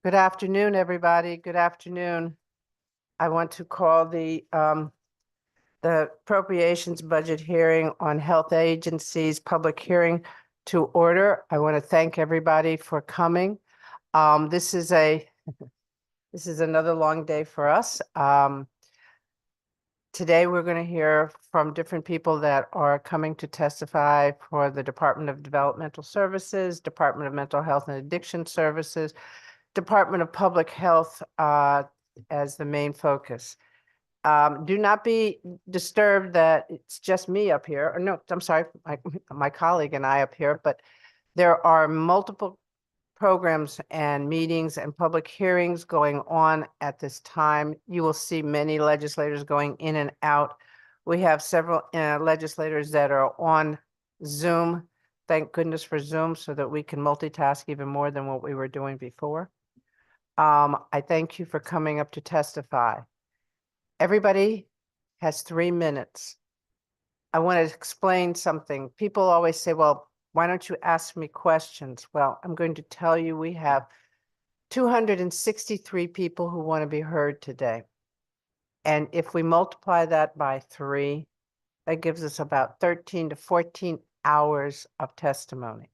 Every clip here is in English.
Good afternoon, everybody. Good afternoon. I want to call the appropriations budget hearing on health agencies public hearing to order. I want to thank everybody for coming. This is another long day for us. Today, we're going to hear from different people that are coming to testify for the Department of Developmental Services, Department of Mental Health and Addiction Services, Department of Public Health as the main focus. Do not be disturbed that it's just me up here. Or no, I'm sorry, my colleague and I up here, but there are multiple programs and meetings and public hearings going on at this time. You will see many legislators going in and out. We have several legislators that are on Zoom. Thank goodness for Zoom so that we can multitask even more than what we were doing before. I thank you for coming up to testify. Everybody has 3 minutes. I want to explain something. People always say, well, why don't you ask me questions? Well, I'm going to tell you we have 263 people who want to be heard today. And if we multiply that by 3, that gives us about 13 to 14 hours of testimony.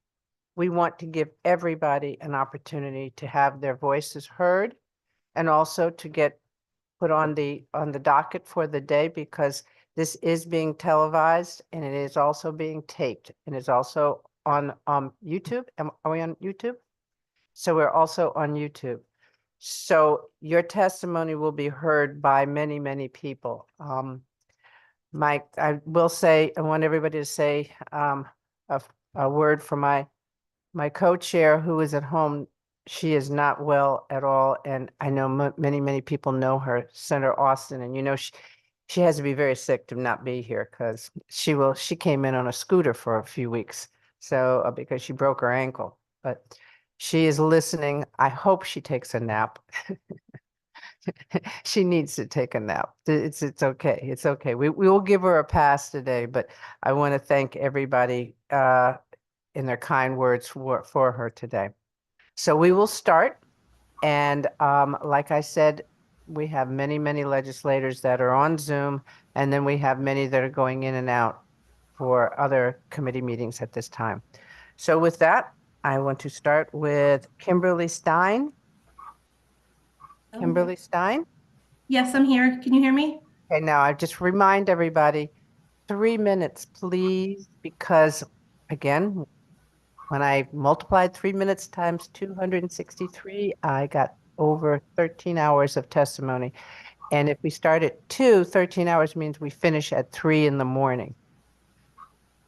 We want to give everybody an opportunity to have their voices heard and also to get put on the docket for the day, because this is being televised and it is also being taped and is also on YouTube. Are we on YouTube? So we're also on YouTube. So your testimony will be heard by many, many people. Mike, I will say, I want everybody to say a word for my co-chair who is at home. She is not well at all. And I know many, many people know her, Senator Austin, and you know, she has to be very sick to not be here because she came in on a scooter for a few weeks. So because she broke her ankle, but she is listening. I hope she takes a nap. She needs to take a nap. It's okay. It's okay. We will give her a pass today, but I want to thank everybody in their kind words for her today. So we will start. And like I said, we have many, many legislators that are on Zoom, and then we have many that are going in and out for other committee meetings at this time. So with that, I want to start with Kimberly Stein. Kimberly Stein? Yes, I'm here. Can you hear me? Okay, now I just remind everybody, 3 minutes, please, because again, when I multiplied 3 minutes times 263, I got over 13 hours of testimony. And if we start at 2, 13 hours means we finish at 3 in the morning.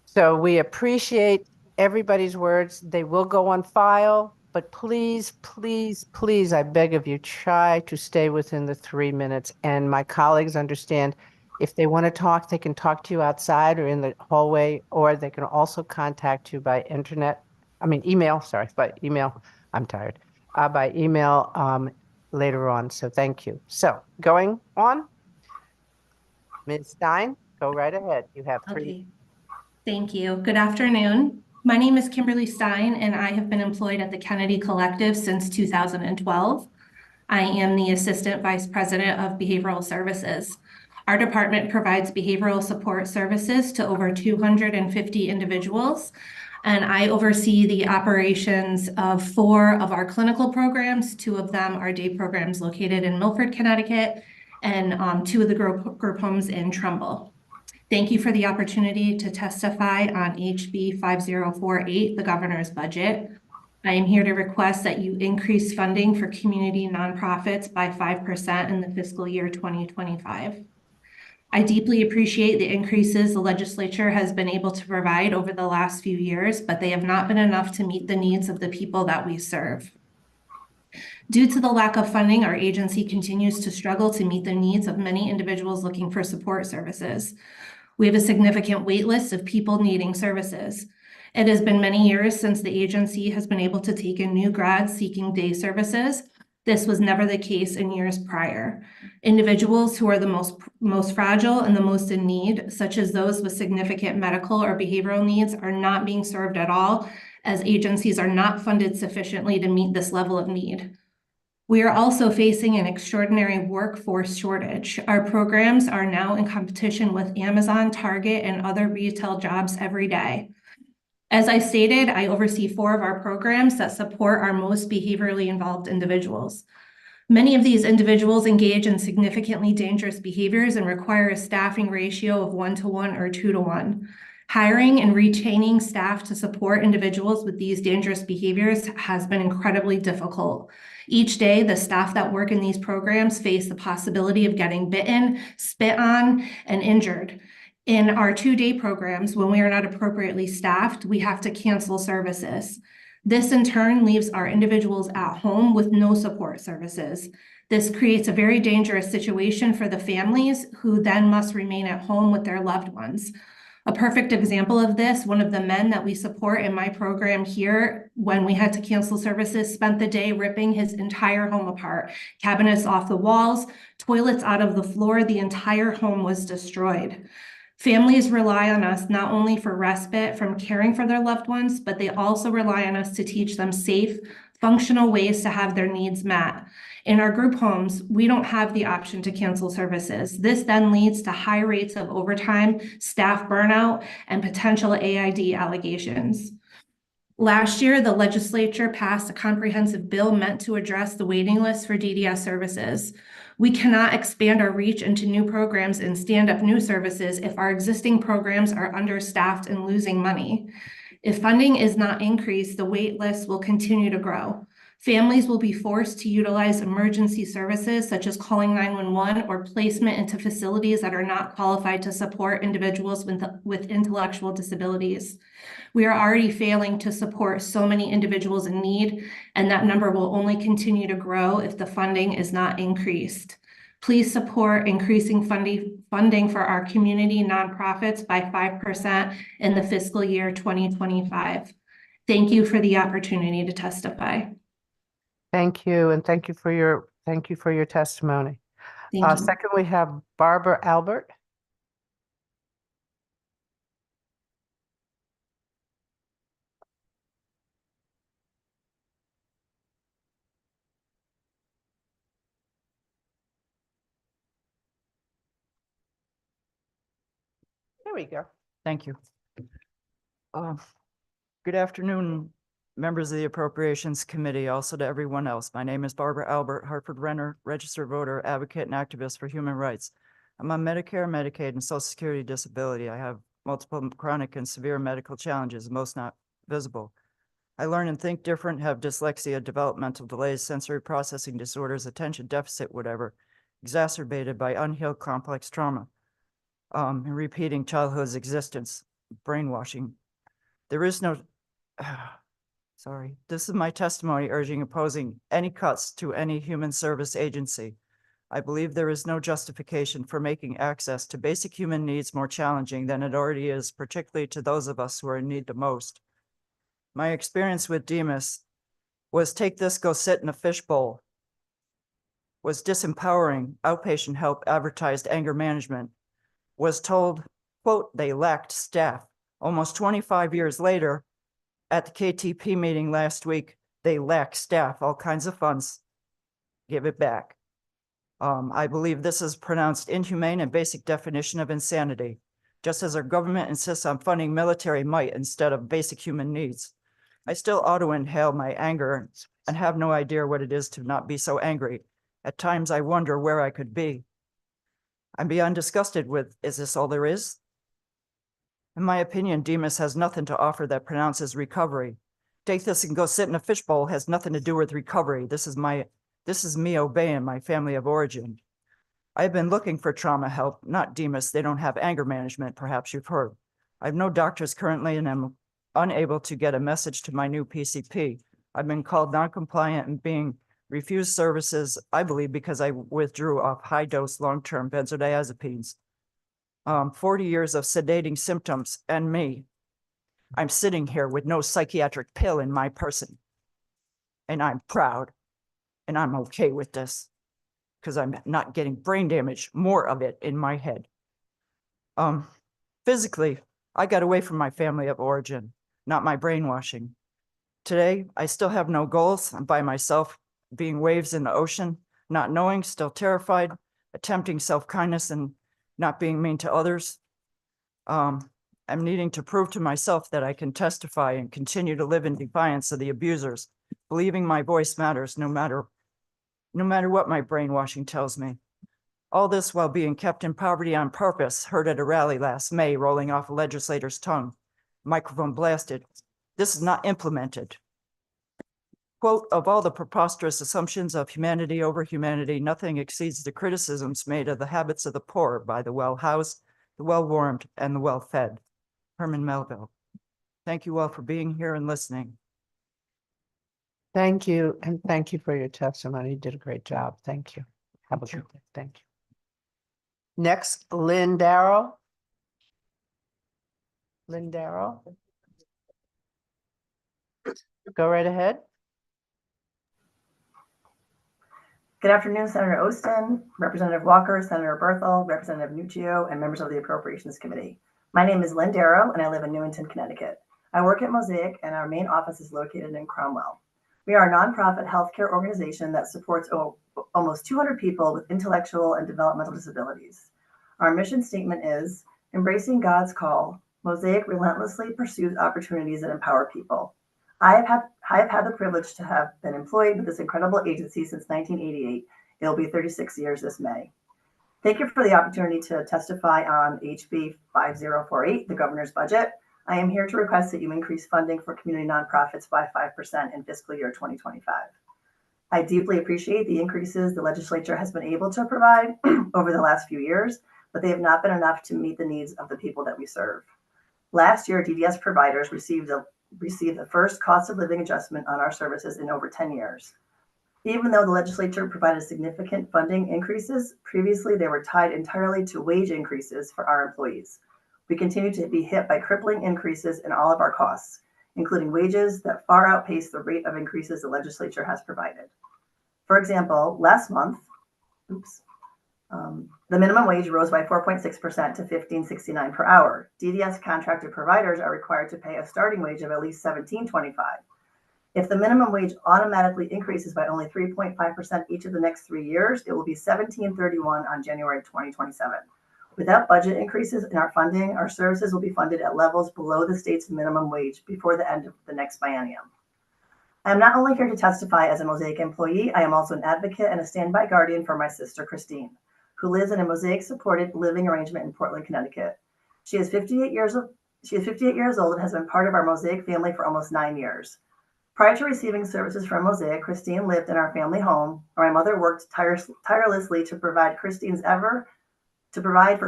So we appreciate everybody's words. They will go on file, but please, please, please, I beg of you, try to stay within the 3 minutes. And my colleagues understand if they want to talk, they can talk to you outside or in the hallway, or they can also contact you by email, by email. I'm tired. By email later on. So thank you. So going on, Ms. Stein, go right ahead. You have 3 minutes. Thank you. Good afternoon. My name is Kimberly Stein, and I have been employed at the Kennedy Collective since 2012. I am the Assistant Vice President of Behavioral Services. Our department provides behavioral support services to over 250 individuals, and I oversee the operations of 4 of our clinical programs. 2 of them are day programs located in Milford, Connecticut, and 2 of the group homes in Trumbull. Thank you for the opportunity to testify on HB 5048, the governor's budget. I am here to request that you increase funding for community nonprofits by 5% in the fiscal year 2025. I deeply appreciate the increases the legislature has been able to provide over the last few years, but they have not been enough to meet the needs of the people that we serve. Due to the lack of funding, our agency continues to struggle to meet the needs of many individuals looking for support services. We have a significant wait list of people needing services. It has been many years since the agency has been able to take in new grads seeking day services. This was never the case in years prior. Individuals who are the most fragile and the most in need, such as those with significant medical or behavioral needs, are not being served at all, as agencies are not funded sufficiently to meet this level of need. We are also facing an extraordinary workforce shortage. Our programs are now in competition with Amazon, Target, and other retail jobs every day. As I stated, I oversee 4 of our programs that support our most behaviorally involved individuals. Many of these individuals engage in significantly dangerous behaviors and require a staffing ratio of 1-to-1 or 2-to-1. Hiring and retaining staff to support individuals with these dangerous behaviors has been incredibly difficult. Each day, the staff that work in these programs face the possibility of getting bitten, spit on, and injured. In our 2-day programs, when we are not appropriately staffed, we have to cancel services. This in turn leaves our individuals at home with no support services. This creates a very dangerous situation for the families who then must remain at home with their loved ones. A perfect example of this, one of the men that we support in my program here, when we had to cancel services, spent the day ripping his entire home apart. Cabinets off the walls, toilets out of the floor, the entire home was destroyed. Families rely on us not only for respite from caring for their loved ones, but they also rely on us to teach them safe, functional ways to have their needs met. In our group homes, we don't have the option to cancel services. This then leads to high rates of overtime, staff burnout, and potential AID allegations. Last year, the legislature passed a comprehensive bill meant to address the waiting list for DDS services. We cannot expand our reach into new programs and stand up new services if our existing programs are understaffed and losing money. If funding is not increased, the wait list will continue to grow. Families will be forced to utilize emergency services such as calling 911 or placement into facilities that are not qualified to support individuals with intellectual disabilities. We are already failing to support so many individuals in need, and that number will only continue to grow if the funding is not increased. Please support increasing funding for our community nonprofits by 5% in the fiscal year 2025. Thank you for the opportunity to testify. Thank you, and thank you for your testimony. Thank you. Second, we have Barbara Albert. There we go. Thank you. Good afternoon, members of the Appropriations Committee, also to everyone else. My name is Barbara Albert, Hartford Renner, registered voter, advocate, and activist for human rights. I'm on Medicare, Medicaid, and Social Security disability. I have multiple chronic and severe medical challenges, most not visible. I learn and think different, have dyslexia, developmental delays, sensory processing disorders, attention deficit, whatever, exacerbated by unhealed complex trauma. And repeating childhood's existence, brainwashing. There is no, sorry, this is my testimony urging opposing any cuts to any human service agency. I believe there is no justification for making access to basic human needs more challenging than it already is, particularly to those of us who are in need the most. My experience with Demas was take this, go sit in a fishbowl, was disempowering, outpatient help, advertised anger management, was told, quote, they lacked staff. Almost 25 years later, at the KTP meeting last week, they lack staff, all kinds of funds, give it back. I believe this is pronounced inhumane and basic definition of insanity, just as our government insists on funding military might instead of basic human needs. I still auto-inhale my anger and have no idea what it is to not be so angry. At times I wonder where I could be. I'm beyond disgusted with, is this all there is? In my opinion, Demas has nothing to offer that pronounces recovery. Take this and go sit in a fishbowl has nothing to do with recovery. This is me obeying my family of origin. I've been looking for trauma help, not Demas. They don't have anger management, perhaps you've heard. I have no doctors currently and am unable to get a message to my new PCP. I've been called non-compliant and being refused services, I believe, because I withdrew off high-dose long-term benzodiazepines. 40 years of sedating symptoms and me. I'm sitting here with no psychiatric pill in my person. And I'm proud. And I'm okay with this because I'm not getting brain damage, more of it in my head. Physically, I got away from my family of origin, not my brainwashing. Today, I still have no goals. I'm by myself being waves in the ocean, not knowing, still terrified, attempting self-kindness and not being mean to others. I'm needing to prove to myself that I can testify and continue to live in defiance of the abusers, believing my voice matters no matter what my brainwashing tells me. All this while being kept in poverty on purpose, heard at a rally last May, rolling off a legislator's tongue, microphone blasted. This is not implemented. Quote, of all the preposterous assumptions of humanity over humanity, nothing exceeds the criticisms made of the habits of the poor by the well-housed, the well-warmed, and the well-fed. Herman Melville. Thank you all for being here and listening. Thank you, and thank you for your testimony. You did a great job. Thank you. Have a good day. Thank you. Next, Lynn Darrow. Lynn Darrow. Go right ahead. Good afternoon, Senator Ostin, Representative Walker, Senator Berthel, Representative Nuccio, and members of the Appropriations Committee. My name is Lynn Darrow, and I live in Newington, Connecticut. I work at Mosaic, and our main office is located in Cromwell. We are a nonprofit healthcare organization that supports almost 200 people with intellectual and developmental disabilities. Our mission statement is, embracing God's call, Mosaic relentlessly pursues opportunities that empower people. I have had the privilege to have been employed with this incredible agency since 1988. It'll be 36 years this May. Thank you for the opportunity to testify on HB 5048, the governor's budget. I am here to request that you increase funding for community nonprofits by 5% in fiscal year 2025. I deeply appreciate the increases the legislature has been able to provide over the last few years, but they have not been enough to meet the needs of the people that we serve. Last year, DDS providers received the first cost of living adjustment on our services in over 10 years. Even though the legislature provided significant funding increases, previously they were tied entirely to wage increases for our employees. We continue to be hit by crippling increases in all of our costs, including wages that far outpace the rate of increases the legislature has provided. For example, last month, the minimum wage rose by 4.6% to $15.69 per hour. DDS contracted providers are required to pay a starting wage of at least $17.25. If the minimum wage automatically increases by only 3.5% each of the next 3 years, it will be $17.31 on January 2027. Without budget increases in our funding, our services will be funded at levels below the state's minimum wage before the end of the next biennium. I am not only here to testify as a Mosaic employee, I am also an advocate and a standby guardian for my sister, Christine, who lives in a Mosaic-supported living arrangement in Portland, Connecticut. She is 58 years old and has been part of our Mosaic family for almost 9 years. Prior to receiving services from Mosaic, Christine lived in our family home, where my mother worked tirelessly to provide for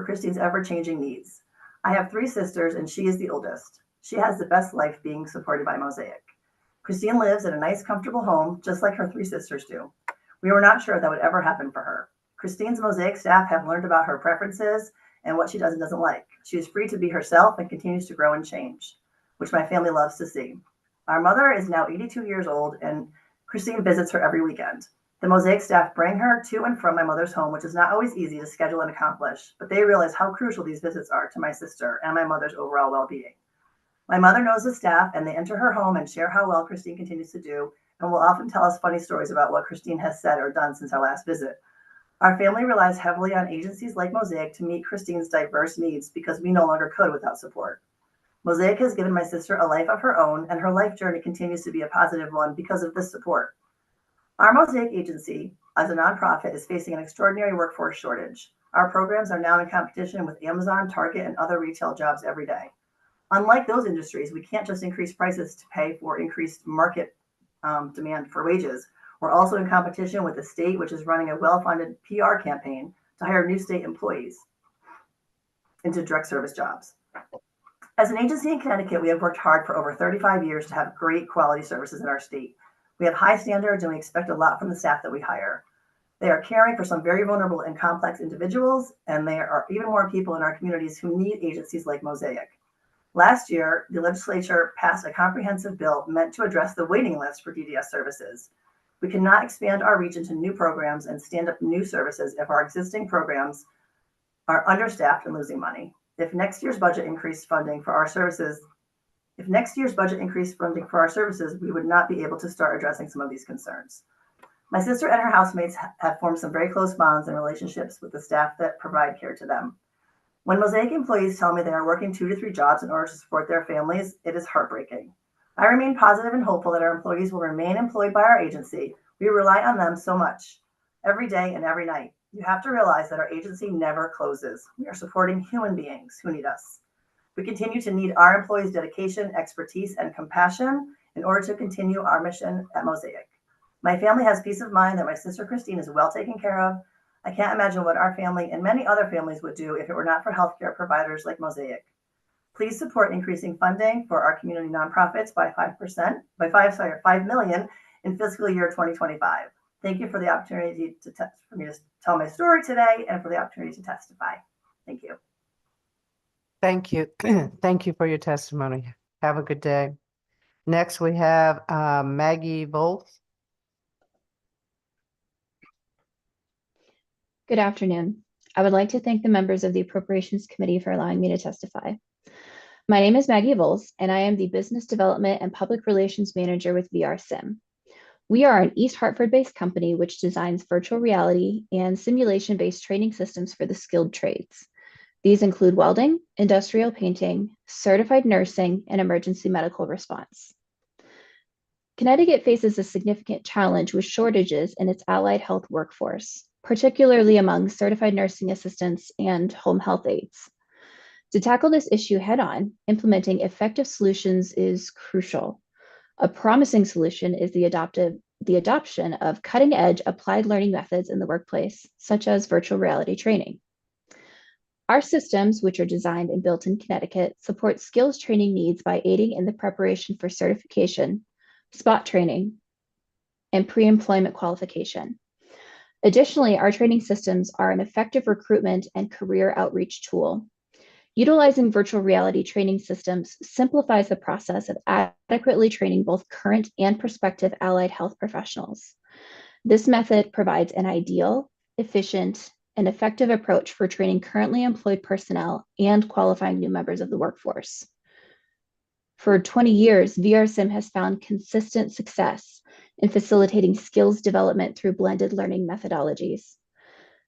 Christine's ever-changing needs. I have 3 sisters, and she is the oldest. She has the best life being supported by Mosaic. Christine lives in a nice, comfortable home, just like her 3 sisters do. We were not sure that would ever happen for her. Christine's Mosaic staff have learned about her preferences and what she does and doesn't like. She is free to be herself and continues to grow and change, which my family loves to see. Our mother is now 82 years old, and Christine visits her every weekend. The Mosaic staff bring her to and from my mother's home, which is not always easy to schedule and accomplish, but they realize how crucial these visits are to my sister and my mother's overall well-being. My mother knows the staff, and they enter her home and share how well Christine continues to do, and will often tell us funny stories about what Christine has said or done since our last visit. Our family relies heavily on agencies like Mosaic to meet Christine's diverse needs because we no longer could without support. Mosaic has given my sister a life of her own, and her life journey continues to be a positive one because of this support. Our Mosaic agency, as a nonprofit, is facing an extraordinary workforce shortage. Our programs are now in competition with Amazon, Target, and other retail jobs every day. Unlike those industries, we can't just increase prices to pay for increased market demand for wages. We're also in competition with the state, which is running a well-funded PR campaign to hire new state employees into direct service jobs. As an agency in Connecticut, we have worked hard for over 35 years to have great quality services in our state. We have high standards, and we expect a lot from the staff that we hire. They are caring for some very vulnerable and complex individuals, and there are even more people in our communities who need agencies like Mosaic. Last year, the legislature passed a comprehensive bill meant to address the waiting list for DDS services. We cannot expand our reach into new programs and stand up new services if our existing programs are understaffed and losing money. If next year's budget increased funding for our services, we would not be able to start addressing some of these concerns. My sister and her housemates have formed some very close bonds and relationships with the staff that provide care to them. When Mosaic employees tell me they are working 2 to 3 jobs in order to support their families, it is heartbreaking. I remain positive and hopeful that our employees will remain employed by our agency. We rely on them so much, every day and every night. You have to realize that our agency never closes. We are supporting human beings who need us. We continue to need our employees' dedication, expertise, and compassion in order to continue our mission at Mosaic. My family has peace of mind that my sister Christine is well taken care of. I can't imagine what our family and many other families would do if it were not for healthcare providers like Mosaic. Please support increasing funding for our community nonprofits by 5 million in fiscal year 2025. Thank you for the opportunity for me to tell my story today and for the opportunity to testify. Thank you. Thank you. Thank you for your testimony. Have a good day. Next, we have Maggie Volz. Good afternoon. I would like to thank the members of the Appropriations Committee for allowing me to testify. My name is Maggie Volz, and I am the Business Development and Public Relations Manager with VRSIM. We are an East Hartford-based company which designs virtual reality and simulation-based training systems for the skilled trades. These include welding, industrial painting, certified nursing, and emergency medical response. Connecticut faces a significant challenge with shortages in its allied health workforce, particularly among certified nursing assistants and home health aides. To tackle this issue head-on, implementing effective solutions is crucial. A promising solution is the adoption of cutting-edge applied learning methods in the workplace, such as virtual reality training. Our systems, which are designed and built in Connecticut, support skills training needs by aiding in the preparation for certification, spot training, and pre-employment qualification. Additionally, our training systems are an effective recruitment and career outreach tool. Utilizing virtual reality training systems simplifies the process of adequately training both current and prospective allied health professionals. This method provides an ideal, efficient, and effective approach for training currently employed personnel and qualifying new members of the workforce. For 20 years, VRSIM has found consistent success in facilitating skills development through blended learning methodologies.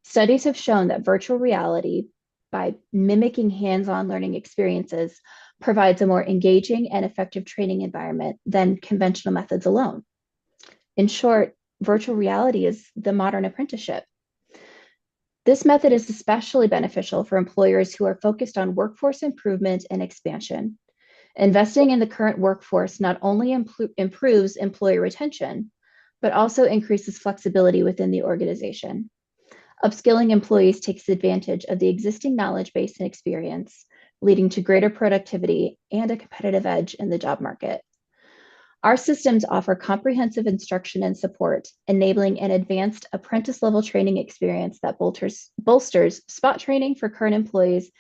Studies have shown that virtual reality, by mimicking hands-on learning experiences, provides a more engaging and effective training environment than conventional methods alone. In short, virtual reality is the modern apprenticeship. This method is especially beneficial for employers who are focused on workforce improvement and expansion. Investing in the current workforce not only improves employee retention, but also increases flexibility within the organization. Upskilling employees takes advantage of the existing knowledge base and experience, leading to greater productivity and a competitive edge in the job market. Our systems offer comprehensive instruction and support, enabling an advanced apprentice-level training experience that bolsters spot training for current employees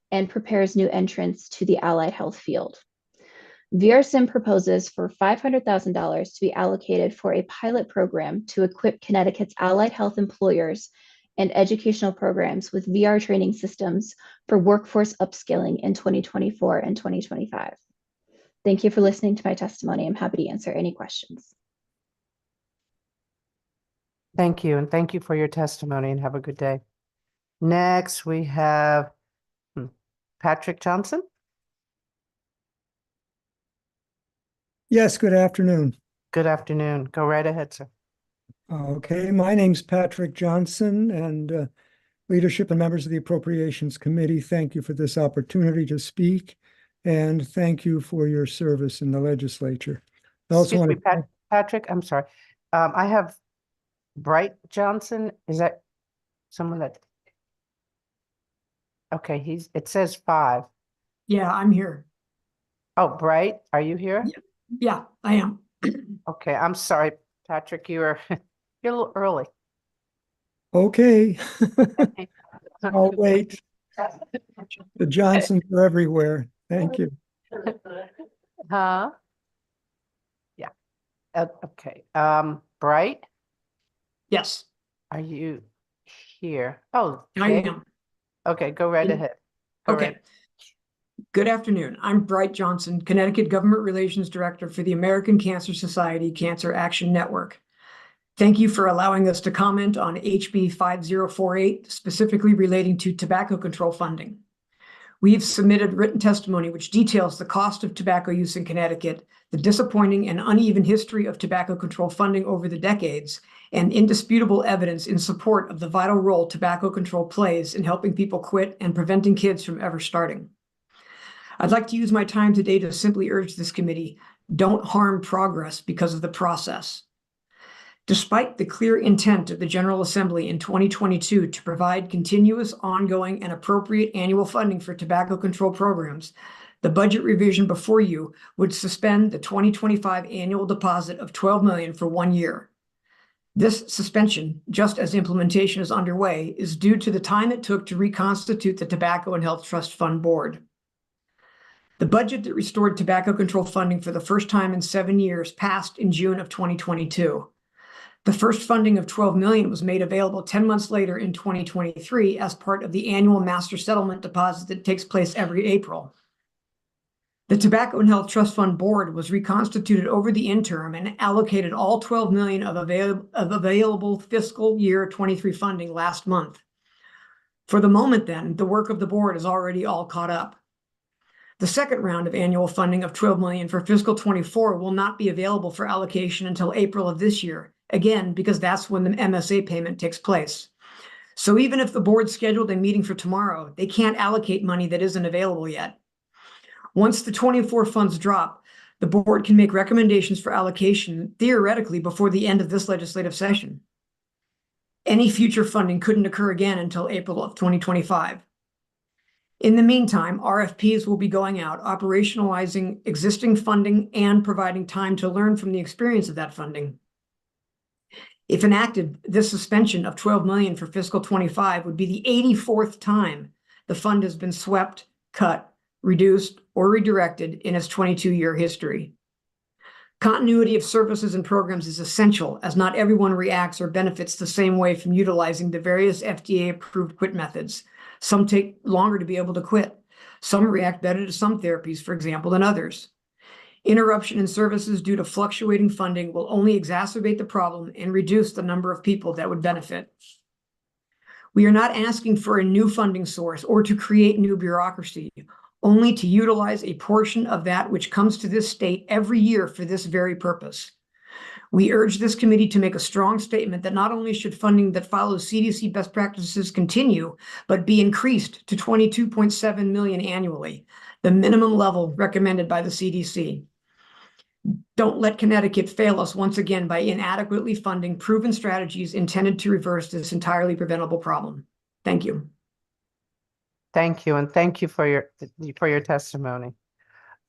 and prepares new entrants to the allied health field. VRSIM proposes for $500,000 to be allocated for a pilot program to equip Connecticut's allied health employers and educational programs with VR training systems for workforce upskilling in 2024 and 2025. Thank you for listening to my testimony. I'm happy to answer any questions. Thank you, and thank you for your testimony, and have a good day. Next, we have Patrick Johnson. Yes, good afternoon. Good afternoon. Go right ahead, sir. Okay, my name's Patrick Johnson, and leadership and members of the Appropriations Committee, thank you for this opportunity to speak, and thank you for your service in the legislature. I also want to Patrick, I'm sorry. I have Bright Johnson. Is that someone that? Okay, it says 5. Yeah, I'm here. Oh, Bright, are you here? Yeah, I am. Okay, I'm sorry, Patrick, you're a little early. Okay. I'll wait. The Johnsons are everywhere. Thank you. Huh? Yeah. Okay. Bright, Yes, are you here? Oh, I Jay? am. Okay, go right ahead. Go Okay. right. Good afternoon. I'm Bright Johnson, Connecticut Government Relations Director for the American Cancer Society Cancer Action Network. Thank you for allowing us to comment on HB 5048, specifically relating to tobacco control funding. We've submitted written testimony which details the cost of tobacco use in Connecticut, the disappointing and uneven history of tobacco control funding over the decades, and indisputable evidence in support of the vital role tobacco control plays in helping people quit and preventing kids from ever starting. I'd like to use my time today to simply urge this committee, don't harm progress because of the process. Despite the clear intent of the General Assembly in 2022 to provide continuous, ongoing, and appropriate annual funding for tobacco control programs, the budget revision before you would suspend the 2025 annual deposit of $12 million for 1 year. This suspension, just as implementation is underway, is due to the time it took to reconstitute the Tobacco and Health Trust Fund Board. The budget that restored tobacco control funding for the first time in 7 years passed in June of 2022. The first funding of $12 million was made available 10 months later in 2023 as part of the annual master settlement deposit that takes place every April. The Tobacco and Health Trust Fund Board was reconstituted over the interim and allocated all $12 million of available fiscal year 23 funding last month. For the moment then, the work of the board is already all caught up. The second round of annual funding of $12 million for fiscal 24 will not be available for allocation until April of this year. Again, because that's when the MSA payment takes place. So even if the board scheduled a meeting for tomorrow, they can't allocate money that isn't available yet. Once the 24 funds drop, the board can make recommendations for allocation theoretically before the end of this legislative session. Any future funding couldn't occur again until April of 2025. In the meantime, RFPs will be going out, operationalizing existing funding and providing time to learn from the experience of that funding. If enacted, this suspension of $12 million for fiscal 25 would be the 84th time the fund has been swept, cut, reduced, or redirected in its 22-year history. Continuity of services and programs is essential, as not everyone reacts or benefits the same way from utilizing the various FDA-approved quit methods. Some take longer to be able to quit. Some react better to some therapies, for example, than others. Interruption in services due to fluctuating funding will only exacerbate the problem and reduce the number of people that would benefit. We are not asking for a new funding source or to create new bureaucracy, only to utilize a portion of that which comes to this state every year for this very purpose. We urge this committee to make a strong statement that not only should funding that follows CDC best practices continue, but be increased to $22.7 million annually, the minimum level recommended by the CDC. Don't let Connecticut fail us once again by inadequately funding proven strategies intended to reverse this entirely preventable problem. Thank you. Thank you, and thank you for your testimony.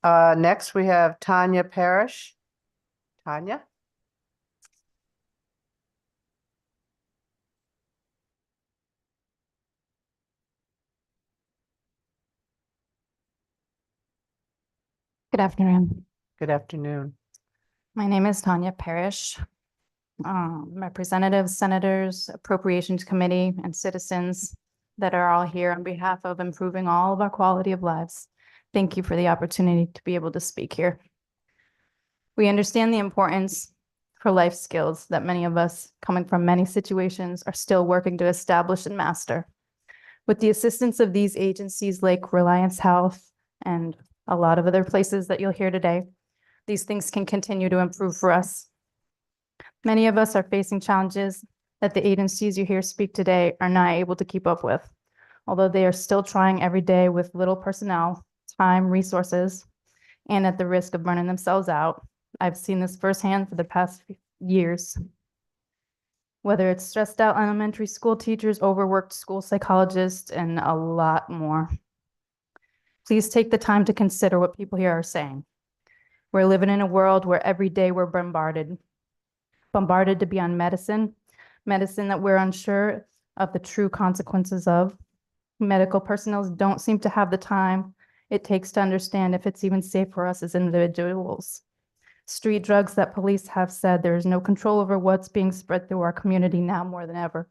Next, we have Tanya Parish. Tanya? Good afternoon. Good afternoon. My name is Tanya Parish. Representatives, senators, Appropriations Committee, and citizens that are all here on behalf of improving all of our quality of lives. Thank you for the opportunity to be able to speak here. We understand the importance for life skills that many of us coming from many situations are still working to establish and master. With the assistance of these agencies like Reliance Health and a lot of other places that you'll hear today, these things can continue to improve for us. Many of us are facing challenges that the agencies you hear speak today are not able to keep up with, although they are still trying every day with little personnel, time, resources, and at the risk of burning themselves out. I've seen this firsthand for the past few years. Whether it's stressed out elementary school teachers, overworked school psychologists, and a lot more. Please take the time to consider what people here are saying. We're living in a world where every day we're bombarded to be on medicine that we're unsure of the true consequences of. Medical personnel don't seem to have the time it takes to understand if it's even safe for us as individuals. Street drugs that police have said there is no control over what's being spread through our community now more than ever.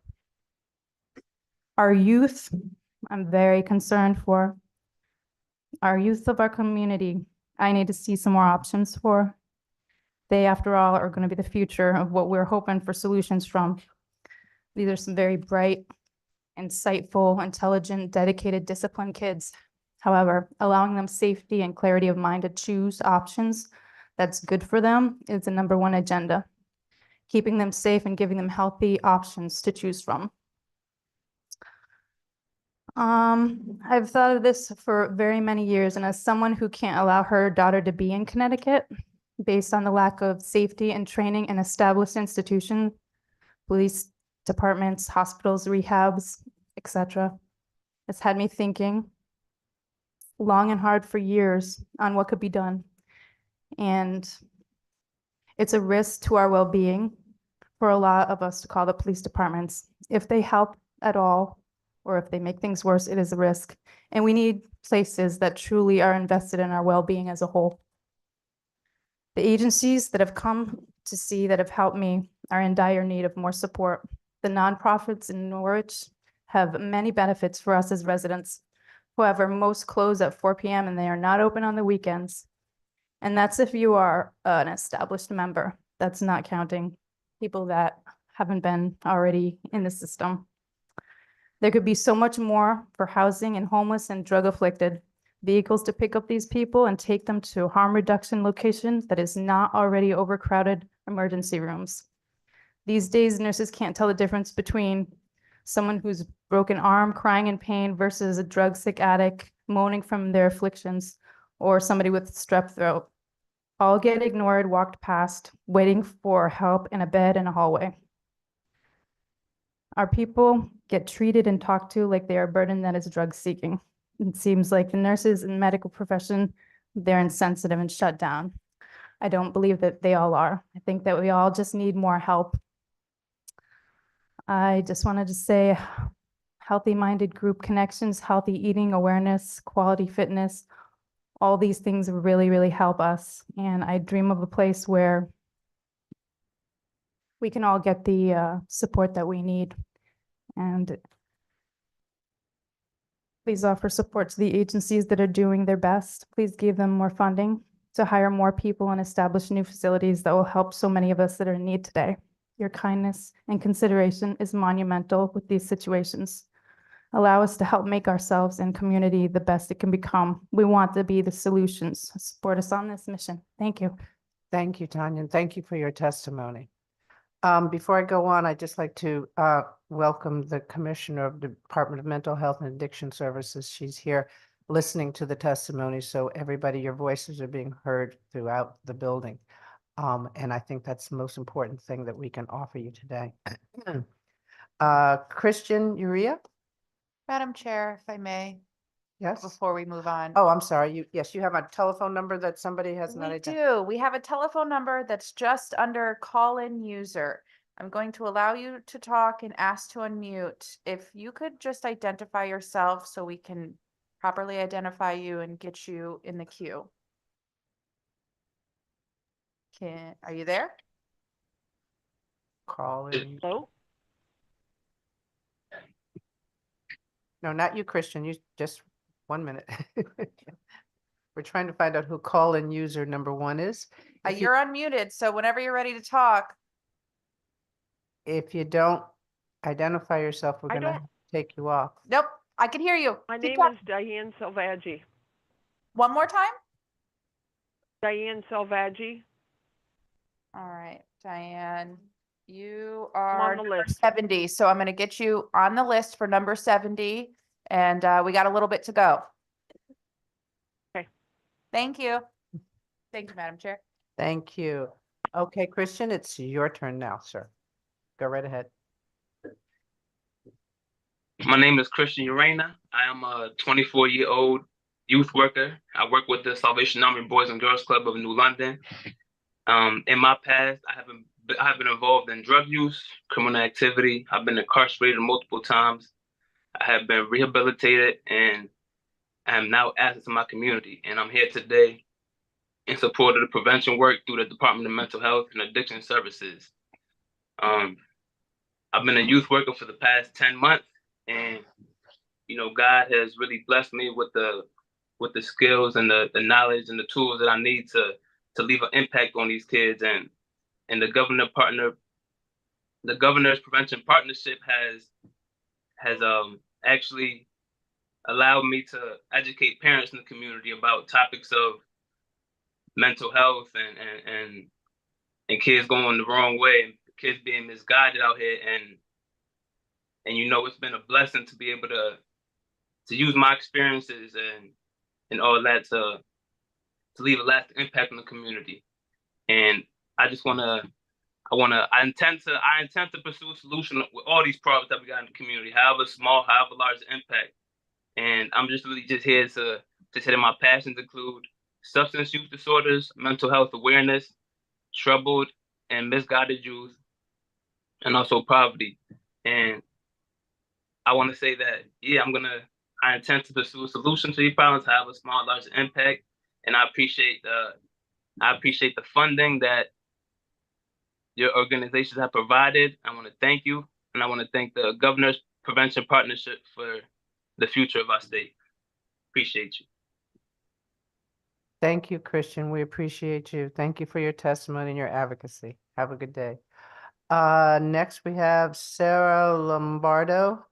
Our youth, I'm very concerned for. Our youth of our community, I need to see some more options for. They, after all, are going to be the future of what we're hoping for solutions from. These are some very bright, insightful, intelligent, dedicated, disciplined kids. However, allowing them safety and clarity of mind to choose options that's good for them is the #1 agenda. Keeping them safe and giving them healthy options to choose from. I've thought of this for very many years, and as someone who can't allow her daughter to be in Connecticut based on the lack of safety and training in established institutions, police departments, hospitals, rehabs, etc., it's had me thinking long and hard for years on what could be done. And it's a risk to our well-being for a lot of us to call the police departments. If they help at all, or if they make things worse, it is a risk. And we need places that truly are invested in our well-being as a whole. The agencies that have come to see that have helped me are in dire need of more support. The nonprofits in Norwich have many benefits for us as residents. However, most close at 4 p.m. and they are not open on the weekends. And that's if you are an established member. That's not counting people that haven't been already in the system. There could be so much more for housing and homeless and drug afflicted, vehicles to pick up these people and take them to harm reduction locations that is not already overcrowded emergency rooms. These days, nurses can't tell the difference between someone who's broken arm, crying in pain versus a drug sick addict moaning from their afflictions, or somebody with strep throat. All get ignored, walked past, waiting for help in a bed in a hallway. Our people get treated and talked to like they are a burden that is drug seeking. It seems like the nurses and medical profession, they're insensitive and shut down. I don't believe that they all are. I think that we all just need more help. I just wanted to say healthy-minded group connections, healthy eating awareness, quality fitness, all these things really, really help us. And I dream of a place where we can all get the support that we need. And please offer support to the agencies that are doing their best. Please give them more funding to hire more people and establish new facilities that will help so many of us that are in need today. Your kindness and consideration is monumental with these situations. Allow us to help make ourselves and community the best it can become. We want to be the solutions. Support us on this mission. Thank you. Thank you, Tanya, and thank you for your testimony. Before I go on, I'd just like to welcome the Commissioner of the Department of Mental Health and Addiction Services. She's here listening to the testimony, so everybody, your voices are being heard throughout the building. And I think that's the most important thing that we can offer you today. Christian Urea? Madam Chair, if I may, Yes? before we move on. Oh, I'm sorry. Yes, you have a telephone number that somebody has not We identified. do. We have a telephone number that's just under call-in user. I'm going to allow you to talk and ask to unmute. If you could just identify yourself so we can properly identify you and get you in the queue. Are you there? Call in. Hello? No, not you, Christian. You just 1 minute. We're trying to find out who call-in user #1 is. If you- You're unmuted, so whenever you're ready to talk. If you don't identify yourself, we're I gonna don't- take you off. Nope, I can hear you. My Keep name talking. is Diane Salvaggi. One more time? Diane Salvaggi. All right, Diane, you I'm are on the number list. 70, so I'm going to get you on the list for number 70, and we got a little bit to go. Okay. Thank you. Thank you, Madam Chair. Thank you. Okay, Christian, it's your turn now, sir. Go right ahead. My name is Christian Urena. I am a 24-year-old youth worker. I work with the Salvation Army Boys and Girls Club of New London. In my past, I have been involved in drug use, criminal activity. I've been incarcerated multiple times. I have been rehabilitated, and I am now asset to my community. And I'm here today in support of the prevention work through the Department of Mental Health and Addiction Services. I've been a youth worker for the past 10 months, and God has really blessed me with the skills and the knowledge and the tools that I need to leave an impact on these kids, and the governor's prevention partnership has actually allowed me to educate parents in the community about topics of mental health and kids going the wrong way and kids being misguided out here, and it's been a blessing to be able to use my experiences and all that to leave a lasting impact on the community. And I intend to pursue a solution with all these problems that we got in the community, however small, however large the impact. And I'm just really just here to say that my passions include substance use disorders, mental health awareness, troubled and misguided youth, and also poverty. And I want to say that, I intend to pursue a solution to these problems, have a small, large impact. And I appreciate the funding that your organizations have provided. I want to thank you. And I want to thank the Governor's Prevention Partnership for the future of our state. Appreciate you. Thank you, Christian. We appreciate you. Thank you for your testimony and your advocacy. Have a good day. Next, we have Sarah Lombardo.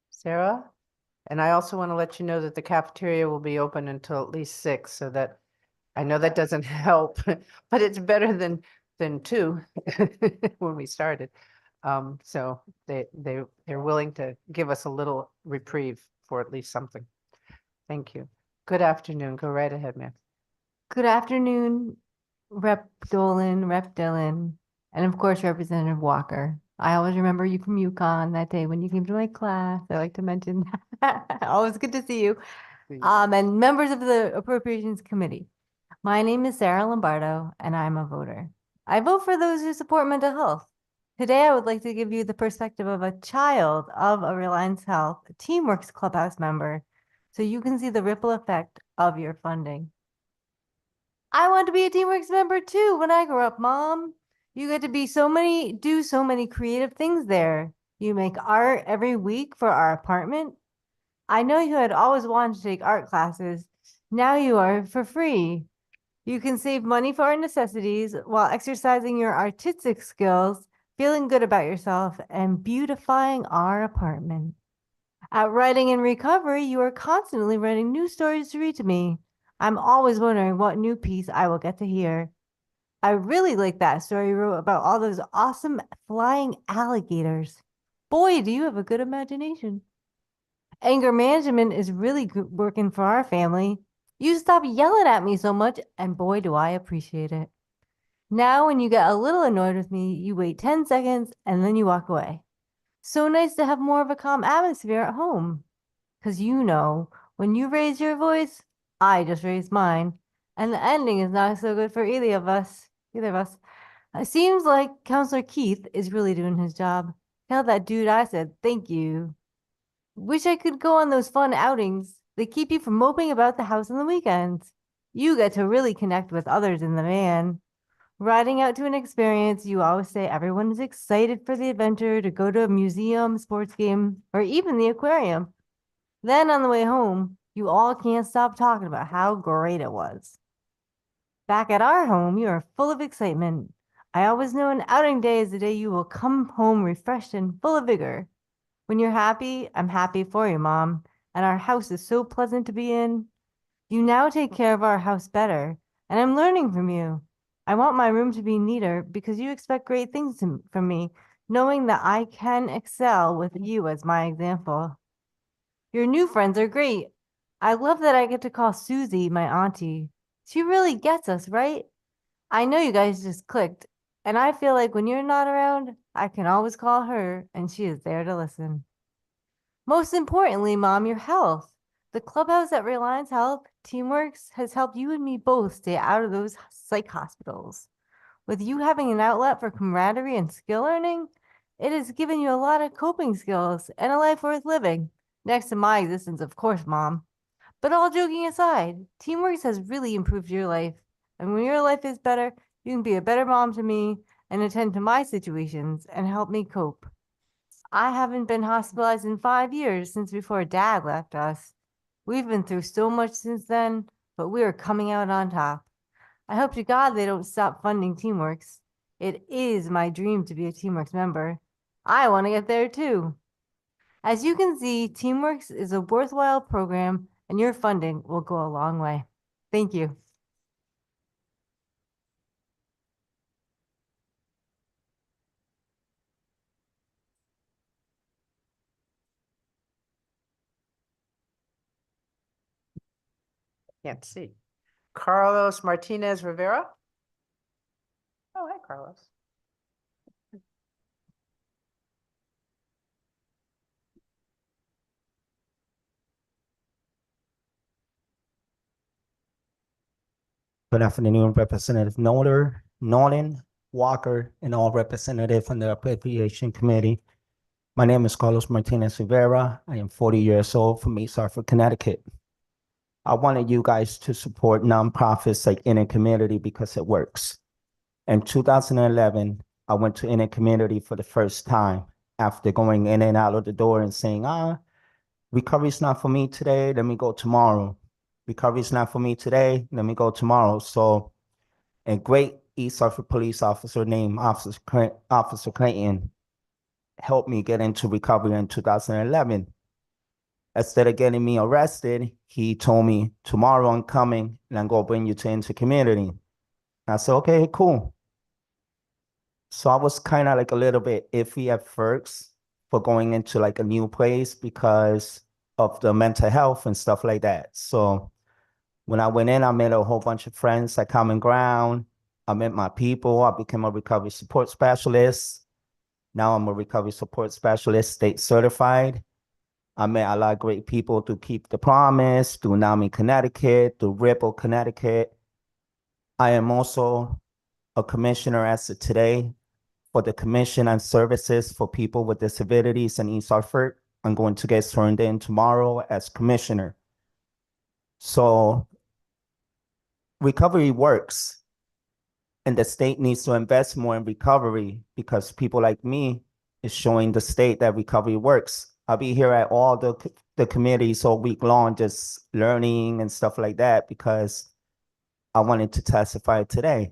Sarah? And I also want to let you know that the cafeteria will be open until at least 6, so that I know that doesn't help, but it's better than 2 when we started. So they're willing to give us a little reprieve for at least something. Thank you. Good afternoon. Go right ahead, ma'am. Good afternoon, Rep. Dolan, Rep. Dillon, and of course, Representative Walker. I always remember you from UConn that day when you came to my class. I like to mention that. Always good to see you. And members of the Appropriations Committee. My name is Sarah Lombardo, and I'm a voter. I vote for those who support mental health. Today, I would like to give you the perspective of a child of a Reliance Health TeamWorks Clubhouse member, so you can see the ripple effect of your funding. I want to be a TeamWorks member too when I grow up, Mom. You get to do so many creative things there. You make art every week for our apartment. I know you had always wanted to take art classes. Now you are for free. You can save money for our necessities while exercising your artistic skills, feeling good about yourself, and beautifying our apartment. At Writing in Recovery, you are constantly writing new stories to read to me. I'm always wondering what new piece I will get to hear. I really like that story you wrote about all those awesome flying alligators. Boy, do you have a good imagination. Anger management is really working for our family. You stop yelling at me so much, and boy, do I appreciate it. Now, when you get a little annoyed with me, you wait 10 seconds and then you walk away. So nice to have more of a calm atmosphere at home. Because when you raise your voice, I just raised mine. And the ending is not so good for either of us. It seems like Counselor Keith is really doing his job. Tell that dude I said thank you. Wish I could go on those fun outings. They keep you from moping about the house on the weekends. You get to really connect with others in the van. Riding out to an experience, you always say everyone is excited for the adventure to go to a museum, sports game, or even the aquarium. Then on the way home, you all can't stop talking about how great it was. Back at our home, you are full of excitement. I always know an outing day is the day you will come home refreshed and full of vigor. When you're happy, I'm happy for you, Mom, and our house is so pleasant to be in. You now take care of our house better, and I'm learning from you. I want my room to be neater because you expect great things from me, knowing that I can excel with you as my example. Your new friends are great. I love that I get to call Susie my auntie. She really gets us, right? I know you guys just clicked, and I feel like when you're not around, I can always call her, and she is there to listen. Most importantly, Mom, your health. The clubhouse at Reliance Health TeamWorks has helped you and me both stay out of those psych hospitals. With you having an outlet for camaraderie and skill learning, it has given you a lot of coping skills and a life worth living. Next to my existence, of course, Mom. But all joking aside, TeamWorks has really improved your life. And when your life is better, you can be a better mom to me and attend to my situations and help me cope. I haven't been hospitalized in 5 years since before Dad left us. We've been through so much since then, but we are coming out on top. I hope to God they don't stop funding Teamworks. It is my dream to be a Teamworks member. I want to get there too. As you can see, Teamworks is a worthwhile program and your funding will go a long way. Thank you. Can't see. Carlos Martinez Rivera. Oh, hi, Carlos. Good afternoon, Representative Nolan, Walker, and all representatives from the Appropriation Committee. My name is Carlos Martinez Rivera. I am 40 years old from East Hartford, Connecticut. I wanted you guys to support nonprofits like In a Community because it works. In 2011, I went to In a Community for the first time after going in and out of the door and saying, recovery's not for me today, let me go tomorrow. Recovery's not for me today, let me go tomorrow. So a great East Hartford police officer named Officer Clayton helped me get into recovery in 2011. Instead of getting me arrested, he told me, tomorrow I'm coming and I'm going to bring you to Into Community. I said, okay, cool. So I was kind of like a little bit iffy at first for going into like a new place because of the mental health and stuff like that. So when I went in, I met a whole bunch of friends at Common Ground. I met my people. I became a recovery support specialist. Now I'm a recovery support specialist, state certified. I met a lot of great people through Keep the Promise, through NAMI Connecticut, through Ripple Connecticut. I am also a commissioner as of today for the Commission on Services for People with Disabilities in East Hartford. I'm going to get sworn in tomorrow as commissioner. So recovery works, and the state needs to invest more in recovery because people like me is showing the state that recovery works. I'll be here at all the committees all week long, just learning and stuff like that because I wanted to testify today.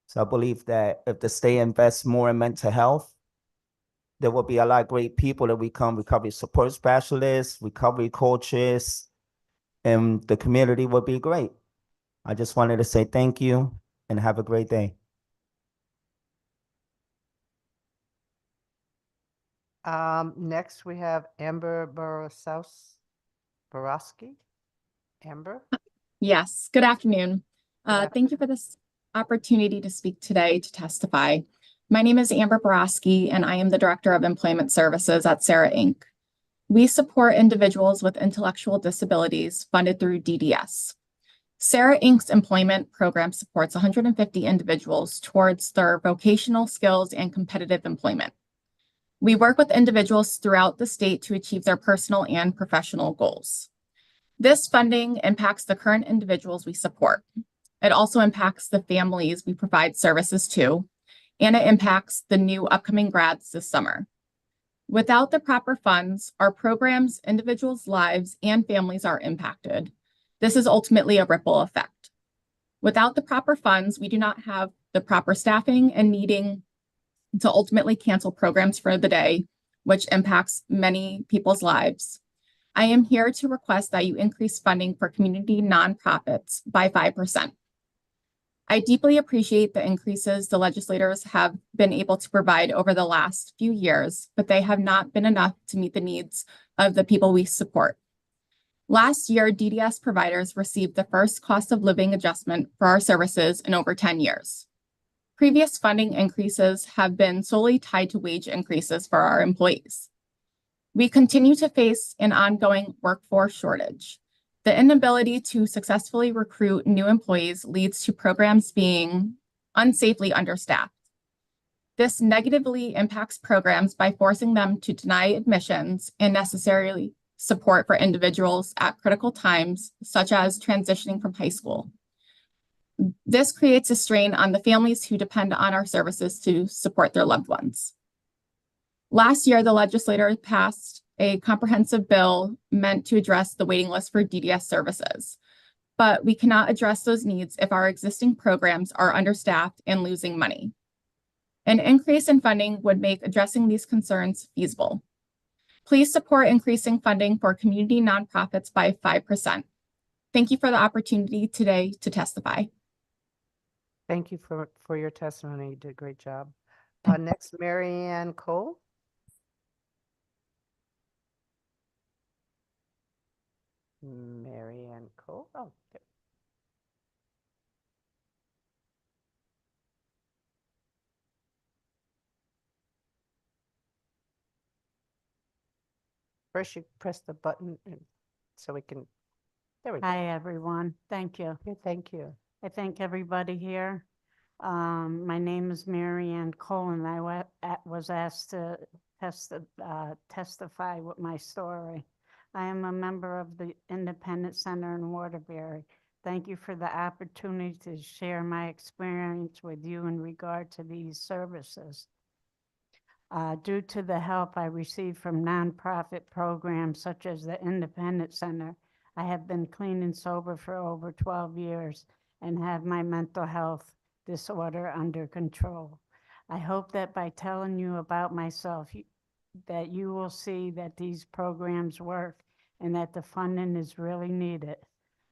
So I believe that if the state invests more in mental health, there will be a lot of great people that become recovery support specialists, recovery coaches, and the community will be great. I just wanted to say thank you and have a great day. Next we have Amber Borowski. Amber? Yes, good afternoon. Thank you for this opportunity to speak today to testify. My name is Amber Borowski, and I am the Director of Employment Services at Sarah Inc. We support individuals with intellectual disabilities funded through DDS. Sarah Inc.'s employment program supports 150 individuals towards their vocational skills and competitive employment. We work with individuals throughout the state to achieve their personal and professional goals. This funding impacts the current individuals we support. It also impacts the families we provide services to, and it impacts the new upcoming grads this summer. Without the proper funds, our programs, individuals' lives, and families are impacted. This is ultimately a ripple effect. Without the proper funds, we do not have the proper staffing and needing to ultimately cancel programs for the day, which impacts many people's lives. I am here to request that you increase funding for community nonprofits by 5%. I deeply appreciate the increases the legislators have been able to provide over the last few years, but they have not been enough to meet the needs of the people we support. Last year, DDS providers received the first cost of living adjustment for our services in over 10 years. Previous funding increases have been solely tied to wage increases for our employees. We continue to face an ongoing workforce shortage. The inability to successfully recruit new employees leads to programs being unsafely understaffed. This negatively impacts programs by forcing them to deny admissions and necessarily support for individuals at critical times, such as transitioning from high school. This creates a strain on the families who depend on our services to support their loved ones. Last year, the legislature passed a comprehensive bill meant to address the waiting list for DDS services. but we cannot address those needs if our existing programs are understaffed and losing money. An increase in funding would make addressing these concerns feasible. Please support increasing funding for community nonprofits by 5%. Thank you for the opportunity today to testify. Thank you for your testimony. You did a great job. Next, Maryanne Cole. Maryanne Cole. Oh, there. First, you press the button so we can. There we go. Hi, everyone. Thank you. Okay, thank you. I thank everybody here. My name is Maryanne Cole, and I was asked to testify with my story. I am a member of the Independent Center in Waterbury. Thank you for the opportunity to share my experience with you in regard to these services. Due to the help I received from nonprofit programs such as the Independent Center, I have been clean and sober for over 12 years and have my mental health disorder under control. I hope that by telling you about myself, that you will see that these programs work and that the funding is really needed.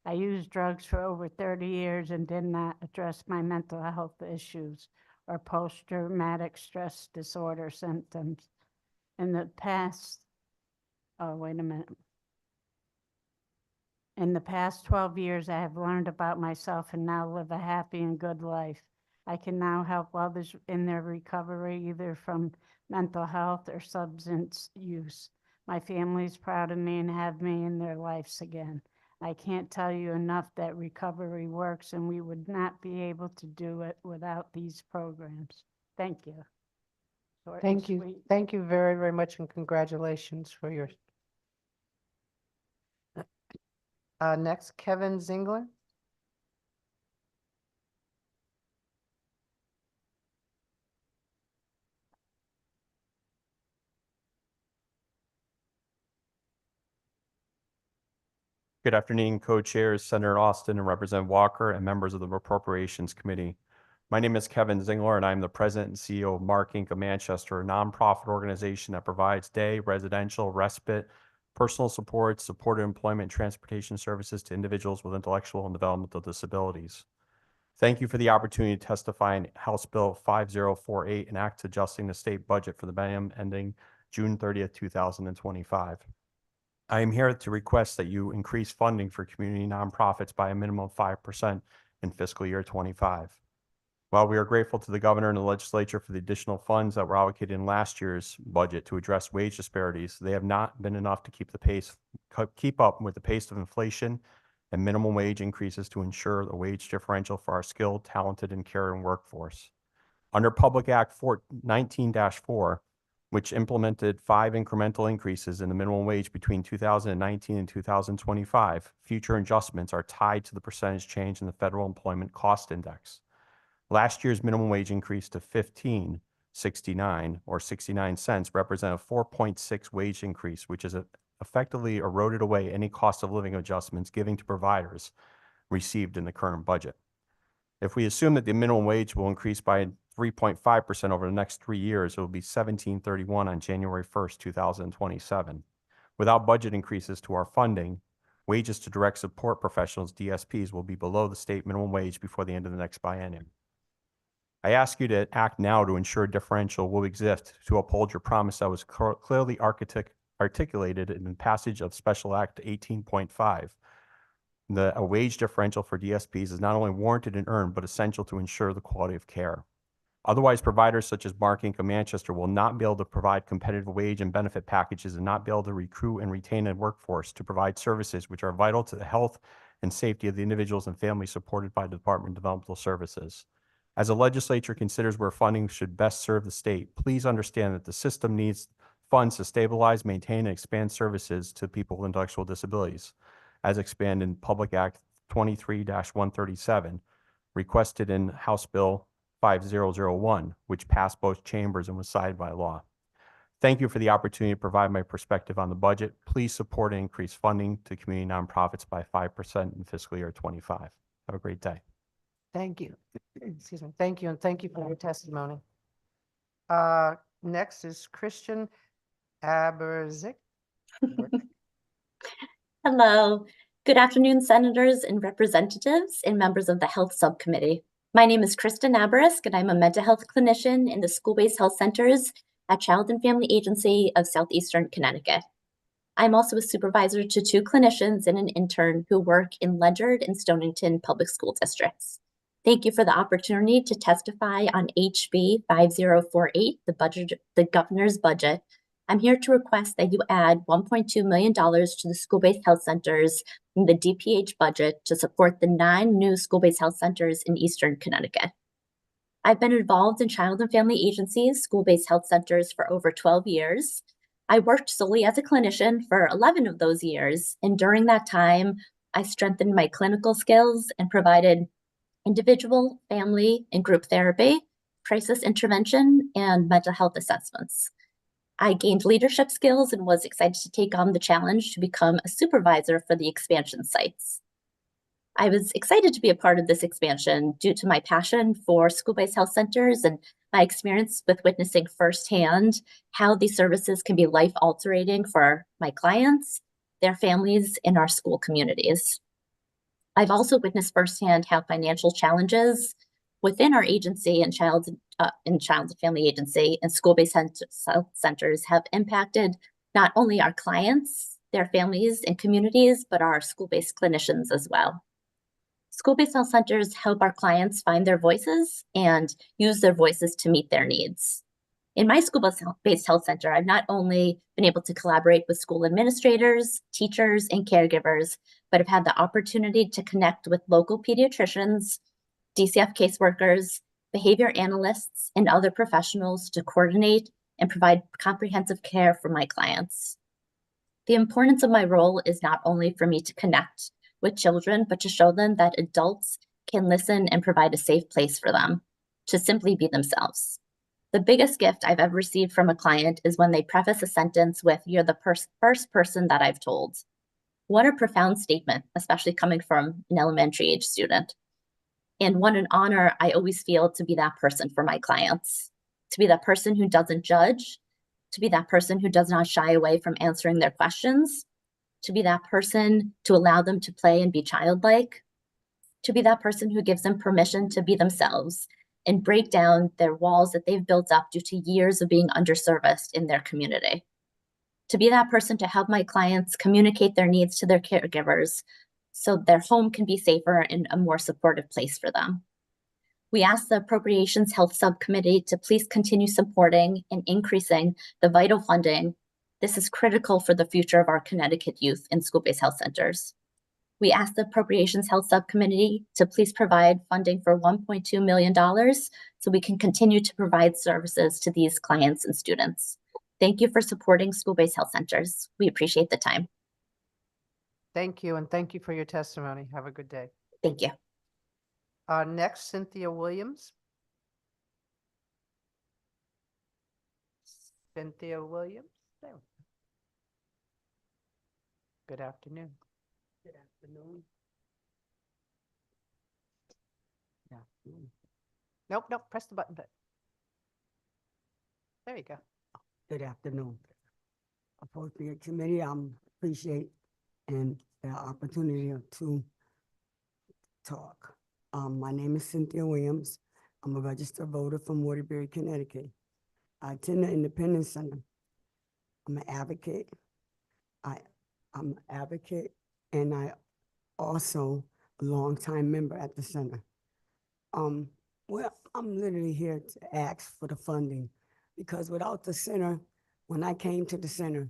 I used drugs for over 30 years and did not address my mental health issues or post-traumatic stress disorder symptoms. In the past, In the past 12 years, I have learned about myself and now live a happy and good life. I can now help others in their recovery, either from mental health or substance use. My family is proud of me and have me in their lives again. I can't tell you enough that recovery works, and we would not be able to do it without these programs. Thank you. Short and Thank you. sweet. Thank you very, very much, and congratulations for your. Next, Kevin Zingler. Good afternoon, co-chairs, Senator Austin and Representative Walker, and members of the Appropriations Committee. My name is Kevin Zingler, and I'm the president and CEO of Mark Inc. of Manchester, a nonprofit organization that provides day, residential, respite, personal support, supported employment, and transportation services to individuals with intellectual and developmental disabilities. Thank you for the opportunity to testify in House Bill 5048, an act adjusting the state budget for the biennium ending June 30th, 2025. I am here to request that you increase funding for community nonprofits by a minimum of 5% in fiscal year 25. While we are grateful to the governor and the legislature for the additional funds that were allocated in last year's budget to address wage disparities, they have not been enough to keep up with the pace of inflation and minimum wage increases to ensure the wage differential for our skilled, talented, and caring workforce. Under Public Act 19-4, which implemented 5 incremental increases in the minimum wage between 2019 and 2025, future adjustments are tied to the percentage change in the Federal Employment Cost Index. Last year's minimum wage increase to $15.69 or 69 cents represent a 4.6 wage increase, which is effectively eroded away any cost of living adjustments given to providers received in the current budget. If we assume that the minimum wage will increase by 3.5% over the next 3 years, it will be $17.31 on January 1st, 2027. Without budget increases to our funding, wages to direct support professionals, DSPs, will be below the state minimum wage before the end of the next biennium. I ask you to act now to ensure a differential will exist to uphold your promise that was clearly articulated in the passage of Special Act 18.5. A wage differential for DSPs is not only warranted and earned, but essential to ensure the quality of care. Otherwise, providers such as Mark Inc. of Manchester will not be able to provide competitive wage and benefit packages and not be able to recruit and retain a workforce to provide services which are vital to the health and safety of the individuals and families supported by the Department of Developmental Services. As the legislature considers where funding should best serve the state, please understand that the system needs funds to stabilize, maintain, and expand services to people with intellectual disabilities, as expanded in Public Act 23-137, requested in House Bill 5001, which passed both chambers and was signed by law. Thank you for the opportunity to provide my perspective on the budget. Please support and increase funding to community nonprofits by 5% in fiscal year 25. Have a great day. Thank you. Excuse me. Thank you, and thank you for your testimony. Next is Kristen Abis. Hello. Good afternoon, senators and representatives and members of the Health Subcommittee. My name is Kristen Abis, and I'm a mental health clinician in the school-based health centers at Child and Family Agency of Southeastern Connecticut. I'm also a supervisor to 2 clinicians and an intern who work in Ledyard and Stonington public school districts. Thank you for the opportunity to testify on HB 5048, the governor's budget. I'm here to request that you add $1.2 million to the school-based health centers in the DPH budget to support the 9 new school-based health centers in Eastern Connecticut. I've been involved in child and family agencies, school-based health centers for over 12 years. I worked solely as a clinician for 11 of those years, and during that time, I strengthened my clinical skills and provided individual, family, and group therapy, crisis intervention, and mental health assessments. I gained leadership skills and was excited to take on the challenge to become a supervisor for the expansion sites. I was excited to be a part of this expansion due to my passion for school-based health centers and my experience with witnessing firsthand how these services can be life-altering for my clients, their families, and our school communities. I've also witnessed firsthand how financial challenges within our agency and child and family agency and school-based health centers have impacted not only our clients, their families and communities, but our school-based clinicians as well. School-based health centers help our clients find their voices and use their voices to meet their needs. In my school-based health center, I've not only been able to collaborate with school administrators, teachers, and caregivers, but have had the opportunity to connect with local pediatricians, DCF caseworkers, behavior analysts, and other professionals to coordinate and provide comprehensive care for my clients. The importance of my role is not only for me to connect with children, but to show them that adults can listen and provide a safe place for them to simply be themselves. The biggest gift I've ever received from a client is when they preface a sentence with, "You're the first person that I've told." What a profound statement, especially coming from an elementary age student. And what an honor I always feel to be that person for my clients, to be that person who doesn't judge, to be that person who does not shy away from answering their questions, to be that person to allow them to play and be childlike, to be that person who gives them permission to be themselves and break down their walls that they've built up due to years of being underserviced in their community. To be that person to help my clients communicate their needs to their caregivers so their home can be safer and a more supportive place for them. We ask the Appropriations Health Subcommittee to please continue supporting and increasing the vital funding. This is critical for the future of our Connecticut youth in school-based health centers. We ask the Appropriations Health Subcommittee to please provide funding for $1.2 million so we can continue to provide services to these clients and students. Thank you for supporting school-based health centers. We appreciate the time. Thank you, and thank you for your testimony. Have a good day. Thank you. Next, Cynthia Williams. Cynthia Williams. There. Good afternoon. Good afternoon. Good afternoon. Nope, press the button. There you go. Good afternoon. Appropriate Committee, appreciate and the opportunity to talk. My name is Cynthia Williams. I'm a registered voter from Waterbury, Connecticut. I attend the Independence Center. I'm an advocate. I'm an advocate, and I also a longtime member at the center. Well, I'm literally here to ask for the funding because without the center, when I came to the center,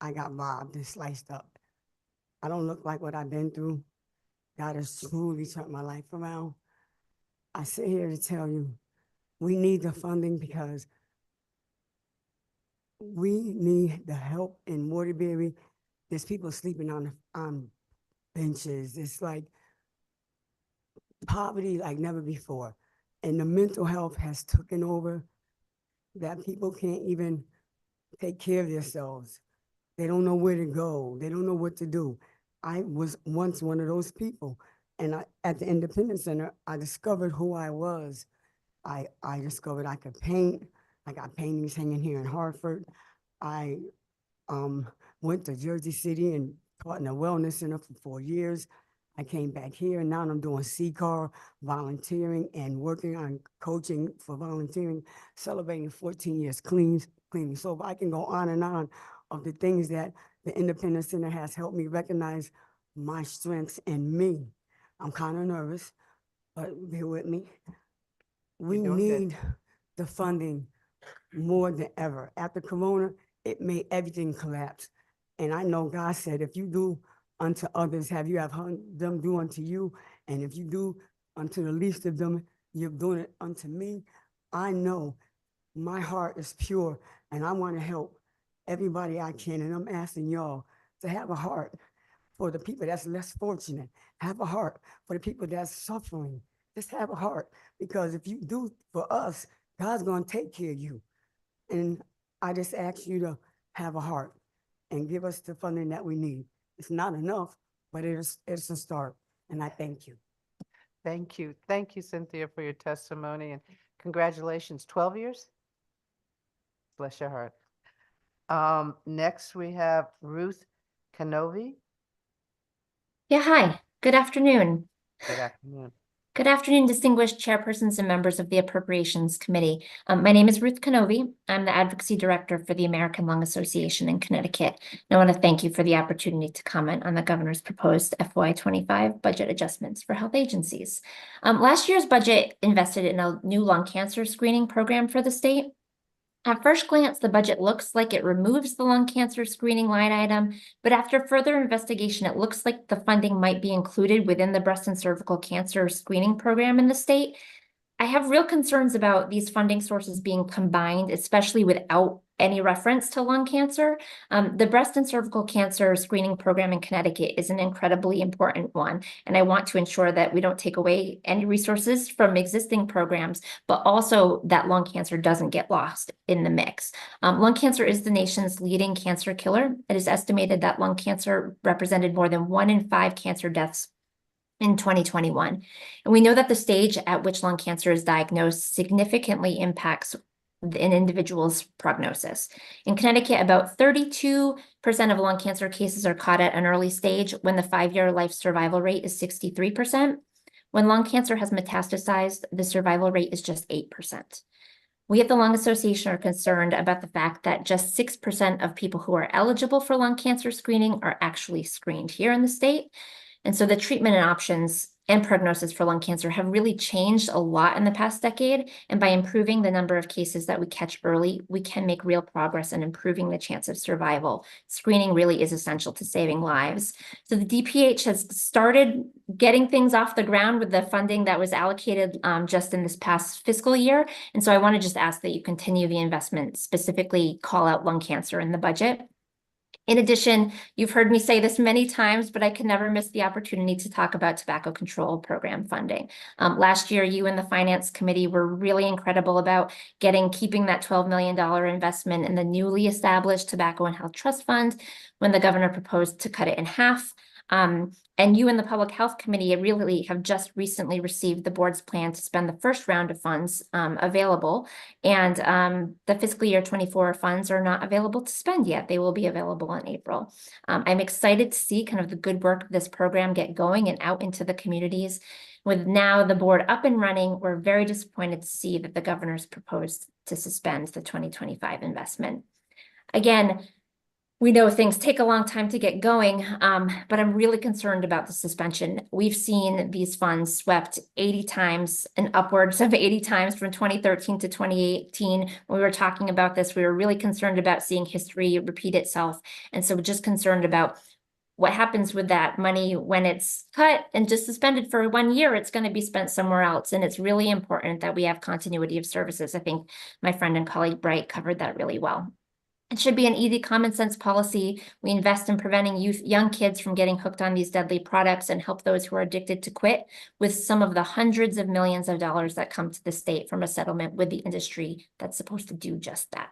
I got robbed and sliced up. I don't look like what I've been through. God has truly turned my life around. I sit here to tell you, we need the funding because we need the help in Waterbury. There's people sleeping on benches. It's like poverty like never before. And the mental health has taken over that people can't even take care of themselves. They don't know where to go. They don't know what to do. I was once one of those people. And at the Independence Center, I discovered who I was. I discovered I could paint. I got paintings hanging here in Hartford. I went to Jersey City and taught in a wellness center for 4 years. I came back here and now I'm doing CCAR, volunteering and working on coaching for volunteering, celebrating 14 years cleaning. So if I can go on and on of the things that the Independence Center has helped me recognize my strengths and me. I'm kind of nervous, but bear with me. We need the funding more than ever. After Corona, it made everything collapse. And I know God said, if you do unto others, have them do unto you. And if you do unto the least of them, you're doing it unto me. I know my heart is pure and I want to help everybody I can. And I'm asking y'all to have a heart for the people that's less fortunate. Have a heart for the people that's suffering. Just have a heart, because if you do for us, God's going to take care of you. And I just ask you to have a heart and give us the funding that we need. It's not enough, but it's a start. And I thank you. Thank you. Thank you, Cynthia, for your testimony, and congratulations. 12 years? Bless your heart. Next, we have Ruth Canovi. Yeah, hi. Good afternoon. Good afternoon. Good afternoon, distinguished chairpersons and members of the Appropriations Committee. My name is Ruth Canovi. I'm the Advocacy Director for the American Lung Association in Connecticut. And I want to thank you for the opportunity to comment on the governor's proposed FY25 budget adjustments for health agencies. Last year's budget invested in a new lung cancer screening program for the state. At first glance, the budget looks like it removes the lung cancer screening line item, but after further investigation, it looks like the funding might be included within the breast and cervical cancer screening program in the state. I have real concerns about these funding sources being combined, especially without any reference to lung cancer. The breast and cervical cancer screening program in Connecticut is an incredibly important one, and I want to ensure that we don't take away any resources from existing programs, but also that lung cancer doesn't get lost in the mix. Lung cancer is the nation's leading cancer killer. It is estimated that lung cancer represented more than 1 in 5 cancer deaths in 2021. And we know that the stage at which lung cancer is diagnosed significantly impacts an individual's prognosis. In Connecticut, about 32% of lung cancer cases are caught at an early stage when the 5-year life survival rate is 63%. When lung cancer has metastasized, the survival rate is just 8%. We at the Lung Association are concerned about the fact that just 6% of people who are eligible for lung cancer screening are actually screened here in the state. And so the treatment and options and prognosis for lung cancer have really changed a lot in the past decade. And by improving the number of cases that we catch early, we can make real progress in improving the chance of survival. Screening really is essential to saving lives. So the DPH has started getting things off the ground with the funding that was allocated just in this past fiscal year. And so I want to just ask that you continue the investment, specifically call out lung cancer in the budget. In addition, you've heard me say this many times, but I can never miss the opportunity to talk about tobacco control program funding. Last year, you and the Finance Committee were really incredible about keeping that $12 million investment in the newly established Tobacco and Health Trust Fund when the governor proposed to cut it in half. And you and the Public Health Committee really have just recently received the board's plan to spend the first round of funds available. And the fiscal year 24 funds are not available to spend yet. They will be available in April. I'm excited to see kind of the good work of this program get going and out into the communities. With now the board up and running, we're very disappointed to see that the governor's proposed to suspend the 2025 investment. Again, we know things take a long time to get going, but I'm really concerned about the suspension. We've seen these funds swept 80 times and upwards of 80 times from 2013 to 2018. When we were talking about this, we were really concerned about seeing history repeat itself. And so we're just concerned about what happens with that money when it's cut and just suspended for 1 year. It's going to be spent somewhere else. And it's really important that we have continuity of services. I think my friend and colleague Bright covered that really well. It should be an easy, common sense policy. We invest in preventing young kids from getting hooked on these deadly products and help those who are addicted to quit with some of the hundreds of millions of dollars that come to the state from a settlement with the industry that's supposed to do just that.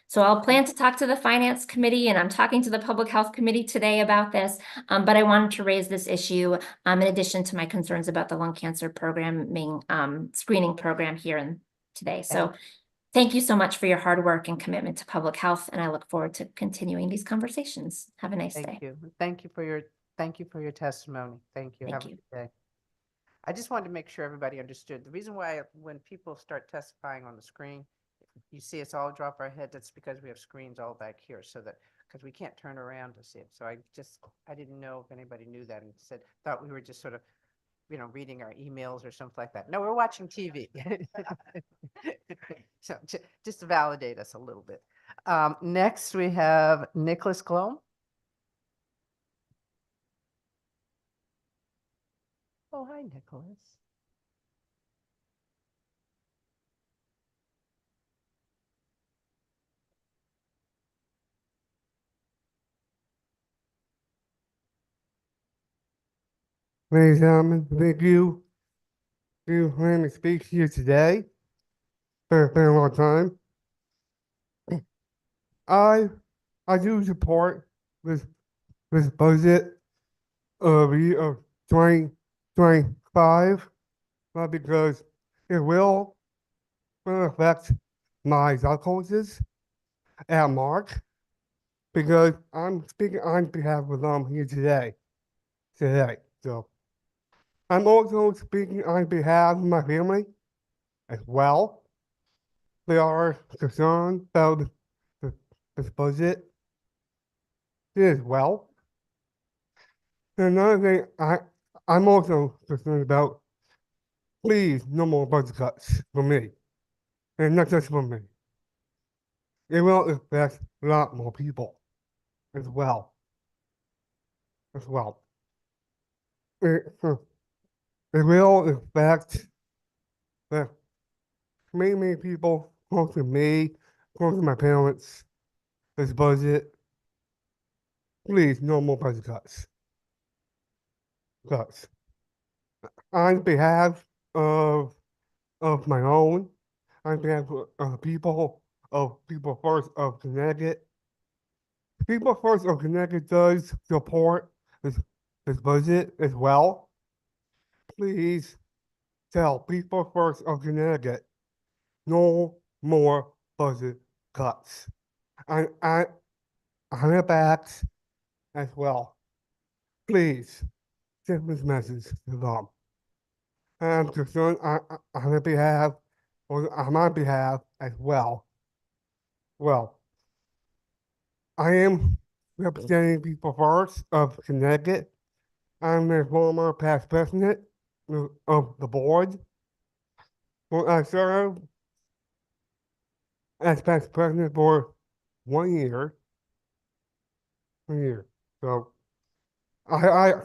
So I'll plan to talk to the Finance Committee, and I'm talking to the Public Health Committee today about this, but I wanted to raise this issue in addition to my concerns about the lung cancer programming screening program here and today. So thank you so much for your hard work and commitment to public health, and I look forward to continuing these conversations. Have a nice day. Thank you. Thank you for your testimony. Thank you. Have a good day. I just wanted to make sure everybody understood. The reason why when people start testifying on the screen, you see us all drop our head, that's because we have screens all back here so that, because we can't turn around to see it. So I didn't know if anybody knew that and thought we were just sort of, reading our emails or something like that. No, we're watching TV. So just to validate us a little bit. Next, we have Nicholas Glom. Oh, hi, Nicholas. Ladies and gentlemen, thank you for letting me speak here today. It's been a long time. I do support this budget of 2025, because it will affect my job coaches at Mark, because I'm speaking on behalf of them here today. So I'm also speaking on behalf of my family as well. They are concerned about this budget as well. And another thing I'm also concerned about, please, no more budget cuts for me. And not just for me. It will affect a lot more people as well. It will affect many people close to me, close to my parents, this budget. Please, no more budget cuts. On behalf of my own, on behalf of People First of Connecticut, People First of Connecticut does support this budget as well. Please tell People First of Connecticut no more budget cuts. On their backs as well. Please send this message to them. I'm concerned on their behalf, or on my behalf as well. Well, I am representing People First of Connecticut. I'm the former past president of the board. Well, I served as past president for 1 year. So I've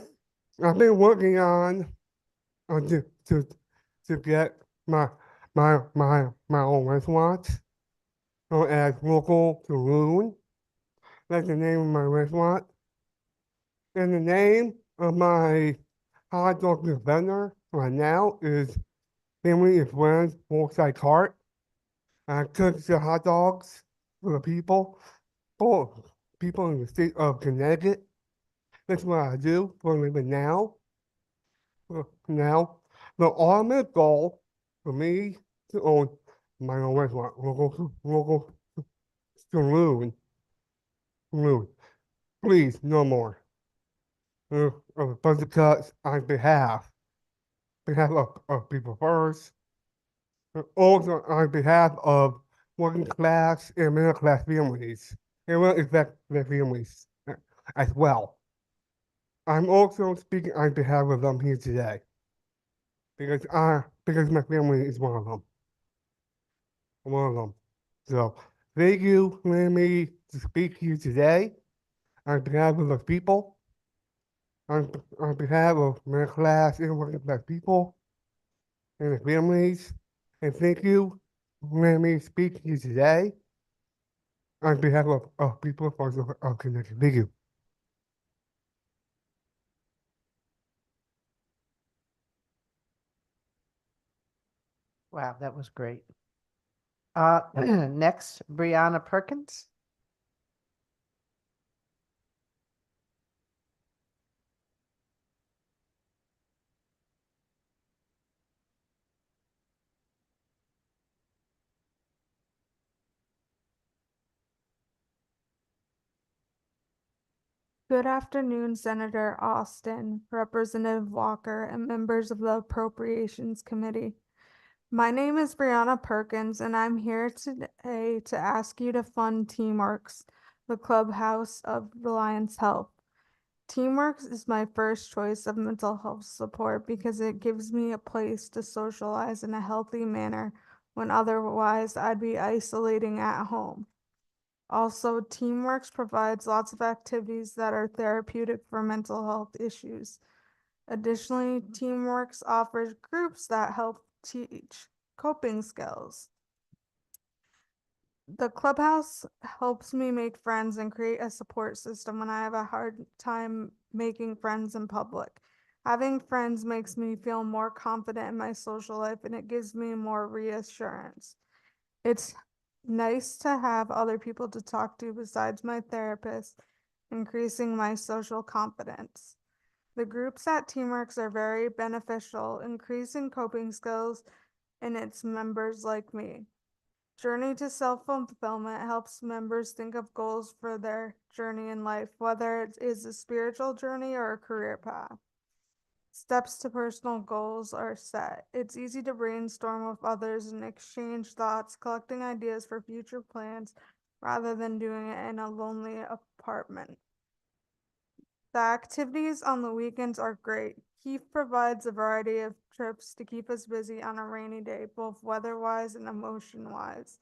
been working on to get my own restaurant, known as Local Saloon. That's the name of my restaurant. And the name of my hot dog vendor right now is Family and Friends Forsyth Cart. I cook the hot dogs for the people in the state of Connecticut. That's what I do for a living now. The ultimate goal for me to own my own restaurant, local saloon. Please, no more of budget cuts on behalf of People First, also on behalf of working class and middle class families. It will affect their families as well. I'm also speaking on behalf of them here today, because my family is one of them. So thank you for letting me to speak here today on behalf of the people, on behalf of middle class and working class people and their families. And thank you for letting me speak here today on behalf of people of Connecticut. Thank you. Wow, that was great. Next, Briana Perkins. Good afternoon, Senator Austin, Representative Walker, and members of the Appropriations Committee. My name is Briana Perkins, and I'm here today to ask you to fund TeamWorks, the clubhouse of Reliance Health. TeamWorks is my first choice of mental health support because it gives me a place to socialize in a healthy manner when otherwise I'd be isolating at home. Also, TeamWorks provides lots of activities that are therapeutic for mental health issues. Additionally, TeamWorks offers groups that help teach coping skills. The clubhouse helps me make friends and create a support system when I have a hard time making friends in public. Having friends makes me feel more confident in my social life, and it gives me more reassurance. It's nice to have other people to talk to besides my therapist, increasing my social confidence. The groups at TeamWorks are very beneficial, increasing coping skills in its members like me. Journey to Self-Fulfillment helps members think of goals for their journey in life, whether it is a spiritual journey or a career path. Steps to personal goals are set. It's easy to brainstorm with others and exchange thoughts, collecting ideas for future plans rather than doing it in a lonely apartment. The activities on the weekends are great. Keith provides a variety of trips to keep us busy on a rainy day, both weather-wise and emotion-wise.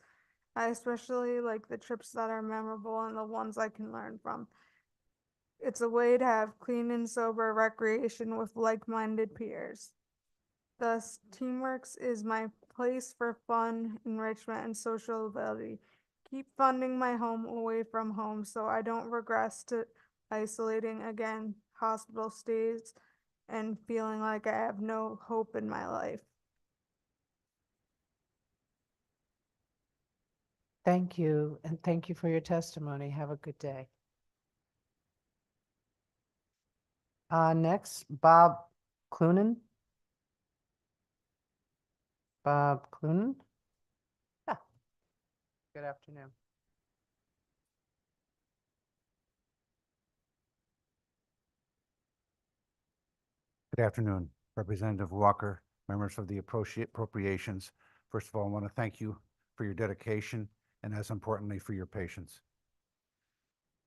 I especially like the trips that are memorable and the ones I can learn from. It's a way to have clean and sober recreation with like-minded peers. Thus, TeamWorks is my place for fun, enrichment, and sociability. Keep funding my home away from home so I don't regress to isolating again, hospital stays, and feeling like I have no hope in my life. Thank you, and thank you for your testimony. Have a good day. Next, Bob Clunan. Bob Clunan? Yeah. Good afternoon. Good afternoon, Representative Walker, members of the Appropriations. First of all, I want to thank you for your dedication and, as importantly, for your patience.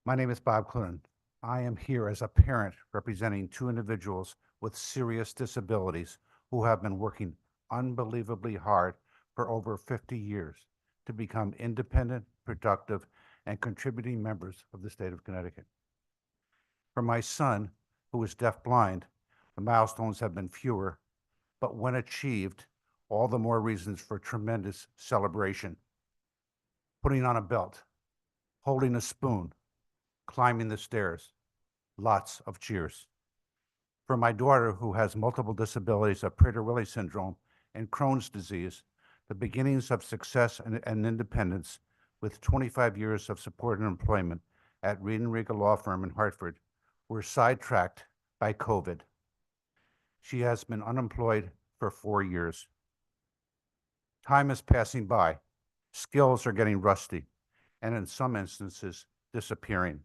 My name is Bob Clunan. I am here as a parent representing two individuals with serious disabilities who have been working unbelievably hard for over 50 years to become independent, productive, and contributing members of the state of Connecticut. For my son, who is deafblind, the milestones have been fewer, but when achieved, all the more reasons for tremendous celebration. Putting on a belt, holding a spoon, climbing the stairs, lots of cheers. For my daughter, who has multiple disabilities of Prader-Willi syndrome and Crohn's disease, the beginnings of success and independence with 25 years of support and employment at Reed & Regal Law Firm in Hartford were sidetracked by COVID. She has been unemployed for 4 years. Time is passing by, skills are getting rusty, and in some instances, disappearing.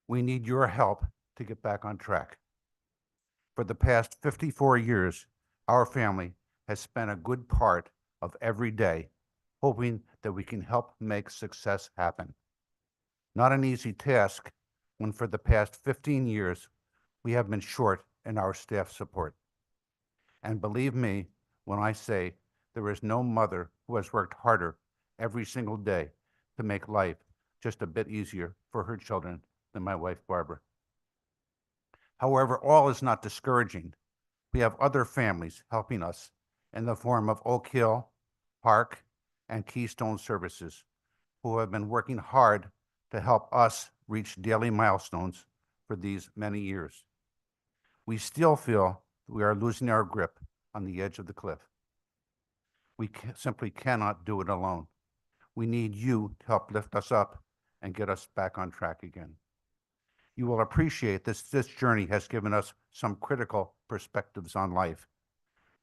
We need your help to get back on track. For the past 54 years, our family has spent a good part of every day hoping that we can help make success happen. Not an easy task when for the past 15 years, we have been short in our staff support. And believe me when I say there is no mother who has worked harder every single day to make life just a bit easier for her children than my wife, Barbara. However, all is not discouraging. We have other families helping us in the form of Oak Hill, Park, and Keystone Services, who have been working hard to help us reach daily milestones for these many years. We still feel we are losing our grip on the edge of the cliff. We simply cannot do it alone. We need you to help lift us up and get us back on track again. You will appreciate this journey has given us some critical perspectives on life.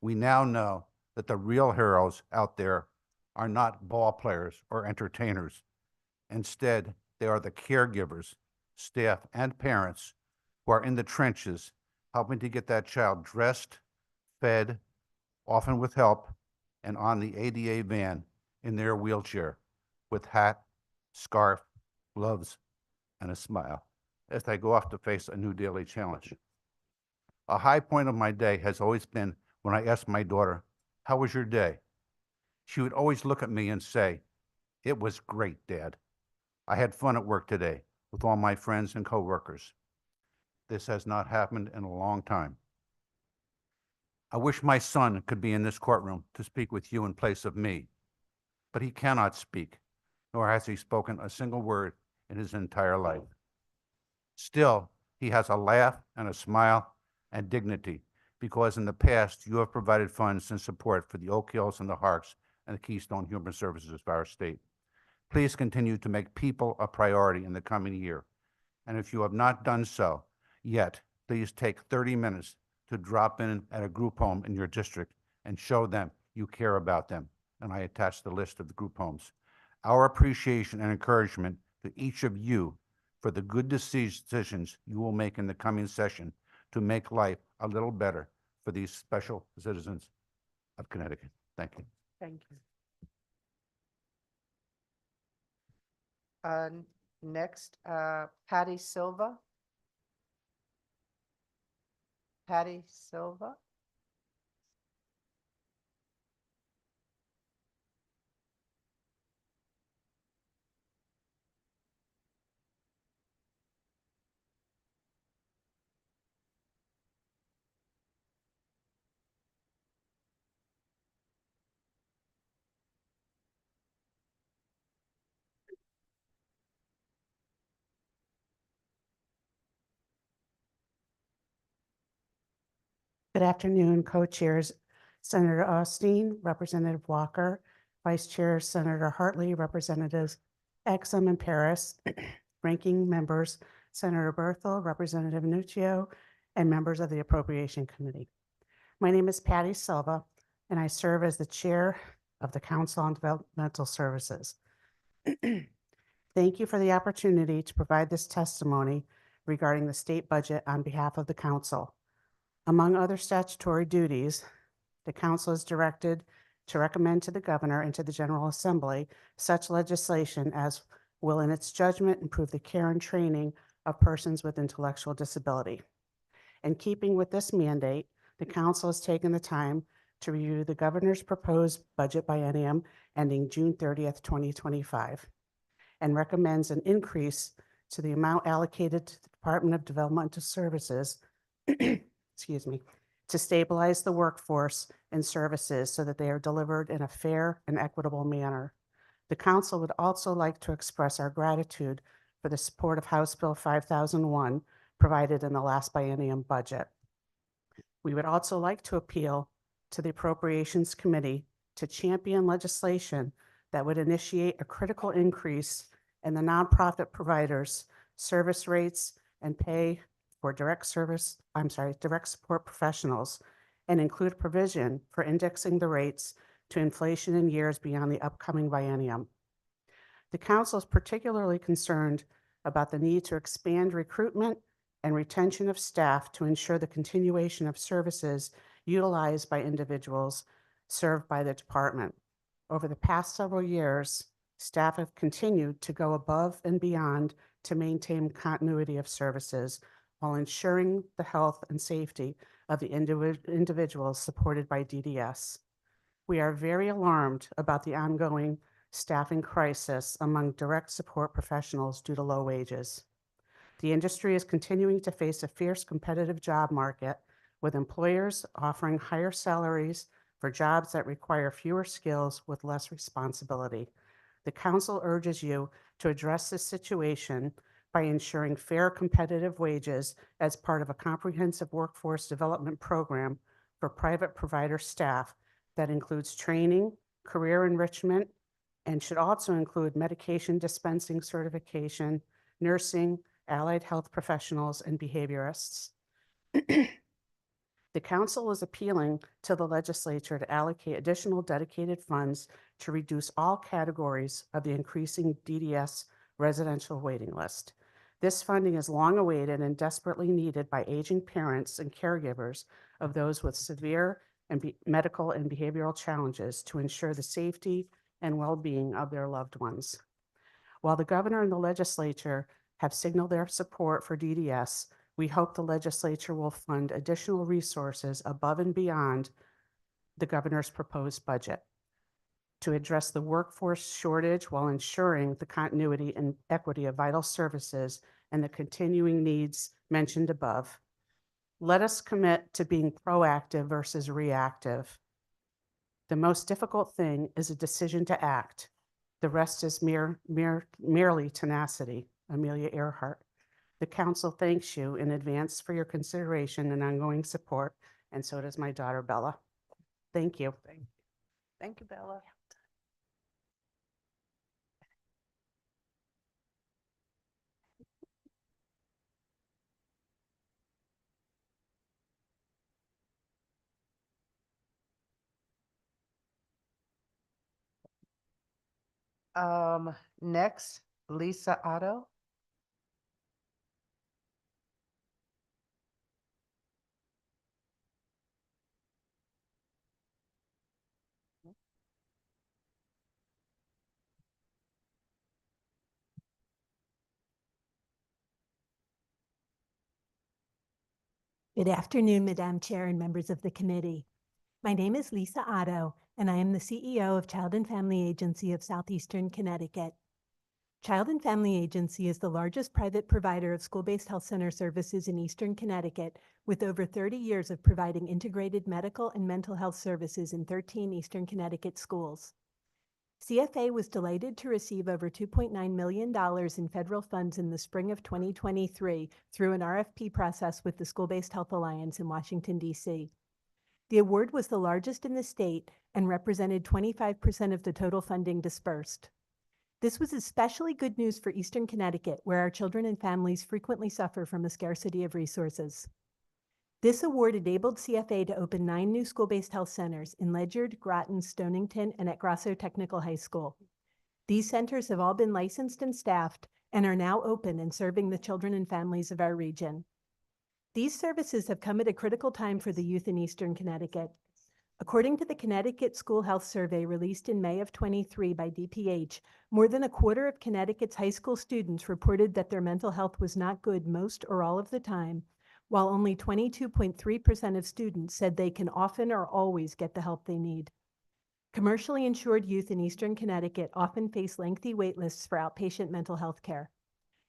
We now know that the real heroes out there are not ball players or entertainers. Instead, they are the caregivers, staff, and parents who are in the trenches helping to get that child dressed, fed, often with help, and on the ADA van in their wheelchair with hat, scarf, gloves, and a smile as they go off to face a new daily challenge. A high point of my day has always been when I asked my daughter, "How was your day?" She would always look at me and say, "It was great, Dad. I had fun at work today with all my friends and coworkers." This has not happened in a long time. I wish my son could be in this courtroom to speak with you in place of me, but he cannot speak, nor has he spoken a single word in his entire life. Still, he has a laugh and a smile and dignity because in the past you have provided funds and support for the Oak Hills and the Harks and the Keystone Human Services of our state. Please continue to make people a priority in the coming year. And if you have not done so yet, please take 30 minutes to drop in at a group home in your district and show them you care about them. And I attached the list of the group homes. Our appreciation and encouragement to each of you for the good decisions you will make in the coming session to make life a little better for these special citizens of Connecticut. Thank you. Thank you. Next, Patty Silva. Patty Silva. Good afternoon, co-chairs Senator Austin, Representative Walker, Vice Chair Senator Hartley, Representatives Exum and Paris, ranking members Senator Berthel, Representative Nuccio, and members of the Appropriation Committee. My name is Patty Silva, and I serve as the Chair of the Council on Developmental Services. Thank you for the opportunity to provide this testimony regarding the state budget on behalf of the Council. Among other statutory duties, the Council is directed to recommend to the Governor and to the General Assembly such legislation as will, in its judgment, improve the care and training of persons with intellectual disability. In keeping with this mandate, the Council has taken the time to review the Governor's proposed budget biennium ending June 30th, 2025, and recommends an increase to the amount allocated to the Department of Developmental Services excuse me, to stabilize the workforce and services so that they are delivered in a fair and equitable manner. The Council would also like to express our gratitude for the support of House Bill 5001 provided in the last biennium budget. We would also like to appeal to the Appropriations Committee to champion legislation that would initiate a critical increase in the nonprofit providers' service rates and pay for direct support professionals, and include provision for indexing the rates to inflation in years beyond the upcoming biennium. The Council is particularly concerned about the need to expand recruitment and retention of staff to ensure the continuation of services utilized by individuals served by the department. Over the past several years, staff have continued to go above and beyond to maintain continuity of services while ensuring the health and safety of the individuals supported by DDS. We are very alarmed about the ongoing staffing crisis among direct support professionals due to low wages. The industry is continuing to face a fierce competitive job market, with employers offering higher salaries for jobs that require fewer skills with less responsibility. The council urges you to address this situation by ensuring fair competitive wages as part of a comprehensive workforce development program for private provider staff that includes training, career enrichment, and should also include medication dispensing certification, nursing, allied health professionals, and behaviorists. The council is appealing to the legislature to allocate additional dedicated funds to reduce all categories of the increasing DDS residential waiting list. This funding is long awaited and desperately needed by aging parents and caregivers of those with severe and medical and behavioral challenges to ensure the safety and well-being of their loved ones. While the governor and the legislature have signaled their support for DDS, we hope the legislature will fund additional resources above and beyond the governor's proposed budget to address the workforce shortage while ensuring the continuity and equity of vital services and the continuing needs mentioned above. Let us commit to being proactive versus reactive. The most difficult thing is a decision to act. The rest is merely tenacity. Amelia Earhart. The council thanks you in advance for your consideration and ongoing support, and so does my daughter, Bella. Thank you. Thank you, Bella. Next, Lisa Otto. Good afternoon, Madam Chair and members of the committee. My name is Lisa Otto, and I am the CEO of Child and Family Agency of Southeastern Connecticut. Child and Family Agency is the largest private provider of school-based health center services in Eastern Connecticut, with over 30 years of providing integrated medical and mental health services in 13 Eastern Connecticut schools. CFA was delighted to receive over $2.9 million in federal funds in the spring of 2023 through an RFP process with the School-Based Health Alliance in Washington, D.C. The award was the largest in the state and represented 25% of the total funding dispersed. This was especially good news for Eastern Connecticut, where our children and families frequently suffer from a scarcity of resources. This award enabled CFA to open 9 new school-based health centers in Ledyard, Groton, Stonington, and at Grasso Technical High School. These centers have all been licensed and staffed and are now open and serving the children and families of our region. These services have come at a critical time for the youth in Eastern Connecticut. According to the Connecticut School Health Survey released in May of 23 by DPH, more than a quarter of Connecticut's high school students reported that their mental health was not good most or all of the time, while only 22.3% of students said they can often or always get the help they need. Commercially insured youth in Eastern Connecticut often face lengthy wait lists for outpatient mental health care.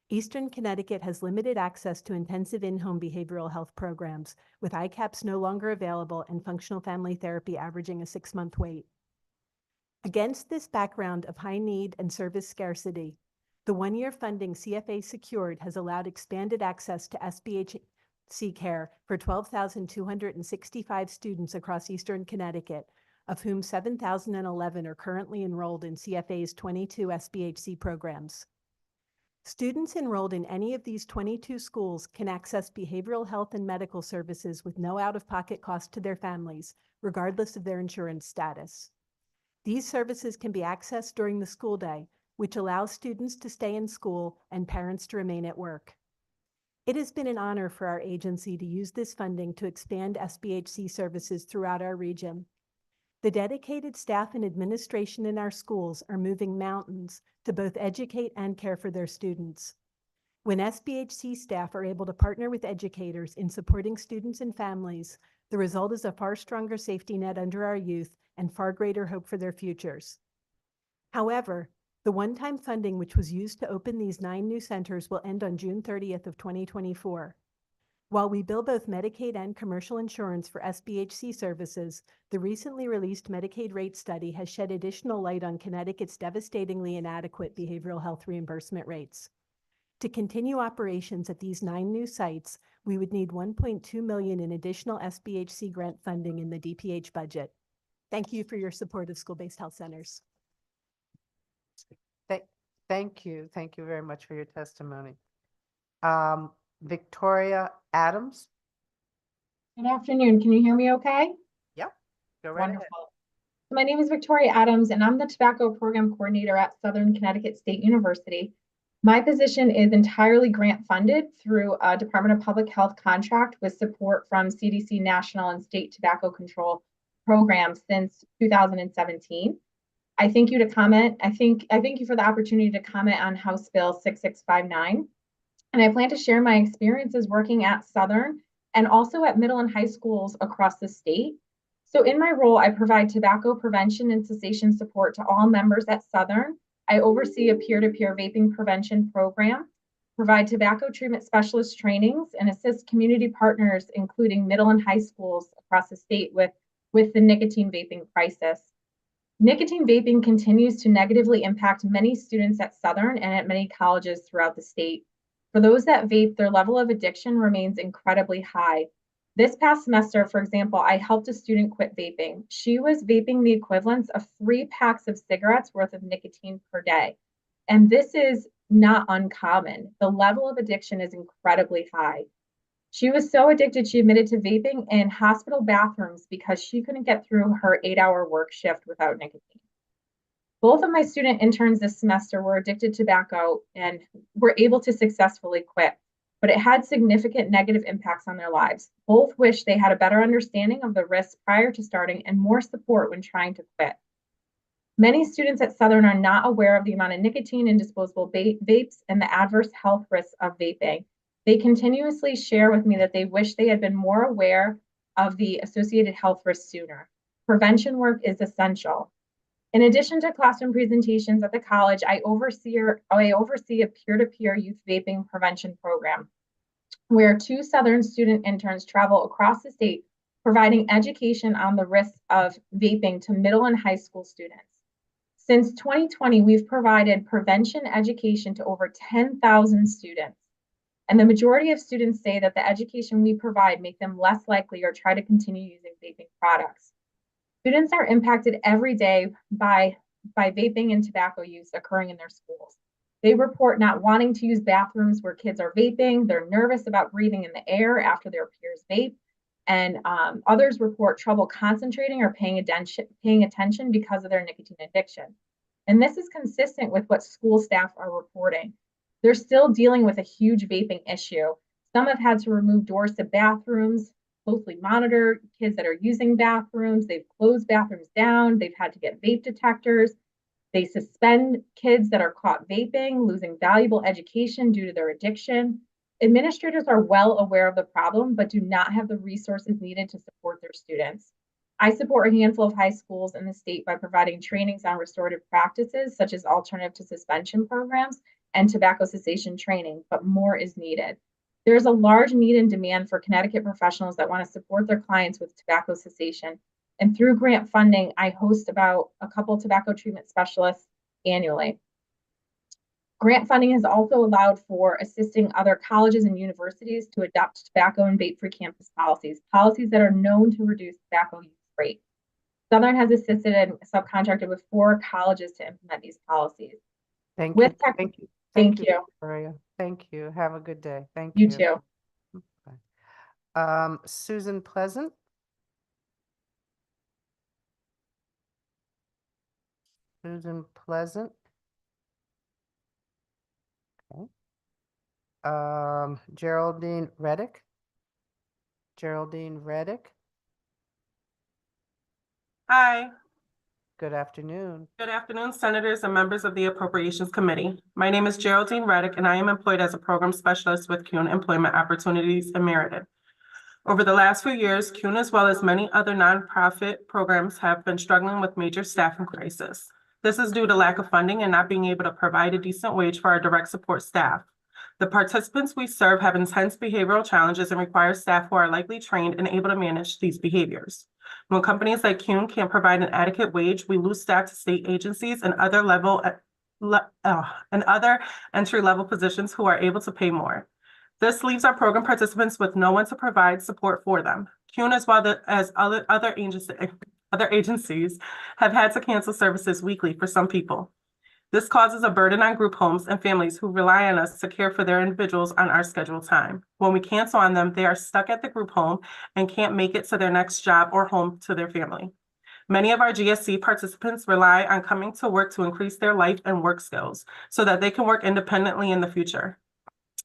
Eastern Connecticut has limited access to intensive in-home behavioral health programs, with ICAPs no longer available and functional family therapy averaging a 6-month wait. Against this background of high need and service scarcity, the one-year funding CFA secured has allowed expanded access to SBHC care for 12,265 students across Eastern Connecticut, of whom 7,011 are currently enrolled in CFA's 22 SBHC programs. Students enrolled in any of these 22 schools can access behavioral health and medical services with no out-of-pocket cost to their families, regardless of their insurance status. These services can be accessed during the school day, which allows students to stay in school and parents to remain at work. It has been an honor for our agency to use this funding to expand SBHC services throughout our region. The dedicated staff and administration in our schools are moving mountains to both educate and care for their students. When SBHC staff are able to partner with educators in supporting students and families, the result is a far stronger safety net under our youth and far greater hope for their futures. However, the one-time funding which was used to open these 9 new centers will end on June 30th of 2024. While we bill both Medicaid and commercial insurance for SBHC services, the recently released Medicaid rate study has shed additional light on Connecticut's devastatingly inadequate behavioral health reimbursement rates. To continue operations at these 9 new sites, we would need $1.2 million in additional SBHC grant funding in the DPH budget. Thank you for your support of school-based health centers. Thank you. Thank you very much for your testimony. Victoria Adams. Good afternoon. Can you hear me okay? Yep. Go right ahead. Wonderful. My name is Victoria Adams, and I'm the Tobacco Program Coordinator at Southern Connecticut State University. My position is entirely grant funded through a Department of Public Health contract with support from CDC national and state tobacco control programs since 2017. I thank you to comment. I thank you for the opportunity to comment on House Bill 6659. And I plan to share my experiences working at Southern and also at middle and high schools across the state. So in my role, I provide tobacco prevention and cessation support to all members at Southern. I oversee a peer-to-peer vaping prevention program, provide tobacco treatment specialist trainings, and assist community partners, including middle and high schools across the state with the nicotine vaping crisis. Nicotine vaping continues to negatively impact many students at Southern and at many colleges throughout the state. For those that vape, their level of addiction remains incredibly high. This past semester, for example, I helped a student quit vaping. She was vaping the equivalent of 3 packs of cigarettes worth of nicotine per day. And this is not uncommon. The level of addiction is incredibly high. She was so addicted, she admitted to vaping in hospital bathrooms because she couldn't get through her 8-hour work shift without nicotine. Both of my student interns this semester were addicted to tobacco and were able to successfully quit, but it had significant negative impacts on their lives. Both wish they had a better understanding of the risks prior to starting and more support when trying to quit. Many students at Southern are not aware of the amount of nicotine in disposable vapes and the adverse health risks of vaping. They continuously share with me that they wish they had been more aware of the associated health risks sooner. Prevention work is essential. In addition to classroom presentations at the college, I oversee a peer-to-peer youth vaping prevention program, where 2 Southern student interns travel across the state, providing education on the risks of vaping to middle and high school students. Since 2020, we've provided prevention education to over 10,000 students. And the majority of students say that the education we provide make them less likely or try to continue using vaping products. Students are impacted every day by vaping and tobacco use occurring in their schools. They report not wanting to use bathrooms where kids are vaping. They're nervous about breathing in the air after their peers vape. And others report trouble concentrating or paying attention because of their nicotine addiction. And this is consistent with what school staff are reporting. They're still dealing with a huge vaping issue. Some have had to remove doors to bathrooms, closely monitor kids that are using bathrooms. They've closed bathrooms down. They've had to get vape detectors. They suspend kids that are caught vaping, losing valuable education due to their addiction. Administrators are well aware of the problem, but do not have the resources needed to support their students. I support a handful of high schools in the state by providing trainings on restorative practices, such as alternative to suspension programs and tobacco cessation training, but more is needed. There is a large need and demand for Connecticut professionals that want to support their clients with tobacco cessation. And through grant funding, I host about a couple tobacco treatment specialists annually. Grant funding has also allowed for assisting other colleges and universities to adopt tobacco and vape-free campus policies that are known to reduce tobacco use rate. Southern has assisted and subcontracted with 4 colleges to implement these policies. Thank you. Thank you. Victoria. Thank you. Have a good day. Thank You you. too. Okay. Susan Pleasant. Susan Pleasant. Okay. Geraldine Reddick. Geraldine Reddick. Hi. Good afternoon. Good afternoon, Senators and members of the Appropriations Committee. My name is Geraldine Reddick, and I am employed as a program specialist with CUNE Employment Opportunities and Merited. Over the last few years, CUNE, as well as many other nonprofit programs, have been struggling with major staffing crisis. This is due to lack of funding and not being able to provide a decent wage for our direct support staff. The participants we serve have intense behavioral challenges and require staff who are likely trained and able to manage these behaviors. When companies like CUNE can't provide an adequate wage, we lose staff to state agencies and other entry-level positions who are able to pay more. This leaves our program participants with no one to provide support for them. CUNE, as well as other agencies, have had to cancel services weekly for some people. This causes a burden on group homes and families who rely on us to care for their individuals on our scheduled time. When we cancel on them, they are stuck at the group home and can't make it to their next job or home to their family. Many of our GSC participants rely on coming to work to increase their life and work skills so that they can work independently in the future.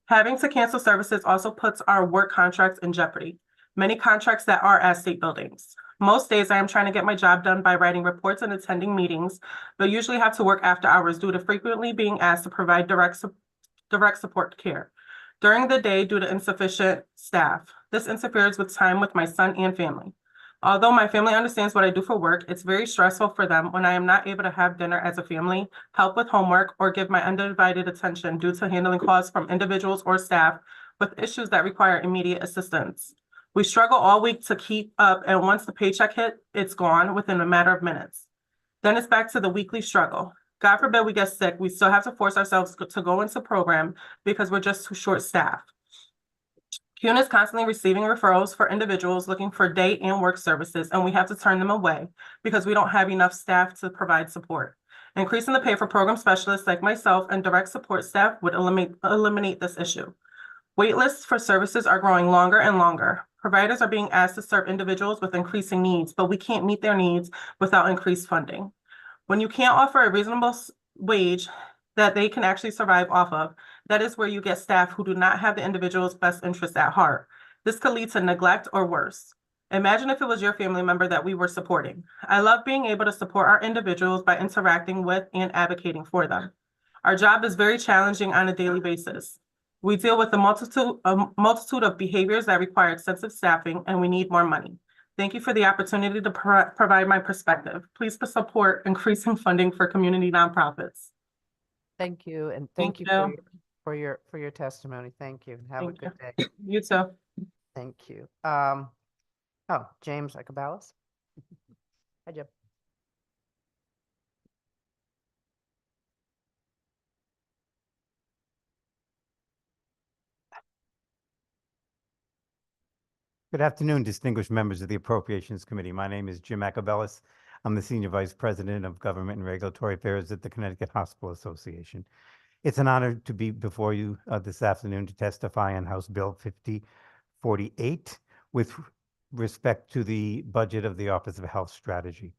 Having to cancel services also puts our work contracts in jeopardy. Many contracts that are at state buildings. Most days I am trying to get my job done by writing reports and attending meetings, but usually have to work after hours due to frequently being asked to provide direct support care during the day due to insufficient staff. This interferes with time with my son and family. Although my family understands what I do for work, it's very stressful for them when I am not able to have dinner as a family, help with homework, or give my undivided attention due to handling calls from individuals or staff with issues that require immediate assistance. We struggle all week to keep up, and once the paycheck hit, it's gone within a matter of minutes. Then it's back to the weekly struggle. God forbid we get sick, we still have to force ourselves to go into program because we're just too short-staffed. CUNE is constantly receiving referrals for individuals looking for day and work services, and we have to turn them away because we don't have enough staff to provide support. Increasing the pay for program specialists like myself and direct support staff would eliminate this issue. Wait lists for services are growing longer and longer. Providers are being asked to serve individuals with increasing needs, but we can't meet their needs without increased funding. When you can't offer a reasonable wage that they can actually survive off of, that is where you get staff who do not have the individual's best interests at heart. This could lead to neglect or worse. Imagine if it was your family member that we were supporting. I love being able to support our individuals by interacting with and advocating for them. Our job is very challenging on a daily basis. We deal with a multitude of behaviors that require extensive staffing, and we need more money. Thank you for the opportunity to provide my perspective. Please support increasing funding for community nonprofits. Thank you, and Thank thank you. you for your testimony. Thank you. Have a Thank good you. day. You too. Thank you. James Icabalis. Hi, Jim. Good afternoon, distinguished members of the Appropriations Committee. My name is Jim Icabalis. I'm the Senior Vice President of Government and Regulatory Affairs at the Connecticut Hospital Association. It's an honor to be before you this afternoon to testify on House Bill 5048 with respect to the budget of the Office of Health Strategy.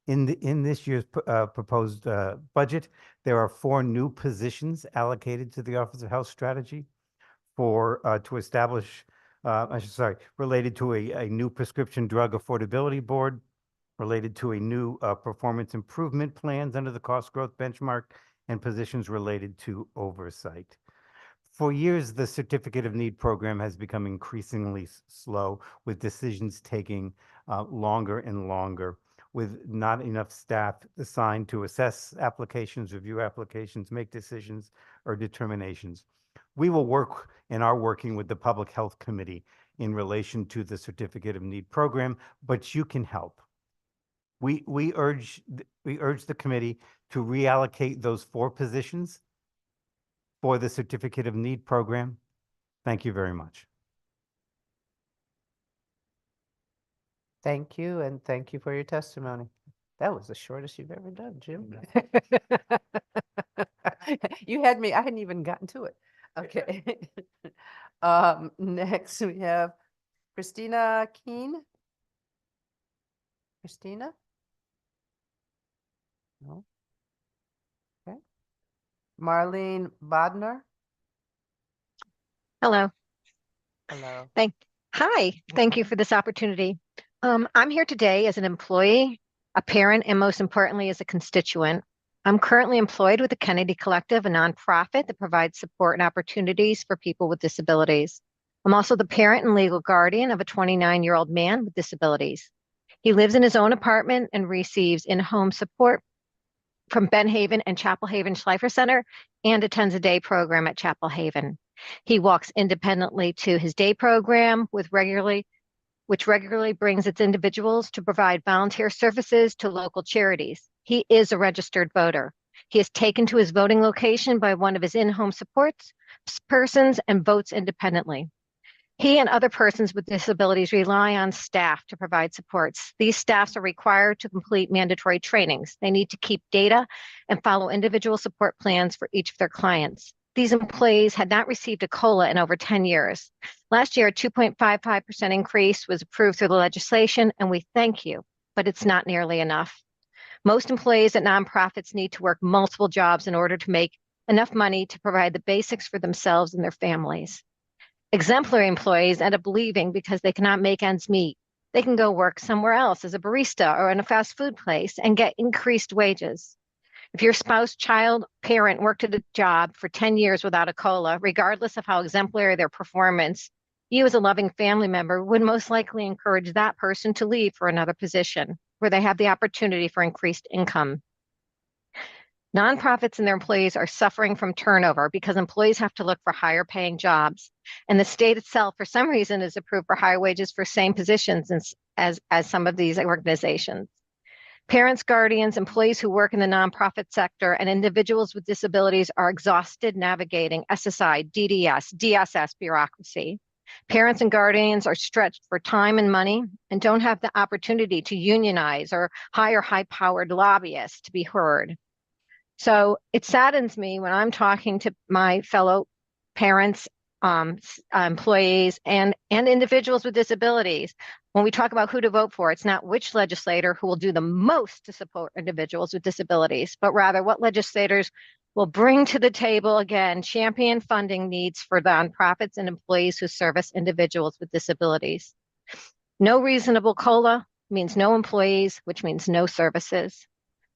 In this year's proposed budget, there are 4 new positions allocated to the Office of Health Strategy to establish related to a new prescription drug affordability board, related to a new performance improvement plans under the cost growth benchmark, and positions related to oversight. For years, the Certificate of Need program has become increasingly slow, with decisions taking longer and longer, with not enough staff assigned to assess applications, review applications, make decisions or determinations. We will work and are working with the Public Health Committee in relation to the Certificate of Need program, but you can help. We urge the committee to reallocate those 4 positions for the Certificate of Need program. Thank you very much. Thank you, and thank you for your testimony. That was the shortest you've ever done, Jim. You had me, I hadn't even gotten to it. Okay. Next we have Christina Keene. Christina? No. Okay. Marlene Bodner. Hello. Hello. Hi, thank you for this opportunity. I'm here today as an employee, a parent, and most importantly, as a constituent. I'm currently employed with the Kennedy Collective, a nonprofit that provides support and opportunities for people with disabilities. I'm also the parent and legal guardian of a 29-year-old man with disabilities. He lives in his own apartment and receives in-home support from Ben Haven and Chapel Haven Schleifer Center and attends a day program at Chapel Haven. He walks independently to his day program which regularly brings its individuals to provide volunteer services to local charities. He is a registered voter. He is taken to his voting location by one of his in-home supports persons and votes independently. He and other persons with disabilities rely on staff to provide supports. These staffs are required to complete mandatory trainings. They need to keep data and follow individual support plans for each of their clients. These employees had not received a COLA in over 10 years. Last year, a 2.55% increase was approved through the legislation, and we thank you, but it's not nearly enough. Most employees at nonprofits need to work multiple jobs in order to make enough money to provide the basics for themselves and their families. Exemplary employees end up leaving because they cannot make ends meet. They can go work somewhere else as a barista or in a fast food place and get increased wages. If your spouse, child, parent worked at a job for 10 years without a COLA, regardless of how exemplary their performance, you as a loving family member would most likely encourage that person to leave for another position where they have the opportunity for increased income. Nonprofits and their employees are suffering from turnover because employees have to look for higher paying jobs. And the state itself, for some reason, is approved for higher wages for same positions as some of these organizations. Parents, guardians, employees who work in the nonprofit sector, and individuals with disabilities are exhausted navigating SSI, DDS, DSS bureaucracy. Parents and guardians are stretched for time and money and don't have the opportunity to unionize or hire high-powered lobbyists to be heard. So it saddens me when I'm talking to my fellow parents, employees, and individuals with disabilities. When we talk about who to vote for, it's not which legislator who will do the most to support individuals with disabilities, but rather what legislators will bring to the table, again, champion funding needs for nonprofits and employees who service individuals with disabilities. No reasonable COLA means no employees, which means no services.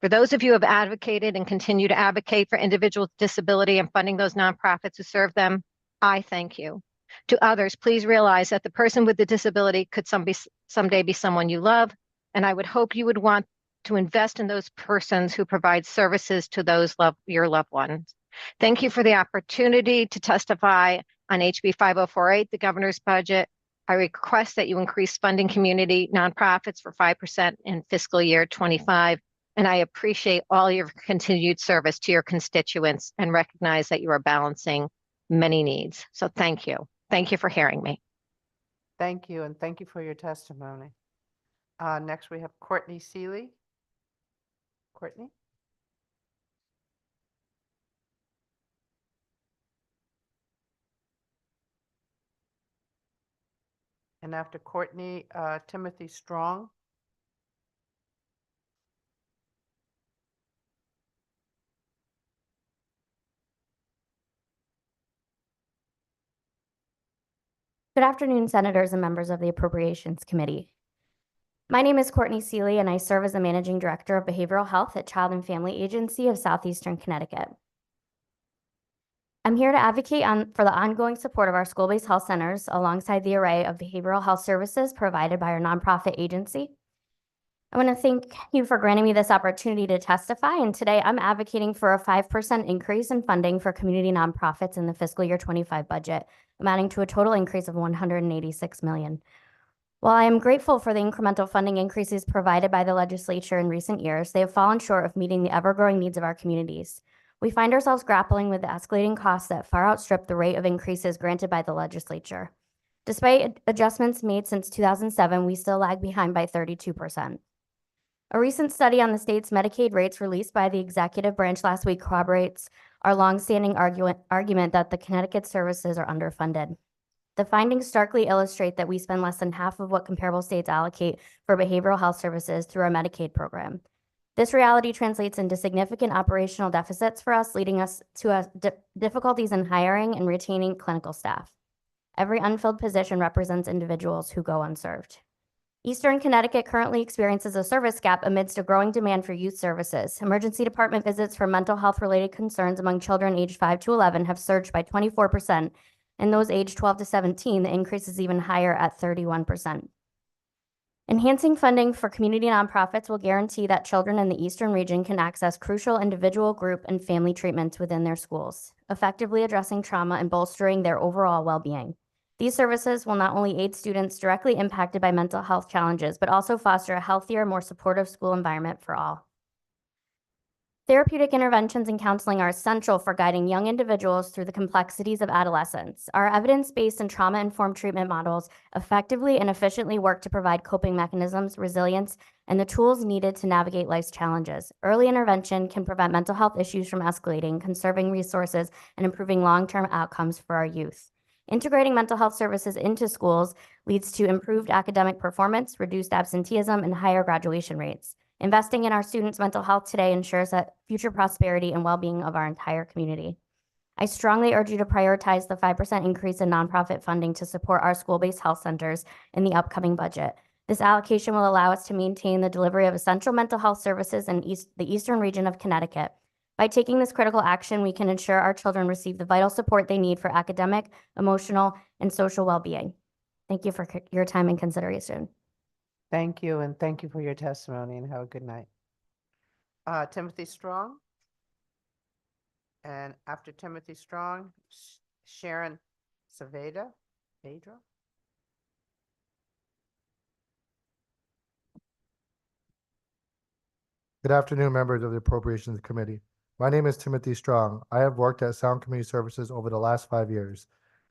For those of you who have advocated and continue to advocate for individuals with disability and funding those nonprofits who serve them, I thank you. To others, please realize that the person with the disability could someday be someone you love, and I would hope you would want to invest in those persons who provide services to those your loved ones. Thank you for the opportunity to testify on HB 5048, the governor's budget. I request that you increase funding community nonprofits for 5% in fiscal year 25. And I appreciate all your continued service to your constituents and recognize that you are balancing many needs. So thank you. Thank you for hearing me. Thank you, and thank you for your testimony. Next, we have Courtney Cely. Courtney? And after Courtney, Timothy Strong. Good afternoon, Senators and members of the Appropriations Committee. My name is Courtney Cely, and I serve as the Managing Director of Behavioral Health at Child and Family Agency of Southeastern Connecticut. I'm here to advocate for the ongoing support of our school-based health centers alongside the array of behavioral health services provided by our nonprofit agency. I want to thank you for granting me this opportunity to testify, and today I'm advocating for a 5% increase in funding for community nonprofits in the fiscal year 25 budget, amounting to a total increase of $186 million. While I am grateful for the incremental funding increases provided by the legislature in recent years, they have fallen short of meeting the ever-growing needs of our communities. We find ourselves grappling with the escalating costs that far outstrip the rate of increases granted by the legislature. Despite adjustments made since 2007, we still lag behind by 32%. A recent study on the state's Medicaid rates released by the executive branch last week corroborates our longstanding argument that the Connecticut services are underfunded. The findings starkly illustrate that we spend less than half of what comparable states allocate for behavioral health services through our Medicaid program. This reality translates into significant operational deficits for us, leading us to difficulties in hiring and retaining clinical staff. Every unfilled position represents individuals who go unserved. Eastern Connecticut currently experiences a service gap amidst a growing demand for youth services. Emergency department visits for mental health-related concerns among children aged 5 to 11 have surged by 24%, and those aged 12 to 17, the increase is even higher at 31%. Enhancing funding for community nonprofits will guarantee that children in the Eastern region can access crucial individual, group, and family treatments within their schools, effectively addressing trauma and bolstering their overall well-being. These services will not only aid students directly impacted by mental health challenges, but also foster a healthier, more supportive school environment for all. Therapeutic interventions and counseling are essential for guiding young individuals through the complexities of adolescence. Our evidence-based and trauma-informed treatment models effectively and efficiently work to provide coping mechanisms, resilience, and the tools needed to navigate life's challenges. Early intervention can prevent mental health issues from escalating, conserving resources, and improving long-term outcomes for our youth. Integrating mental health services into schools leads to improved academic performance, reduced absenteeism, and higher graduation rates. Investing in our students' mental health today ensures that future prosperity and well-being of our entire community. I strongly urge you to prioritize the 5% increase in nonprofit funding to support our school-based health centers in the upcoming budget. This allocation will allow us to maintain the delivery of essential mental health services in the Eastern region of Connecticut. By taking this critical action, we can ensure our children receive the vital support they need for academic, emotional, and social well-being. Thank you for your time and consideration. Thank you, and thank you for your testimony, and have a good night. Timothy Strong. And after Timothy Strong, Sharon Pedra. Good afternoon, members of the Appropriations Committee. My name is Timothy Strong. I have worked at Sound Community Services over the last 5 years.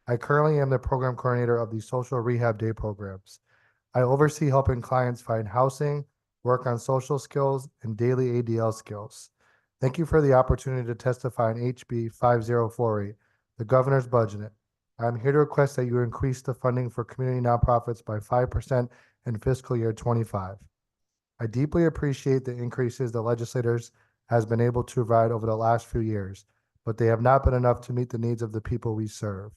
I currently am the program coordinator of the Social Rehab Day programs. I oversee helping clients find housing, work on social skills, and daily ADL skills. Thank you for the opportunity to testify on HB 5048, the governor's budget. I am here to request that you increase the funding for community nonprofits by 5% in fiscal year 25. I deeply appreciate the increases the legislators has been able to provide over the last few years, but they have not been enough to meet the needs of the people we serve.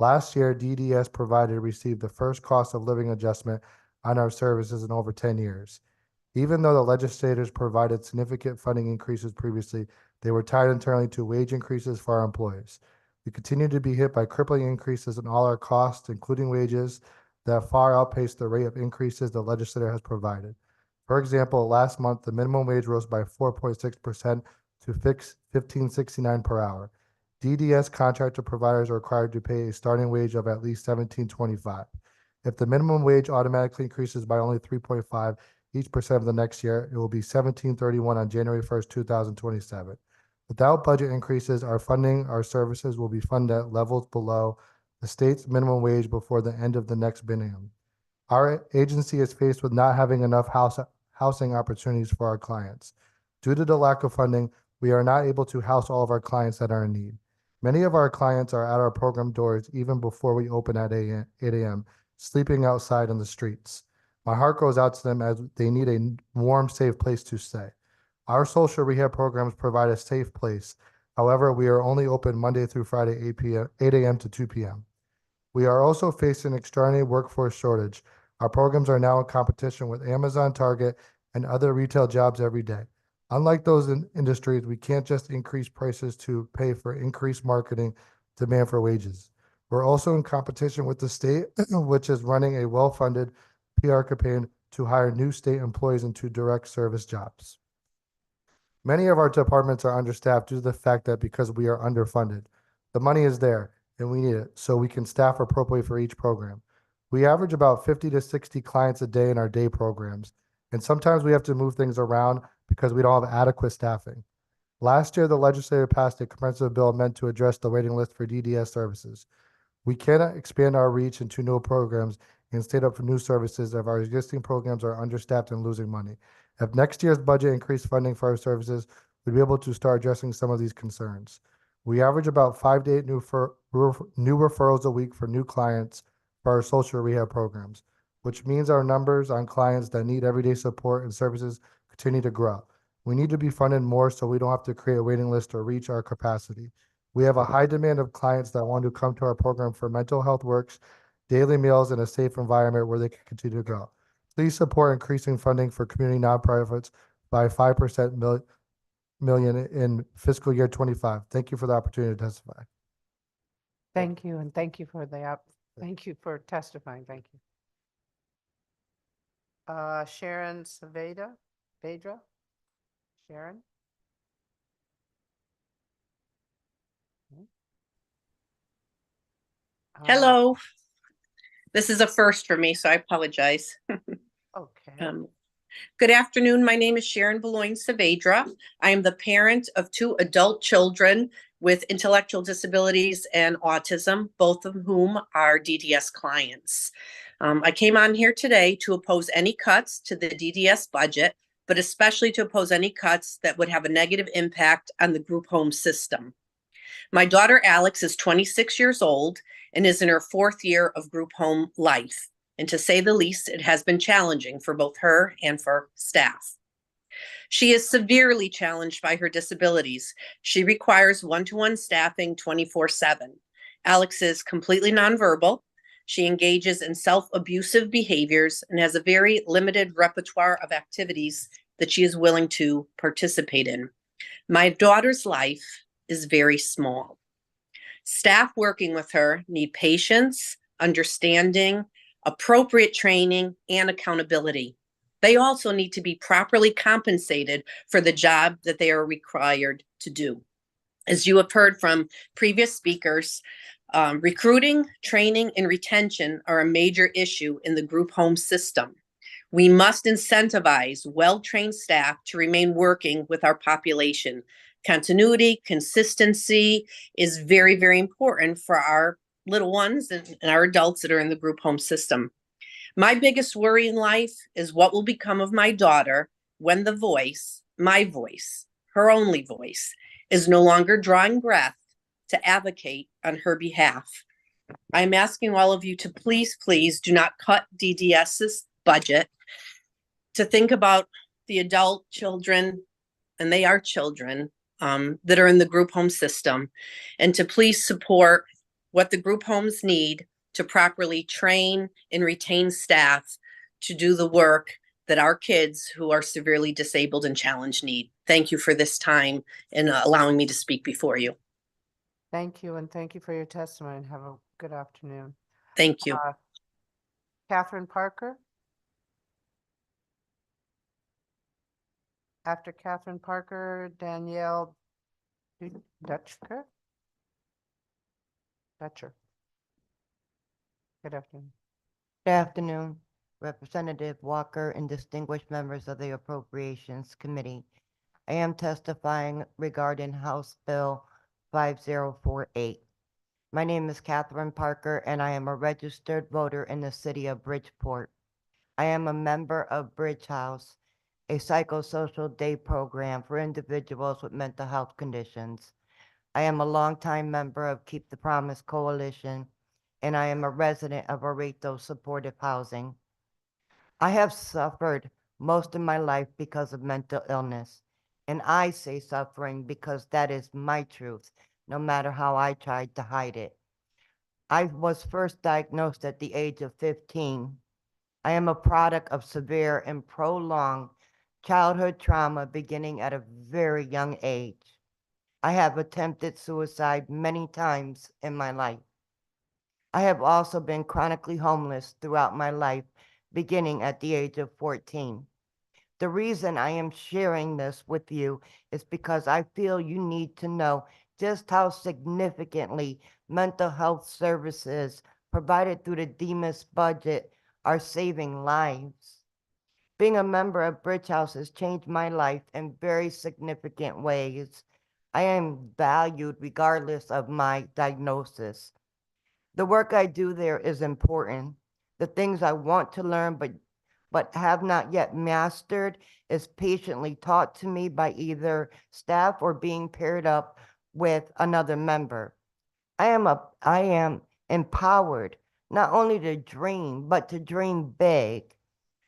Last year, DDS provider received the first cost of living adjustment on our services in over 10 years. Even though the legislators provided significant funding increases previously, they were tied internally to wage increases for our employees. We continue to be hit by crippling increases in all our costs, including wages, that far outpace the rate of increases the legislator has provided. For example, last month, the minimum wage rose by 4.6% to $15.69 per hour. DDS contractor providers are required to pay a starting wage of at least $17.25. If the minimum wage automatically increases by only 3.5% each of the next year, it will be $17.31 on January 1st, 2027. Without budget increases, our services will be funded at levels below the state's minimum wage before the end of the next biennium. Our agency is faced with not having enough housing opportunities for our clients. Due to the lack of funding, we are not able to house all of our clients that are in need. Many of our clients are at our program doors even before we open at 8 a.m., sleeping outside on the streets. My heart goes out to them as they need a warm, safe place to stay. Our social rehab programs provide a safe place. However, we are only open Monday through Friday, 8 a.m. to 2 p.m. We are also facing an extraordinary workforce shortage. Our programs are now in competition with Amazon, Target, and other retail jobs every day. Unlike those industries, we can't just increase prices to pay for increased marketing demand for wages. We're also in competition with the state, which is running a well-funded PR campaign to hire new state employees into direct service jobs. Many of our departments are understaffed due to the fact that because we are underfunded. The money is there and we need it so we can staff appropriately for each program. We average about 50 to 60 clients a day in our day programs, and sometimes we have to move things around because we don't have adequate staffing. Last year, the legislature passed a comprehensive bill meant to address the waiting list for DDS services. We cannot expand our reach into new programs and stand up for new services if our existing programs are understaffed and losing money. If next year's budget increased funding for our services, we'd be able to start addressing some of these concerns. We average about 5 to 8 new referrals a week for new clients for our social rehab programs, which means our numbers on clients that need everyday support and services continue to grow. We need to be funded more so we don't have to create a waiting list or reach our capacity. We have a high demand of clients that want to come to our program for mental health works, daily meals, and a safe environment where they can continue to grow. Please support increasing funding for community nonprofits by 5% million in fiscal year 25. Thank you for the opportunity to testify. Thank you, and thank you for testifying. Thank you. Sharon Pedra? Sharon? Hello. This is a first for me, so I apologize. Okay. Good afternoon. My name is Sharon Saavedra. I am the parent of 2 adult children with intellectual disabilities and autism, both of whom are DDS clients. I came on here today to oppose any cuts to the DDS budget, but especially to oppose any cuts that would have a negative impact on the group home system. My daughter Alex is 26 years old and is in her 4th year of group home life. And to say the least, it has been challenging for both her and for staff. She is severely challenged by her disabilities. She requires one-to-one staffing 24/7. Alex is completely nonverbal. She engages in self-abusive behaviors and has a very limited repertoire of activities that she is willing to participate in. My daughter's life is very small. Staff working with her need patience, understanding, appropriate training, and accountability. They also need to be properly compensated for the job that they are required to do. As you have heard from previous speakers, recruiting, training, and retention are a major issue in the group home system. We must incentivize well-trained staff to remain working with our population. Continuity, consistency is very, very important for our little ones and our adults that are in the group home system. My biggest worry in life is what will become of my daughter when the voice, my voice, her only voice, is no longer drawing breath to advocate on her behalf. I'm asking all of you to please, please do not cut DDS's budget, to think about the adult children, and they are children, that are in the group home system, and to please support what the group homes need to properly train and retain staff to do the work that our kids who are severely disabled and challenged need. Thank you for this time and allowing me to speak before you. Thank you, and thank you for your testimony, and have a good afternoon. Thank you. Katherine Parker? After Katherine Parker, Danielle Dutcher? Good afternoon. Good afternoon, Representative Walker and distinguished members of the Appropriations Committee. I am testifying regarding House Bill 5048. My name is Katherine Parker, and I am a registered voter in the city of Bridgeport. I am a member of Bridge House, a psychosocial day program for individuals with mental health conditions. I am a longtime member of Keep the Promise Coalition, and I am a resident of Oreto Supportive Housing. I have suffered most of my life because of mental illness, and I say suffering because that is my truth, no matter how I tried to hide it. I was first diagnosed at the age of 15. I am a product of severe and prolonged childhood trauma beginning at a very young age. I have attempted suicide many times in my life. I have also been chronically homeless throughout my life, beginning at the age of 14. The reason I am sharing this with you is because I feel you need to know just how significantly mental health services provided through the DEMIS budget are saving lives. Being a member of Bridge House has changed my life in very significant ways. I am valued regardless of my diagnosis. The work I do there is important. The things I want to learn but have not yet mastered is patiently taught to me by either staff or being paired up with another member. I am empowered not only to dream, but to dream big.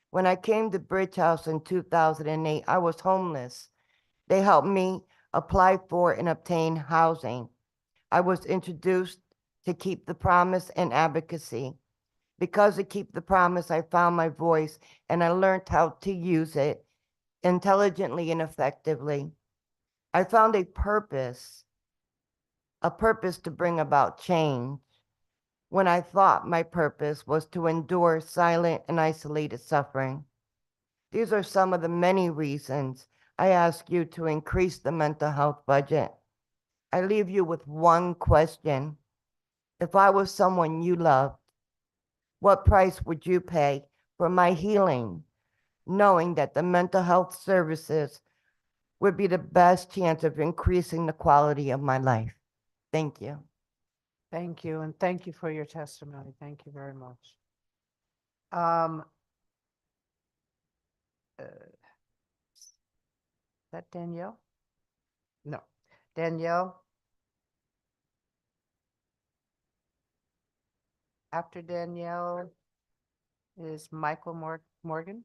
When I came to Bridge House in 2008, I was homeless. They helped me apply for and obtain housing. I was introduced to Keep the Promise and advocacy. Because of Keep the Promise, I found my voice and I learned how to use it intelligently and effectively. I found a purpose to bring about change when I thought my purpose was to endure silent and isolated suffering. These are some of the many reasons I ask you to increase the mental health budget. I leave you with one question. If I was someone you loved, what price would you pay for my healing, knowing that the mental health services would be the best chance of increasing the quality of my life? Thank you. Thank you, and thank you for your testimony. Thank you very much. Is that Danielle? No. Danielle? After Danielle is Michael Morgan.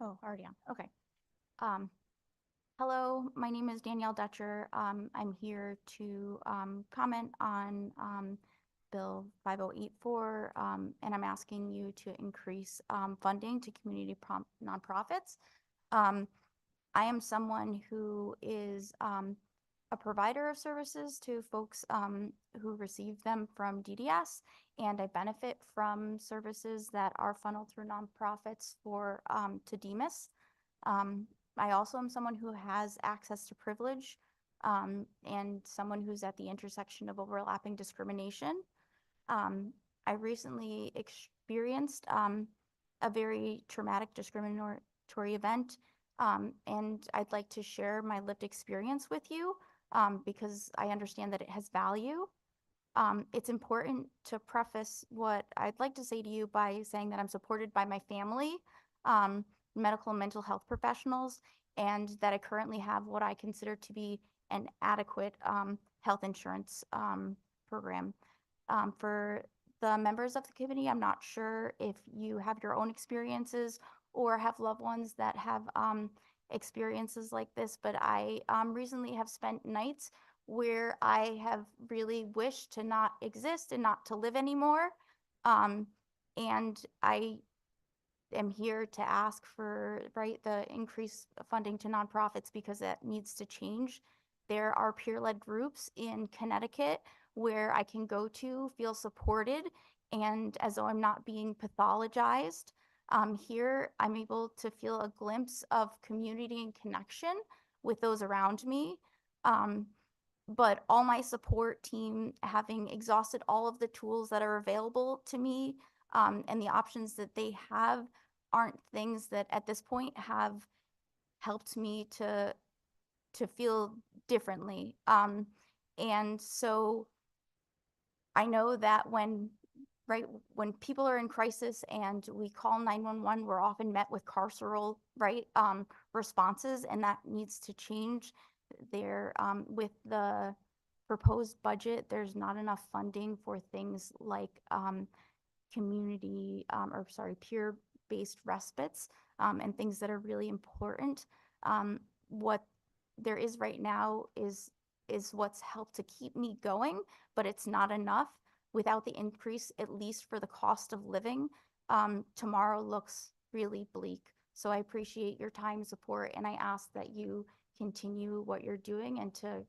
Oh, already on. Okay. Hello, my name is Danielle Dutcher. I'm here to comment on Bill 5084, and I'm asking you to increase funding to community nonprofits. I am someone who is a provider of services to folks who receive them from DDS, and I benefit from services that are funneled through nonprofits for to DEMIS. I also am someone who has access to privilege and someone who's at the intersection of overlapping discrimination. I recently experienced a very traumatic discriminatory event, and I'd like to share my lived experience with you because I understand that it has value. It's important to preface what I'd like to say to you by saying that I'm supported by my family, medical and mental health professionals, and that I currently have what I consider to be an adequate health insurance program. For the members of the committee, I'm not sure if you have your own experiences or have loved ones that have experiences like this, but I recently have spent nights where I have really wished to not exist and not to live anymore. And I am here to ask for the increased funding to nonprofits because that needs to change. There are peer-led groups in Connecticut where I can go to, feel supported, and as though I'm not being pathologized. Here, I'm able to feel a glimpse of community and connection with those around me. But all my support team, having exhausted all of the tools that are available to me and the options that they have, aren't things that at this point have helped me to feel differently. And so I know that when people are in crisis and we call 911, we're often met with carceral responses, and that needs to change. There, with the proposed budget, there's not enough funding for things like peer-based respites and things that are really important. What there is right now is what's helped to keep me going, but it's not enough. Without the increase, at least for the cost of living, tomorrow looks really bleak. So I appreciate your time and support, and I ask that you continue what you're doing and to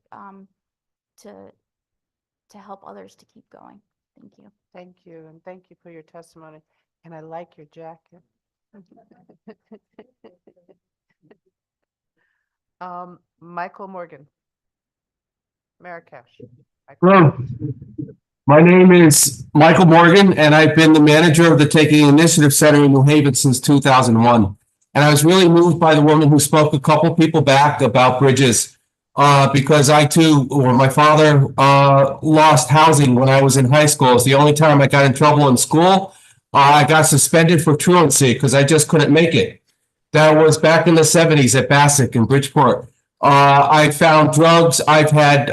help others to keep going. Thank you. Thank you, and thank you for your testimony. And I like your jacket. Michael Morgan. Marrakesh. Hello. My name is Michael Morgan, and I've been the manager of the Taking Initiative Center in New Haven since 2001. And I was really moved by the woman who spoke a couple people back about bridges, because I too, or my father, lost housing when I was in high school. It's the only time I got in trouble in school. I got suspended for truancy because I just couldn't make it. That was back in the 70s at Bassick in Bridgeport. I found drugs. I've had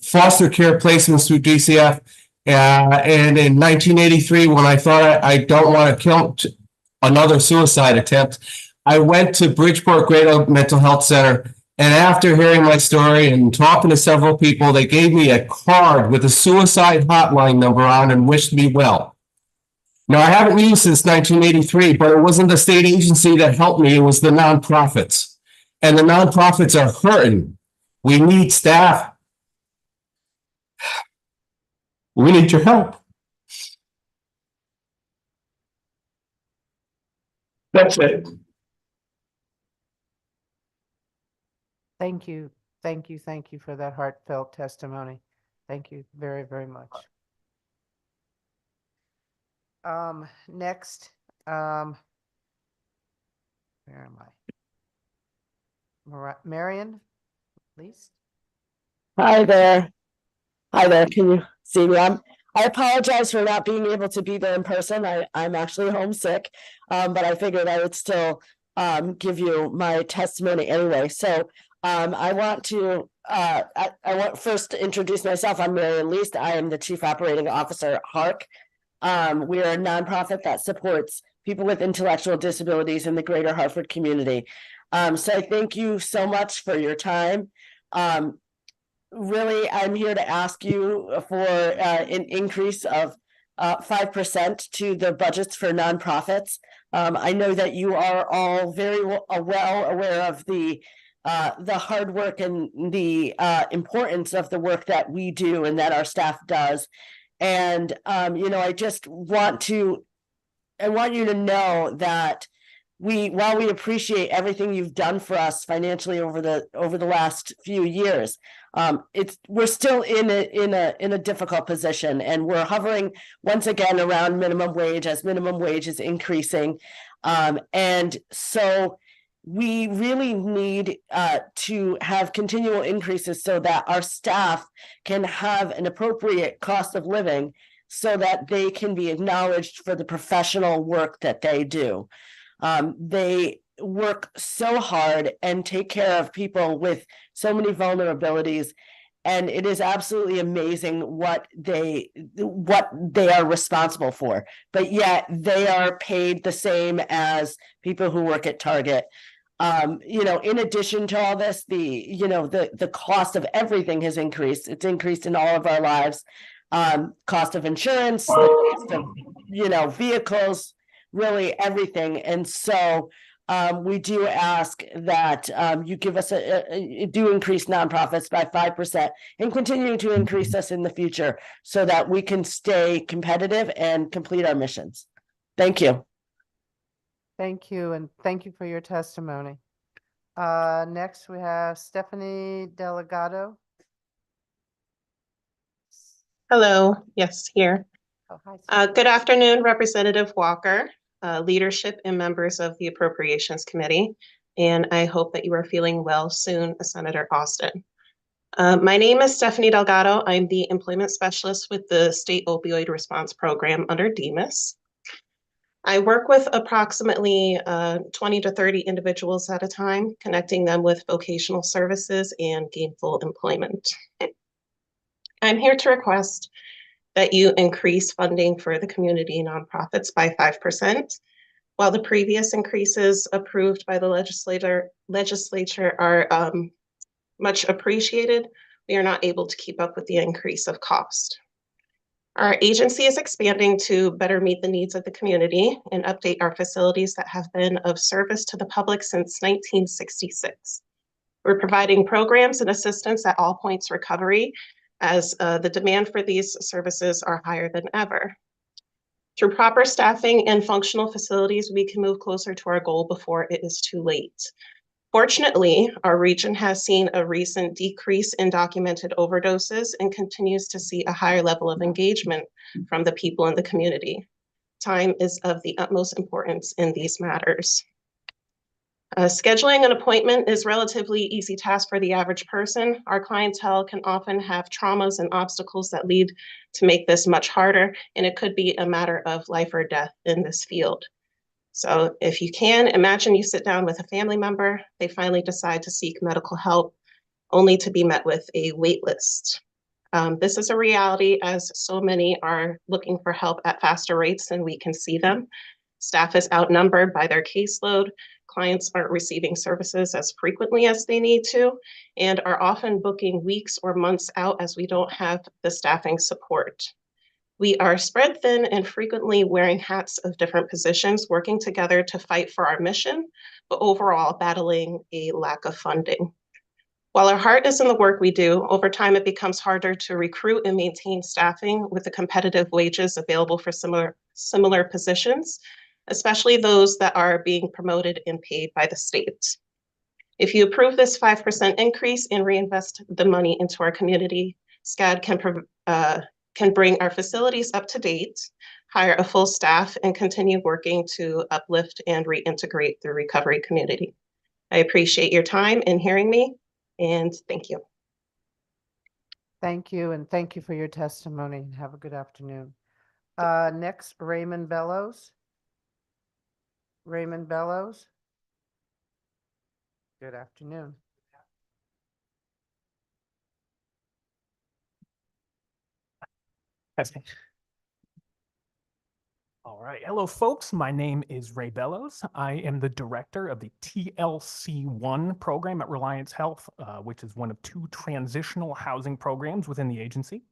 foster care placements through DCF. And in 1983, when I thought I don't want to kill another suicide attempt, I went to Bridgeport Great Oak Mental Health Center. And after hearing my story and talking to several people, they gave me a card with a suicide hotline number on and wished me well. Now, I haven't used since 1983, but it wasn't the state agency that helped me. It was the nonprofits. And the nonprofits are hurting We need staff. We need your help. That's it. Thank you, thank you, thank you for that heartfelt testimony. Thank you very, very much. Next, where am I? Maryanne, please. Hi there. Hi there. Can you see me? I apologize for not being able to be there in person. I'm actually homesick, but I figured I would still give you my testimony anyway. So I want to I want first to introduce myself. I'm Maryanne Least. I am the Chief Operating Officer at HARC. We are a nonprofit that supports people with intellectual disabilities in the greater Hartford community. So I thank you so much for your time. Really, I'm here to ask you for an increase of 5% to the budgets for nonprofits. I know that you are all very well aware of the hard work and the importance of the work that we do and that our staff does. And you know, I want you to know that while we appreciate everything you've done for us financially over the last few years, we're still in a difficult position, and we're hovering once again around minimum wage as minimum wage is increasing, and so we really need to have continual increases so that our staff can have an appropriate cost of living, so that they can be acknowledged for the professional work that they do. They work so hard and take care of people with so many vulnerabilities, and it is absolutely amazing what they are responsible for, but yet they are paid the same as people who work at Target. You know, in addition to all this, the cost of everything has increased. It's increased in all of our lives. Cost of insurance, the cost of, vehicles, really everything. And so we do ask that you give us do increase nonprofits by 5% and continue to increase us in the future so that we can stay competitive and complete our missions. Thank you. Thank you, and thank you for your testimony. Next, we have Stephanie Delgado. Hello, yes, here. Oh, hi. Good afternoon, Representative Walker, leadership and members of the Appropriations Committee, and I hope that you are feeling well soon, Senator Austin. My name is Stephanie Delgado. I'm the employment specialist with the State Opioid Response Program under DEMIS. I work with approximately 20 to 30 individuals at a time, connecting them with vocational services and gainful employment. I'm here to request that you increase funding for the community nonprofits by 5%. While the previous increases approved by the legislature are much appreciated, we are not able to keep up with the increase of cost. Our agency is expanding to better meet the needs of the community and update our facilities that have been of service to the public since 1966. We're providing programs and assistance at all points recovery, as the demand for these services are higher than ever. Through proper staffing and functional facilities, we can move closer to our goal before it is too late. Fortunately, our region has seen a recent decrease in documented overdoses and continues to see a higher level of engagement from the people in the community. Time is of the utmost importance in these matters. Scheduling an appointment is a relatively easy task for the average person. Our clientele can often have traumas and obstacles that lead to make this much harder, and it could be a matter of life or death in this field. So if you can, imagine you sit down with a family member, they finally decide to seek medical help, only to be met with a wait list. This is a reality, as so many are looking for help at faster rates than we can see them. Staff is outnumbered by their caseload. Clients aren't receiving services as frequently as they need to, and are often booking weeks or months out as we don't have the staffing support. We are spread thin and frequently wearing hats of different positions, working together to fight for our mission, but overall battling a lack of funding. While our heart is in the work we do, over time it becomes harder to recruit and maintain staffing with the competitive wages available for similar positions, especially those that are being promoted and paid by the state. If you approve this 5% increase and reinvest the money into our community, SCAD can bring our facilities up to date, hire a full staff, and continue working to uplift and reintegrate the recovery community. I appreciate your time in hearing me, and thank you. Thank you, and thank you for your testimony. Have a good afternoon. Next, Raymond Bellows. Raymond Bellows. Good afternoon. All right. Hello, folks. My name is Ray Bellows. I am the director of the TLC1 program at Reliance Health, which is one of 2 transitional housing programs within the agency.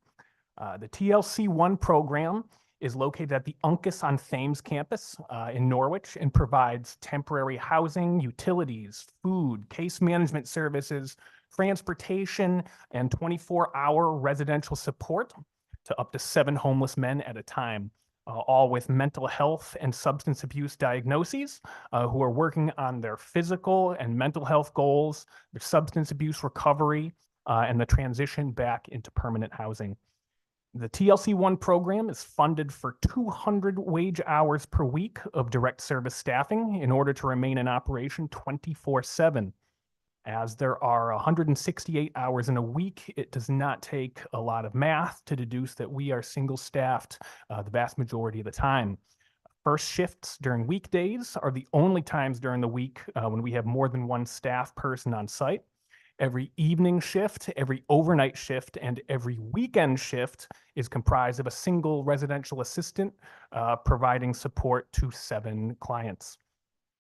The TLC1 program is located at the Uncas on Thames campus in Norwich and provides temporary housing, utilities, food, case management services, transportation, and 24-hour residential support to up to 7 homeless men at a time, all with mental health and substance abuse diagnoses, who are working on their physical and mental health goals, their substance abuse recovery, and the transition back into permanent housing. The TLC1 program is funded for 200 wage hours per week of direct service staffing in order to remain in operation 24/7. As there are 168 hours in a week, it does not take a lot of math to deduce that we are single-staffed the vast majority of the time. First shifts during weekdays are the only times during the week when we have more than 1 staff person on site. Every evening shift, every overnight shift, and every weekend shift is comprised of a single residential assistant providing support to 7 clients.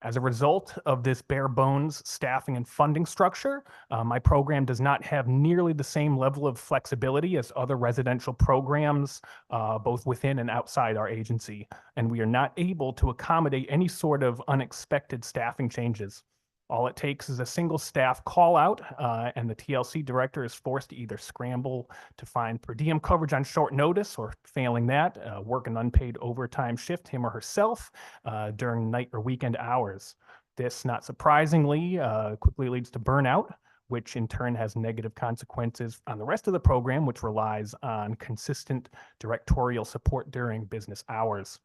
As a result of this bare bones staffing and funding structure, my program does not have nearly the same level of flexibility as other residential programs, both within and outside our agency, and we are not able to accommodate any sort of unexpected staffing changes. All it takes is a single staff call out, and the TLC director is forced to either scramble to find per diem coverage on short notice, or failing that, work an unpaid overtime shift, him or herself, during night or weekend hours. This, not surprisingly, quickly leads to burnout, which in turn has negative consequences on the rest of the program, which relies on consistent directorial support during business hours.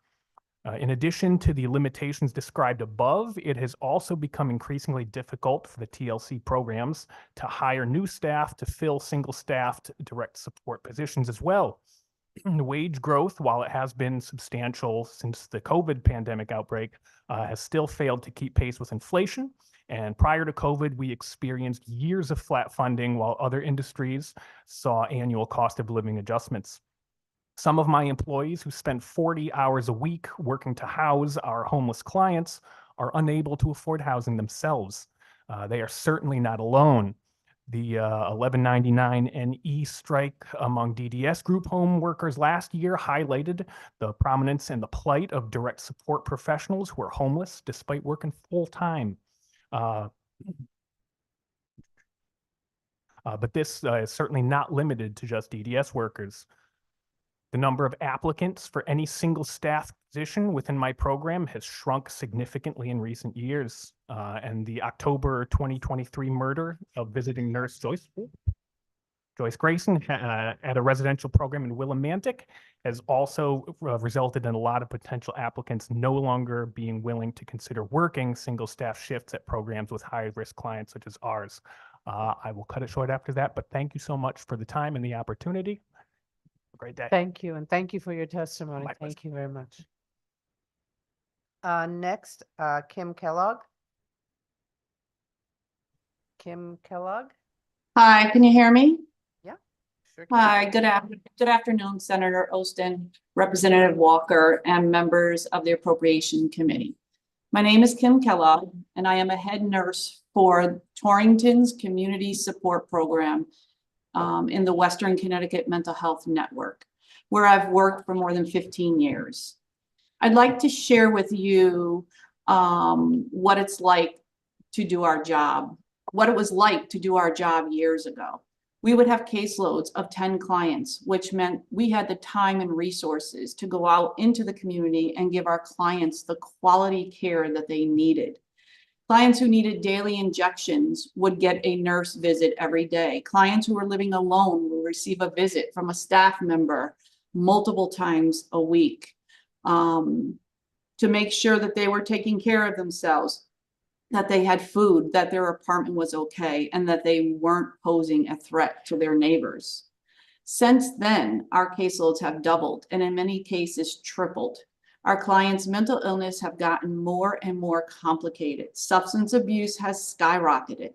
In addition to the limitations described above, it has also become increasingly difficult for the TLC programs to hire new staff to fill single-staffed direct support positions as well. Wage growth, while it has been substantial since the COVID pandemic outbreak, has still failed to keep pace with inflation. And prior to COVID, we experienced years of flat funding while other industries saw annual cost of living adjustments. Some of my employees who spend 40 hours a week working to house our homeless clients are unable to afford housing themselves. They are certainly not alone. The 1199 NE strike among DDS group home workers last year highlighted the prominence and the plight of direct support professionals who are homeless despite working full-time. But this is certainly not limited to just DDS workers. The number of applicants for any single staff position within my program has shrunk significantly in recent years. And the October 2023 murder of visiting nurse Joyce Grayson at a residential program in Willimantic has also resulted in a lot of potential applicants no longer being willing to consider working single staff shifts at programs with high-risk clients such as ours. I will cut it short after that, but thank you so much for the time and the opportunity. Great day. Thank you, and thank you for your testimony. My pleasure. Thank you very much. Next, Kim Kellogg. Kim Kellogg? Hi, can you hear me? Yeah, sure can. Hi, good afternoon, Senator Ostin, Representative Walker, and members of the Appropriation Committee. My name is Kim Kellogg, and I am a head nurse for Torrington's Community Support Program in the Western Connecticut Mental Health Network, where I've worked for more than 15 years. I'd like to share with you what it's like to do our job. what it was like to do our job years ago. We would have caseloads of 10 clients, which meant we had the time and resources to go out into the community and give our clients the quality care that they needed. Clients who needed daily injections would get a nurse visit every day. Clients who were living alone would receive a visit from a staff member multiple times a week to make sure that they were taking care of themselves, that they had food, that their apartment was okay, and that they weren't posing a threat to their neighbors. Since then, our caseloads have doubled and in many cases tripled. Our clients' mental illness have gotten more and more complicated. Substance abuse has skyrocketed.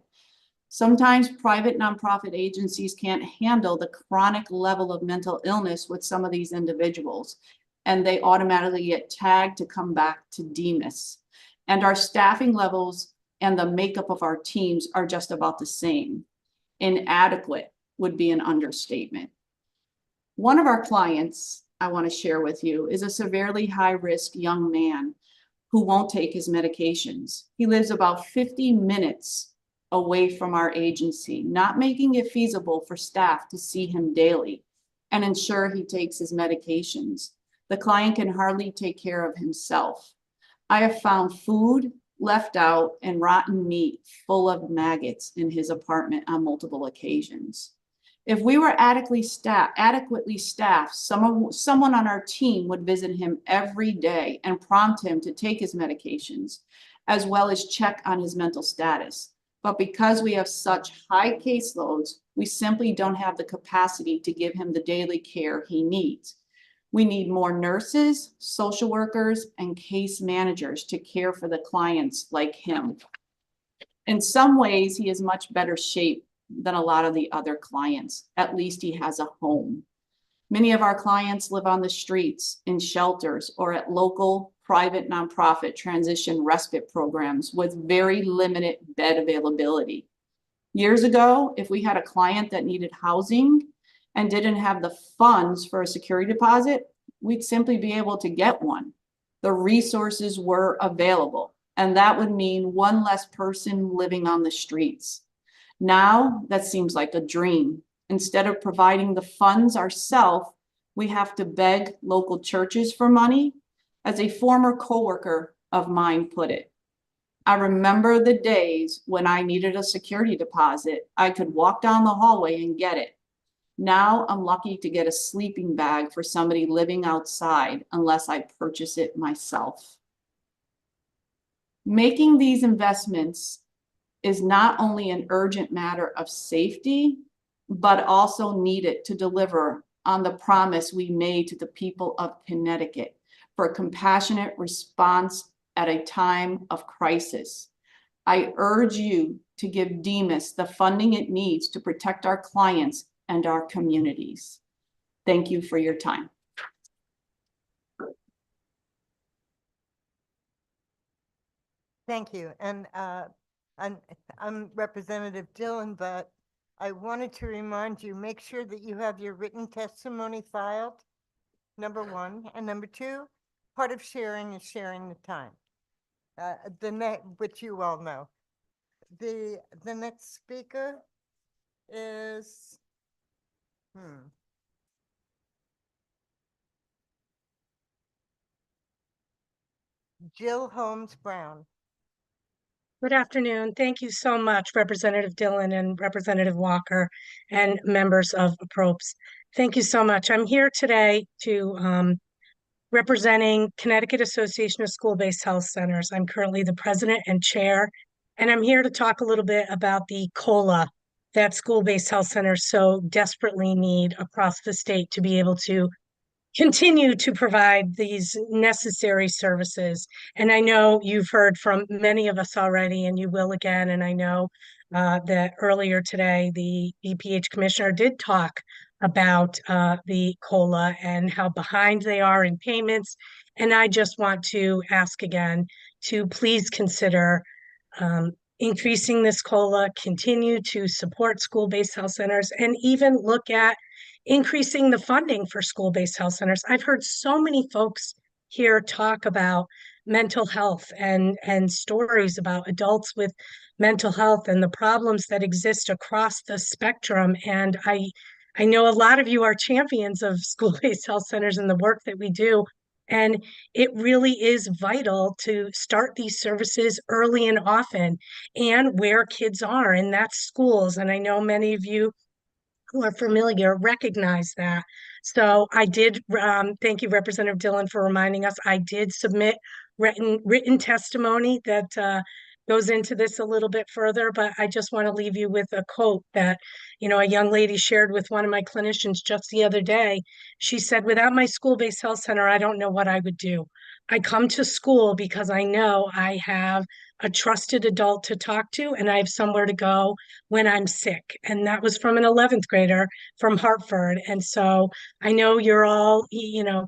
Sometimes private nonprofit agencies can't handle the chronic level of mental illness with some of these individuals, and they automatically get tagged to come back to DMIS. And our staffing levels and the makeup of our teams are just about the same. Inadequate would be an understatement. One of our clients I want to share with you is a severely high-risk young man who won't take his medications. He lives about 50 minutes away from our agency, not making it feasible for staff to see him daily and ensure he takes his medications. The client can hardly take care of himself. I have found food left out and rotten meat full of maggots in his apartment on multiple occasions. If we were adequately staffed, someone on our team would visit him every day and prompt him to take his medications, as well as check on his mental status. But because we have such high caseloads, we simply don't have the capacity to give him the daily care he needs. We need more nurses, social workers, and case managers to care for the clients like him. In some ways, he is much better shape than a lot of the other clients. At least he has a home. Many of our clients live on the streets, in shelters, or at local private nonprofit transition respite programs with very limited bed availability. Years ago, if we had a client that needed housing and didn't have the funds for a security deposit, we'd simply be able to get one. The resources were available, and that would mean one less person living on the streets. Now, that seems like a dream. Instead of providing the funds ourselves, we have to beg local churches for money. As a former coworker of mine put it, I remember the days when I needed a security deposit. I could walk down the hallway and get it. Now I'm lucky to get a sleeping bag for somebody living outside unless I purchase it myself. Making these investments is not only an urgent matter of safety, but also needed to deliver on the promise we made to the people of Connecticut for a compassionate response at a time of crisis. I urge you to give DMIS the funding it needs to protect our clients and our communities. Thank you for your time. Thank you. And I'm Representative Dillon, but I wanted to remind you, make sure that you have your written testimony filed, number one. And number two, part of sharing is sharing the time, which you all know. The next speaker is, Jill Holmes Brown. Good afternoon. Thank you so much, Representative Dillon and Representative Walker and members of Appropes. Thank you so much. I'm here today to representing Connecticut Association of School-Based Health Centers. I'm currently the president and chair, and I'm here to talk a little bit about the COLA that school-based health centers so desperately need across the state to be able to continue to provide these necessary services. And I know you've heard from many of us already, and you will again. And I know that earlier today, the EPH commissioner did talk about the COLA and how behind they are in payments. And I just want to ask again to please consider increasing this COLA, continue to support school-based health centers, and even look at increasing the funding for school-based health centers. I've heard so many folks here talk about mental health and stories about adults with mental health and the problems that exist across the spectrum. And I know a lot of you are champions of school-based health centers and the work that we do. And it really is vital to start these services early and often and where kids are, and that's schools. And I know many of you who are familiar recognize that. So I did, thank you, Representative Dillon, for reminding us. I did submit written testimony that goes into this a little bit further, but I just want to leave you with a quote that, a young lady shared with one of my clinicians just the other day. She said, "Without my school-based health center, I don't know what I would do. I come to school because I know I have a trusted adult to talk to and I have somewhere to go when I'm sick." And that was from an 11th grader from Hartford. And so I know you're all,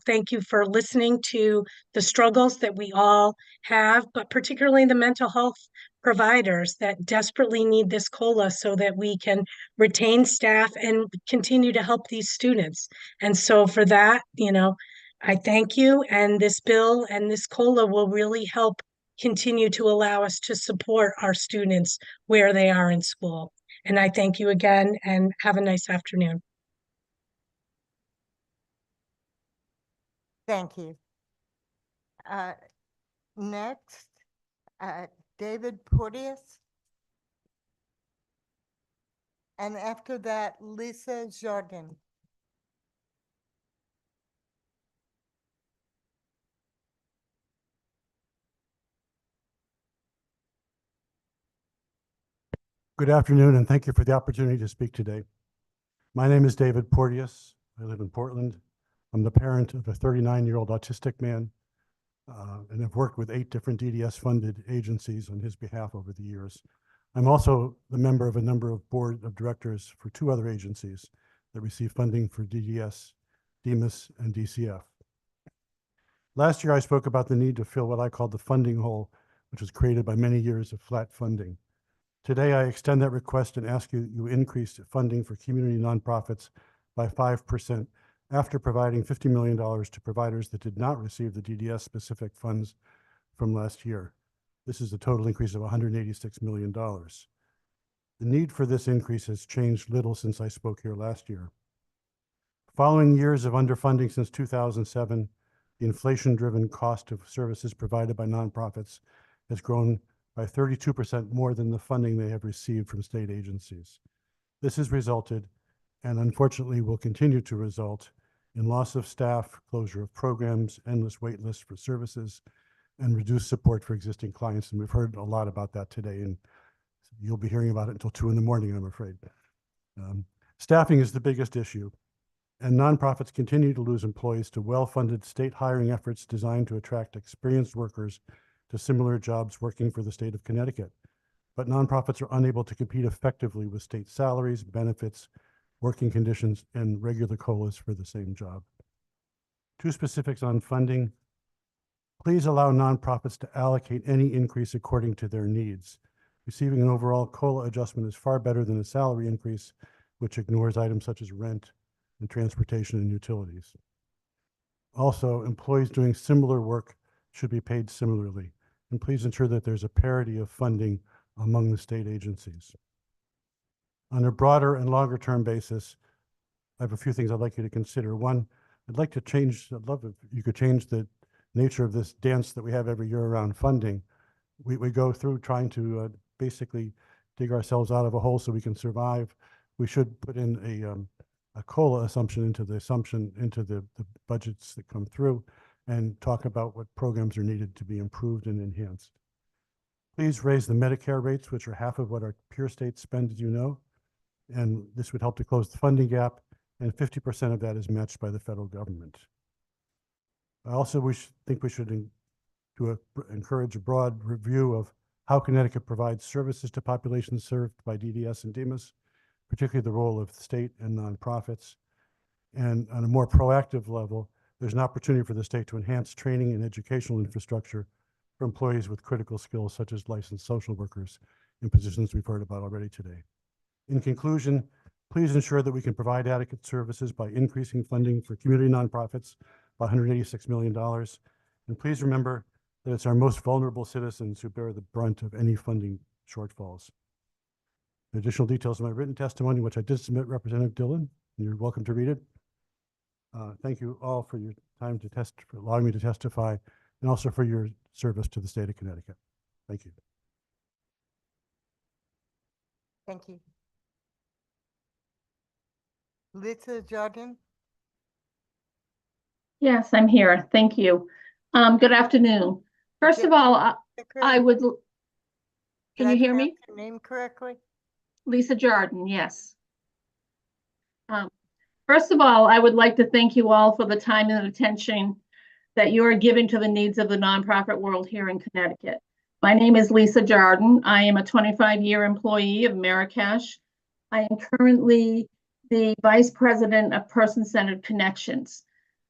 thank you for listening to the struggles that we all have, but particularly the mental health providers that desperately need this COLA so that we can retain staff and continue to help these students. And so for that, I thank you. And this bill and this COLA will really help continue to allow us to support our students where they are in school. And I thank you again and have a nice afternoon. Thank you. Next, David Porteous. And after that, Lisa Jordan. Good afternoon, and thank you for the opportunity to speak today. My name is David Porteous. I live in Portland. I'm the parent of a 39-year-old autistic man, and I've worked with 8 different DDS-funded agencies on his behalf over the years. I'm also the member of a number of board of directors for 2 other agencies that receive funding for DDS, DEMIS, and DCF. Last year, I spoke about the need to fill what I called the funding hole, which was created by many years of flat funding. Today, I extend that request and ask you increase funding for community nonprofits by 5% after providing $50 million to providers that did not receive the DDS-specific funds from last year. This is a total increase of $186 million. The need for this increase has changed little since I spoke here last year. Following years of underfunding since 2007, the inflation-driven cost of services provided by nonprofits has grown by 32% more than the funding they have received from state agencies. This has resulted, and unfortunately will continue to result, in loss of staff, closure of programs, endless wait lists for services, and reduced support for existing clients. And we've heard a lot about that today, and you'll be hearing about it until 2 in the morning, I'm afraid. Staffing is the biggest issue, and nonprofits continue to lose employees to well-funded state hiring efforts designed to attract experienced workers to similar jobs working for the state of Connecticut. But nonprofits are unable to compete effectively with state salaries, benefits, working conditions, and regular COLAs for the same job. 2 specifics on funding. Please allow nonprofits to allocate any increase according to their needs. Receiving an overall COLA adjustment is far better than a salary increase, which ignores items such as rent and transportation and utilities. Also, employees doing similar work should be paid similarly. And please ensure that there's a parity of funding among the state agencies. On a broader and longer term basis, I have a few things I'd like you to consider. One, I'd love if you could change the nature of this dance that we have every year around funding. We go through trying to basically dig ourselves out of a hole so we can survive. We should put in a COLA assumption into the budgets that come through, and talk about what programs are needed to be improved and enhanced. Please raise the Medicare rates, which are half of what our peer states spend, as you know, and this would help to close the funding gap, and 50% of that is matched by the federal government. I also think we should encourage a broad review of how Connecticut provides services to populations served by DDS and DEMIS, particularly the role of the state and nonprofits. And on a more proactive level, there's an opportunity for the state to enhance training and educational infrastructure for employees with critical skills, such as licensed social workers in positions we've heard about already today. In conclusion, please ensure that we can provide adequate services by increasing funding for community nonprofits by $186 million. And please remember that it's our most vulnerable citizens who bear the brunt of any funding shortfalls. Additional details of my written testimony, which I did submit Representative Dillon, and you're welcome to read it. Thank you all for your time for allowing me to testify, and also for your service to the state of Connecticut. Thank you. Thank you. Lisa Jordan? Yes, I'm here. Thank you. Good afternoon. First of all, I would, can you hear me? Your name correctly? Lisa Jordan, yes. First of all, I would like to thank you all for the time and attention that you are giving to the needs of the nonprofit world here in Connecticut. My name is Lisa Jordan. I am a 25-year employee of Marrakesh. I am currently the Vice President of Person-Centered Connections.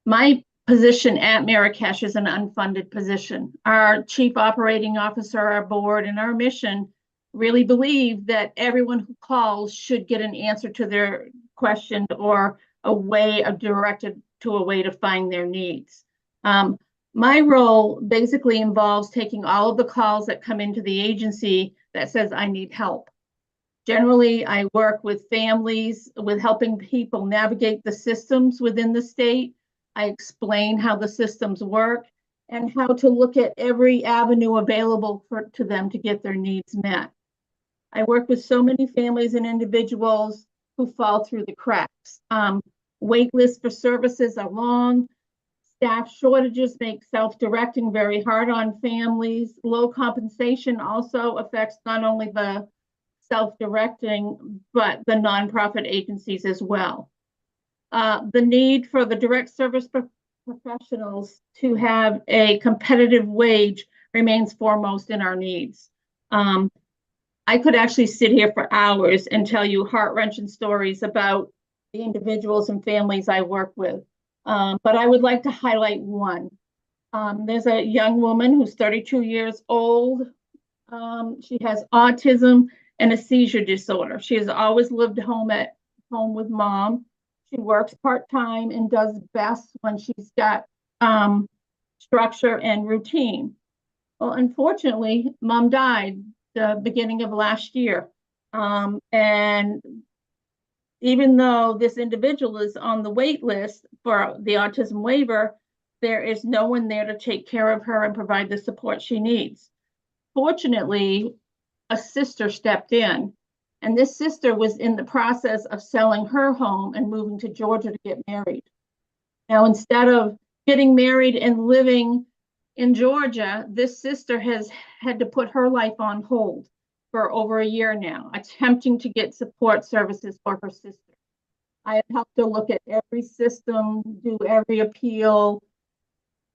My position at Marrakesh is an unfunded position. Our Chief Operating Officer, our board, and our mission really believe that everyone who calls should get an answer to their question or a way of directed to a way to find their needs. My role basically involves taking all of the calls that come into the agency that says I need help. Generally, I work with families, with helping people navigate the systems within the state. I explain how the systems work and how to look at every avenue available to them to get their needs met. I work with so many families and individuals who fall through the cracks. Wait lists for services are long. Staff shortages make self-directing very hard on families. Low compensation also affects not only the self-directing, but the nonprofit agencies as well. The need for the direct service professionals to have a competitive wage remains foremost in our needs. I could actually sit here for hours and tell you heart-wrenching stories about the individuals and families I work with. But I would like to highlight one. There's a young woman who's 32 years old. She has autism and a seizure disorder. She has always lived at home with mom. She works part-time and does best when she's got structure and routine. Well, unfortunately, mom died the beginning of last year. And even though this individual is on the wait list for the autism waiver, there is no one there to take care of her and provide the support she needs. Fortunately, a sister stepped in, and this sister was in the process of selling her home and moving to Georgia to get married. Now, instead of getting married and living in Georgia, this sister has had to put her life on hold for over a year now, attempting to get support services for her sister. I have helped her look at every system, do every appeal,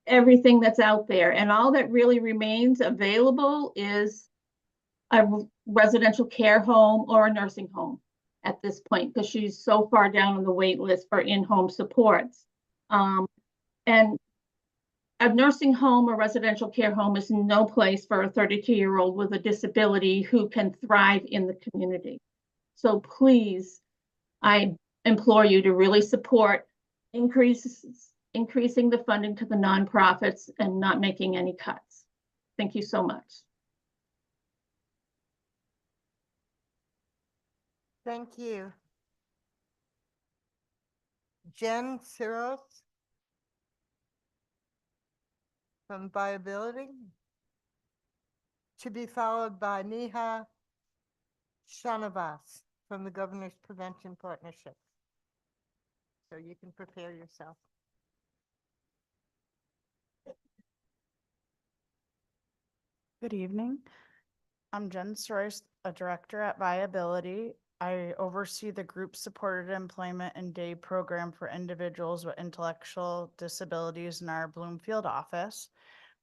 everything that's out there. And all that really remains available is a residential care home or a nursing home at this point, because she's so far down on the wait list for in-home supports. And a nursing home or residential care home is no place for a 32-year-old with a disability who can thrive in the community. So please, I implore you to really support increasing the funding to the nonprofits and not making any cuts. Thank you so much. Thank you. Jen Siros from Viability, to be followed by Niha Shanavas from the Governor's Prevention Partnership. So you can prepare yourself. Good evening. I'm Jen Sroyce, a director at Viability. I oversee the group supported employment and day program for individuals with intellectual disabilities in our Bloomfield office.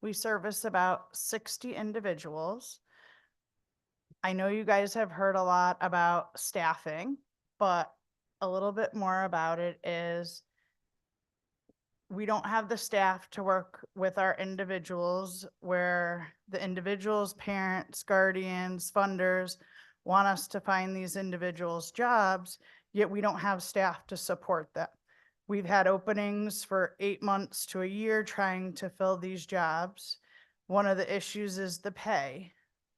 We service about 60 individuals. I know you guys have heard a lot about staffing, but a little bit more about it is we don't have the staff to work with our individuals, where the individuals' parents, guardians, funders want us to find these individuals jobs, yet we don't have staff to support them. We've had openings for 8 months to a year trying to fill these jobs. One of the issues is the pay.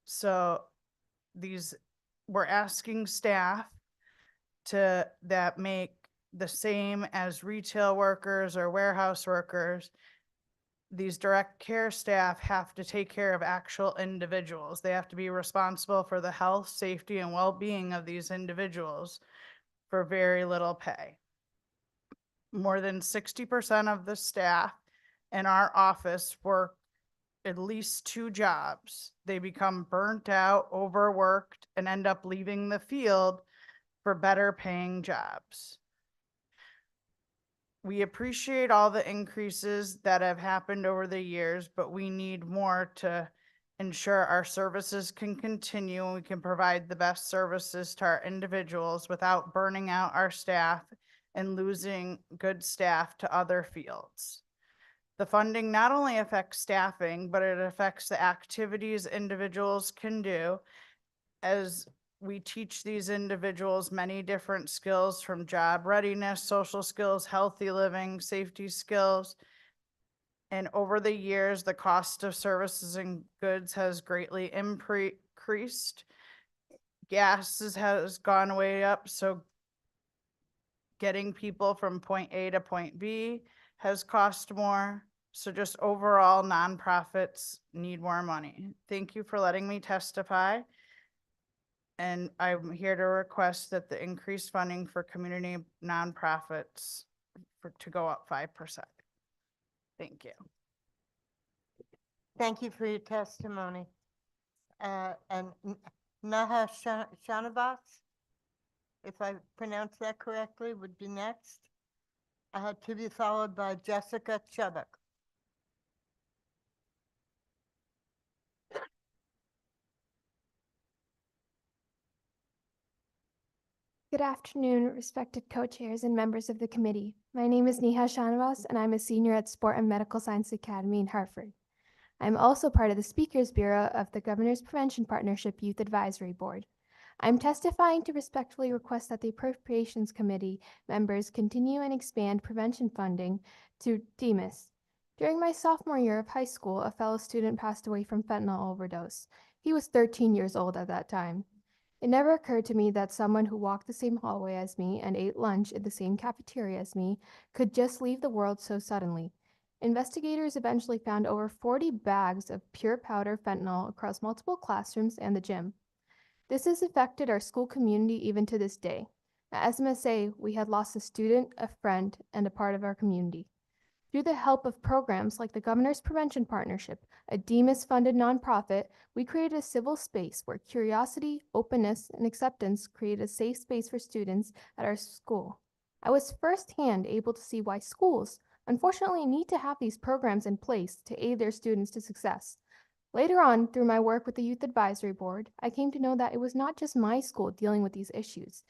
So we're asking staff that make the same as retail workers or warehouse workers. These direct care staff have to take care of actual individuals. They have to be responsible for the health, safety, and well-being of these individuals for very little pay. More than 60% of the staff in our office work at least 2 jobs. They become burnt out, overworked, and end up leaving the field for better paying jobs. We appreciate all the increases that have happened over the years, but we need more to ensure our services can continue and we can provide the best services to our individuals without burning out our staff and losing good staff to other fields. The funding not only affects staffing, but it affects the activities individuals can do as we teach these individuals many different skills from job readiness, social skills, healthy living, safety skills. And over the years, the cost of services and goods has greatly increased. Gas has gone way up, so getting people from point A to point B has cost more. So just overall, nonprofits need more money. Thank you for letting me testify. And I'm here to request that the increased funding for community nonprofits to go up 5%. Thank you. Thank you for your testimony. And Niha Shanavas, if I pronounced that correctly, would be next. To be followed by Jessica Chubbuck. Good afternoon, respected co-chairs and members of the committee. My name is Niha Shanavas, and I'm a senior at Sport and Medical Science Academy in Hartford. I'm also part of the Speakers Bureau of the Governor's Prevention Partnership Youth Advisory Board. I'm testifying to respectfully request that the Appropriations Committee members continue and expand prevention funding to DEMIS. During my sophomore year of high school, a fellow student passed away from fentanyl overdose. He was 13 years old at that time. It never occurred to me that someone who walked the same hallway as me and ate lunch in the same cafeteria as me could just leave the world so suddenly. Investigators eventually found over 40 bags of pure powder fentanyl across multiple classrooms and the gym. This has affected our school community even to this day. At SMSA, we had lost a student, a friend, and a part of our community. Through the help of programs like the Governor's Prevention Partnership, a DEMIS-funded nonprofit, we created a civil space where curiosity, openness, and acceptance created a safe space for students at our school. I was firsthand able to see why schools, unfortunately, need to have these programs in place to aid their students to success. Later on, through my work with the Youth Advisory Board, I came to know that it was not just my school dealing with these issues.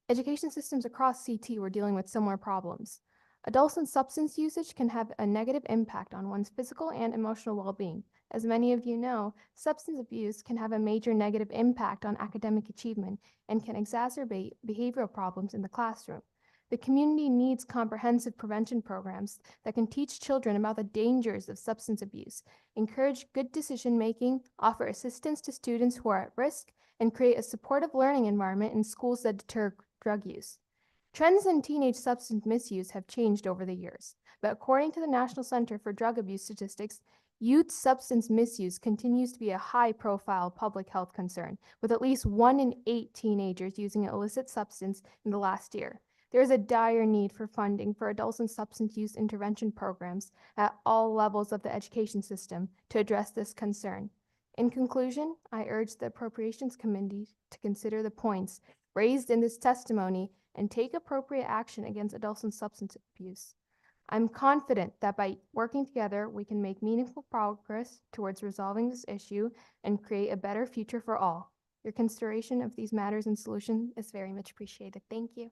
Education systems across CT were dealing with similar problems. Adolescent substance usage can have a negative impact on one's physical and emotional well-being. As many of you know, substance abuse can have a major negative impact on academic achievement and can exacerbate behavioral problems in the classroom. The community needs comprehensive prevention programs that can teach children about the dangers of substance abuse, encourage good decision-making, offer assistance to students who are at risk, and create a supportive learning environment in schools that deter drug use. Trends in teenage substance misuse have changed over the years, but according to the National Center for Drug Abuse Statistics, youth substance misuse continues to be a high-profile public health concern, with at least 1 in 8 teenagers using an illicit substance in the last year. There is a dire need for funding for adolescent substance use intervention programs at all levels of the education system to address this concern. In conclusion, I urge the Appropriations Committee to consider the points raised in this testimony and take appropriate action against adolescent substance abuse. I'm confident that by working together, we can make meaningful progress towards resolving this issue and create a better future for all. Your consideration of these matters and solutions is very much appreciated. Thank you.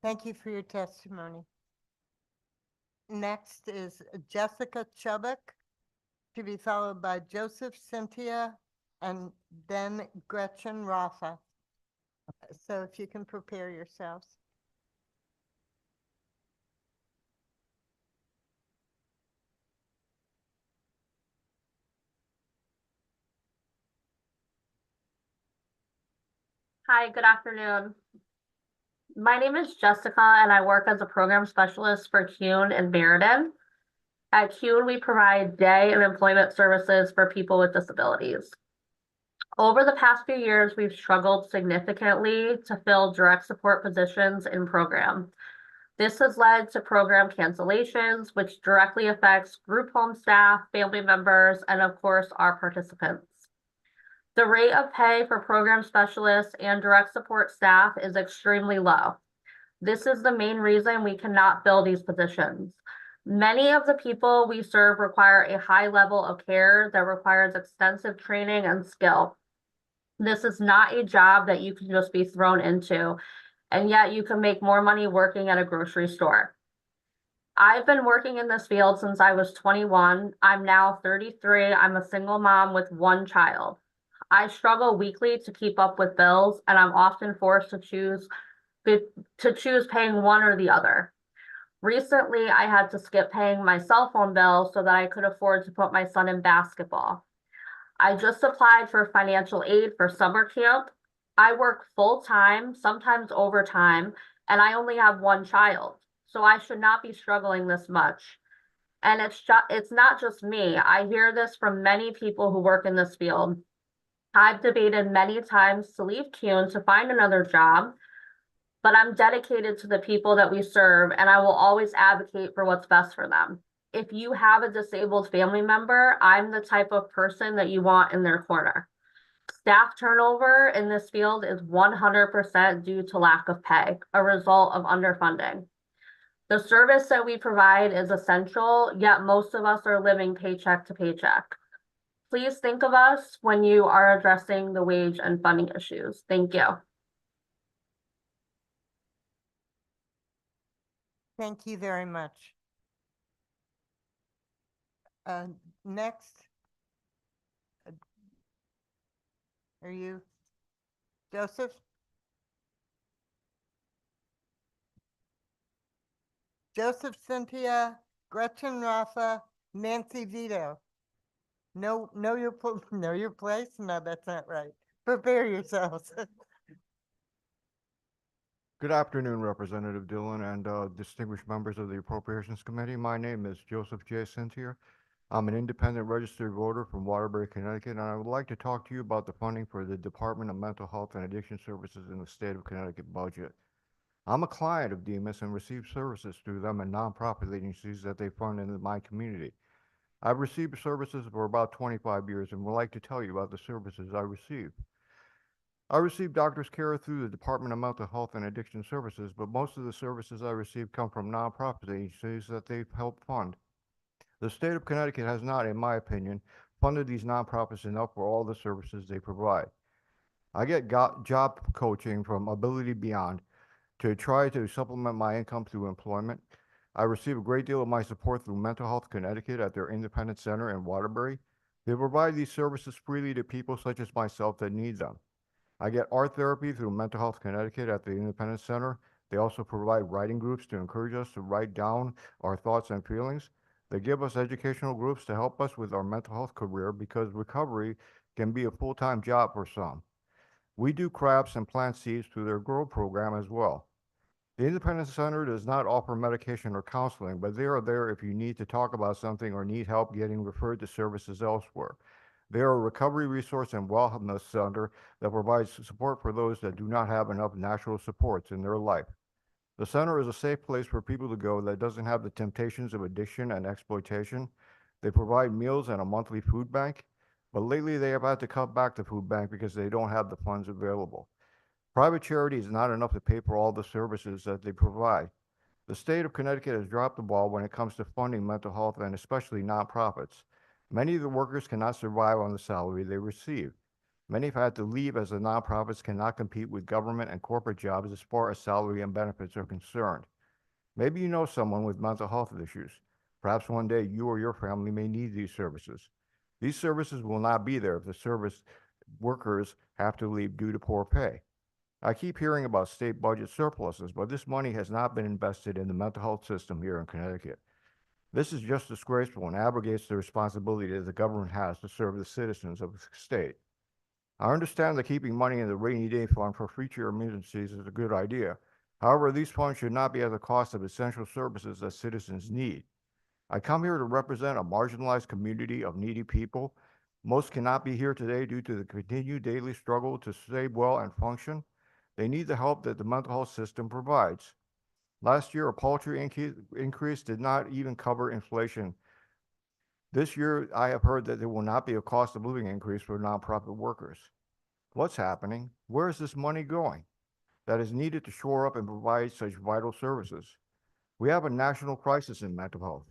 Thank you for your testimony. Next is Jessica Chubbuck, to be followed by Joseph, Cynthia, and then Gretchen Rafa. So if you can prepare yourselves. Hi, good afternoon. My name is Jessica and I work as a program specialist for CUNE in Meriden. At CUNE, we provide day and employment services for people with disabilities. Over the past few years, we've struggled significantly to fill direct support positions in program. This has led to program cancellations, which directly affects group home staff, family members, and of course, our participants. The rate of pay for program specialists and direct support staff is extremely low. This is the main reason we cannot fill these positions. Many of the people we serve require a high level of care that requires extensive training and skill. This is not a job that you can just be thrown into, and yet you can make more money working at a grocery store. I've been working in this field since I was 21. I'm now 33. I'm a single mom with one child. I struggle weekly to keep up with bills, and I'm often forced to choose paying one or the other. Recently, I had to skip paying my cell phone bill so that I could afford to put my son in basketball. I just applied for financial aid for summer camp. I work full-time, sometimes overtime, and I only have one child, so I should not be struggling this much. And it's not just me. I hear this from many people who work in this field. I've debated many times to leave CUNE to find another job, but I'm dedicated to the people that we serve, and I will always advocate for what's best for them. If you have a disabled family member, I'm the type of person that you want in their corner. Staff turnover in this field is 100% due to lack of pay, a result of underfunding. The service that we provide is essential, yet most of us are living paycheck to paycheck. Please think of us when you are addressing the wage and funding issues. Thank you. Thank you very much. Next. Are you Joseph? Joseph, Cynthia, Gretchen Rafa, Nancy Vito. Know your place? No, that's not right. Prepare yourselves. Good afternoon, Representative Dillon and distinguished members of the Appropriations Committee. My name is Joseph J. Cynthia. I'm an independent registered voter from Waterbury, Connecticut, and I would like to talk to you about the funding for the Department of Mental Health and Addiction Services in the state of Connecticut budget. I'm a client of DEMIS and receive services through them and nonprofit agencies that they fund in my community. I've received services for about 25 years and would like to tell you about the services I receive. I receive doctor's care through the Department of Mental Health and Addiction Services, but most of the services I receive come from nonprofit agencies that they've helped fund. The state of Connecticut has not, in my opinion, funded these nonprofits enough for all the services they provide. I get job coaching from Ability Beyond to try to supplement my income through employment. I receive a great deal of my support through Mental Health Connecticut at their Independent Center in Waterbury. They provide these services freely to people such as myself that need them. I get art therapy through Mental Health Connecticut at the Independent Center. They also provide writing groups to encourage us to write down our thoughts and feelings. They give us educational groups to help us with our mental health career because recovery can be a full-time job for some. We do crafts and plant seeds through their grow program as well. The Independent Center does not offer medication or counseling, but they are there if you need to talk about something or need help getting referred to services elsewhere. They are a recovery resource and wellness center that provides support for those that do not have enough natural supports in their life. The center is a safe place for people to go that doesn't have the temptations of addiction and exploitation. They provide meals and a monthly food bank, but lately they have had to cut back the food bank because they don't have the funds available. Private charity is not enough to pay for all the services that they provide. The state of Connecticut has dropped the ball when it comes to funding mental health and especially nonprofits. Many of the workers cannot survive on the salary they receive. Many have had to leave as the nonprofits cannot compete with government and corporate jobs as far as salary and benefits are concerned. Maybe you know someone with mental health issues. Perhaps one day you or your family may need these services. These services will not be there if the service workers have to leave due to poor pay. I keep hearing about state budget surpluses, but this money has not been invested in the mental health system here in Connecticut. This is just disgraceful and abrogates the responsibility that the government has to serve the citizens of the state. I understand that keeping money in the rainy day fund for future emergencies is a good idea. However, these funds should not be at the cost of essential services that citizens need. I come here to represent a marginalized community of needy people. Most cannot be here today due to the continued daily struggle to stay well and function. They need the help that the mental health system provides. Last year, a paltry increase did not even cover inflation. This year, I have heard that there will not be a cost of living increase for nonprofit workers. What's happening? Where is this money going that is needed to shore up and provide such vital services? We have a national crisis in mental health.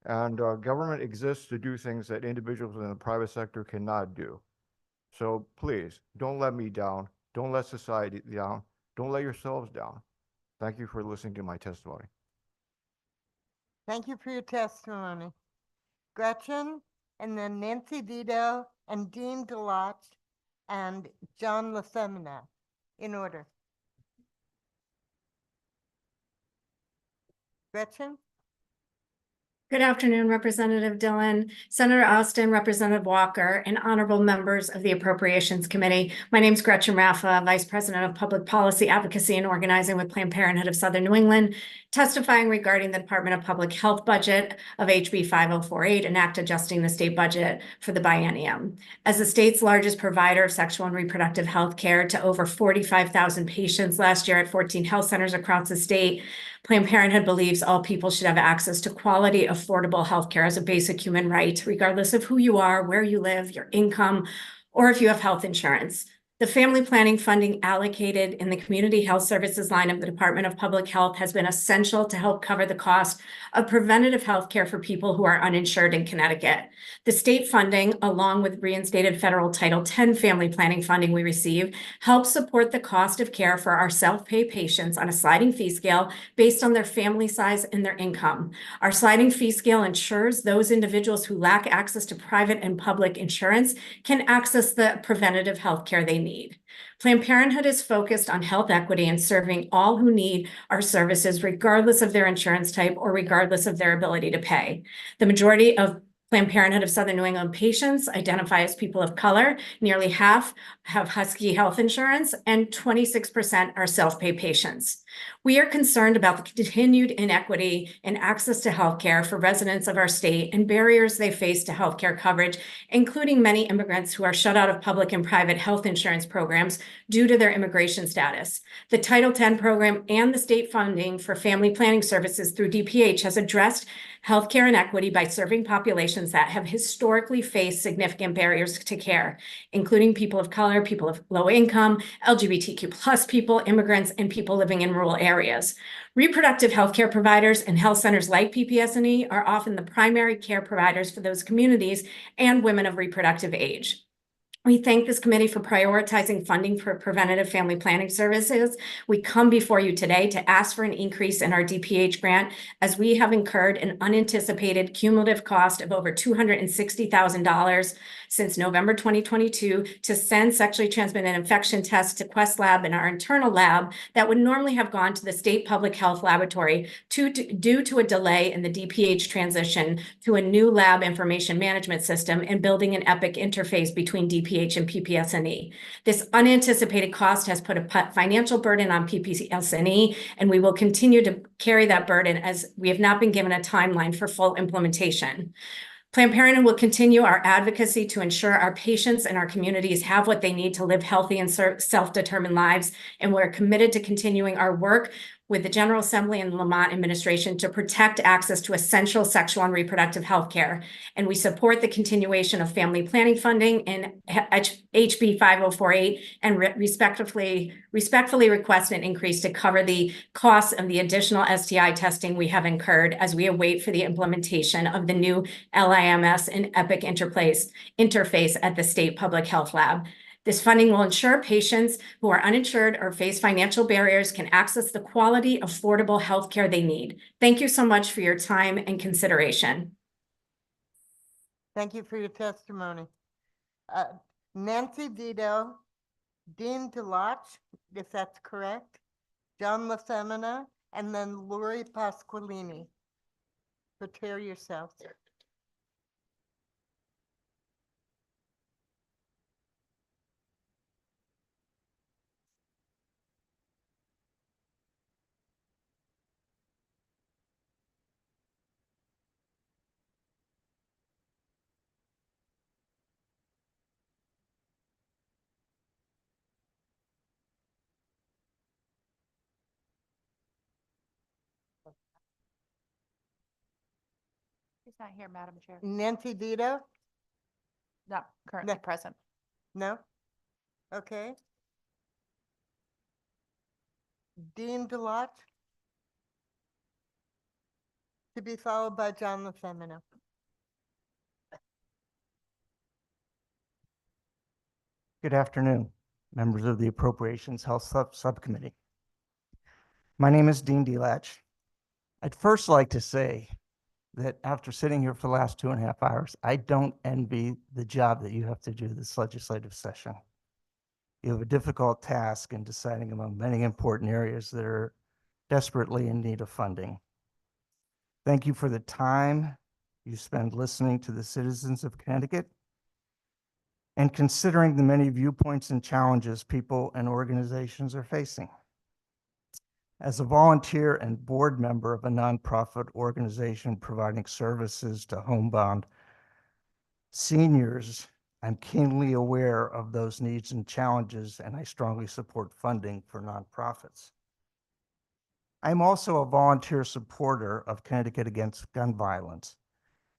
And government exists to do things that individuals in the private sector cannot do. So please, don't let me down. Don't let society down. Don't let yourselves down. Thank you for listening to my testimony. Thank you for your testimony. Gretchen, and then Nancy Vito, and Dean Delotte, and John LaFemina, in order. Gretchen? Good afternoon, Representative Dillon, Senator Austin, Representative Walker, and honorable members of the Appropriations Committee. My name is Gretchen Rafa, Vice President of Public Policy Advocacy and Organizing with Planned Parenthood of Southern New England, testifying regarding the Department of Public Health budget of HB 5048, an act adjusting the state budget for the biennium. As the state's largest provider of sexual and reproductive health care to over 45,000 patients last year at 14 health centers across the state, Planned Parenthood believes all people should have access to quality, affordable health care as a basic human right, regardless of who you are, where you live, your income, or if you have health insurance. The family planning funding allocated in the Community Health Services line of the Department of Public Health has been essential to help cover the cost of preventative health care for people who are uninsured in Connecticut. The state funding, along with reinstated federal Title X family planning funding we receive, helps support the cost of care for our self-pay patients on a sliding fee scale based on their family size and their income. Our sliding fee scale ensures those individuals who lack access to private and public insurance can access the preventative health care they need. Planned Parenthood is focused on health equity and serving all who need our services, regardless of their insurance type or regardless of their ability to pay. The majority of Planned Parenthood of Southern New England patients identify as people of color. Nearly half have Husky health insurance, and 26% are self-pay patients. We are concerned about the continued inequity in access to healthcare for residents of our state and barriers they face to healthcare coverage, including many immigrants who are shut out of public and private health insurance programs due to their immigration status. The Title X program and the state funding for family planning services through DPH has addressed healthcare inequity by serving populations that have historically faced significant barriers to care, including people of color, people of low income, LGBTQ+ people, immigrants, and people living in rural areas. Reproductive healthcare providers and health centers like PPS&E are often the primary care providers for those communities and women of reproductive age. We thank this committee for prioritizing funding for preventative family planning services. We come before you today to ask for an increase in our DPH grant, as we have incurred an unanticipated cumulative cost of over $260,000 since November 2022 to send sexually transmitted infection tests to Quest Lab and our internal lab that would normally have gone to the state public health laboratory due to a delay in the DPH transition to a new lab information management system and building an Epic interface between DPH and PPS&E. This unanticipated cost has put a financial burden on PPS&E, and we will continue to carry that burden as we have not been given a timeline for full implementation. Planned Parenthood will continue our advocacy to ensure our patients and our communities have what they need to live healthy and self-determined lives, and we're committed to continuing our work with the General Assembly and the Lamont administration to protect access to essential sexual and reproductive health care. And we support the continuation of family planning funding in HB 5048 and respectfully request an increase to cover the costs of the additional STI testing we have incurred as we await for the implementation of the new LIMS and Epic interface at the State Public Health Lab. This funding will ensure patients who are uninsured or face financial barriers can access the quality, affordable health care they need. Thank you so much for your time and consideration. Thank you for your testimony. Nancy Vito, Dean Delotte, if that's correct, John LaFemina, and then Lori Pasqualini. Prepare yourselves. She's not here, Madam Chair. Nancy Vito? Not currently present. No? Okay. Dean Delotte? To be followed by John LaFemina. Good afternoon, members of the Appropriations Health Subcommittee. My name is Dean Delatch. I'd first like to say that after sitting here for the last 2.5 hours, I don't envy the job that you have to do this legislative session. You have a difficult task in deciding among many important areas that are desperately in need of funding. Thank you for the time you spend listening to the citizens of Connecticut and considering the many viewpoints and challenges people and organizations are facing. As a volunteer and board member of a nonprofit organization providing services to homebound seniors, I'm keenly aware of those needs and challenges, and I strongly support funding for nonprofits. I'm also a volunteer supporter of Connecticut Against Gun Violence.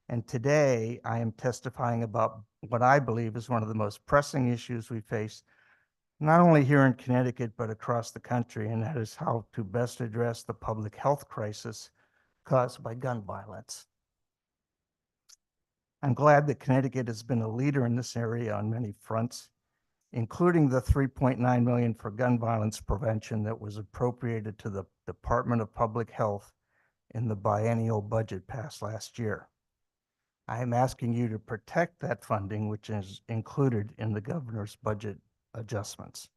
And today I am testifying about what I believe is one of the most pressing issues we face, not only here in Connecticut, but across the country, and that is how to best address the public health crisis caused by gun violence. I'm glad that Connecticut has been a leader in this area on many fronts, including the $3.9 million for gun violence prevention that was appropriated to the Department of Public Health in the biennial budget passed last year. I am asking you to protect that funding, which is included in the governor's budget adjustments.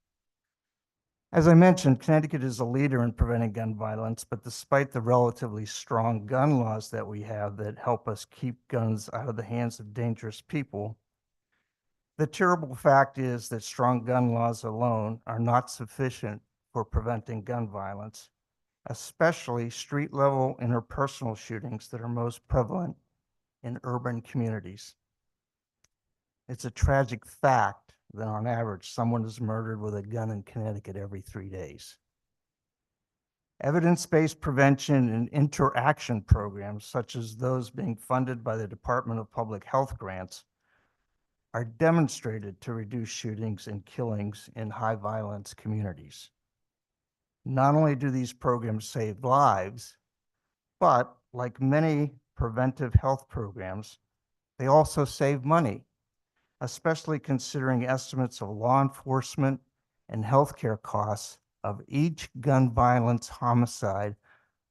As I mentioned, Connecticut is a leader in preventing gun violence, but despite the relatively strong gun laws that we have that help us keep guns out of the hands of dangerous people, the terrible fact is that strong gun laws alone are not sufficient for preventing gun violence, especially street-level interpersonal shootings that are most prevalent in urban communities. It's a tragic fact that on average, someone is murdered with a gun in Connecticut every 3 days. Evidence-based prevention and interaction programs, such as those being funded by the Department of Public Health grants, are demonstrated to reduce shootings and killings in high violence communities. Not only do these programs save lives, but like many preventive health programs, they also save money, especially considering estimates of law enforcement and healthcare costs of each gun violence homicide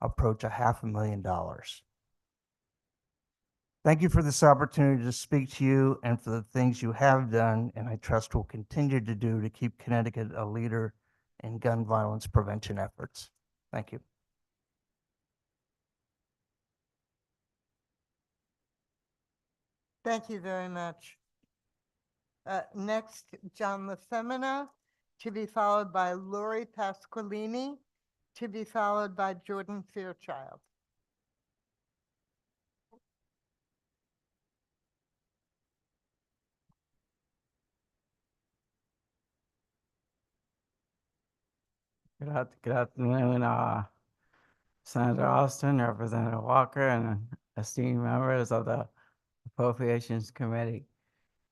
approach $500,000. Thank you for this opportunity to speak to you and for the things you have done, and I trust will continue to do to keep Connecticut a leader in gun violence prevention efforts. Thank you. Thank you very much. Next, John LaFemina, to be followed by Lori Pasqualini, to be followed by Jordan Fairchild. Good afternoon, Senator Austin, Representative Walker, and esteemed members of the Appropriations Committee.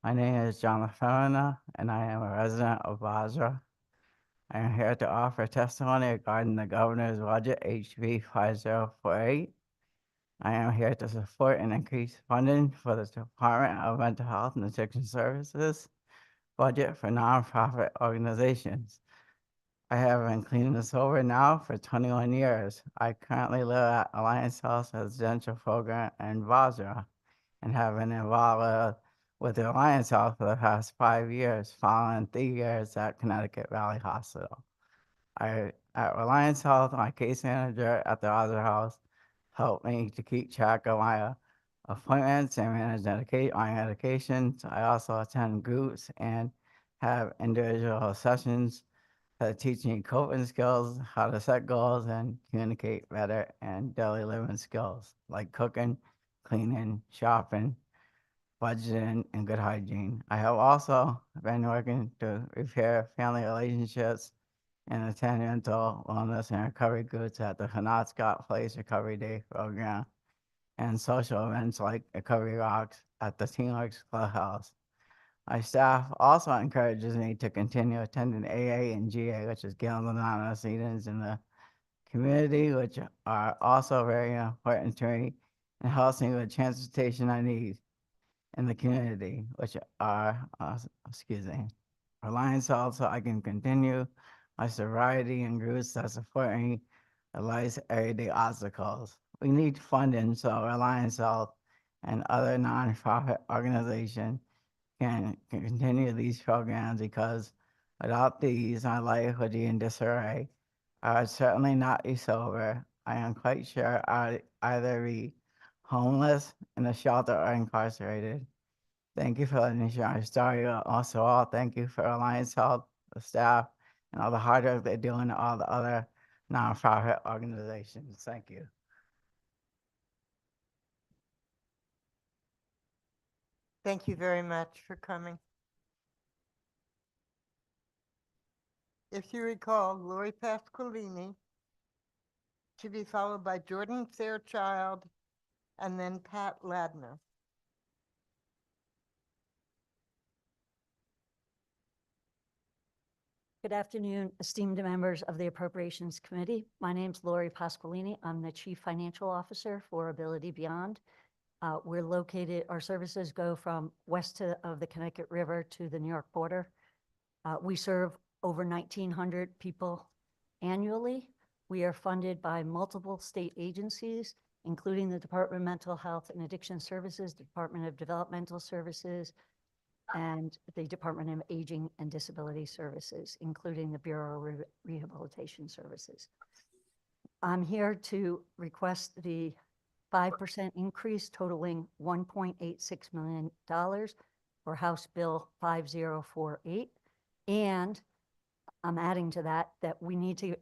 My name is John LaFemina, and I am a resident of Basra. I am here to offer testimony regarding the governor's budget, HB 5048. I am here to support and increase funding for the Department of Mental Health and Addiction Services budget for nonprofit organizations. I have been cleaning and sober now for 21 years. I currently live at Alliance Health Residential Program in Basra and have been involved with the Alliance Health for the past 5 years, following 3 years at Connecticut Valley Hospital. At Alliance Health, my case manager at the Basra House helped me to keep track of my appointments and manage my medications. I also attend groups and have individual sessions that teach me coping skills, how to set goals, and communicate better, and daily living skills like cooking, cleaning, shopping, budgeting, and good hygiene. I have also been working to repair family relationships and attend mental wellness and recovery groups at the Penobscot Place Recovery Day program and social events like Recovery Rocks at the Teen Works Clubhouse. My staff also encourages me to continue attending AA and GA, which is Guild Anonymous meetings in the community, which are also very important to me and helps me with transportation I need in the community, which are, Reliance Health, so I can continue my sobriety and groups that support me in life's everyday obstacles. We need funding so Reliance Health and other nonprofit organizations can continue these programs, because without these, my life would be in disarray. I would certainly not be sober. I am quite sure I'd either be homeless, in a shelter, or incarcerated. Thank you for letting me share my story. Also, all thank you for Alliance Health, the staff, and all the hard work they do, and all the other nonprofit organizations. Thank you. Thank you very much for coming. If you recall, Lori Pasqualini, to be followed by Jordan Fairchild, and then Pat Ladner. Good afternoon, esteemed members of the Appropriations Committee. My name's Lori Pasqualini. I'm the Chief Financial Officer for Ability Beyond. We're located, our services go from west of the Connecticut River to the New York border. We serve over 1,900 people annually. We are funded by multiple state agencies, including the Department of Mental Health and Addiction Services, the Department of Developmental Services, and the Department of Aging and Disability Services, including the Bureau of Rehabilitation Services. I'm here to request the 5% increase totaling $1.86 million for House Bill 5048. And I'm adding to that we need to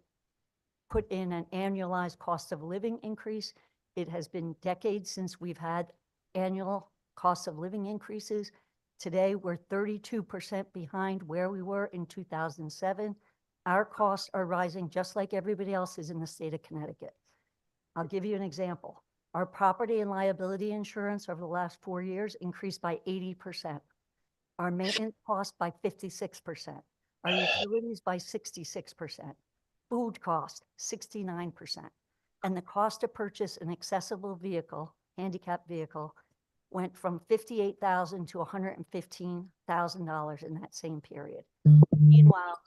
put in an annualized cost of living increase. It has been decades since we've had annual cost of living increases. Today, we're 32% behind where we were in 2007. Our costs are rising just like everybody else's in the state of Connecticut. I'll give you an example. Our property and liability insurance over the last 4 years increased by 80%. Our maintenance cost by 56%. Our utilities by 66%. Food cost, 69%. And the cost to purchase an accessible vehicle, handicapped vehicle, went from $58,000 to $115,000 in that same period. Meanwhile,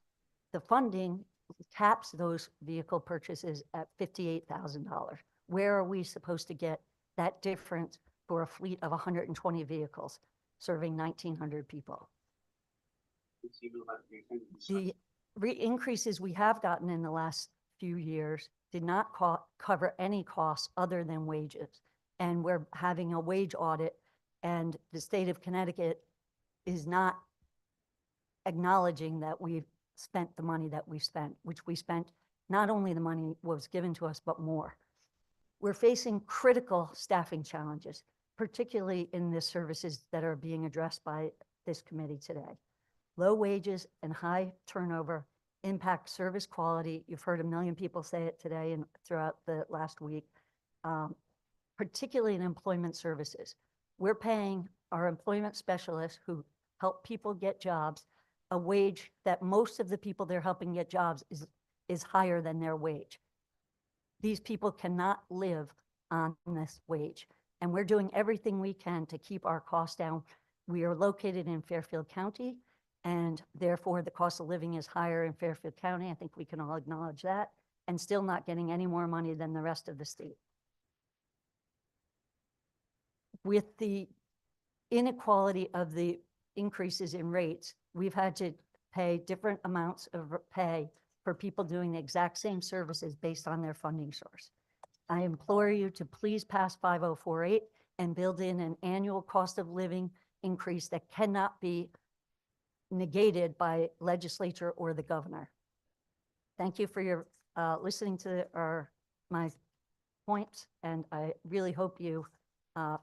the funding caps those vehicle purchases at $58,000. Where are we supposed to get that difference for a fleet of 120 vehicles serving 1,900 people? The increases we have gotten in the last few years did not cover any costs other than wages. And we're having a wage audit, and the state of Connecticut is not acknowledging that we've spent the money that we've spent, which we spent, not only the money was given to us, but more. We're facing critical staffing challenges, particularly in the services that are being addressed by this committee today. Low wages and high turnover impact service quality. You've heard a million people say it today and throughout the last week. Particularly in employment services. We're paying our employment specialists who help people get jobs a wage that most of the people they're helping get jobs is higher than their wage. These people cannot live on this wage, and we're doing everything we can to keep our costs down. We are located in Fairfield County, and therefore the cost of living is higher in Fairfield County. I think we can all acknowledge that, and still not getting any more money than the rest of the state. With the inequality of the increases in rates, we've had to pay different amounts of pay for people doing the exact same services based on their funding source. I implore you to please pass 5048 and build in an annual cost of living increase that cannot be negated by legislature or the governor. Thank you for your listening to my points, and I really hope you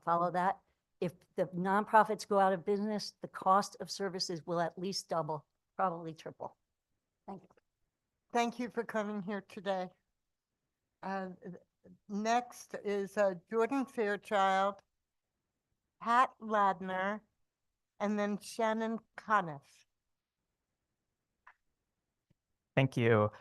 follow that. If the nonprofits go out of business, the cost of services will at least double, probably triple. Thank you. Thank you for coming here today. next is Jordan Fairchild, Pat Ladner, and then Shannon Conif. Thank you.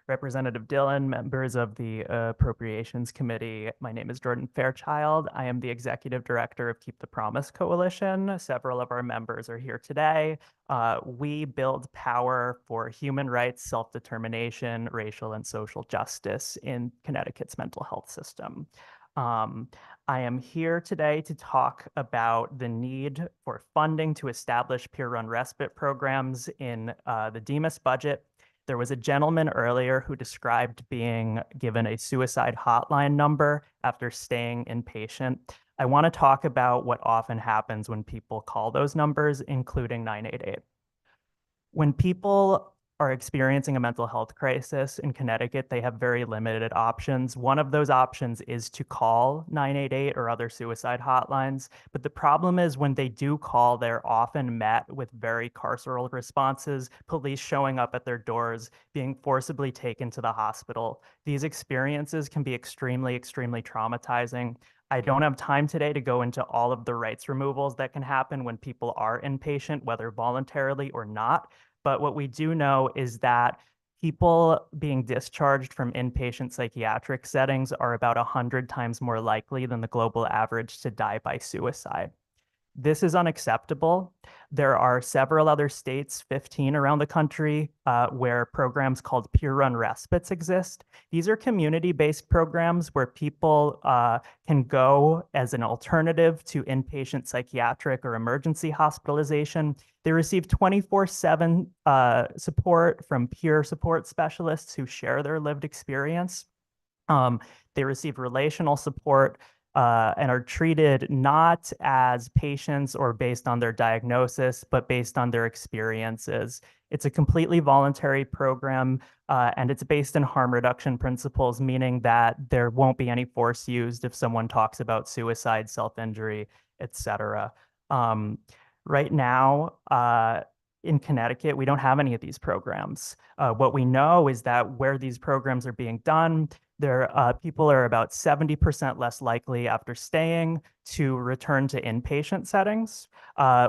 Representative Dillon, members of the Appropriations Committee. My name is Jordan Fairchild. I am the Executive Director of Keep the Promise Coalition. Several of our members are here today. We build power for human rights, self-determination, racial and social justice in Connecticut's mental health system. I am here today to talk about the need for funding to establish peer-run respite programs in the DEMIS budget. There was a gentleman earlier who described being given a suicide hotline number after staying inpatient. I want to talk about what often happens when people call those numbers, including 988. When people are experiencing a mental health crisis in Connecticut, they have very limited options. One of those options is to call 988 or other suicide hotlines. But the problem is when they do call, they're often met with very carceral responses, police showing up at their doors, being forcibly taken to the hospital. These experiences can be extremely, extremely traumatizing. I don't have time today to go into all of the rights removals that can happen when people are inpatient, whether voluntarily or not. But what we do know is that people being discharged from inpatient psychiatric settings are about 100 times more likely than the global average to die by suicide. This is unacceptable. There are several other states, 15 around the country, where programs called peer-run respites exist. These are community-based programs where people can go as an alternative to inpatient psychiatric or emergency hospitalization. They receive 24/7 support from peer support specialists who share their lived experience. They receive relational support and are treated not as patients or based on their diagnosis, but based on their experiences. It's a completely voluntary program, and it's based in harm reduction principles, meaning that there won't be any force used if someone talks about suicide, self-injury, etc. Right now, in Connecticut, we don't have any of these programs. What we know is that where these programs are being done, people are about 70% less likely after staying to return to inpatient settings.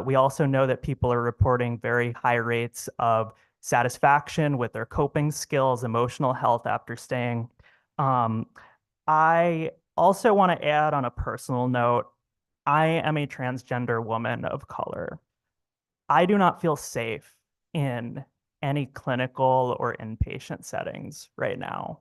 We also know that people are reporting very high rates of satisfaction with their coping skills, emotional health after staying. I also want to add on a personal note, I am a transgender woman of color. I do not feel safe in any clinical or inpatient settings right now.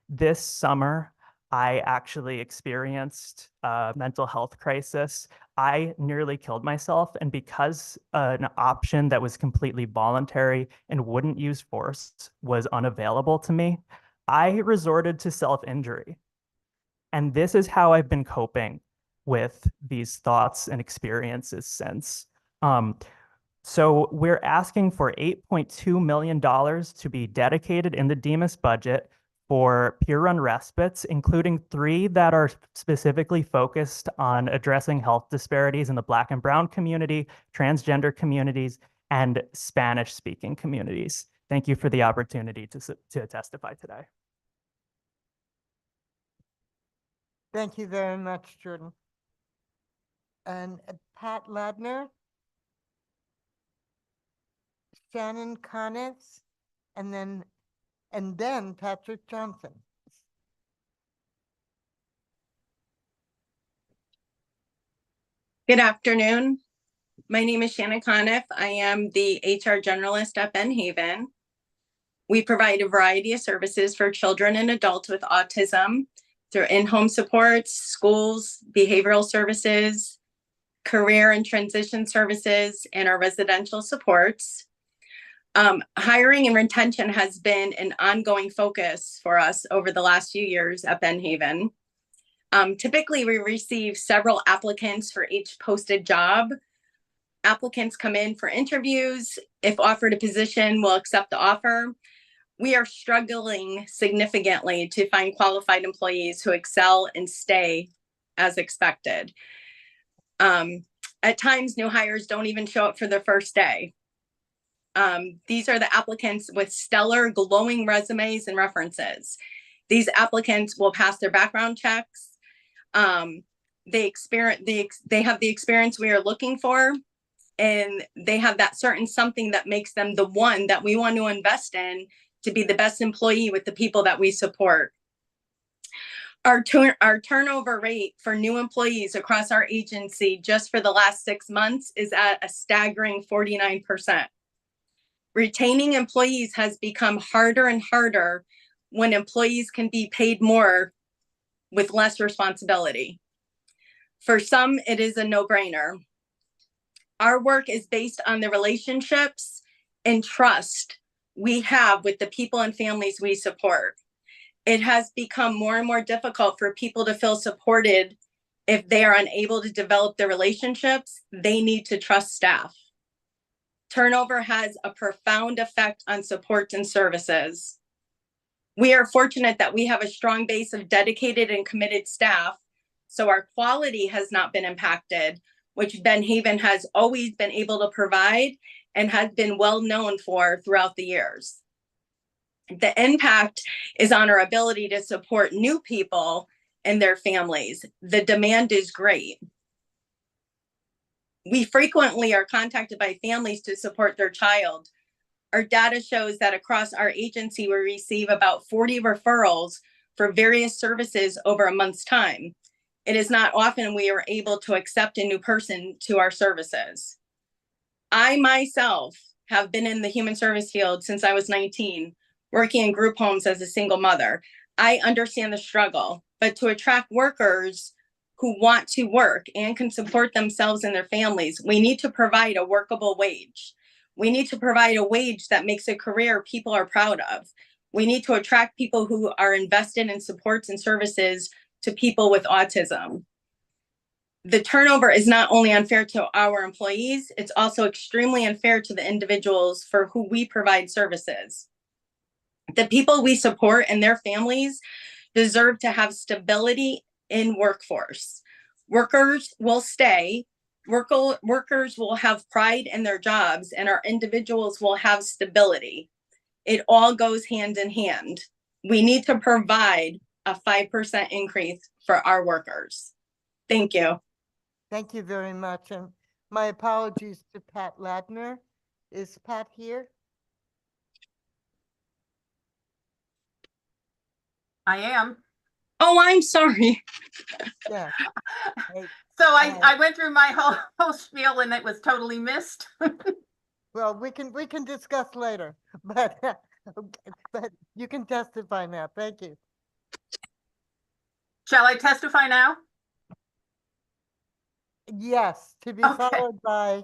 This summer, I actually experienced a mental health crisis. I nearly killed myself, and because an option that was completely voluntary and wouldn't use force was unavailable to me, I resorted to self-injury. And this is how I've been coping with these thoughts and experiences since. So we're asking for $8.2 million to be dedicated in the DEMIS budget for peer-run respites, including 3 that are specifically focused on addressing health disparities in the Black and Brown community, transgender communities, and Spanish-speaking communities. Thank you for the opportunity to testify today. Thank you very much, Jordan. And Pat Ladner, Shannon Conif, and then Patrick Johnson. Good afternoon. My name is Shannon Conif. I am the HR generalist at Ben Haven. We provide a variety of services for children and adults with autism through in-home supports, schools, behavioral services, career and transition services, and our residential supports. Hiring and retention has been an ongoing focus for us over the last few years at Ben Haven. Typically, we receive several applicants for each posted job. Applicants come in for interviews. If offered a position, we'll accept the offer. We are struggling significantly to find qualified employees who excel and stay as expected. At times, new hires don't even show up for their first day. These are the applicants with stellar, glowing resumes and references. These applicants will pass their background checks. They have the experience we are looking for, and they have that certain something that makes them the one that we want to invest in to be the best employee with the people that we support. Our turnover rate for new employees across our agency just for the last 6 months is at a staggering 49%. Retaining employees has become harder and harder when employees can be paid more with less responsibility. For some, it is a no-brainer. Our work is based on the relationships and trust we have with the people and families we support. It has become more and more difficult for people to feel supported if they are unable to develop the relationships. They need to trust staff. Turnover has a profound effect on supports and services. We are fortunate that we have a strong base of dedicated and committed staff, so our quality has not been impacted, which Ben Haven has always been able to provide and has been well known for throughout the years. The impact is on our ability to support new people and their families. The demand is great. We frequently are contacted by families to support their child. Our data shows that across our agency, we receive about 40 referrals for various services over a month's time. It is not often we are able to accept a new person to our services. I myself have been in the human service field since I was 19, working in group homes as a single mother. I understand the struggle, but to attract workers who want to work and can support themselves and their families, we need to provide a workable wage. We need to provide a wage that makes a career people are proud of. We need to attract people who are invested in supports and services to people with autism. The turnover is not only unfair to our employees, it's also extremely unfair to the individuals for who we provide services. The people we support and their families deserve to have stability in workforce. Workers will stay, workers will have pride in their jobs, and our individuals will have stability. It all goes hand in hand. We need to provide a 5% increase for our workers. Thank you. Thank you very much. And my apologies to Pat Ladner. Is Pat here? I am. Oh, I'm sorry. Yeah. So I went through my whole spiel and it was totally missed. Well, we can discuss later, but you can testify now. Thank you. Shall I testify now? Yes, to be followed by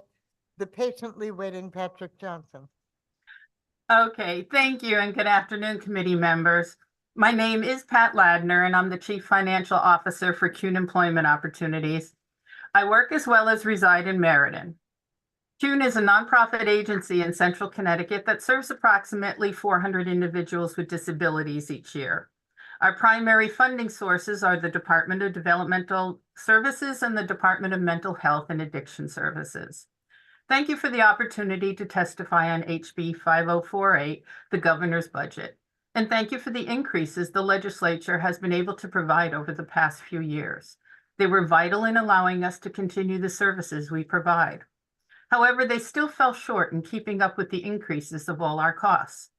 the patiently waiting Patrick Johnson. Okay, thank you and good afternoon, committee members. My name is Pat Ladner and I'm the Chief Financial Officer for CUNE Employment Opportunities. I work as well as reside in Meriden. CUNE is a nonprofit agency in Central Connecticut that serves approximately 400 individuals with disabilities each year. Our primary funding sources are the Department of Developmental Services and the Department of Mental Health and Addiction Services. Thank you for the opportunity to testify on HB 5048, the governor's budget. And thank you for the increases the legislature has been able to provide over the past few years. They were vital in allowing us to continue the services we provide. However, they still fell short in keeping up with the increases of all our costs.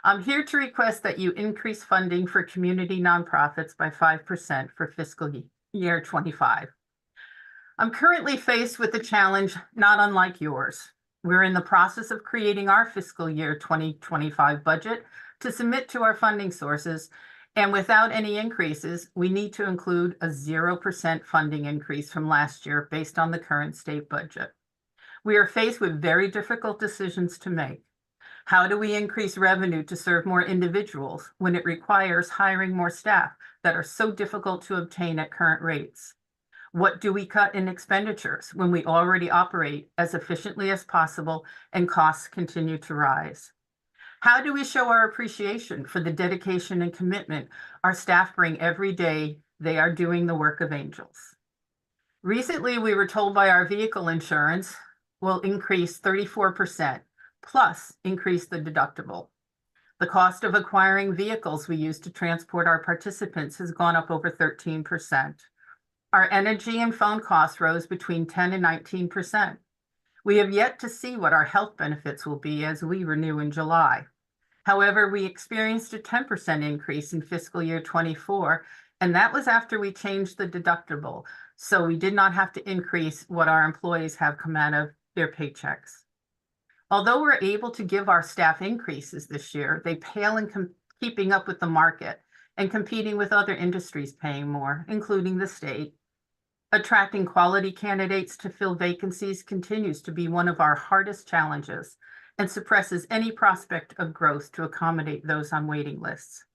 I'm here to request that you increase funding for community nonprofits by 5% for fiscal year 25. I'm currently faced with a challenge not unlike yours. We're in the process of creating our fiscal year 2025 budget to submit to our funding sources, and without any increases, we need to include a 0% funding increase from last year based on the current state budget. We are faced with very difficult decisions to make. How do we increase revenue to serve more individuals when it requires hiring more staff that are so difficult to obtain at current rates? What do we cut in expenditures when we already operate as efficiently as possible and costs continue to rise? How do we show our appreciation for the dedication and commitment our staff bring every day they are doing the work of angels? Recently, we were told by our vehicle insurance will increase 34%, plus increase the deductible. The cost of acquiring vehicles we use to transport our participants has gone up over 13%. Our energy and phone costs rose between 10 and 19%. We have yet to see what our health benefits will be as we renew in July. However, we experienced a 10% increase in fiscal year 24, and that was after we changed the deductible. So we did not have to increase what our employees have come out of their paychecks. Although we're able to give our staff increases this year, they pale in keeping up with the market and competing with other industries paying more, including the state. Attracting quality candidates to fill vacancies continues to be one of our hardest challenges and suppresses any prospect of growth to accommodate those on waiting lists.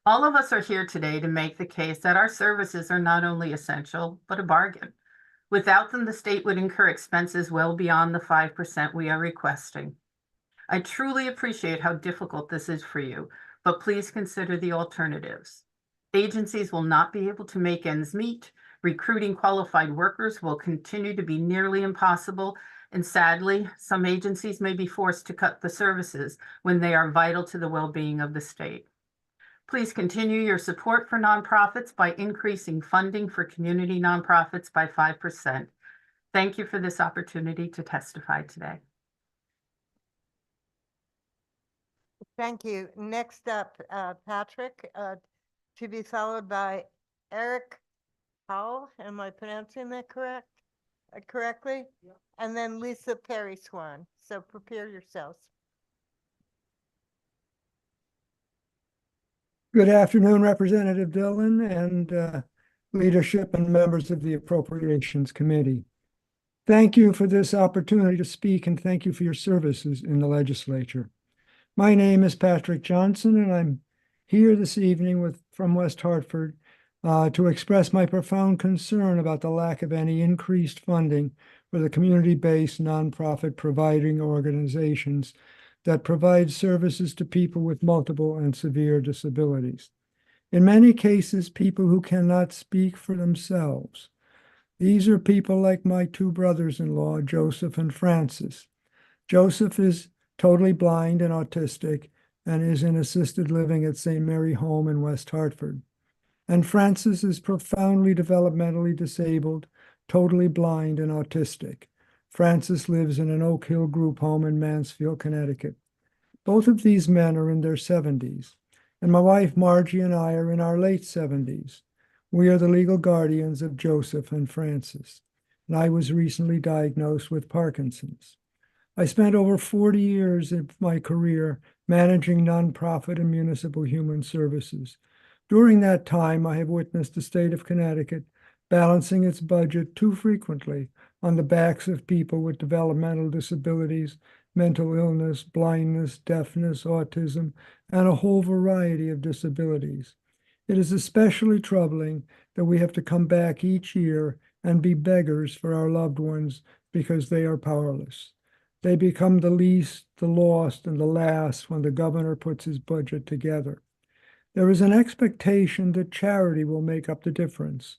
All of us are here today to make the case that our services are not only essential, but a bargain. Without them, the state would incur expenses well beyond the 5% we are requesting. I truly appreciate how difficult this is for you, but please consider the alternatives. Agencies will not be able to make ends meet. Recruiting qualified workers will continue to be nearly impossible, and sadly, some agencies may be forced to cut the services when they are vital to the well-being of the state. Please continue your support for nonprofits by increasing funding for community nonprofits by 5%. Thank you for this opportunity to testify today. Thank you. Next up, Patrick, to be followed by Eric Howell. Am I pronouncing that correctly? Yeah. And then Lisa Perry Swan. So prepare yourselves. Good afternoon, Representative Dillon and leadership and members of the Appropriations Committee. Thank you for this opportunity to speak and thank you for your services in the legislature. My name is Patrick Johnson and I'm here this evening from West Hartford to express my profound concern about the lack of any increased funding for the community-based nonprofit providing organizations that provide services to people with multiple and severe disabilities. In many cases, people who cannot speak for themselves. These are people like my two brothers-in-law, Joseph and Francis. Joseph is totally blind and autistic and is in assisted living at St. Mary Home in West Hartford. And Francis is profoundly developmentally disabled, totally blind and autistic. Francis lives in an Oak Hill group home in Mansfield, Connecticut. Both of these men are in their 70s, and my wife Margie and I are in our late 70s. We are the legal guardians of Joseph and Francis, and I was recently diagnosed with Parkinson's. I spent over 40 years of my career managing nonprofit and municipal human services. During that time, I have witnessed the state of Connecticut balancing its budget too frequently on the backs of people with developmental disabilities, mental illness, blindness, deafness, autism, and a whole variety of disabilities. It is especially troubling that we have to come back each year and be beggars for our loved ones because they are powerless. They become the least, the lost, and the last when the governor puts his budget together. There is an expectation that charity will make up the difference.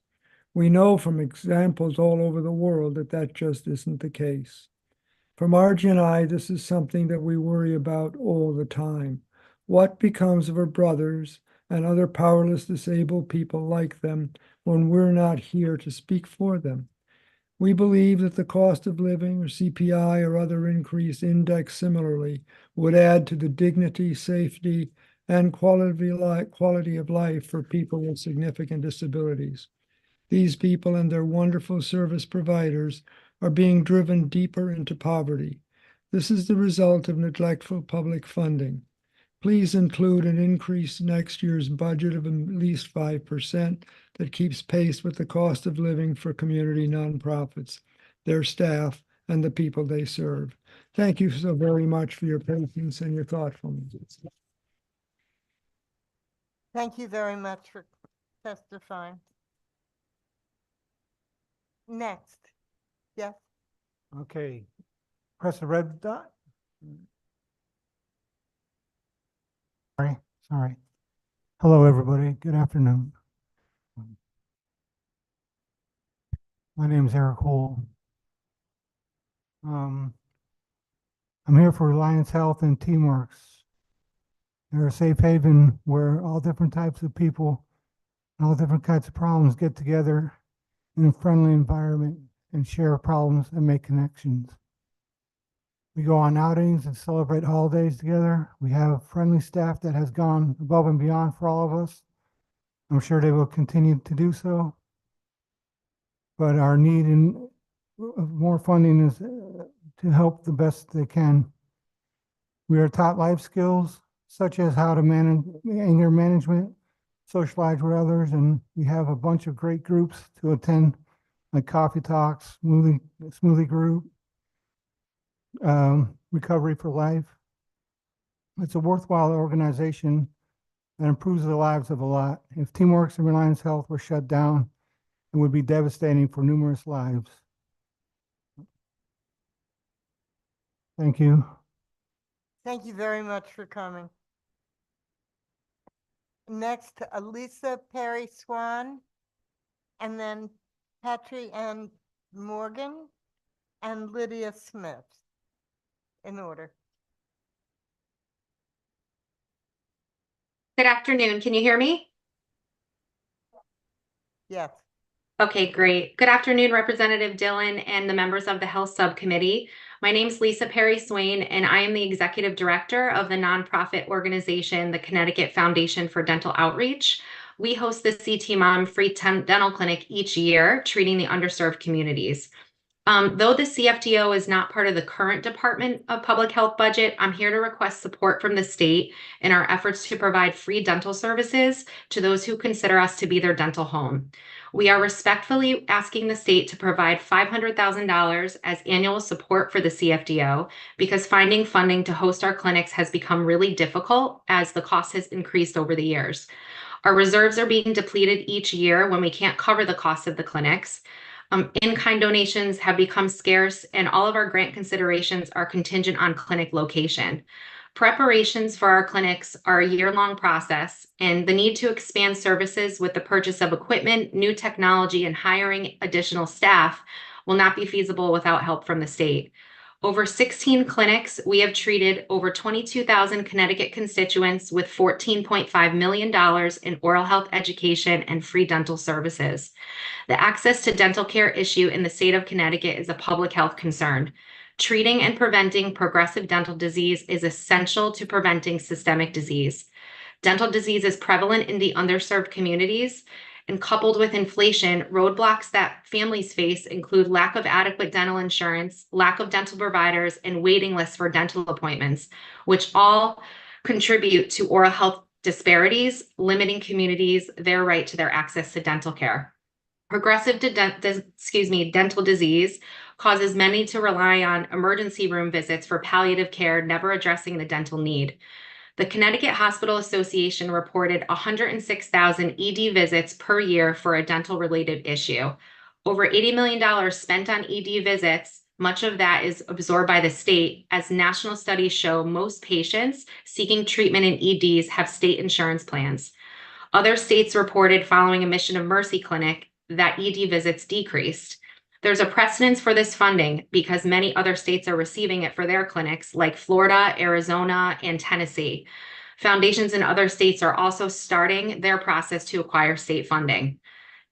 We know from examples all over the world that that just isn't the case. For Margie and I, this is something that we worry about all the time. What becomes of our brothers and other powerless disabled people like them when we're not here to speak for them? We believe that the cost of living or CPI or other increased index similarly would add to the dignity, safety, and quality of life for people with significant disabilities. These people and their wonderful service providers are being driven deeper into poverty. This is the result of neglectful public funding. Please include an increase in next year's budget of at least 5% that keeps pace with the cost of living for community nonprofits, their staff, and the people they serve. Thank you so very much for your patience and your thoughtfulness. Thank you very much for testifying. Next. Yes. Okay. Press the red dot. Sorry. Hello, everybody. Good afternoon. My name is Eric Cole. I'm here for Alliance Health and Teamworks. They're a safe haven where all different types of people, all different kinds of problems get together in a friendly environment and share problems and make connections. We go on outings and celebrate holidays together. We have friendly staff that has gone above and beyond for all of us. I'm sure they will continue to do so. But our need in more funding is to help the best they can. We are taught life skills such as how to manage anger management, socialize with others, and we have a bunch of great groups to attend, like coffee talks, smoothie group, recovery for life. It's a worthwhile organization that improves the lives of a lot. If Teamworks and Reliance Health were shut down, it would be devastating for numerous lives. Thank you. Thank you very much for coming. Next, Lisa Perry Swan, and then Patry and Morgan, and Lydia Smith, in order. Good afternoon. Can you hear me? Yes. Okay, great. Good afternoon, Representative Dillon and the members of the Health Subcommittee. My name is Lisa Perry Swain, and I am the Executive Director of the nonprofit organization, the Connecticut Foundation for Dental Outreach. We host the CT Mom Free Dental Clinic each year, treating the underserved communities. Though the CFDO is not part of the current Department of Public Health budget, I'm here to request support from the state in our efforts to provide free dental services to those who consider us to be their dental home. We are respectfully asking the state to provide $500,000 as annual support for the CFDO because finding funding to host our clinics has become really difficult as the cost has increased over the years. Our reserves are being depleted each year when we can't cover the cost of the clinics. In-kind donations have become scarce, and all of our grant considerations are contingent on clinic location. Preparations for our clinics are a year-long process, and the need to expand services with the purchase of equipment, new technology, and hiring additional staff will not be feasible without help from the state. Over 16 clinics, we have treated over 22,000 Connecticut constituents with $14.5 million in oral health education and free dental services. The access to dental care issue in the state of Connecticut is a public health concern. Treating and preventing progressive dental disease is essential to preventing systemic disease. Dental disease is prevalent in the underserved communities, and coupled with inflation, roadblocks that families face include lack of adequate dental insurance, lack of dental providers, and waiting lists for dental appointments, which all contribute to oral health disparities, limiting communities their right to their access to dental care. Progressive dental disease causes many to rely on emergency room visits for palliative care, never addressing the dental need. The Connecticut Hospital Association reported 106,000 ED visits per year for a dental-related issue. Over $80 million spent on ED visits, much of that is absorbed by the state, as national studies show most patients seeking treatment in EDs have state insurance plans. Other states reported following a Mission of Mercy clinic that ED visits decreased. There's a precedence for this funding because many other states are receiving it for their clinics, like Florida, Arizona, and Tennessee. Foundations in other states are also starting their process to acquire state funding.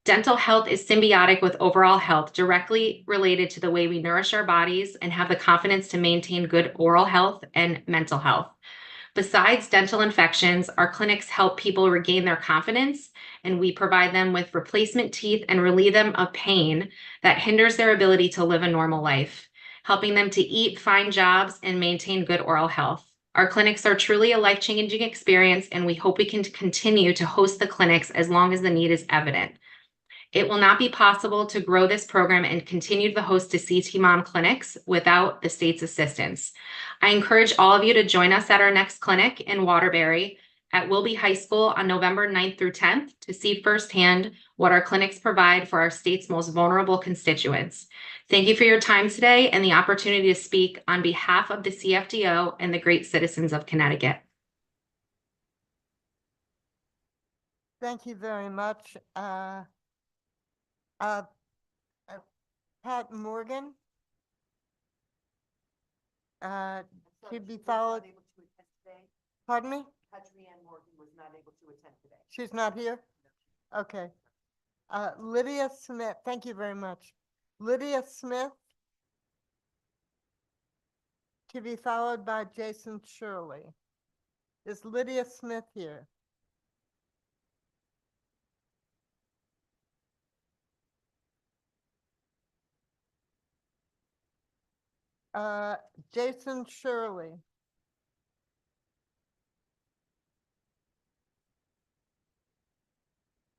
Dental health is symbiotic with overall health, directly related to the way we nourish our bodies and have the confidence to maintain good oral health and mental health. Besides dental infections, our clinics help people regain their confidence, and we provide them with replacement teeth and relieve them of pain that hinders their ability to live a normal life, helping them to eat, find jobs, and maintain good oral health. Our clinics are truly a life-changing experience, and we hope we can continue to host the clinics as long as the need is evident. It will not be possible to grow this program and continue to host to CT Mom clinics without the state's assistance. I encourage all of you to join us at our next clinic in Waterbury at Wilby High School on November 9th through 10th to see firsthand what our clinics provide for our state's most vulnerable constituents. Thank you for your time today and the opportunity to speak on behalf of the CFDO and the great citizens of Connecticut. Thank you very much. Pat Morgan. To be followed. Pardon me? was not able to attend today. She's not here? Okay. Lydia Smith, thank you very much. Lydia Smith, to be followed by Jason Shirley. Is Lydia Smith here? Jason Shirley.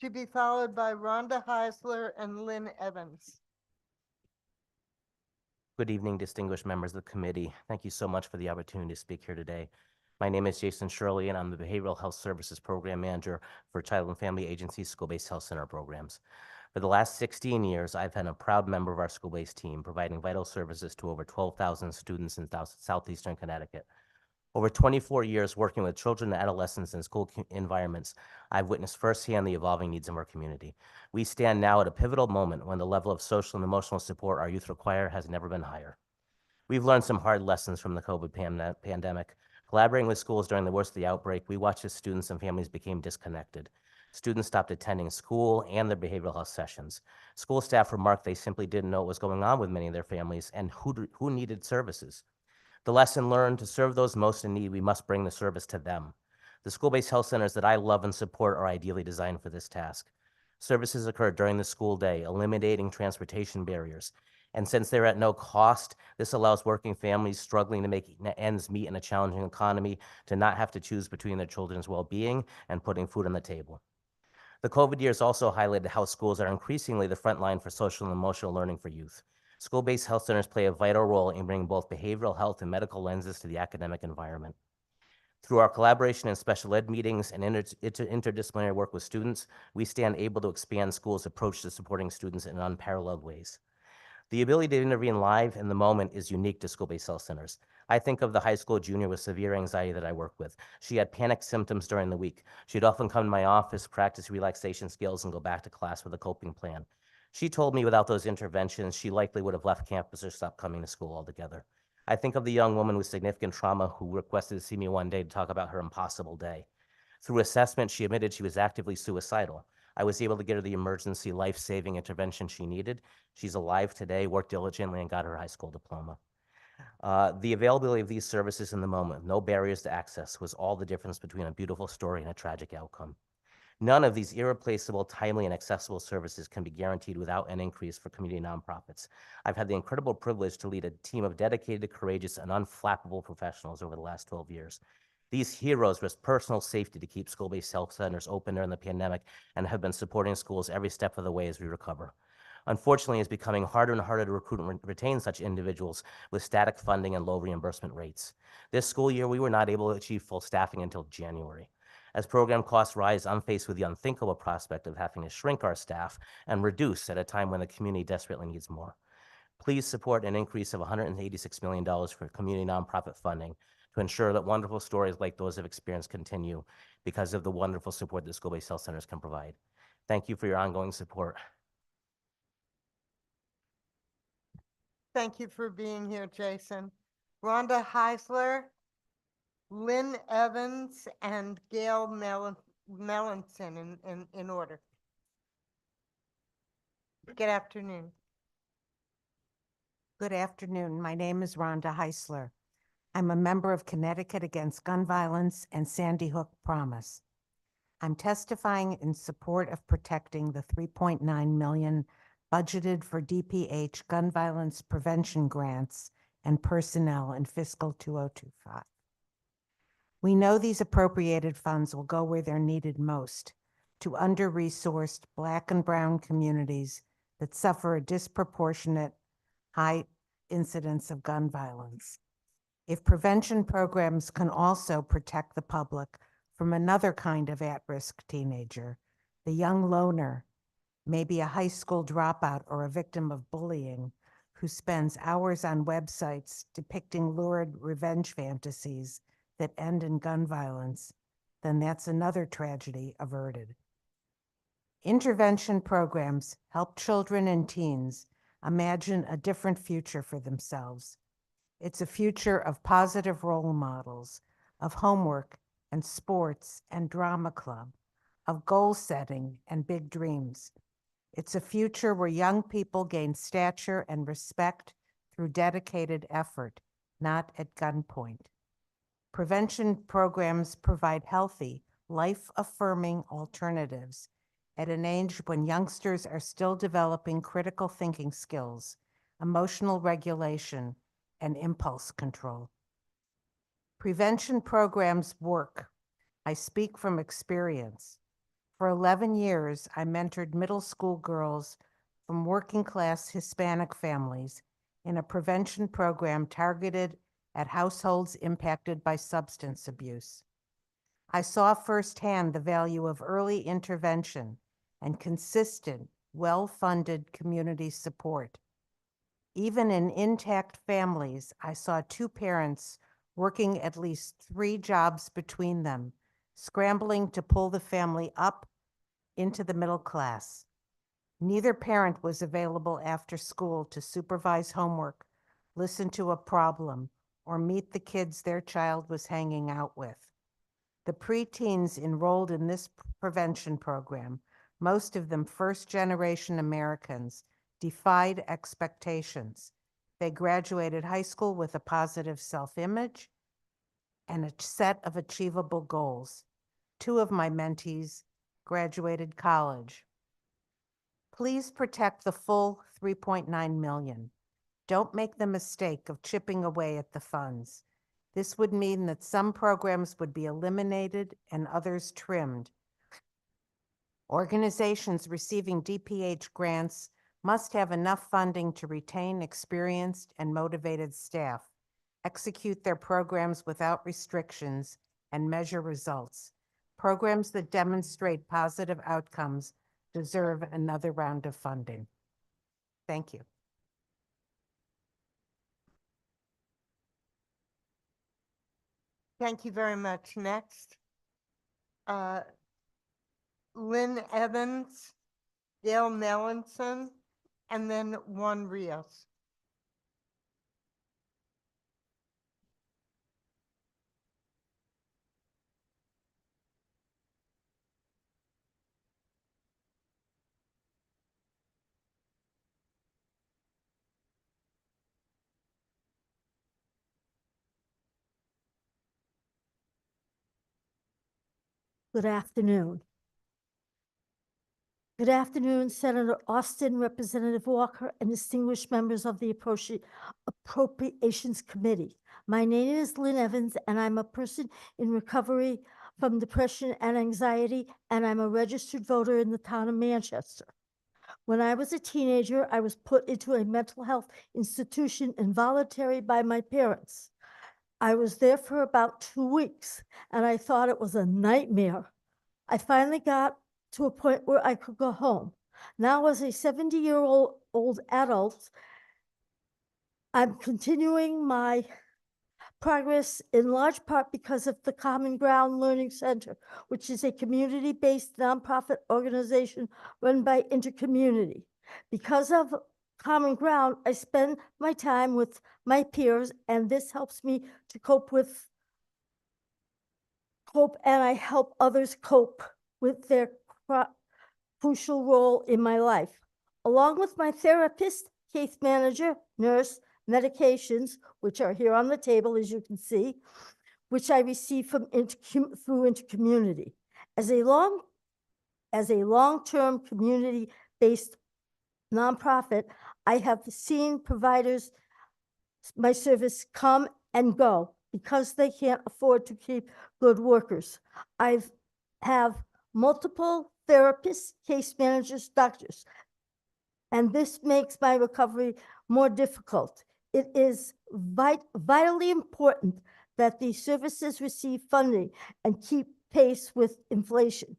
To be followed by Ronda Heisler and Lynn Evans. Good evening, distinguished members of the committee. Thank you so much for the opportunity to speak here today. My name is Jason Shirley, and I'm the Behavioral Health Services Program Manager for Child and Family Agency's School-Based Health Center programs. For the last 16 years, I've been a proud member of our school-based team, providing vital services to over 12,000 students in southeastern Connecticut. Over 24 years working with children and adolescents in school environments, I've witnessed firsthand the evolving needs of our community. We stand now at a pivotal moment when the level of social and emotional support our youth require has never been higher. We've learned some hard lessons from the COVID pandemic. Collaborating with schools during the worst of the outbreak, we watched as students and families became disconnected. Students stopped attending school and their behavioral health sessions. School staff remarked they simply didn't know what was going on with many of their families and who needed services. The lesson learned: to serve those most in need, we must bring the service to them. The school-based health centers that I love and support are ideally designed for this task. Services occur during the school day, eliminating transportation barriers. And since they're at no cost, this allows working families struggling to make ends meet in a challenging economy to not have to choose between their children's well-being and putting food on the table. The COVID years also highlighted how schools are increasingly the front line for social and emotional learning for youth. School-based health centers play a vital role in bringing both behavioral health and medical lenses to the academic environment. Through our collaboration in special ed meetings and interdisciplinary work with students, we stand able to expand schools' approach to supporting students in unparalleled ways. The ability to intervene live in the moment is unique to school-based health centers. I think of the high school junior with severe anxiety that I work with. She had panic symptoms during the week. She'd often come to my office, practice relaxation skills, and go back to class with a coping plan. She told me without those interventions, she likely would have left campus or stopped coming to school altogether. I think of the young woman with significant trauma who requested to see me one day to talk about her impossible day. Through assessment, she admitted she was actively suicidal. I was able to get her the emergency life-saving intervention she needed. She's alive today, worked diligently, and got her high school diploma. The availability of these services in the moment, no barriers to access, was all the difference between a beautiful story and a tragic outcome. None of these irreplaceable, timely, and accessible services can be guaranteed without an increase for community nonprofits. I've had the incredible privilege to lead a team of dedicated, courageous, and unflappable professionals over the last 12 years. These heroes risked personal safety to keep school-based health centers open during the pandemic and have been supporting schools every step of the way as we recover. Unfortunately, it's becoming harder and harder to recruit and retain such individuals with static funding and low reimbursement rates. This school year, we were not able to achieve full staffing until January. As program costs rise, I'm faced with the unthinkable prospect of having to shrink our staff and reduce at a time when the community desperately needs more. Please support an increase of $186 million for community nonprofit funding to ensure that wonderful stories like those I've experienced continue because of the wonderful support that school-based health centers can provide. Thank you for your ongoing support. Thank you for being here, Jason. Ronda Heisler, Lynn Evans, and Gail Melanson in order. Good afternoon. Good afternoon. My name is Ronda Heisler. I'm a member of Connecticut Against Gun Violence and Sandy Hook Promise. I'm testifying in support of protecting the $3.9 million budgeted for DPH gun violence prevention grants and personnel in fiscal 2025. We know these appropriated funds will go where they're needed most, to under-resourced Black and Brown communities that suffer a disproportionate high incidence of gun violence. If prevention programs can also protect the public from another kind of at-risk teenager, the young loner, maybe a high school dropout or a victim of bullying, who spends hours on websites depicting lurid revenge fantasies that end in gun violence, then that's another tragedy averted. Intervention programs help children and teens imagine a different future for themselves. It's a future of positive role models, of homework and sports and drama club, of goal setting and big dreams. It's a future where young people gain stature and respect through dedicated effort, not at gunpoint. Prevention programs provide healthy, life-affirming alternatives at an age when youngsters are still developing critical thinking skills, emotional regulation, and impulse control. Prevention programs work. I speak from experience. For 11 years, I mentored middle school girls from working-class Hispanic families in a prevention program targeted at households impacted by substance abuse. I saw firsthand the value of early intervention and consistent, well-funded community support. Even in intact families, I saw two parents working at least 3 jobs between them, scrambling to pull the family up into the middle class. Neither parent was available after school to supervise homework, listen to a problem, or meet the kids their child was hanging out with. The preteens enrolled in this prevention program, most of them first-generation Americans, defied expectations. They graduated high school with a positive self-image and a set of achievable goals. 2 of my mentees graduated college. Please protect the full $3.9 million. Don't make the mistake of chipping away at the funds. This would mean that some programs would be eliminated and others trimmed. Organizations receiving DPH grants must have enough funding to retain experienced and motivated staff, execute their programs without restrictions, and measure results. Programs that demonstrate positive outcomes deserve another round of funding. Thank you. Thank you very much. Next, Lynn Evans, Dale Melanson, and then Juan Rios. Good afternoon. Good afternoon, Senator Austin, Representative Walker, and distinguished members of the Appropriations Committee. My name is Lynn Evans, and I'm a person in recovery from depression and anxiety, and I'm a registered voter in the town of Manchester. When I was a teenager, I was put into a mental health institution involuntarily by my parents. I was there for about 2 weeks, and I thought it was a nightmare. I finally got to a point where I could go home. Now, as a 70-year-old adult, I'm continuing my progress in large part because of the Common Ground Learning Center, which is a community-based nonprofit organization run by Intercommunity. Because of Common Ground, I spend my time with my peers, and this helps me to cope, and I help others cope with their crucial role in my life. Along with my therapist, case manager, nurse, medications, which are here on the table, as you can see, which I receive from through Intercommunity. As a long-term community-based nonprofit, I have seen providers, my service come and go because they can't afford to keep good workers. I have multiple therapists, case managers, doctors, and this makes my recovery more difficult. It is vitally important that these services receive funding and keep pace with inflation.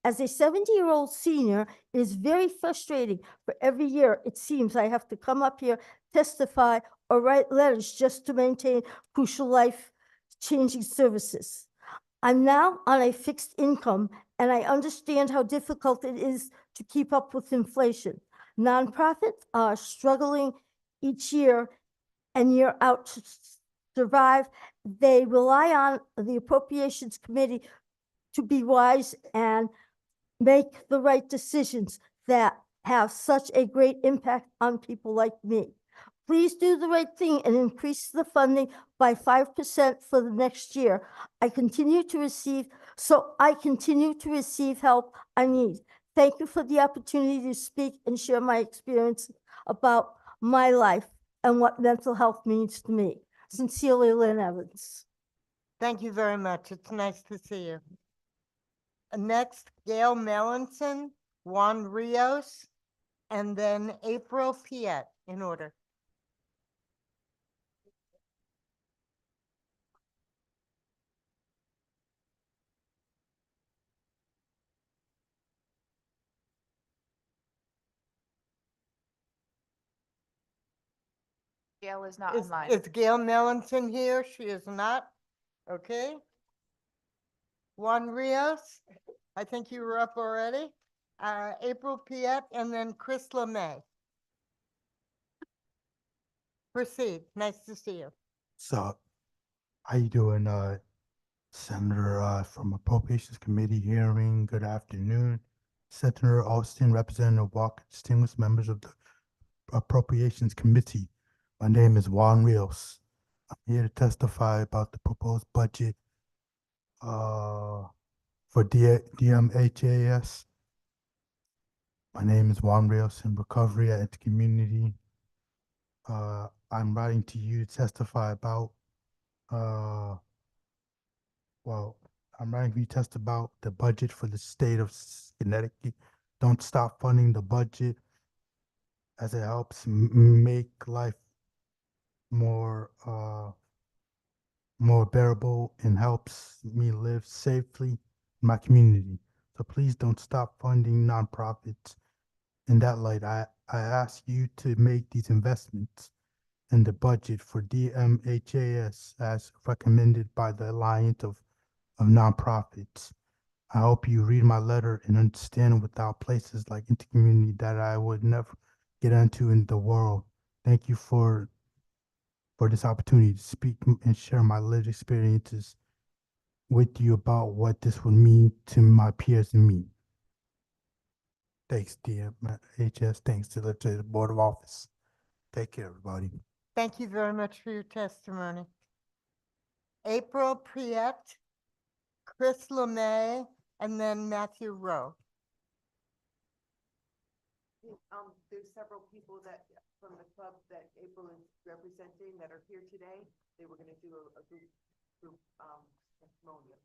As a 70-year-old senior, it is very frustrating for every year it seems I have to come up here, testify, or write letters just to maintain crucial life-changing services. I'm now on a fixed income, and I understand how difficult it is to keep up with inflation. Nonprofits are struggling each year and year out survive. They rely on the Appropriations Committee to be wise and make the right decisions that have such a great impact on people like me. Please do the right thing and increase the funding by 5% for the next year. I continue to receive help I need. Thank you for the opportunity to speak and share my experience about my life and what mental health means to me. Sincerely, Lynn Evans. Thank you very much. It's nice to see you. Next, Gail Melanson, Juan Rios, and then April Piet in order. Gail is not Is online. Gail Melanson here? She is not. Okay. Juan Rios, I think you were up already. April Piet, and then Chris LeMay. Proceed. Nice to see you. So, how you doing, Senator from Appropriations Committee hearing? Good afternoon. Senator Austin, Representative Walker, distinguished members of the Appropriations Committee. My name is Juan Rios. I'm here to testify about the proposed budget for DMHAS. My name is Juan Rios in recovery at the community. I'm writing to you to testify about I'm writing for you to test about the budget for the state of Connecticut. Don't stop funding the budget as it helps make life more bearable and helps me live safely in my community. So please don't stop funding nonprofits. In that light, I ask you to make these investments in the budget for DMHAS as recommended by the Alliance of Nonprofits. I hope you read my letter and understand without places like intercommunity that I would never get into in the world. Thank you for this opportunity to speak and share my lived experiences with you about what this would mean to my peers and me. Thanks, DMHS. Thanks to the Board of Office. Take care, everybody. Thank you very much for your testimony. April Priet, Chris LeMay, and then Matthew Rowe. There's several people that from the club that April is representing that are here today. They were going to do a group testimonial.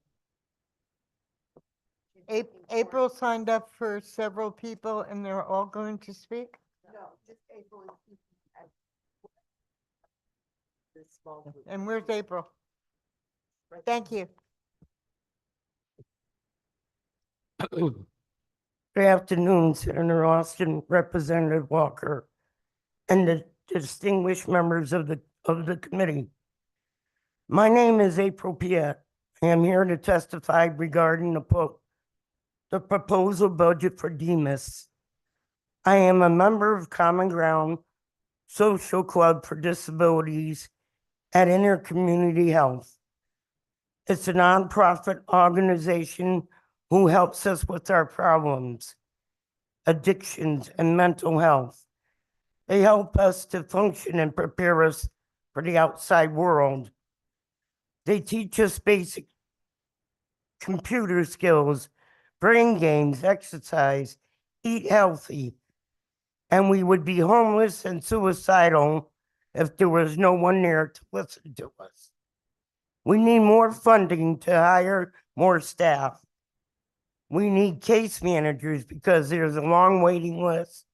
April signed up for several people and they're all going to speak? No, just April is speaking at this small group. And where's April? Thank you. Good afternoon, Senator Austin, Representative Walker, and the distinguished members of the committee. My name is April Piet. I am here to testify regarding the proposal budget for DMIS. I am a member of Common Ground Social Club for Disabilities at Intercommunity Health. It's a nonprofit organization who helps us with our problems, addictions, and mental health. They help us to function and prepare us for the outside world. They teach us basic computer skills, brain games, exercise, eat healthy, and we would be homeless and suicidal if there was no one there to listen to us. We need more funding to hire more staff. We need case managers because there's a long waiting list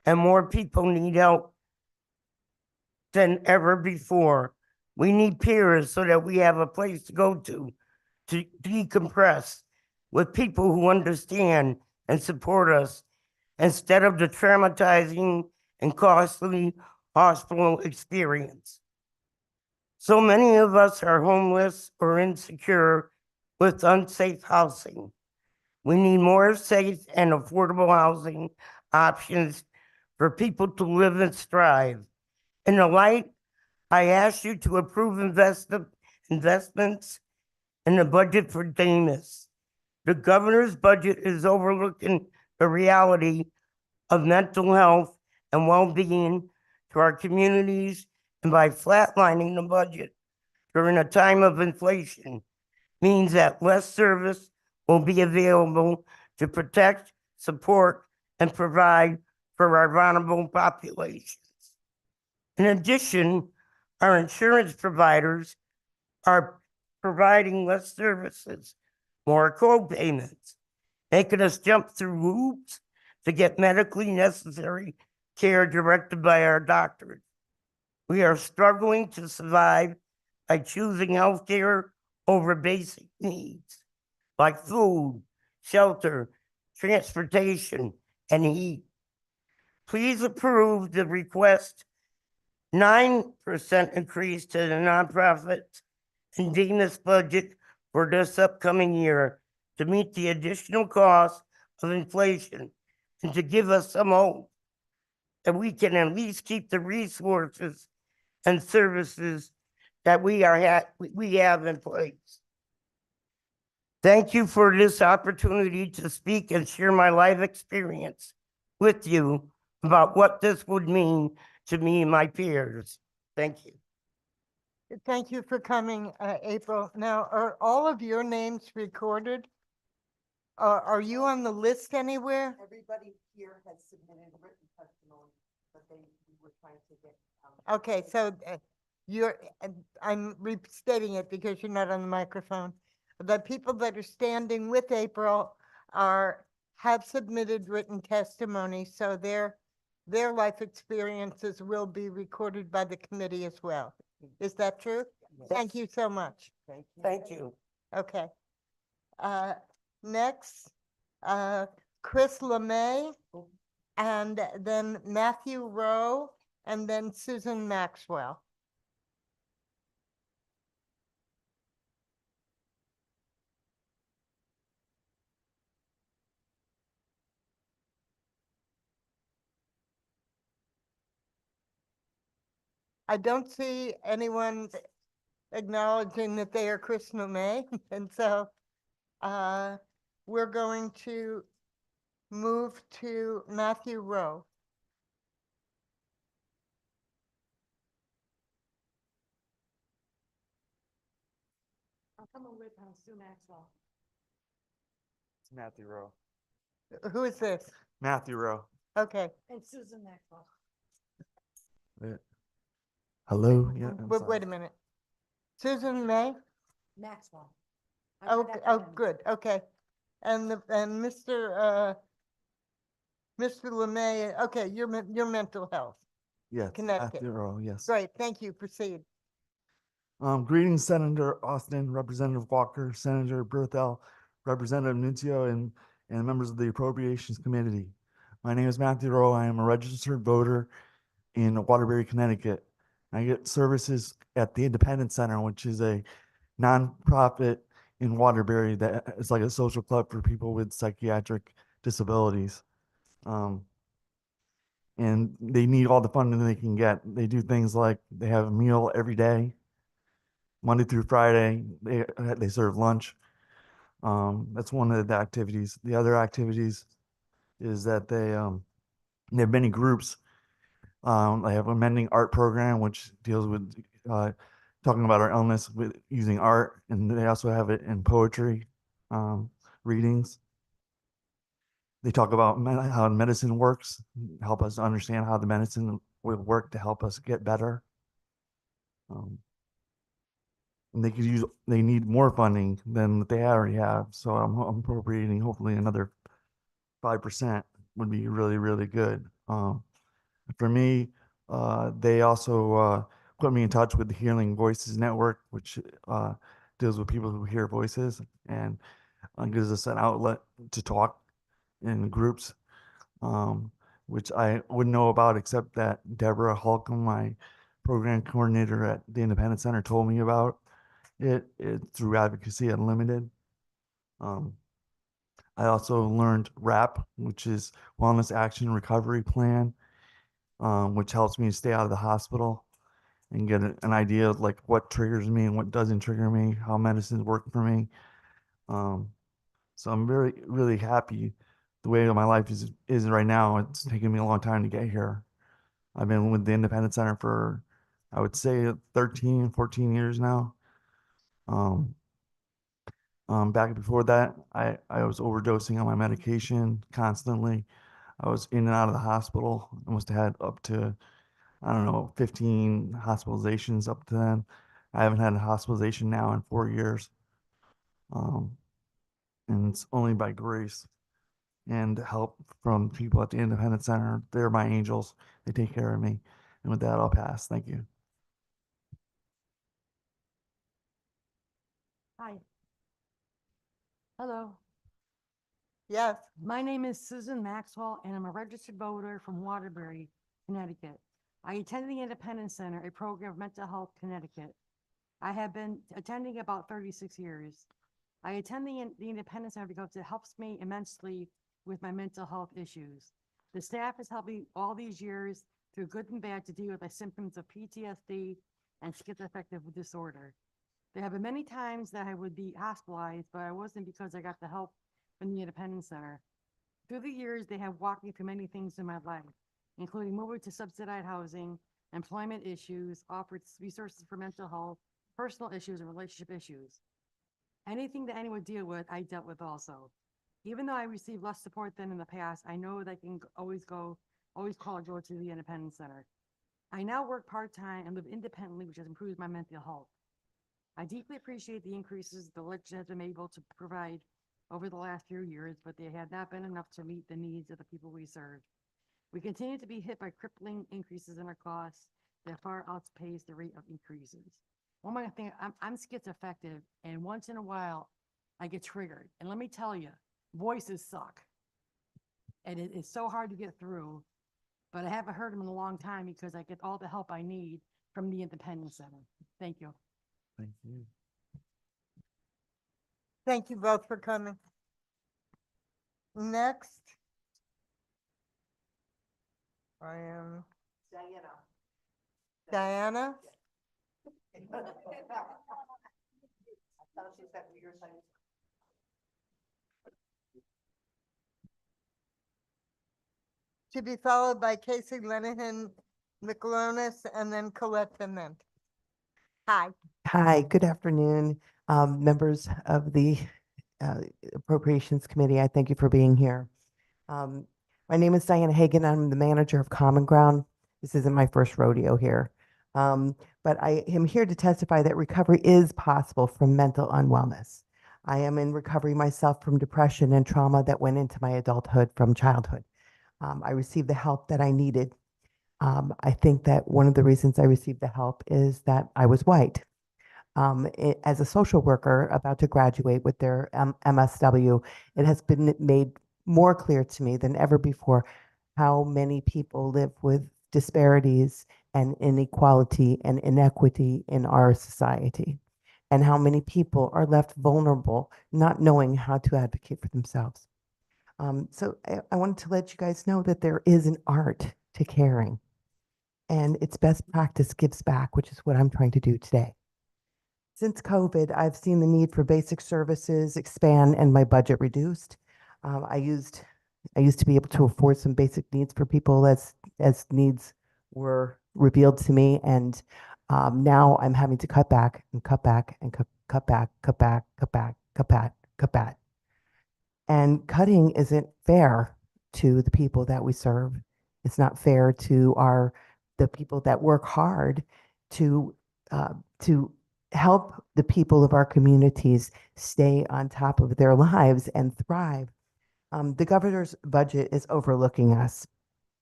and more people need help than ever before. We need peers so that we have a place to go to decompress with people who understand and support us instead of the traumatizing and costly hospital experience. So many of us are homeless or insecure with unsafe housing. We need more safe and affordable housing options for people to live and thrive. In the light I ask you to approve investments in the budget for Damus. The governor's budget is overlooking the reality of mental health and well-being to our communities, and by flatlining the budget during a time of inflation means that less service will be available to protect, support, and provide for our vulnerable populations. In addition, our insurance providers are providing less services, more co-payments, making us jump through hoops to get medically necessary care directed by our doctors. We are struggling to survive by choosing healthcare over basic needs like food, shelter, transportation, and heat. Please approve the request 9% increase to the nonprofit and Damus budget for this upcoming year to meet the additional cost of inflation and to give us some hope that we can at least keep the resources and services that we have in place. Thank you for this opportunity to speak and share my life experience with you about what this would mean to me and my peers. Thank you. Thank you for coming, April. Now, are all of your names recorded? Are you on the list anywhere? Everybody here has submitted written testimony, but we were trying to get. Okay, so I'm restating it because you're not on the microphone. The people that are standing with April have submitted written testimony, so their life experiences will be recorded by the committee as well. Is that true? Yes. Thank you so much. Thank you. Okay. Next, Chris LeMay, and then Matthew Rowe, and then Susan Maxwell. I don't see anyone acknowledging that they are Chris LeMay, and so we're going to move to Matthew Rowe. I'll come over with Sue Maxwell. It's Matthew Rowe. Who is this? Matthew Rowe. Okay. And Susan Maxwell. Hello? Yeah. Wait a minute. Susan May? Maxwell. Oh, good. Okay. And Mr. LeMay, okay, your mental health. Yes, Connecticut. Matthew Rowe, yes. Great, thank you. Proceed. Greetings, Senator Austin, Representative Walker, Senator Berthel, Representative Nunzio, and members of the Appropriations Committee. My name is Matthew Rowe. I am a registered voter in Waterbury, Connecticut. I get services at the Independence Center, which is a nonprofit in Waterbury that is like a social club for people with psychiatric disabilities. And they need all the funding they can get. They do things like they have a meal every day, Monday through Friday. They serve lunch. That's one of the activities. The other activities is that they have many groups. They have a mending art program, which deals with talking about our illness with using art, and they also have it in poetry readings. They talk about how medicine works, help us understand how the medicine will work to help us get better. And they need more funding than what they already have. So I'm appropriating hopefully another 5% would be really, really good. For me, they also put me in touch with the Healing Voices Network, which deals with people who hear voices and gives us an outlet to talk in groups, which I wouldn't know about except that Deborah Holcomb, my program coordinator at the Independence Center, told me about it through Advocacy Unlimited. I also learned RAP, which is Wellness Action Recovery Plan, which helps me stay out of the hospital. and get an idea of like what triggers me and what doesn't trigger me, how medicines work for me. So I'm really happy the way my life is right now. It's taken me a long time to get here. I've been with the Independent Center for, I would say 13, 14 years now. Back before that, I was overdosing on my medication constantly. I was in and out of the hospital. I must have had up to, I don't know, 15 hospitalizations up to then. I haven't had a hospitalization now in 4 years. And it's only by grace and help from people at the Independent Center. They're my angels. They take care of me. And with that, I'll pass. Thank you. Hi. Hello. Yes. My name is Susan Maxwell, and I'm a registered voter from Waterbury, Connecticut. I attend the Independence Center, a program of mental health, Connecticut. I have been attending about 36 years. I attend the Independence Center because it helps me immensely with my mental health issues. The staff has helped me all these years through good and bad to deal with my symptoms of PTSD and schizoaffective disorder. There have been many times that I would be hospitalized, but I wasn't because I got the help from the Independence Center. Through the years, they have walked me through many things in my life, including moving to subsidized housing, employment issues, offered resources for mental health, personal issues, and relationship issues. Anything that anyone would deal with, I dealt with also. Even though I received less support than in the past, I know that I can always call or go to the Independence Center. I now work part-time and live independently, which has improved my mental health. I deeply appreciate the increases the legislature has been able to provide over the last few years, but they have not been enough to meet the needs of the people we serve. We continue to be hit by crippling increases in our costs that far outpace the rate of increases. One more thing, I'm schizoaffective, and once in a while, I get triggered. And let me tell you, voices suck. And it is so hard to get through, but I haven't heard them in a long time because I get all the help I need from the Independence Center. Thank you. Thank you. Thank you both for coming. Next. I am Diana. To be followed by Casey Lenehan McLonis and then Colette Bement. Hi. Hi, good afternoon, members of the Appropriations Committee. I thank you for being here. My name is Diana Hagan. I'm the manager of Common Ground. This isn't my first rodeo here, but I am here to testify that recovery is possible from mental unwellness. I am in recovery myself from depression and trauma that went into my adulthood from childhood. I received the help that I needed. I think that one of the reasons I received the help is that I was white. As a social worker about to graduate with their MSW, it has been made more clear to me than ever before how many people live with disparities and inequality and inequity in our society, and how many people are left vulnerable, not knowing how to advocate for themselves. So I wanted to let you guys know that there is an art to caring, and it's best practice gives back, which is what I'm trying to do today. Since COVID, I've seen the need for basic services expand and my budget reduced. I used to be able to afford some basic needs for people as needs were revealed to me, and now I'm having to cut back and cut back and cut back. And cutting isn't fair to the people that we serve. It's not fair to the people that work hard to help the people of our communities stay on top of their lives and thrive. The governor's budget is overlooking us.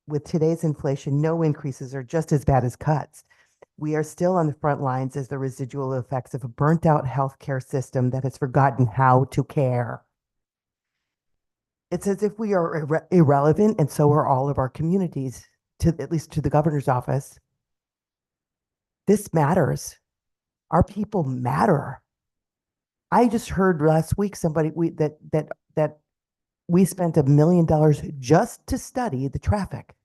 With today's inflation, no increases are just as bad as cuts. We are still on the front lines as the residual effects of a burnt out healthcare system that has forgotten how to care. It's as if we are irrelevant, and so are all of our communities, at least to the governor's office. This matters. Our people matter. I just heard last week that we spent $1 million just to study the traffic.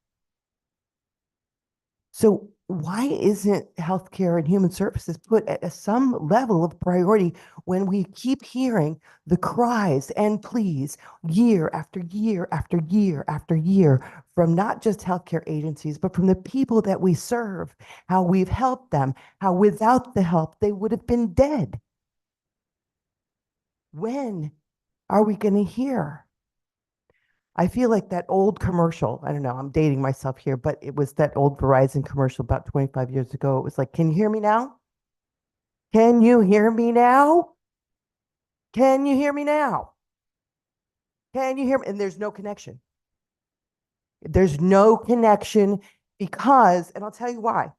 So why isn't healthcare and human services put at some level of priority when we keep hearing the cries and pleas year after year after year after year from not just healthcare agencies, but from the people that we serve, how we've helped them, how without the help they would have been dead? When are we going to hear? I feel like that old commercial, I don't know, I'm dating myself here, but it was that old Verizon commercial about 25 years ago. It was like, can you hear me now? Can you hear me now? Can you hear me now? Can you hear me? And there's no connection. There's no connection because, and I'll tell you why.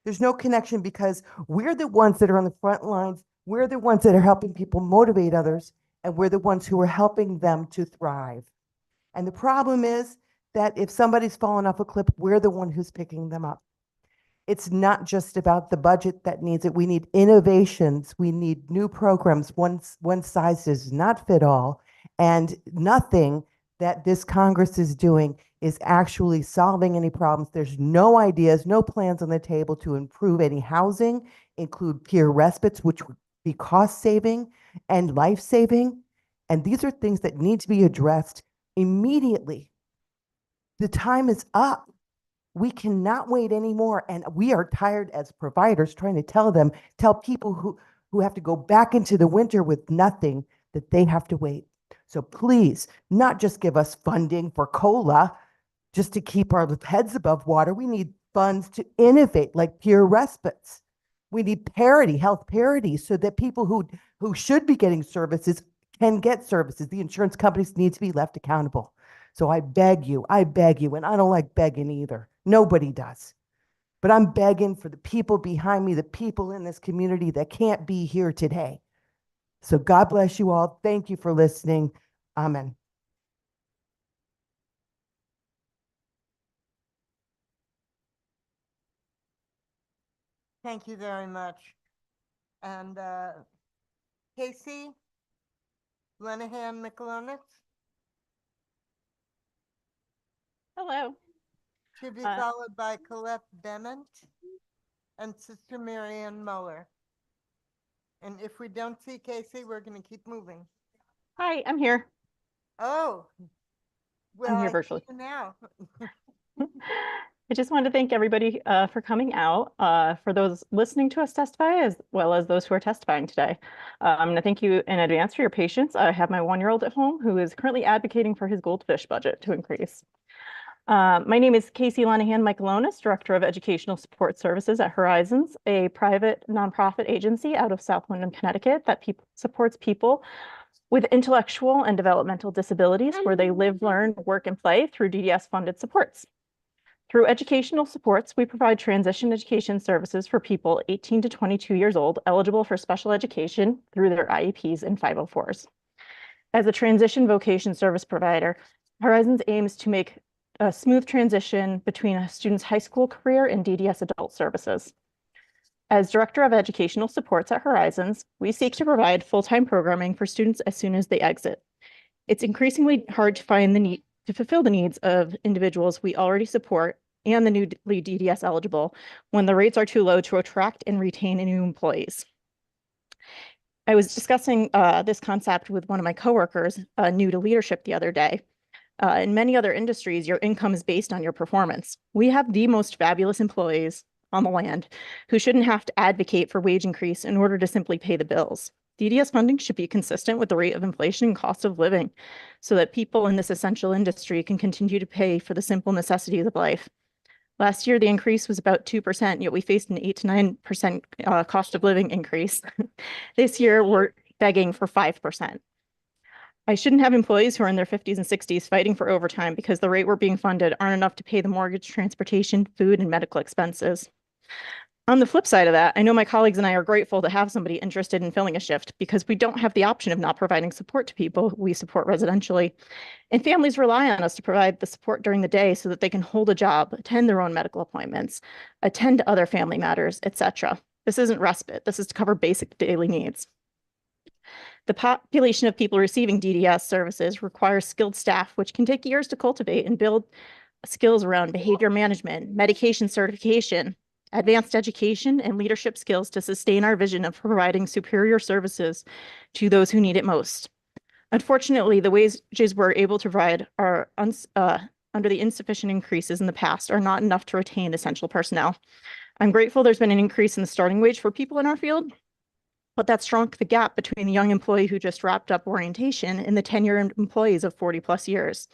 There's no connection because we're the ones that are on the front lines. We're the ones that are helping people motivate others, and we're the ones who are helping them to thrive. And the problem is that if somebody's fallen off a cliff, we're the one who's picking them up. It's not just about the budget that needs it. We need innovations. We need new programs. One size does not fit all. And nothing that this Congress is doing is actually solving any problems. There's no ideas, no plans on the table to improve any housing, include peer respites, which would be cost saving and life saving. And these are things that need to be addressed immediately. The time is up. We cannot wait anymore. And we are tired as providers trying to tell people who have to go back into the winter with nothing that they have to wait. So please, not just give us funding for COLA just to keep our heads above water. We need funds to innovate, like peer respites. We need parity, health parity, so that people who should be getting services can get services. The insurance companies need to be left accountable. So I beg you, and I don't like begging either. Nobody does. But I'm begging for the people behind me, the people in this community that can't be here today. So God bless you all. Thank you for listening. Amen. Thank you very much. And Casey Lenahan McAlonis. Hello. To be followed by Colette Bement and Sister Marianne Muller. And if we don't see Casey, we're going to keep moving. Hi, I'm here. Oh, well, I'm here I virtually. see you now. I just wanted to thank everybody for coming out, for those listening to us testify, as well as those who are testifying today. I'm going to thank you in advance for your patience. I have my 1-year-old at home who is currently advocating for his goldfish budget to increase. My name is Casey Lenahan McAlonis, Director of Educational Support Services at Horizons, a private nonprofit agency out of South Wyndham, Connecticut that supports people with intellectual and developmental disabilities where they live, learn, work, and play through DDS-funded supports. Through educational supports, we provide transition education services for people 18 to 22 years old eligible for special education through their IEPs and 504s. As a transition vocation service provider, Horizons aims to make a smooth transition between a student's high school career and DDS adult services. As Director of Educational Supports at Horizons, we seek to provide full-time programming for students as soon as they exit. It's increasingly hard to find the need to fulfill the needs of individuals we already support and the newly DDS eligible when the rates are too low to attract and retain new employees. I was discussing this concept with one of my coworkers new to leadership the other day. In many other industries, your income is based on your performance. We have the most fabulous employees on the land who shouldn't have to advocate for wage increase in order to simply pay the bills. DDS funding should be consistent with the rate of inflation and cost of living so that people in this essential industry can continue to pay for the simple necessities of life. Last year, the increase was about 2%, yet we faced an 8 to 9% cost of living increase. This year, we're begging for 5%. I shouldn't have employees who are in their 50s and 60s fighting for overtime because the rate we're being funded aren't enough to pay the mortgage, transportation, food, and medical expenses. On the flip side of that, I know my colleagues and I are grateful to have somebody interested in filling a shift because we don't have the option of not providing support to people we support residentially. And families rely on us to provide the support during the day so that they can hold a job, attend their own medical appointments, attend to other family matters, etc. This isn't respite. This is to cover basic daily needs. The population of people receiving DDS services requires skilled staff, which can take years to cultivate and build skills around behavior management, medication certification, advanced education, and leadership skills to sustain our vision of providing superior services to those who need it most. Unfortunately, the wages we're able to provide are under the insufficient increases in the past are not enough to retain essential personnel. I'm grateful there's been an increase in the starting wage for people in our field, but that's shrunk the gap between the young employee who just wrapped up orientation and the tenured employees of 40+ years.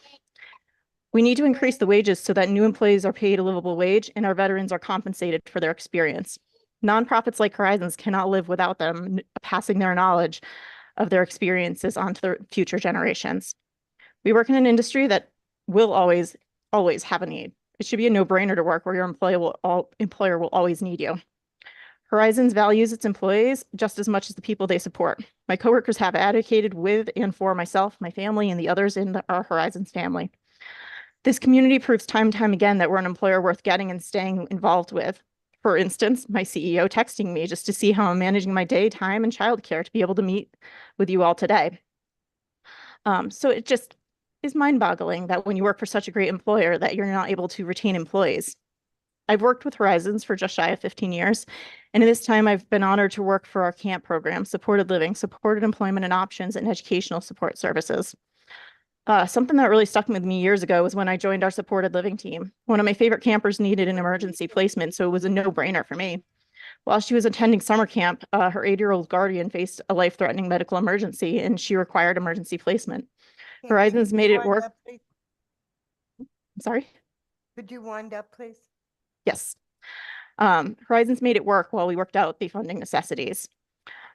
We need to increase the wages so that new employees are paid a livable wage and our veterans are compensated for their experience. Nonprofits like Horizons cannot live without them passing their knowledge of their experiences onto the future generations. We work in an industry that will always have a need. It should be a no-brainer to work where your employer will always need you. Horizons values its employees just as much as the people they support. My coworkers have advocated with and for myself, my family, and the others in our Horizons family. This community proves time and time again that we're an employer worth getting and staying involved with. For instance, my CEO texting me just to see how I'm managing my day, time, and childcare to be able to meet with you all today. So it just is mind-boggling that when you work for such a great employer that you're not able to retain employees. I've worked with Horizons for just shy of 15 years, and in this time I've been honored to work for our camp program, supported living, supported employment and options, and educational support services. Something that really stuck with me years ago was when I joined our supported living team. One of my favorite campers needed an emergency placement, so it was a no-brainer for me. While she was attending summer camp, her 8-year-old guardian faced a life-threatening medical emergency, and she required emergency placement. Horizons made it work. Sorry? Could you wind up, please? Yes. Horizons made it work while we worked out the funding necessities.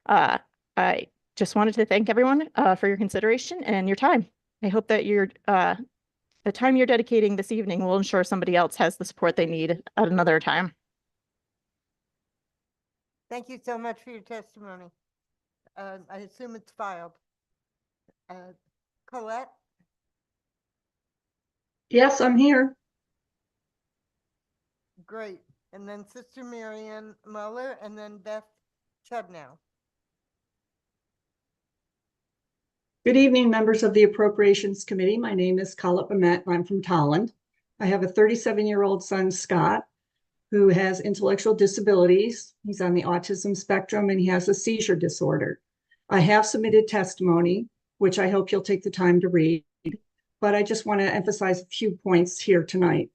I just wanted to thank everyone for your consideration and your time. I hope that the time you're dedicating this evening will ensure somebody else has the support they need at another time. Thank you so much for your testimony. I assume it's filed. Colette? Yes, I'm here. Great. And then Sister Maryanne Muller, and then Beth Chudnow. Good evening, members of the Appropriations Committee. My name is Colette Bamet, and I'm from Tolland. I have a 37-year-old son, Scott, who has intellectual disabilities. He's on the autism spectrum, and he has a seizure disorder. I have submitted testimony, which I hope you'll take the time to read, but I just want to emphasize a few points here tonight.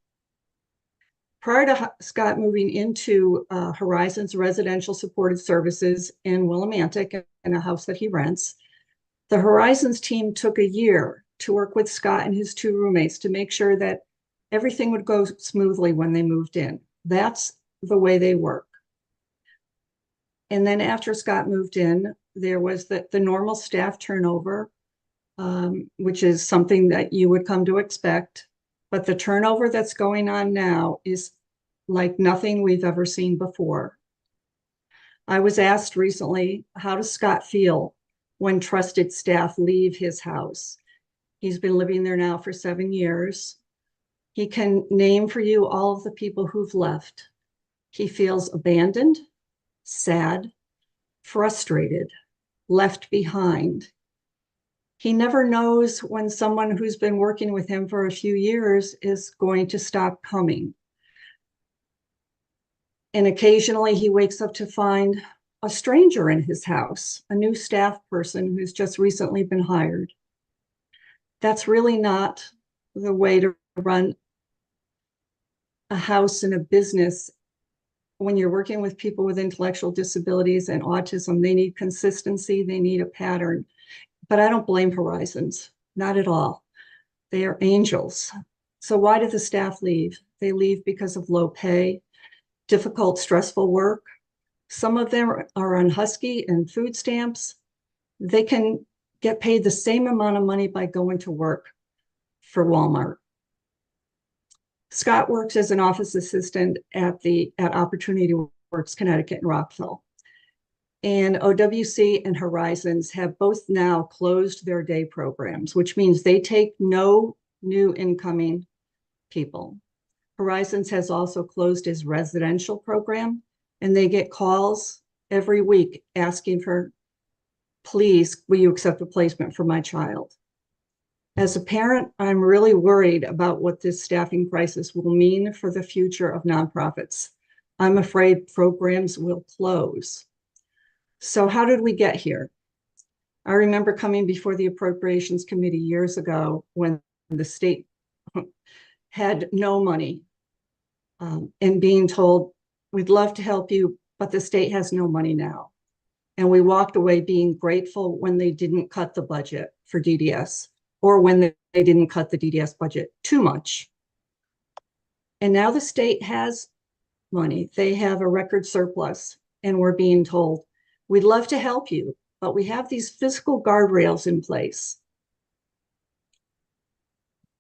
Prior to Scott moving into Horizons Residential Supported Services in Willimantic, in a house that he rents, the Horizons team took a year to work with Scott and his 2 roommates to make sure that everything would go smoothly when they moved in. That's the way they work. And then after Scott moved in, there was the normal staff turnover, which is something that you would come to expect. But the turnover that's going on now is like nothing we've ever seen before. I was asked recently, how does Scott feel when trusted staff leave his house? He's been living there now for 7 years. He can name for you all of the people who've left. He feels abandoned, sad, frustrated, left behind. He never knows when someone who's been working with him for a few years is going to stop coming. And occasionally he wakes up to find a stranger in his house, a new staff person who's just recently been hired. That's really not the way to run a house and a business. When you're working with people with intellectual disabilities and autism, they need consistency, they need a pattern. But I don't blame Horizons, not at all. They are angels. So why did the staff leave? They leave because of low pay, difficult, stressful work. Some of them are on Husky and food stamps. They can get paid the same amount of money by going to work for Walmart. Scott works as an office assistant at Opportunity Works Connecticut in Rockville. And OWC and Horizons have both now closed their day programs, which means they take no new incoming people. Horizons has also closed his residential program, and they get calls every week asking for, please, will you accept a placement for my child? As a parent, I'm really worried about what this staffing crisis will mean for the future of nonprofits. I'm afraid programs will close. So how did we get here? I remember coming before the Appropriations Committee years ago when the state had no money and being told, we'd love to help you, but the state has no money now. And we walked away being grateful when they didn't cut the budget for DDS or when they didn't cut the DDS budget too much. And now the state has money. They have a record surplus and we're being told, we'd love to help you, but we have these fiscal guardrails in place.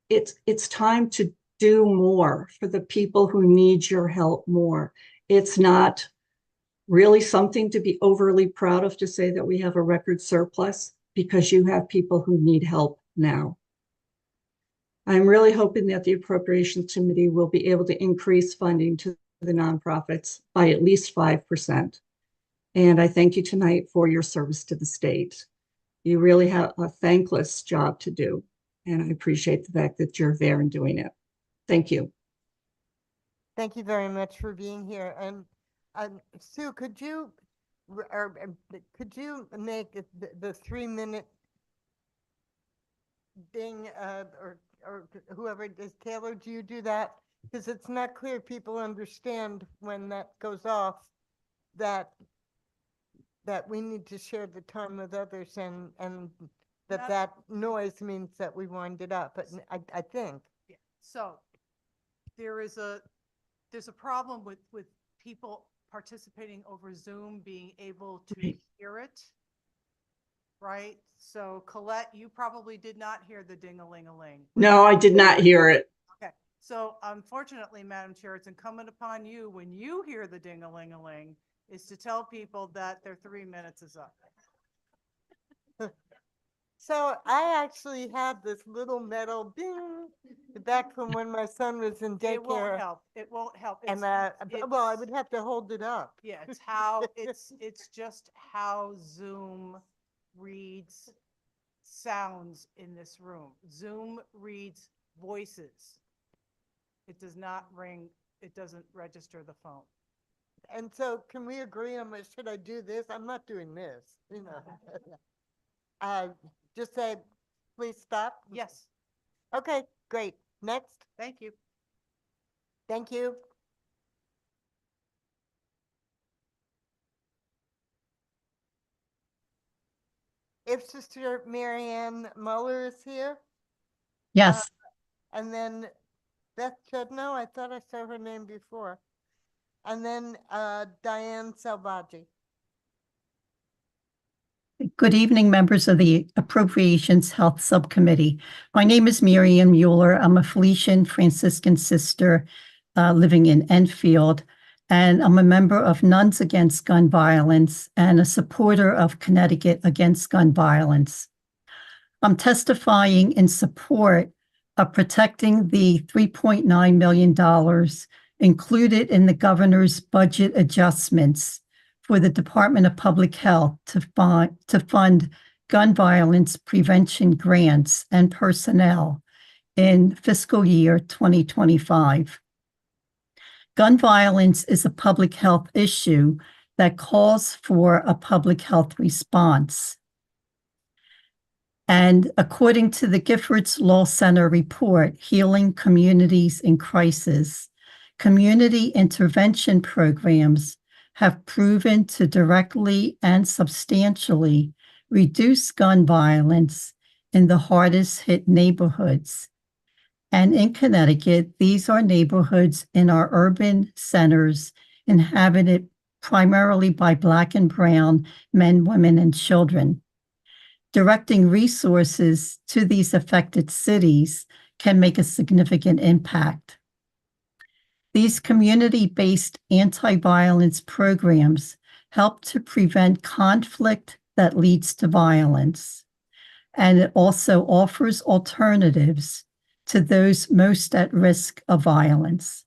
It's time to do more for the people who need your help more. It's not really something to be overly proud of to say that we have a record surplus because you have people who need help now. I'm really hoping that the Appropriations Committee will be able to increase funding to the nonprofits by at least 5%. And I thank you tonight for your service to the state. You really have a thankless job to do. And I appreciate the fact that you're there and doing it. Thank you. Thank you very much for being here. And Sue, could you make the 3-minute ding or whoever it is, Taylor, do you do that? Because it's not clear people understand when that goes off that we need to share the time with others and that noise means that we wind it up. But I think. Yeah. So there's a problem with people participating over Zoom being able to hear it, right? So Colette, you probably did not hear the ding-a-ling-a-ling. No, I did not hear it. Okay. So unfortunately, Madam Chair, it's incumbent upon you when you hear the ding-a-ling-a-ling is to tell people that their 3 minutes is up. So I actually had this little metal ding back from when my son was in daycare. It won't help. It won't help. And well, I would have to hold it up. Yeah, it's how it's just how Zoom reads sounds in this room. Zoom reads voices. It does not ring. It doesn't register the phone. And so, can we agree on this? Should I do this? I'm not doing this. You know. Just say, please stop. Yes. Okay, great. Next. Thank you. Thank you. If Sister Maryanne Muller is here. Yes. And then Beth Chudnow, I thought I saw her name before. And then Diane Salvaggi. Good evening, members of the Appropriations Health Subcommittee. My name is Maryanne Mueller. I'm a Felician Franciscan sister living in Enfield, and I'm a member of Nuns Against Gun Violence and a supporter of Connecticut Against Gun Violence. I'm testifying in support of protecting the $3.9 million included in the governor's budget adjustments for the Department of Public Health to fund gun violence prevention grants and personnel in fiscal year 2025. Gun violence is a public health issue that calls for a public health response. And according to the Giffords Law Center report, Healing Communities in Crisis, community intervention programs have proven to directly and substantially reduce gun violence in the hardest hit neighborhoods. And in Connecticut, these are neighborhoods in our urban centers inhabited primarily by Black and Brown men, women, and children. Directing resources to these affected cities can make a significant impact. These community-based anti-violence programs help to prevent conflict that leads to violence, and it also offers alternatives to those most at risk of violence.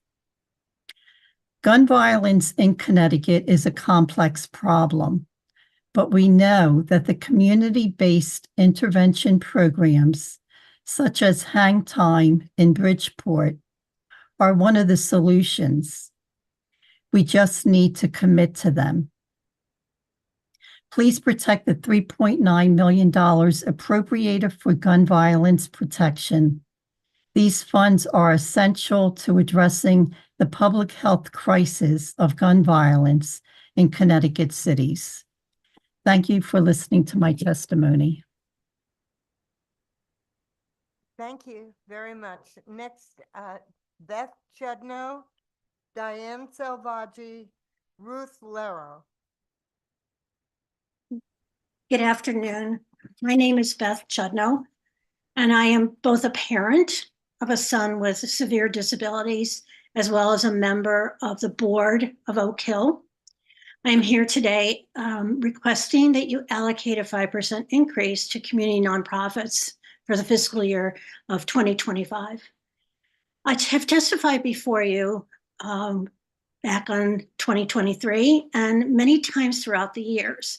Gun violence in Connecticut is a complex problem, but we know that the community-based intervention programs, such as Hang Time in Bridgeport, are one of the solutions. We just need to commit to them. Please protect the $3.9 million appropriated for gun violence protection. These funds are essential to addressing the public health crisis of gun violence in Connecticut cities. Thank you for listening to my testimony. Thank you very much. Next, Beth Chudnow, Diane Selvaggi, Ruth Lero. Good afternoon. My name is Beth Chudnow, and I am both a parent of a son with severe disabilities, as well as a member of the board of Oak Hill. I'm here today requesting that you allocate a 5% increase to community nonprofits for the fiscal year of 2025. I have testified before you back on 2023 and many times throughout the years.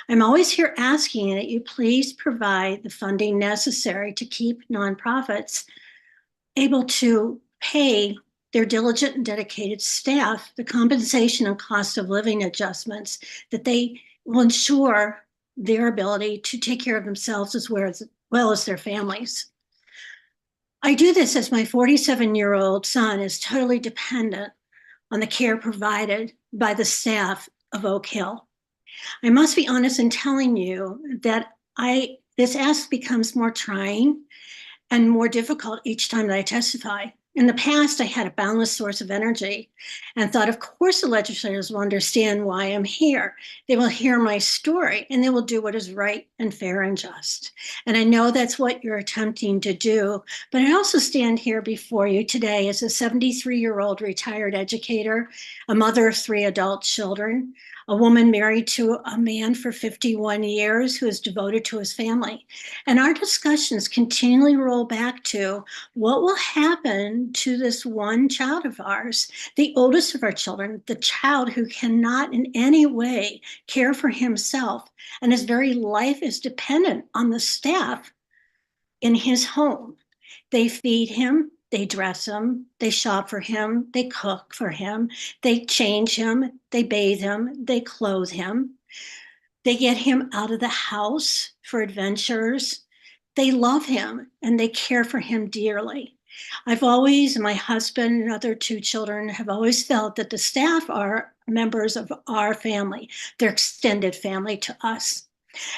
I'm always here asking that you please provide the funding necessary to keep nonprofits able to pay their diligent and dedicated staff the compensation and cost of living adjustments that they will ensure their ability to take care of themselves as well as their families. I do this as my 47-year-old son is totally dependent on the care provided by the staff of Oak Hill. I must be honest in telling you that this ask becomes more trying and more difficult each time that I testify. In the past, I had a boundless source of energy and thought, of course, the legislators will understand why I'm here. They will hear my story and they will do what is right and fair and just. And I know that's what you're attempting to do. But I also stand here before you today as a 73-year-old retired educator, a mother of 3 adult children, a woman married to a man for 51 years who is devoted to his family. And our discussions continually roll back to what will happen to this one child of ours, the oldest of our children, the child who cannot in any way care for himself, and his very life is dependent on the staff in his home. They feed him, they dress him, they shop for him, they cook for him, they change him, they bathe him, they clothe him. They get him out of the house for adventures. They love him and they care for him dearly. My husband and other 2 children have always felt that the staff are members of our family, their extended family to us.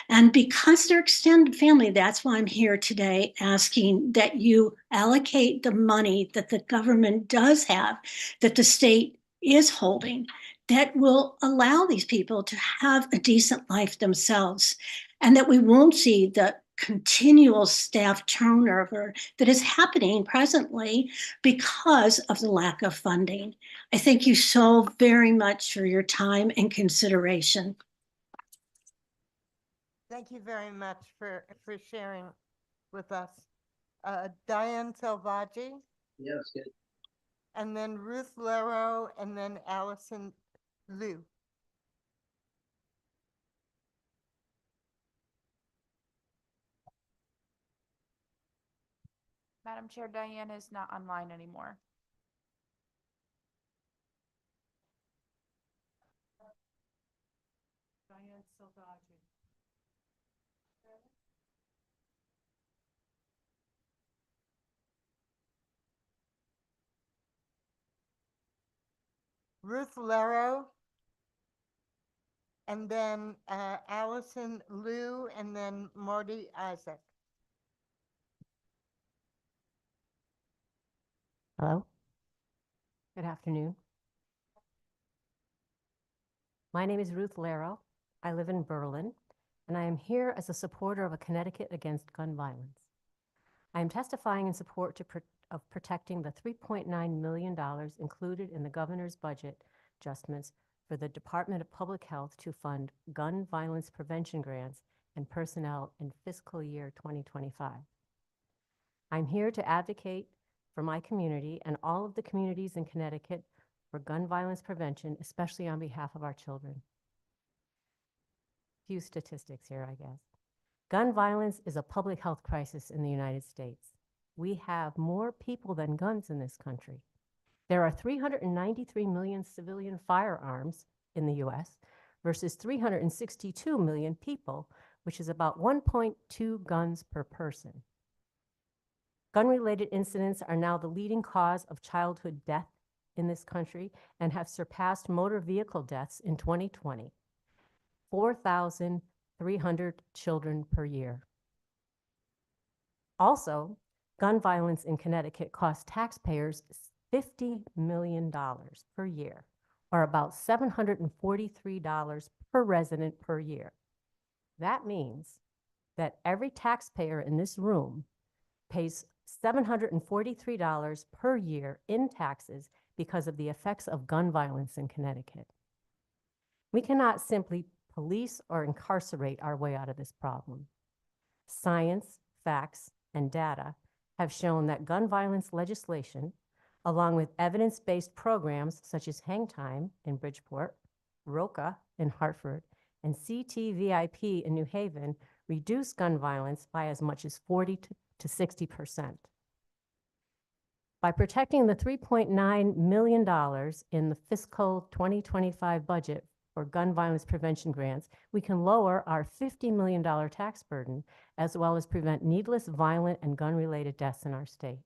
And because they're extended family, that's why I'm here today asking that you allocate the money that the government does have, that the state is holding, that will allow these people to have a decent life themselves, and that we won't see the continual staff turnover that is happening presently because of the lack of funding. I thank you so very much for your time and consideration. Thank you very much for sharing with us. Diane Selvaggi. Yes, good. And then Ruth Lero, and then Allison Liu. Madam Chair, Diane is not online anymore. Diane Selvaggi. Ruth Lero, and then Allison Liu, and then Marty Isaac. Hello. Good afternoon. My name is Ruth Lero. I live in Berlin, and I am here as a supporter of a Connecticut Against Gun Violence. I am testifying in support of protecting the $3.9 million included in the governor's budget adjustments for the Department of Public Health to fund gun violence prevention grants and personnel in fiscal year 2025. I'm here to advocate for my community and all of the communities in Connecticut for gun violence prevention, especially on behalf of our children. Few statistics here, I guess. Gun violence is a public health crisis in the United States. We have more people than guns in this country. There are 393 million civilian firearms in the US versus 362 million people, which is about 1.2 guns per person. Gun-related incidents are now the leading cause of childhood death in this country and have surpassed motor vehicle deaths in 2020. 4,300 children per year. Also, gun violence in Connecticut costs taxpayers $50 million per year, or about $743 per resident per year. That means that every taxpayer in this room pays $743 per year in taxes because of the effects of gun violence in Connecticut. We cannot simply police or incarcerate our way out of this problem. Science, facts, and data have shown that gun violence legislation, along with evidence-based programs such as Hang Time in Bridgeport, ROCA in Hartford, and CTVIP in New Haven, reduce gun violence by as much as 40 to 60%. By protecting the $3.9 million in the fiscal 2025 budget for gun violence prevention grants, we can lower our $50 million tax burden, as well as prevent needless violent and gun-related deaths in our state.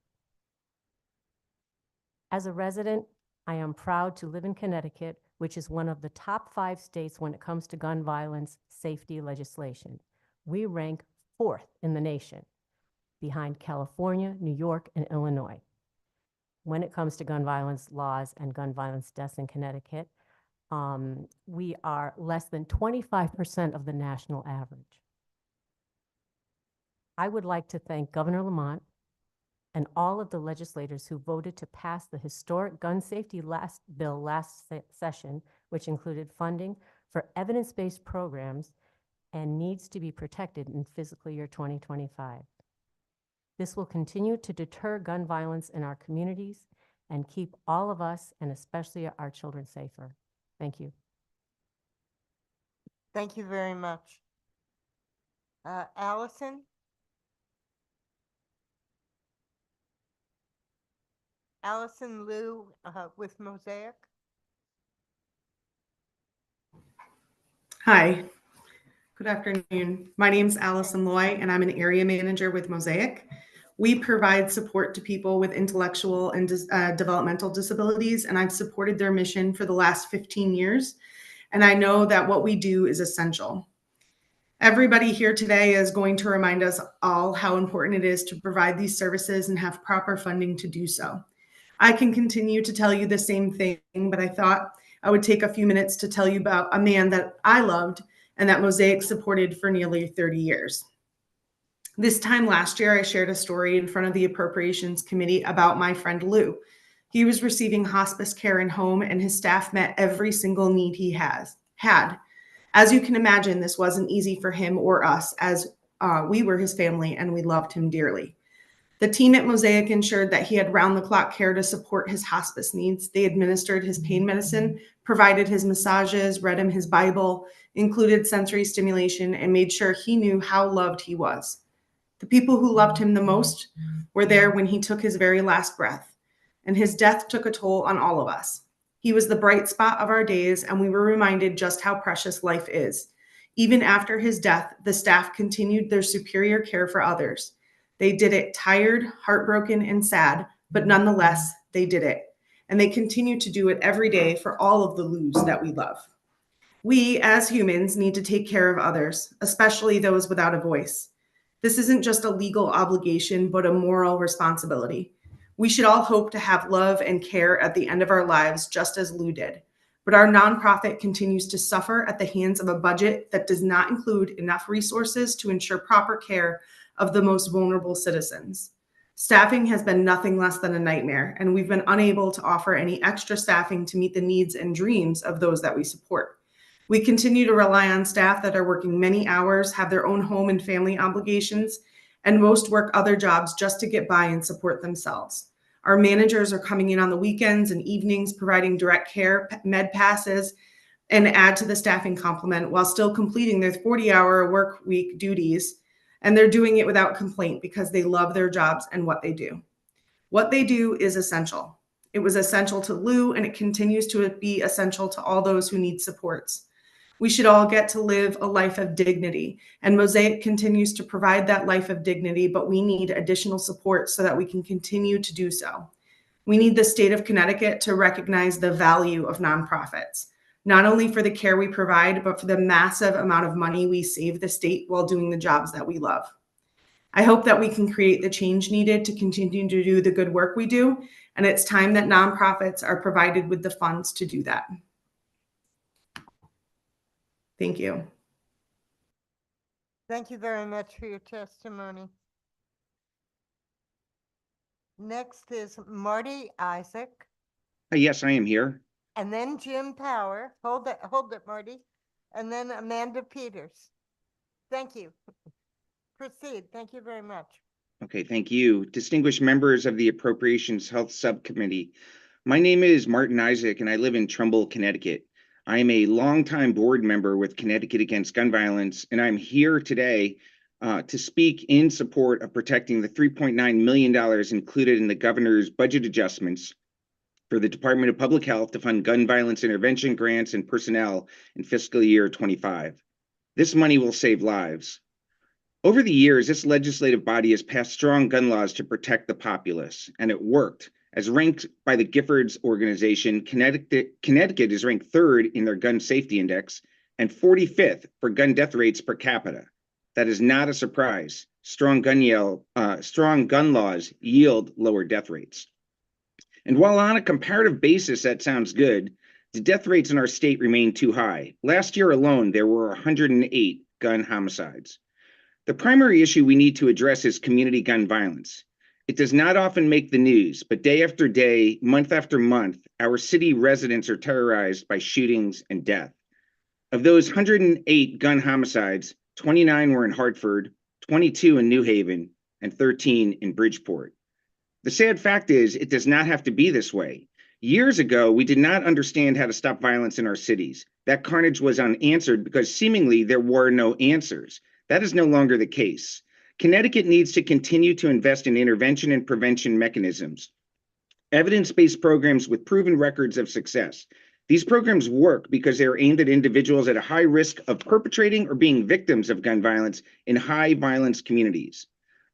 As a resident, I am proud to live in Connecticut, which is one of the top 5 states when it comes to gun violence safety legislation. We rank 4th in the nation, behind California, New York, and Illinois. When it comes to gun violence laws and gun violence deaths in Connecticut, we are less than 25% of the national average. I would like to thank Governor Lamont and all of the legislators who voted to pass the historic gun safety bill last session, which included funding for evidence-based programs and needs to be protected in fiscal year 2025. This will continue to deter gun violence in our communities and keep all of us, and especially our children, safer. Thank you. Thank you very much. Allison? Allison Liu with Mosaic. Hi, good afternoon. My name is Allison Loy, and I'm an area manager with Mosaic. We provide support to people with intellectual and developmental disabilities, and I've supported their mission for the last 15 years, and I know that what we do is essential. Everybody here today is going to remind us all how important it is to provide these services and have proper funding to do so. I can continue to tell you the same thing, but I thought I would take a few minutes to tell you about a man that I loved and that Mosaic supported for nearly 30 years. This time last year, I shared a story in front of the Appropriations Committee about my friend Lou. He was receiving hospice care in home, and his staff met every single need he had. As you can imagine, this wasn't easy for him or us, as we were his family and we loved him dearly. The team at Mosaic ensured that he had round-the-clock care to support his hospice needs. They administered his pain medicine, provided his massages, read him his Bible, included sensory stimulation, and made sure he knew how loved he was. The people who loved him the most were there when he took his very last breath, and his death took a toll on all of us. He was the bright spot of our days, and we were reminded just how precious life is. Even after his death, the staff continued their superior care for others. They did it tired, heartbroken, and sad, but nonetheless, they did it. And they continue to do it every day for all of the Lou's that we love. We, as humans, need to take care of others, especially those without a voice. This isn't just a legal obligation, but a moral responsibility. We should all hope to have love and care at the end of our lives, just as Lou did. But our nonprofit continues to suffer at the hands of a budget that does not include enough resources to ensure proper care of the most vulnerable citizens. Staffing has been nothing less than a nightmare, and we've been unable to offer any extra staffing to meet the needs and dreams of those that we support. We continue to rely on staff that are working many hours, have their own home and family obligations, and most work other jobs just to get by and support themselves. Our managers are coming in on the weekends and evenings, providing direct care, med passes, and add to the staffing complement while still completing their 40-hour work week duties. And they're doing it without complaint because they love their jobs and what they do. What they do is essential. It was essential to Lou, and it continues to be essential to all those who need supports. We should all get to live a life of dignity, and Mosaic continues to provide that life of dignity, but we need additional support so that we can continue to do so. We need the state of Connecticut to recognize the value of nonprofits, not only for the care we provide, but for the massive amount of money we save the state while doing the jobs that we love. I hope that we can create the change needed to continue to do the good work we do, and it's time that nonprofits are provided with the funds to do that. Thank you. Thank you very much for your testimony. Next is Marty Isaac, Yes, I am here. and then Jim Power. Hold it, Marty. And then Amanda Peters. Thank you. Proceed. Thank you very much. Okay, thank you. Distinguished members of the Appropriations Health Subcommittee. My name is Martin Isaac, and I live in Trumbull, Connecticut. I am a longtime board member with Connecticut Against Gun Violence, and I'm here today to speak in support of protecting the $3.9 million included in the governor's budget adjustments for the Department of Public Health to fund gun violence intervention grants and personnel in fiscal year 25. This money will save lives. Over the years, this legislative body has passed strong gun laws to protect the populace, and it worked. As ranked by the Giffords organization, Connecticut is ranked 3rd in their gun safety index and 45th for gun death rates per capita. That is not a surprise. Strong gun laws yield lower death rates. And while on a comparative basis that sounds good, the death rates in our state remain too high. Last year alone, there were 108 gun homicides. The primary issue we need to address is community gun violence. It does not often make the news, but day after day, month after month, our city residents are terrorized by shootings and death. Of those 108 gun homicides, 29 were in Hartford, 22 in New Haven, and 13 in Bridgeport. The sad fact is, it does not have to be this way. Years ago, we did not understand how to stop violence in our cities. That carnage was unanswered because seemingly there were no answers. That is no longer the case. Connecticut needs to continue to invest in intervention and prevention mechanisms, evidence-based programs with proven records of success. These programs work because they are aimed at individuals at a high risk of perpetrating or being victims of gun violence in high violence communities.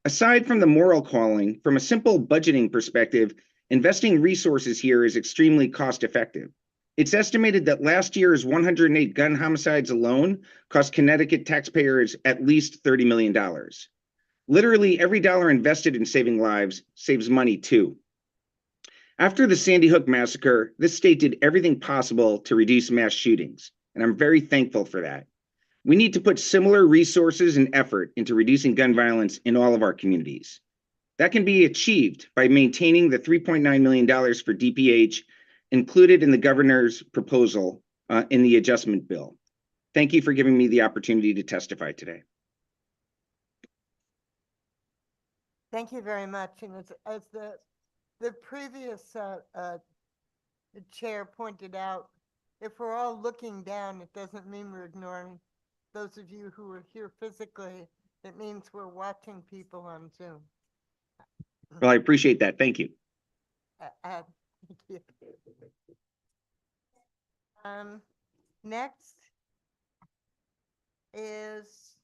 Aside from the moral calling, from a simple budgeting perspective, investing resources here is extremely cost effective. It's estimated that last year's 108 gun homicides alone cost Connecticut taxpayers at least $30 million. Literally every dollar invested in saving lives saves money too. After the Sandy Hook massacre, this state did everything possible to reduce mass shootings, and I'm very thankful for that. We need to put similar resources and effort into reducing gun violence in all of our communities. That can be achieved by maintaining the $3.9 million for DPH included in the governor's proposal in the adjustment bill. Thank you for giving me the opportunity to testify today. Thank you very much. And as the previous the chair pointed out, if we're all looking down, it doesn't mean we're ignoring those of you who are here physically. It means we're watching people on Zoom. Well, I appreciate that. Thank you. Thank you. Next is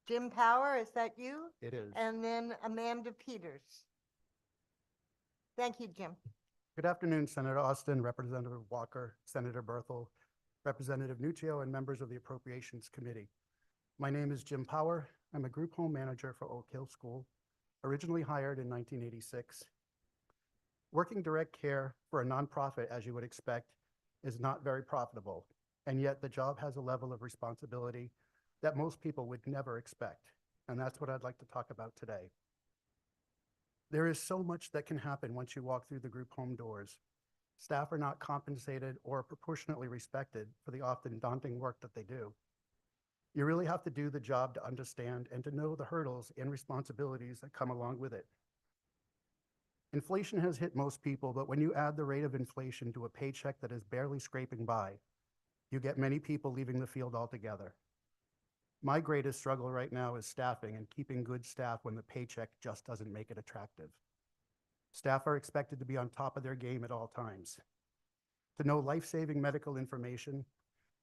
Jim Power. Is that you? It is. And then Amanda Peters. Thank you, Jim. Good afternoon, Senator Austin, Representative Walker, Senator Berthel, Representative Nuccio, and members of the Appropriations Committee. My name is Jim Power. I'm a group home manager for Oak Hill School, originally hired in 1986. Working direct care for a nonprofit, as you would expect, is not very profitable, and yet the job has a level of responsibility that most people would never expect, and that's what I'd like to talk about today. There is so much that can happen once you walk through the group home doors. Staff are not compensated or proportionately respected for the often daunting work that they do. You really have to do the job to understand and to know the hurdles and responsibilities that come along with it. Inflation has hit most people, but when you add the rate of inflation to a paycheck that is barely scraping by, you get many people leaving the field altogether. My greatest struggle right now is staffing and keeping good staff when the paycheck just doesn't make it attractive. Staff are expected to be on top of their game at all times, to know life-saving medical information,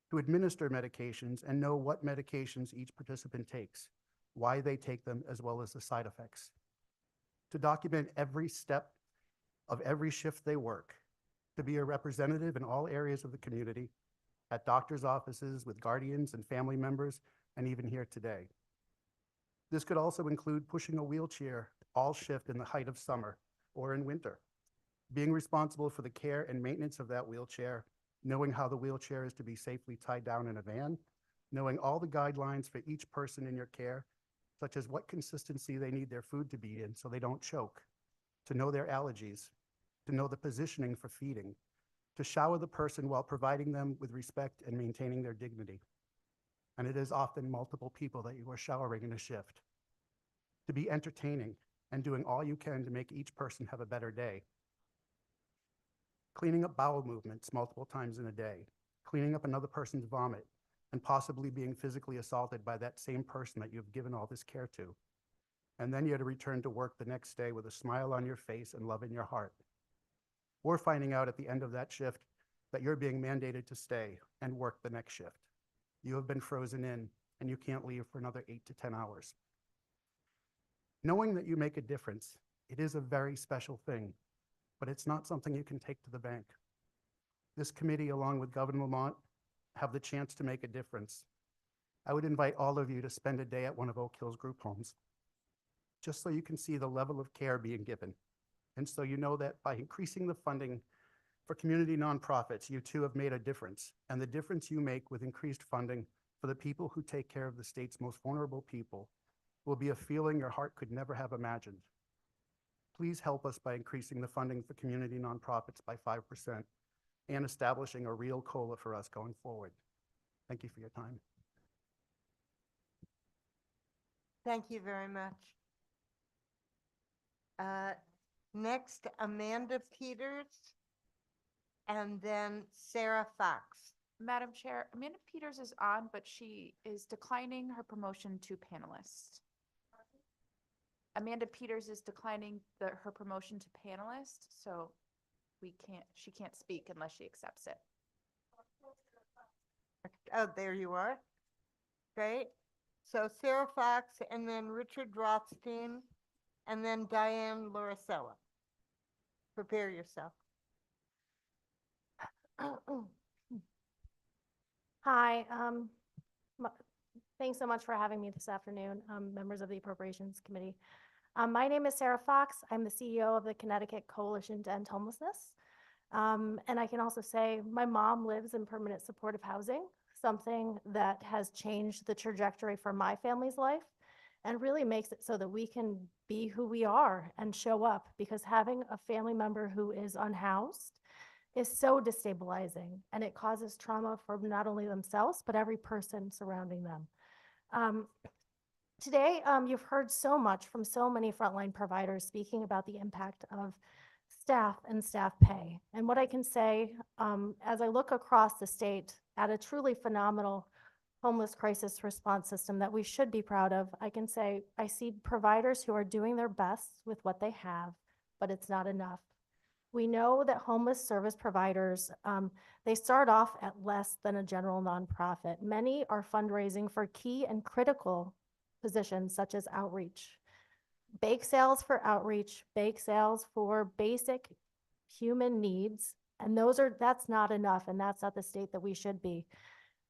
to administer medications and know what medications each participant takes, why they take them, as well as the side effects, to document every step of every shift they work, to be a representative in all areas of the community, at doctor's offices, with guardians and family members, and even here today. This could also include pushing a wheelchair all shift in the height of summer or in winter, being responsible for the care and maintenance of that wheelchair, knowing how the wheelchair is to be safely tied down in a van, knowing all the guidelines for each person in your care, such as what consistency they need their food to be in so they don't choke, to know their allergies, to know the positioning for feeding, to shower the person while providing them with respect and maintaining their dignity. And it is often multiple people that you are showering in a shift. To be entertaining and doing all you can to make each person have a better day. Cleaning up bowel movements multiple times in a day, cleaning up another person's vomit, and possibly being physically assaulted by that same person that you've given all this care to. And then you're to return to work the next day with a smile on your face and love in your heart. Or finding out at the end of that shift that you're being mandated to stay and work the next shift. You have been frozen in and you can't leave for another 8 to 10 hours. Knowing that you make a difference, it is a very special thing, but it's not something you can take to the bank. This committee, along with Governor Lamont, have the chance to make a difference. I would invite all of you to spend a day at one of Oak Hill's group homes, just so you can see the level of care being given. And so you know that by increasing the funding for community nonprofits, you too have made a difference. And the difference you make with increased funding for the people who take care of the state's most vulnerable people will be a feeling your heart could never have imagined. Please help us by increasing the funding for community nonprofits by 5% and establishing a real COLA for us going forward. Thank you for your time. Thank you very much. Next, Amanda Peters, and then Sarah Fox. Madam Chair, Amanda Peters is on, but she is declining her promotion to panelist. Amanda Peters is declining her promotion to panelist, so she can't speak unless she accepts it. Oh, there you are. Great. So Sarah Fox, and then Richard Rothstein, and then Diane Laurella. Prepare yourself. Hi, thanks so much for having me this afternoon, members of the Appropriations Committee. My name is Sarah Fox. I'm the CEO of the Connecticut Coalition to End Homelessness. And I can also say my mom lives in permanent supportive housing, something that has changed the trajectory for my family's life and really makes it so that we can be who we are and show up, because having a family member who is unhoused is so destabilizing, and it causes trauma for not only themselves, but every person surrounding them. Today, you've heard so much from so many frontline providers speaking about the impact of staff and staff pay. And what I can say, as I look across the state at a truly phenomenal homeless crisis response system that we should be proud of, I can say I see providers who are doing their best with what they have, but it's not enough. We know that homeless service providers, they start off at less than a general nonprofit. Many are fundraising for key and critical positions such as outreach. Bake sales for outreach, bake sales for basic human needs, and that's not enough, and that's not the state that we should be.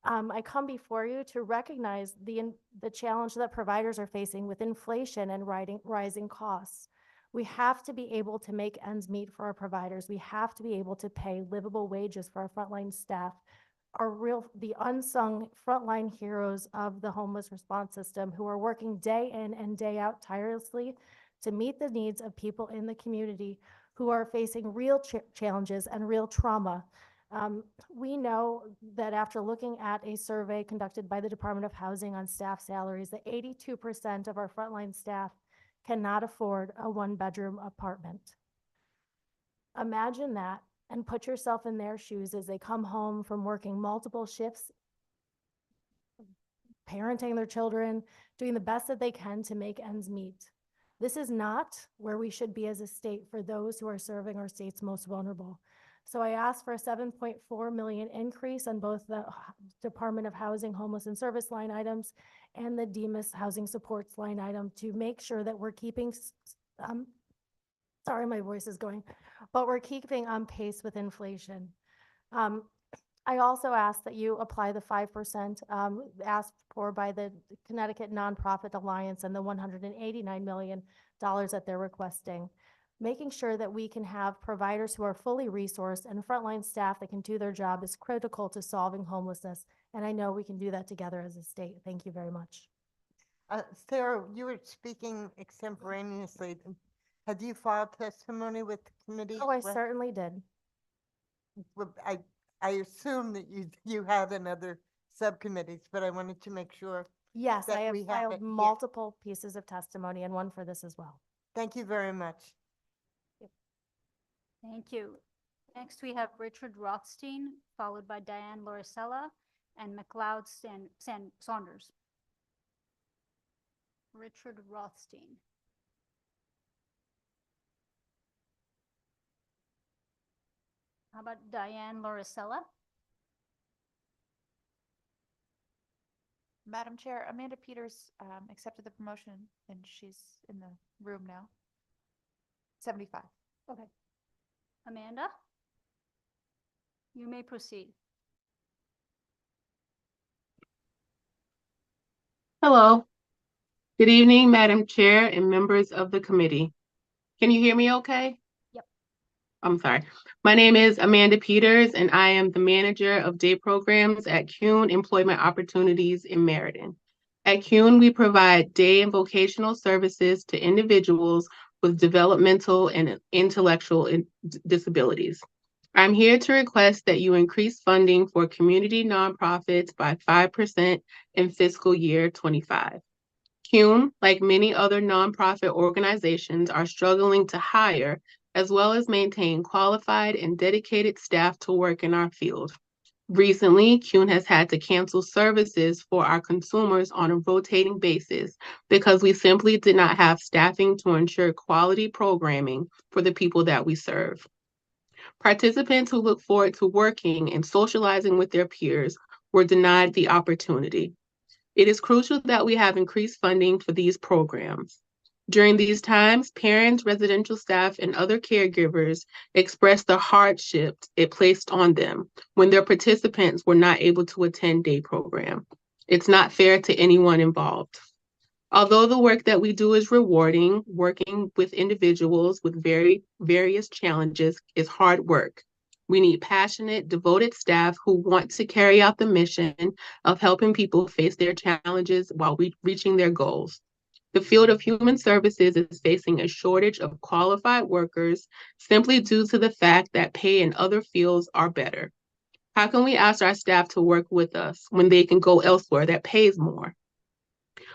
I come before you to recognize the challenge that providers are facing with inflation and rising costs. We have to be able to make ends meet for our providers. We have to be able to pay livable wages for our frontline staff, the unsung frontline heroes of the homeless response system who are working day in and day out tirelessly to meet the needs of people in the community who are facing real challenges and real trauma. We know that after looking at a survey conducted by the Department of Housing on staff salaries, that 82% of our frontline staff cannot afford a one-bedroom apartment. Imagine that and put yourself in their shoes as they come home from working multiple shifts, parenting their children, doing the best that they can to make ends meet. This is not where we should be as a state for those who are serving our state's most vulnerable. So I asked for a 7.4 million increase on both the Department of Housing, Homeless and Service line items and the DEMIS Housing Supports line item to make sure that we're keeping, sorry, my voice is going, but we're keeping on pace with inflation. I also ask that you apply the 5% asked for by the Connecticut Nonprofit Alliance and the $189 million that they're requesting, making sure that we can have providers who are fully resourced and frontline staff that can do their job is critical to solving homelessness. And I know we can do that together as a state. Thank you very much. Sarah, you were speaking extemporaneously. Have you filed testimony with the committee? Oh, I certainly did. I assume that you have in other subcommittees, but I wanted to make sure. Yes, that I have we filed it here. multiple pieces of testimony and one for this as well. Thank you very much. Thank you. Next, we have Richard Rothstein, followed by Diane Laurella and McLeod Saunders. Richard Rothstein. How about Diane Laurella? Madam Chair, Amanda Peters accepted the promotion and she's in the room now. 75. Okay. Amanda, you may proceed. Hello. Good evening, Madam Chair and members of the committee. Can you hear me okay? Yep. I'm sorry. My name is Amanda Peters and I am the manager of day programs at CUNE Employment Opportunities in Meriden. At CUNE, we provide day and vocational services to individuals with developmental and intellectual disabilities. I'm here to request that you increase funding for community nonprofits by 5% in fiscal year 25. CUNE, like many other nonprofit organizations, are struggling to hire as well as maintain qualified and dedicated staff to work in our field. Recently, CUNE has had to cancel services for our consumers on a rotating basis because we simply did not have staffing to ensure quality programming for the people that we serve. Participants who look forward to working and socializing with their peers were denied the opportunity. It is crucial that we have increased funding for these programs. During these times, parents, residential staff, and other caregivers expressed the hardship it placed on them when their participants were not able to attend day program. It's not fair to anyone involved. Although the work that we do is rewarding, working with individuals with various challenges is hard work. We need passionate, devoted staff who want to carry out the mission of helping people face their challenges while reaching their goals. The field of human services is facing a shortage of qualified workers simply due to the fact that pay in other fields are better. How can we ask our staff to work with us when they can go elsewhere that pays more?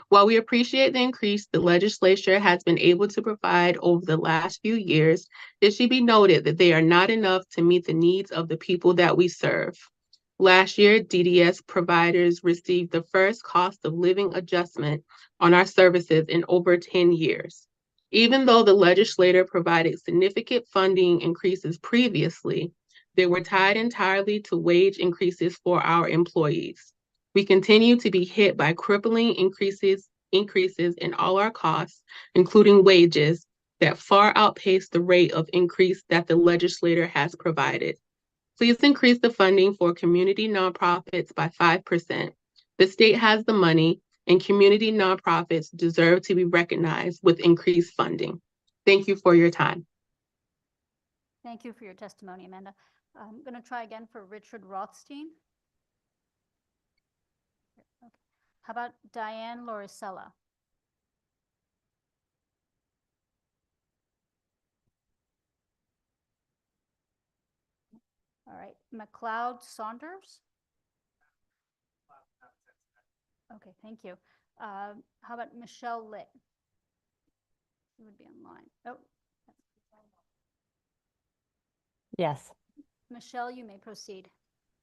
While we appreciate the increase the legislature has been able to provide over the last few years, it should be noted that they are not enough to meet the needs of the people that we serve. Last year, DDS providers received the first cost of living adjustment on our services in over 10 years. Even though the legislature provided significant funding increases previously, they were tied entirely to wage increases for our employees. We continue to be hit by crippling increases in all our costs, including wages, that far outpace the rate of increase that the legislature has provided. Please increase the funding for community nonprofits by 5%. The state has the money, and community nonprofits deserve to be recognized with increased funding. Thank you for your time. Thank you for your testimony, Amanda. I'm going to try again for Richard Rothstein. Okay. How about Diane Laurella? All right, McLeod Saunders. Okay, thank you. How about Michelle Litt? She would be online. Oh. Yes. Michelle, you may proceed.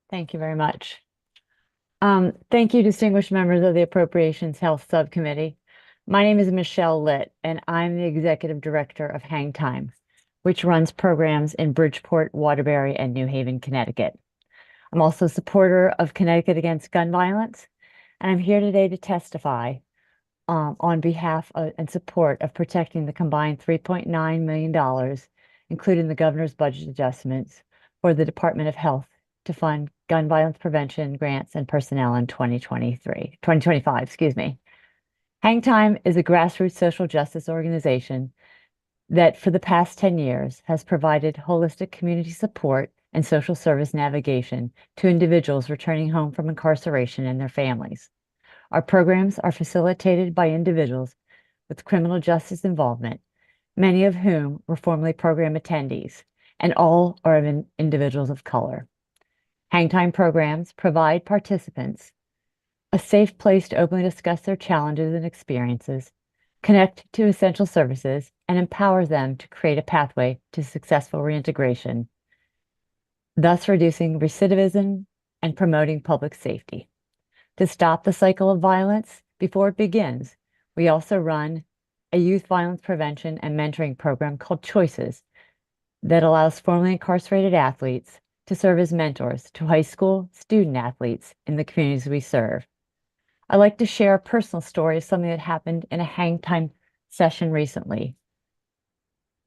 Thank you very much. Thank you, distinguished members of the Appropriations Health Subcommittee. My name is Michelle Litt, and I'm the Executive Director of Hang Time, which runs programs in Bridgeport, Waterbury, and New Haven, Connecticut. I'm also a supporter of Connecticut Against Gun Violence, and I'm here today to testify on behalf of, and support of protecting the combined $3.9 million, including the governor's budget adjustments for the Department of Health to fund gun violence prevention grants and personnel in 2025, excuse me. Hang Time is a grassroots social justice organization that for the past 10 years has provided holistic community support and social service navigation to individuals returning home from incarceration and their families. Our programs are facilitated by individuals with criminal justice involvement, many of whom were formerly program attendees, and all are individuals of color. Hang Time programs provide participants a safe place to openly discuss their challenges and experiences, connect to essential services, and empowers them to create a pathway to successful reintegration, thus reducing recidivism and promoting public safety. To stop the cycle of violence before it begins, we also run a youth violence prevention and mentoring program called Choices that allows formerly incarcerated athletes to serve as mentors to high school student athletes in the communities we serve. I like to share a personal story of something that happened in a Hang Time session recently.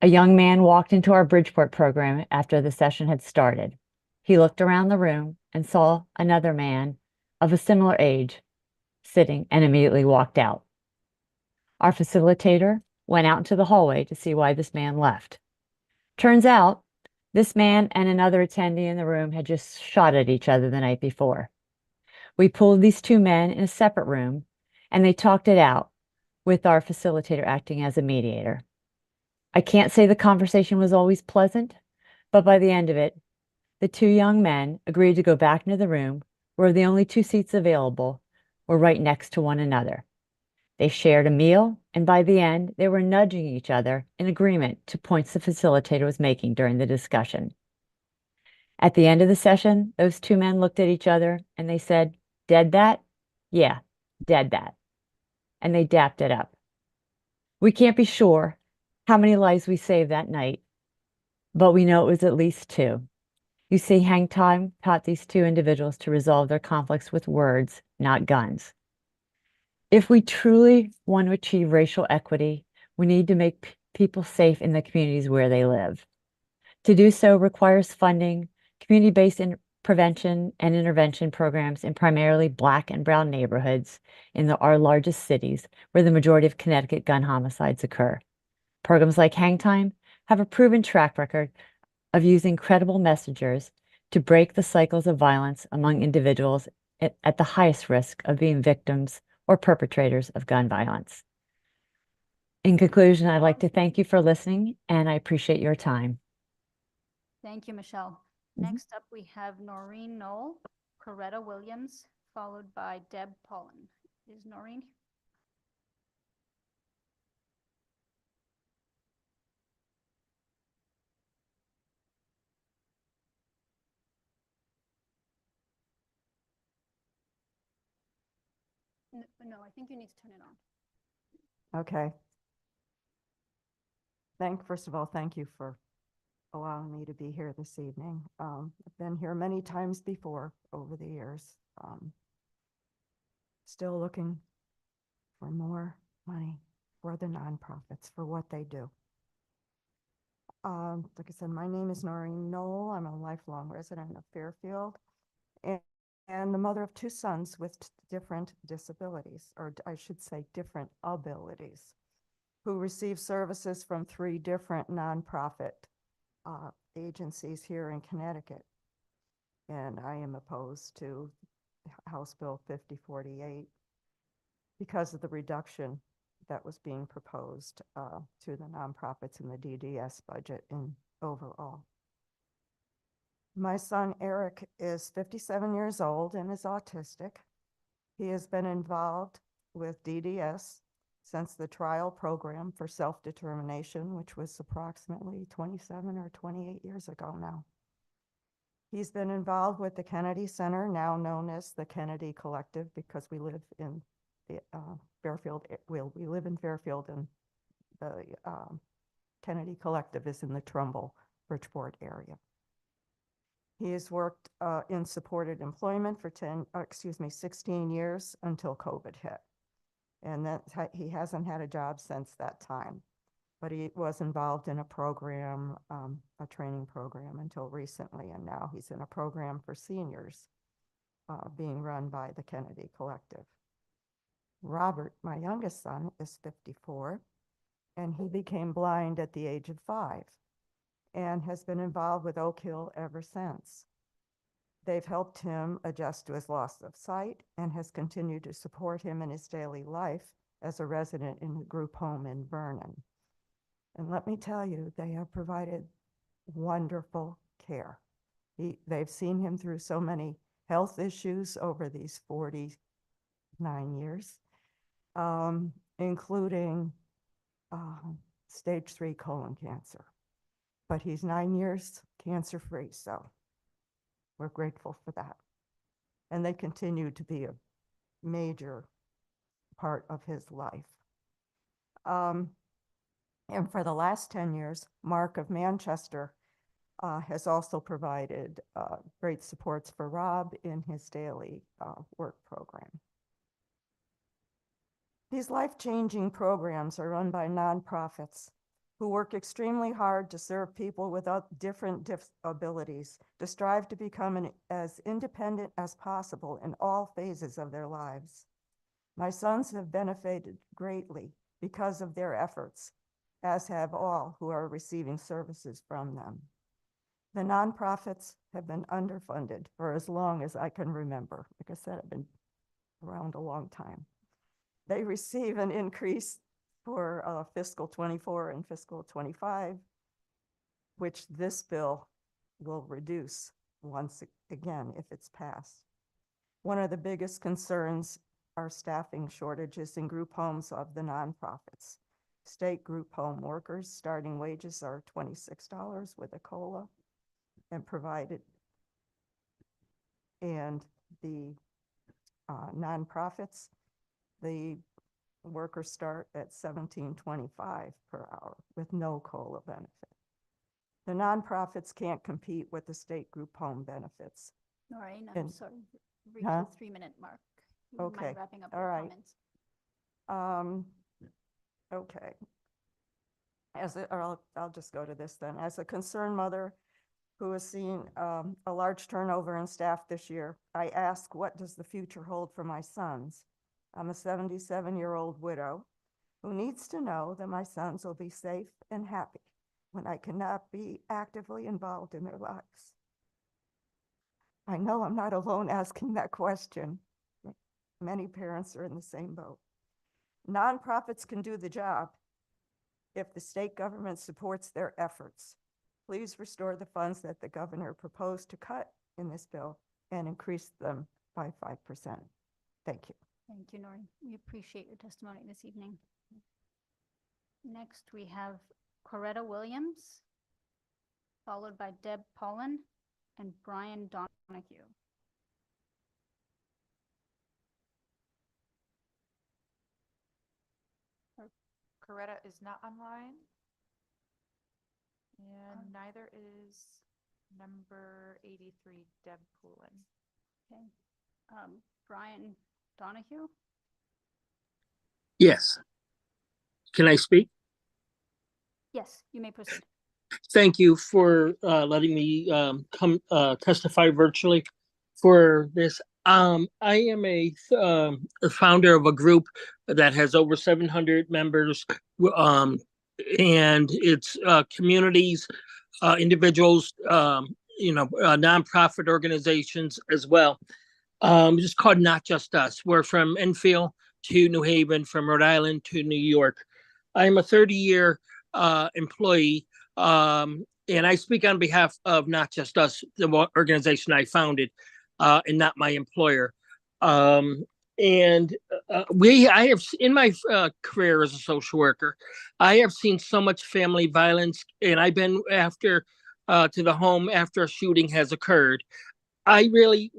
A young man walked into our Bridgeport program after the session had started. He looked around the room and saw another man of a similar age sitting and immediately walked out. Our facilitator went out into the hallway to see why this man left. Turns out this man and another attendee in the room had just shot at each other the night before. We pulled these two men in a separate room and they talked it out with our facilitator acting as a mediator. I can't say the conversation was always pleasant, but by the end of it, the two young men agreed to go back into the room where the only two seats available were right next to one another. They shared a meal, and by the end, they were nudging each other in agreement to points the facilitator was making during the discussion. At the end of the session, those two men looked at each other and they said, "Dead that? Yeah, dead that." And they dapped it up. We can't be sure how many lives we saved that night, but we know it was at least two. You see, Hang Time taught these two individuals to resolve their conflicts with words, not guns. If we truly want to achieve racial equity, we need to make people safe in the communities where they live. To do so requires funding community-based prevention and intervention programs in primarily Black and Brown neighborhoods in our largest cities where the majority of Connecticut gun homicides occur. Programs like Hang Time have a proven track record of using credible messengers to break the cycles of violence among individuals at the highest risk of being victims or perpetrators of gun violence. In conclusion, I'd like to thank you for listening, and I appreciate your time. Thank you, Michelle. Next up, we have Noreen Knoll, Coretta Williams, followed by Deb Paulin. Is Noreen? No, I think you need to turn it on. Okay. First of all, thank you for allowing me to be here this evening. I've been here many times before over the years. Still looking for more money for the nonprofits for what they do. Like I said, my name is Noreen Knoll. I'm a lifelong resident of Fairfield and the mother of two sons with different disabilities, or I should say different abilities, who receive services from 3 different nonprofit agencies here in Connecticut. And I am opposed to House Bill 5048 because of the reduction that was being proposed to the nonprofits in the DDS budget in overall. My son Eric is 57 years old and is autistic. He has been involved with DDS since the trial program for self-determination, which was approximately 27 or 28 years ago now. He's been involved with the Kennedy Center, now known as the Kennedy Collective, because we live in Fairfield, we live in Fairfield, and the Kennedy Collective is in the Trumbull, Bridgeport area. He has worked in supported employment for 16 years until COVID hit. And he hasn't had a job since that time. But he was involved in a program, a training program until recently, and now he's in a program for seniors being run by the Kennedy Collective. Robert, my youngest son, is 54, and he became blind at the age of 5 and has been involved with Oak Hill ever since. They've helped him adjust to his loss of sight and has continued to support him in his daily life as a resident in the group home in Vernon. And let me tell you, they have provided wonderful care. They've seen him through so many health issues over these 49 years, including stage 3 colon cancer. But he's 9 years cancer-free, so we're grateful for that. And they continue to be a major part of his life. And for the last 10 years, Mark of Manchester has also provided great supports for Rob in his daily work program. These life-changing programs are run by nonprofits who work extremely hard to serve people with different abilities, to strive to become as independent as possible in all phases of their lives. My sons have benefited greatly because of their efforts, as have all who are receiving services from them. The nonprofits have been underfunded for as long as I can remember. Like I said, I've been around a long time. They receive an increase for fiscal 24 and fiscal 25, which this bill will reduce once again if it's passed. One of the biggest concerns are staffing shortages in group homes of the nonprofits. State group home workers' starting wages are $26 with a COLA and provided. And the nonprofits, the workers start at $17.25 per hour with no COLA benefit. The nonprofits can't compete with the state group home benefits. Noreen, I'm sorry, reach Huh? the 3-minute mark. You Okay, mind wrapping up all your right. comments? Okay. I'll just go to this then. As a concerned mother who has seen a large turnover in staff this year, I ask, what does the future hold for my sons? I'm a 77-year-old widow who needs to know that my sons will be safe and happy when I cannot be actively involved in their lives. I know I'm not alone asking that question. Many parents are in the same boat. Nonprofits can do the job if the state government supports their efforts. Please restore the funds that the governor proposed to cut in this bill and increase them by 5%. Thank you. Thank you, Noreen. We appreciate your testimony this evening. Next, we have Coretta Williams, followed by Deb Pollen and Brian Donahue. Coretta is not online. And neither is number 83, Deb Poulin. Okay. Brian Donahue? Yes. Can I speak? Yes, you may proceed. Thank you for letting me come testify virtually for this. I am a founder of a group that has over 700 members, and it's communities, individuals, nonprofit organizations as well. It's called Not Just Us. We're from Enfield to New Haven, from Rhode Island to New York. I'm a 30-year employee, and I speak on behalf of Not Just Us, the organization I founded, and not my employer. I have, in my career as a social worker, I have seen so much family violence, and I've been to the home after a shooting has occurred. I really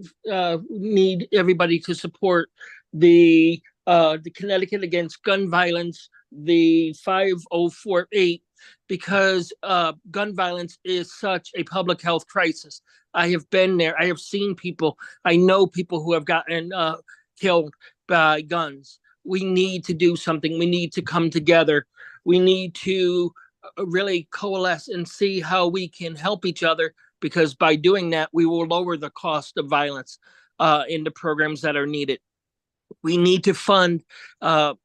need everybody to support the the Connecticut Against Gun Violence, the 5048, because gun violence is such a public health crisis. I have been there. I have seen people. I know people who have gotten killed by guns. We need to do something. We need to come together. We need to really coalesce and see how we can help each other, because by doing that, we will lower the cost of violence in the programs that are needed. We need to fund the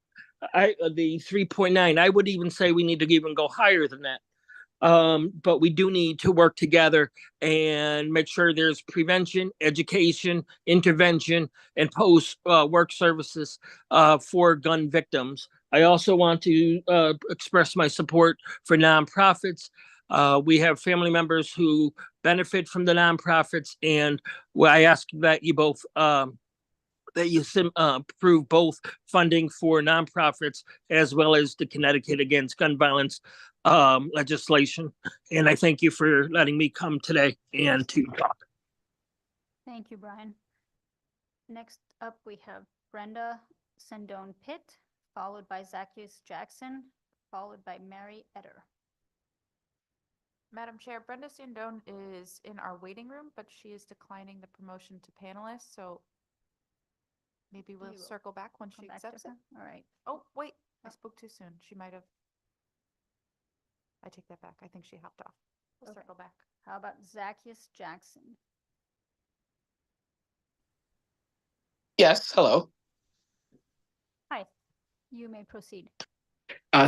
3.9. I would even say we need to even go higher than that. But we do need to work together and make sure there's prevention, education, intervention, and post work services for gun victims. I also want to express my support for nonprofits. We have family members who benefit from the nonprofits, and I ask that you both approve both funding for nonprofits as well as the Connecticut Against Gun Violence legislation. And I thank you for letting me come today and to talk. Thank you, Brian. Next up, we have Brenda Sendone Pitt, followed by Zacchaeus Jackson, followed by Mary Eder. Madam Chair, Brenda Sandone is in our waiting room, but she is declining the promotion to panelist, so maybe we'll We will circle back when come she back to accepts it. her. All right. Oh, wait, I spoke too soon. She might have. I take that back. I think she hopped off. We'll Okay. circle back. How about Zacchaeus Jackson? Yes, hello. Hi, you may proceed.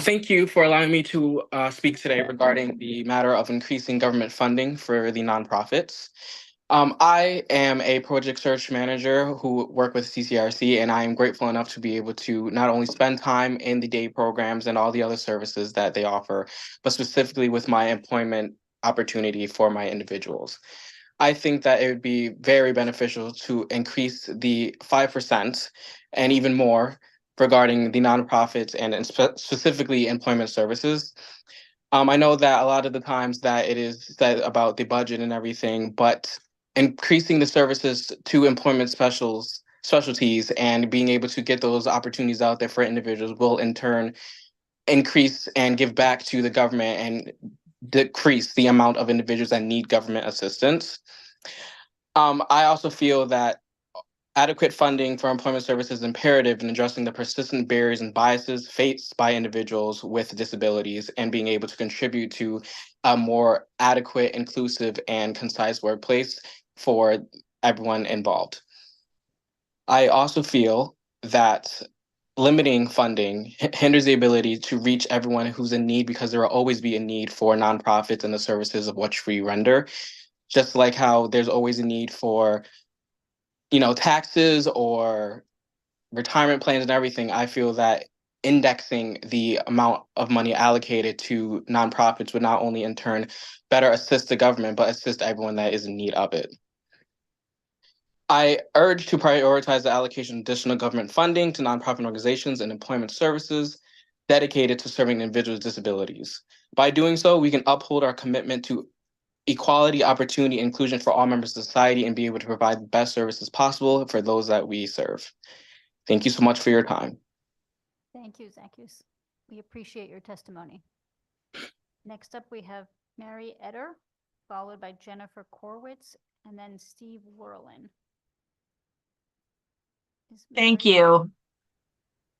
Thank you for allowing me to speak today regarding the matter of increasing government funding for the nonprofits. I am a project search manager who work with CCRC, and I am grateful enough to be able to not only spend time in the day programs and all the other services that they offer, but specifically with my employment opportunity for my individuals. I think that it would be very beneficial to increase the 5% and even more regarding the nonprofits and specifically employment services. I know that a lot of the times that it is said about the budget and everything, but increasing the services to employment specialties and being able to get those opportunities out there for individuals will in turn increase and give back to the government and decrease the amount of individuals that need government assistance. I also feel that adequate funding for employment services is imperative in addressing the persistent barriers and biases faced by individuals with disabilities and being able to contribute to a more adequate, inclusive, and concise workplace for everyone involved. I also feel that limiting funding hinders the ability to reach everyone who's in need, because there will always be a need for nonprofits and the services of which we render. Just like how there's always a need for taxes or retirement plans and everything, I feel that indexing the amount of money allocated to nonprofits would not only in turn better assist the government, but assist everyone that is in need of it. I urge to prioritize the allocation of additional government funding to nonprofit organizations and employment services dedicated to serving individuals with disabilities. By doing so, we can uphold our commitment to equality, opportunity, inclusion for all members of society and be able to provide the best services possible for those that we serve. Thank you so much for your time. Thank you, Zacchaeus. We appreciate your testimony. Next up, we have Mary Eder, followed by Jennifer Korwitz, and then Steve Whirlin. Thank you.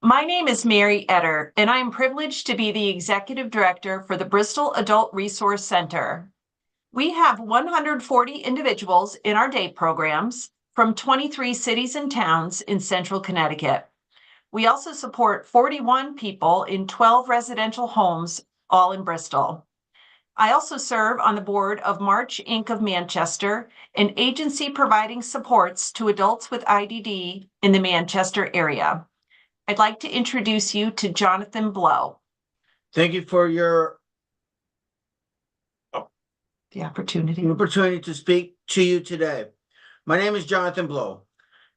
My name is Mary Eder, and I am privileged to be the Executive Director for the Bristol Adult Resource Center. We have 140 individuals in our day programs from 23 cities and towns in central Connecticut. We also support 41 people in 12 residential homes, all in Bristol. I also serve on the board of March Inc. of Manchester, an agency providing supports to adults with IDD in the Manchester area. I'd like to introduce you to Jonathan Blow. Thank you for the opportunity to speak to you today. My name is Jonathan Blow,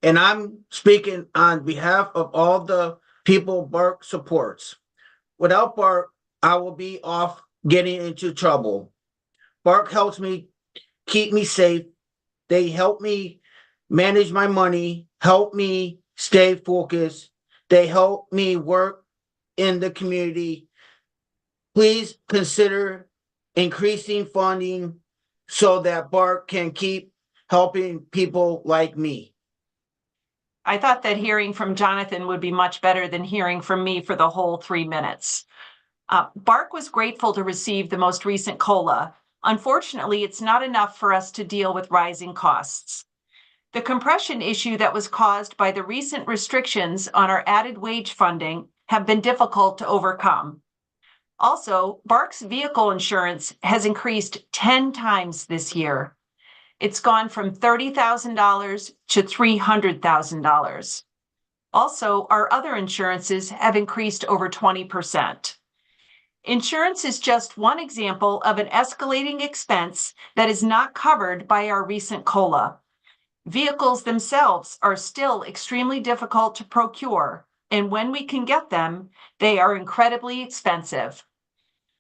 and I'm speaking on behalf of all the people Bark supports. Without Bark, I will be off getting into trouble. Bark helps me keep me safe. They help me manage my money, help me stay focused. They help me work in the community. Please consider increasing funding so that BARC can keep helping people like me. I thought that hearing from Jonathan would be much better than hearing from me for the whole 3 minutes. BARC was grateful to receive the most recent COLA. Unfortunately, it's not enough for us to deal with rising costs. The compression issue that was caused by the recent restrictions on our added wage funding have been difficult to overcome. Also, BARC's vehicle insurance has increased 10 times this year. It's gone from $30,000 to $300,000. Also, our other insurances have increased over 20%. Insurance is just one example of an escalating expense that is not covered by our recent COLA. Vehicles themselves are still extremely difficult to procure, and when we can get them, they are incredibly expensive.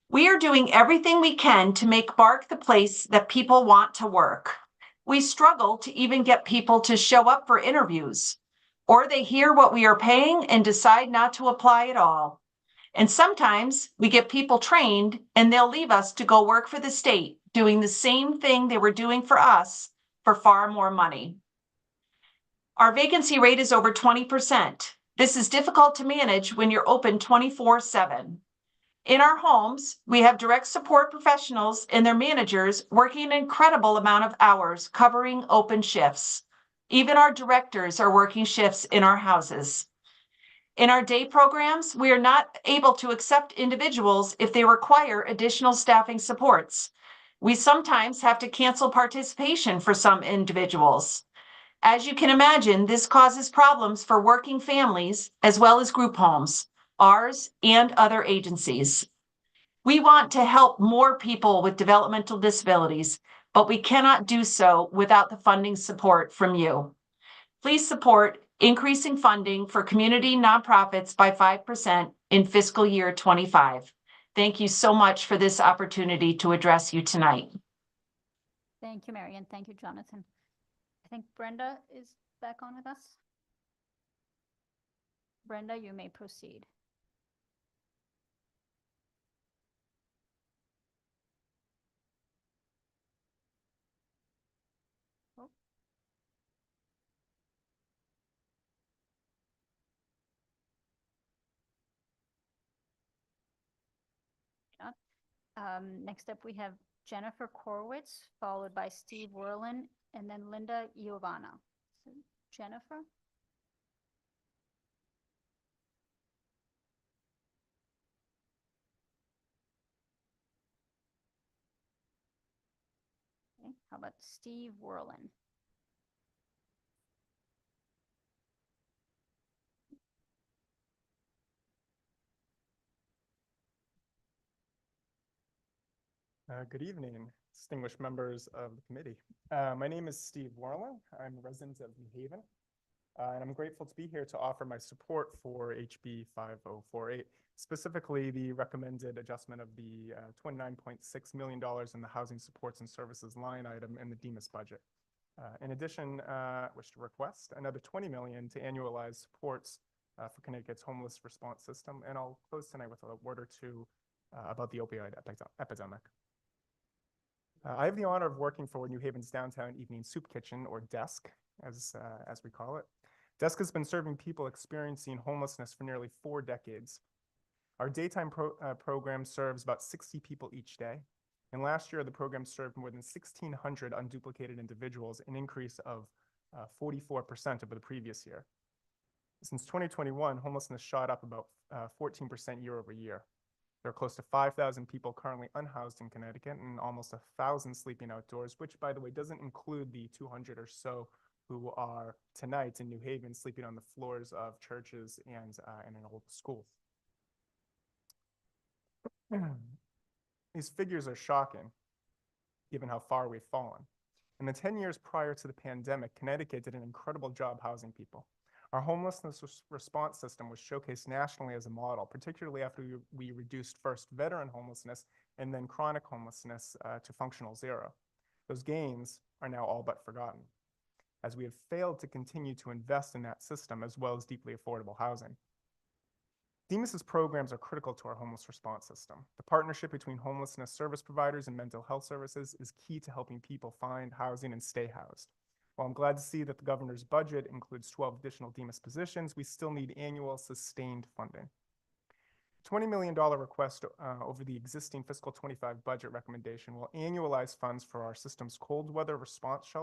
We are doing everything we can to make BARC the place that people want to work. We struggle to even get people to show up for interviews, or they hear what we are paying and decide not to apply at all. And sometimes we get people trained and they'll leave us to go work for the state, doing the same thing they were doing for us for far more money. Our vacancy rate is over 20%. This is difficult to manage when you're open 24/7. In our homes, we have direct support professionals and their managers working an incredible amount of hours covering open shifts. Even our directors are working shifts in our houses. In our day programs, we are not able to accept individuals if they require additional staffing supports. We sometimes have to cancel participation for some individuals. As you can imagine, this causes problems for working families as well as group homes, ours and other agencies. We want to help more people with developmental disabilities, but we cannot do so without the funding support from you. Please support increasing funding for community nonprofits by 5% in fiscal year 25. Thank you so much for this opportunity to address you tonight. Thank you, Maryanne. Thank you, Jonathan. I think Brenda is back on with us. Brenda, you may proceed. Next up, we have Jennifer Korwitz, followed by Steve Werlin, and then Linda Iovana. So, Jennifer? Okay, how about Steve Werlin? Good evening, distinguished members of the committee. My name is Steve Werlin. I'm a resident of New Haven, and I'm grateful to be here to offer my support for HB 5048, specifically the recommended adjustment of the $29.6 million in the housing supports and services line item in the DEMIS budget. In addition, I wish to request another $20 million to annualize supports for Connecticut's homeless response system, and I'll close tonight with a word or two about the opioid epidemic. I have the honor of working for New Haven's Downtown Evening Soup Kitchen, or DESK, as we call it. DESK has been serving people experiencing homelessness for nearly 4 decades. Our daytime program serves about 60 people each day. And last year, the program served more than 1,600 unduplicated individuals, an increase of 44% over the previous year. Since 2021, homelessness shot up about 14% year over year. There are close to 5,000 people currently unhoused in Connecticut and almost 1,000 sleeping outdoors, which, by the way, doesn't include the 200 or so who are tonight in New Haven sleeping on the floors of churches and in an old school. These figures are shocking, given how far we've fallen. In the 10 years prior to the pandemic, Connecticut did an incredible job housing people. Our homelessness response system was showcased nationally as a model, particularly after we reduced first veteran homelessness and then chronic homelessness to functional zero. Those gains are now all but forgotten, as we have failed to continue to invest in that system as well as deeply affordable housing. DEMIS's programs are critical to our homeless response system. The partnership between homelessness service providers and mental health services is key to helping people find housing and stay housed. While I'm glad to see that the governor's budget includes 12 additional DEMIS positions, we still need annual sustained funding. $20 million request over the existing fiscal 25 budget recommendation will annualize funds for our system's cold weather response,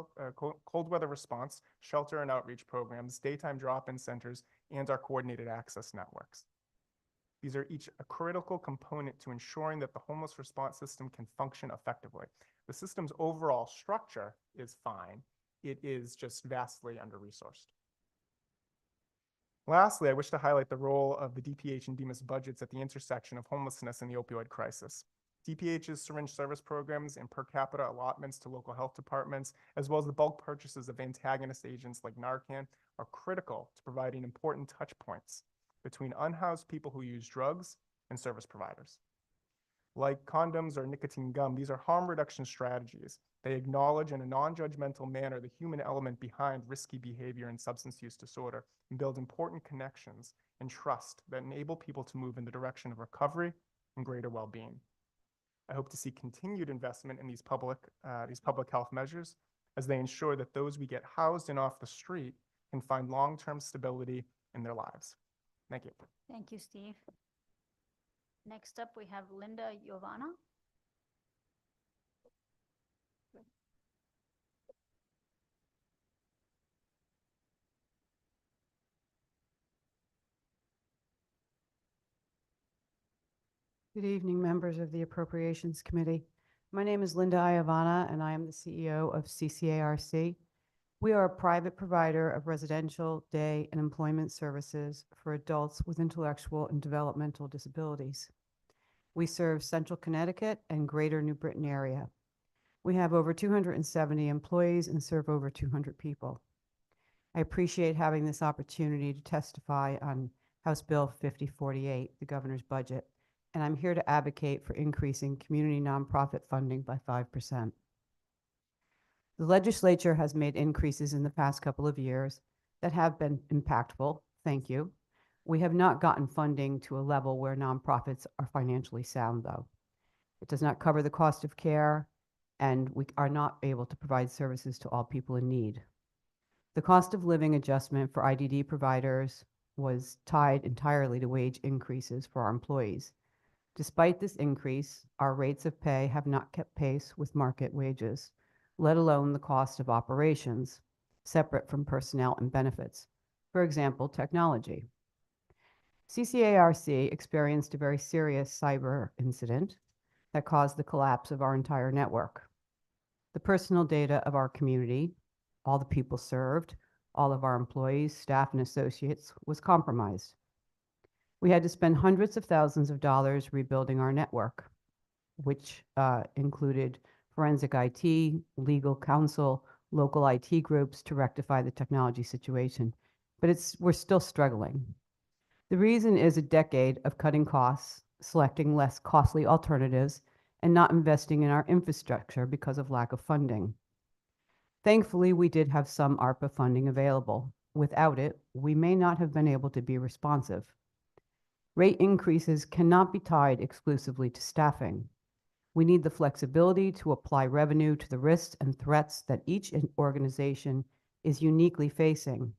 shelter and outreach programs, daytime drop-in centers, and our coordinated access networks. These are each a critical component to ensuring that the homeless response system can function effectively. The system's overall structure is fine. It is just vastly under-resourced. Lastly, I wish to highlight the role of the DPH and DEMIS budgets at the intersection of homelessness and the opioid crisis. DPH's syringe service programs and per capita allotments to local health departments, as well as the bulk purchases of antagonist agents like Narcan, are critical to providing important touch points between unhoused people who use drugs and service providers. Like condoms or nicotine gum, these are harm reduction strategies. They acknowledge in a non-judgmental manner the human element behind risky behavior and substance use disorder and build important connections and trust that enable people to move in the direction of recovery and greater well-being. I hope to see continued investment in these public health measures as they ensure that those we get housed and off the street can find long-term stability in their lives. Thank you. Thank you, Steve. Next up, we have Linda Giovanna. Good evening, members of the Appropriations Committee. My name is Linda Iavana, and I am the CEO of CCARC. We are a private provider of residential, day, and employment services for adults with intellectual and developmental disabilities. We serve Central Connecticut and Greater New Britain area. We have over 270 employees and serve over 200 people. I appreciate having this opportunity to testify on House Bill 5048, the governor's budget, and I'm here to advocate for increasing community nonprofit funding by 5%. The legislature has made increases in the past couple of years that have been impactful. Thank you. We have not gotten funding to a level where nonprofits are financially sound, though. It does not cover the cost of care, and we are not able to provide services to all people in need. The cost of living adjustment for IDD providers was tied entirely to wage increases for our employees. Despite this increase, our rates of pay have not kept pace with market wages, let alone the cost of operations, separate from personnel and benefits. For example, technology. CCARC experienced a very serious cyber incident that caused the collapse of our entire network. The personal data of our community, all the people served, all of our employees, staff, and associates was compromised. We had to spend hundreds of thousands of dollars rebuilding our network, which included forensic IT, legal counsel, local IT groups to rectify the technology situation. But we're still struggling. The reason is a decade of cutting costs, selecting less costly alternatives, and not investing in our infrastructure because of lack of funding. Thankfully, we did have some ARPA funding available. Without it, we may not have been able to be responsive. Rate increases cannot be tied exclusively to staffing. We need the flexibility to apply revenue to the risks and threats that each organization is uniquely facing,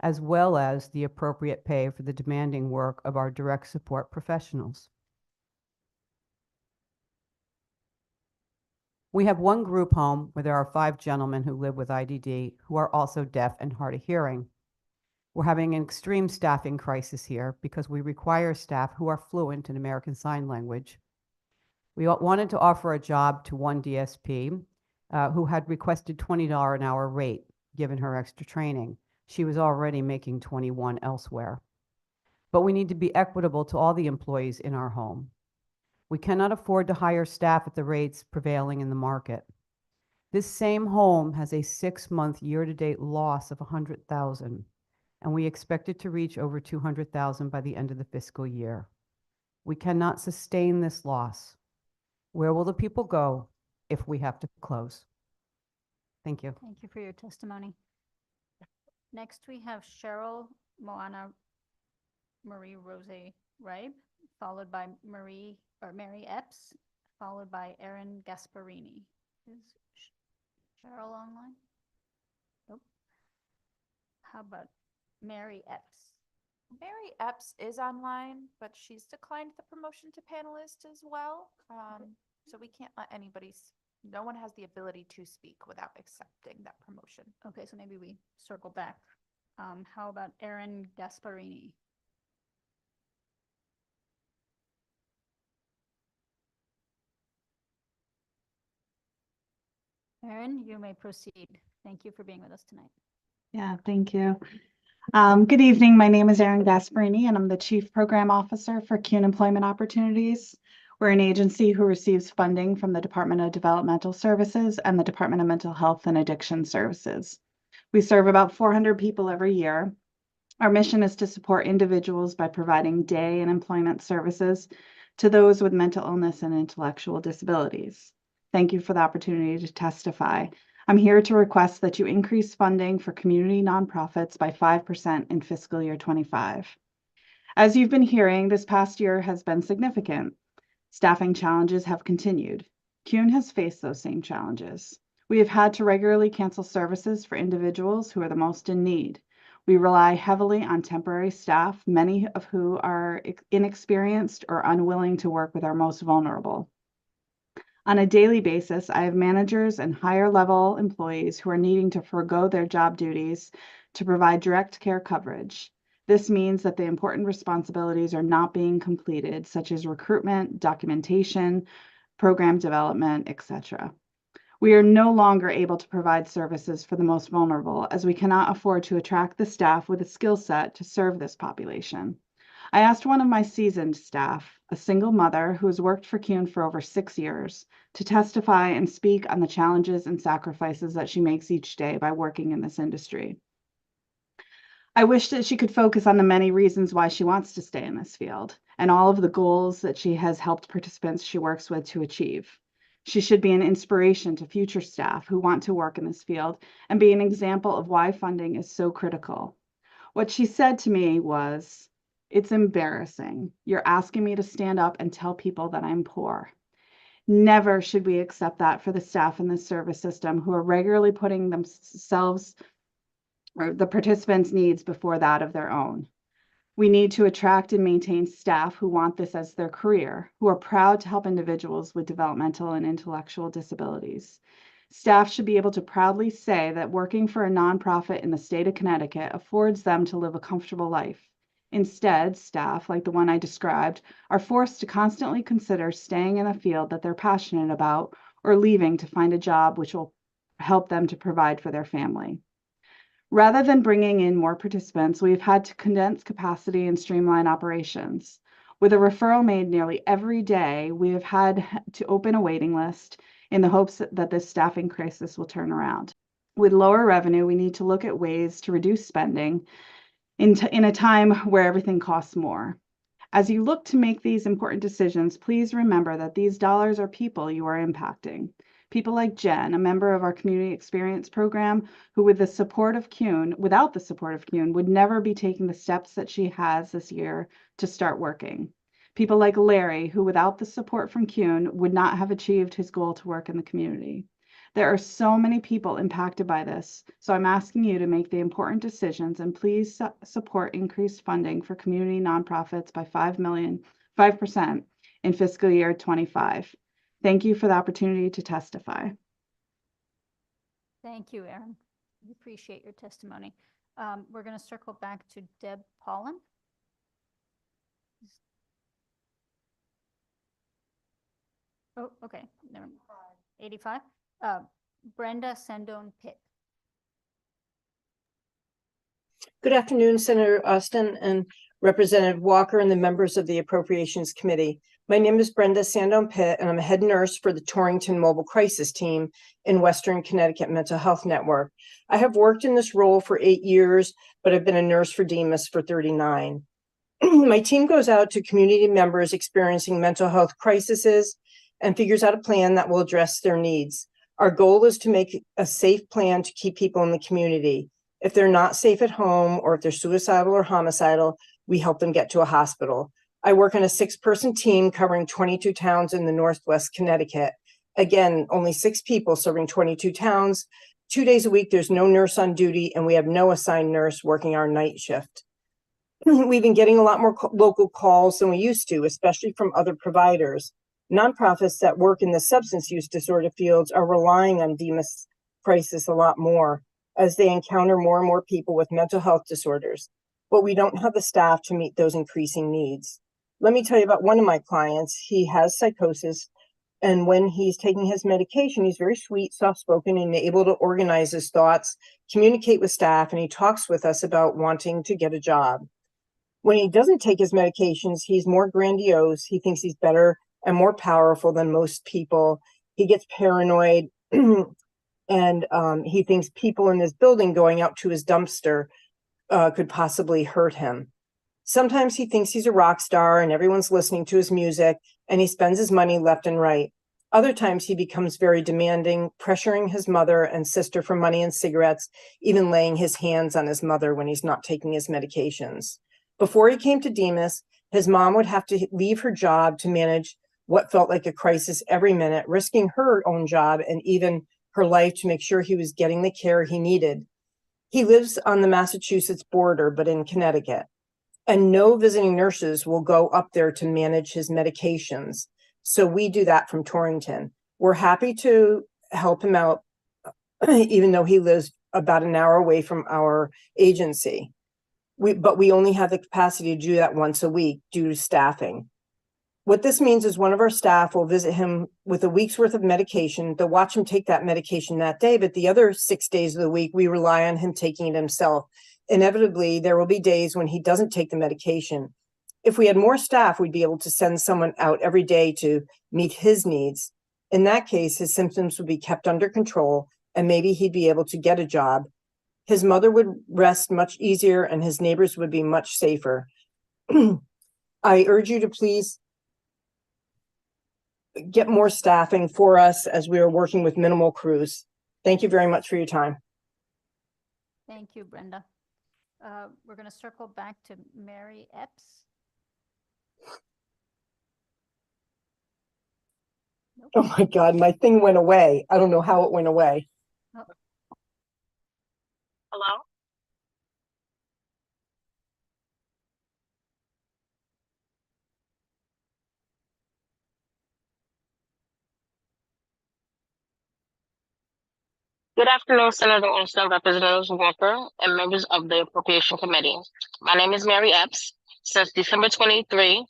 as well as the appropriate pay for the demanding work of our direct support professionals. We have one group home where there are 5 gentlemen who live with IDD who are also deaf and hard of hearing. We're having an extreme staffing crisis here because we require staff who are fluent in American Sign Language. We wanted to offer a job to one DSP who had requested $20 an hour rate, given her extra training. She was already making $21 elsewhere. But we need to be equitable to all the employees in our home. We cannot afford to hire staff at the rates prevailing in the market. This same home has a 6-month year-to-date loss of $100,000, and we expect it to reach over $200,000 by the end of the fiscal year. We cannot sustain this loss. Where will the people go if we have to close? Thank you. Thank you for your testimony. Next, we have Cheryl Moana Marie Rose Ribe, followed by Mary Epps, followed by Erin Gasparini. Is Cheryl online? Nope. How about Mary Epps? Mary Epps is online, but she's declined the promotion to panelist as well. So we can't let no one has the ability to speak without accepting that promotion. Okay, so maybe we circle back. How about Erin Gasparini? Erin, you may proceed. Thank you for being with us tonight. Yeah, thank you. Good evening. My name is Erin Gasparini, and I'm the Chief Program Officer for CUNE Employment Opportunities. We're an agency who receives funding from the Department of Developmental Services and the Department of Mental Health and Addiction Services. We serve about 400 people every year. Our mission is to support individuals by providing day and employment services to those with mental illness and intellectual disabilities. Thank you for the opportunity to testify. I'm here to request that you increase funding for community nonprofits by 5% in fiscal year 25. As you've been hearing, this past year has been significant. Staffing challenges have continued. CUNE has faced those same challenges. We have had to regularly cancel services for individuals who are the most in need. We rely heavily on temporary staff, many of who are inexperienced or unwilling to work with our most vulnerable. On a daily basis, I have managers and higher level employees who are needing to forego their job duties to provide direct care coverage. This means that the important responsibilities are not being completed, such as recruitment, documentation, program development, etc. We are no longer able to provide services for the most vulnerable, as we cannot afford to attract the staff with a skill set to serve this population. I asked one of my seasoned staff, a single mother who has worked for CUNE for over 6 years, to testify and speak on the challenges and sacrifices that she makes each day by working in this industry. I wish that she could focus on the many reasons why she wants to stay in this field and all of the goals that she has helped participants she works with to achieve. She should be an inspiration to future staff who want to work in this field and be an example of why funding is so critical. What she said to me was, "It's embarrassing. You're asking me to stand up and tell people that I'm poor." Never should we accept that for the staff in this service system who are regularly putting themselves or the participants' needs before that of their own. We need to attract and maintain staff who want this as their career, who are proud to help individuals with developmental and intellectual disabilities. Staff should be able to proudly say that working for a nonprofit in the state of Connecticut affords them to live a comfortable life. Instead, staff, like the one I described, are forced to constantly consider staying in a field that they're passionate about or leaving to find a job which will help them to provide for their family. Rather than bringing in more participants, we've had to condense capacity and streamline operations. With a referral made nearly every day, we have had to open a waiting list in the hopes that this staffing crisis will turn around. With lower revenue, we need to look at ways to reduce spending in a time where everything costs more. As you look to make these important decisions, please remember that these dollars are people you are impacting. People like Jen, a member of our community experience program, who without the support of CUNE, would never be taking the steps that she has this year to start working. People like Larry, who without the support from CUNE would not have achieved his goal to work in the community. There are so many people impacted by this, so I'm asking you to make the important decisions and please support increased funding for community nonprofits by 5% in fiscal year 25. Thank you for the opportunity to testify. Thank you, Erin. We appreciate your testimony. We're going to circle back to Deb Paulin. Oh, okay. Never mind. 85. Brenda Sendone Pitt. Good afternoon, Senator Austin and Representative Walker and the members of the Appropriations Committee. My name is Brenda Sandone Pitt, and I'm a head nurse for the Torrington Mobile Crisis Team in Western Connecticut Mental Health Network. I have worked in this role for 8 years, but I've been a nurse for DEMAS for 39. My team goes out to community members experiencing mental health crises and figures out a plan that will address their needs. Our goal is to make a safe plan to keep people in the community. If they're not safe at home or if they're suicidal or homicidal, we help them get to a hospital. I work on a 6-person team covering 22 towns in the Northwest Connecticut. Again, only 6 people serving 22 towns. 2 days a week, there's no nurse on duty, and we have no assigned nurse working our night shift. We've been getting a lot more local calls than we used to, especially from other providers. Nonprofits that work in the substance use disorder fields are relying on DEMA's crisis a lot more as they encounter more and more people with mental health disorders, but we don't have the staff to meet those increasing needs. Let me tell you about one of my clients. He has psychosis, and when he's taking his medication, he's very sweet, soft-spoken, and able to organize his thoughts, communicate with staff, and he talks with us about wanting to get a job. When he doesn't take his medications, he's more grandiose. He thinks he's better and more powerful than most people. He gets paranoid, and he thinks people in his building going out to his dumpster could possibly hurt him. Sometimes he thinks he's a rock star and everyone's listening to his music, and he spends his money left and right. Other times he becomes very demanding, pressuring his mother and sister for money and cigarettes, even laying his hands on his mother when he's not taking his medications. Before he came to DEMAS, his mom would have to leave her job to manage what felt like a crisis every minute, risking her own job and even her life to make sure he was getting the care he needed. He lives on the Massachusetts border, but in Connecticut, and no visiting nurses will go up there to manage his medications. So we do that from Torrington. We're happy to help him out, even though he lives about an hour away from our agency. But we only have the capacity to do that once a week due to staffing. What this means is one of our staff will visit him with a week's worth of medication. They'll watch him take that medication that day, but the other 6 days of the week, we rely on him taking it himself. Inevitably, there will be days when he doesn't take the medication. If we had more staff, we'd be able to send someone out every day to meet his needs. In that case, his symptoms would be kept under control, and maybe he'd be able to get a job. His mother would rest much easier, and his neighbors would be much safer. I urge you to please get more staffing for us as we are working with minimal crews. Thank you very much for your time. Thank you, Brenda. We're going to circle back to Mary Epps. Nope. Oh my God, my thing went away. I don't know how it went away. Oh. Hello? Good afternoon, Senator Olson, Representatives Walker, and members of the Appropriation Committee. My name is Mary Epps. Since December 2023,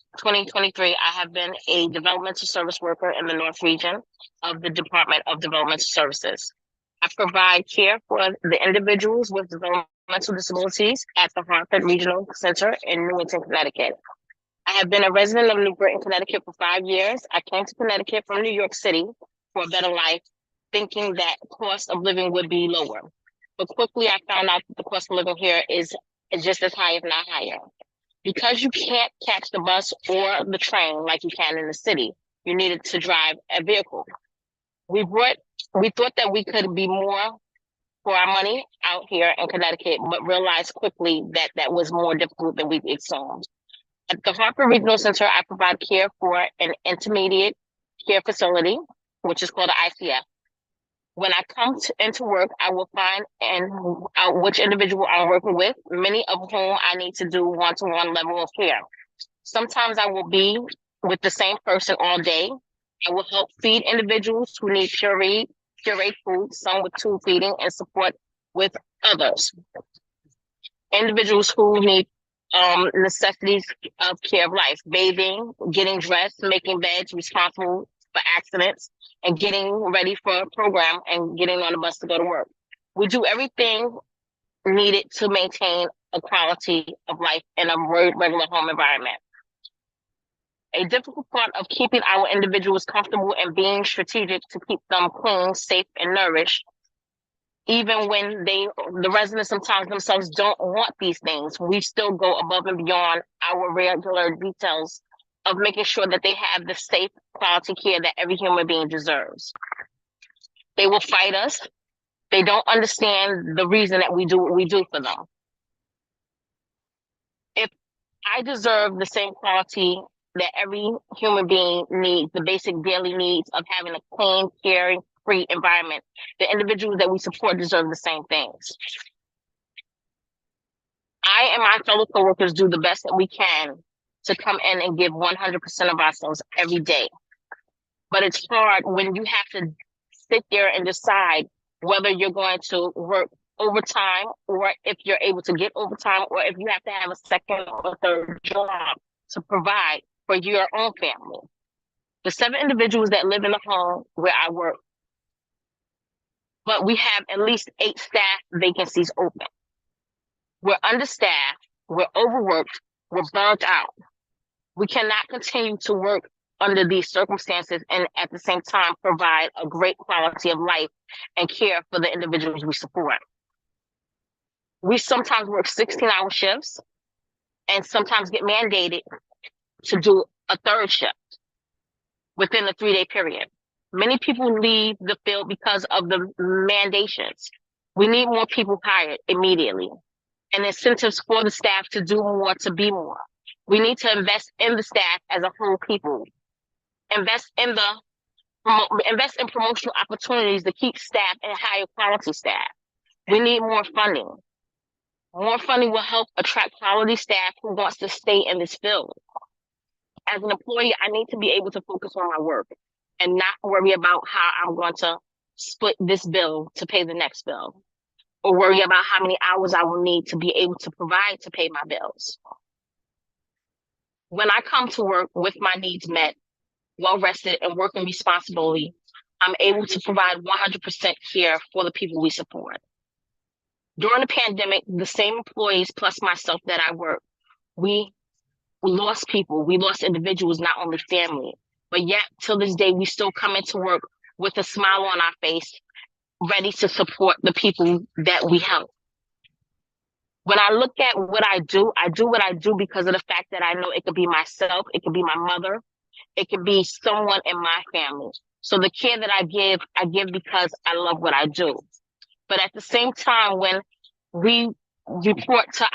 I have been a developmental service worker in the North region of the Department of Developmental Services. I provide care for the individuals with developmental disabilities at the Hartford Regional Center in Newington, Connecticut. I have been a resident of New Britain, Connecticut for 5 years. I came to Connecticut from New York City for a better life, thinking that cost of living would be lower. But quickly I found out that the cost of living here is just as high, if not higher. Because you can't catch the bus or the train like you can in the city, you needed to drive a vehicle. We thought that we could be more for our money out here in Connecticut, but realized quickly that that was more difficult than we assumed. At the Hartford Regional Center, I provide care for an intermediate care facility, which is called an ICF. When I come into work, I will find out which individual I'm working with, many of whom I need to do one-to-one level of care. Sometimes I will be with the same person all day. I will help feed individuals who need pureed food, some with tube feeding, and support with others. Individuals who need necessities of care of life, bathing, getting dressed, making beds, responsible for accidents, and getting ready for a program and getting on the bus to go to work. We do everything needed to maintain a quality of life in a regular home environment. A difficult part of keeping our individuals comfortable and being strategic to keep them clean, safe, and nourished, even when the residents sometimes themselves don't want these things, we still go above and beyond our regular details of making sure that they have the safe quality care that every human being deserves. They will fight us. They don't understand the reason that we do what we do for them. If I deserve the same quality that every human being needs, the basic daily needs of having a clean, caring, free environment. The individuals that we support deserve the same things. I and my fellow coworkers do the best that we can to come in and give 100% of ourselves every day. But it's hard when you have to sit there and decide whether you're going to work overtime, or if you're able to get overtime, or if you have to have a second or third job to provide for your own family. The 7 individuals that live in the home where I work, but we have at least 8 staff vacancies open. We're understaffed, we're overworked, we're burnt out. We cannot continue to work under these circumstances and at the same time provide a great quality of life and care for the individuals we support. We sometimes work 16-hour shifts and sometimes get mandated to do a 3rd shift within the 3-day period. Many people leave the field because of the mandations. We need more people hired immediately and incentives for the staff to do more, to be more. We need to invest in the staff as a whole people. Invest in promotional opportunities to keep staff and higher quality staff. We need more funding. More funding will help attract quality staff who wants to stay in this field. As an employee, I need to be able to focus on my work and not worry about how I'm going to split this bill to pay the next bill, or worry about how many hours I will need to be able to provide to pay my bills. When I come to work with my needs met, well rested, and working responsibly, I'm able to provide 100% care for the people we support. During the pandemic, the same employees plus myself that I work, we lost people, we lost individuals, not only family, but yet till this day, we still come into work with a smile on our face, ready to support the people that we help. When I look at what I do what I do because of the fact that I know it could be myself, it could be my mother, it could be someone in my family. So the care that I give because I love what I do. But at the same time, when we report to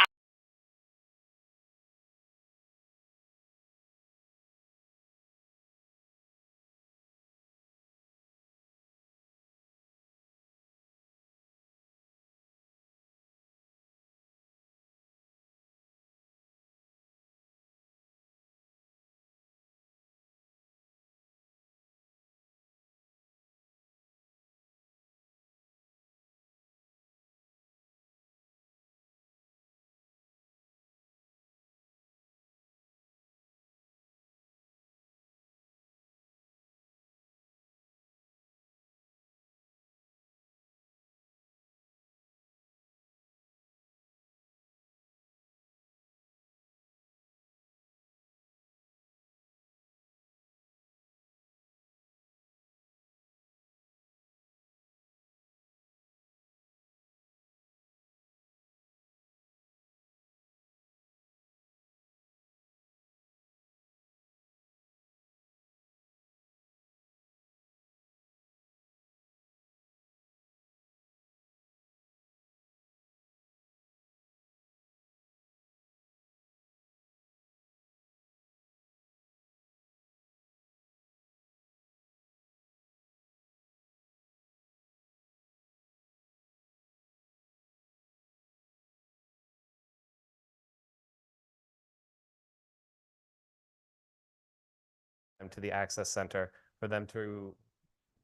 to the Access Center for them to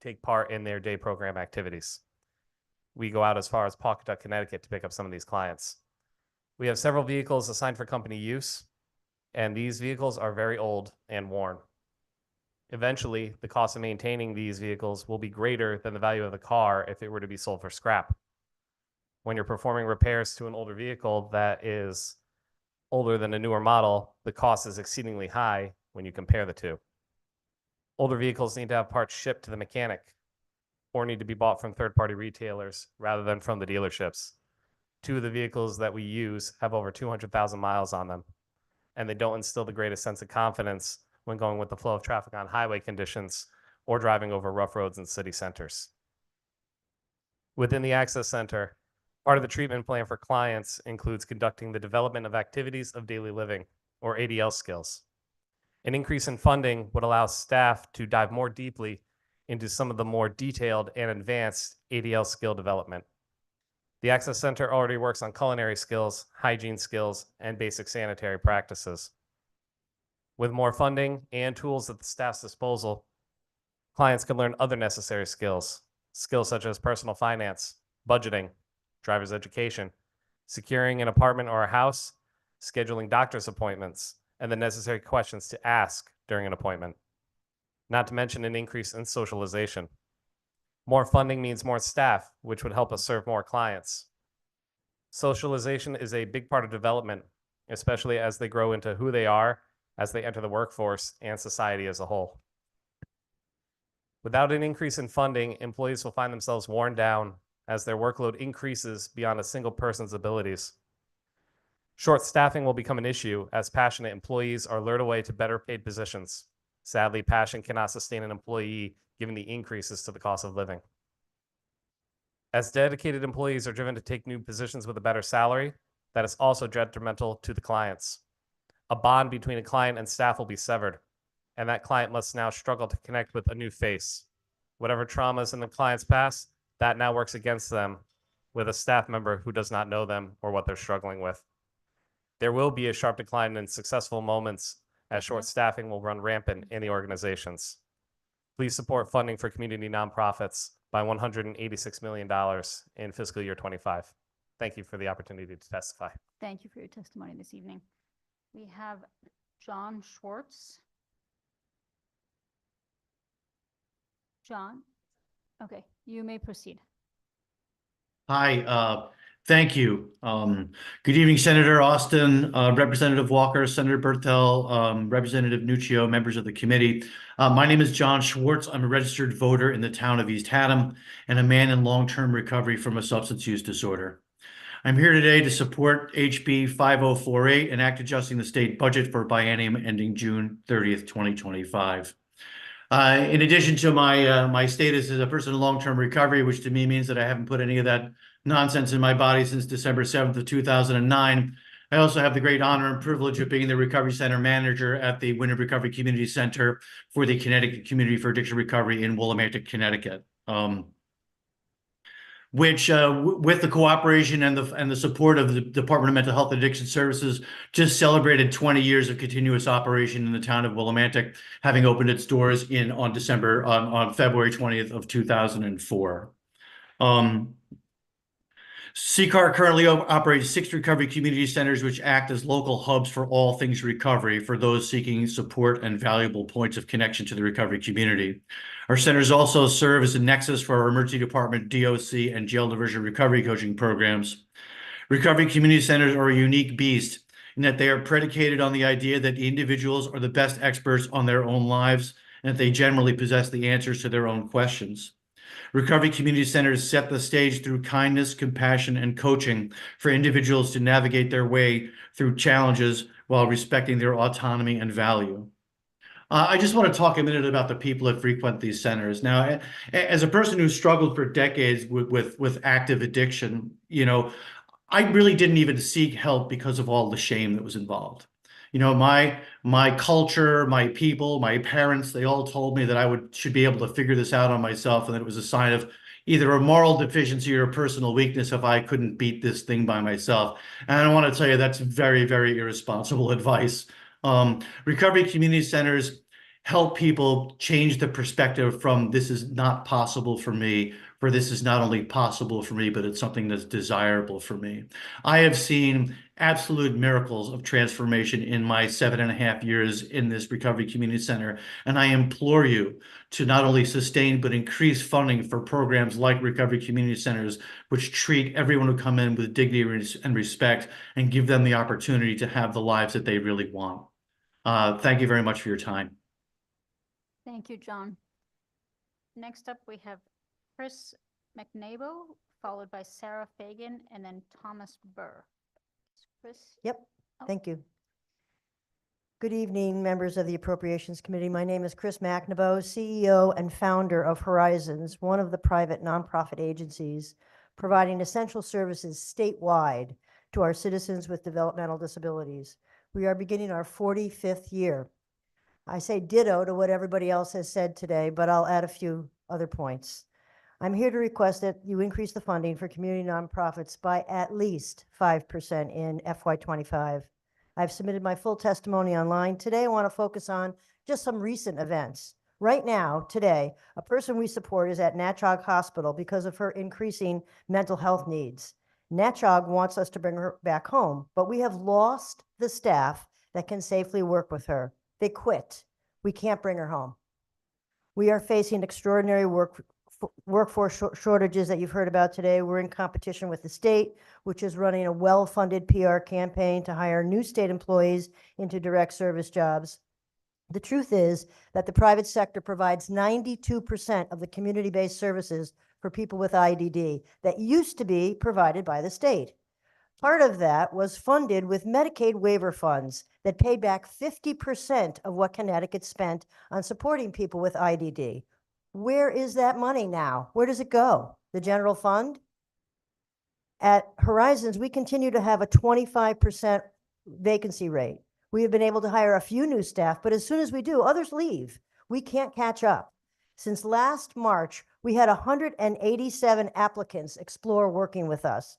take part in their day program activities. We go out as far as Pawcatuck, Connecticut to pick up some of these clients. We have several vehicles assigned for company use, and these vehicles are very old and worn. Eventually, the cost of maintaining these vehicles will be greater than the value of the car if it were to be sold for scrap. When you're performing repairs to an older vehicle that is older than a newer model, the cost is exceedingly high when you compare the two. Older vehicles need to have parts shipped to the mechanic or need to be bought from third-party retailers rather than from the dealerships. 2 of the vehicles that we use have over 200,000 miles on them, and they don't instill the greatest sense of confidence when going with the flow of traffic on highway conditions or driving over rough roads in city centers. Within the Access Center, part of the treatment plan for clients includes conducting the development of activities of daily living or ADL skills. An increase in funding would allow staff to dive more deeply into some of the more detailed and advanced ADL skill development. The Access Center already works on culinary skills, hygiene skills, and basic sanitary practices. With more funding and tools at the staff's disposal, clients can learn other necessary skills such as personal finance, budgeting, driver's education, securing an apartment or a house, scheduling doctor's appointments, and the necessary questions to ask during an appointment. Not to mention an increase in socialization. More funding means more staff, which would help us serve more clients. Socialization is a big part of development, especially as they grow into who they are as they enter the workforce and society as a whole. Without an increase in funding, employees will find themselves worn down as their workload increases beyond a single person's abilities. Short staffing will become an issue as passionate employees are lured away to better paid positions. Sadly, passion cannot sustain an employee given the increases to the cost of living. As dedicated employees are driven to take new positions with a better salary, that is also detrimental to the clients. A bond between a client and staff will be severed, and that client must now struggle to connect with a new face. Whatever traumas in the client's past, that now works against them with a staff member who does not know them or what they're struggling with. There will be a sharp decline in successful moments as short staffing will run rampant in the organizations. Please support funding for community nonprofits by $186 million in fiscal year 25. Thank you for the opportunity to testify. Thank you for your testimony this evening. We have John Schwartz. John? Okay, you may proceed. Hi, thank you. Good evening, Senator Austin, Representative Walker, Senator Berthel, Representative Nuccio, members of the committee. My name is John Schwartz. I'm a registered voter in the town of East Haddam and a man in long-term recovery from a substance use disorder. I'm here today to support HB 5048, an act adjusting the state budget for biennium ending June 30th, 2025. In addition to my status as a person in long-term recovery, which to me means that I haven't put any of that nonsense in my body since December 7th of 2009, I also have the great honor and privilege of being the Recovery Center manager at the Winter Recovery Community Center for the Connecticut Community for Addiction Recovery in Willimantic, Connecticut. Which, with the cooperation and the support of the Department of Mental Health and Addiction Services, just celebrated 20 years of continuous operation in the town of Willimantic, having opened its doors on February 20th of 2004. CCAR currently operates 6 recovery community centers, which act as local hubs for all things recovery for those seeking support and valuable points of connection to the recovery community. Our centers also serve as a nexus for our emergency department, DOC, and jail diversion recovery coaching programs. Recovery community centers are a unique beast in that they are predicated on the idea that the individuals are the best experts on their own lives and that they generally possess the answers to their own questions. Recovery community centers set the stage through kindness, compassion, and coaching for individuals to navigate their way through challenges while respecting their autonomy and value. I just want to talk a minute about the people that frequent these centers. Now, as a person who struggled for decades with active addiction, you know, I really didn't even seek help because of all the shame that was involved. You know, my culture, my people, my parents, they all told me that I should be able to figure this out on myself, and that it was a sign of either a moral deficiency or a personal weakness if I couldn't beat this thing by myself. And I want to tell you that's very, very irresponsible advice. Recovery community centers help people change the perspective from this is not possible for me, for this is not only possible for me, but it's something that's desirable for me. I have seen absolute miracles of transformation in my 7.5 years in this recovery community center. And I implore you to not only sustain, but increase funding for programs like recovery community centers, which treat everyone who come in with dignity and respect and give them the opportunity to have the lives that they really want. Thank you very much for your time. Thank you, John. Next up, we have Chris McNabo, followed by Sarah Fagan, and then Thomas Burr. Chris? Yep, thank you. Good evening, members of the Appropriations Committee. My name is Chris McNabo, CEO and founder of Horizons, one of the private nonprofit agencies providing essential services statewide to our citizens with developmental disabilities. We are beginning our 45th year. I say ditto to what everybody else has said today, but I'll add a few other points. I'm here to request that you increase the funding for community nonprofits by at least 5% in FY25. I've submitted my full testimony online. Today, I want to focus on just some recent events. Right now, today, a person we support is at Natchog Hospital because of her increasing mental health needs. Natchog wants us to bring her back home, but we have lost the staff that can safely work with her. They quit. We can't bring her home. We are facing extraordinary workforce shortages that you've heard about today. We're in competition with the state, which is running a well-funded PR campaign to hire new state employees into direct service jobs. The truth is that the private sector provides 92% of the community-based services for people with IDD that used to be provided by the state. Part of that was funded with Medicaid waiver funds that paid back 50% of what Connecticut spent on supporting people with IDD. Where is that money now? Where does it go? The general fund? At Horizons, we continue to have a 25% vacancy rate. We have been able to hire a few new staff, but as soon as we do, others leave. We can't catch up. Since last March, we had 187 applicants explore working with us.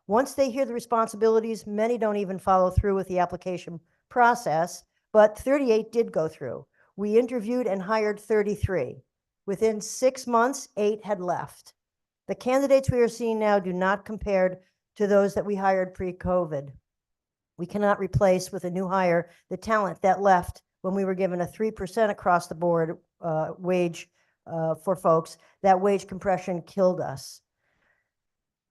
Once they hear the responsibilities, many don't even follow through with the application process, but 38 did go through. We interviewed and hired 33. Within 6 months, 8 had left. The candidates we are seeing now do not compare to those that we hired pre-COVID. We cannot replace with a new hire the talent that left when we were given a 3% across the board wage for folks. That wage compression killed us.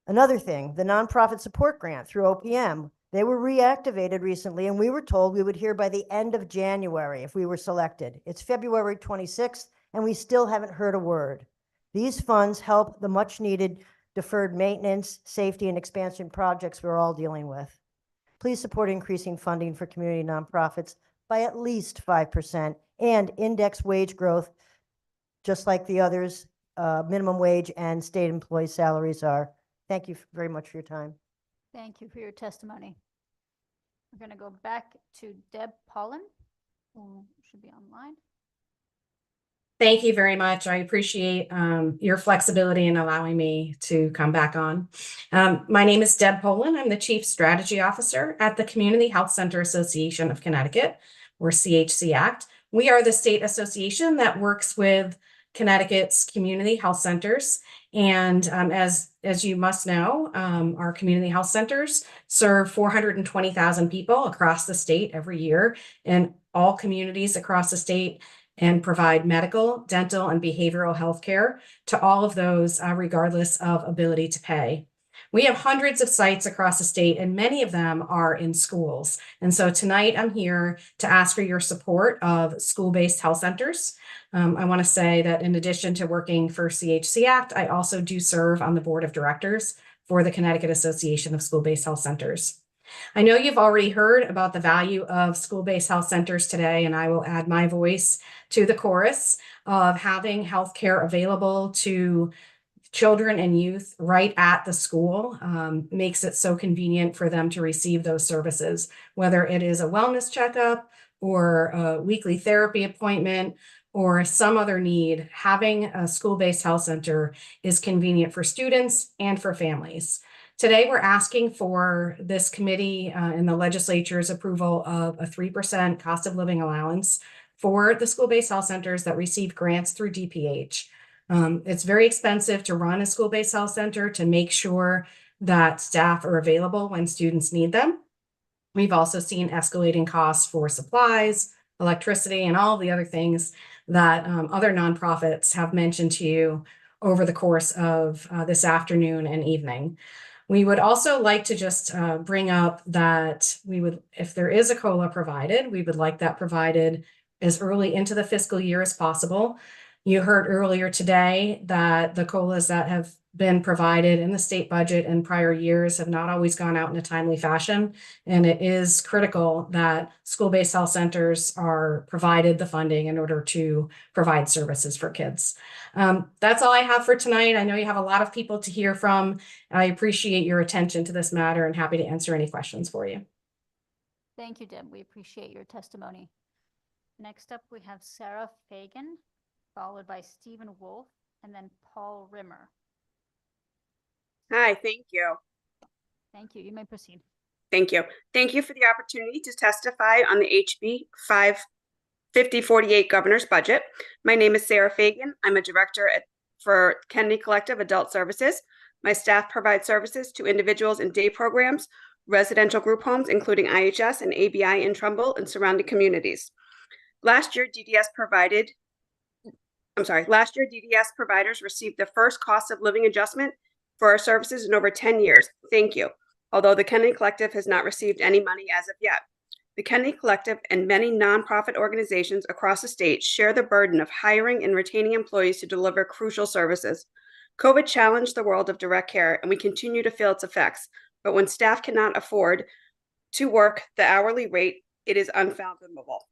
Another thing, the nonprofit support grant through OPM, they were reactivated recently, and we were told we would hear by the end of January if we were selected. It's February 26th, and we still haven't heard a word. These funds help the much needed deferred maintenance, safety, and expansion projects we're all dealing with. Please support increasing funding for community nonprofits by at least 5% and index wage growth, just like the others, minimum wage and state employee salaries are. Thank you very much for your time. Thank you for your testimony. We're going to go back to Deb Paulin, who should be online. Thank you very much. I appreciate your flexibility in allowing me to come back on. My name is Deb Poland. I'm the Chief Strategy Officer at the Community Health Center Association of Connecticut, or CHC-ACT. We are the state association that works with Connecticut's community health centers. And as you must know, our community health centers serve 420,000 people across the state every year in all communities across the state, and provide medical, dental, and behavioral health care to all of those regardless of ability to pay. We have hundreds of sites across the state, and many of them are in schools. And so tonight I'm here to ask for your support of school-based health centers. I want to say that in addition to working for CHC-ACT, I also do serve on the board of directors for the Connecticut Association of School-Based Health Centers. I know you've already heard about the value of school-based health centers today, and I will add my voice to the chorus of having healthcare available to children and youth right at the school. Makes it so convenient for them to receive those services, whether it is a wellness checkup or a weekly therapy appointment or some other need. Having a school-based health center is convenient for students and for families. Today, we're asking for this committee and the legislature's approval of a 3% cost of living allowance for the school-based health centers that receive grants through DPH. It's very expensive to run a school-based health center to make sure that staff are available when students need them. We've also seen escalating costs for supplies, electricity, and all the other things that other nonprofits have mentioned to you over the course of this afternoon and evening. We would also like to just bring up that we would, if there is a COLA provided, we would like that provided as early into the fiscal year as possible. You heard earlier today that the COLAs that have been provided in the state budget in prior years have not always gone out in a timely fashion. And it is critical that school-based health centers are provided the funding in order to provide services for kids. That's all I have for tonight. I know you have a lot of people to hear from. I appreciate your attention to this matter and happy to answer any questions for you. Thank you, Deb. We appreciate your testimony. Next up, we have Sarah Fagan, followed by Stephen Wolf, and then Paul Rimmer. Hi, thank you. Thank you. You may proceed. Thank you. Thank you for the opportunity to testify on the HB 5048 governor's budget. My name is Sarah Fagan. I'm a director for Kennedy Collective Adult Services. My staff provides services to individuals in day programs, residential group homes, including IHS and ABI in Trumbull and surrounding communities. Last year, DDS providers received the first cost of living adjustment for our services in over 10 years. Thank you. Although the Kennedy Collective has not received any money as of yet. The Kennedy Collective and many nonprofit organizations across the state share the burden of hiring and retaining employees to deliver crucial services. COVID challenged the world of direct care, and we continue to feel its effects. But when staff cannot afford to work the hourly rate, it is unfathomable.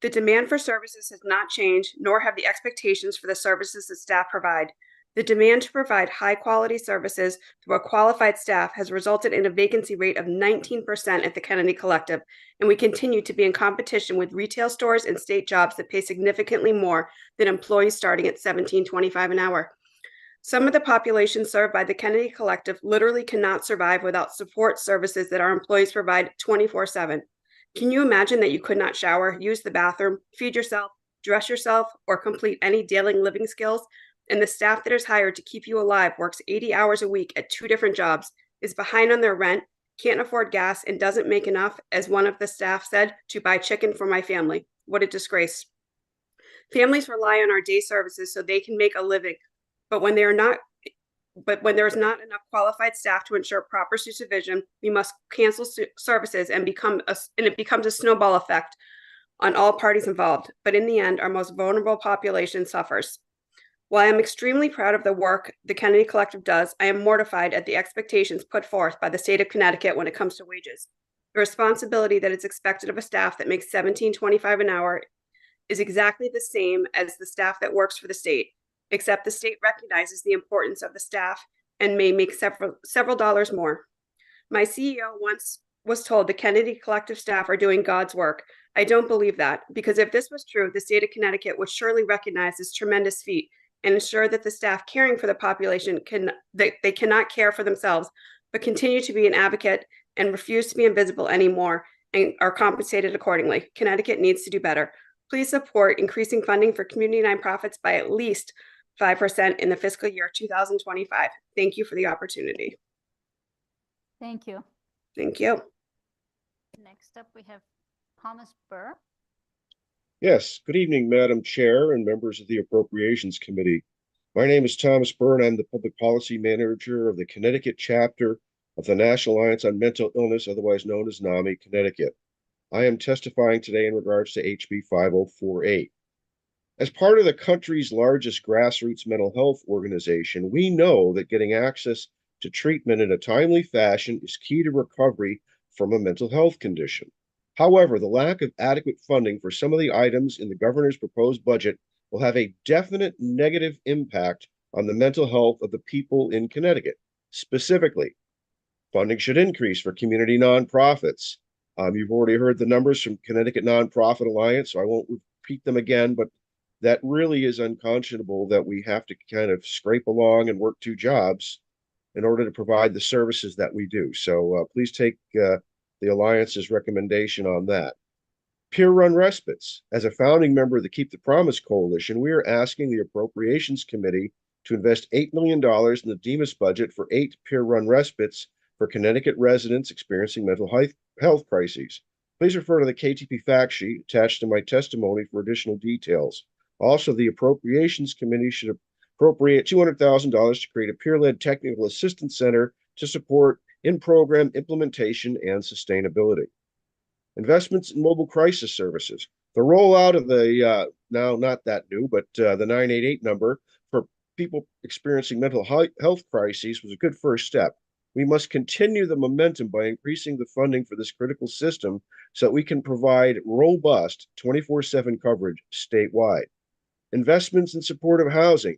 The demand for services has not changed, nor have the expectations for the services that staff provide. The demand to provide high-quality services through a qualified staff has resulted in a vacancy rate of 19% at the Kennedy Collective, and we continue to be in competition with retail stores and state jobs that pay significantly more than employees starting at $17.25 an hour. Some of the population served by the Kennedy Collective literally cannot survive without support services that our employees provide 24/7. Can you imagine that you could not shower, use the bathroom, feed yourself, dress yourself, or complete any daily living skills? And the staff that is hired to keep you alive works 80 hours a week at 2 different jobs, is behind on their rent, can't afford gas, and doesn't make enough, as one of the staff said, to buy chicken for my family. What a disgrace. Families rely on our day services so they can make a living, but when there is not enough qualified staff to ensure proper supervision, we must cancel services and it becomes a snowball effect on all parties involved. But in the end, our most vulnerable population suffers. While I am extremely proud of the work the Kennedy Collective does, I am mortified at the expectations put forth by the state of Connecticut when it comes to wages. The responsibility that is expected of a staff that makes $17.25 an hour is exactly the same as the staff that works for the state, except the state recognizes the importance of the staff and may make several dollars more. My CEO once was told the Kennedy Collective staff are doing God's work. I don't believe that, because if this was true, the state of Connecticut would surely recognize this tremendous feat and ensure that the staff caring for the population they cannot care for themselves, but continue to be an advocate and refuse to be invisible anymore and are compensated accordingly. Connecticut needs to do better. Please support increasing funding for community nonprofits by at least 5% in the fiscal year 2025. Thank you for the opportunity. Thank you. Thank you. Next up, we have Thomas Burr. Yes, good evening, Madam Chair and members of the Appropriations Committee. My name is Thomas Burr, and I'm the Public Policy Manager of the Connecticut chapter of the National Alliance on Mental Illness, otherwise known as NAMI, Connecticut. I am testifying today in regards to HB 5048. As part of the country's largest grassroots mental health organization, we know that getting access to treatment in a timely fashion is key to recovery from a mental health condition. However, the lack of adequate funding for some of the items in the governor's proposed budget will have a definite negative impact on the mental health of the people in Connecticut. Specifically, funding should increase for community nonprofits. You've already heard the numbers from Connecticut Nonprofit Alliance, so I won't repeat them again, but that really is unconscionable that we have to kind of scrape along and work 2 jobs in order to provide the services that we do. So please take the Alliance's recommendation on that. Peer-run respites. As a founding member of the Keep the Promise Coalition, we are asking the Appropriations Committee to invest $8 million in the DEMAS budget for 8 peer-run respites for Connecticut residents experiencing mental health crises. Please refer to the KTP fact sheet attached to my testimony for additional details. Also, the Appropriations Committee should appropriate $200,000 to create a peer-led technical assistance center to support in-program implementation and sustainability. Investments in mobile crisis services. The rollout of the, now not that new, but the 988 number for people experiencing mental health crises was a good first step. We must continue the momentum by increasing the funding for this critical system so that we can provide robust 24/7 coverage statewide. Investments in supportive housing.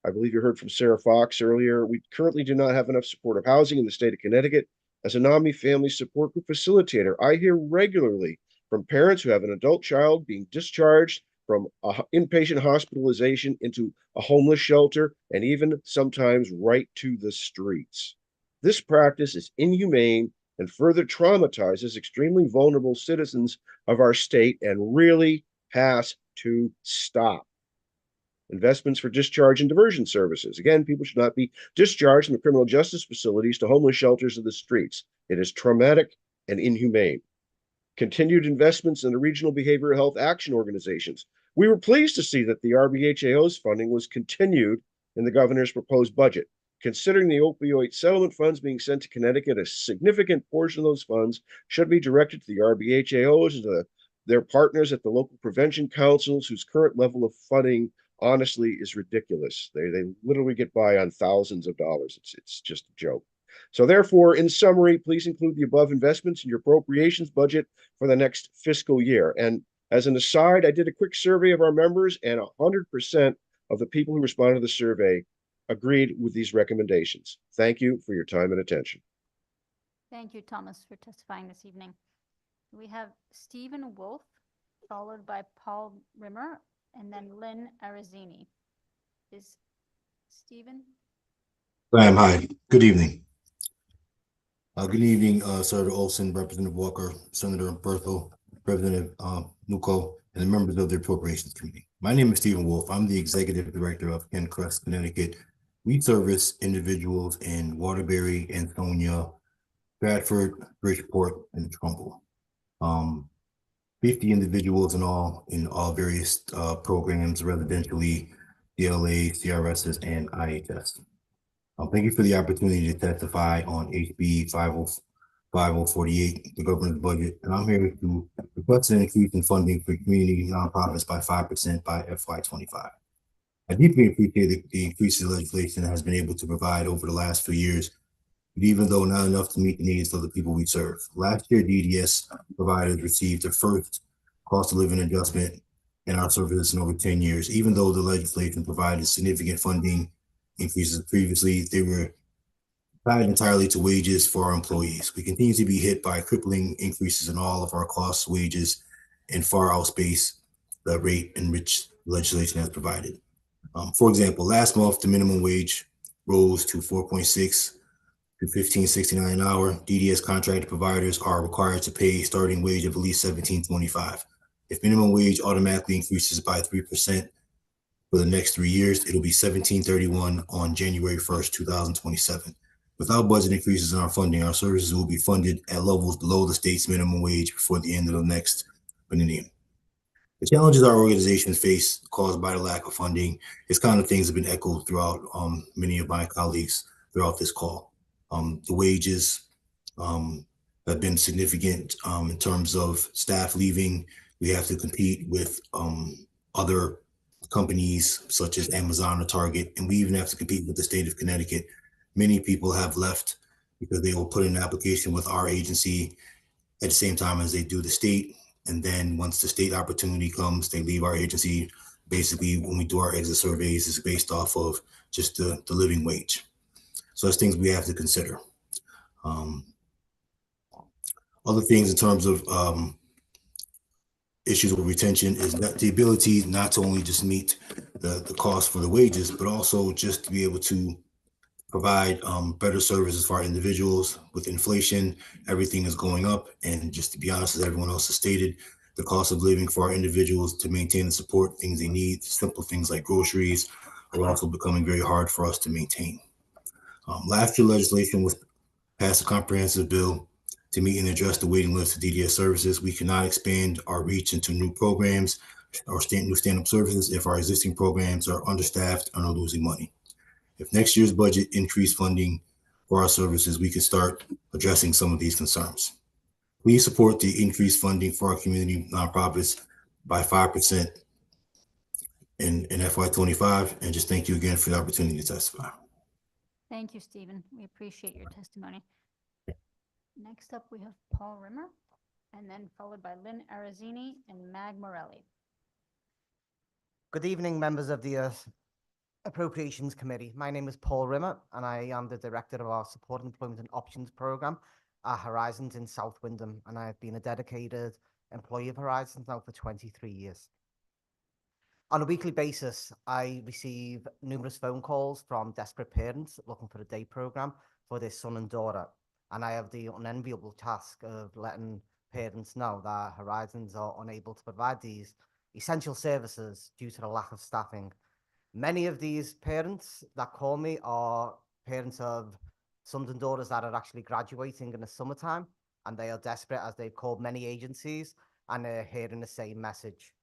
I believe you heard from Sarah Fox earlier. We currently do not have enough supportive housing in the state of Connecticut, As a NAMI family support group facilitator, I hear regularly from parents who have an adult child being discharged from inpatient hospitalization into a homeless shelter, and even sometimes right to the streets. This practice is inhumane and further traumatizes extremely vulnerable citizens of our state and really has to stop. Investments for discharge and diversion services. Again, people should not be discharged from the criminal justice facilities to homeless shelters of the streets. It is traumatic and inhumane. Continued investments in the regional behavioral health action organizations. We were pleased to see that the RBHAO's funding was continued in the governor's proposed budget. Considering the opioid settlement funds being sent to Connecticut, a significant portion of those funds should be directed to the RBHAOs and to their partners at the local prevention councils, whose current level of funding honestly is ridiculous. They literally get by on thousands of dollars. It's just a joke. So therefore, in summary, please include the above investments in your appropriations budget for the next fiscal year. And as an aside, I did a quick survey of our members, and 100% of the people who responded to the survey agreed with these recommendations. Thank you for your time and attention. Thank you, Thomas, for testifying this evening. We have Stephen Wolf, followed by Paul Rimmer, and then Lynn Arazzini. Is Stephen? Hi, good evening. Good evening, Senator Olson, Representative Walker, Senator Berthel, Representative Nuko, and the members of the Appropriations Committee. My name is Stephen Wolf. I'm the Executive Director of Crest, Connecticut. We service individuals in Waterbury, Ansonia, Bradford, Bridgeport, and Trumbull. 50 individuals in all various programs, residentially, DLA, CRSs, and IHS. Thank you for the opportunity to testify on HB 5048, the governor's budget, and I'm here to request an increase in funding for community nonprofits by 5% by FY25. I deeply appreciate the increase in legislation that has been able to provide over the last few years, but even though not enough to meet the needs of the people we serve. Last year, DDS providers received their first cost of living adjustment in our services in over 10 years. Even though the legislation provided significant funding increases previously, they were tied entirely to wages for our employees. We continue to be hit by crippling increases in all of our costs, wages, and far outpace the rate in which legislation has provided. For example, last month, the minimum wage rose to 4.6 to $15.69 an hour. DDS contracted providers are required to pay a starting wage of at least $17.25. If minimum wage automatically increases by 3% for the next 3 years, it'll be $17.31 on January 1st, 2027. Without budget increases in our funding, our services will be funded at levels below the state's minimum wage before the end of the next millennium. The challenges our organizations face caused by the lack of funding, this kind of things have been echoed throughout many of my colleagues throughout this call. The wages have been significant in terms of staff leaving. We have to compete with other companies such as Amazon or Target, and we even have to compete with the state of Connecticut. Many people have left because they will put in an application with our agency at the same time as they do the state. And then once the state opportunity comes, they leave our agency. Basically, when we do our exit surveys, it's based off of just the living wage. So that's things we have to consider. Other things in terms of issues with retention is that the ability not to only just meet the cost for the wages, but also just to be able to provide better services for our individuals. With inflation, everything is going up. And just to be honest, as everyone else has stated, the cost of living for our individuals to maintain the support things they need, simple things like groceries, are also becoming very hard for us to maintain. Last year, legislation was passed a comprehensive bill to meet and address the waiting list of DDS services. We cannot expand our reach into new programs or new stand-up services if our existing programs are understaffed and are losing money. If next year's budget increased funding for our services, we could start addressing some of these concerns. Please support the increased funding for our community nonprofits by 5% in FY25, and just thank you again for the opportunity to testify. Thank you, Stephen. We appreciate your testimony. Next up, we have Paul Rimmer, and then followed by Lynn Arazzini and Mag Morelli. Good evening, members of the Appropriations Committee. My name is Paul Rimmer, and I am the Director of our Support Employment and Options Program at Horizons in South Wyndham, and I have been a dedicated employee of Horizons now for 23 years. On a weekly basis, I receive numerous phone calls from desperate parents looking for a day program for their son and daughter, and I have the unenviable task of letting parents know that Horizons are unable to provide these essential services due to the lack of staffing. Many of these parents that call me are parents of sons and daughters that are actually graduating in the summertime, and they are desperate as they've called many agencies and they're hearing the same message.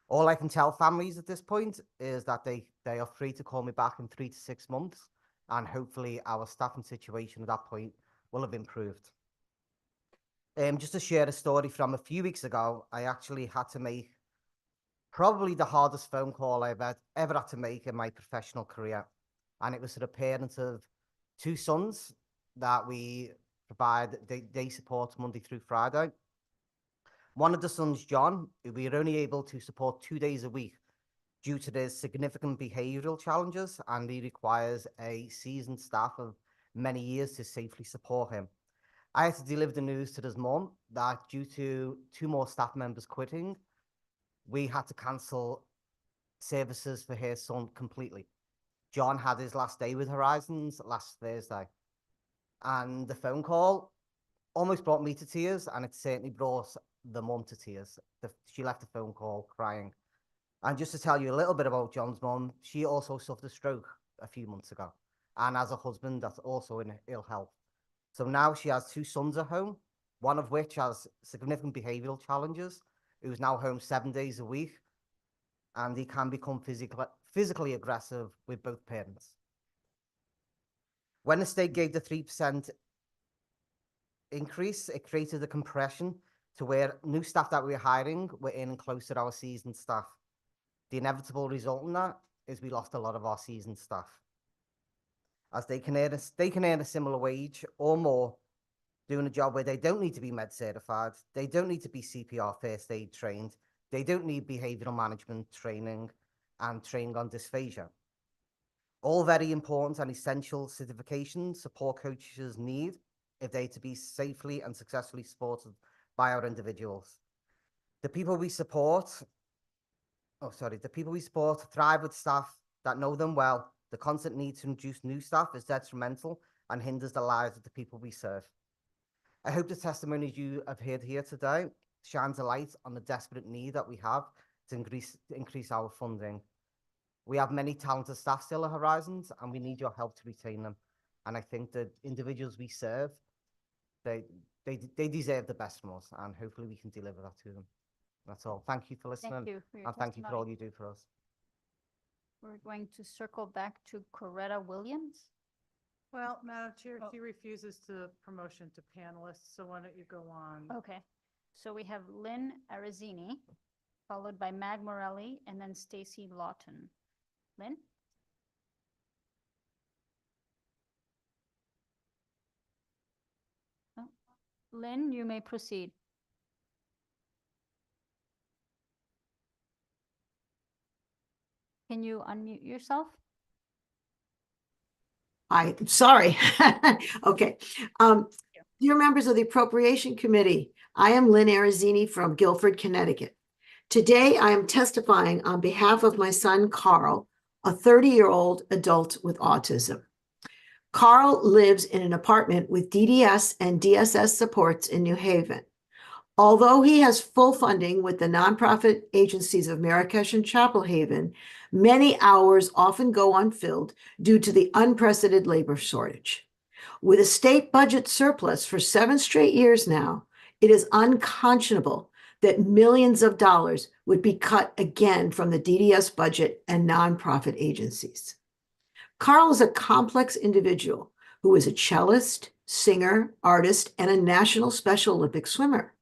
All I can tell families at this point is that they are free to call me back in 3 to 6 months, and hopefully our staffing situation at that point will have improved. Just to share a story from a few weeks ago, I actually had to make probably the hardest phone call I've ever had to make in my professional career. And it was to the parents of 2 sons that we provide day support Monday through Friday. One of the sons, John, we were only able to support 2 days a week due to their significant behavioral challenges, and he requires a seasoned staff of many years to safely support him. I had to deliver the news to his mum that due to 2 more staff members quitting, we had to cancel services for her son completely. John had his last day with Horizons last Thursday, and the phone call almost brought me to tears, and it certainly brought the mum to tears. She left the phone call crying. And just to tell you a little bit about John's mum, she also suffered a stroke a few months ago, and has a husband that's also in ill health. So now she has 2 sons at home, one of which has significant behavioral challenges, who's now home 7 days a week, and he can become physically aggressive with both parents. When the state gave the 3% increase, it created a compression to where new staff that we're hiring were in close to our seasoned staff. The inevitable result in that is we lost a lot of our seasoned staff, as they can earn a similar wage or more doing a job where they don't need to be med certified, they don't need to be CPR first aid trained, they don't need behavioral management training and training on dysphagia. All very important and essential certifications support coaches need if they to be safely and successfully supported by our individuals. The people we support thrive with staff that know them well. The constant need to introduce new staff is detrimental and hinders the lives of the people we serve. I hope the testimonies you have heard here today shines a light on the desperate need that we have to increase our funding. We have many talented staff still at Horizons, and we need your help to retain them. And I think the individuals we serve, they deserve the best from us, and hopefully we can deliver that to them. That's all. Thank you for listening. Thank you for your Oh, and thank you for all you do for us. We're going to circle back to Coretta Williams. Well, Madam Chair, Oh. she refuses to promotion to panelists, so why don't you go on? Okay, so we have Lynn Arizini, followed by Mag Morelli, and then Stacy Lawton. Lynn? Oh, Lynn, you may proceed. Can you unmute yourself? I'm sorry. Okay. Dear members of the Appropriation Committee, I am Lynn Arizini from Guilford, Connecticut. Today, I am testifying on behalf of my son, Carl, a 30-year-old adult with autism. Carl lives in an apartment with DDS and DSS supports in New Haven. Although he has full funding with the nonprofit agencies of Marrakesh and Chapel Haven, many hours often go unfilled due to the unprecedented labor shortage. With a state budget surplus for 7 straight years now, it is unconscionable that millions of dollars would be cut again from the DDS budget and nonprofit agencies. Carl is a complex individual who is a cellist, singer, artist, and a national Special Olympic swimmer.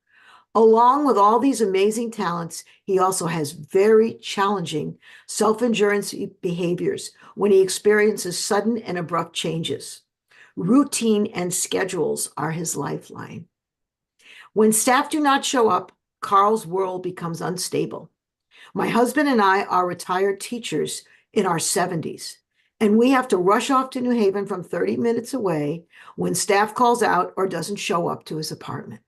Along with all these amazing talents, he also has very challenging self-endurance behaviors when he experiences sudden and abrupt changes. Routine and schedules are his lifeline. When staff do not show up, Carl's world becomes unstable. My husband and I are retired teachers in our 70s, and we have to rush off to New Haven from 30 minutes away when staff calls out or doesn't show up to his apartment.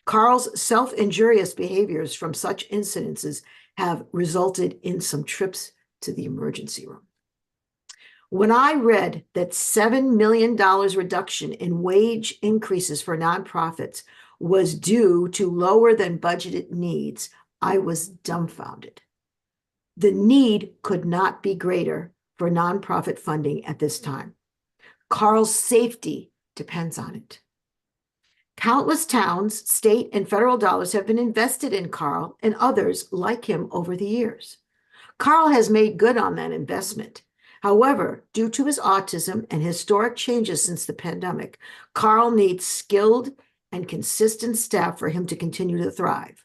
Carl's self-injurious behaviors from such incidences have resulted in some trips to the emergency room. When I read that $7 million reduction in wage increases for nonprofits was due to lower than budgeted needs, I was dumbfounded. The need could not be greater for nonprofit funding at this time. Carl's safety depends on it. Countless towns, state, and federal dollars have been invested in Carl and others like him over the years. Carl has made good on that investment. However, due to his autism and historic changes since the pandemic, Carl needs skilled and consistent staff for him to continue to thrive.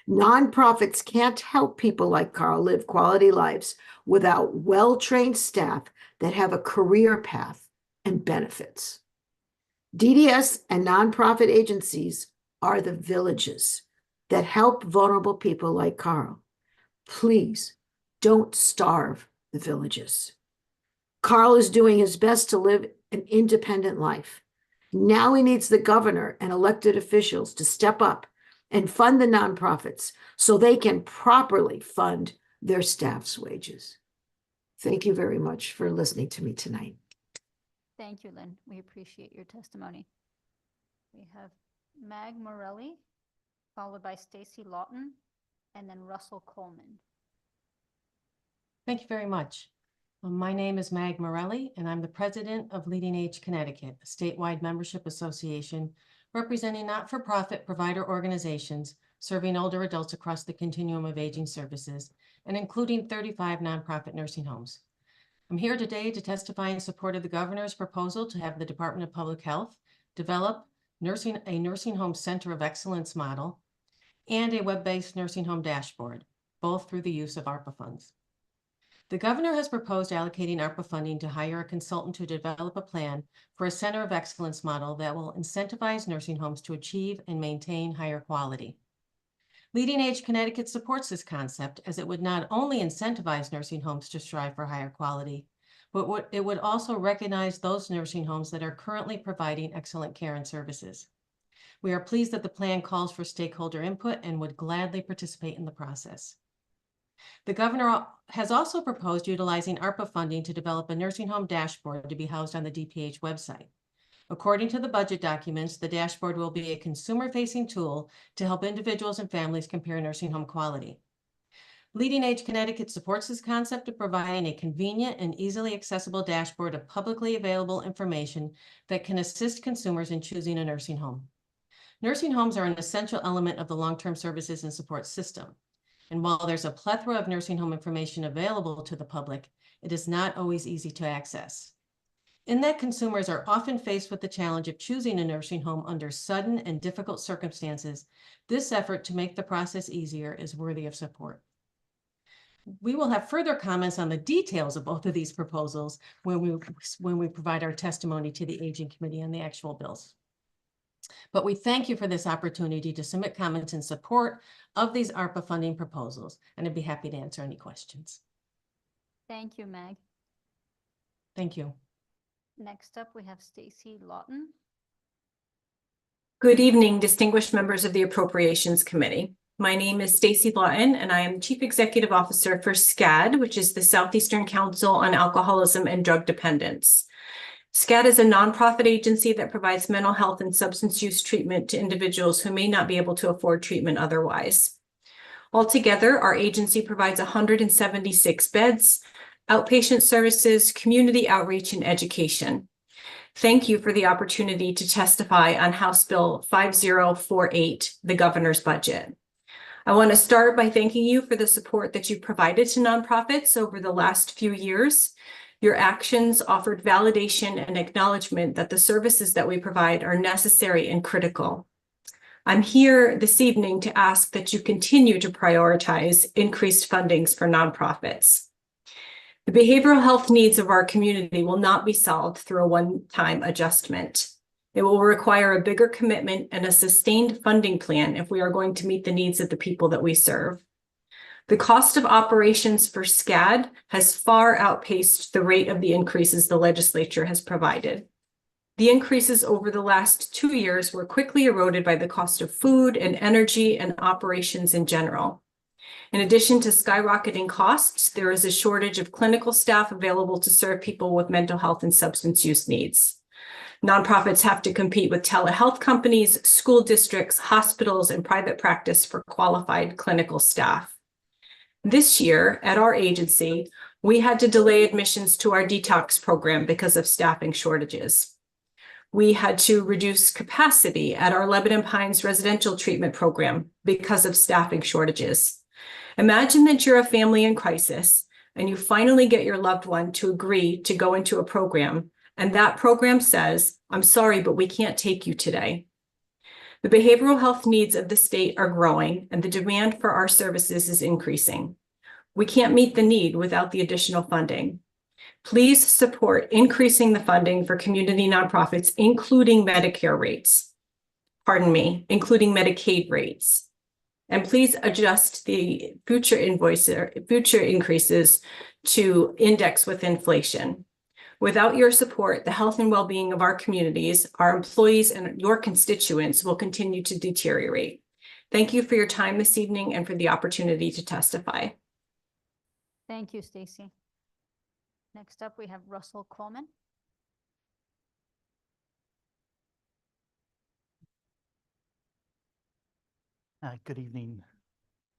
Nonprofits can't help people like Carl live quality lives without well-trained staff that have a career path and benefits. DDS and nonprofit agencies are the villages that help vulnerable people like Carl. Please don't starve the villages. Carl is doing his best to live an independent life. Now he needs the governor and elected officials to step up and fund the nonprofits so they can properly fund their staff's wages. Thank you very much for listening to me tonight. Thank you, Lynn. We appreciate your testimony. We have Mag Morelli, followed by Stacy Lawton, and then Russell Coleman. Thank you very much. My name is Mag Morelli, and I'm the president of Leading Age Connecticut, a statewide membership association representing not-for-profit provider organizations serving older adults across the continuum of aging services and including 35 nonprofit nursing homes. I'm here today to testify in support of the governor's proposal to have the Department of Public Health develop a nursing home center of excellence model and a web-based nursing home dashboard, both through the use of ARPA funds. The governor has proposed allocating ARPA funding to hire a consultant to develop a plan for a center of excellence model that will incentivize nursing homes to achieve and maintain higher quality. Leading Age Connecticut supports this concept as it would not only incentivize nursing homes to strive for higher quality, but it would also recognize those nursing homes that are currently providing excellent care and services. We are pleased that the plan calls for stakeholder input and would gladly participate in the process. The governor has also proposed utilizing ARPA funding to develop a nursing home dashboard to be housed on the DPH website. According to the budget documents, the dashboard will be a consumer-facing tool to help individuals and families compare nursing home quality. Leading Age Connecticut supports this concept of providing a convenient and easily accessible dashboard of publicly available information that can assist consumers in choosing a nursing home. Nursing homes are an essential element of the long-term services and support system. And while there's a plethora of nursing home information available to the public, it is not always easy to access. In that consumers are often faced with the challenge of choosing a nursing home under sudden and difficult circumstances, this effort to make the process easier is worthy of support. We will have further comments on the details of both of these proposals when we provide our testimony to the Aging Committee on the actual bills. But we thank you for this opportunity to submit comments in support of these ARPA funding proposals, and I'd be happy to answer any questions. Thank you, Meg. Thank you. Next up, we have Stacy Lawton. Good evening, distinguished members of the Appropriations Committee. My name is Stacy Lawton, and I am Chief Executive Officer for SCAD, which is the Southeastern Council on Alcoholism and Drug Dependence. SCAD is a nonprofit agency that provides mental health and substance use treatment to individuals who may not be able to afford treatment otherwise. Altogether, our agency provides 176 beds, outpatient services, community outreach, and education. Thank you for the opportunity to testify on House Bill 5048, the governor's budget. I want to start by thanking you for the support that you provided to nonprofits over the last few years. Your actions offered validation and acknowledgement that the services that we provide are necessary and critical. I'm here this evening to ask that you continue to prioritize increased fundings for nonprofits. The behavioral health needs of our community will not be solved through a one-time adjustment. It will require a bigger commitment and a sustained funding plan if we are going to meet the needs of the people that we serve. The cost of operations for SCAD has far outpaced the rate of the increases the legislature has provided. The increases over the last 2 years were quickly eroded by the cost of food and energy and operations in general. In addition to skyrocketing costs, there is a shortage of clinical staff available to serve people with mental health and substance use needs. Nonprofits have to compete with telehealth companies, school districts, hospitals, and private practice for qualified clinical staff. This year, at our agency, we had to delay admissions to our detox program because of staffing shortages. We had to reduce capacity at our Lebanon Pines residential treatment program because of staffing shortages. Imagine that you're a family in crisis and you finally get your loved one to agree to go into a program, and that program says, "I'm sorry, but we can't take you today." The behavioral health needs of the state are growing and the demand for our services is increasing. We can't meet the need without the additional funding. Please support increasing the funding for community nonprofits, including Medicare rates. Pardon me, including Medicaid rates. And please adjust the future increases to index with inflation. Without your support, the health and well-being of our communities, our employees, and your constituents will continue to deteriorate. Thank you for your time this evening and for the opportunity to testify. Thank you, Stacy. Next up, we have Russell Coleman. Good evening,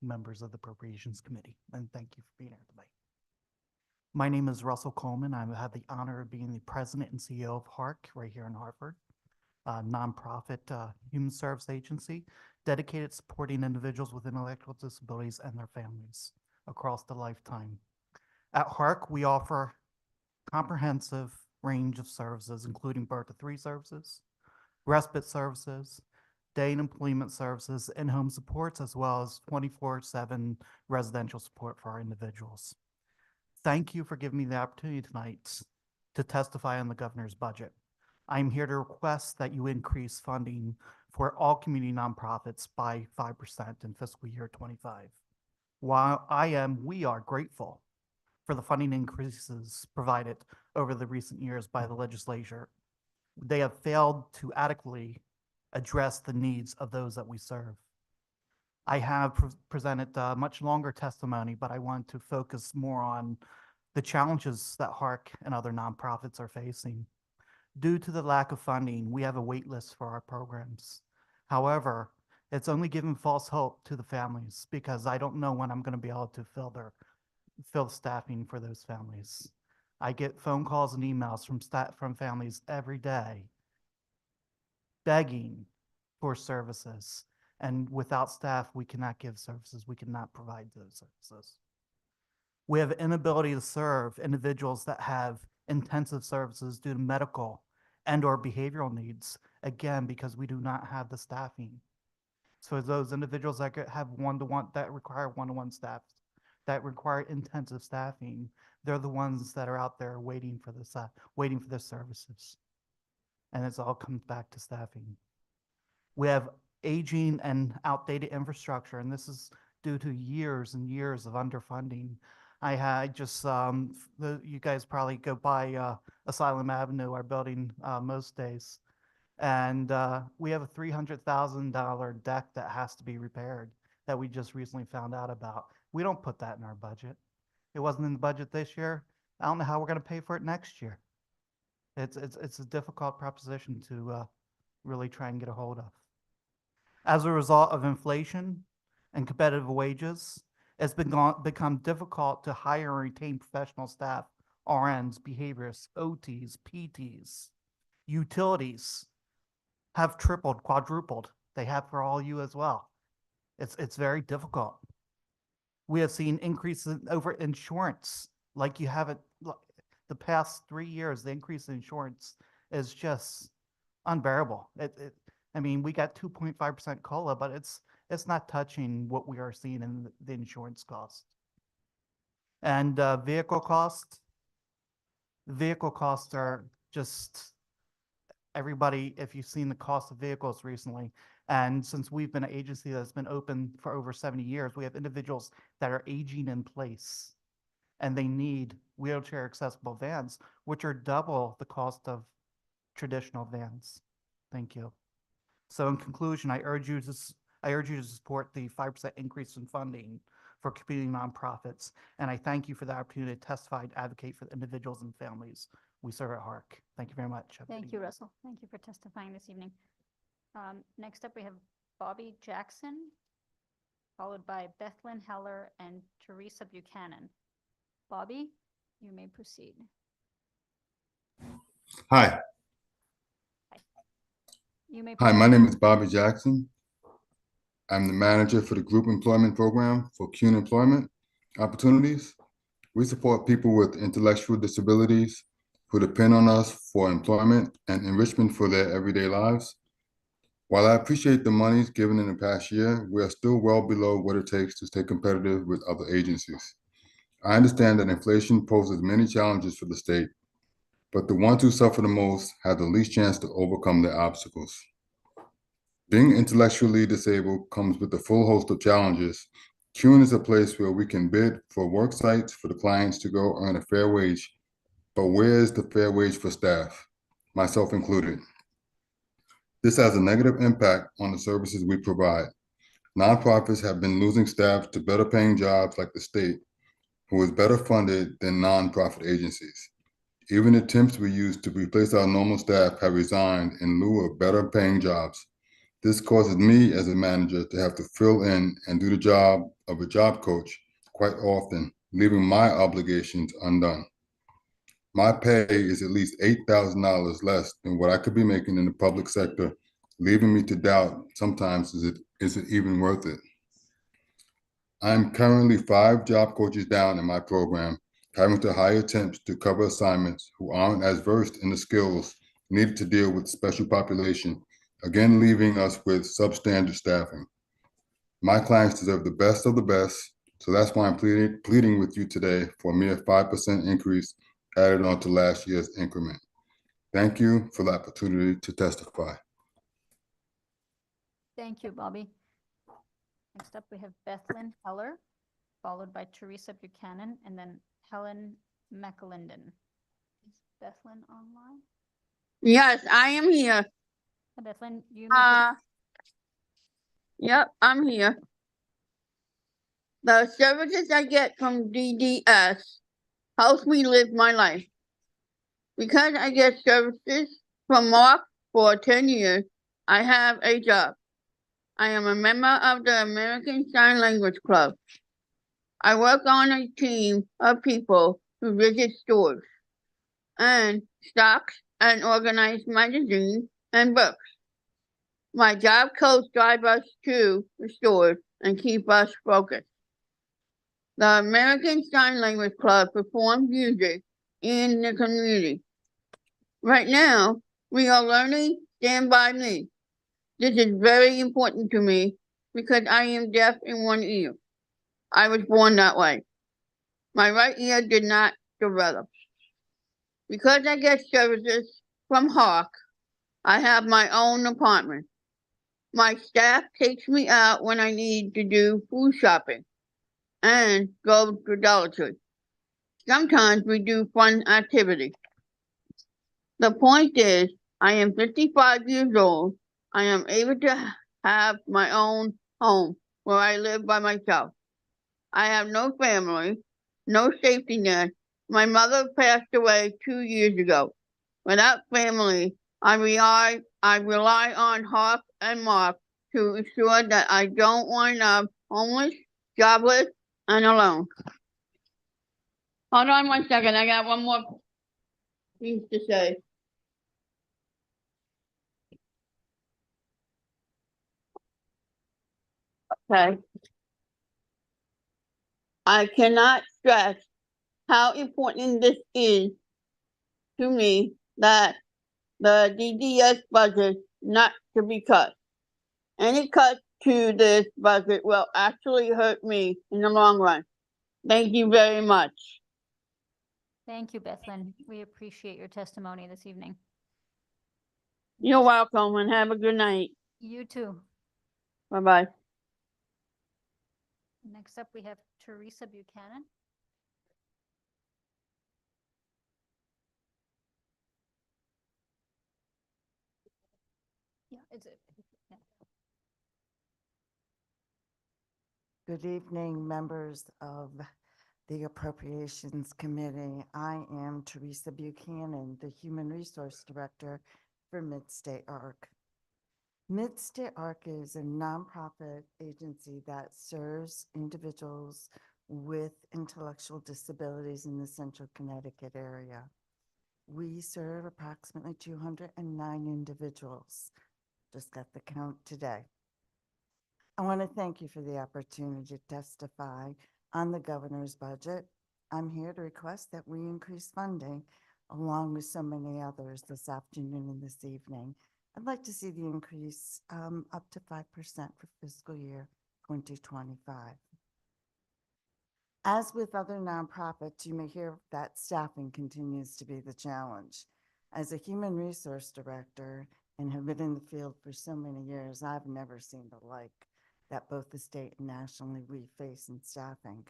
members of the Appropriations Committee, and thank you for being here tonight. My name is Russell Coleman. I have the honor of being the president and CEO of HARC right here in Hartford, a nonprofit human service agency dedicated to supporting individuals with intellectual disabilities and their families across the lifetime. At HARC, we offer comprehensive range of services, including birth to 3 services, respite services, day and employment services, in-home supports, as well as 24/7 residential support for our individuals. Thank you for giving me the opportunity tonight to testify on the governor's budget. I'm here to request that you increase funding for all community nonprofits by 5% in fiscal year 25. While we are grateful for the funding increases provided over the recent years by the legislature, they have failed to adequately address the needs of those that we serve. I have presented a much longer testimony, but I want to focus more on the challenges that HARC and other nonprofits are facing. Due to the lack of funding, we have a wait list for our programs. However, it's only giving false hope to the families because I don't know when I'm going to be able to fill staffing for those families. I get phone calls and emails from families every day begging for services, and without staff, we cannot give services. We cannot provide those services. We have inability to serve individuals that have intensive services due to medical and/or behavioral needs, again, because we do not have the staffing. So those individuals that have that require one-to-one staff, that require intensive staffing, they're the ones that are out there waiting for the services. And it all comes back to staffing. We have aging and outdated infrastructure, and this is due to years and years of underfunding. I had you guys probably go by Asylum Avenue, our building, most days. And we have a $300,000 deck that has to be repaired that we just recently found out about. We don't put that in our budget. It wasn't in the budget this year. I don't know how we're going to pay for it next year. It's a difficult proposition to really try and get a hold of. As a result of inflation and competitive wages, it's become difficult to hire and retain professional staff, RNs, behaviorists, OTs, PTs. Utilities have tripled, quadrupled. They have for all you as well. It's very difficult. We have seen increases over insurance, like you have it the past 3 years. The increase in insurance is just unbearable. I mean, we got 2.5% COLA, but it's not touching what we are seeing in the insurance cost. And vehicle costs. Vehicle costs are just, everybody, if you've seen the cost of vehicles recently, And since we've been an agency that's been open for over 70 years, we have individuals that are aging in place and they need wheelchair accessible vans, which are double the cost of traditional vans. Thank you. So in conclusion, I urge you to support the 5% increase in funding for community nonprofits. And I thank you for the opportunity to testify and advocate for the individuals and families we serve at HARC. Thank you very much. Have a good Thank you, evening. Russell. Thank you for testifying this evening. Next up, we have Bobby Jackson, followed by Bethlyn Heller and Teresa Buchanan. Bobby, you may proceed. Hi. You may Hi, proceed. my name is Bobby Jackson. I'm the manager for the Group Employment Program for CUNY Employment Opportunities. We support people with intellectual disabilities who depend on us for employment and enrichment for their everyday lives. While I appreciate the monies given in the past year, we are still well below what it takes to stay competitive with other agencies. I understand that inflation poses many challenges for the state, but the ones who suffer the most have the least chance to overcome their obstacles. Being intellectually disabled comes with a full host of challenges. CUNY is a place where we can bid for work sites for the clients to go earn a fair wage, but where is the fair wage for staff, myself included? This has a negative impact on the services we provide. Nonprofits have been losing staff to better paying jobs like the state, who is better funded than nonprofit agencies. Even attempts we use to replace our normal staff have resigned in lieu of better paying jobs. This causes me as a manager to have to fill in and do the job of a job coach quite often, leaving my obligations undone. My pay is at least $8,000 less than what I could be making in the public sector, leaving me to doubt sometimes is it even worth it? I'm currently 5 job coaches down in my program, having to hire temps to cover assignments who aren't as versed in the skills needed to deal with special population, again leaving us with substandard staffing. My clients deserve the best of the best, so that's why I'm pleading with you today for a mere 5% increase added on to last year's increment. Thank you for the opportunity to testify. Thank you, Bobby. Next up, we have Bethlyn Heller, followed by Teresa Buchanan, and then Helen McAlinden. Is Bethlyn online? Yes, I am here. Hi, Bethlyn, you may Yep, I'm here. The services I get from DDS helps me live my life. Because I get services from Mark for 10 years, I have a job. I am a member of the American Sign Language Club. I work on a team of people who visit stores and stocks and organize magazines and books. My job coach drives us to the stores and keep us focused. The American Sign Language Club performs music in the community. Right now, we are learning Stand By Me. This is very important to me because I am deaf in one ear. I was born that way. My right ear did not develop. Because I get services from HARC, I have my own apartment. My staff takes me out when I need to do food shopping and go to Dollar Tree. Sometimes we do fun activities. The point is, I am 55 years old. I am able to have my own home where I live by myself. I have no family, no safety net. My mother passed away 2 years ago. Without family, I rely on HARC and Mark to ensure that I don't wind up homeless, jobless, and alone. Hold on 1 second. I got one more thing to say. Okay. I cannot stress how important this is to me that the DDS budget not to be cut. Any cut to this budget will actually hurt me in the long run. Thank you very much. Thank you, Bethlyn. We appreciate your testimony this evening. You're welcome and have a good night. You too. Bye-bye. Next up, we have Teresa Buchanan. Yeah, it's it. Yeah. Good evening, members of the Appropriations Committee. I am Teresa Buchanan, the Human Resource Director for Mid-State ARC. Mid-State ARC is a nonprofit agency that serves individuals with intellectual disabilities in the Central Connecticut area. We serve approximately 209 individuals. Just got the count today. I want to thank you for the opportunity to testify on the governor's budget. I'm here to request that we increase funding along with so many others this afternoon and this evening. I'd like to see the increase up to 5% for fiscal year 2025. As with other nonprofits, you may hear that staffing continues to be the challenge. As a human resource director and have been in the field for so many years, I've never seen the like that both the state and nationally we face in staffing.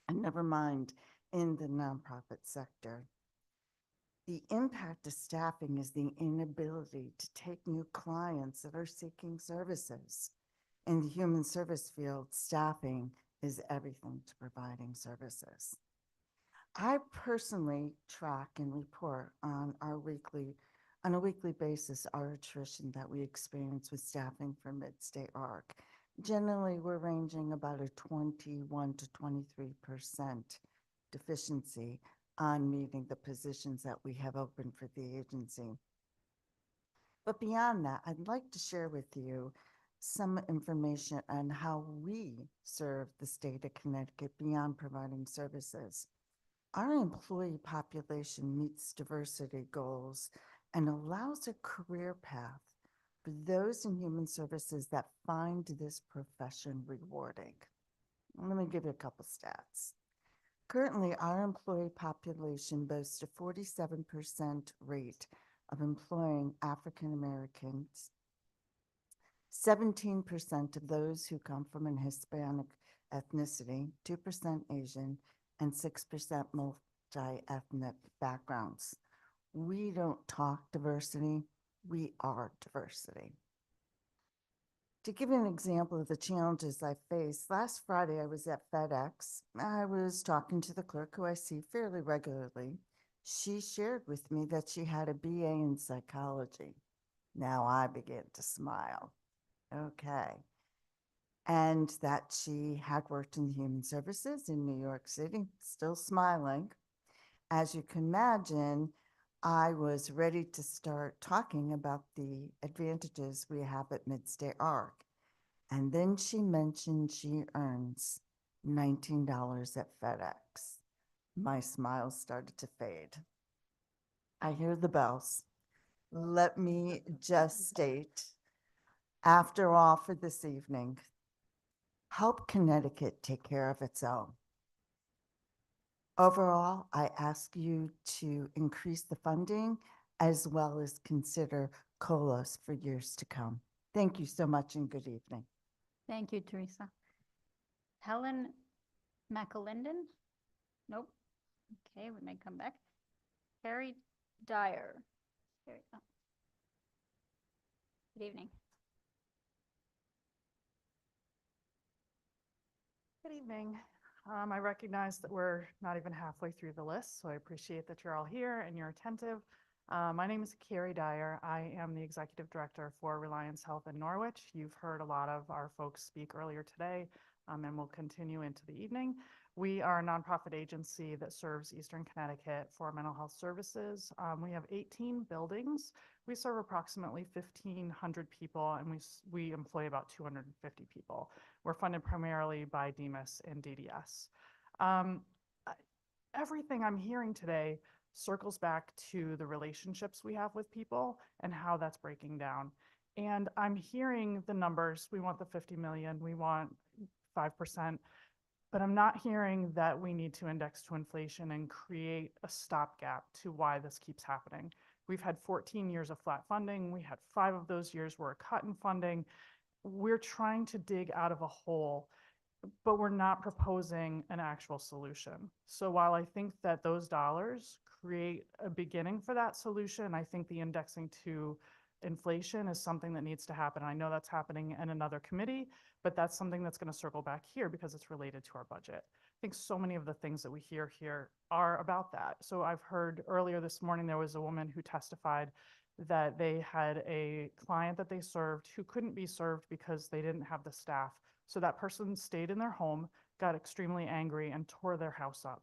And never mind in the nonprofit sector. The impact of staffing is the inability to take new clients that are seeking services. In the human service field, staffing is everything to providing services. I personally track and report on a weekly basis our attrition that we experience with staffing for Mid-State ARC. Generally, we're ranging about a 21 to 23% deficiency on meeting the positions that we have open for the agency. But beyond that, I'd like to share with you some information on how we serve the state of Connecticut beyond providing services. Our employee population meets diversity goals and allows a career path for those in human services that find this profession rewarding. Let me give you a couple stats. Currently, our employee population boasts a 47% rate of employing African Americans, 17% of those who come from an Hispanic ethnicity, 2% Asian, and 6% multi-ethnic backgrounds. We don't talk diversity, we are diversity. To give you an example of the challenges I faced, last Friday I was at FedEx. I was talking to the clerk who I see fairly regularly. She shared with me that she had a BA in psychology. Now I began to smile. Okay. And that she had worked in human services in New York City, still smiling. As you can imagine, I was ready to start talking about the advantages we have at Mid-State ARC. And then she mentioned she earns $19 at FedEx. My smile started to fade. I hear the bells. Let me just state, after all for this evening, help Connecticut take care of its own. Overall, I ask you to increase the funding as well as consider COLAs for years to come. Thank you so much and good evening. Thank you, Teresa. Helen McAlinden? Nope. Okay, we may come back. Carrie Dyer. Oh. Good evening. Good evening. I recognize that we're not even halfway through the list, so I appreciate that you're all here and you're attentive. My name is Carrie Dyer. I am the Executive Director for Reliance Health in Norwich. You've heard a lot of our folks speak earlier today, and will continue into the evening. We are a nonprofit agency that serves Eastern Connecticut for mental health services. We have 18 buildings. We serve approximately 1,500 people, and we employ about 250 people. We're funded primarily by DEMIS and DDS. Everything I'm hearing today circles back to the relationships we have with people and how that's breaking down. And I'm hearing the numbers. We want the 50 million, we want 5%, but I'm not hearing that we need to index to inflation and create a stopgap to why this keeps happening. We've had 14 years of flat funding. We had 5 of those years were a cut in funding. we're trying to dig out of a hole, but we're not proposing an actual solution. So while I think that those dollars create a beginning for that solution, I think the indexing to inflation is something that needs to happen. I know that's happening in another committee, but that's something that's going to circle back here because it's related to our budget. I think so many of the things that we hear here are about that. So I've heard earlier this morning, there was a woman who testified that they had a client that they served who couldn't be served because they didn't have the staff. So that person stayed in their home, got extremely angry, and tore their house up.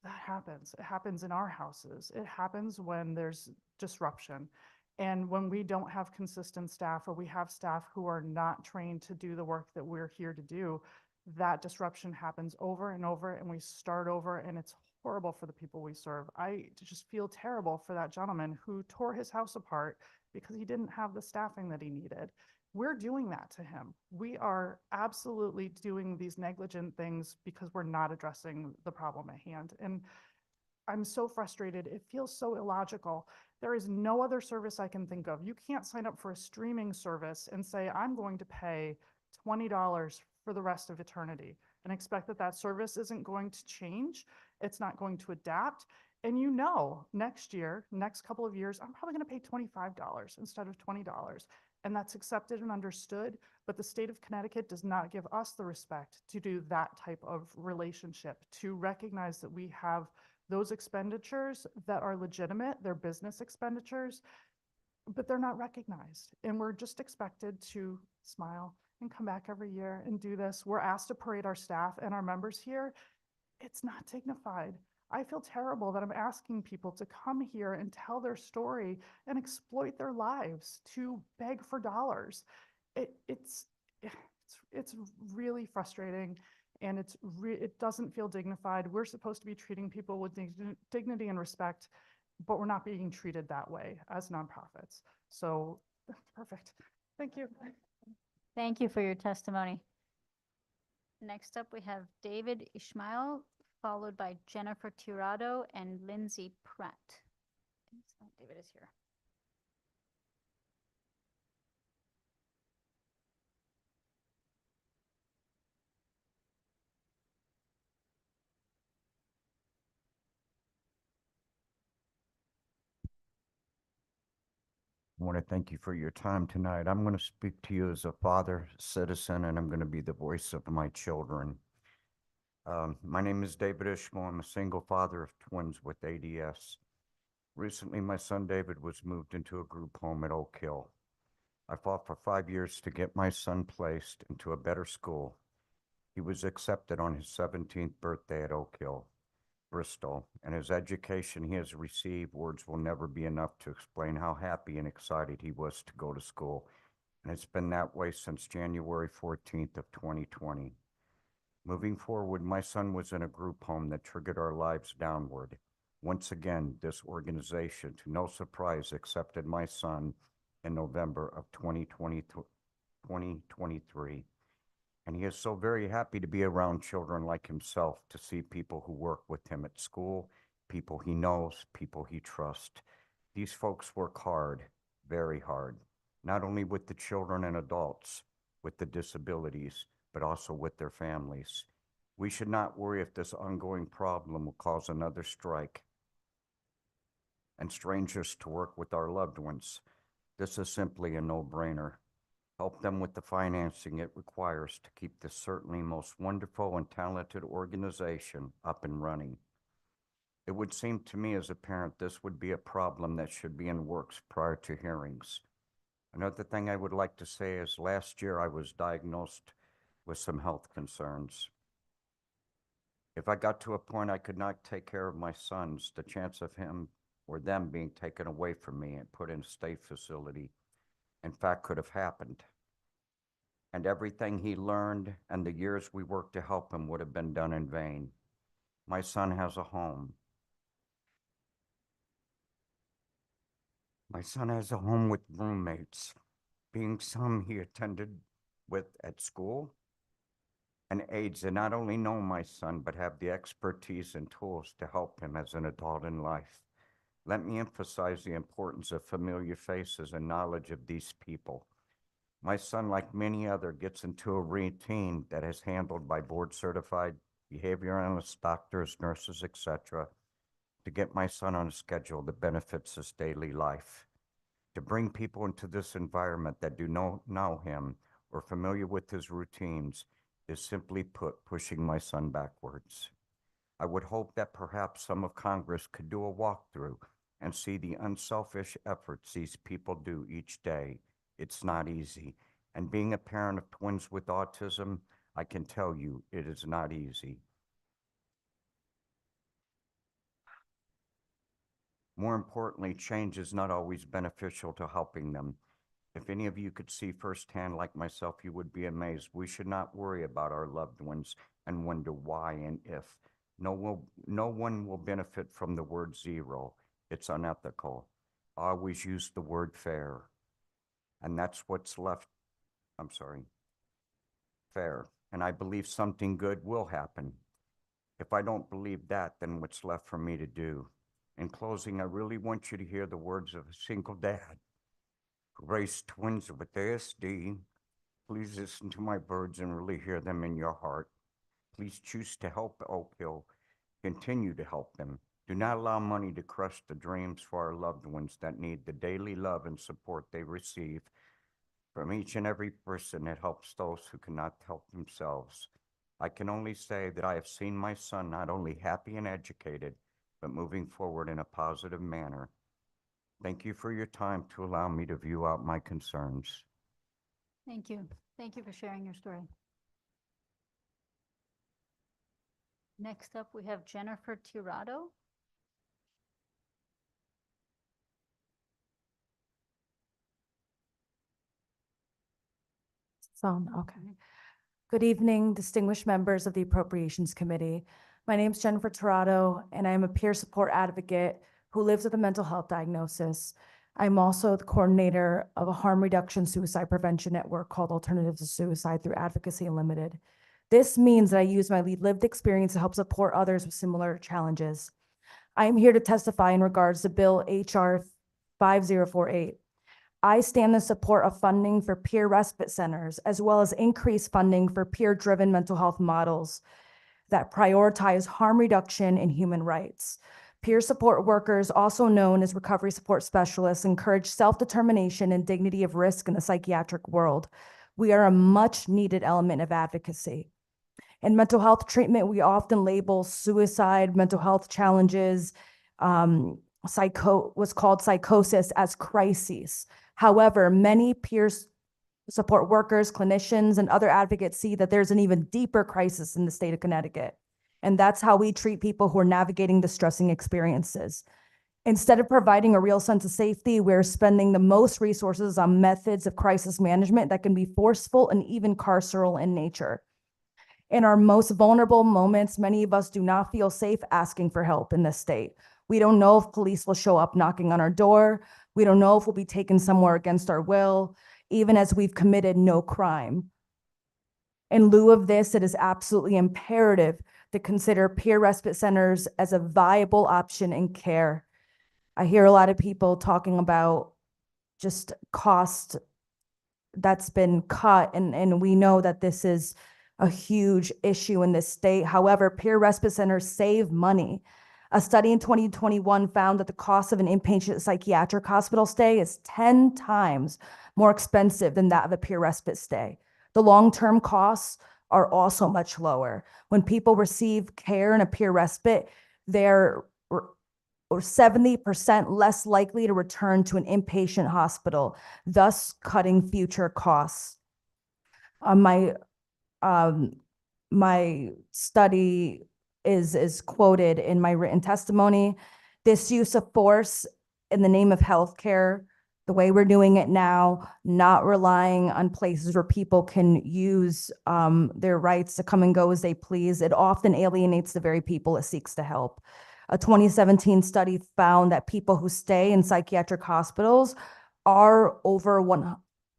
That happens. It happens in our houses. It happens when there's disruption. And when we don't have consistent staff, or we have staff who are not trained to do the work that we're here to do, that disruption happens over and over, and we start over, and it's horrible for the people we serve. I just feel terrible for that gentleman who tore his house apart because he didn't have the staffing that he needed. We're doing that to him. We are absolutely doing these negligent things because we're not addressing the problem at hand. And I'm so frustrated. It feels so illogical. There is no other service I can think of. You can't sign up for a streaming service and say, I'm going to pay $20 for the rest of eternity and expect that that service isn't going to change. It's not going to adapt. And you know, next year, next couple of years, I'm probably going to pay $25 instead of $20. And that's accepted and understood. But the state of Connecticut does not give us the respect to do that type of relationship, to recognize that we have those expenditures that are legitimate, they're business expenditures, but they're not recognized. And we're just expected to smile and come back every year and do this. We're asked to parade our staff and our members here. It's not dignified. I feel terrible that I'm asking people to come here and tell their story and exploit their lives to beg for dollars. It's really frustrating, and it doesn't feel dignified. We're supposed to be treating people with dignity and respect, but we're not being treated that way as nonprofits. So perfect. Thank you. Thank you for your testimony. Next up, we have David Ishmael, followed by Jennifer Tirado and Lindsay Pratt. So David is here. I want to thank you for your time tonight. I'm going to speak to you as a father, citizen, and I'm going to be the voice of my children. My name is David Ishmael. I'm a single father of twins with ADS. Recently, my son David was moved into a group home at Oak Hill. I fought for 5 years to get my son placed into a better school. He was accepted on his 17th birthday at Oak Hill, Bristol, and his education he has received, words will never be enough to explain how happy and excited he was to go to school. And it's been that way since January 14th of 2020. Moving forward, my son was in a group home that triggered our lives downward. Once again, this organization, to no surprise, accepted my son in November of 2023. And he is so very happy to be around children like himself, to see people who work with him at school, people he knows, people he trusts. These folks work hard, very hard, not only with the children and adults with the disabilities, but also with their families. We should not worry if this ongoing problem will cause another strike and strangers to work with our loved ones. This is simply a no-brainer. Help them with the financing it requires to keep this certainly most wonderful and talented organization up and running. It would seem to me as a parent this would be a problem that should be in works prior to hearings. Another thing I would like to say is last year I was diagnosed with some health concerns. If I got to a point I could not take care of my sons, the chance of him or them being taken away from me and put in a state facility, in fact, could have happened. And everything he learned and the years we worked to help him would have been done in vain. My son has a home. My son has a home with roommates, being some he attended with at school, and aides that not only know my son, but have the expertise and tools to help him as an adult in life. Let me emphasize the importance of familiar faces and knowledge of these people. My son, like many other, gets into a routine that is handled by board-certified behavior analysts, doctors, nurses, etc., to get my son on a schedule that benefits his daily life. To bring people into this environment that do not know him or familiar with his routines is, simply put, pushing my son backwards. I would hope that perhaps some of Congress could do a walkthrough and see the unselfish efforts these people do each day. It's not easy. And being a parent of twins with autism, I can tell you it is not easy. More importantly, change is not always beneficial to helping them. If any of you could see firsthand like myself, you would be amazed. We should not worry about our loved ones and wonder why and if. No one will benefit from the word zero. It's unethical. I always use the word fair. And that's what's left. I'm sorry. Fair. And I believe something good will happen. If I don't believe that, then what's left for me to do? In closing, I really want you to hear the words of a single dad who raised twins with ASD. Please listen to my words and really hear them in your heart. Please choose to help Oak Hill. Continue to help them. Do not allow money to crush the dreams for our loved ones that need the daily love and support they receive from each and every person that helps those who cannot help themselves. I can only say that I have seen my son not only happy and educated, but moving forward in a positive manner. Thank you for your time to allow me to view out my concerns. Thank you. Thank you for sharing your story. Next up, we have Jennifer Tirado. Okay. Good evening, distinguished members of the Appropriations Committee. My name is Jennifer Tirado, and I am a peer support advocate who lives with a mental health diagnosis. I'm also the coordinator of a harm reduction suicide prevention network called Alternatives to Suicide through Advocacy Unlimited. This means that I use my lived experience to help support others with similar challenges. I am here to testify in regards to Bill HR 5048. I stand in support of funding for peer respite centers, as well as increased funding for peer-driven mental health models that prioritize harm reduction and human rights. Peer support workers, also known as recovery support specialists, encourage self-determination and dignity of risk in the psychiatric world. We are a much-needed element of advocacy. In mental health treatment, we often label suicide, mental health challenges, what's called psychosis as crises. However, many peer support workers, clinicians, and other advocates see that there's an even deeper crisis in the state of Connecticut. And that's how we treat people who are navigating distressing experiences. Instead of providing a real sense of safety, we're spending the most resources on methods of crisis management that can be forceful and even carceral in nature. In our most vulnerable moments, many of us do not feel safe asking for help in this state. We don't know if police will show up knocking on our door. We don't know if we'll be taken somewhere against our will, even as we've committed no crime. In lieu of this, it is absolutely imperative to consider peer respite centers as a viable option in care. I hear a lot of people talking about just cost that's been cut, and we know that this is a huge issue in this state. However, peer respite centers save money. A study in 2021 found that the cost of an inpatient psychiatric hospital stay is 10 times more expensive than that of a peer respite stay. The long-term costs are also much lower. When people receive care in a peer respite, they're 70% less likely to return to an inpatient hospital, thus cutting future costs. My study is quoted in my written testimony. This use of force in the name of healthcare, the way we're doing it now, not relying on places where people can use their rights to come and go as they please, it often alienates the very people it seeks to help. A 2017 study found that people who stay in psychiatric hospitals are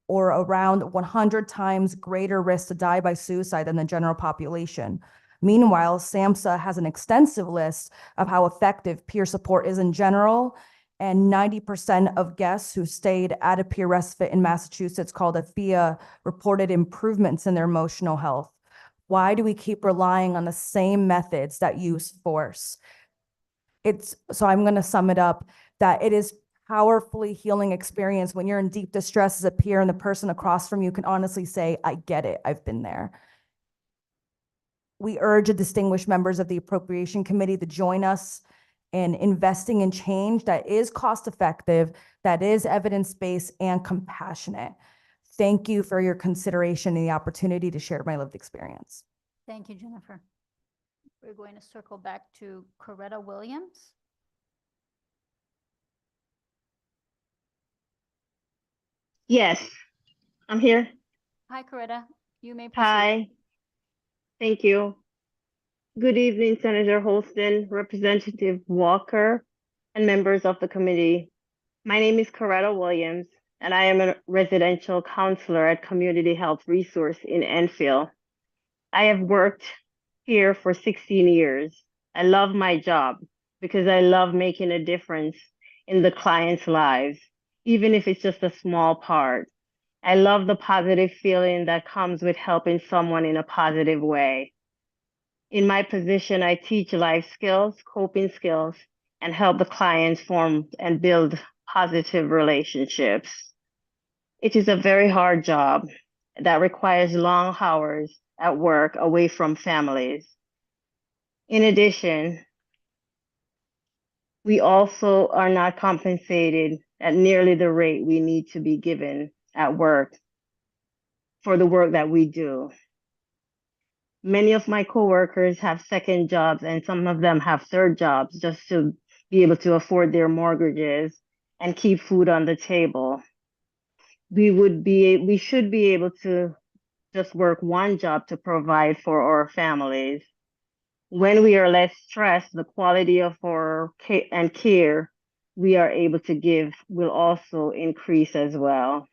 around 100 times greater risk to die by suicide than the general population. Meanwhile, SAMHSA has an extensive list of how effective peer support is in general And 90% of guests who stayed at a peer respite in Massachusetts called Athea reported improvements in their emotional health. Why do we keep relying on the same methods that use force? So I'm going to sum it up that it is powerfully healing experience when you're in deep distress as a peer and the person across from you can honestly say, I get it, I've been there. We urge the distinguished members of the Appropriation Committee to join us in investing in change that is cost-effective, that is evidence-based and compassionate. Thank you for your consideration and the opportunity to share my lived experience. Thank you, Jennifer. We're going to circle back to Coretta Williams. Yes, I'm here. Hi, Coretta. You may proceed. Hi. Thank you. Good evening, Senator Holston, Representative Walker, and members of the committee. My name is Coretta Williams, and I am a residential counselor at Community Health Resource in Enfield. I have worked here for 16 years. I love my job because I love making a difference in the clients' lives, even if it's just a small part. I love the positive feeling that comes with helping someone in a positive way. In my position, I teach life skills, coping skills, and help the clients form and build positive relationships. It is a very hard job that requires long hours at work away from families. In addition, we also are not compensated at nearly the rate we need to be given at work for the work that we do. Many of my coworkers have second jobs and some of them have third jobs just to be able to afford their mortgages and keep food on the table. We should be able to just work one job to provide for our families. When we are less stressed, the quality of our care we are able to give will also increase as well.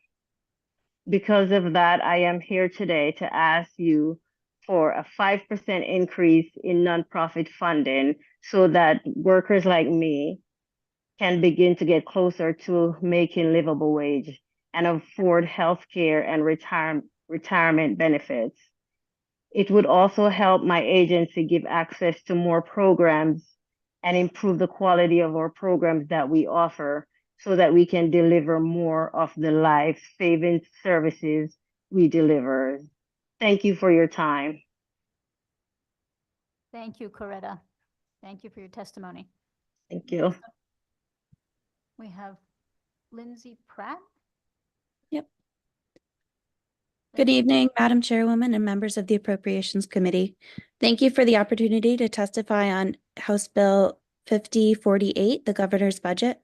Because of that, I am here today to ask you for a 5% increase in nonprofit funding so that workers like me can begin to get closer to making livable wage and afford health care and retirement benefits. It would also help my agency give access to more programs and improve the quality of our programs that we offer so that we can deliver more of the life-saving services we deliver. Thank you for your time. Thank you, Coretta. Thank you for your testimony. Thank you. We have Lindsay Pratt. Yep. Good evening, Madam Chairwoman and members of the Appropriations Committee. Thank you for the opportunity to testify on House Bill 5048, the governor's budget.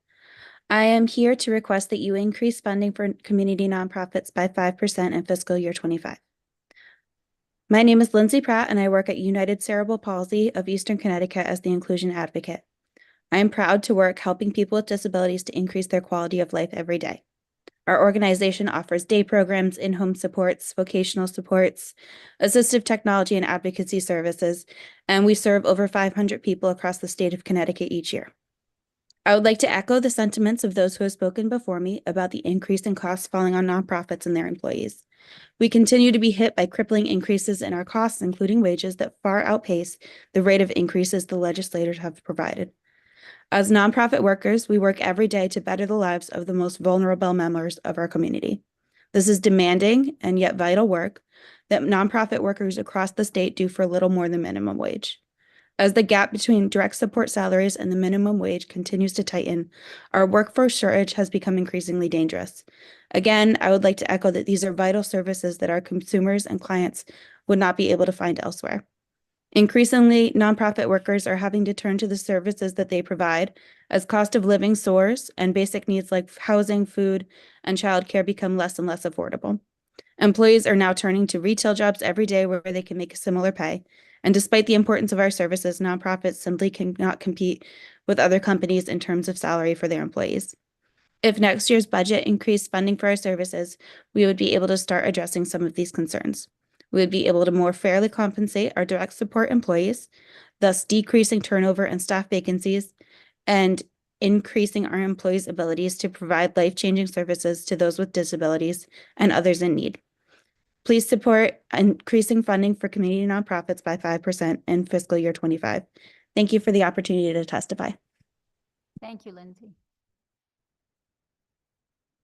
I am here to request that you increase funding for community nonprofits by 5% in fiscal year 25. My name is Lindsay Pratt, and I work at United Cerebral Palsy of Eastern Connecticut as the Inclusion Advocate. I am proud to work helping people with disabilities to increase their quality of life every day. Our organization offers day programs, in-home supports, vocational supports, assistive technology and advocacy services, and we serve over 500 people across the state of Connecticut each year. I would like to echo the sentiments of those who have spoken before me about the increase in costs falling on nonprofits and their employees. We continue to be hit by crippling increases in our costs, including wages, that far outpace the rate of increases the legislators have provided. As nonprofit workers, we work every day to better the lives of the most vulnerable members of our community. This is demanding and yet vital work that nonprofit workers across the state do for little more than minimum wage. As the gap between direct support salaries and the minimum wage continues to tighten, our workforce shortage has become increasingly dangerous. Again, I would like to echo that these are vital services that our consumers and clients would not be able to find elsewhere. Increasingly, nonprofit workers are having to turn to the services that they provide as cost of living soars and basic needs like housing, food, and childcare become less and less affordable. Employees are now turning to retail jobs every day where they can make a similar pay. And despite the importance of our services, nonprofits simply cannot compete with other companies in terms of salary for their employees. If next year's budget increased funding for our services, we would be able to start addressing some of these concerns. We would be able to more fairly compensate our direct support employees, thus decreasing turnover and staff vacancies, and increasing our employees' abilities to provide life-changing services to those with disabilities and others in need. Please support increasing funding for community nonprofits by 5% in fiscal year 25. Thank you for the opportunity to testify. Thank you, Lindsay.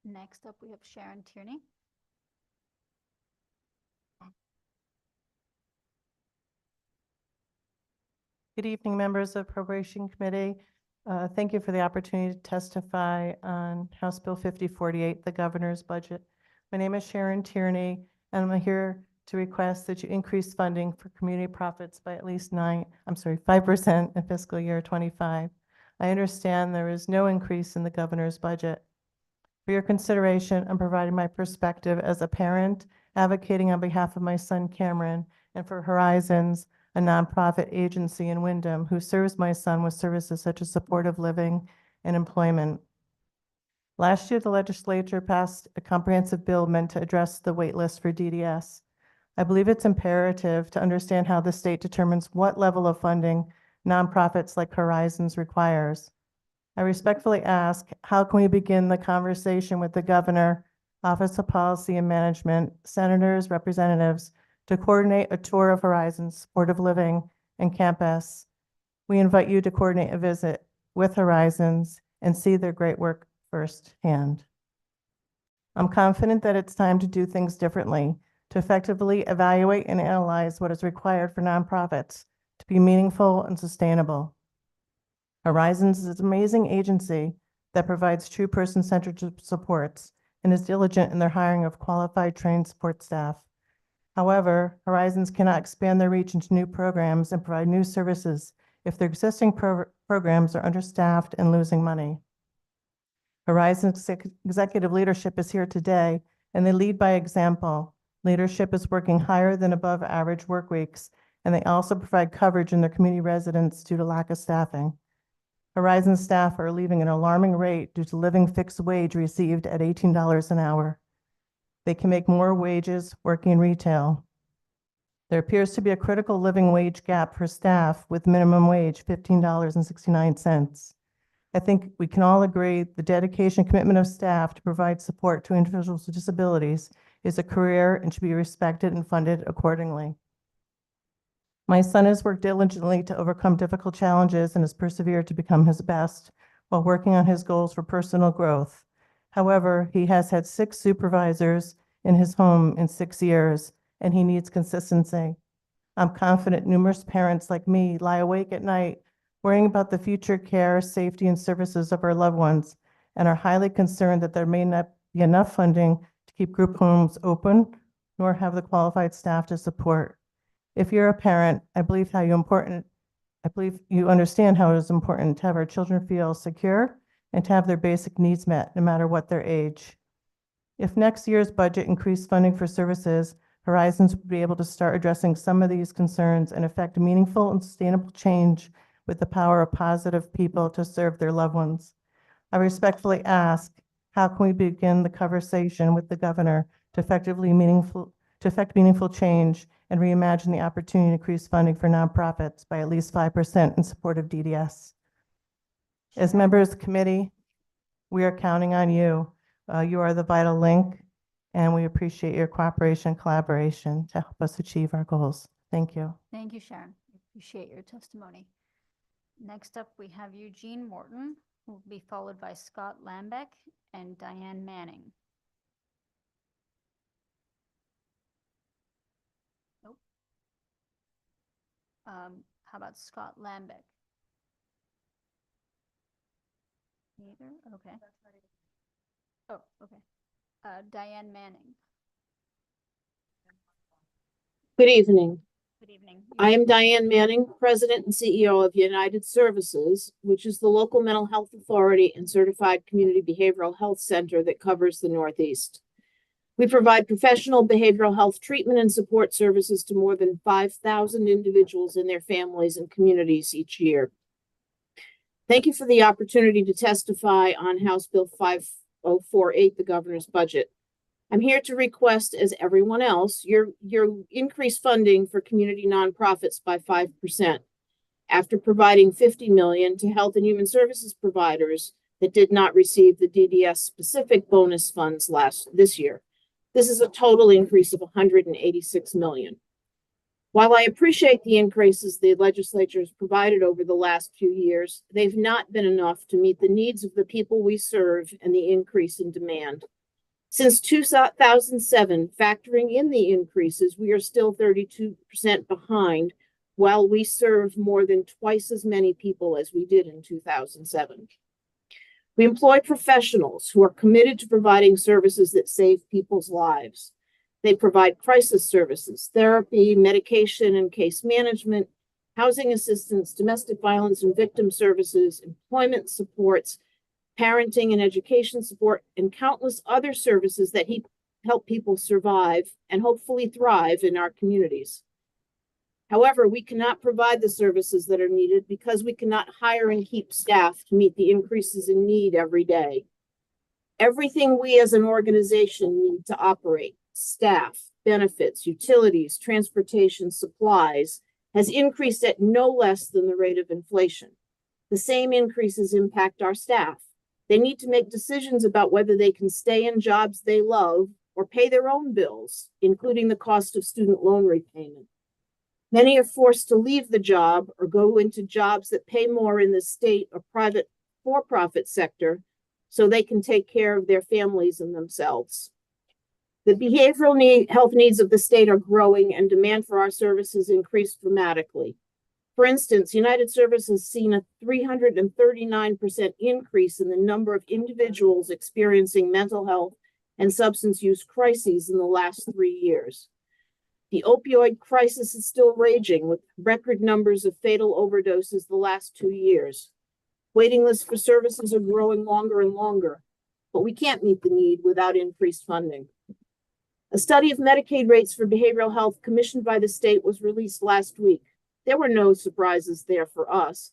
Next up, we have Sharon Tierney. Good evening, members of Appropriation Committee. Thank you for the opportunity to testify on House Bill 5048, the governor's budget. My name is Sharon Tierney, and I'm here to request that you increase funding for community profits by at least 5% in fiscal year 25. I understand there is no increase in the governor's budget. For your consideration, I'm providing my perspective as a parent advocating on behalf of my son Cameron and for Horizons, a nonprofit agency in Windham who serves my son with services such as supportive living and employment. Last year, the legislature passed a comprehensive bill meant to address the wait list for DDS. I believe it's imperative to understand how the state determines what level of funding nonprofits like Horizons requires. I respectfully ask, how can we begin the conversation with the governor, Office of Policy and Management, senators, representatives, to coordinate a tour of Horizons, supportive living, and campus? We invite you to coordinate a visit with Horizons and see their great work firsthand. I'm confident that it's time to do things differently, to effectively evaluate and analyze what is required for nonprofits to be meaningful and sustainable. Horizons is an amazing agency that provides true person-centered supports and is diligent in their hiring of qualified trained support staff. However, Horizons cannot expand their reach into new programs and provide new services if their existing programs are understaffed and losing money. Horizons executive leadership is here today, and they lead by example. Leadership is working higher than above average work weeks, and they also provide coverage in their community residents due to lack of staffing. Horizon staff are leaving at an alarming rate due to living fixed wage received at $18 an hour. They can make more wages working in retail. There appears to be a critical living wage gap for staff with minimum wage $15.69. I think we can all agree the dedication and commitment of staff to provide support to individuals with disabilities is a career and should be respected and funded accordingly. My son has worked diligently to overcome difficult challenges and has persevered to become his best while working on his goals for personal growth. However, he has had 6 supervisors in his home in 6 years, and he needs consistency. I'm confident numerous parents like me lie awake at night worrying about the future care, safety, and services of our loved ones, and are highly concerned that there may not be enough funding to keep group homes open, nor have the qualified staff to support. If you're a parent, I believe you understand how it is important to have our children feel secure and to have their basic needs met, no matter what their age. If next year's budget increased funding for services, Horizons would be able to start addressing some of these concerns and effect meaningful and sustainable change with the power of positive people to serve their loved ones. I respectfully ask, how can we begin the conversation with the governor to effect meaningful change and reimagine the opportunity to increase funding for nonprofits by at least 5% in support of DDS? As members of the committee, we are counting on you. You are the vital link, and we appreciate your cooperation and collaboration to help us achieve our goals. Thank you. Thank you, Sharon. Appreciate your testimony. Next up, we have Eugene Morton, who will be followed by Scott Lambeck and Diane Manning. Nope. How about Scott Lambeck? Neither? Okay. Oh, okay. Diane Manning. Good evening. Good evening. I am Diane Manning, President and CEO of United Services, which is the local mental health authority and certified community behavioral health center that covers the Northeast. We provide professional behavioral health treatment and support services to more than 5,000 individuals and their families and communities each year. Thank you for the opportunity to testify on House Bill 5048, the governor's budget. I'm here to request, as everyone else, your increased funding for community nonprofits by 5%. after providing 50 million to health and human services providers that did not receive the DDS specific bonus funds this year. This is a total increase of 186 million. While I appreciate the increases the legislature has provided over the last few years, they've not been enough to meet the needs of the people we serve and the increase in demand. Since 2007, factoring in the increases, we are still 32% behind, while we serve more than twice as many people as we did in 2007. We employ professionals who are committed to providing services that save people's lives. They provide crisis services, therapy, medication and case management, housing assistance, domestic violence and victim services, employment supports, parenting and education support, and countless other services that help people survive and hopefully thrive in our communities. However, we cannot provide the services that are needed because we cannot hire and keep staff to meet the increases in need every day. Everything we as an organization need to operate, staff, benefits, utilities, transportation, supplies, has increased at no less than the rate of inflation. The same increases impact our staff. They need to make decisions about whether they can stay in jobs they love or pay their own bills, including the cost of student loan repayment. Many are forced to leave the job or go into jobs that pay more in the state or private for-profit sector so they can take care of their families and themselves. The behavioral health needs of the state are growing and demand for our services increased dramatically. For instance, United Service has seen a 339% increase in the number of individuals experiencing mental health and substance use crises in the last 3 years. The opioid crisis is still raging with record numbers of fatal overdoses the last 2 years. Waiting lists for services are growing longer and longer, but we can't meet the need without increased funding. A study of Medicaid rates for behavioral health commissioned by the state was released last week. There were no surprises there for us.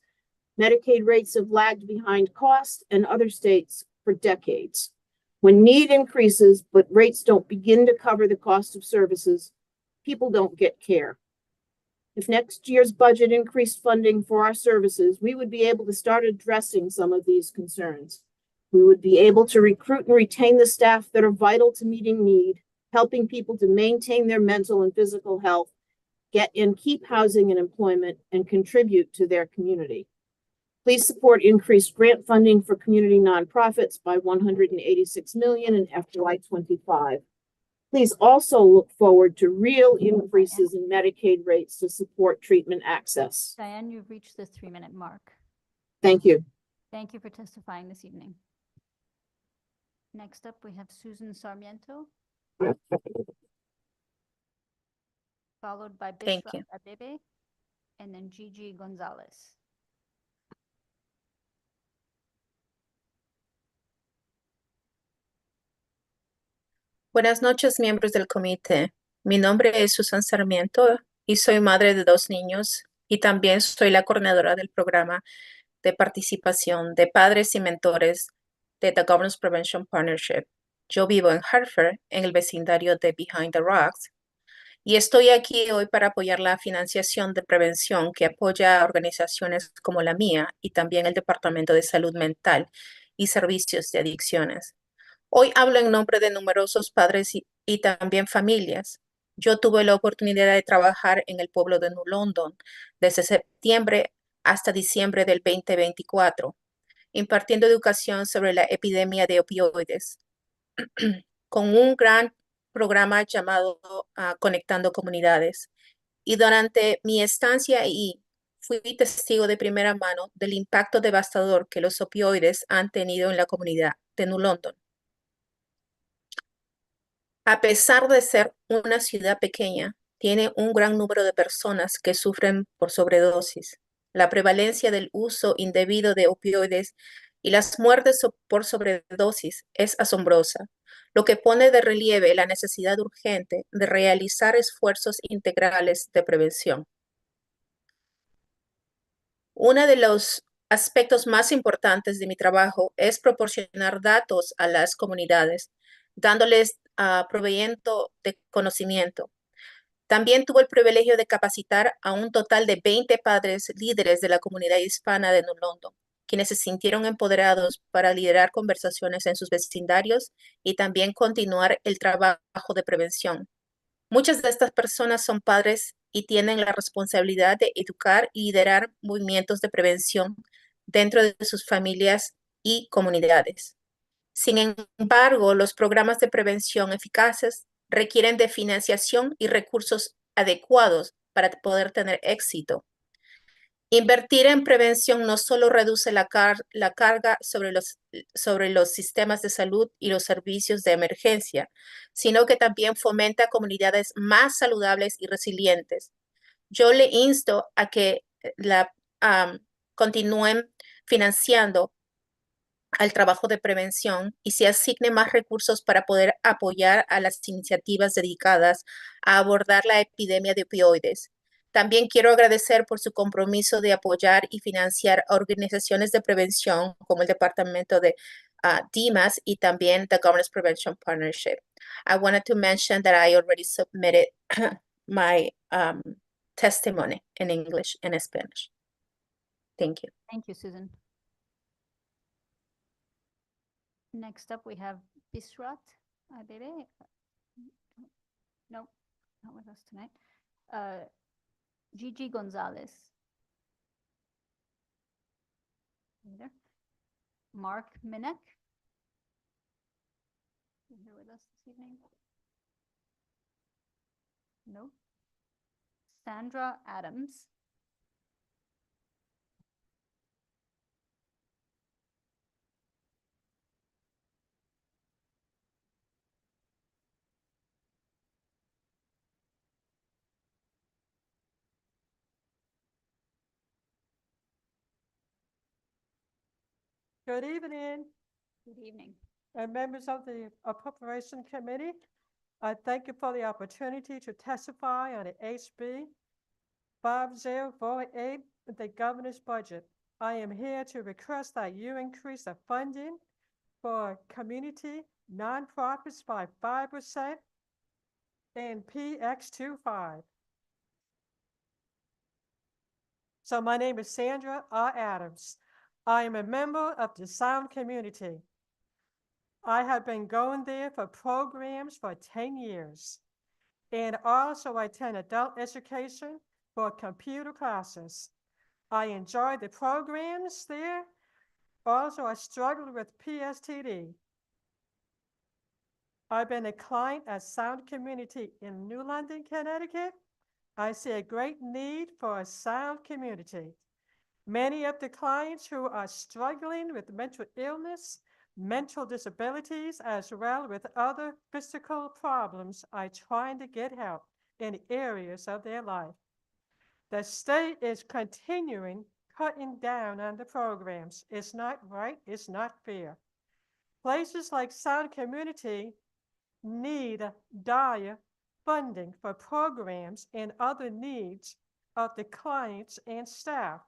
Medicaid rates have lagged behind cost and other states for decades. When need increases, but rates don't begin to cover the cost of services, people don't get care. If next year's budget increased funding for our services, we would be able to start addressing some of these concerns. We would be able to recruit and retain the staff that are vital to meeting need, helping people to maintain their mental and physical health, get and keep housing and employment, and contribute to their community. Please support increased grant funding for community nonprofits by 186 million in FY25. Please also look forward to real increases in Medicaid rates to support treatment access. Diane, you've reached the 3-minute mark. Thank you. Thank you for testifying this evening. Next up, we have Susan Sarmiento, followed by Thank Bishra you. Abebe, and then Gigi Gonzalez. Buenas noches, miembros del comité. Mi nombre es Susan Sarmiento y soy madre de 2 niños y también soy la coordinadora del programa de participación de padres y mentores de The Governance Prevention Partnership. Yo vivo en Hartford, en el vecindario de Behind the Rocks, y estoy aquí hoy para apoyar la financiación de prevención que apoya a organizaciones como la mía y también el Departamento de Salud Mental y Servicios de Adicciones. Hoy hablo en nombre de numerosos padres y también familias. Yo tuve la oportunidad de trabajar en el pueblo de New London desde septiembre hasta diciembre del 2024, impartiendo educación sobre la epidemia de opioides, con un gran programa llamado Conectando Comunidades. Y durante mi estancia ahí, fui testigo de primera mano del impacto devastador que los opioides han tenido en la comunidad de New London. A pesar de ser una ciudad pequeña, tiene un gran número de personas que sufren por sobredosis. La prevalencia del uso indebido de opioides y las muertes por sobredosis es asombrosa, lo que pone de relieve la necesidad urgente de realizar esfuerzos integrales de prevención. Uno de los aspectos más importantes de mi trabajo es proporcionar datos a las comunidades, dándoles proveyendo de conocimiento. También tuvo el privilegio de capacitar a un total de 20 padres líderes de la comunidad hispana de New London, quienes se sintieron empoderados para liderar conversaciones en sus vecindarios y también continuar el trabajo de prevención. Muchas de estas personas son padres y tienen la responsabilidad de educar y liderar movimientos de prevención dentro de sus familias y comunidades. Sin embargo, los programas de prevención eficaces requieren de financiación y recursos adecuados para poder tener éxito. Invertir en prevención no solo reduce la carga sobre los sistemas de salud y los servicios de emergencia, sino que también fomenta comunidades más saludables y resilientes. Yo le insto a que continúen financiando al trabajo de prevención y se asigne más recursos para poder apoyar a las iniciativas dedicadas a abordar la epidemia de opioides. También quiero agradecer por su compromiso de apoyar y financiar organizaciones de prevención como el Departamento de DEMAS y también the Governance Prevention Partnership. I wanted to mention that I already submitted my testimony in English and Spanish. Thank you. Thank you, Susan. Next up, we have Bisrat Adere. No, not with us tonight. Gigi Gonzalez. There. Mark Minek. Here with us this evening. No. Sandra Adams. Good evening. Good evening. And members of the Appropriation Committee, I thank you for the opportunity to testify on the HB 5048, the governor's budget. I am here to request that you increase the funding for community nonprofits by 5% in PX25. So my name is Sandra R. Adams. I am a member of the Sound community. I have been going there for programs for 10 years. And also I attend adult education for computer classes. I enjoy the programs there. Also, I struggled with PSTD. I've been a client at Sound Community in New London, Connecticut. I see a great need for a sound community. Many of the clients who are struggling with mental illness, mental disabilities, as well with other physical problems are trying to get help in areas of their life. The state is continuing cutting down on the programs. It's not right, it's not fair. Places like Sound Community need dire funding for programs and other needs of the clients and staff.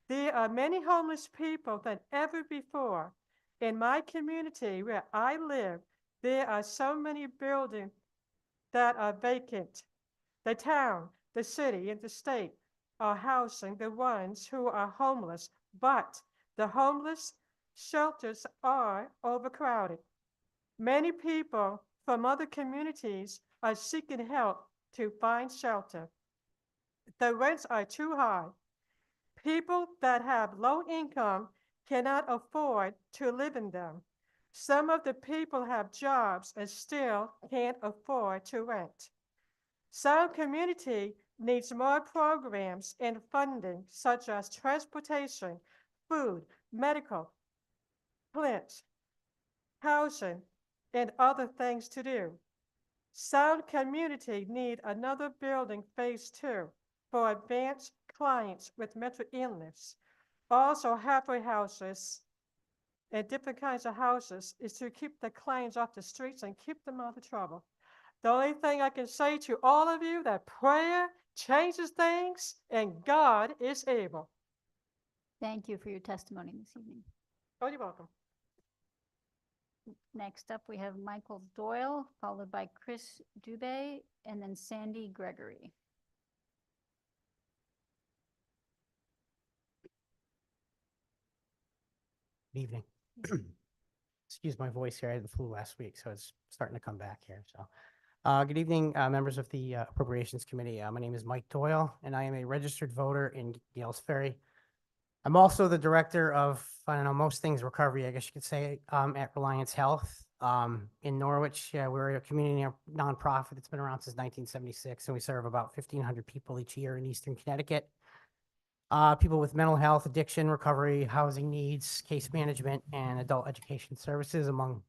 There are many homeless people than ever before. In my community where I live, there are so many buildings that are vacant. The town, the city, and the state are housing the ones who are homeless, but the homeless shelters are overcrowded. Many people from other communities are seeking help to find shelter. The rents are too high. People that have low income cannot afford to live in them. Some of the people have jobs and still can't afford to rent. Sound Community needs more programs and funding such as transportation, food, medical, clinics, housing, and other things to do. Sound Community need another building phase 2 for advanced clients with mental illness. Also, halfway houses and different kinds of houses is to keep the clients off the streets and keep them out of trouble. The only thing I can say to all of you that prayer changes things and God is able. Thank you for your testimony this evening. Oh, you're welcome. Next up, we have Michael Doyle, followed by Chris Dubé, and then Sandy Gregory. Good evening. Excuse my voice here. I had the flu last week, so it's starting to come back here. So, good evening, members of the Appropriations Committee. My name is Mike Doyle, and I am a registered voter in Gales Ferry. I'm also the director of, I don't know, most things recovery, I guess you could say, at Reliance Health in Norwich. We're a community nonprofit that's been around since 1976, and we serve about 1,500 people each year in Eastern Connecticut. People with mental health, addiction, recovery, housing needs, case management, and adult education services, among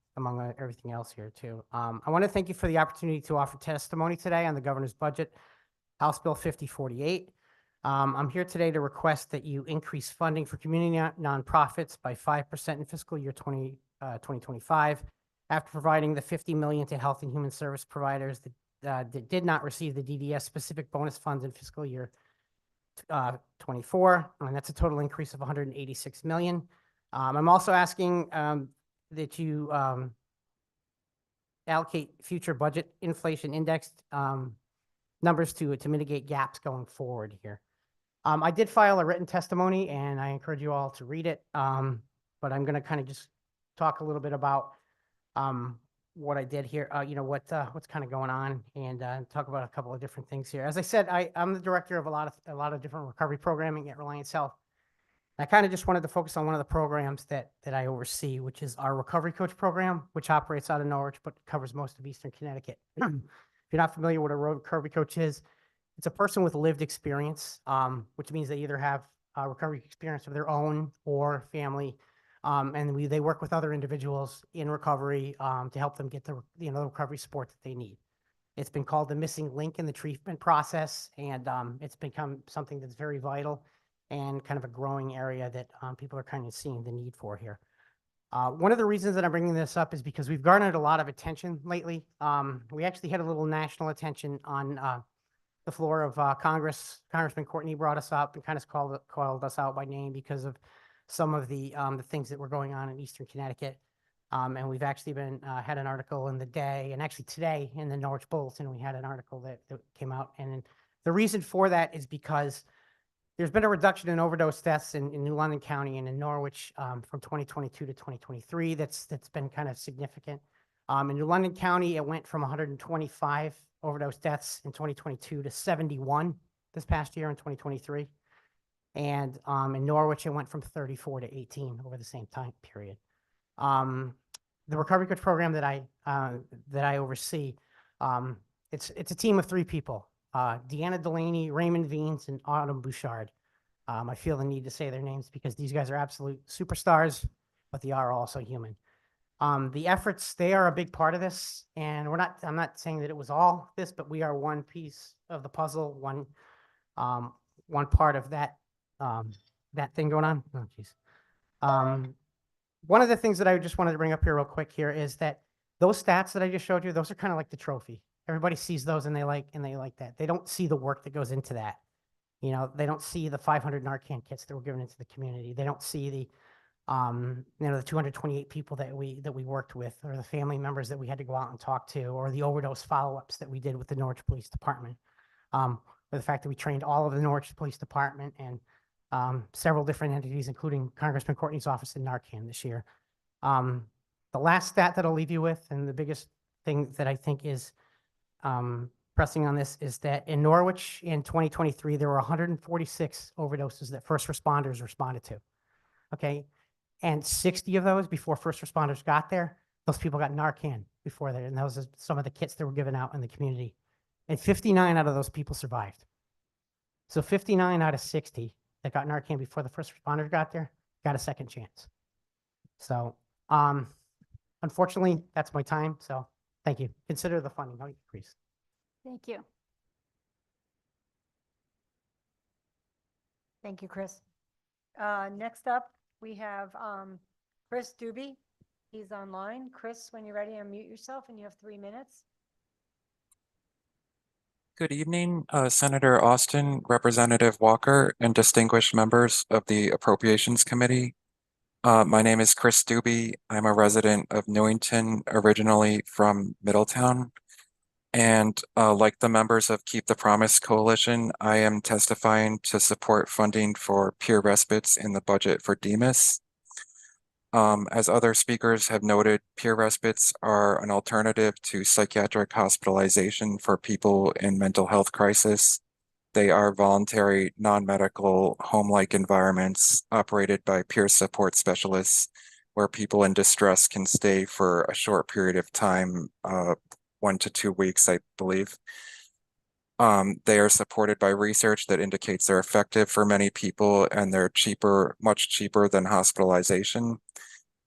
everything else here too. I want to thank you for the opportunity to offer testimony today on the governor's budget, House Bill 5048. I'm here today to request that you increase funding for community nonprofits by 5% in fiscal year 2025, after providing the $50 million to health and human service providers that did not receive the DDS specific bonus funds in fiscal year 24, and that's a total increase of 186 million. I'm also asking that you allocate future budget inflation indexed numbers to mitigate gaps going forward here. I did file a written testimony, and I encourage you all to read it. But I'm going to kind of just talk a little bit about what I did here, what's kind of going on, and talk about a couple of different things here. As I said, I'm the director of a lot of different recovery programming at Reliance Health. I kind of just wanted to focus on one of the programs that I oversee, which is our Recovery Coach program, which operates out of Norwich, but covers most of Eastern Connecticut. If you're not familiar with what a Recovery Coach is, it's a person with lived experience, which means they either have recovery experience of their own or family. And they work with other individuals in recovery to help them get the recovery support that they need. It's been called the missing link in the treatment process, and it's become something that's very vital and kind of a growing area that people are kind of seeing the need for here. One of the reasons that I'm bringing this up is because we've garnered a lot of attention lately. We actually had a little national attention on the floor of Congress. Congressman Courtney brought us up and kind of called us out by name because of some of the things that were going on in Eastern Connecticut. And we've actually had an article in the day, and actually today in the Norwich Bulletin, we had an article that came out. And the reason for that is because there's been a reduction in overdose deaths in New London County and in Norwich from 2022 to 2023. That's been kind of significant. In New London County, it went from 125 overdose deaths in 2022 to 71 this past year in 2023. And in Norwich, it went from 34 to 18 over the same time period. The Recovery Coach program that I oversee, it's a team of 3 people: Deanna Delaney, Raymond Veens, and Autumn Bouchard. I feel the need to say their names because these guys are absolute superstars, but they are also human. The efforts, they are a big part of this, and I'm not saying that it was all this, but we are one piece of the puzzle, one part of that thing going on. Oh, geez. One of the things that I just wanted to bring up here real quick here is that those stats that I just showed you, those are kind of like the trophy. Everybody sees those and they like that. They don't see the work that goes into that. You know, they don't see the 500 Narcan kits that were given into the community. They don't see the the 228 people that we worked with, or the family members that we had to go out and talk to, or the overdose follow-ups that we did with the Norwich Police Department, or the fact that we trained all of the Norwich Police Department and several different entities, including Congressman Courtney's office in Narcan this year. The last stat that I'll leave you with, and the biggest thing that I think is pressing on this, is that in Norwich in 2023, there were 146 overdoses that first responders responded to. Okay. And 60 of those, before first responders got there, those people got Narcan before that. And those are some of the kits that were given out in the community. And 59 out of those people survived. So 59 out of 60 that got Narcan before the first responders got there got a second chance. So unfortunately, that's my time. So thank you. Consider the funding increase. Thank you. Thank you, Chris. Next up, we have Chris Dubé. He's online. Chris, when you're ready, unmute yourself, and you have 3 minutes. Good evening, Senator Austin, Representative Walker, and distinguished members of the Appropriations Committee. My name is Chris Doobie. I'm a resident of Newington, originally from Middletown. And like the members of Keep the Promise Coalition, I am testifying to support funding for peer respites in the budget for DEMIS. As other speakers have noted, peer respites are an alternative to psychiatric hospitalization for people in mental health crisis. They are voluntary, non-medical, home-like environments operated by peer support specialists where people in distress can stay for a short period of time, 1 to 2 weeks, I believe. They are supported by research that indicates they're effective for many people and they're cheaper, much cheaper than hospitalization.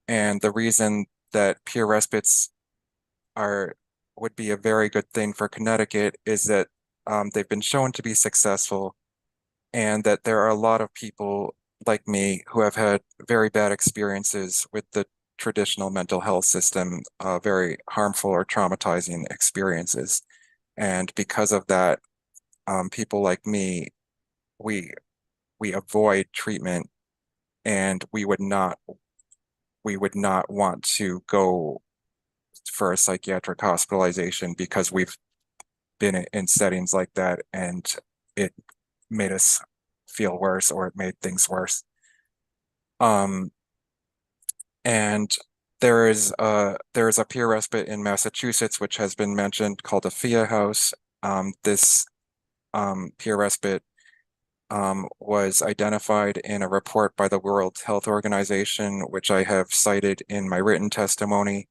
And the reason that peer respites would be a very good thing for Connecticut is that they've been shown to be successful, and that there are a lot of people like me who have had very bad experiences with the traditional mental health system, very harmful or traumatizing experiences. And because of that, people like me, we avoid treatment, and we would not want to go for a psychiatric hospitalization because we've been in settings like that and it made us feel worse, or it made things worse. And there is a peer respite in Massachusetts, which has been mentioned, called a FIA house. This peer respite was identified in a report by the World Health Organization, which I have cited in my written testimony.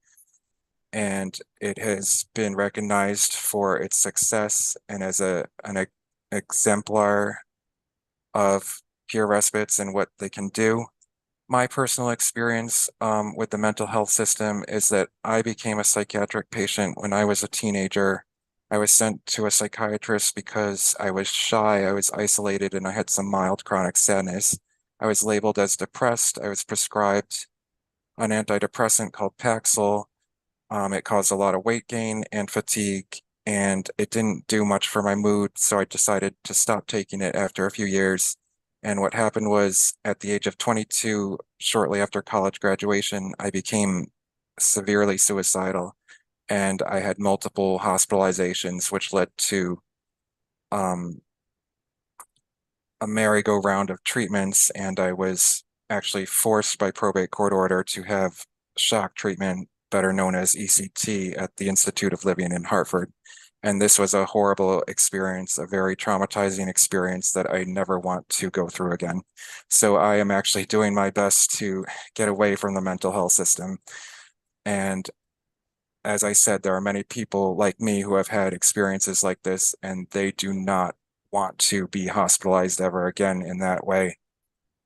And it has been recognized for its success and as an exemplar of peer respites and what they can do. My personal experience with the mental health system is that I became a psychiatric patient when I was a teenager. I was sent to a psychiatrist because I was shy, I was isolated, and I had some mild chronic sadness. I was labeled as depressed. I was prescribed an antidepressant called Paxil. It caused a lot of weight gain and fatigue, and it didn't do much for my mood, so I decided to stop taking it after a few years. And what happened was, at the age of 22, shortly after college graduation, I became severely suicidal, and I had multiple hospitalizations, which led to a merry-go-round of treatments, and I was actually forced by probate court order to have shock treatment, better known as ECT, at the Institute of Living in Hartford. And this was a horrible experience, a very traumatizing experience that I never want to go through again. So I am actually doing my best to get away from the mental health system. And as I said, there are many people like me who have had experiences like this, and they do not want to be hospitalized ever again in that way.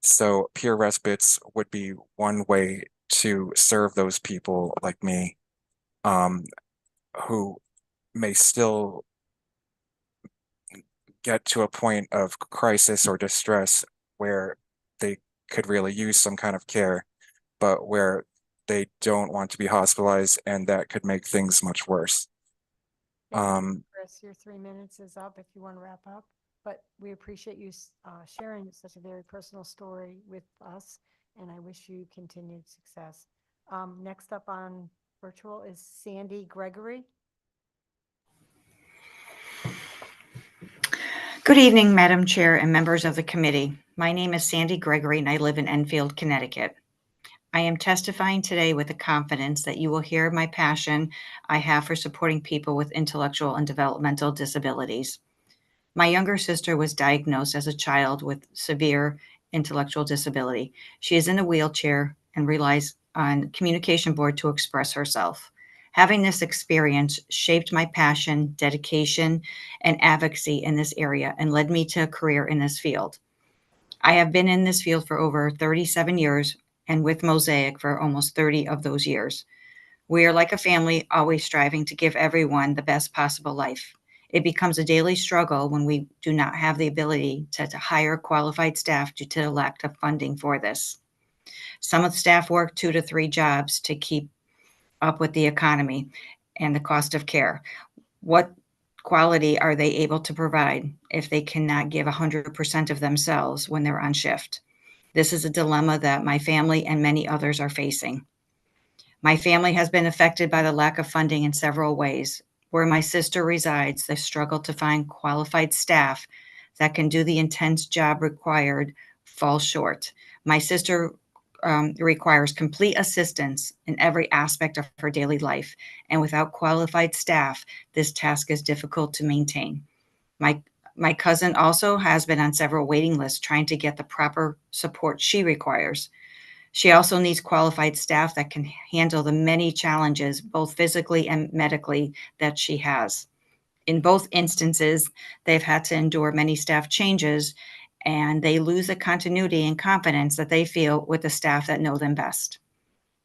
So peer respites would be one way to serve those people like me, who may still get to a point of crisis or distress where they could really use some kind of care, but where they don't want to be hospitalized, and that could make things much worse. Chris, your 3 minutes is up if you want to wrap up, but we appreciate you sharing such a very personal story with us, and I wish you continued success. Next up on virtual is Sandy Gregory. Good evening, Madam Chair and members of the committee. My name is Sandy Gregory and I live in Enfield, Connecticut. I am testifying today with the confidence that you will hear my passion I have for supporting people with intellectual and developmental disabilities. My younger sister was diagnosed as a child with severe intellectual disability. She is in a wheelchair and relies on communication board to express herself. Having this experience shaped my passion, dedication, and advocacy in this area and led me to a career in this field. I have been in this field for over 37 years and with Mosaic for almost 30 of those years. We are like a family, always striving to give everyone the best possible life. It becomes a daily struggle when we do not have the ability to hire qualified staff due to the lack of funding for this. Some of the staff work 2 to 3 jobs to keep up with the economy and the cost of care. What quality are they able to provide if they cannot give 100% of themselves when they're on shift? This is a dilemma that my family and many others are facing. My family has been affected by the lack of funding in several ways. Where my sister resides, the struggle to find qualified staff that can do the intense job required falls short. My sister requires complete assistance in every aspect of her daily life, and without qualified staff, this task is difficult to maintain. My cousin also has been on several waiting lists trying to get the proper support she requires. She also needs qualified staff that can handle the many challenges, both physically and medically, that she has. In both instances, they've had to endure many staff changes, and they lose the continuity and confidence that they feel with the staff that know them best.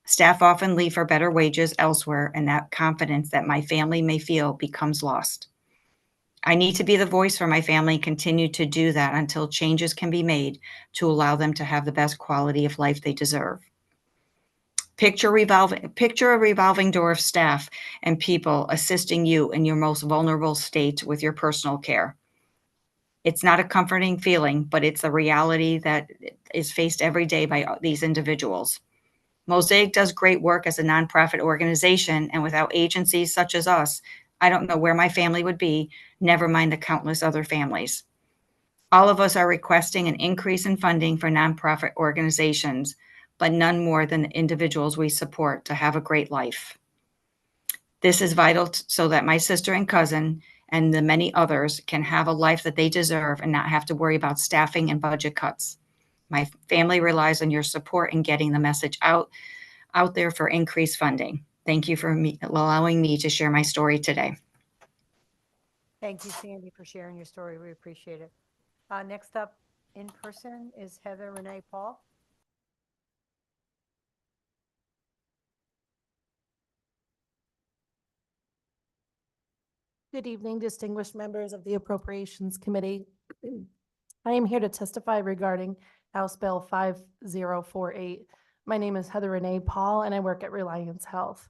Staff often leave for better wages elsewhere, and that confidence that my family may feel becomes lost. I need to be the voice for my family and continue to do that until changes can be made to allow them to have the best quality of life they deserve. Picture a revolving door of staff and people assisting you in your most vulnerable state with your personal care. It's not a comforting feeling, but it's a reality that is faced every day by these individuals. Mosaic does great work as a nonprofit organization, and without agencies such as us, I don't know where my family would be, never mind the countless other families. All of us are requesting an increase in funding for nonprofit organizations, but none more than the individuals we support to have a great life. This is vital so that my sister and cousin and the many others can have a life that they deserve and not have to worry about staffing and budget cuts. My family relies on your support in getting the message out there for increased funding. Thank you for allowing me to share my story today. Thank you, Sandy, for sharing your story. We appreciate it. Next up in person is Heather Renee Paul. Good evening, distinguished members of the Appropriations Committee. I am here to testify regarding House Bill 5048. My name is Heather Renee Paul, and I work at Reliance Health.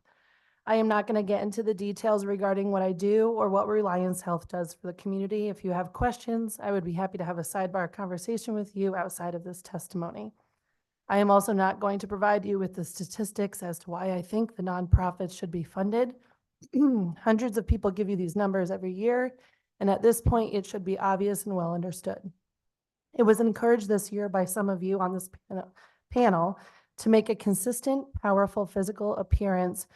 I am not going to get into the details regarding what I do or what Reliance Health does for the community. If you have questions, I would be happy to have a sidebar conversation with you outside of this testimony. I am also not going to provide you with the statistics as to why I think the nonprofits should be funded. Hundreds of people give you these numbers every year, and at this point, it should be obvious and well understood. It was encouraged this year by some of you on this panel to make a consistent, powerful physical appearance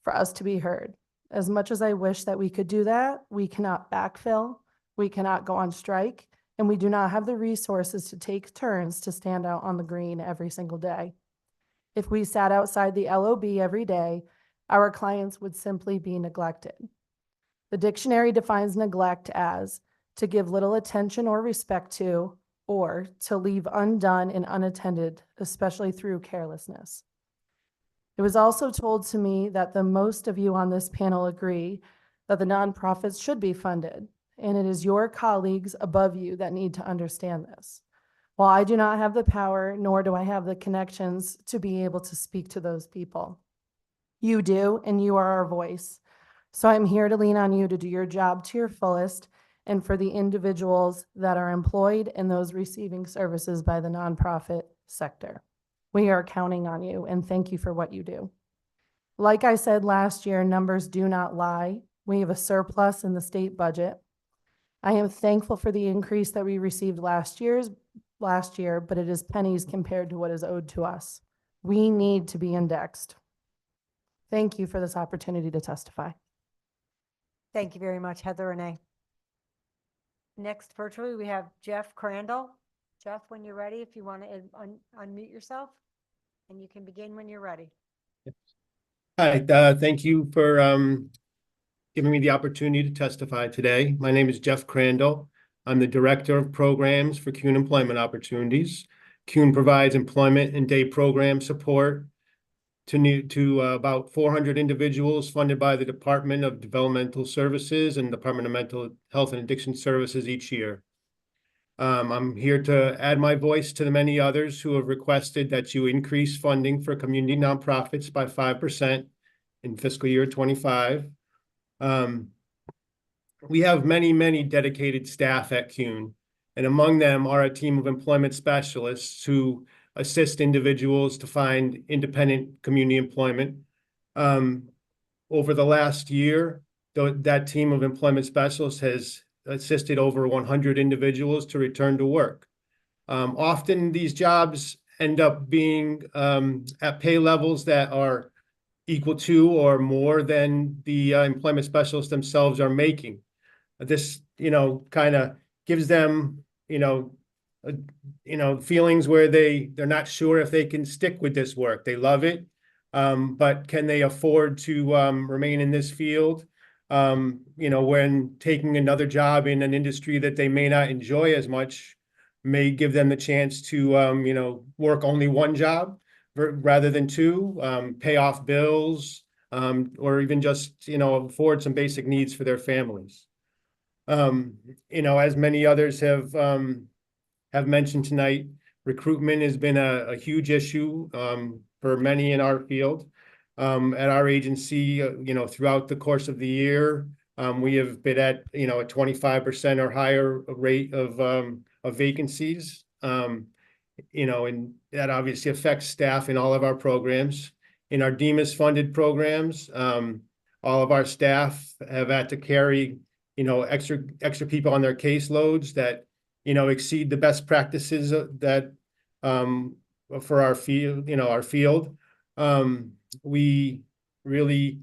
for us to be heard. As much as I wish that we could do that, we cannot backfill, we cannot go on strike, and we do not have the resources to take turns to stand out on the green every single day. If we sat outside the LOB every day, our clients would simply be neglected. The dictionary defines neglect as to give little attention or respect to, or to leave undone and unattended, especially through carelessness. It was also told to me that the most of you on this panel agree that the nonprofits should be funded, and it is your colleagues above you that need to understand this. While I do not have the power, nor do I have the connections to be able to speak to those people. You do, and you are our voice. So I'm here to lean on you to do your job to your fullest, and for the individuals that are employed and those receiving services by the nonprofit sector. We are counting on you, and thank you for what you do. Like I said last year, numbers do not lie. We have a surplus in the state budget. I am thankful for the increase that we received last year, but it is pennies compared to what is owed to us. We need to be indexed. Thank you for this opportunity to testify. Thank you very much, Heather Renee. Next, virtually, we have Jeff Crandall. Jeff, when you're ready, if you want to unmute yourself, and you can begin when you're ready. Hi, thank you for giving me the opportunity to testify today. My name is Jeff Crandall. I'm the Director of Programs for CUNE Employment Opportunities. CUNE provides employment and day program support to about 400 individuals funded by the Department of Developmental Services and Department of Mental Health and Addiction Services each year. I'm here to add my voice to the many others who have requested that you increase funding for community nonprofits by 5% in fiscal year 25. We have many dedicated staff at CUNE, and among them are a team of employment specialists who assist individuals to find independent community employment. Over the last year, that team of employment specialists has assisted over 100 individuals to return to work. Often these jobs end up being at pay levels that are equal to or more than the employment specialists themselves are making. This, kind of gives them, feelings where they're not sure if they can stick with this work. They love it, but can they afford to remain in this field? When taking another job in an industry that they may not enjoy as much may give them the chance to, work only one job rather than two, pay off bills, or even just, afford some basic needs for their families. As many others have mentioned tonight, recruitment has been a huge issue for many in our field. At our agency, throughout the course of the year, we have been at, a 25% or higher rate of vacancies. And that obviously affects staff in all of our programs. In our DEMIS funded programs, all of our staff have had to carry, extra people on their caseloads that, exceed the best practices that for our field, we really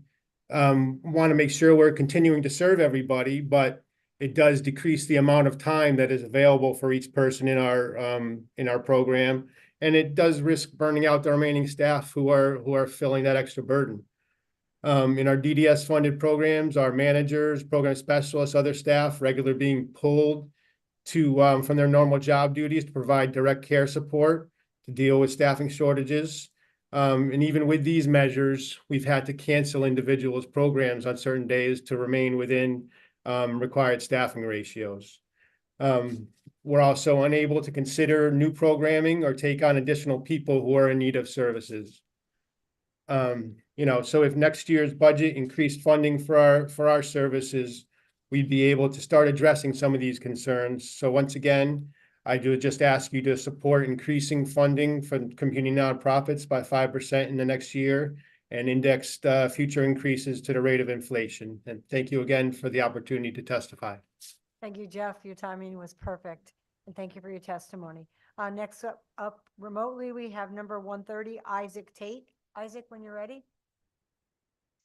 want to make sure we're continuing to serve everybody, but it does decrease the amount of time that is available for each person in our program, and it does risk burning out the remaining staff who are filling that extra burden. In our DDS funded programs, our managers, program specialists, other staff regularly being pulled to from their normal job duties to provide direct care support to deal with staffing shortages. And even with these measures, we've had to cancel individuals' programs on certain days to remain within required staffing ratios. We're also unable to consider new programming or take on additional people who are in need of services. So if next year's budget increased funding for our services, we'd be able to start addressing some of these concerns. So once again, I do just ask you to support increasing funding for community nonprofits by 5% in the next year and indexed future increases to the rate of inflation. And thank you again for the opportunity to testify. Thank you, Jeff. Your timing was perfect. And thank you for your testimony. Next up remotely, we have number 130, Isaac Tate. Isaac, when you're ready.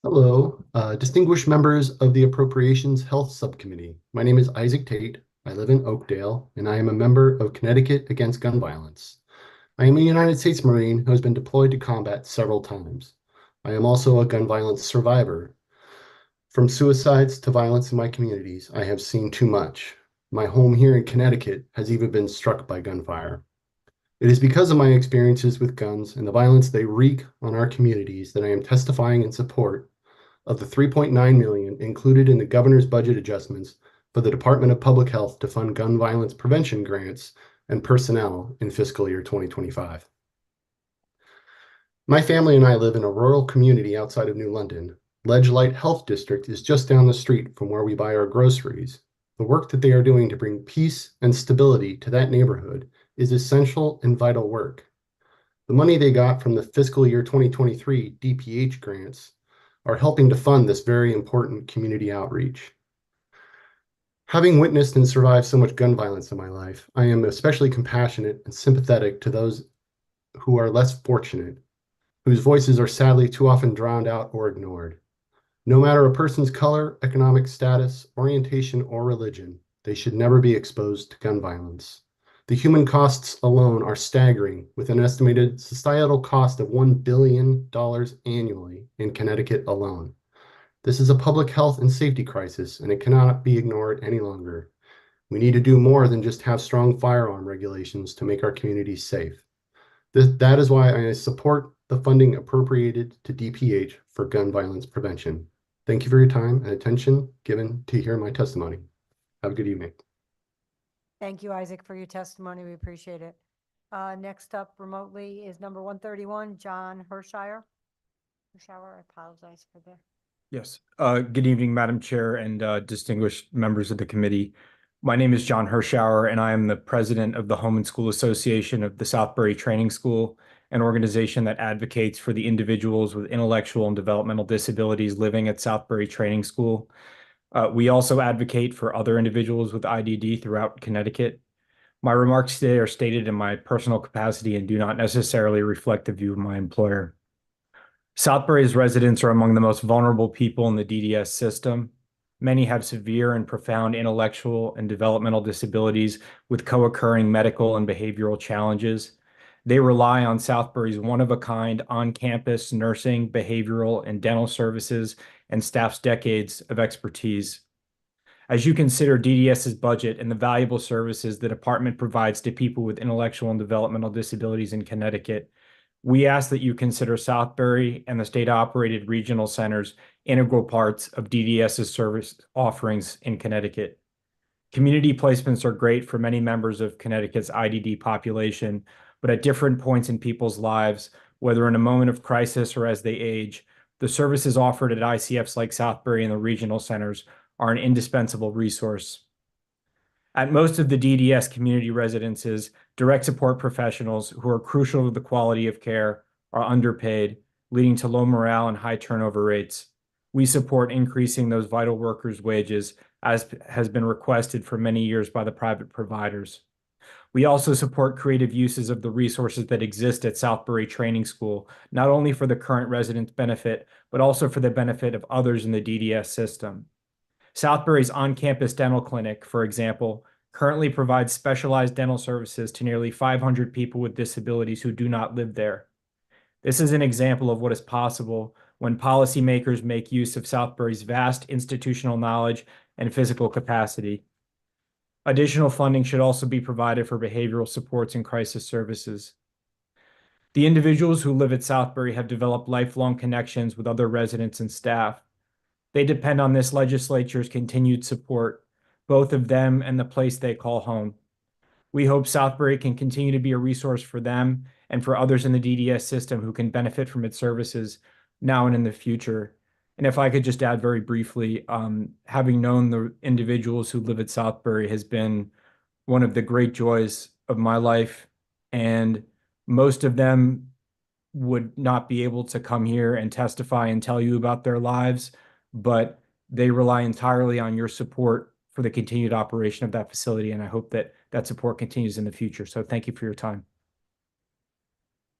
Hello, distinguished members of the Appropriations Health Subcommittee. My name is Isaac Tate. I live in Oakdale, and I am a member of Connecticut Against Gun Violence. I am a United States Marine who has been deployed to combat several times. I am also a gun violence survivor. From suicides to violence in my communities, I have seen too much. My home here in Connecticut has even been struck by gunfire. It is because of my experiences with guns and the violence they wreak on our communities that I am testifying in support of the $3.9 million included in the governor's budget adjustments for the Department of Public Health to fund gun violence prevention grants and personnel in fiscal year 2025. My family and I live in a rural community outside of New London. Ledge Light Health District is just down the street from where we buy our groceries. The work that they are doing to bring peace and stability to that neighborhood is essential and vital work. The money they got from the fiscal year 2023 DPH grants are helping to fund this very important community outreach. Having witnessed and survived so much gun violence in my life, I am especially compassionate and sympathetic to those who are less fortunate, whose voices are sadly too often drowned out or ignored. No matter a person's color, economic status, orientation, or religion, they should never be exposed to gun violence. The human costs alone are staggering, with an estimated societal cost of $1 billion annually in Connecticut alone. This is a public health and safety crisis, and it cannot be ignored any longer. We need to do more than just have strong firearm regulations to make our communities safe. That is why I support the funding appropriated to DPH for gun violence prevention. Thank you for your time and attention given to hear my testimony. Have a good evening. Thank you, Isaac, for your testimony. We appreciate it. Next up remotely is number 131, John Hershire. I apologize for the. Yes. Good evening, Madam Chair and distinguished members of the committee. My name is John Hirschauer, and I am the president of the Home and School Association of the Southbury Training School, an organization that advocates for the individuals with intellectual and developmental disabilities living at Southbury Training School. We also advocate for other individuals with IDD throughout Connecticut. My remarks today are stated in my personal capacity and do not necessarily reflect the view of my employer. Southbury's residents are among the most vulnerable people in the DDS system. Many have severe and profound intellectual and developmental disabilities with co-occurring medical and behavioral challenges. They rely on Southbury's one-of-a-kind on-campus nursing, behavioral, and dental services and staff's decades of expertise. As you consider DDS's budget and the valuable services the department provides to people with intellectual and developmental disabilities in Connecticut, we ask that you consider Southbury and the state-operated regional centers integral parts of DDS's service offerings in Connecticut. Community placements are great for many members of Connecticut's IDD population, but at different points in people's lives, whether in a moment of crisis or as they age, the services offered at ICFs like Southbury and the regional centers are an indispensable resource. At most of the DDS community residences, direct support professionals who are crucial to the quality of care are underpaid, leading to low morale and high turnover rates. We support increasing those vital workers' wages, as has been requested for many years by the private providers. We also support creative uses of the resources that exist at Southbury Training School, not only for the current residents' benefit, but also for the benefit of others in the DDS system. Southbury's on-campus dental clinic, for example, currently provides specialized dental services to nearly 500 people with disabilities who do not live there. This is an example of what is possible when policymakers make use of Southbury's vast institutional knowledge and physical capacity. Additional funding should also be provided for behavioral supports and crisis services. The individuals who live at Southbury have developed lifelong connections with other residents and staff. They depend on this legislature's continued support, both of them and the place they call home. We hope Southbury can continue to be a resource for them and for others in the DDS system who can benefit from its services now and in the future. And if I could just add very briefly, having known the individuals who live at Southbury has been one of the great joys of my life. And most of them would not be able to come here and testify and tell you about their lives, but they rely entirely on your support for the continued operation of that facility. And I hope that that support continues in the future. So thank you for your time.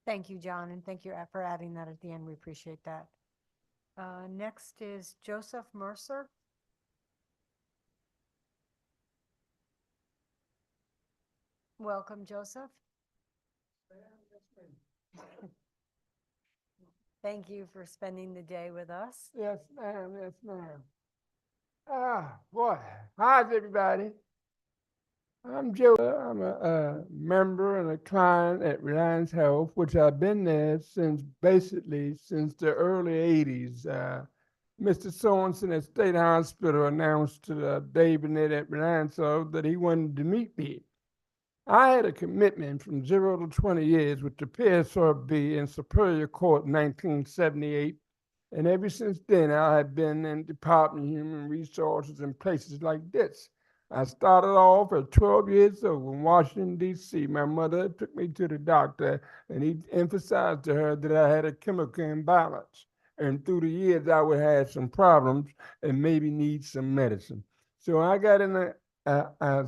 Thank you, John, and thank you for adding that at the end. We appreciate that. Next is Joseph Mercer. Welcome, Joseph. Thank you for spending the day with us. Yes, ma'am. Yes, ma'am. Boy, how's everybody? I'm Joe. I'm a member and a client at Reliance Health, which I've been there since the early 80s. Mr. Sorensen at State Hospital announced to Dave Burnett at Reliance Health that he wanted to meet me. I had a commitment from 0 to 20 years with the PSRB in Superior Court in 1978. And ever since then, I have been in Department of Human Resources in places like this. I started off at 12 years old in Washington, D.C. My mother took me to the doctor, and he emphasized to her that I had a chemical imbalance. And through the years, I would have some problems and maybe need some medicine. So I got in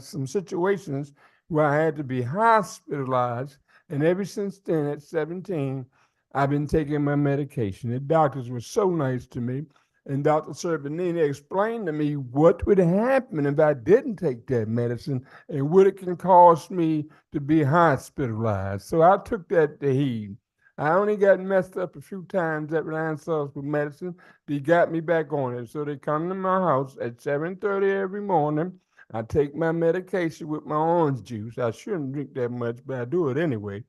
some situations where I had to be hospitalized. And ever since then, at 17, I've been taking my medication. The doctors were so nice to me. And Dr. Serpenini explained to me what would happen if I didn't take that medicine and what it can cause me to be hospitalized. So I took that to heed. I only got messed up a few times at Reliance Health with medicine. They got me back on it. So they come to my house at 7:30 every morning. I take my medication with my orange juice. I shouldn't drink that much, but I do it anyway.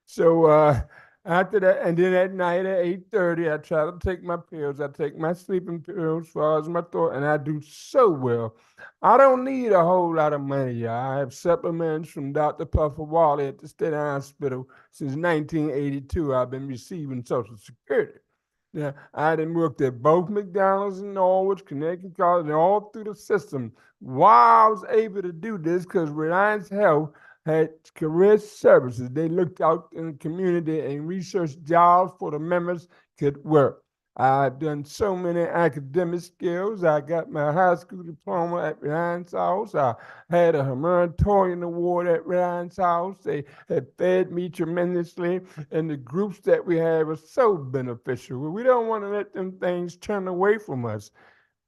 So after that, and then at night at 8:30, I try to take my pills. I take my sleeping pills as far as my thought, and I do so well. I don't need a whole lot of money, y'all. I have supplements from Dr. Puffer Wally at the State Hospital since 1982. I've been receiving Social Security. Now, I done worked at both McDonald's in Norwich, Connecticut College, and all through the system. Why I was able to do this, because Reliance Health had career services. They looked out in the community and researched jobs for the members could work. I've done so many academic skills. I got my high school diploma at Reliance House. I had a humanitarian award at Reliance House. They had fed me tremendously, and the groups that we had were so beneficial. We don't want to let them things turn away from us.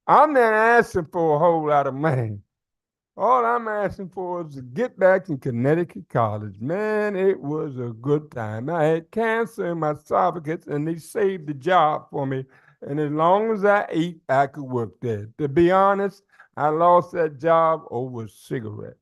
I'm not asking for a whole lot of money. All I'm asking for is to get back in Connecticut College. Man, it was a good time. I had cancer in my esophagus, and they saved the job for me. And as long as I ate, I could work there. To be honest, I lost that job over a cigarette.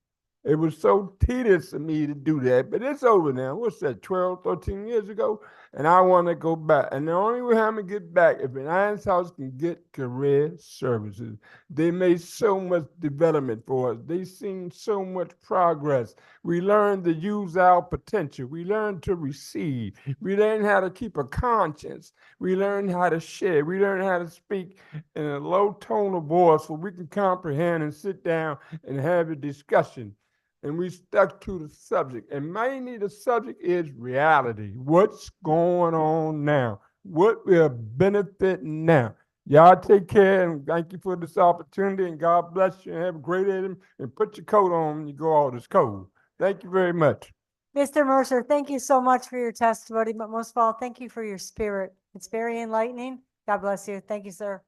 It was so tedious for me to do that, but it's over now. What's that, 12, 13 years ago? And I want to go back. And the only way I'm going to get back, if Reliance House can get career services. They made so much development for us. They've seen so much progress. We learned to use our potential. We learned to receive. We learned how to keep a conscience. We learned how to share. We learned how to speak in a low tone of voice so we can comprehend and sit down and have a discussion. And we stuck to the subject. And mainly the subject is reality. What's going on now? What will benefit now? Y'all take care, and thank you for this opportunity, and God bless you, and have a great day, and put your coat on when you go out. It's cold. Thank you very much. Mr. Mercer, thank you so much for your testimony, but most of all, thank you for your spirit. It's very enlightening. God bless you. Thank you, sir.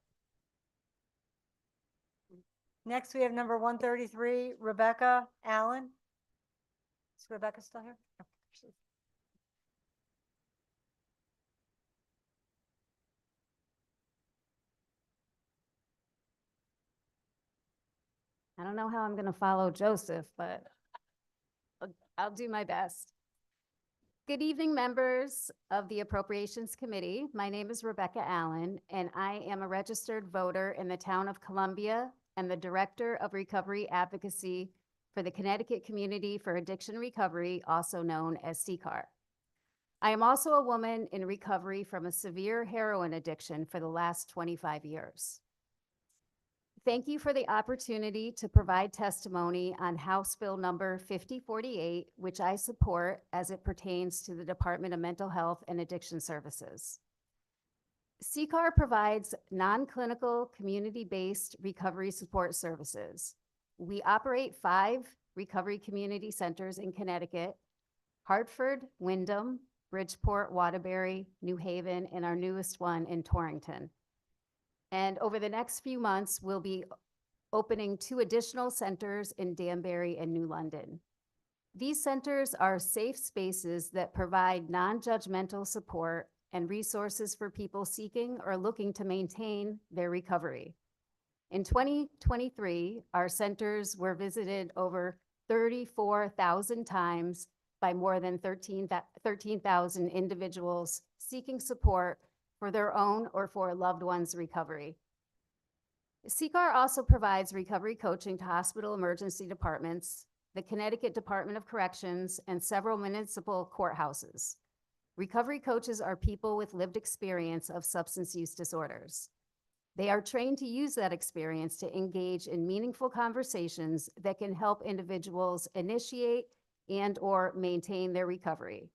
Next, we have number 133, Rebecca Allen. Is Rebecca still here? No, she is. I don't know how I'm going to follow Joseph, but I'll do my best. Good evening, members of the Appropriations Committee. My name is Rebecca Allen, and I am a registered voter in the town of Columbia and the Director of Recovery Advocacy for the Connecticut Community for Addiction Recovery, also known as CCAR. I am also a woman in recovery from a severe heroin addiction for the last 25 years. Thank you for the opportunity to provide testimony on House Bill number 5048, which I support as it pertains to the Department of Mental Health and Addiction Services. CCAR provides non-clinical, community-based recovery support services. We operate 5 recovery community centers in Connecticut: Hartford, Wyndham, Bridgeport, Waterbury, New Haven, and our newest one in Torrington. And over the next few months, we'll be opening 2 additional centers in Danbury and New London. These centers are safe spaces that provide non-judgmental support and resources for people seeking or looking to maintain their recovery. In 2023, our centers were visited over 34,000 times by more than 13,000 individuals seeking support for their own or for a loved one's recovery. CCAR also provides recovery coaching to hospital emergency departments, the Connecticut Department of Corrections, and several municipal courthouses. Recovery coaches are people with lived experience of substance use disorders. They are trained to use that experience to engage in meaningful conversations that can help individuals initiate and/or maintain their recovery.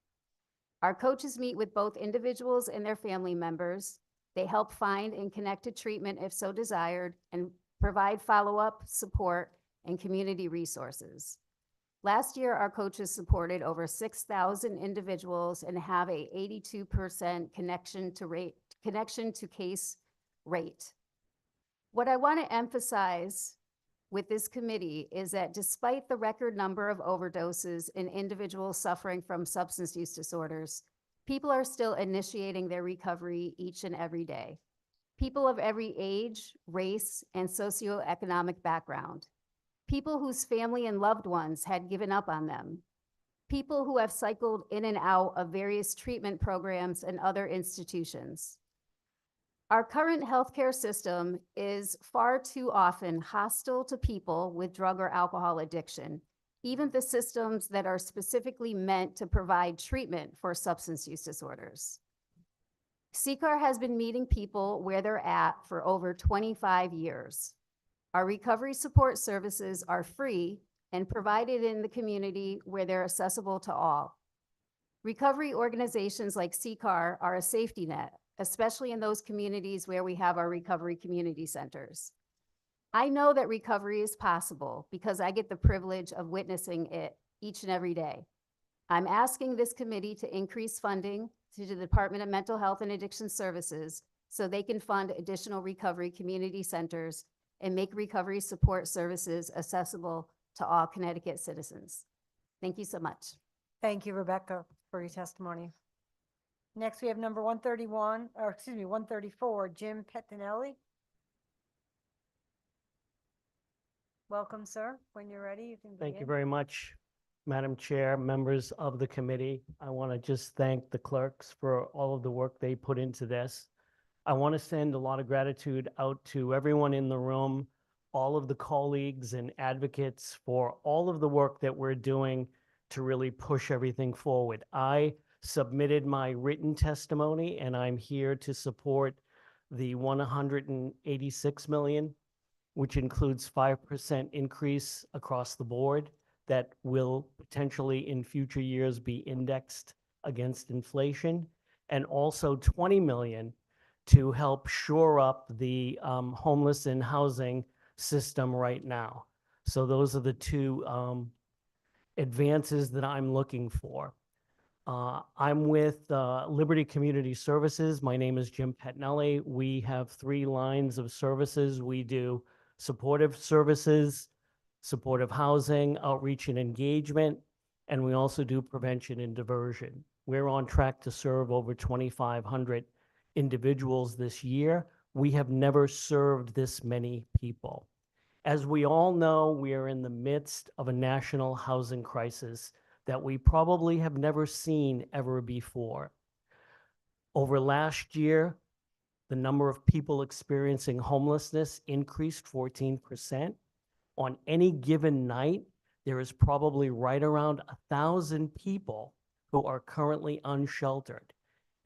Our coaches meet with both individuals and their family members. They help find and connect to treatment if so desired, and provide follow-up support and community resources. Last year, our coaches supported over 6,000 individuals and have a 82% connection to case rate. What I want to emphasize with this committee is that despite the record number of overdoses in individuals suffering from substance use disorders, people are still initiating their recovery each and every day. People of every age, race, and socioeconomic background. People whose family and loved ones had given up on them. People who have cycled in and out of various treatment programs and other institutions. Our current healthcare system is far too often hostile to people with drug or alcohol addiction, even the systems that are specifically meant to provide treatment for substance use disorders. CCAR has been meeting people where they're at for over 25 years. Our recovery support services are free and provided in the community where they're accessible to all. Recovery organizations like CCAR are a safety net, especially in those communities where we have our recovery community centers. I know that recovery is possible because I get the privilege of witnessing it each and every day. I'm asking this committee to increase funding to the Department of Mental Health and Addiction Services so they can fund additional recovery community centers and make recovery support services accessible to all Connecticut citizens. Thank you so much. Thank you, Rebecca, for your testimony. Next, we have number 134, Jim Pettinelli. Welcome, sir. When you're ready, you can begin. Thank you very much, Madam Chair, members of the committee. I want to just thank the clerks for all of the work they put into this. I want to send a lot of gratitude out to everyone in the room, all of the colleagues and advocates for all of the work that we're doing to really push everything forward. I submitted my written testimony and I'm here to support the 186 million, which includes 5% increase across the board that will potentially in future years be indexed against inflation, and also 20 million to help shore up the homeless and housing system right now. So those are the two advances that I'm looking for. I'm with Liberty Community Services. My name is Jim Pettinelli. We have 3 lines of services. We do supportive services, supportive housing, outreach and engagement, and we also do prevention and diversion. We're on track to serve over 2,500 individuals this year. We have never served this many people. As we all know, we are in the midst of a national housing crisis that we probably have never seen ever before. Over last year, the number of people experiencing homelessness increased 14%. On any given night, there is probably right around 1,000 people who are currently unsheltered,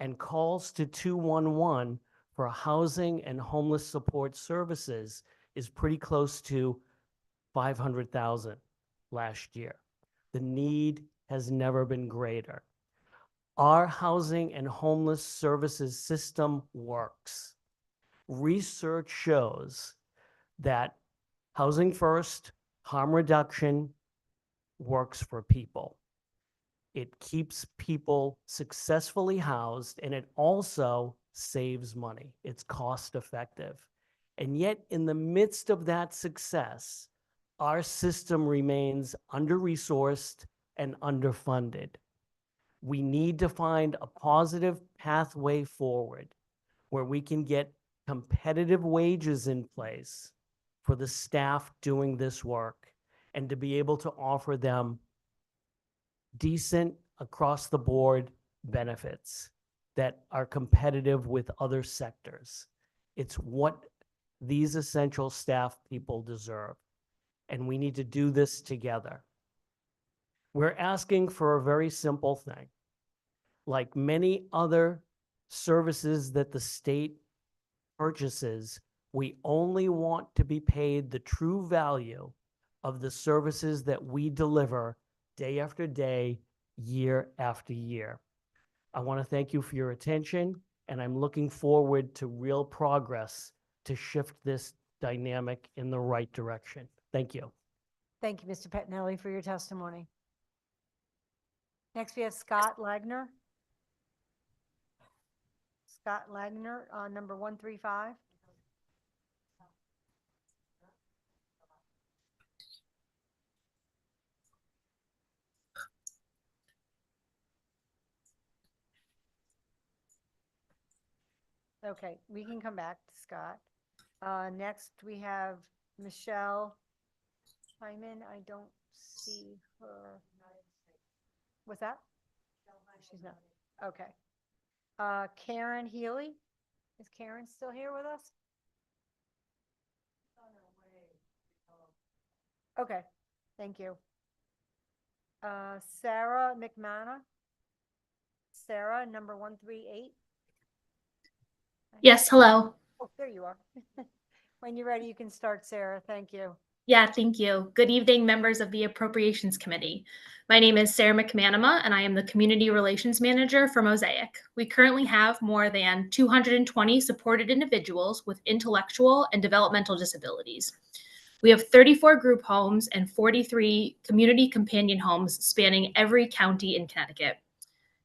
and calls to 211 for housing and homeless support services is pretty close to 500,000 last year. The need has never been greater. Our housing and homeless services system works. Research shows that housing first, harm reduction works for people. It keeps people successfully housed, and it also saves money. It's cost effective. And yet in the midst of that success, our system remains under-resourced and underfunded. We need to find a positive pathway forward where we can get competitive wages in place for the staff doing this work and to be able to offer them decent across the board benefits that are competitive with other sectors. It's what these essential staff people deserve, and we need to do this together. We're asking for a very simple thing. Like many other services that the state purchases, we only want to be paid the true value of the services that we deliver day after day, year after year. I want to thank you for your attention, and I'm looking forward to real progress to shift this dynamic in the right direction. Thank you. Thank you, Mr. Pettinelli, for your testimony. Next, we have Scott Lagner. Scott Lagner, number 135. Okay, we can come back to Scott. Next, we have Michelle Hyman. I don't see her. What's that? She's not. Okay. Karen Healy. Is Karen still here with us? Okay, thank you. Sarah McManus. Sarah, number 138. Yes, hello. Oh, there you are. When you're ready, you can start, Sarah. Thank you. Yeah, thank you. Good evening, members of the Appropriations Committee. My name is Sarah McManama, and I am the Community Relations Manager for Mosaic. We currently have more than 220 supported individuals with intellectual and developmental disabilities. We have 34 group homes and 43 community companion homes spanning every county in Connecticut.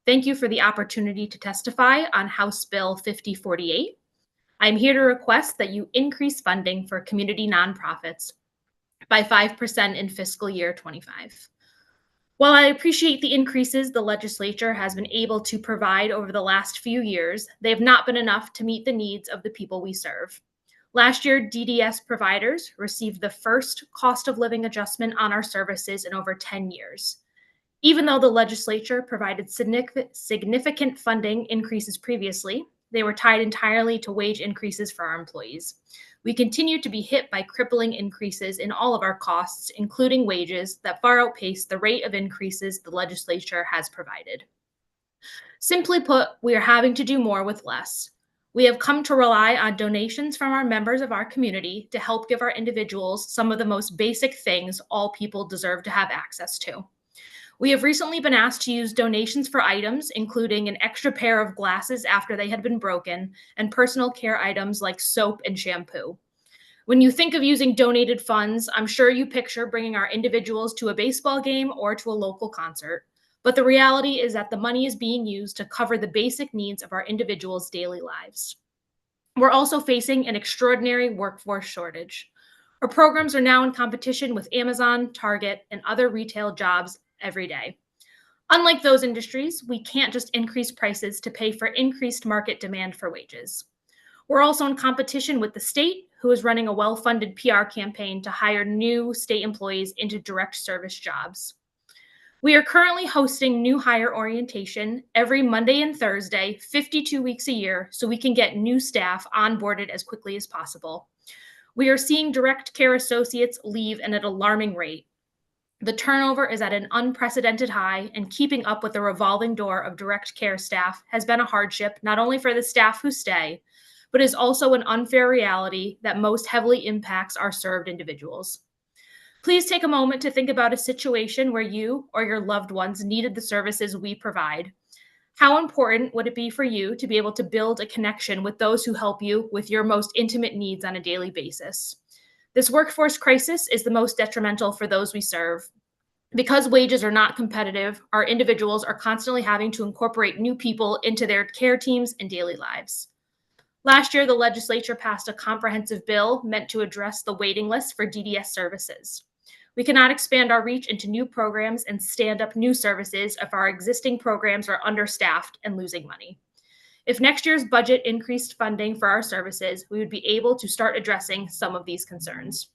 Thank you for the opportunity to testify on House Bill 5048. I'm here to request that you increase funding for community nonprofits by 5% in fiscal year 25. While I appreciate the increases the legislature has been able to provide over the last few years, they have not been enough to meet the needs of the people we serve. Last year, DDS providers received the first cost of living adjustment on our services in over 10 years. Even though the legislature provided significant funding increases previously, they were tied entirely to wage increases for our employees. We continue to be hit by crippling increases in all of our costs, including wages, that far outpace the rate of increases the legislature has provided. Simply put, we are having to do more with less. We have come to rely on donations from our members of our community to help give our individuals some of the most basic things all people deserve to have access to. We have recently been asked to use donations for items, including an extra pair of glasses after they had been broken, and personal care items like soap and shampoo. When you think of using donated funds, I'm sure you picture bringing our individuals to a baseball game or to a local concert. But the reality is that the money is being used to cover the basic needs of our individuals' daily lives. We're also facing an extraordinary workforce shortage. Our programs are now in competition with Amazon, Target, and other retail jobs every day. Unlike those industries, we can't just increase prices to pay for increased market demand for wages. We're also in competition with the state, who is running a well-funded PR campaign to hire new state employees into direct service jobs. We are currently hosting new hire orientation every Monday and Thursday, 52 weeks a year, so we can get new staff onboarded as quickly as possible. We are seeing direct care associates leave at an alarming rate. The turnover is at an unprecedented high, and keeping up with the revolving door of direct care staff has been a hardship, not only for the staff who stay, but is also an unfair reality that most heavily impacts our served individuals. Please take a moment to think about a situation where you or your loved ones needed the services we provide. How important would it be for you to be able to build a connection with those who help you with your most intimate needs on a daily basis? This workforce crisis is the most detrimental for those we serve. Because wages are not competitive, our individuals are constantly having to incorporate new people into their care teams and daily lives. Last year, the legislature passed a comprehensive bill meant to address the waiting list for DDS services. We cannot expand our reach into new programs and stand up new services if our existing programs are understaffed and losing money. If next year's budget increased funding for our services, we would be able to start addressing some of these concerns.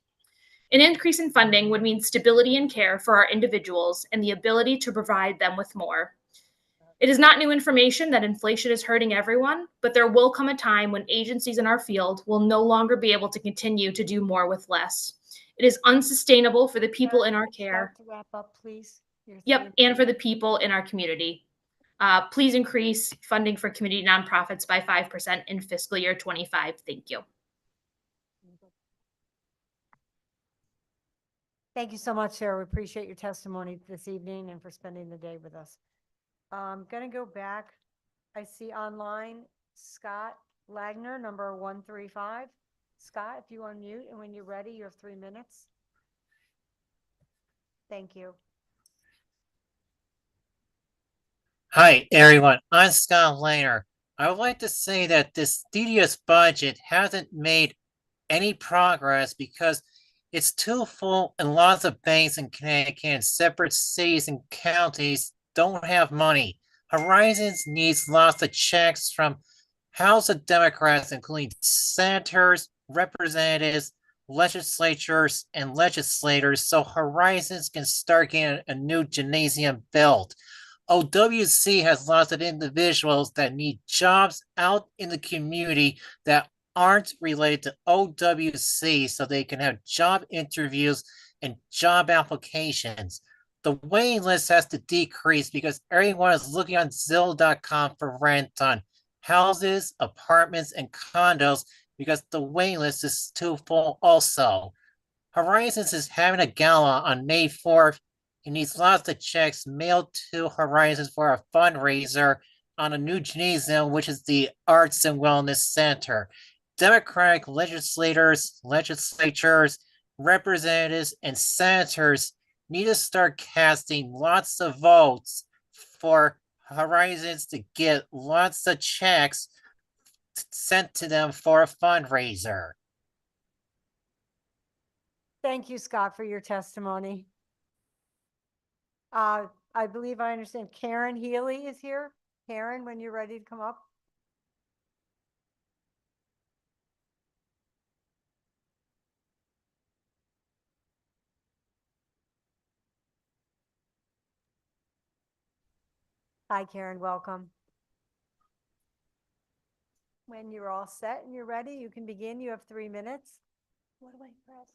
An increase in funding would mean stability in care for our individuals and the ability to provide them with more. It is not new information that inflation is hurting everyone, but there will come a time when agencies in our field will no longer be able to continue to do more with less. It is unsustainable for the people in our care. Start to wrap up, please. Yep, and for the people in our community. Please increase funding for community nonprofits by 5% in fiscal year 25. Thank you. Thank you so much, Sarah. We appreciate your testimony this evening and for spending the day with us. I'm going to go back. I see online Scott Lagner, number 135. Scott, if you unmute, and when you're ready, you have 3 minutes. Thank you. Hi, everyone. I'm Scott Lagner. I would like to say that this DDS budget hasn't made any progress because it's too full and lots of banks in Connecticut and separate cities and counties don't have money. Horizons needs lots of checks from House of Democrats, including senators, representatives, legislatures, and legislators, so Horizons can start getting a new gymnasium built. OWC has lots of individuals that need jobs out in the community that aren't related to OWC, so they can have job interviews and job applications. The waiting list has to decrease because everyone is looking on Zillow.com for rent on houses, apartments, and condos because the waiting list is too full also. Horizons is having a gala on May 4th and needs lots of checks mailed to Horizons for a fundraiser on a new gymnasium, which is the Arts and Wellness Center. Democratic legislators, legislatures, representatives, and senators need to start casting lots of votes for Horizons to get lots of checks sent to them for a fundraiser. Thank you, Scott, for your testimony. I believe I understand Karen Healy is here. Karen, when you're ready to come up. Hi, Karen, welcome. When you're all set and you're ready, you can begin. You have 3 minutes. What do I press?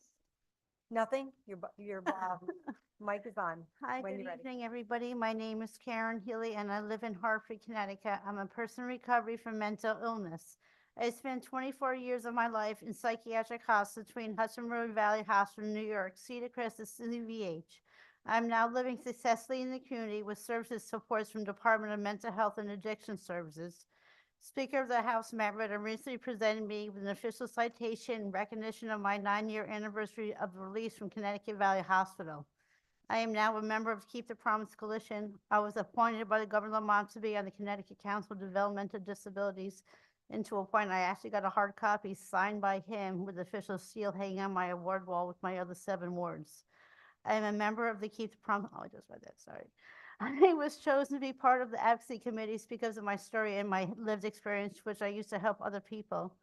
Nothing? Your mic is on. Hi, when good you're ready. evening, everybody. My name is Karen Healy, and I live in Hartford, Connecticut. I'm a person in recovery from mental illness. I spent 24 years of my life in psychiatric hospitals between Hudson River Valley Hospital in New York, Cedar Crest, and CVH. I'm now living successfully in the community with services supports from Department of Mental Health and Addiction Services. Speaker of the House, Matt Ritter, recently presented me with an official citation in recognition of my 9-year anniversary of release from Connecticut Valley Hospital. I am now a member of Keep the Promise Coalition. I was appointed by the Governor Lamont to be on the Connecticut Council of Developmental Disabilities. And to a point, I actually got a hard copy signed by him with official seal hanging on my award wall with my other 7 words. I am a member of the Keep the Promise. Oh, I just read that. Sorry. I was chosen to be part of the advocacy committees because of my story and my lived experience, which I used to help other people.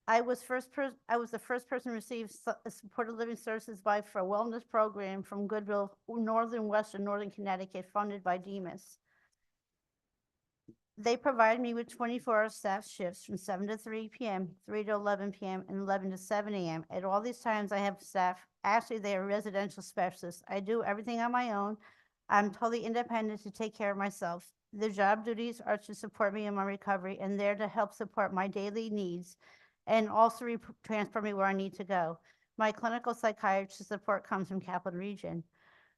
I was the first person to receive supported living services for a wellness program from Goodwill, Northern Connecticut, funded by DEMAS. They provided me with 24-hour staff shifts from 7 to 3 p.m., 3 to 11 p.m., and 11 to 7 a.m. At all these times, I have staff. Actually, they are residential specialists. I do everything on my own. I'm totally independent to take care of myself. Their job duties are to support me in my recovery and there to help support my daily needs and also transport me where I need to go. My clinical psychiatrist support comes from Capital Region.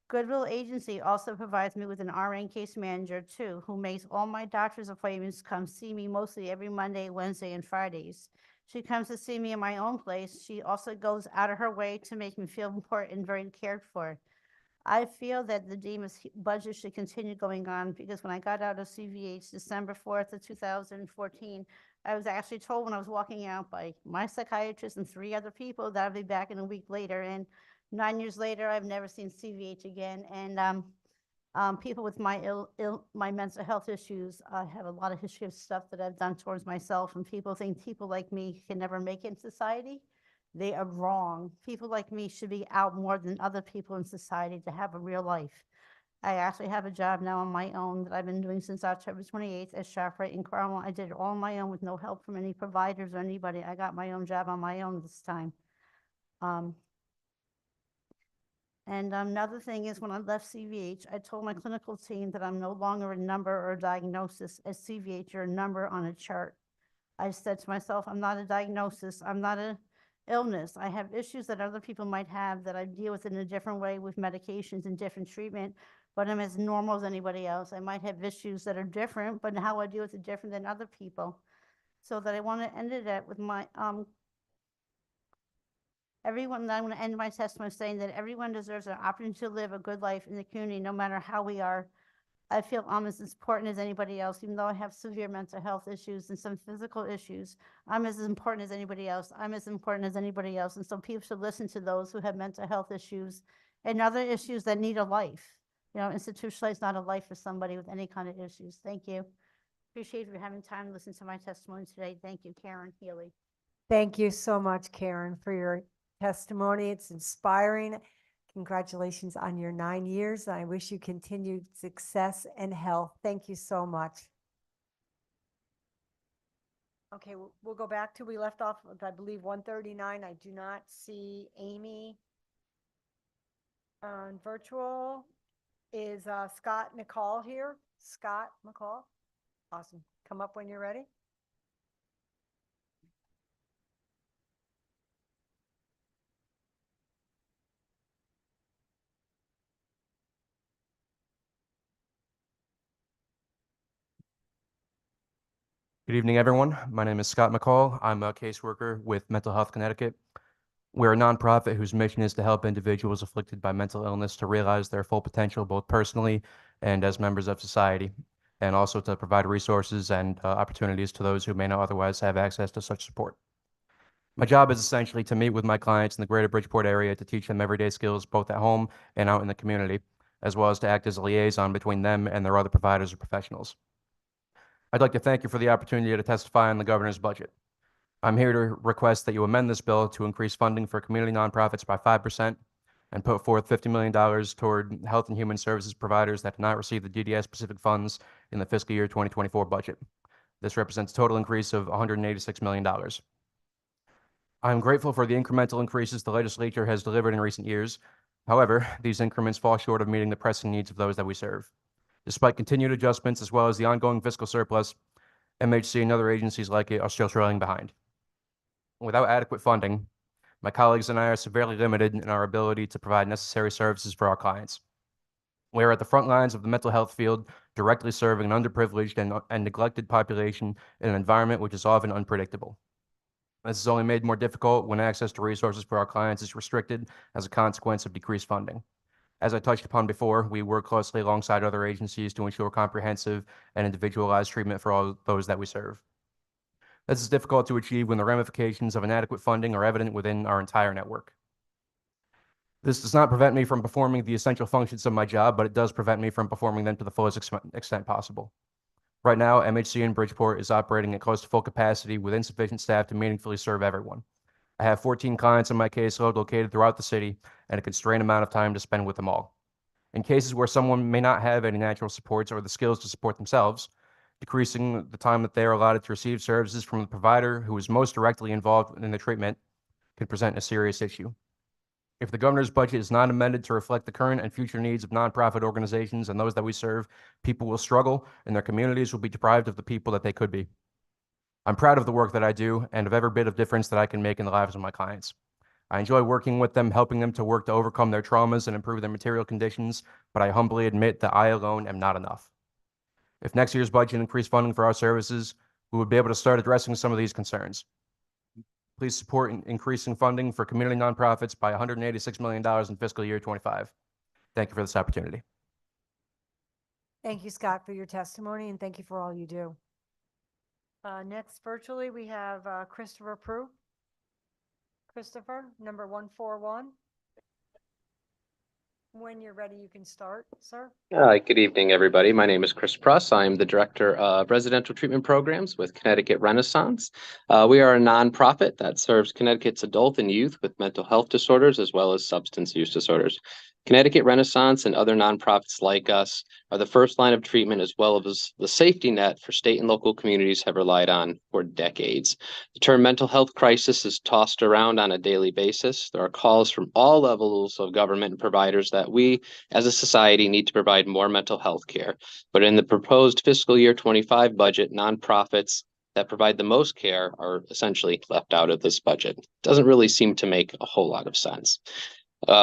Goodwill Agency also provides me with an RN case manager too, who makes all my doctor's appointments come see me mostly every Monday, Wednesday, and Fridays. She comes to see me in my own place. She also goes out of her way to make me feel important and very cared for. I feel that the DEMAS budget should continue going on because when I got out of CVH December 4th of 2014, I was actually told when I was walking out by my psychiatrist and 3 other people that I'd be back in a week later. And 9 years later, I've never seen CVH again. And people with my my mental health issues, I have a lot of history of stuff that I've done towards myself, and people think people like me can never make it in society. They are wrong. People like me should be out more than other people in society to have a real life. I actually have a job now on my own that I've been doing since October 28th as ShopRite in Carmel. I did it all on my own with no help from any providers or anybody. I got my own job on my own this time. And another thing is when I left CVH, I told my clinical team that I'm no longer a number or a diagnosis. At CVH, you're a number on a chart. I said to myself, I'm not a diagnosis. I'm not an illness. I have issues that other people might have that I deal with in a different way with medications and different treatment, but I'm as normal as anybody else. I might have issues that are different, but how I deal with it different than other people. So that I want to end it with my everyone, I want to end my testimony saying that everyone deserves an opportunity to live a good life in the community, no matter how we are. I feel I'm as important as anybody else, even though I have severe mental health issues and some physical issues. I'm as important as anybody else. I'm as important as anybody else. And so people should listen to those who have mental health issues and other issues that need a life. You know, institutionalized not a life for somebody with any kind of issues. Thank you. Appreciate you having time to listen to my testimony today. Thank you, Karen Healy. Thank you so much, Karen, for your testimony. It's inspiring. Congratulations on your 9 years. I wish you continued success and health. Thank you so much. Okay, we'll go back to, we left off with, I believe, 139. I do not see Amy on virtual. Is Scott McCall here? Scott McCall? Awesome. Come up when you're ready. Good evening, everyone. My name is Scott McCall. I'm a caseworker with Mental Health Connecticut. We're a nonprofit whose mission is to help individuals afflicted by mental illness to realize their full potential, both personally and as members of society, and also to provide resources and opportunities to those who may not otherwise have access to such support. My job is essentially to meet with my clients in the greater Bridgeport area to teach them everyday skills both at home and out in the community, as well as to act as a liaison between them and their other providers or professionals. I'd like to thank you for the opportunity to testify on the governor's budget. I'm here to request that you amend this bill to increase funding for community nonprofits by 5% and put forth $50 million toward health and human services providers that did not receive the DDS-specific funds in the fiscal year 2024 budget. This represents a total increase of $186 million. I'm grateful for the incremental increases the legislature has delivered in recent years. However, these increments fall short of meeting the pressing needs of those that we serve. Despite continued adjustments as well as the ongoing fiscal surplus, MHC and other agencies like it are still trailing behind. Without adequate funding, my colleagues and I are severely limited in our ability to provide necessary services for our clients. We are at the front lines of the mental health field, directly serving an underprivileged and neglected population in an environment which is often unpredictable. This is only made more difficult when access to resources for our clients is restricted as a consequence of decreased funding. As I touched upon before, we work closely alongside other agencies to ensure comprehensive and individualized treatment for all those that we serve. This is difficult to achieve when the ramifications of inadequate funding are evident within our entire network. This does not prevent me from performing the essential functions of my job, but it does prevent me from performing them to the fullest extent possible. Right now, MHC in Bridgeport is operating at close to full capacity with insufficient staff to meaningfully serve everyone. I have 14 clients in my caseload located throughout the city and a constrained amount of time to spend with them all. In cases where someone may not have any natural supports or the skills to support themselves, decreasing the time that they are allotted to receive services from the provider who is most directly involved in the treatment can present a serious issue. If the governor's budget is not amended to reflect the current and future needs of nonprofit organizations and those that we serve, people will struggle and their communities will be deprived of the people that they could be. I'm proud of the work that I do and of every bit of difference that I can make in the lives of my clients. I enjoy working with them, helping them to work to overcome their traumas and improve their material conditions, but I humbly admit that I alone am not enough. If next year's budget increased funding for our services, we would be able to start addressing some of these concerns. Please support increasing funding for community nonprofits by $186 million in fiscal year 25. Thank you for this opportunity. Thank you, Scott, for your testimony, and thank you for all you do. Next, virtually, we have Christopher Prue. Christopher, number 141. When you're ready, you can start, sir. Good evening, everybody. My name is Chris Pruss. I'm the Director of Residential Treatment Programs with Connecticut Renaissance. We are a nonprofit that serves Connecticut's adult and youth with mental health disorders as well as substance use disorders. Connecticut Renaissance and other nonprofits like us are the first line of treatment as well as the safety net for state and local communities have relied on for decades. The term mental health crisis is tossed around on a daily basis. There are calls from all levels of government and providers that we as a society need to provide more mental health care. But in the proposed fiscal year 25 budget, nonprofits that provide the most care are essentially left out of this budget. Doesn't really seem to make a whole lot of sense.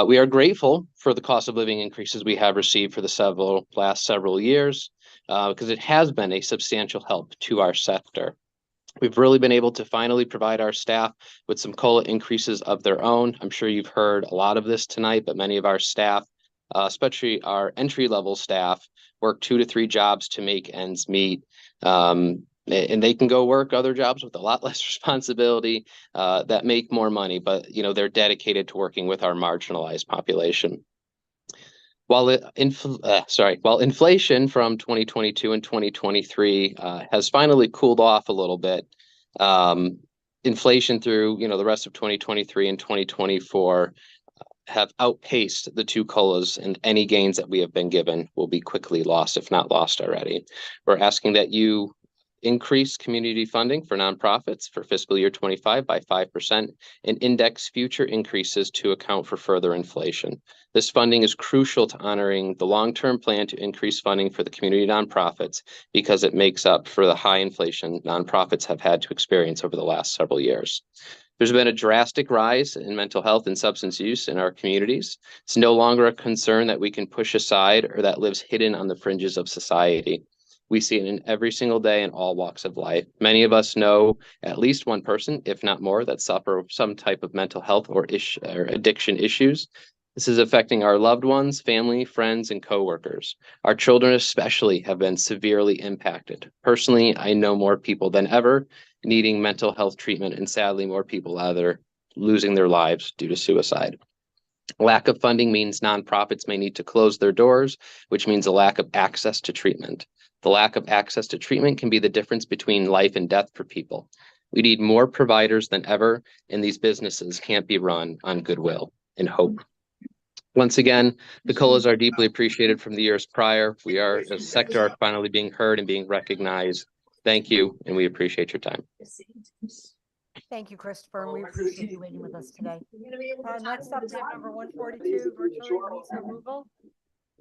We are grateful for the cost of living increases we have received for the last several years because it has been a substantial help to our sector. We've really been able to finally provide our staff with some COLA increases of their own. I'm sure you've heard a lot of this tonight, but many of our staff, especially our entry-level staff, work 2 to 3 jobs to make ends meet. And they can go work other jobs with a lot less responsibility that make more money, but they're dedicated to working with our marginalized population. While inflation from 2022 and 2023 has finally cooled off a little bit, inflation through the rest of 2023 and 2024 have outpaced the 2 COLAs, and any gains that we have been given will be quickly lost, if not lost already. We're asking that you increase community funding for nonprofits for fiscal year 25 by 5% and index future increases to account for further inflation. This funding is crucial to honoring the long-term plan to increase funding for the community nonprofits because it makes up for the high inflation nonprofits have had to experience over the last several years. There's been a drastic rise in mental health and substance use in our communities. It's no longer a concern that we can push aside or that lives hidden on the fringes of society. We see it in every single day in all walks of life. Many of us know at least one person, if not more, that suffer some type of mental health or addiction issues. This is affecting our loved ones, family, friends, and coworkers. Our children especially have been severely impacted. Personally, I know more people than ever needing mental health treatment, and sadly, more people either losing their lives due to suicide. Lack of funding means nonprofits may need to close their doors, which means a lack of access to treatment. The lack of access to treatment can be the difference between life and death for people. We need more providers than ever, and these businesses can't be run on goodwill and hope. Once again, the COLAs are deeply appreciated from the years prior. We are, as a sector, are finally being heard and being recognized. Thank you, and we appreciate your time. Thank you, Christopher, and we appreciate you waiting with us today. Next up, we have number 142, virtually Lisa Rubel.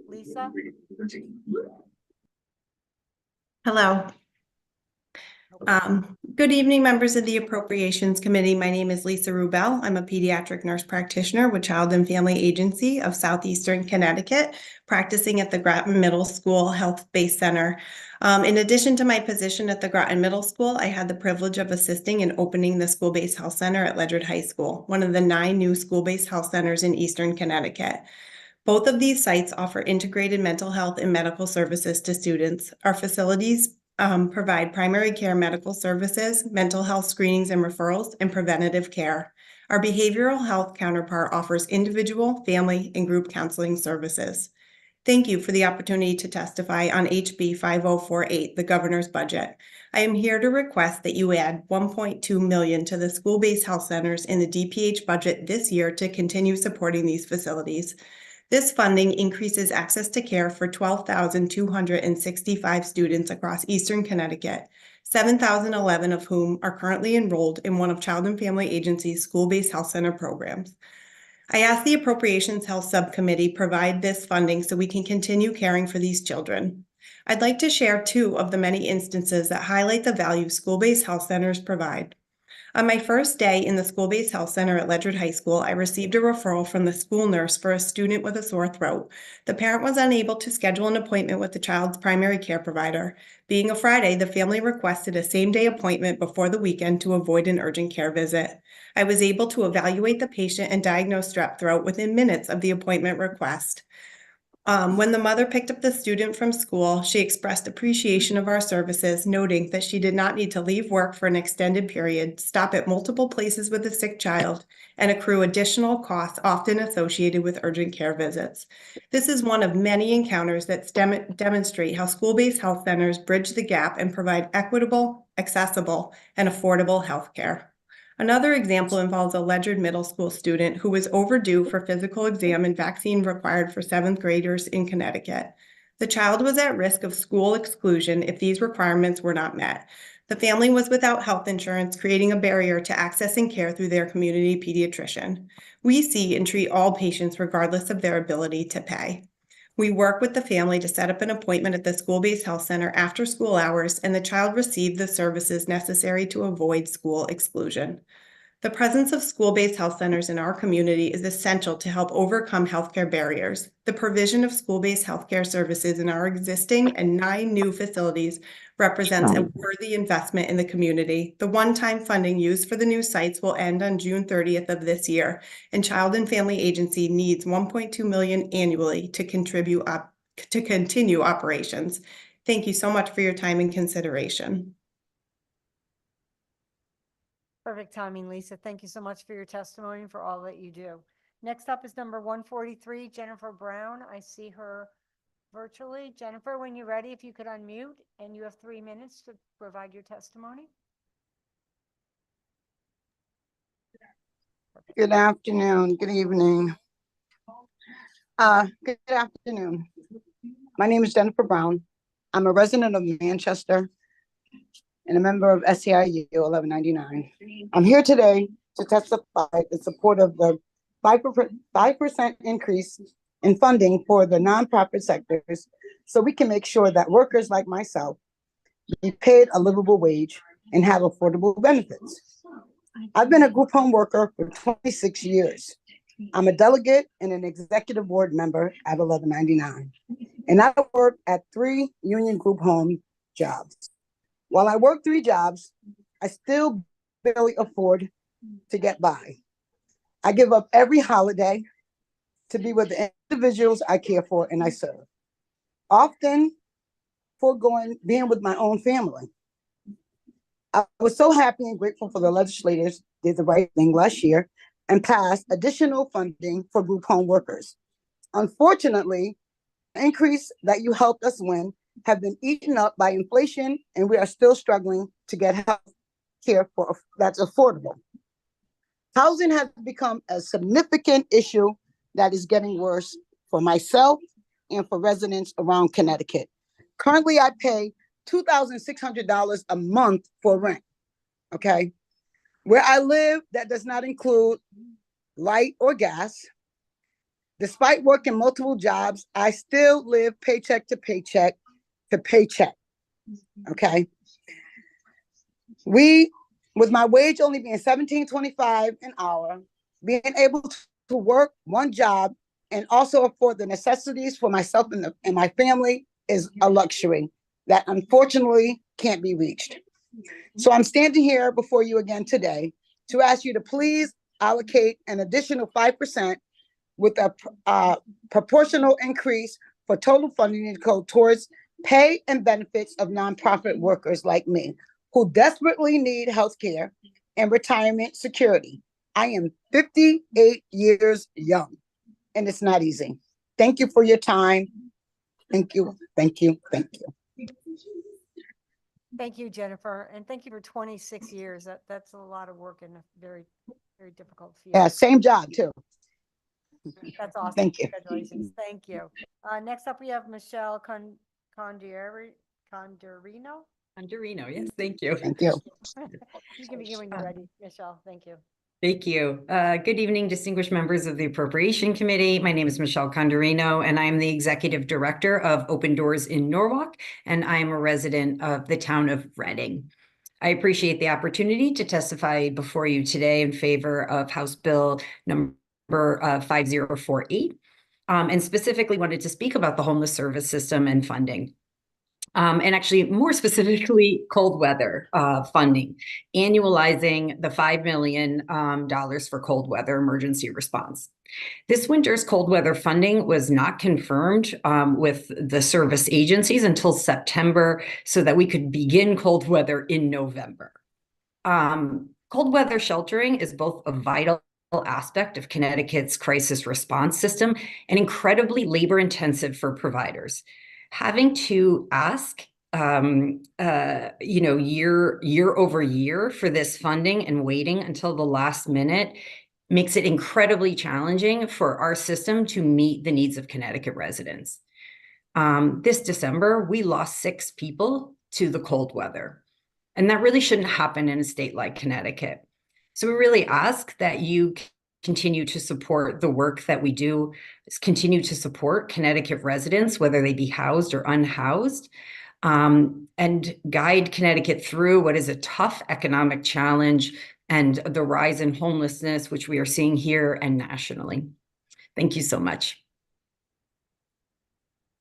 Lisa? Hello. Good evening, members of the Appropriations Committee. My name is Lisa Rubel. I'm a pediatric nurse practitioner with Child and Family Agency of Southeastern Connecticut, practicing at the Groton Middle School Health-Based Center. In addition to my position at the Groton Middle School, I had the privilege of assisting in opening the school-based health center at Ledyard High School, one of the 9 new school-based health centers in Eastern Connecticut. Both of these sites offer integrated mental health and medical services to students. Our facilities provide primary care medical services, mental health screenings and referrals, and preventative care. Our behavioral health counterpart offers individual, family, and group counseling services. Thank you for the opportunity to testify on HB 5048, the governor's budget. I am here to request that you add $1.2 million to the school-based health centers in the DPH budget this year to continue supporting these facilities. This funding increases access to care for 12,265 students across Eastern Connecticut, 7,011 of whom are currently enrolled in one of Child and Family Agency's school-based health center programs. I ask the Appropriations Health Subcommittee provide this funding so we can continue caring for these children. I'd like to share 2 of the many instances that highlight the value school-based health centers provide. On my first day in the school-based health center at Ledyard High School, I received a referral from the school nurse for a student with a sore throat. The parent was unable to schedule an appointment with the child's primary care provider. Being a Friday, the family requested a same-day appointment before the weekend to avoid an urgent care visit. I was able to evaluate the patient and diagnose strep throat within minutes of the appointment request. When the mother picked up the student from school, she expressed appreciation of our services, noting that she did not need to leave work for an extended period, stop at multiple places with a sick child, and accrue additional costs often associated with urgent care visits. This is one of many encounters that demonstrate how school-based health centers bridge the gap and provide equitable, accessible, and affordable health care. Another example involves a Ledyard Middle School student who was overdue for physical exam and vaccine required for 7th graders in Connecticut. The child was at risk of school exclusion if these requirements were not met. The family was without health insurance, creating a barrier to accessing care through their community pediatrician. We see and treat all patients regardless of their ability to pay. We work with the family to set up an appointment at the school-based health center after school hours, and the child received the services necessary to avoid school exclusion. The presence of school-based health centers in our community is essential to help overcome healthcare barriers. The provision of school-based healthcare services in our existing and 9 new facilities represents a worthy investment in the community. The one-time funding used for the new sites will end on June 30th of this year, and Child and Family Agency needs $1.2 million annually to continue operations. Thank you so much for your time and consideration. Perfect timing, Lisa. Thank you so much for your testimony and for all that you do. Next up is number 143, Jennifer Brown. I see her virtually. Jennifer, when you're ready, if you could unmute, and you have 3 minutes to provide your testimony. Good afternoon, good evening. Good afternoon. My name is Jennifer Brown. I'm a resident of Manchester and a member of SEIU 1199. I'm here today to testify in support of the 5% increase in funding for the nonprofit sectors so we can make sure that workers like myself be paid a livable wage and have affordable benefits. I've been a group home worker for 26 years. I'm a delegate and an executive board member at 1199. And I work at 3 union group homes jobs. While I work 3 jobs, I still barely afford to get by. I give up every holiday to be with the individuals I care for and I serve, often foregoing being with my own family. I was so happy and grateful for the legislators did the right thing last year and passed additional funding for group home workers. Unfortunately, the increase that you helped us win have been eaten up by inflation, and we are still struggling to get health care that's affordable. Housing has become a significant issue that is getting worse for myself and for residents around Connecticut. Currently, I pay $2,600 a month for rent, okay? Where I live, that does not include light or gas. Despite working multiple jobs, I still live paycheck to paycheck, okay? With my wage only being $17.25 an hour, being able to work 1 job and also afford the necessities for myself and my family is a luxury that unfortunately can't be reached. So I'm standing here before you again today to ask you to please allocate an additional 5% with a proportional increase for total funding to go towards pay and benefits of nonprofit workers like me, who desperately need health care and retirement security. I am 58 years young, and it's not easy. Thank you for your time. Thank you, thank you, thank you. Thank you, Jennifer, and thank you for 26 years. That's a lot of work in a very, very difficult field. Yeah, same job too. That's awesome. Thank you. Congratulations. Thank you. Next up, we have Michelle Condorino. Condorino, yes, thank you. Thank you. You can begin when you're ready, Michelle. Thank you. Thank you. Good evening, distinguished members of the Appropriation Committee. My name is Michelle Condorino, and I am the Executive Director of Open Doors in Norwalk, and I am a resident of the town of Reading. I appreciate the opportunity to testify before you today in favor of House Bill number 5048, and specifically wanted to speak about the homeless service system and funding. And actually more specifically cold weather funding, annualizing the $5 million for cold weather emergency response. This winter's cold weather funding was not confirmed with the service agencies until September so that we could begin cold weather in November. Cold weather sheltering is both a vital aspect of Connecticut's crisis response system and incredibly labor intensive for providers. Having to ask, year over year for this funding and waiting until the last minute makes it incredibly challenging for our system to meet the needs of Connecticut residents. This December, we lost 6 people to the cold weather, and that really shouldn't happen in a state like Connecticut. So we really ask that you continue to support the work that we do, continue to support Connecticut residents, whether they be housed or unhoused, and guide Connecticut through what is a tough economic challenge and the rise in homelessness, which we are seeing here and nationally. Thank you so much.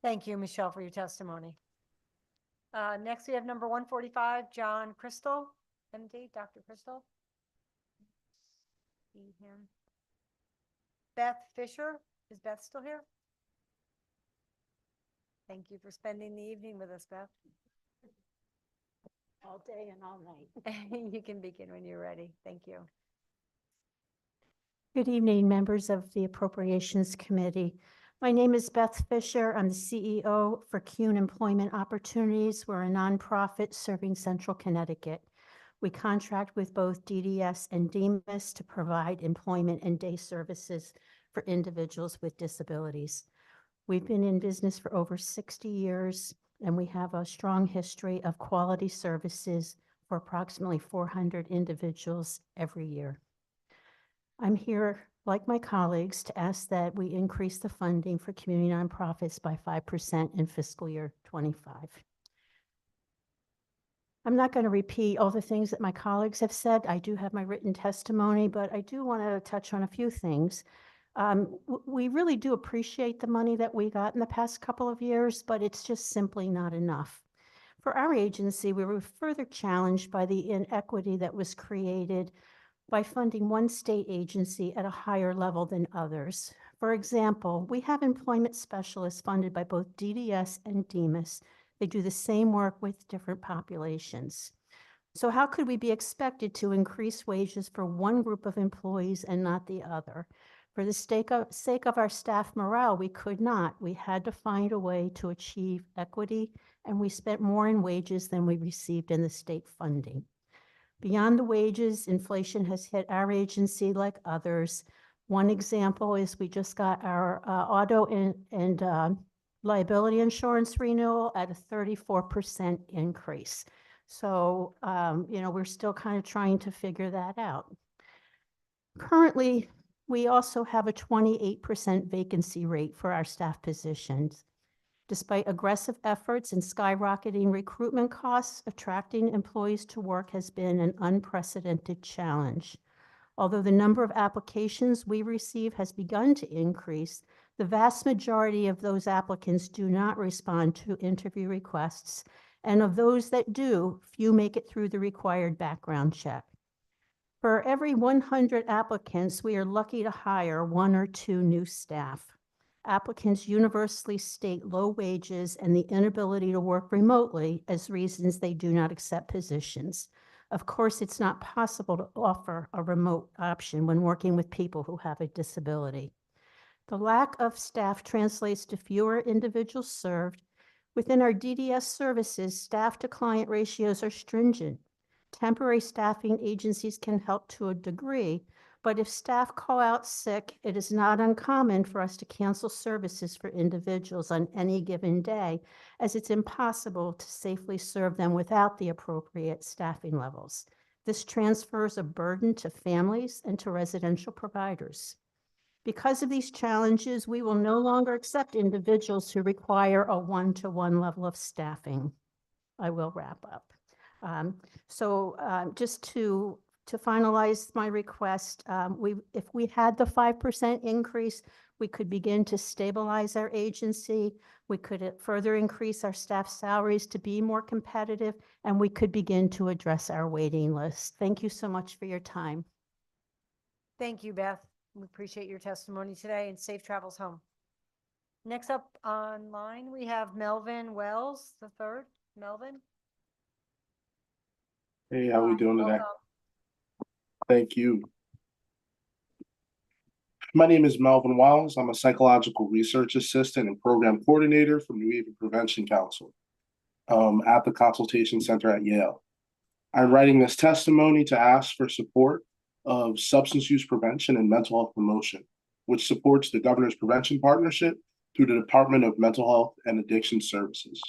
Thank you, Michelle, for your testimony. Next, we have number 145, John Crystal, MD, Dr. Crystal. See him. Beth Fischler, is Beth still here? Thank you for spending the evening with us, Beth. All day and all night. You can begin when you're ready. Thank you. Good evening, members of the Appropriations Committee. My name is Beth Fischler. I'm the CEO for CUNE Employment Opportunities. We're a nonprofit serving Central Connecticut. We contract with both DDS and DEMIS to provide employment and day services for individuals with disabilities. We've been in business for over 60 years, and we have a strong history of quality services for approximately 400 individuals every year. I'm here, like my colleagues, to ask that we increase the funding for community nonprofits by 5% in fiscal year 25. I'm not going to repeat all the things that my colleagues have said. I do have my written testimony, but I do want to touch on a few things. We really do appreciate the money that we got in the past couple of years, but it's just simply not enough. For our agency, we were further challenged by the inequity that was created by funding one state agency at a higher level than others. For example, we have employment specialists funded by both DDS and DEMIS. They do the same work with different populations. So how could we be expected to increase wages for one group of employees and not the other? For the sake of our staff morale, we could not. We had to find a way to achieve equity, and we spent more in wages than we received in the state funding. Beyond the wages, inflation has hit our agency like others. One example is we just got our auto and liability insurance renewal at a 34% increase. So, we're still kind of trying to figure that out. Currently, we also have a 28% vacancy rate for our staff positions. Despite aggressive efforts and skyrocketing recruitment costs, attracting employees to work has been an unprecedented challenge. Although the number of applications we receive has begun to increase, the vast majority of those applicants do not respond to interview requests, and of those that do, few make it through the required background check. For every 100 applicants, we are lucky to hire 1 or 2 new staff. Applicants universally state low wages and the inability to work remotely as reasons they do not accept positions. Of course, it's not possible to offer a remote option when working with people who have a disability. The lack of staff translates to fewer individuals served. Within our DDS services, staff to client ratios are stringent. Temporary staffing agencies can help to a degree, but if staff call out sick, it is not uncommon for us to cancel services for individuals on any given day, as it's impossible to safely serve them without the appropriate staffing levels. This transfers a burden to families and to residential providers. Because of these challenges, we will no longer accept individuals who require a one-to-one level of staffing. I will wrap up. Just to finalize my request, if we had the 5% increase, we could begin to stabilize our agency. We could further increase our staff salaries to be more competitive, and we could begin to address our waiting list. Thank you so much for your time. Thank you, Beth. We appreciate your testimony today and safe travels home. Next up online, we have Melvin Wells III. Melvin? Hey, how we doing today? Welcome. Thank you. My name is Melvin Wells. I'm a psychological research assistant and program coordinator for New Haven Prevention Council at the Consultation Center at Yale. I'm writing this testimony to ask for support of substance use prevention and mental health promotion, which supports the Governor's Prevention Partnership through the Department of Mental Health and Addiction Services.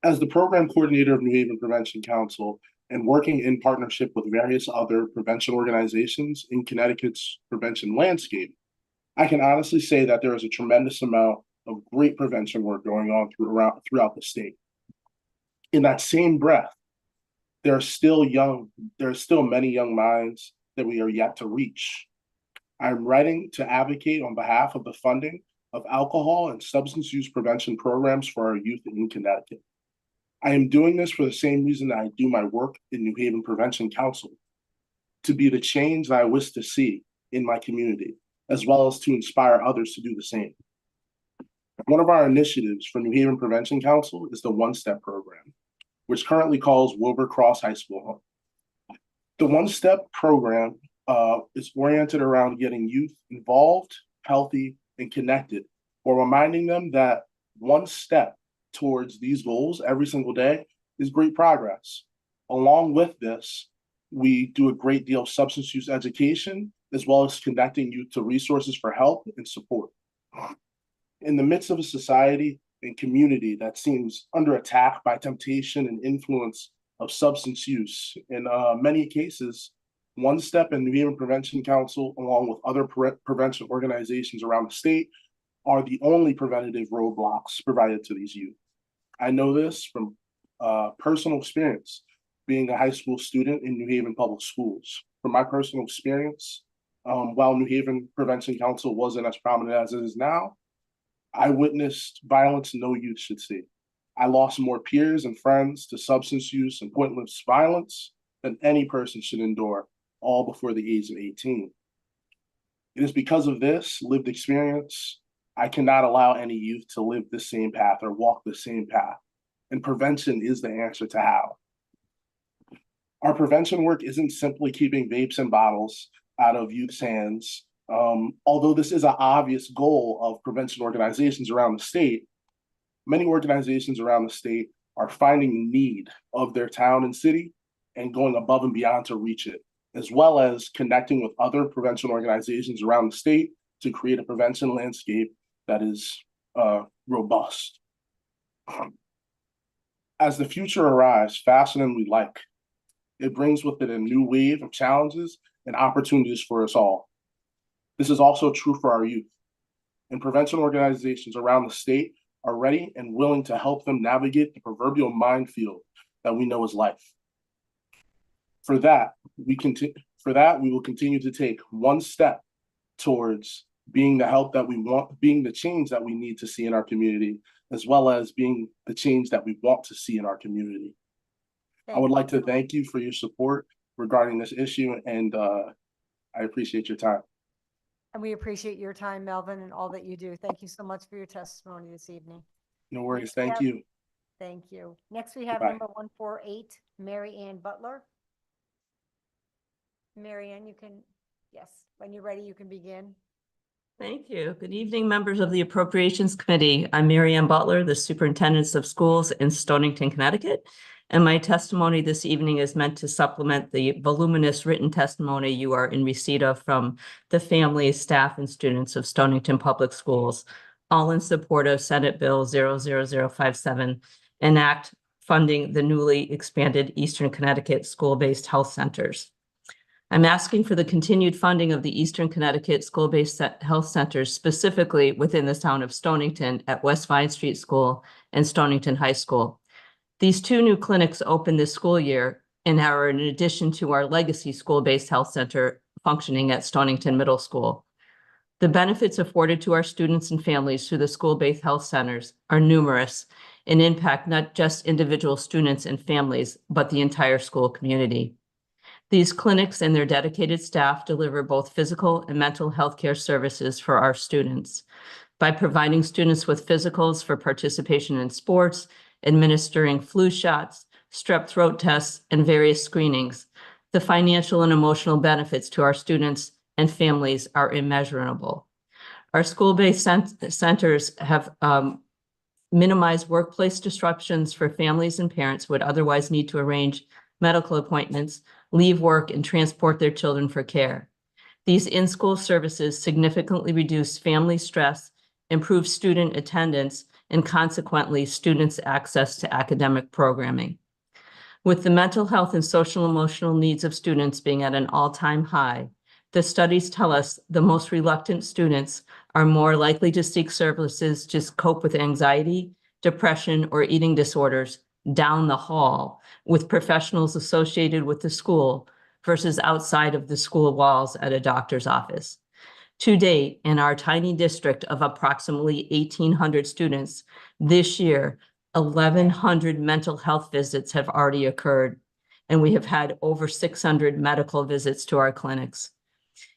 As the program coordinator of New Haven Prevention Council and working in partnership with various other prevention organizations in Connecticut's prevention landscape, I can honestly say that there is a tremendous amount of great prevention work going on throughout the state. In that same breath, there are still many young minds that we are yet to reach. I'm writing to advocate on behalf of the funding of alcohol and substance use prevention programs for our youth in Connecticut. I am doing this for the same reason that I do my work in New Haven Prevention Council, to be the change that I wish to see in my community, as well as to inspire others to do the same. One of our initiatives for New Haven Prevention Council is the One Step program, which currently calls Wilbur Cross High School home. The One Step program is oriented around getting youth involved, healthy, and connected, while reminding them that one step towards these goals every single day is great progress. Along with this, we do a great deal of substance use education, as well as connecting youth to resources for help and support. In the midst of a society and community that seems under attack by temptation and influence of substance use, in many cases, One Step and New Haven Prevention Council, along with other prevention organizations around the state, are the only preventative roadblocks provided to these youth. I know this from personal experience, being a high school student in New Haven Public Schools. From my personal experience, while New Haven Prevention Council wasn't as prominent as it is now, I witnessed violence no youth should see. I lost more peers and friends to substance use and pointless violence than any person should endure, all before the age of 18. It is because of this lived experience, I cannot allow any youth to live the same path or walk the same path. And prevention is the answer to how. Our prevention work isn't simply keeping vapes and bottles out of youth's hands. Although this is an obvious goal of prevention organizations around the state, many organizations around the state are finding the need of their town and city and going above and beyond to reach it, as well as connecting with other prevention organizations around the state to create a prevention landscape that is robust. As the future arrives faster than we like, it brings with it a new wave of challenges and opportunities for us all. This is also true for our youth, and prevention organizations around the state are ready and willing to help them navigate the proverbial minefield that we know as life. For that, we will continue to take one step towards being the help that we want, being the change that we need to see in our community, as well as being the change that we want to see in our community. I would like to thank you for your support regarding this issue, and I appreciate your time. And we appreciate your time, Melvin, and all that you do. Thank you so much for your testimony this evening. No worries. Thank you. Thank you. Next, we have Goodbye. number 148, Maryanne Butler. Maryanne, you can, yes, when you're ready, you can begin. Thank you. Good evening, members of the Appropriations Committee. I'm Maryanne Butler, the Superintendent of Schools in Stonington, Connecticut. And my testimony this evening is meant to supplement the voluminous written testimony you are in receipt of from the families, staff, and students of Stonington Public Schools, all in support of Senate Bill 00057, enact funding the newly expanded Eastern Connecticut school-based health centers. I'm asking for the continued funding of the Eastern Connecticut school-based health centers, specifically within the town of Stonington at West Vine Street School and Stonington High School. These two new clinics opened this school year and are in addition to our legacy school-based health center functioning at Stonington Middle School. The benefits afforded to our students and families through the school-based health centers are numerous and impact not just individual students and families, but the entire school community. These clinics and their dedicated staff deliver both physical and mental health care services for our students by providing students with physicals for participation in sports, administering flu shots, strep throat tests, and various screenings. The financial and emotional benefits to our students and families are immeasurable. Our school-based centers have minimized workplace disruptions for families and parents who would otherwise need to arrange medical appointments, leave work, and transport their children for care. These in-school services significantly reduce family stress, improve student attendance, and consequently, students' access to academic programming. With the mental health and social emotional needs of students being at an all-time high, the studies tell us the most reluctant students are more likely to seek services to cope with anxiety, depression, or eating disorders down the hall with professionals associated with the school versus outside of the school walls at a doctor's office. To date, in our tiny district of approximately 1,800 students, this year, 1,100 mental health visits have already occurred, and we have had over 600 medical visits to our clinics.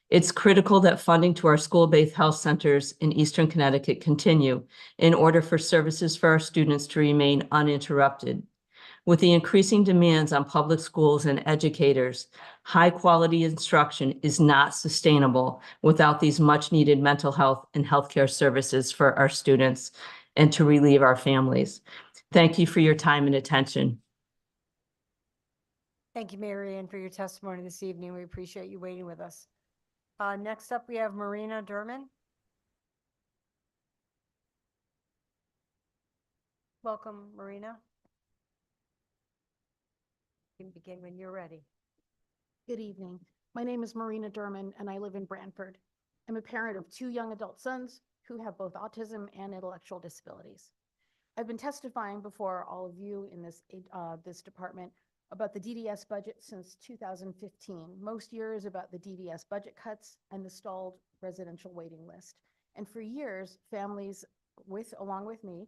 It's critical that funding to our school-based health centers in Eastern Connecticut continue in order for services for our students to remain uninterrupted. With the increasing demands on public schools and educators, high-quality instruction is not sustainable without these much-needed mental health and healthcare services for our students and to relieve our families. Thank you for your time and attention. Thank you, Maryanne, for your testimony this evening. We appreciate you waiting with us. Next up, we have Marina Deor. Welcome, Marina. You can begin when you're ready. Good evening. My name is Marina Deor, and I live in Brantford. I'm a parent of 2 young adult sons who have both autism and intellectual disabilities. I've been testifying before all of you in this department about the DDS budget since 2015. Most years about the DDS budget cuts and the stalled residential waiting list. And for years, families along with me,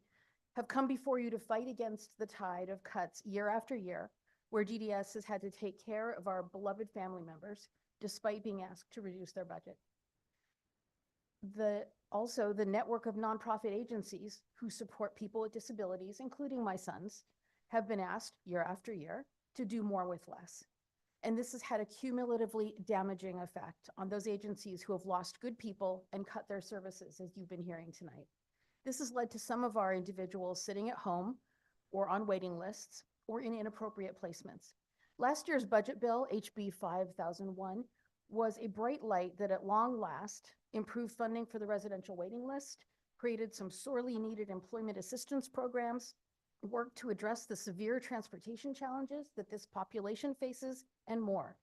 have come before you to fight against the tide of cuts year after year, where DDS has had to take care of our beloved family members despite being asked to reduce their budget. Also, the network of nonprofit agencies who support people with disabilities, including my sons, have been asked year after year to do more with less. And this has had a cumulatively damaging effect on those agencies who have lost good people and cut their services, as you've been hearing tonight. This has led to some of our individuals sitting at home or on waiting lists or in inappropriate placements. Last year's budget bill, HB 5001, was a bright light that at long last improved funding for the residential waiting list, created some sorely needed employment assistance programs, worked to address the severe transportation challenges that this population faces, and more.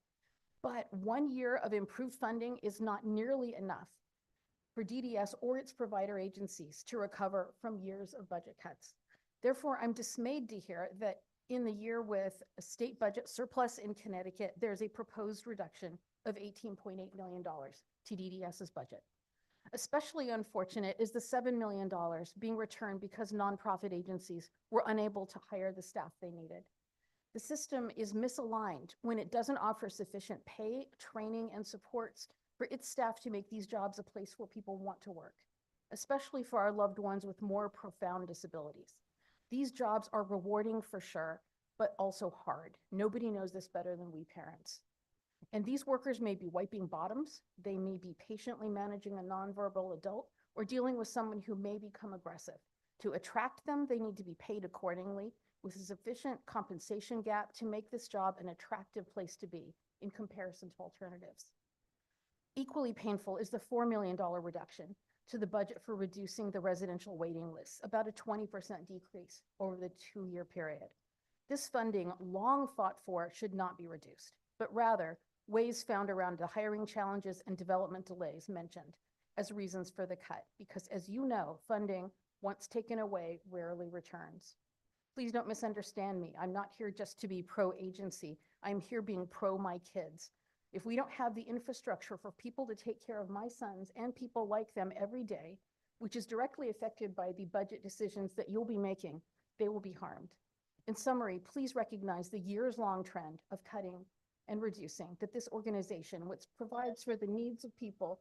But 1 year of improved funding is not nearly enough for DDS or its provider agencies to recover from years of budget cuts. Therefore, I'm dismayed to hear that in the year with a state budget surplus in Connecticut, there's a proposed reduction of $18.8 million to DDS's budget. Especially unfortunate is the $7 million being returned because nonprofit agencies were unable to hire the staff they needed. The system is misaligned when it doesn't offer sufficient pay, training, and supports for its staff to make these jobs a place where people want to work, especially for our loved ones with more profound disabilities. These jobs are rewarding for sure, but also hard. Nobody knows this better than we parents. And these workers may be wiping bottoms, they may be patiently managing a nonverbal adult, or dealing with someone who may become aggressive. To attract them, they need to be paid accordingly with a sufficient compensation gap to make this job an attractive place to be in comparison to alternatives. Equally painful is the $4 million reduction to the budget for reducing the residential waiting lists, about a 20% decrease over the 2-year period. This funding, long fought for, should not be reduced, but rather ways found around the hiring challenges and development delays mentioned as reasons for the cut, because as you know, funding, once taken away, rarely returns. Please don't misunderstand me. I'm not here just to be pro-agency. I'm here being pro my kids. If we don't have the infrastructure for people to take care of my sons and people like them every day, which is directly affected by the budget decisions that you'll be making, they will be harmed. In summary, please recognize the years-long trend of cutting and reducing that this organization, which provides for the needs of people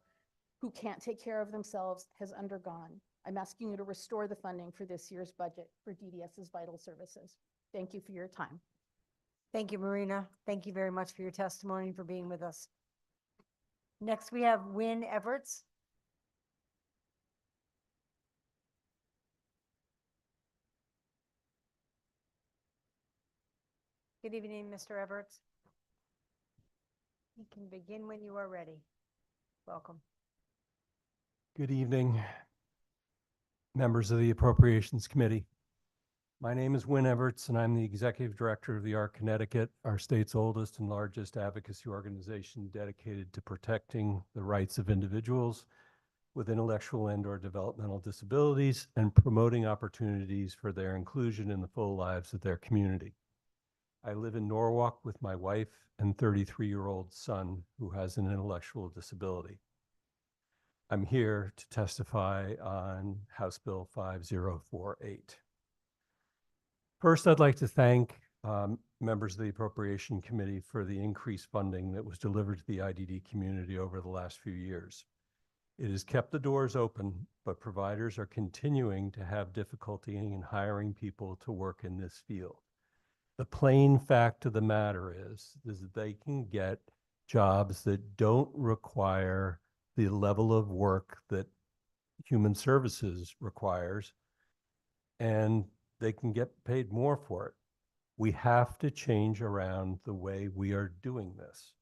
who can't take care of themselves, has undergone. I'm asking you to restore the funding for this year's budget for DDS's vital services. Thank you for your time. Thank you, Marina. Thank you very much for your testimony and for being with us. Next, we have Wynn Everts. Good evening, Mr. Everts. You can begin when you are ready. Welcome. Good evening, members of the Appropriations Committee. My name is Wynn Everts, and I'm the Executive Director of the ARC Connecticut, our state's oldest and largest advocacy organization dedicated to protecting the rights of individuals with intellectual and/or developmental disabilities and promoting opportunities for their inclusion in the full lives of their community. I live in Norwalk with my wife and 33-year-old son who has an intellectual disability. I'm here to testify on House Bill 5048. First, I'd like to thank members of the Appropriation Committee for the increased funding that was delivered to the IDD community over the last few years. It has kept the doors open, but providers are continuing to have difficulty in hiring people to work in this field. The plain fact of the matter is that they can get jobs that don't require the level of work that human services requires, and they can get paid more for it. We have to change around the way we are doing this.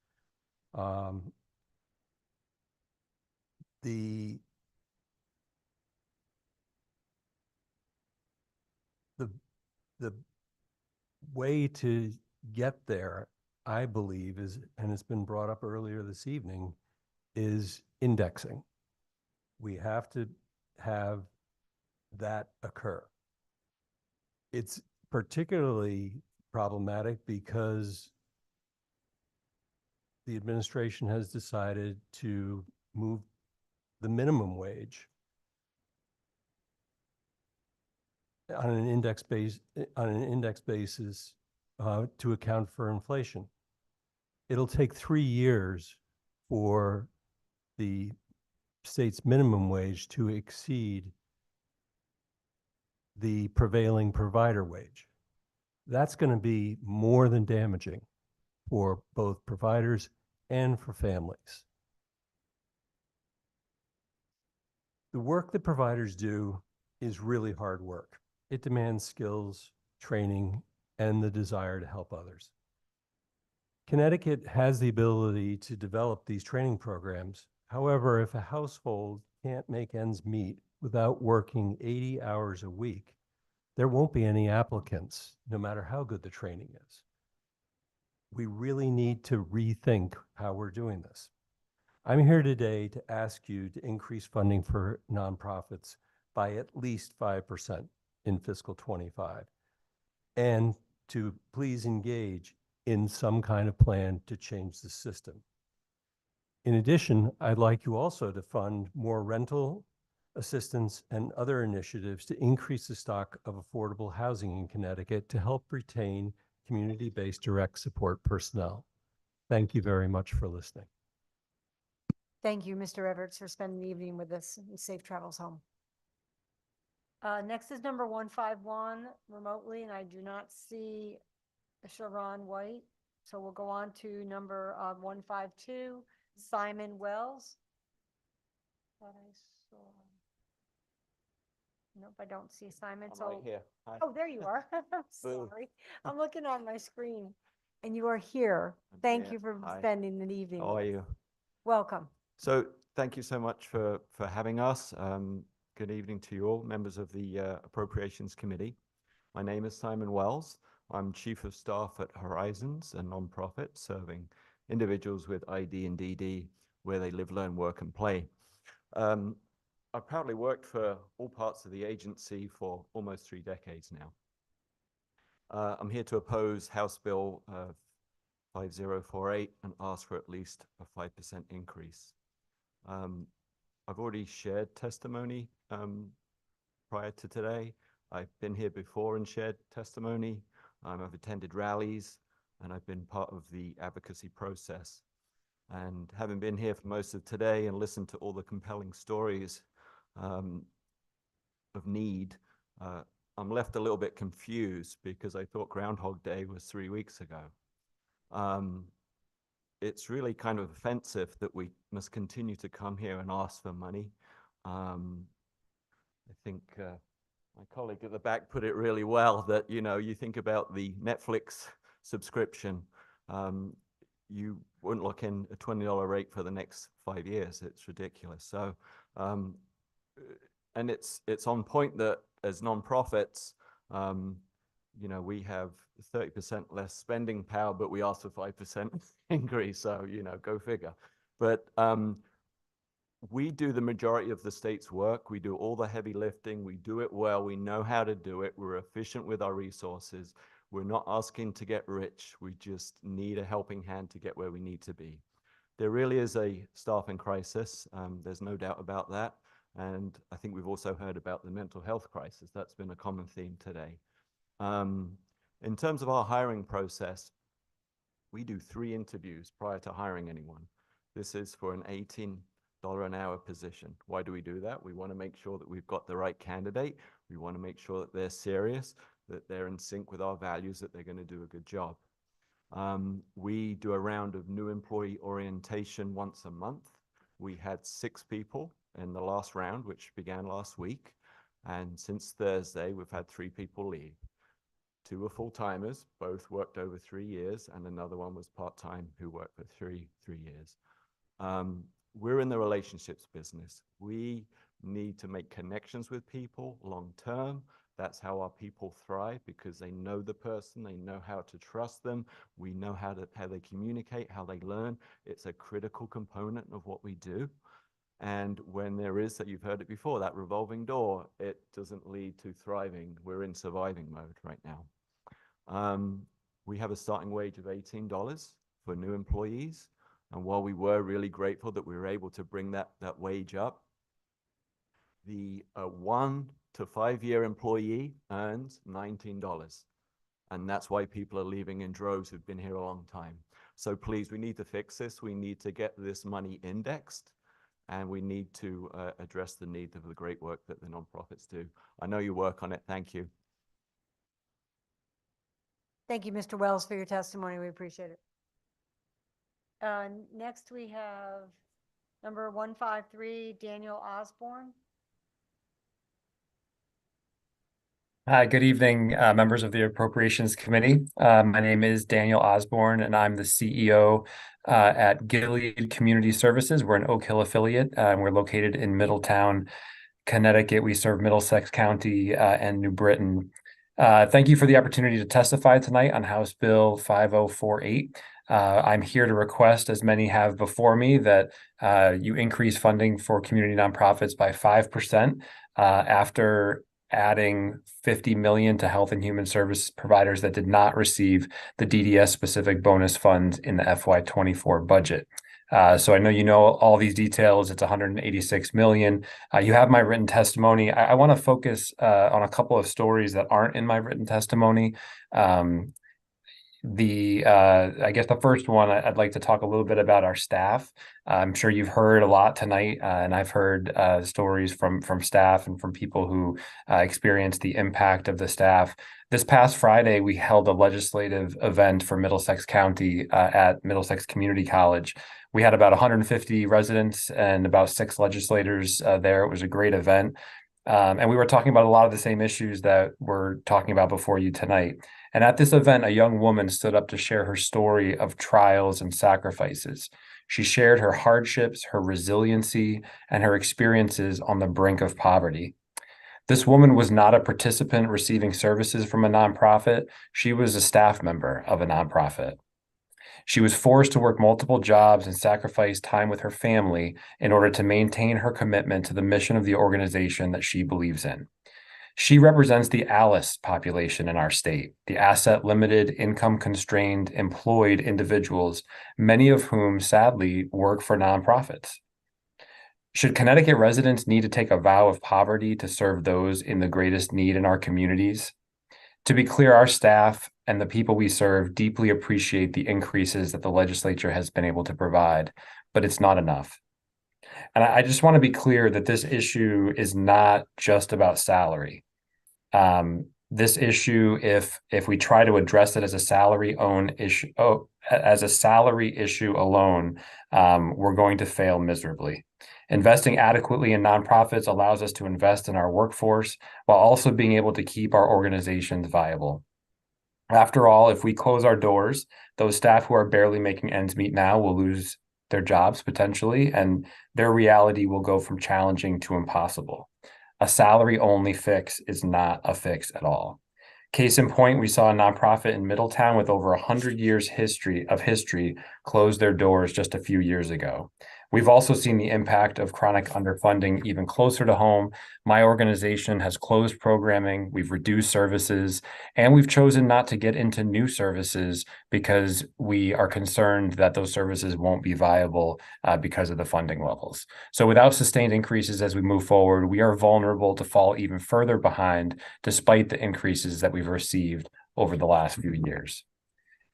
The way to get there, I believe, is, and it's been brought up earlier this evening, is indexing. We have to have that occur. It's particularly problematic because the administration has decided to move the minimum wage on an index basis to account for inflation. It'll take 3 years for the state's minimum wage to exceed the prevailing provider wage. That's going to be more than damaging for both providers and for families. The work that providers do is really hard work. It demands skills, training, and the desire to help others. Connecticut has the ability to develop these training programs. However, if a household can't make ends meet without working 80 hours a week, there won't be any applicants, no matter how good the training is. We really need to rethink how we're doing this. I'm here today to ask you to increase funding for nonprofits by at least 5% in fiscal '25, and to please engage in some kind of plan to change the system. In addition, I'd like you also to fund more rental assistance and other initiatives to increase the stock of affordable housing in Connecticut to help retain community-based direct support personnel. Thank you very much for listening. Thank you, Mr. Everts, for spending the evening with us, and safe travels home. Next is number 151 remotely, and I do not see Sharon White. So we'll go on to number 152, Simon Wells. Thought I saw. Nope, I don't see Simon. I'm So right here. Hi. Oh, there you are. I'm Boo. sorry. I'm looking on my screen. And you are here. Thank here. you for Hi. spending the evening. How are with us. you? Welcome. So thank you so much for having us. Good evening to you all, members of the Appropriations Committee. My name is Simon Wells. I'm Chief of Staff at Horizons, a nonprofit serving individuals with ID and DD where they live, learn, work, and play. I've proudly worked for all parts of the agency for almost 3 decades now. I'm here to oppose House Bill 5048 and ask for at least a 5% increase. I've already shared testimony prior to today. I've been here before and shared testimony. I've attended rallies, and I've been part of the advocacy process. And having been here for most of today and listened to all the compelling stories of need, I'm left a little bit confused because I thought Groundhog Day was 3 weeks ago. It's really kind of offensive that we must continue to come here and ask for money. I think my colleague at the back put it really well that, you know, you think about the Netflix subscription, you wouldn't lock in a $20 rate for the next 5 years. It's ridiculous. So, and it's on point that as nonprofits, you know, we have 30% less spending power, but we ask for 5% increase. So, you know, go figure. But we do the majority of the state's work. We do all the heavy lifting. We do it well. We know how to do it. We're efficient with our resources. We're not asking to get rich. We just need a helping hand to get where we need to be. There really is a staffing crisis. There's no doubt about that. And I think we've also heard about the mental health crisis. That's been a common theme today. In terms of our hiring process, we do 3 interviews prior to hiring anyone. This is for an $18 an hour position. Why do we do that? We want to make sure that we've got the right candidate. We want to make sure that they're serious, that they're in sync with our values, that they're going to do a good job. We do a round of new employee orientation once a month. We had 6 people in the last round, which began last week. And since Thursday, we've had 3 people leave. 2 were full-timers, both worked over 3 years, and another one was part-time who worked for three years. We're in the relationships business. We need to make connections with people long-term. That's how our people thrive, because they know the person, they know how to trust them. We know how they communicate, how they learn. It's a critical component of what we do. And when there is, that you've heard it before, that revolving door, it doesn't lead to thriving. We're in surviving mode right now. We have a starting wage of $18 for new employees. And while we were really grateful that we were able to bring that wage up, the one to 5-year employee earns $19. And that's why people are leaving in droves who've been here a long time. So please, we need to fix this. We need to get this money indexed, and we need to address the need of the great work that the nonprofits do. I know you work on it. Thank you. Thank you, Mr. Wells, for your testimony. We appreciate it. Next, we have number 153, Daniel Osborne. Hi, good evening, members of the Appropriations Committee. My name is Daniel Osborne, and I'm the CEO at Gilead Community Services. We're an Oak Hill affiliate, and we're located in Middletown, Connecticut. We serve Middlesex County and New Britain. Thank you for the opportunity to testify tonight on House Bill 5048. I'm here to request, as many have before me, that you increase funding for community nonprofits by 5% after adding $50 million to health and human service providers that did not receive the DDS specific bonus funds in the FY24 budget. So I know you know all these details. It's $186 million. You have my written testimony. I want to focus on a couple of stories that aren't in my written testimony. I guess the first one, I'd like to talk a little bit about our staff. I'm sure you've heard a lot tonight, and I've heard stories from staff and from people who experienced the impact of the staff. This past Friday, we held a legislative event for Middlesex County at Middlesex Community College. We had about 150 residents and about 6 legislators there. It was a great event. And we were talking about a lot of the same issues that we're talking about before you tonight. And at this event, a young woman stood up to share her story of trials and sacrifices. She shared her hardships, her resiliency, and her experiences on the brink of poverty. This woman was not a participant receiving services from a nonprofit. She was a staff member of a nonprofit. She was forced to work multiple jobs and sacrifice time with her family in order to maintain her commitment to the mission of the organization that she believes in. She represents the ALICE population in our state, the asset-limited, income-constrained, employed individuals, many of whom sadly work for nonprofits. Should Connecticut residents need to take a vow of poverty to serve those in the greatest need in our communities? To be clear, our staff and the people we serve deeply appreciate the increases that the legislature has been able to provide, but it's not enough. And I just want to be clear that this issue is not just about salary. This issue, if we try to address it as a salary issue alone, we're going to fail miserably. Investing adequately in nonprofits allows us to invest in our workforce while also being able to keep our organizations viable. After all, if we close our doors, those staff who are barely making ends meet now will lose their jobs potentially, and their reality will go from challenging to impossible. A salary-only fix is not a fix at all. Case in point, we saw a nonprofit in Middletown with over 100 years history close their doors just a few years ago. We've also seen the impact of chronic underfunding even closer to home. My organization has closed programming, we've reduced services, and we've chosen not to get into new services because we are concerned that those services won't be viable because of the funding levels. So without sustained increases as we move forward, we are vulnerable to fall even further behind despite the increases that we've received over the last few years.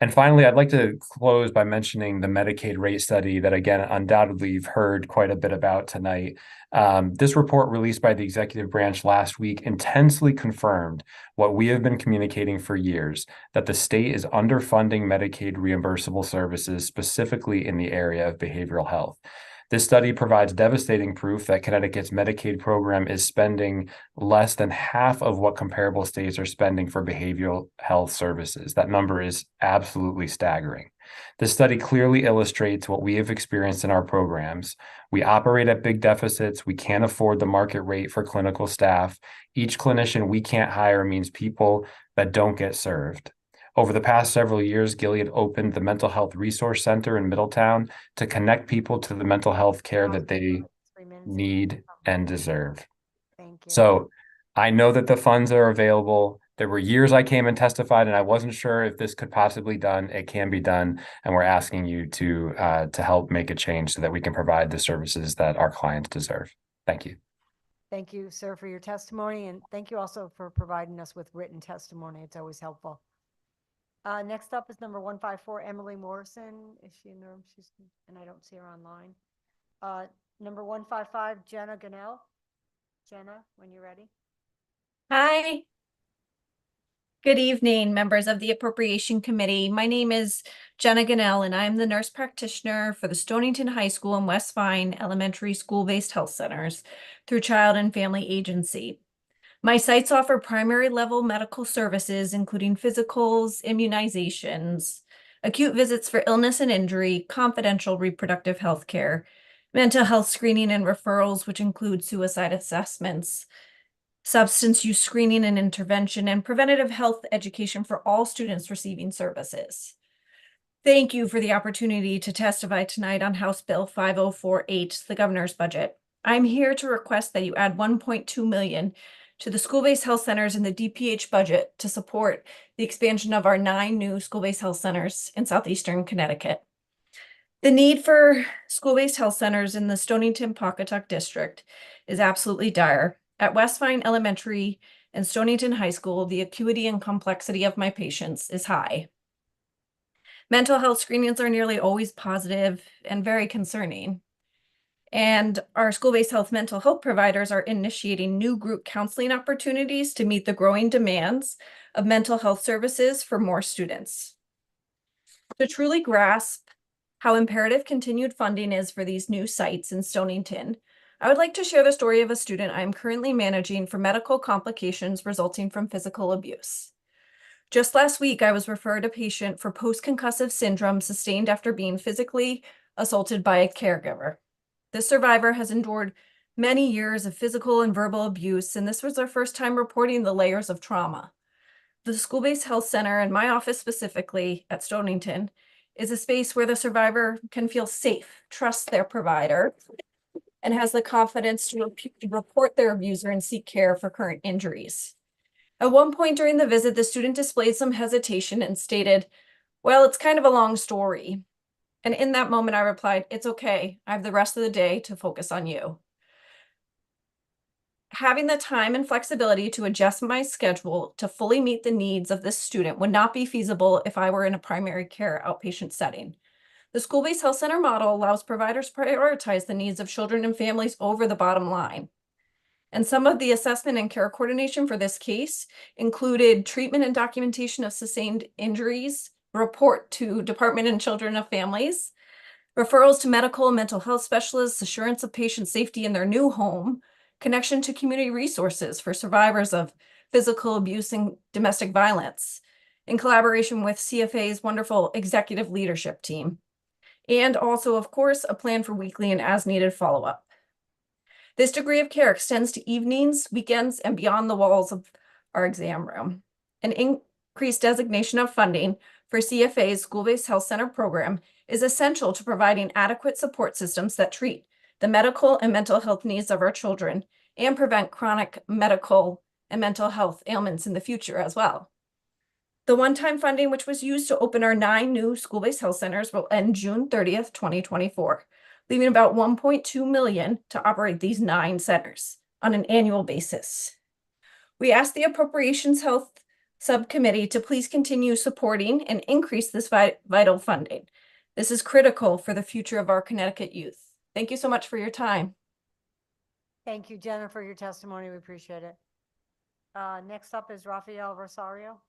And finally, I'd like to close by mentioning the Medicaid rate study that, again, undoubtedly you've heard quite a bit about tonight. This report released by the executive branch last week intensely confirmed what we have been communicating for years, that the state is underfunding Medicaid reimbursable services, specifically in the area of behavioral health. This study provides devastating proof that Connecticut's Medicaid program is spending less than half of what comparable states are spending for behavioral health services. That number is absolutely staggering. This study clearly illustrates what we have experienced in our programs. We operate at big deficits. We can't afford the market rate for clinical staff. Each clinician we can't hire means people that don't get served. Over the past several years, Gilead opened the Mental Health Resource Center in Middletown to connect people to the mental health care that they need and deserve. So I know that the funds are available. There were years I came and testified, and I wasn't sure if this could possibly be done. It can be done, and we're asking you to help make a change so that we can provide the services that our clients deserve. Thank you. Thank you, sir, for your testimony, and thank you also for providing us with written testimony. It's always helpful. Next up is number 154, Emily Morrison. Is she in the room? And I don't see her online. Number 155, Jenna Gannell. Jenna, when you're ready. Hi. Good evening, members of the Appropriation Committee. My name is Jenna Gannell, and I'm the nurse practitioner for the Stonington High School and West Vine Elementary School-Based Health Centers through Child and Family Agency. My sites offer primary level medical services, including physicals, immunizations, acute visits for illness and injury, confidential reproductive health care, mental health screening and referrals, which include suicide assessments, substance use screening and intervention, and preventative health education for all students receiving services. Thank you for the opportunity to testify tonight on House Bill 5048, the governor's budget. I'm here to request that you add $1.2 million to the school-based health centers in the DPH budget to support the expansion of our 9 new school-based health centers in southeastern Connecticut. The need for school-based health centers in the Stonington-Pawcatuck district is absolutely dire. At West Vine Elementary and Stonington High School, the acuity and complexity of my patients is high. Mental health screenings are nearly always positive and very concerning. And our school-based health mental health providers are initiating new group counseling opportunities to meet the growing demands of mental health services for more students. To truly grasp how imperative continued funding is for these new sites in Stonington, I would like to share the story of a student I am currently managing for medical complications resulting from physical abuse. Just last week, I was referred a patient for post-concussive syndrome sustained after being physically assaulted by a caregiver. This survivor has endured many years of physical and verbal abuse, and this was their first time reporting the layers of trauma. The school-based health center, and my office specifically at Stonington, is a space where the survivor can feel safe, trust their provider, and has the confidence to report their abuser and seek care for current injuries. At one point during the visit, the student displayed some hesitation and stated, "Well, it's kind of a long story." And in that moment, I replied, "It's okay. I have the rest of the day to focus on you." Having the time and flexibility to adjust my schedule to fully meet the needs of this student would not be feasible if I were in a primary care outpatient setting. The school-based health center model allows providers to prioritize the needs of children and families over the bottom line. And some of the assessment and care coordination for this case included treatment and documentation of sustained injuries, report to Department and Children of Families, referrals to medical and mental health specialists, assurance of patient safety in their new home, connection to community resources for survivors of physical abuse and domestic violence, in collaboration with CFA's wonderful executive leadership team. And also, of course, a plan for weekly and as-needed follow-up. This degree of care extends to evenings, weekends, and beyond the walls of our exam room. An increased designation of funding for CFA's school-based health center program is essential to providing adequate support systems that treat the medical and mental health needs of our children and prevent chronic medical and mental health ailments in the future as well. The one-time funding, which was used to open our 9 new school-based health centers, will end June 30th, 2024, leaving about $1.2 million to operate these 9 centers on an annual basis. We ask the Appropriations Health Subcommittee to please continue supporting and increase this vital funding. This is critical for the future of our Connecticut youth. Thank you so much for your time. Thank you, Jenna, for your testimony. We appreciate it. Next up is Rafael Rosario.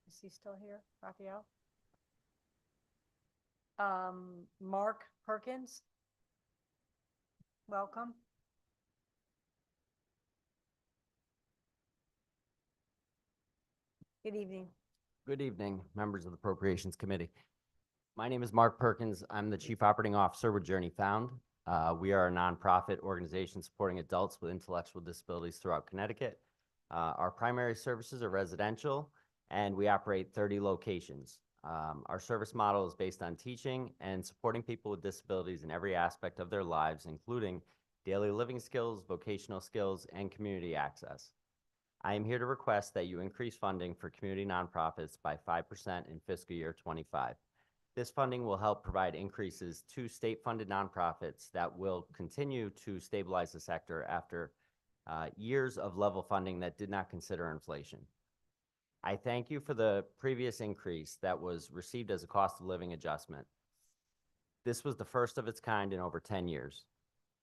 Is he still here, Rafael? Mark Perkins. Welcome. Good evening. Good evening, members of the Appropriations Committee. My name is Mark Perkins. I'm the Chief Operating Officer with Journey Found. We are a nonprofit organization supporting adults with intellectual disabilities throughout Connecticut. Our primary services are residential, and we operate 30 locations. Our service model is based on teaching and supporting people with disabilities in every aspect of their lives, including daily living skills, vocational skills, and community access. I am here to request that you increase funding for community nonprofits by 5% in fiscal year 25. This funding will help provide increases to state-funded nonprofits that will continue to stabilize the sector after years of level funding that did not consider inflation. I thank you for the previous increase that was received as a cost of living adjustment. This was the first of its kind in over 10 years.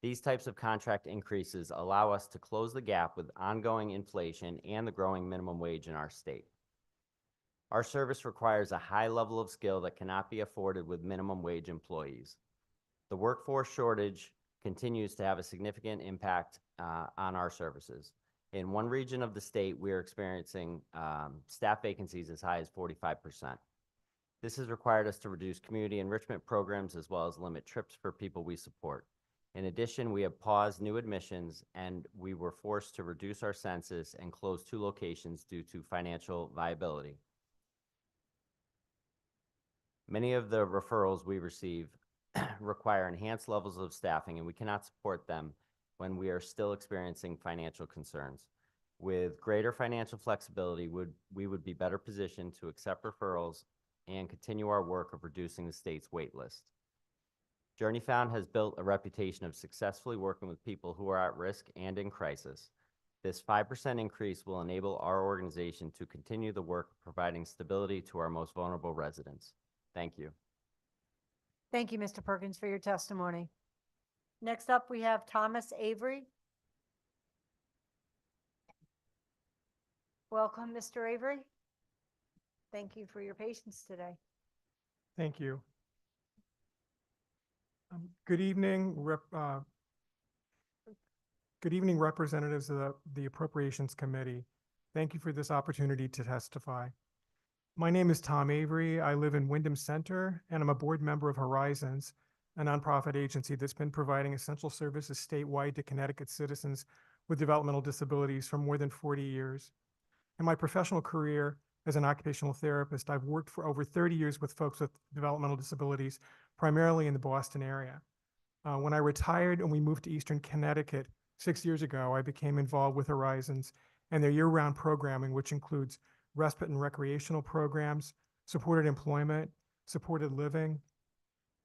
These types of contract increases allow us to close the gap with ongoing inflation and the growing minimum wage in our state. Our service requires a high level of skill that cannot be afforded with minimum wage employees. The workforce shortage continues to have a significant impact on our services. In one region of the state, we are experiencing staff vacancies as high as 45%. This has required us to reduce community enrichment programs as well as limit trips for people we support. In addition, we have paused new admissions and we were forced to reduce our census and close 2 locations due to financial viability. Many of the referrals we receive require enhanced levels of staffing, and we cannot support them when we are still experiencing financial concerns. With greater financial flexibility, we would be better positioned to accept referrals and continue our work of reducing the state's wait list. Journey Found has built a reputation of successfully working with people who are at risk and in crisis. This 5% increase will enable our organization to continue the work of providing stability to our most vulnerable residents. Thank you. Thank you, Mr. Perkins, for your testimony. Next up, we have Thomas Avery. Welcome, Mr. Avery. Thank you for your patience today. Thank you. Good evening, representatives of the Appropriations Committee. Thank you for this opportunity to testify. My name is Tom Avery. I live in Wyndham Center, and I'm a board member of Horizons, a nonprofit agency that's been providing essential services statewide to Connecticut citizens with developmental disabilities for more than 40 years. In my professional career as an occupational therapist, I've worked for over 30 years with folks with developmental disabilities, primarily in the Boston area. When I retired and we moved to Eastern Connecticut 6 years ago, I became involved with Horizons and their year-round programming, which includes respite and recreational programs, supported employment, supported living,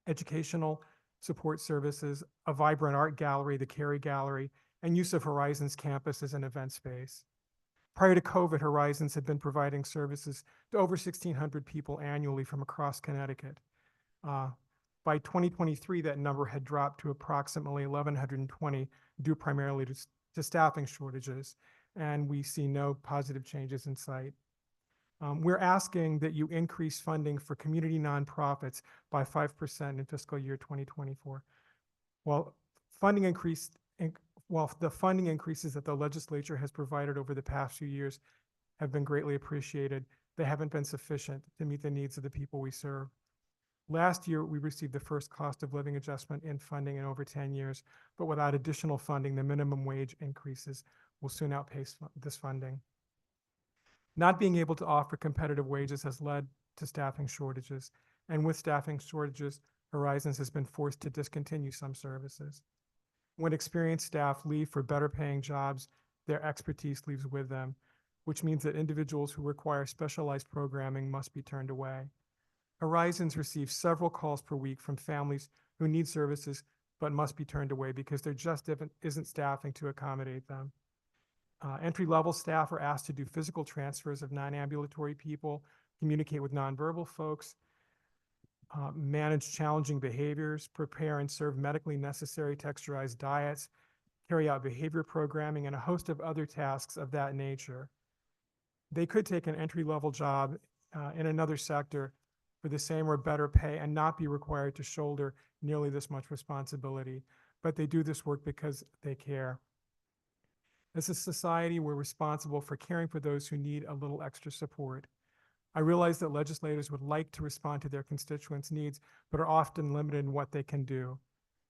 educational support services, a vibrant art gallery, the Carey Gallery, and use of Horizons campus as an event space. Prior to COVID, Horizons had been providing services to over 1,600 people annually from across Connecticut. By 2023, that number had dropped to approximately 1,120 due primarily to staffing shortages, and we see no positive changes in sight. We're asking that you increase funding for community nonprofits by 5% in fiscal year 2024. While the funding increases that the legislature has provided over the past few years have been greatly appreciated, they haven't been sufficient to meet the needs of the people we serve. Last year, we received the first cost of living adjustment in funding in over 10 years, but without additional funding, the minimum wage increases will soon outpace this funding. Not being able to offer competitive wages has led to staffing shortages, and with staffing shortages, Horizons has been forced to discontinue some services. When experienced staff leave for better paying jobs, their expertise leaves with them, which means that individuals who require specialized programming must be turned away. Horizons receives several calls per week from families who need services but must be turned away because there just isn't staffing to accommodate them. Entry-level staff are asked to do physical transfers of non-ambulatory people, communicate with nonverbal folks, manage challenging behaviors, prepare and serve medically necessary texturized diets, carry out behavior programming, and a host of other tasks of that nature. They could take an entry-level job in another sector for the same or better pay and not be required to shoulder nearly this much responsibility, but they do this work because they care. As a society, we're responsible for caring for those who need a little extra support. I realize that legislators would like to respond to their constituents' needs, but are often limited in what they can do.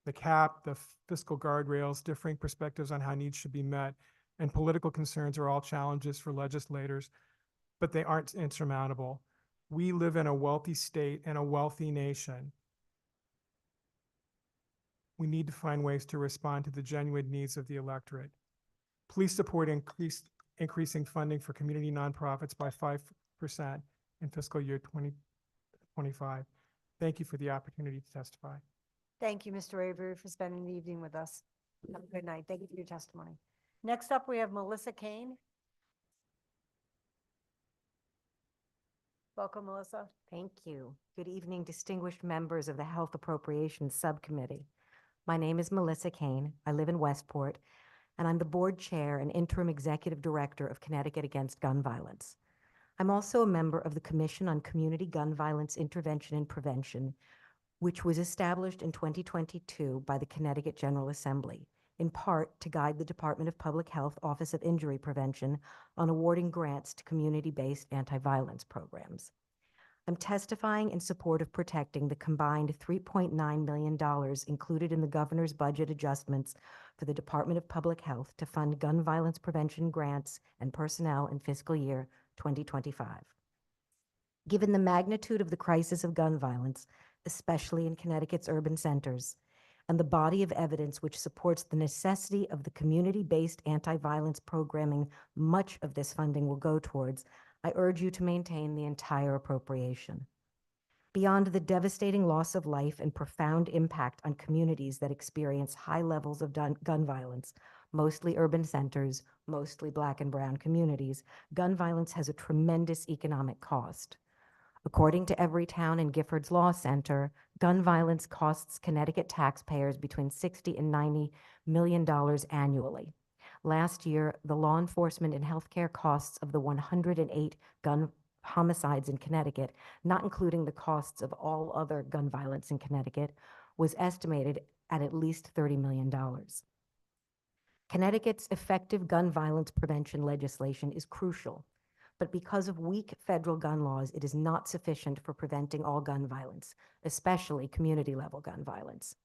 The cap, the fiscal guardrails, differing perspectives on how needs should be met, and political concerns are all challenges for legislators, but they aren't insurmountable. We live in a wealthy state and a wealthy nation. We need to find ways to respond to the genuine needs of the electorate. Please support increasing funding for community nonprofits by 5% in fiscal year 2025. Thank you for the opportunity to testify. Thank you, Mr. Avery, for spending the evening with us. Have a good night. Thank you for your testimony. Next up, we have Melissa Kane. Welcome, Melissa. Thank you. Good evening, distinguished members of the Health Appropriations Subcommittee. My name is Melissa Kane. I live in Westport, and I'm the board chair and interim executive director of Connecticut Against Gun Violence. I'm also a member of the Commission on Community Gun Violence Intervention and Prevention, which was established in 2022 by the Connecticut General Assembly, in part to guide the Department of Public Health Office of Injury Prevention on awarding grants to community-based anti-violence programs. I'm testifying in support of protecting the combined $3.9 million included in the governor's budget adjustments for the Department of Public Health to fund gun violence prevention grants and personnel in fiscal year 2025. Given the magnitude of the crisis of gun violence, especially in Connecticut's urban centers, and the body of evidence which supports the necessity of the community-based anti-violence programming much of this funding will go towards, I urge you to maintain the entire appropriation. Beyond the devastating loss of life and profound impact on communities that experience high levels of gun violence, mostly urban centers, mostly Black and brown communities, gun violence has a tremendous economic cost. According to Everytown and Gifford's Law Center, gun violence costs Connecticut taxpayers between $60 and $90 million annually. Last year, the law enforcement and healthcare costs of the 108 gun homicides in Connecticut, not including the costs of all other gun violence in Connecticut, was estimated at least $30 million. Connecticut's effective gun violence prevention legislation is crucial, but because of weak federal gun laws, it is not sufficient for preventing all gun violence, especially community-level gun violence.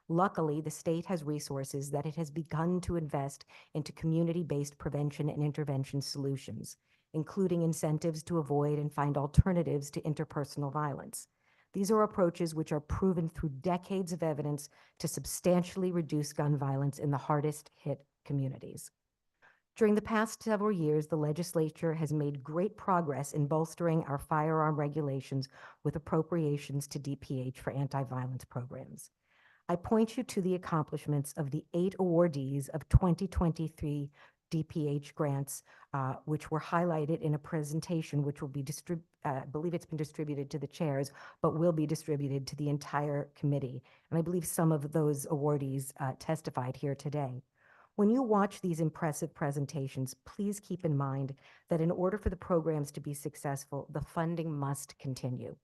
Luckily, the state has resources that it has begun to invest into community-based prevention and intervention solutions, including incentives to avoid and find alternatives to interpersonal violence. These are approaches which are proven through decades of evidence to substantially reduce gun violence in the hardest hit communities. During the past several years, the legislature has made great progress in bolstering our firearm regulations with appropriations to DPH for anti-violence programs. I point you to the accomplishments of the 8 awardees of 2023 DPH grants, which were highlighted in a presentation which will be I believe it's been distributed to the chairs, but will be distributed to the entire committee. And I believe some of those awardees testified here today. When you watch these impressive presentations, please keep in mind that in order for the programs to be successful, the funding must continue.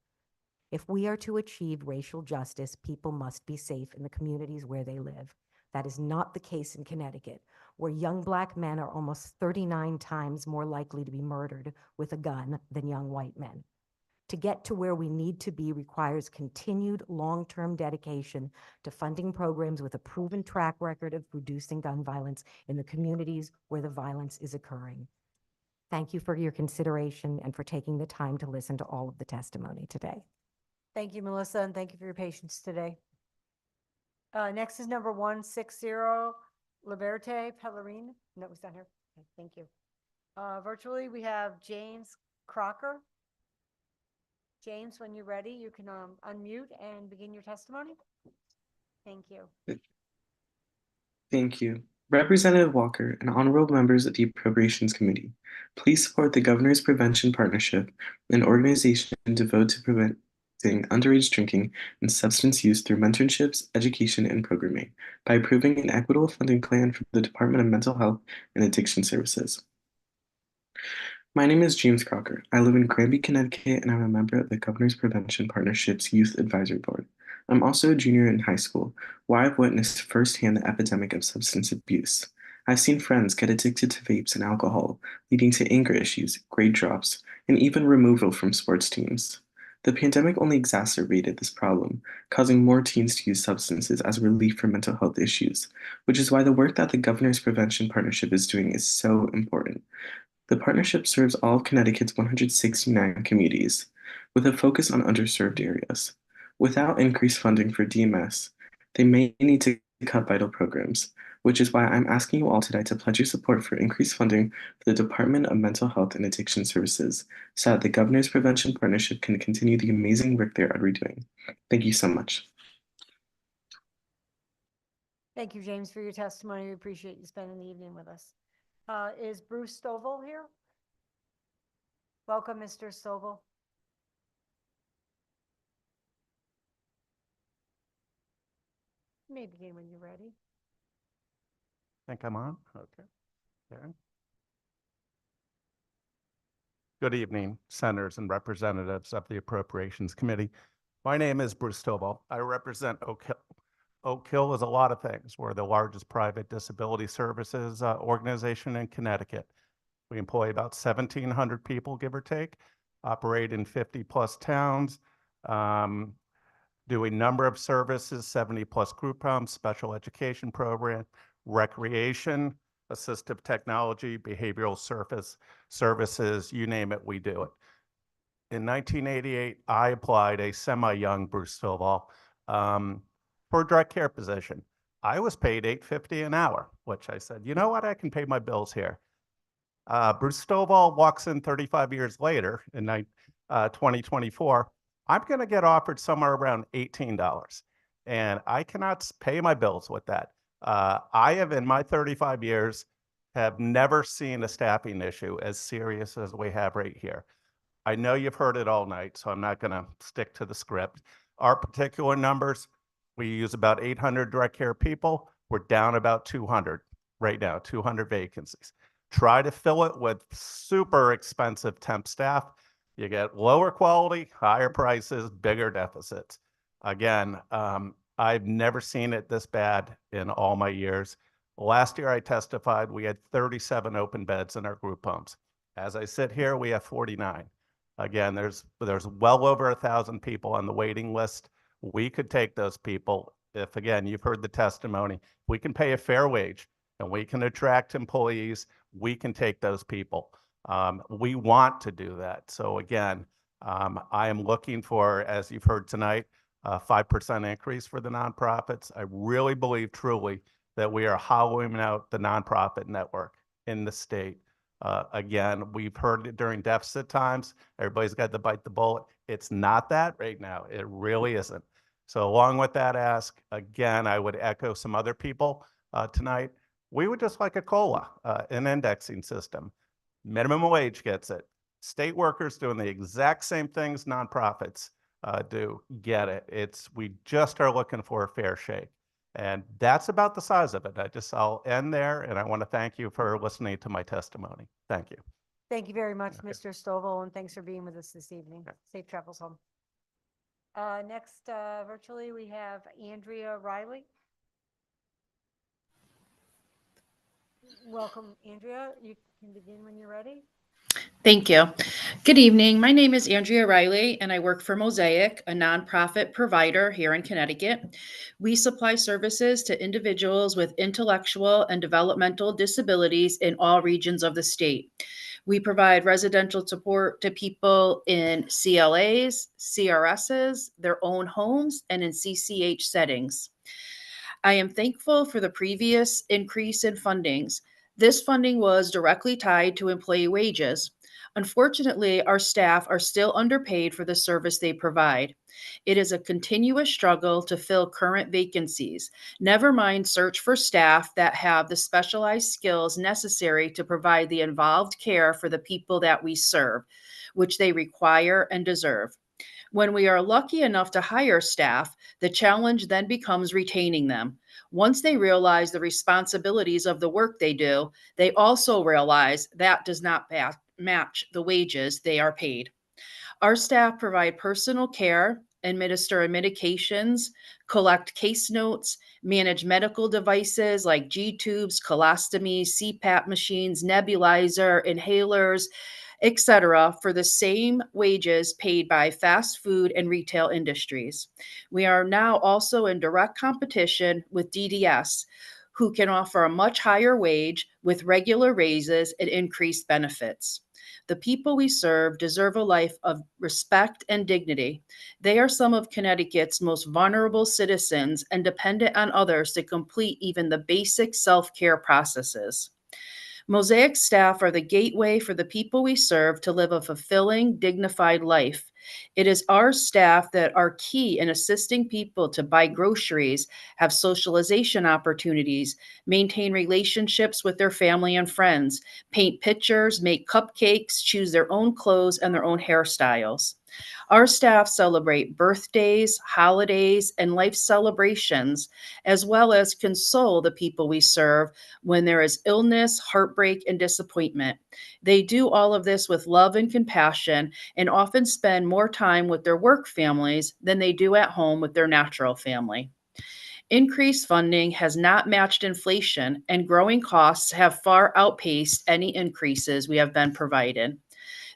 If we are to achieve racial justice, people must be safe in the communities where they live. That is not the case in Connecticut, where young Black men are almost 39 times more likely to be murdered with a gun than young white men. To get to where we need to be requires continued long-term dedication to funding programs with a proven track record of reducing gun violence in the communities where the violence is occurring. Thank you for your consideration and for taking the time to listen to all of the testimony today. Thank you, Melissa, and thank you for your patience today. Next is number 160, Liberte Pellerin. No, he's not here. Okay, thank you. Virtually, we have James Crocker. James, when you're ready, you can unmute and begin your testimony. Thank you. Thank you. Representative Walker and honorable members of the Appropriations Committee, please support the Governor's Prevention Partnership, an organization devoted to preventing underage drinking and substance use through mentorships, education, and programming by approving an equitable funding plan for the Department of Mental Health and Addiction Services. My name is James Crocker. I live in Granby, Connecticut, and I'm a member of the Governor's Prevention Partnership's Youth Advisory Board. I'm also a junior in high school, where I've witnessed firsthand the epidemic of substance abuse. I've seen friends get addicted to vapes and alcohol, leading to anger issues, grade drops, and even removal from sports teams. The pandemic only exacerbated this problem, causing more teens to use substances as a relief from mental health issues, which is why the work that the Governor's Prevention Partnership is doing is so important. The partnership serves all of Connecticut's 169 communities, with a focus on underserved areas. Without increased funding for DMS, they may need to cut vital programs, which is why I'm asking you all today to pledge your support for increased funding for the Department of Mental Health and Addiction Services, so that the Governor's Prevention Partnership can continue the amazing work they're already doing. Thank you so much. Thank you, James, for your testimony. We appreciate you spending the evening with us. Is Bruce Stovall here? Welcome, Mr. Stovall. You may begin when you're ready. Think I'm on? Okay. Karen. Good evening, senators and representatives of the Appropriations Committee. My name is Bruce Stovall. I represent Oak Hill. Oak Hill is a lot of things. We're the largest private disability services organization in Connecticut. We employ about 1,700 people, give or take, operate in 50 plus towns, do a number of services, 70 plus group homes, special education program, recreation, assistive technology, behavioral services, you name it, we do it. In 1988, I applied a semi-young Bruce Stovall for a direct care position. I was paid $8.50 an hour, which I said, you know what, I can pay my bills here. Bruce Stovall walks in 35 years later in 2024. I'm going to get offered somewhere around $18, and I cannot pay my bills with that. I have, in my 35 years, have never seen a staffing issue as serious as we have right here. I know you've heard it all night, so I'm not going to stick to the script. Our particular numbers, we use about 800 direct care people. We're down about 200 right now, 200 vacancies. Try to fill it with super expensive temp staff. You get lower quality, higher prices, bigger deficits. Again, I've never seen it this bad in all my years. Last year I testified, we had 37 open beds in our group homes. As I sit here, we have 49. Again, there's well over 1,000 people on the waiting list. We could take those people if, again, you've heard the testimony, we can pay a fair wage and we can attract employees, we can take those people. We want to do that. So again, I am looking for, as you've heard tonight, a 5% increase for the nonprofits. I really believe truly that we are hollowing out the nonprofit network in the state. Again, we've heard it during deficit times. Everybody's got to bite the bullet. It's not that right now. It really isn't. So along with that ask, again, I would echo some other people tonight. We would just like a COLA, an indexing system. Minimum wage gets it. State workers doing the exact same things nonprofits do get it. We just are looking for a fair shake. And that's about the size of it. I'll end there, and I want to thank you for listening to my testimony. Thank you. Thank you very much, Mr. Stovall, and thanks for being with us this evening. Safe travels home. Next, virtually, we have Andrea Riley. Welcome, Andrea. You can begin when you're ready. Thank you. Good evening. My name is Andrea Riley, and I work for Mosaic, a nonprofit provider here in Connecticut. We supply services to individuals with intellectual and developmental disabilities in all regions of the state. We provide residential support to people in CLAs, CRSs, their own homes, and in CCH settings. I am thankful for the previous increase in fundings. This funding was directly tied to employee wages. Unfortunately, our staff are still underpaid for the service they provide. It is a continuous struggle to fill current vacancies, never mind search for staff that have the specialized skills necessary to provide the involved care for the people that we serve, which they require and deserve. When we are lucky enough to hire staff, the challenge then becomes retaining them. Once they realize the responsibilities of the work they do, they also realize that does not match the wages they are paid. Our staff provide personal care, administer medications, collect case notes, manage medical devices like G-tubes, colostomies, CPAP machines, nebulizer, inhalers, etc., for the same wages paid by fast food and retail industries. We are now also in direct competition with DDS, who can offer a much higher wage with regular raises and increased benefits. The people we serve deserve a life of respect and dignity. They are some of Connecticut's most vulnerable citizens and dependent on others to complete even the basic self-care processes. Mosaic staff are the gateway for the people we serve to live a fulfilling, dignified life. It is our staff that are key in assisting people to buy groceries, have socialization opportunities, maintain relationships with their family and friends, paint pictures, make cupcakes, choose their own clothes and their own hairstyles. Our staff celebrate birthdays, holidays, and life celebrations, as well as console the people we serve when there is illness, heartbreak, and disappointment. They do all of this with love and compassion and often spend more time with their work families than they do at home with their natural family. Increased funding has not matched inflation, and growing costs have far outpaced any increases we have been provided.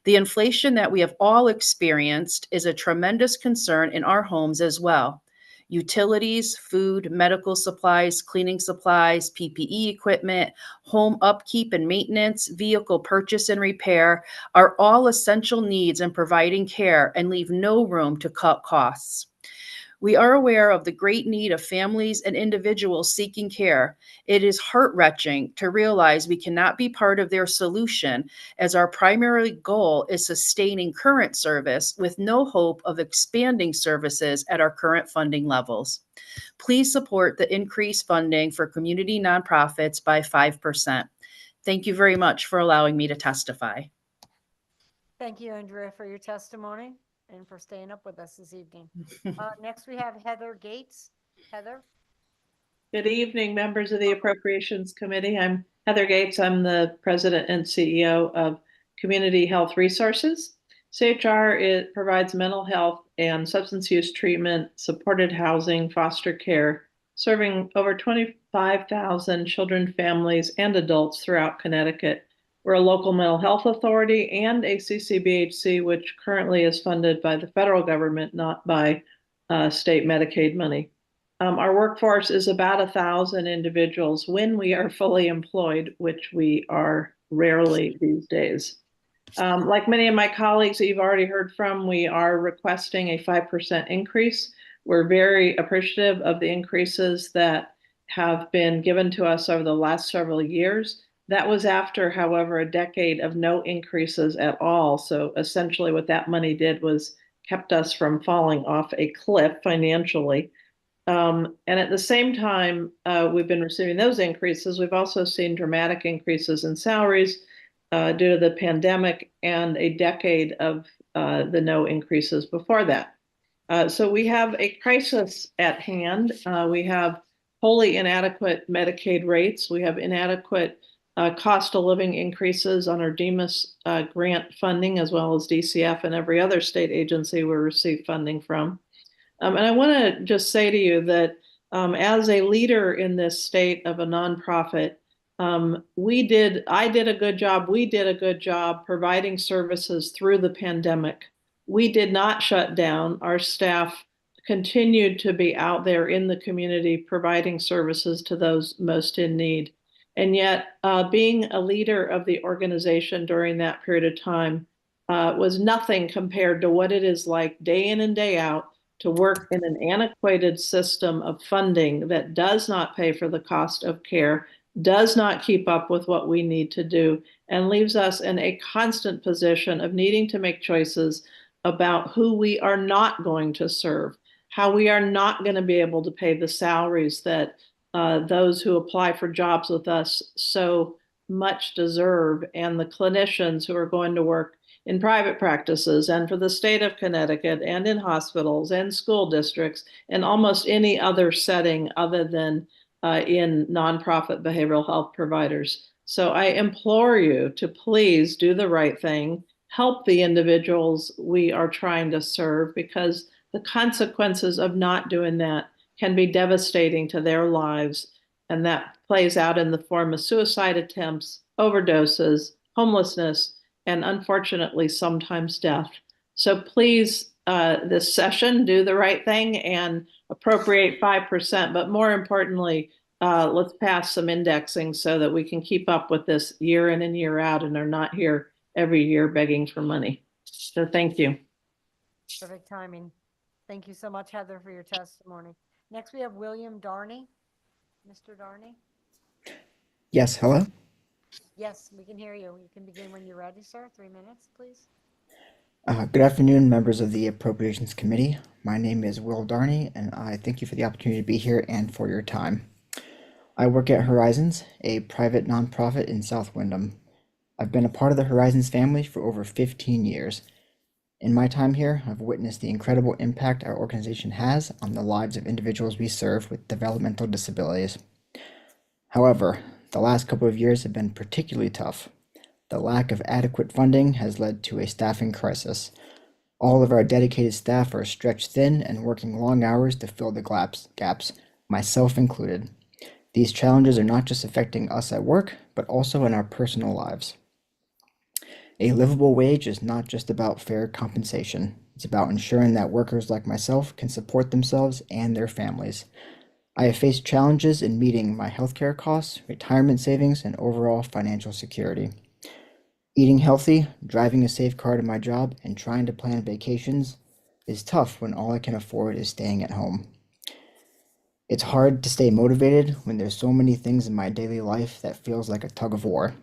The inflation that we have all experienced is a tremendous concern in our homes as well. Utilities, food, medical supplies, cleaning supplies, PPE equipment, home upkeep and maintenance, vehicle purchase and repair are all essential needs in providing care and leave no room to cut costs. We are aware of the great need of families and individuals seeking care. It is heart-wrenching to realize we cannot be part of their solution, as our primary goal is sustaining current service with no hope of expanding services at our current funding levels. Please support the increased funding for community nonprofits by 5%. Thank you very much for allowing me to testify. Thank you, Andrea, for your testimony and for staying up with us this evening. Next, we have Heather Gates. Heather? Good evening, members of the Appropriations Committee. I'm Heather Gates. I'm the President and CEO of Community Health Resources. CHR provides mental health and substance use treatment, supported housing, foster care, serving over 25,000 children, families, and adults throughout Connecticut. We're a local mental health authority and a CCBHC, which currently is funded by the federal government, not by state Medicaid money. Our workforce is about 1,000 individuals when we are fully employed, which we are rarely these days. Like many of my colleagues that you've already heard from, we are requesting a 5% increase. We're very appreciative of the increases that have been given to us over the last several years. That was after, however, a decade of no increases at all. So essentially what that money did was kept us from falling off a cliff financially. And at the same time, we've been receiving those increases. We've also seen dramatic increases in salaries due to the pandemic and a decade of the no increases before that. So we have a crisis at hand. We have wholly inadequate Medicaid rates. We have inadequate cost of living increases on our DEMIS grant funding, as well as DCF and every other state agency we receive funding from. And I want to just say to you that as a leader in this state of a nonprofit, we did a good job providing services through the pandemic. We did not shut down. Our staff continued to be out there in the community providing services to those most in need. And yet, being a leader of the organization during that period of time was nothing compared to what it is like day in and day out to work in an antiquated system of funding that does not pay for the cost of care, does not keep up with what we need to do, and leaves us in a constant position of needing to make choices about who we are not going to serve, how we are not going to be able to pay the salaries that those who apply for jobs with us so much deserve, and the clinicians who are going to work in private practices and for the state of Connecticut and in hospitals and school districts and almost any other setting other than in nonprofit behavioral health providers. So I implore you to please do the right thing, help the individuals we are trying to serve, because the consequences of not doing that can be devastating to their lives. And that plays out in the form of suicide attempts, overdoses, homelessness, and unfortunately, sometimes death. So please, this session, do the right thing and appropriate 5%. But more importantly, let's pass some indexing so that we can keep up with this year in and year out and are not here every year begging for money. So thank you. Perfect timing. Thank you so much, Heather, for your testimony. Next, we have William Darney. Mr. Darney? Yes, hello? Yes, we can hear you. You can begin when you're ready, sir. 3 minutes, please. Good afternoon, members of the Appropriations Committee. My name is Will Darney, and I thank you for the opportunity to be here and for your time. I work at Horizons, a private nonprofit in South Windham. I've been a part of the Horizons family for over 15 years. In my time here, I've witnessed the incredible impact our organization has on the lives of individuals we serve with developmental disabilities. However, the last couple of years have been particularly tough. The lack of adequate funding has led to a staffing crisis. All of our dedicated staff are stretched thin and working long hours to fill the gaps, myself included. These challenges are not just affecting us at work, but also in our personal lives. A livable wage is not just about fair compensation. It's about ensuring that workers like myself can support themselves and their families. I have faced challenges in meeting my healthcare costs, retirement savings, and overall financial security. Eating healthy, driving a safe car to my job, and trying to plan vacations is tough when all I can afford is staying at home. It's hard to stay motivated when there's so many things in my daily life that feels like a tug of war.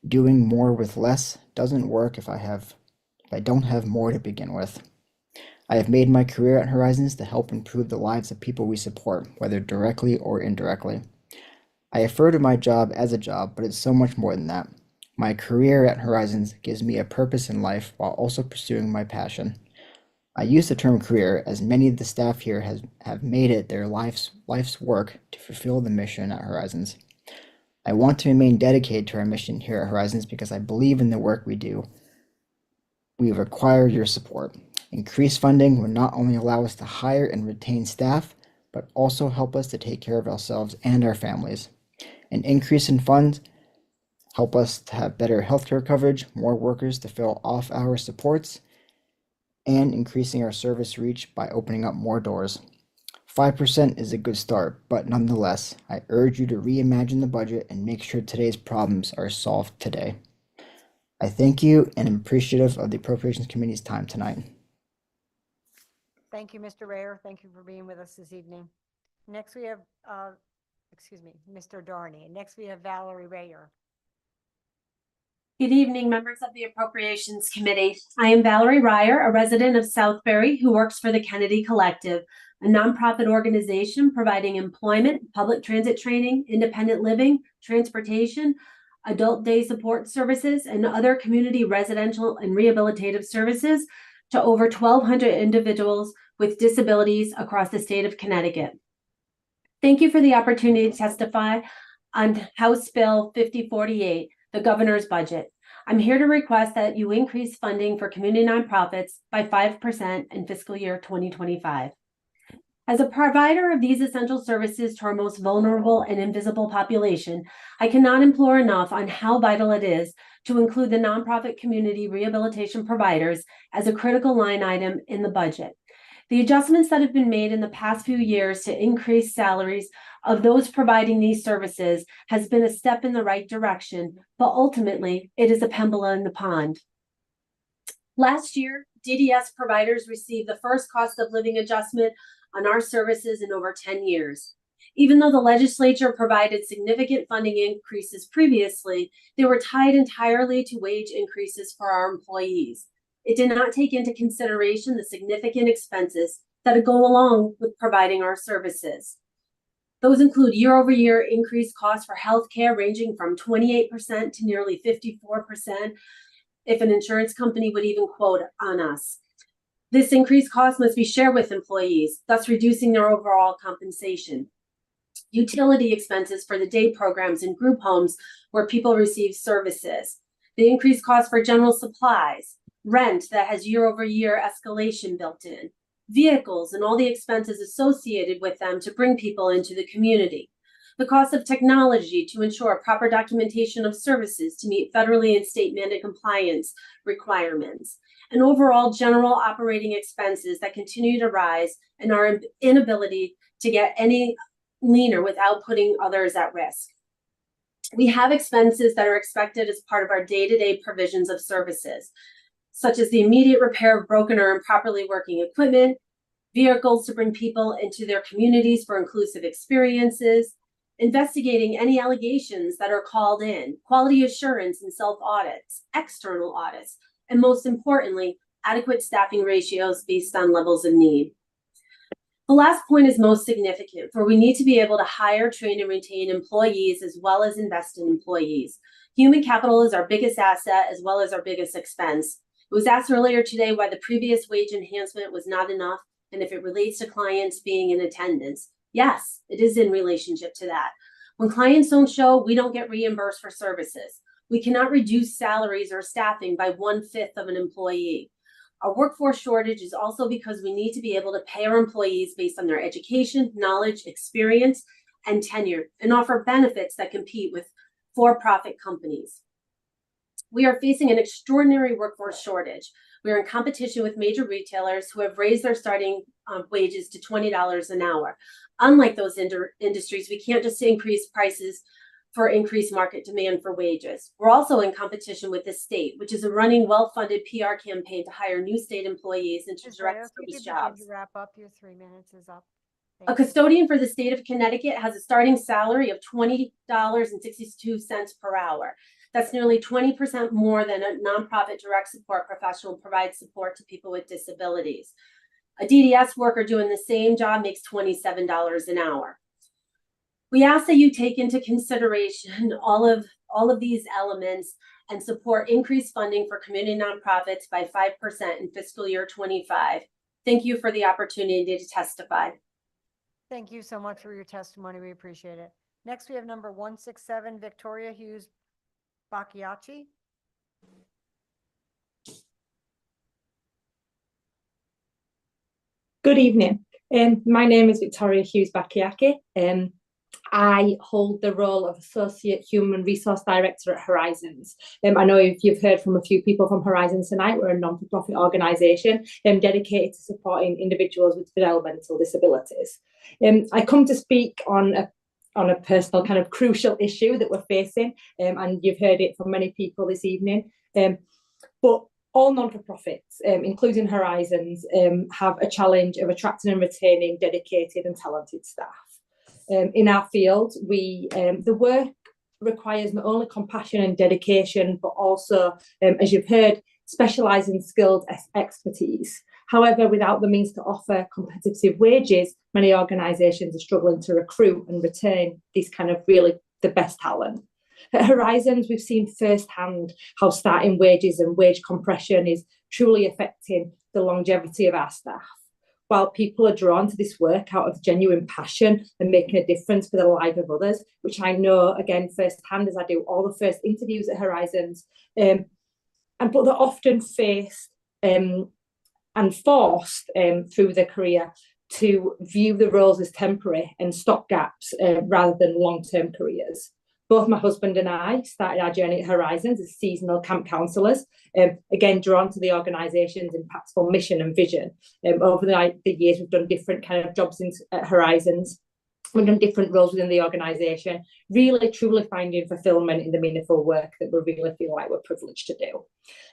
Doing more with less doesn't work if I don't have more to begin with. I have made my career at Horizons to help improve the lives of people we support, whether directly or indirectly. I refer to my job as a job, but it's so much more than that. My career at Horizons gives me a purpose in life while also pursuing my passion. I use the term career as many of the staff here have made it their life's work to fulfill the mission at Horizons. I want to remain dedicated to our mission here at Horizons because I believe in the work we do. We require your support. Increased funding will not only allow us to hire and retain staff, but also help us to take care of ourselves and our families. An increase in funds help us to have better healthcare coverage, more workers to fill off-hour supports, and increasing our service reach by opening up more doors. 5% is a good start, but nonetheless, I urge you to reimagine the budget and make sure today's problems are solved today. I thank you and am appreciative of the Appropriations Committee's time tonight. Thank you, Mr. Rayer. Thank you for being with us this evening. Next we have, Mr. Darney. Next we have Valerie Ryer. Good evening, members of the Appropriations Committee. I am Valerie Ryer, a resident of Southbury who works for the Kennedy Collective, a nonprofit organization providing employment, public transit training, independent living, transportation, adult day support services, and other community residential and rehabilitative services to over 1,200 individuals with disabilities across the state of Connecticut. Thank you for the opportunity to testify on House Bill 5048, the governor's budget. I'm here to request that you increase funding for community nonprofits by 5% in fiscal year 2025. As a provider of these essential services to our most vulnerable and invisible population, I cannot implore enough on how vital it is to include the nonprofit community rehabilitation providers as a critical line item in the budget. The adjustments that have been made in the past few years to increase salaries of those providing these services has been a step in the right direction, but ultimately it is a pebble in the pond. Last year, DDS providers received the first cost of living adjustment on our services in over 10 years. Even though the legislature provided significant funding increases previously, they were tied entirely to wage increases for our employees. It did not take into consideration the significant expenses that go along with providing our services. Those include year-over-year increased costs for healthcare ranging from 28% to nearly 54% if an insurance company would even quote on us. This increased cost must be shared with employees, thus reducing their overall compensation. Utility expenses for the day programs and group homes where people receive services. The increased cost for general supplies, rent that has year-over-year escalation built in, vehicles and all the expenses associated with them to bring people into the community. The cost of technology to ensure proper documentation of services to meet federally and state mandated compliance requirements, and overall general operating expenses that continue to rise and our inability to get any leaner without putting others at risk. We have expenses that are expected as part of our day-to-day provisions of services, such as the immediate repair of broken or improperly working equipment, vehicles to bring people into their communities for inclusive experiences, investigating any allegations that are called in, quality assurance and self-audits, external audits, and most importantly, adequate staffing ratios based on levels of need. The last point is most significant, for we need to be able to hire, train, and retain employees as well as invest in employees. Human capital is our biggest asset as well as our biggest expense. It was asked earlier today why the previous wage enhancement was not enough and if it relates to clients being in attendance. Yes, it is in relationship to that. When clients don't show, we don't get reimbursed for services. We cannot reduce salaries or staffing by 1/5 of an employee. Our workforce shortage is also because we need to be able to pay our employees based on their education, knowledge, experience, and tenure, and offer benefits that compete with for-profit companies. We are facing an extraordinary workforce shortage. We are in competition with major retailers who have raised their starting wages to $20 an hour. Unlike those industries, we can't just increase prices for increased market demand for wages. We're also in competition with the state, which is a running well-funded PR campaign to hire new state employees into direct service jobs. Wrap up, your 3 minutes is up. A custodian for the state of Connecticut has a starting salary of $20.62 per hour. That's nearly 20% more than a nonprofit direct support professional provides support to people with disabilities. A DDS worker doing the same job makes $27 an hour. We ask that you take into consideration all of these elements and support increased funding for community nonprofits by 5% in fiscal year 25. Thank you for the opportunity to testify. Thank you so much for your testimony. We appreciate it. Next, we have number 167, Victoria Hughes Bacchiacci. Good evening. My name is Victoria Hughes Bacchiacci. I hold the role of Associate Human Resource Director at Horizons. I know if you've heard from a few people from Horizons tonight, we're a non-for-profit organisation dedicated to supporting individuals with developmental disabilities. I come to speak on a personal kind of crucial issue that we're facing, and you've heard it from many people this evening. But all non-for-profits, including Horizons, have a challenge of attracting and retaining dedicated and talented staff. In our field, the work requires not only compassion and dedication, but also, as you've heard, specialising skilled expertise. However, without the means to offer competitive wages, many organisations are struggling to recruit and retain these kind of really the best talent. At Horizons, we've seen firsthand how starting wages and wage compression is truly affecting the longevity of our staff. While people are drawn to this work out of genuine passion and making a difference for the life of others, which I know, again, firsthand as I do all the first interviews at Horizons, but they're often faced and forced through their career to view the roles as temporary and stopgaps rather than long-term careers. Both my husband and I started our journey at Horizons as seasonal camp counsellors, again, drawn to the organisation's impactful mission and vision. Over the years, we've done different kind of jobs at Horizons. We've done different roles within the organisation, really, truly finding fulfilment in the meaningful work that we really feel like we're privileged to do.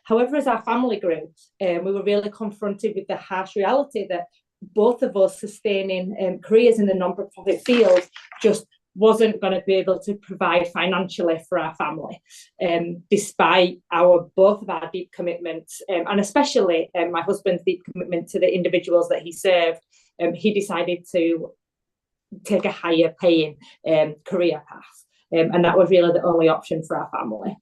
However, as our family grew, we were really confronted with the harsh reality that both of us sustaining careers in the non-profit field just wasn't going to be able to provide financially for our family, despite both of our deep commitments, and especially my husband's deep commitment to the individuals that he served. He decided to take a higher paying career path, and that was really the only option for our family.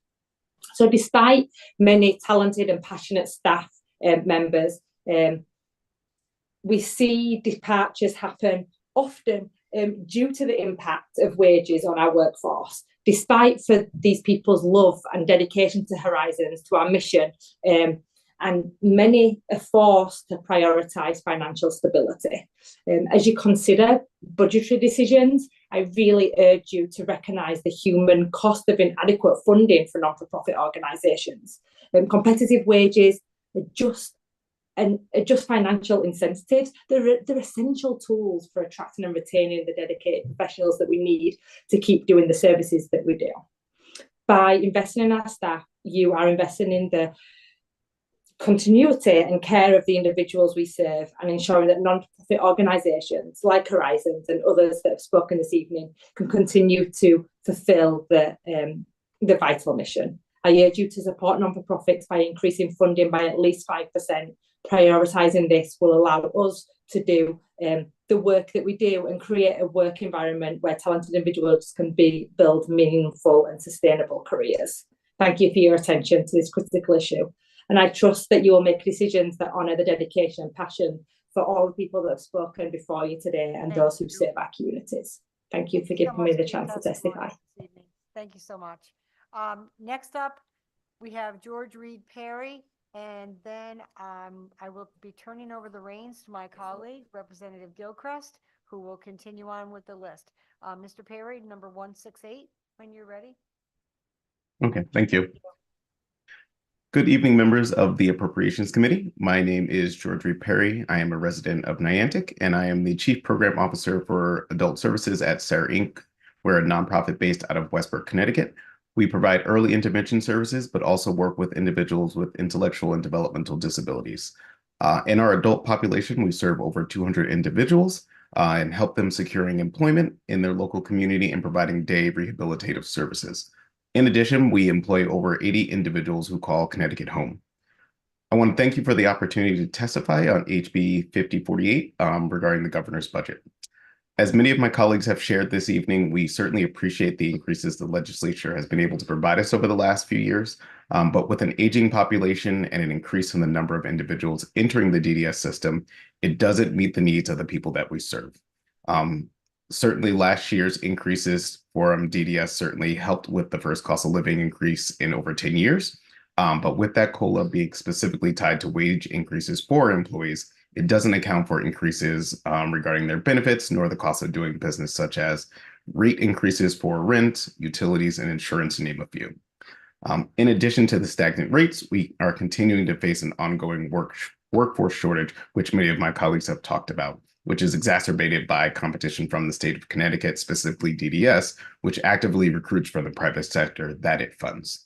So despite many talented and passionate staff members, we see departures happen often due to the impact of wages on our workforce, despite for these people's love and dedication to Horizons, to our mission, and many are forced to prioritise financial stability. As you consider budgetary decisions, I really urge you to recognise the human cost of inadequate funding for non-for-profit organisations. Competitive wages are just financial incentives. They're essential tools for attracting and retaining the dedicated professionals that we need to keep doing the services that we do. By investing in our staff, you are investing in the continuity and care of the individuals we serve, and ensuring that non-profit organisations like Horizons and others that have spoken this evening can continue to fulfil the vital mission. I urge you to support non-for-profits by increasing funding by at least 5%. Prioritising this will allow us to do the work that we do and create a work environment where talented individuals can build meaningful and sustainable careers. Thank you for your attention to this critical issue. And I trust that you will make decisions that honour the dedication and passion for all the people that have spoken before you today and those who serve our communities. Thank you for giving me the chance to testify. Thank you so much. Next up, we have George Reed Perry, and then I will be turning over the reins to my colleague, Representative Gilchrist, who will continue on with the list. Mr. Perry, number 168, when you're ready. Okay, thank you. Good evening, members of the Appropriations Committee. My name is George Reed Perry. I am a resident of Niantic, and I am the Chief Program Officer for Adult Services at SARE Inc. We're a nonprofit based out of Westbrook, Connecticut. We provide early intervention services, but also work with individuals with intellectual and developmental disabilities. In our adult population, we serve over 200 individuals and help them securing employment in their local community and providing day rehabilitative services. In addition, we employ over 80 individuals who call Connecticut home. I want to thank you for the opportunity to testify on HB 5048 regarding the governor's budget. As many of my colleagues have shared this evening, we certainly appreciate the increases the legislature has been able to provide us over the last few years. But with an aging population and an increase in the number of individuals entering the DDS system, it doesn't meet the needs of the people that we serve. Certainly last year's increases for DDS certainly helped with the first cost of living increase in over 10 years. But with that COLA being specifically tied to wage increases for employees, it doesn't account for increases regarding their benefits nor the cost of doing business, such as rate increases for rent, utilities, and insurance, to name a few. In addition to the stagnant rates, we are continuing to face an ongoing workforce shortage, which many of my colleagues have talked about, which is exacerbated by competition from the state of Connecticut, specifically DDS, which actively recruits from the private sector that it funds.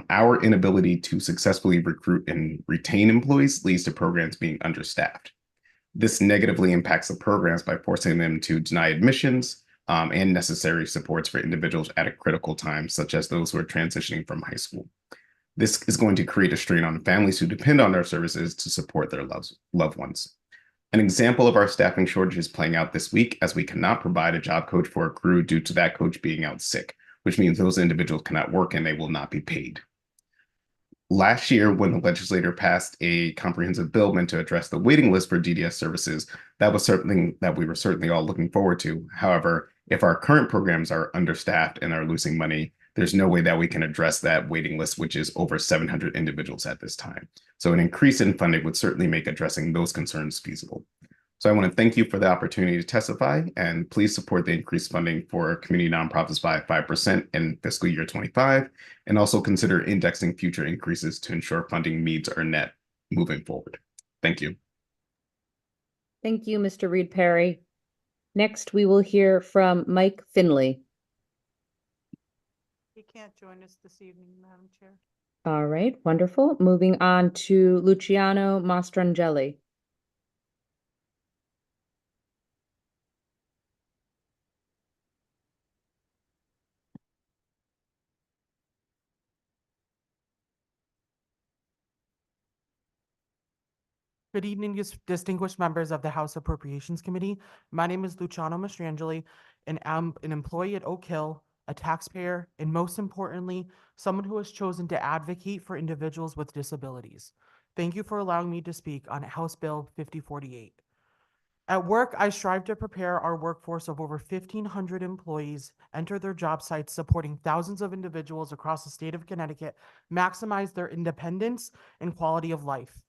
Our inability to successfully recruit and retain employees leads to programs being understaffed. This negatively impacts the programs by forcing them to deny admissions and necessary supports for individuals at a critical time, such as those who are transitioning from high school. This is going to create a strain on families who depend on our services to support their loved ones. An example of our staffing shortage is playing out this week, as we cannot provide a job coach for a crew due to that coach being out sick, which means those individuals cannot work and they will not be paid. Last year, when the legislature passed a comprehensive bill meant to address the waiting list for DDS services, that was something that we were certainly all looking forward to. However, if our current programs are understaffed and are losing money, there's no way that we can address that waiting list, which is over 700 individuals at this time. So an increase in funding would certainly make addressing those concerns feasible. So I want to thank you for the opportunity to testify, and please support the increased funding for community nonprofits by 5% in fiscal year 25, and also consider indexing future increases to ensure funding needs are met moving forward. Thank you. Thank you, Mr. Reed Perry. Next, we will hear from Mike Finley. He can't join us this evening, Madam Chair. All right, wonderful. Moving on to Luciano Mastrangeli. Good evening, distinguished members of the House Appropriations Committee. My name is Luciano Mastrangeli, and I'm an employee at Oak Hill, a taxpayer, and most importantly, someone who has chosen to advocate for individuals with disabilities. Thank you for allowing me to speak on House Bill 5048. At work, I strive to prepare our workforce of over 1,500 employees enter their job sites supporting thousands of individuals across the state of Connecticut, maximize their independence and quality of life.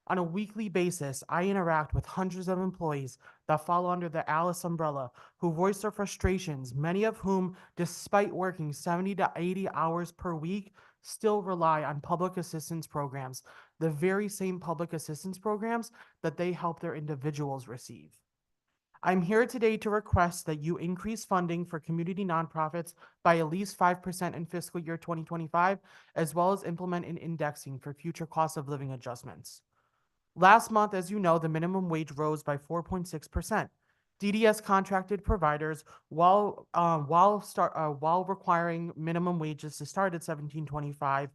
On a weekly basis, I interact with hundreds of employees that fall under the ALICE umbrella who voice their frustrations, many of whom, despite working 70 to 80 hours per week, still rely on public assistance programs, the very same public assistance programs that they help their individuals receive. I'm here today to request that you increase funding for community nonprofits by at least 5% in fiscal year 2025, as well as implement an indexing for future cost of living adjustments. Last month, as you know, the minimum wage rose by 4.6%. DDS contracted providers, while requiring minimum wages to start at $17.25,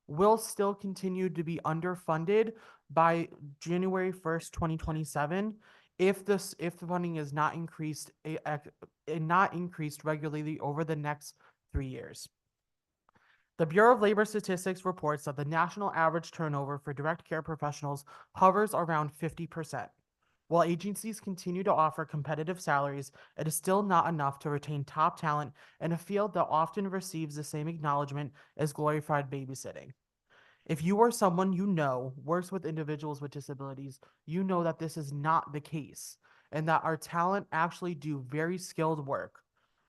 will still continue to be underfunded by January 1st, 2027, if the funding is not increased regularly over the next 3 years. The Bureau of Labor Statistics reports that the national average turnover for direct care professionals hovers around 50%. While agencies continue to offer competitive salaries, it is still not enough to retain top talent in a field that often receives the same acknowledgement as glorified babysitting. If you or someone you know works with individuals with disabilities, you know that this is not the case, and that our talent actually do very skilled work.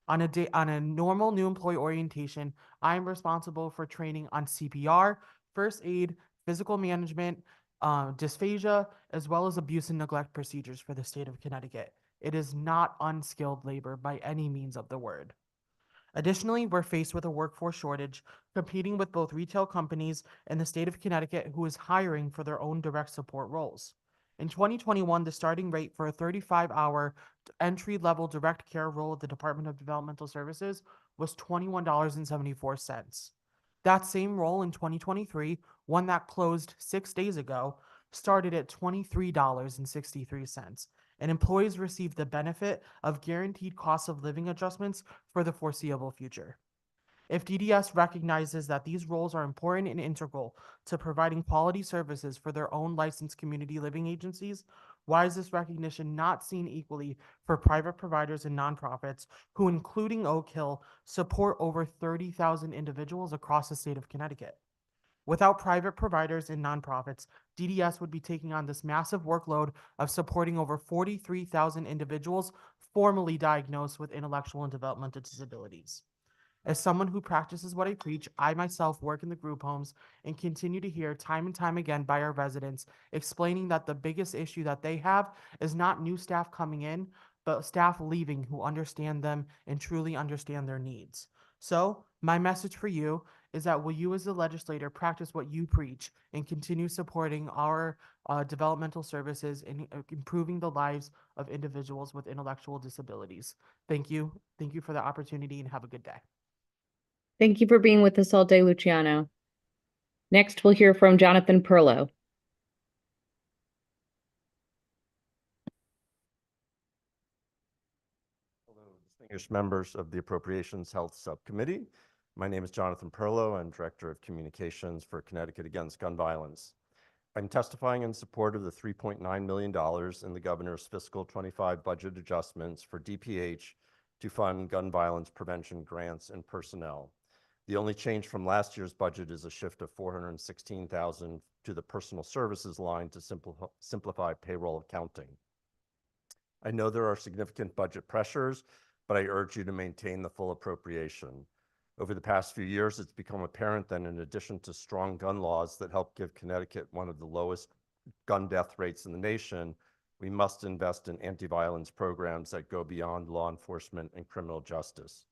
On a normal new employee orientation, I am responsible for training on CPR, first aid, physical management, dysphagia, as well as abuse and neglect procedures for the state of Connecticut. It is not unskilled labor by any means of the word. Additionally, we're faced with a workforce shortage, competing with both retail companies and the state of Connecticut, who is hiring for their own direct support roles. In 2021, the starting rate for a 35-hour entry-level direct care role at the Department of Developmental Services was $21.74. That same role in 2023, one that closed 6 days ago, started at $23.63, and employees received the benefit of guaranteed cost of living adjustments for the foreseeable future. If DDS recognizes that these roles are important and integral to providing quality services for their own licensed community living agencies, why is this recognition not seen equally for private providers and nonprofits who, including Oak Hill, support over 30,000 individuals across the state of Connecticut? Without private providers and nonprofits, DDS would be taking on this massive workload of supporting over 43,000 individuals formally diagnosed with intellectual and developmental disabilities. As someone who practices what I preach, I myself work in the group homes and continue to hear time and time again by our residents explaining that the biggest issue that they have is not new staff coming in, but staff leaving who understand them and truly understand their needs. So, my message for you is that will you as a legislator practice what you preach and continue supporting our developmental services and improving the lives of individuals with intellectual disabilities. Thank you. Thank you for the opportunity and have a good day. Thank you for being with us all day, Luciano. Next, we'll hear from Jonathan Perlow. Hello, distinguished members of the Appropriations Health Subcommittee. My name is Jonathan Perlow. I'm Director of Communications for Connecticut Against Gun Violence. I'm testifying in support of the $3.9 million in the governor's fiscal 25 budget adjustments for DPH to fund gun violence prevention grants and personnel. The only change from last year's budget is a shift of $416,000 to the personal services line to simplify payroll accounting. I know there are significant budget pressures, but I urge you to maintain the full appropriation. Over the past few years, it's become apparent that in addition to strong gun laws that help give Connecticut one of the lowest gun death rates in the nation, we must invest in anti-violence programs that go beyond law enforcement and criminal justice.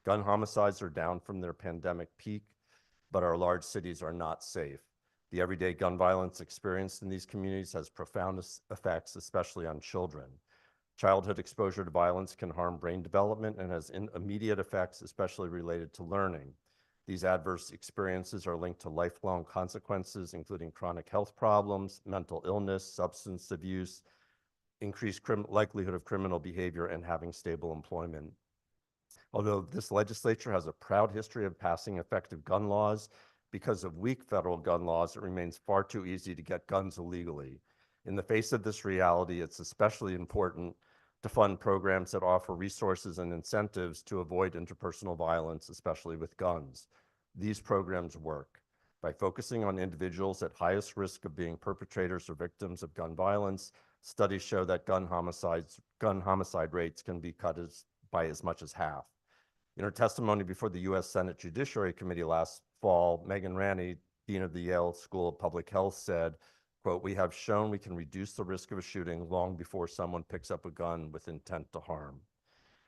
Gun homicides are down from their pandemic peak, but our large cities are not safe. The everyday gun violence experienced in these communities has profound effects, especially on children. Childhood exposure to violence can harm brain development and has immediate effects, especially related to learning. These adverse experiences are linked to lifelong consequences, including chronic health problems, mental illness, substance abuse, increased likelihood of criminal behavior, and having stable employment. Although this legislature has a proud history of passing effective gun laws, because of weak federal gun laws, it remains far too easy to get guns illegally. In the face of this reality, it's especially important to fund programs that offer resources and incentives to avoid interpersonal violence, especially with guns. These programs work. By focusing on individuals at highest risk of being perpetrators or victims of gun violence, studies show that gun homicide rates can be cut by as much as half. In her testimony before the U.S. Senate Judiciary Committee last fall, Megan Ranney, Dean of the Yale School of Public Health, said, quote, "We have shown we can reduce the risk of a shooting long before someone picks up a gun with intent to harm."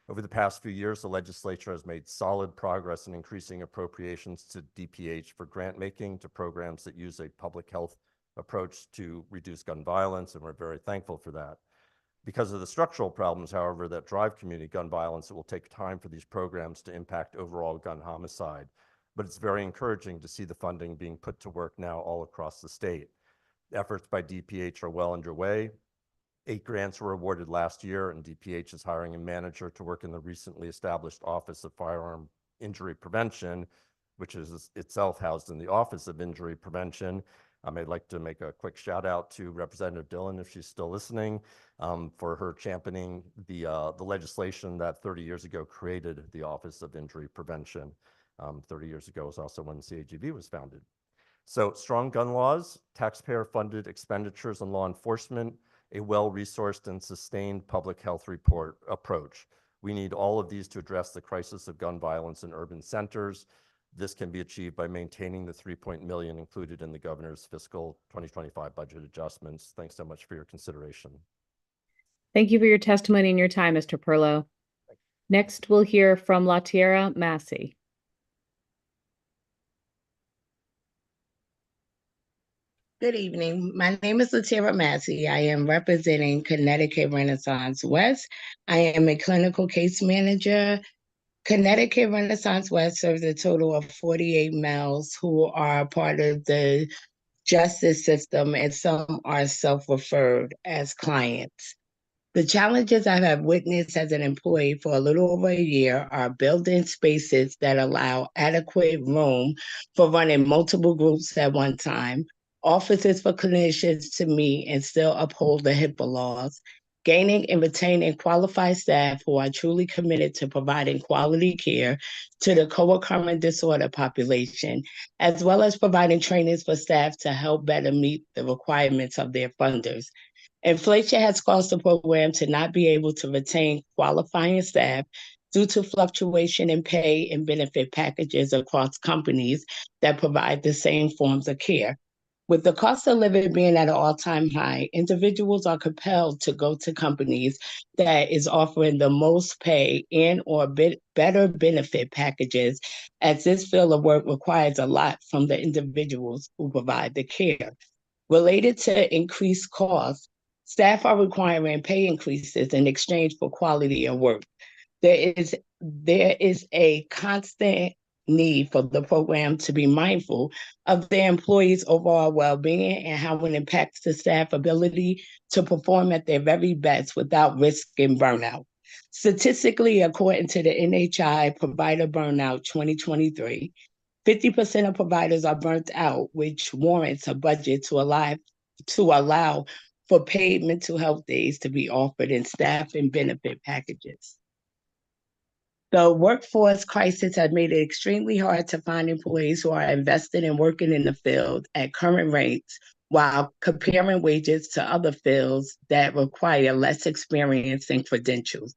Over the past few years, the legislature has made solid progress in increasing appropriations to DPH for grant making to programs that use a public health approach to reduce gun violence, and we're very thankful for that. Because of the structural problems, however, that drive community gun violence, it will take time for these programs to impact overall gun homicide. But it's very encouraging to see the funding being put to work now all across the state. Efforts by DPH are well underway. 8 grants were awarded last year, and DPH is hiring a manager to work in the recently established Office of Firearm Injury Prevention, which is itself housed in the Office of Injury Prevention. I'd like to make a quick shout out to Representative Dillon, if she's still listening, for her championing the legislation that 30 years ago created the Office of Injury Prevention. 30 years ago was also when CAGV was founded. So strong gun laws, taxpayer-funded expenditures on law enforcement, a well-resourced and sustained public health report approach. We need all of these to address the crisis of gun violence in urban centers. This can be achieved by maintaining the $3 million included in the governor's fiscal 2025 budget adjustments. Thanks so much for your consideration. Thank you for your testimony and your time, Mr. Perlow. Next, we'll hear from Latiera Massey. Good evening. My name is Latiera Massey. I am representing Connecticut Renaissance West. I am a clinical case manager. Connecticut Renaissance West serves a total of 48 males who are part of the justice system, and some are self-referred as clients. The challenges I have witnessed as an employee for a little over a year are building spaces that allow adequate room for running multiple groups at one time, offices for clinicians to meet and still uphold the HIPAA laws, gaining and retaining qualified staff who are truly committed to providing quality care to the co-occurring disorder population, as well as providing trainings for staff to help better meet the requirements of their funders. Inflation has caused the program to not be able to retain qualifying staff due to fluctuation in pay and benefit packages across companies that provide the same forms of care. With the cost of living being at an all-time high, individuals are compelled to go to companies that is offering the most pay and or better benefit packages, as this field of work requires a lot from the individuals who provide the care. Related to increased costs, staff are requiring pay increases in exchange for quality of work. There is a constant need for the program to be mindful of their employees' overall well-being and how it impacts the staff ability to perform at their very best without risking burnout. Statistically, according to the NHI Provider Burnout 2023, 50% of providers are burnt out, which warrants a budget to allow for paid mental health days to be offered in staff and benefit packages. The workforce crisis has made it extremely hard to find employees who are invested in working in the field at current rates while comparing wages to other fields that require less experience and credentials.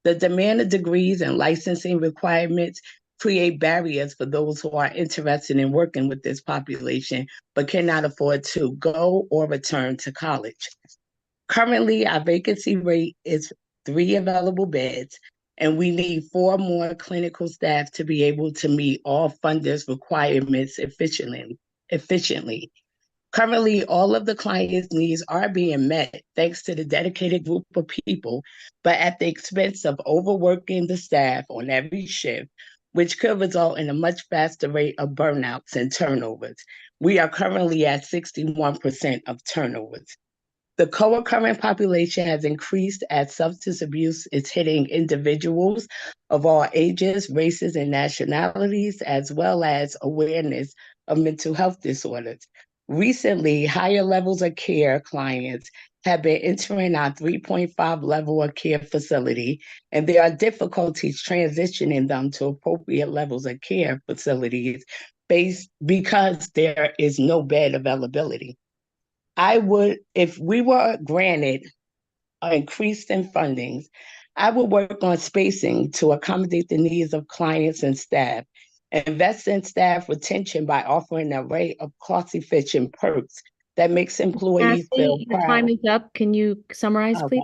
The demand of degrees and licensing requirements create barriers for those who are interested in working with this population but cannot afford to go or return to college. Currently, our vacancy rate is 3 available beds, and we need 4 more clinical staff to be able to meet all funders' requirements efficiently. Currently, all of the clients' needs are being met thanks to the dedicated group of people, but at the expense of overworking the staff on every shift, which could result in a much faster rate of burnouts and turnovers. We are currently at 61% of turnovers. The co-occurring population has increased as substance abuse is hitting individuals of all ages, races, and nationalities, as well as awareness of mental health disorders. Recently, higher levels of care clients have been entering our 3.5 level of care facility, and there are difficulties transitioning them to appropriate levels of care facilities because there is no bed availability. If we were granted an increase in fundings, I would work on spacing to accommodate the needs of clients and staff, invest in staff retention by offering an array of cost-efficient perks that makes employees feel Your proud. time is up. Can you summarize, please?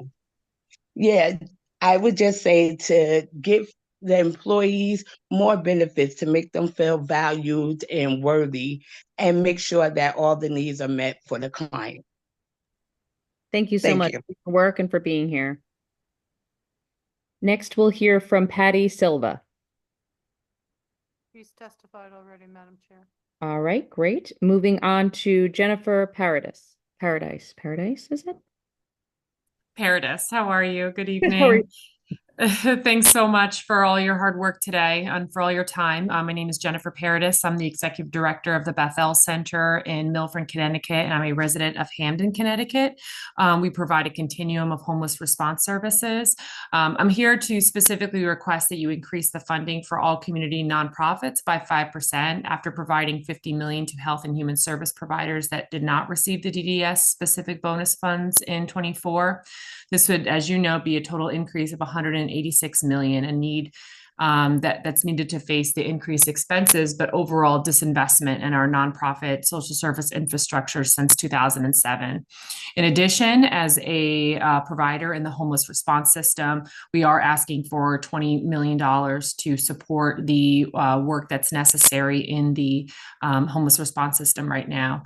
Yeah, I would just say to give the employees more benefits to make them feel valued and worthy, and make sure that all the needs are met for the client. Thank you so Thank much you. for your work and for being here. Next, we'll hear from Patty Silva. She's testified already, Madam Chair. All right, great. Moving on to Jennifer Paradis. Paradise, is it? Paradis, how are you? Good Good, how are evening. Thanks so much for all your hard work today and for all your time. My name is Jennifer Paradis. I'm the executive director of the Bethel Center in Milford, Connecticut, and I'm a resident of Hamden, Connecticut. We provide a continuum of homeless response services. I'm here to specifically request that you increase the funding for all community nonprofits by 5% after providing $50 million to health and human service providers that did not receive the DDS specific bonus funds in 24. This would, as you know, be a total increase of $186 million, a need that's needed to face the increased expenses, but overall disinvestment in our nonprofit social service infrastructure since 2007. In addition, as a provider in the homeless response system, we are asking for $20 million to support the work that's necessary in the homeless response system right now.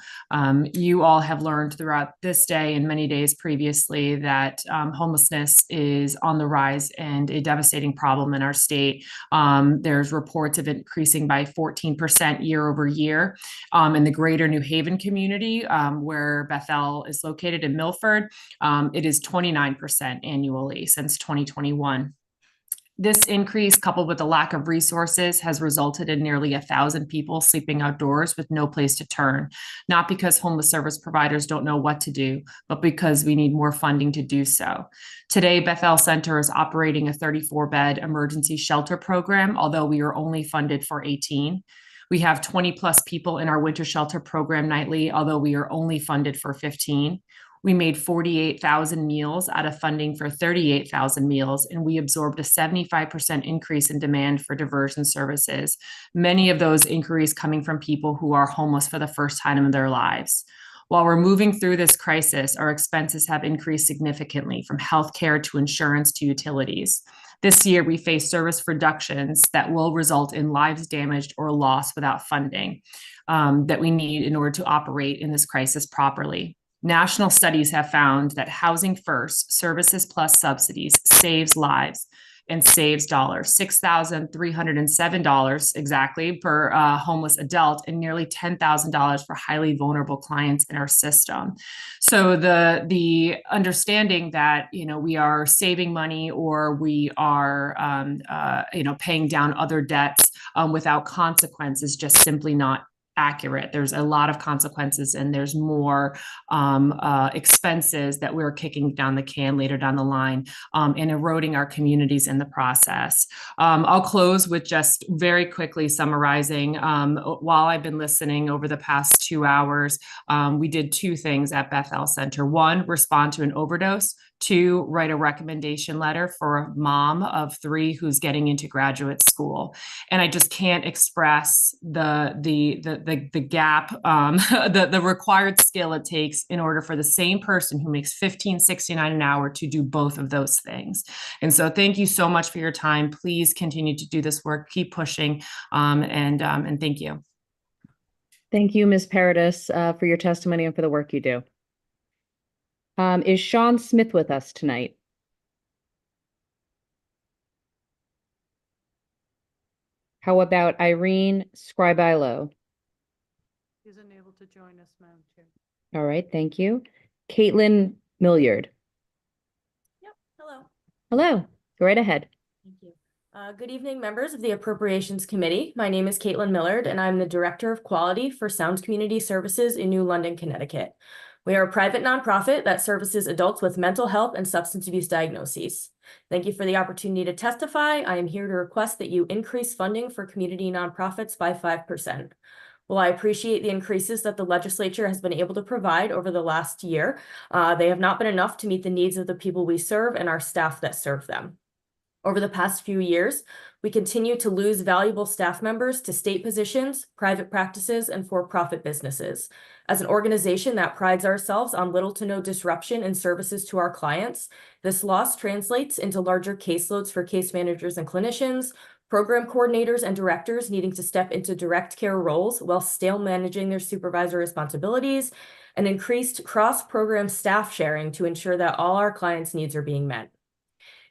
You all have learned throughout this day and many days previously that homelessness is on the rise and a devastating problem in our state. There's reports of it increasing by 14% year over year. In the greater New Haven community, where Bethel is located in Milford, it is 29% annually since 2021. This increase, coupled with the lack of resources, has resulted in nearly 1,000 people sleeping outdoors with no place to turn, not because homeless service providers don't know what to do, but because we need more funding to do so. Today, Bethel Center is operating a 34-bed emergency shelter program, although we are only funded for 18. We have 20 plus people in our winter shelter program nightly, although we are only funded for 15. We made 48,000 meals out of funding for 38,000 meals, and we absorbed a 75% increase in demand for diversion services. Many of those inquiries coming from people who are homeless for the first time in their lives. While we're moving through this crisis, our expenses have increased significantly, from healthcare to insurance to utilities. This year, we face service reductions that will result in lives damaged or lost without funding that we need in order to operate in this crisis properly. National studies have found that housing first, services plus subsidies saves lives and saves dollars, $6,307 exactly per homeless adult, and nearly $10,000 for highly vulnerable clients in our system. So the understanding that we are saving money or we are paying down other debts without consequence is just simply not accurate. There's a lot of consequences and there's more expenses that we're kicking down the can later down the line and eroding our communities in the process. I'll close with just very quickly summarizing. While I've been listening over the past 2 hours, we did 2 things at Bethel Center. 1, respond to an overdose. 2, write a recommendation letter for a mom of 3 who's getting into graduate school. And I just can't express the gap, the required skill it takes in order for the same person who makes $15.69 an hour to do both of those things. And so thank you so much for your time. Please continue to do this work, keep pushing, and thank you. Thank you, Ms. Paradis, for your testimony and for the work you do. Is Sean Smith with us tonight? How about Irene Scribilo? She's unable to join us, Madam Chair. All right, thank you. Caitlin Milliard. Yep, hello. Hello, go right ahead. Thank you. Good evening, members of the Appropriations Committee. My name is Caitlin Millard, and I'm the Director of Quality for Sound Community Services in New London, Connecticut. We are a private nonprofit that services adults with mental health and substance abuse diagnoses. Thank you for the opportunity to testify. I am here to request that you increase funding for community nonprofits by 5%. While I appreciate the increases that the legislature has been able to provide over the last year, they have not been enough to meet the needs of the people we serve and our staff that serve them. Over the past few years, we continue to lose valuable staff members to state positions, private practices, and for-profit businesses. As an organization that prides ourselves on little to no disruption in services to our clients, this loss translates into larger caseloads for case managers and clinicians, program coordinators and directors needing to step into direct care roles while still managing their supervisor responsibilities, and increased cross-program staff sharing to ensure that all our clients' needs are being met.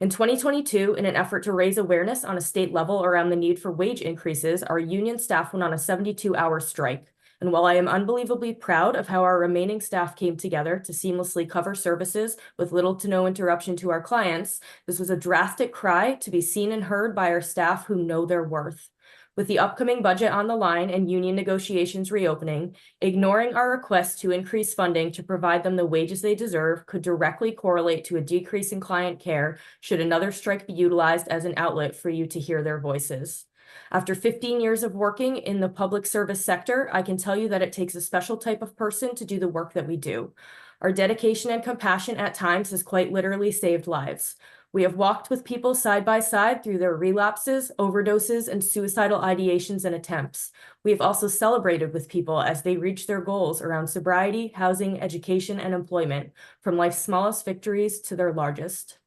In 2022, in an effort to raise awareness on a state level around the need for wage increases, our union staff went on a 72-hour strike. And while I am unbelievably proud of how our remaining staff came together to seamlessly cover services with little to no interruption to our clients, this was a drastic cry to be seen and heard by our staff who know their worth. With the upcoming budget on the line and union negotiations reopening, ignoring our request to increase funding to provide them the wages they deserve could directly correlate to a decrease in client care should another strike be utilized as an outlet for you to hear their voices. After 15 years of working in the public service sector, I can tell you that it takes a special type of person to do the work that we do. Our dedication and compassion at times has quite literally saved lives. We have walked with people side by side through their relapses, overdoses, and suicidal ideations and attempts. We have also celebrated with people as they reach their goals around sobriety, housing, education, and employment, from life's smallest victories to their largest.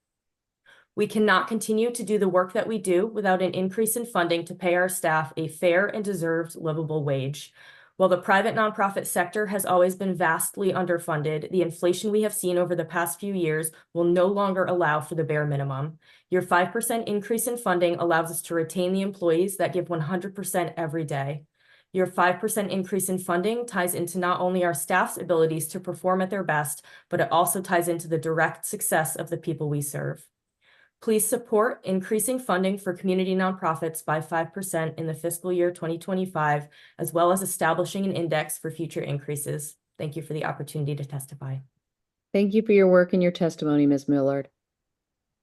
We cannot continue to do the work that we do without an increase in funding to pay our staff a fair and deserved livable wage. While the private nonprofit sector has always been vastly underfunded, the inflation we have seen over the past few years will no longer allow for the bare minimum. Your 5% increase in funding allows us to retain the employees that give 100% every day. Your 5% increase in funding ties into not only our staff's abilities to perform at their best, but it also ties into the direct success of the people we serve. Please support increasing funding for community nonprofits by 5% in the fiscal year 2025, as well as establishing an index for future increases. Thank you for the opportunity to testify. Thank you for your work and your testimony, Ms. Millard.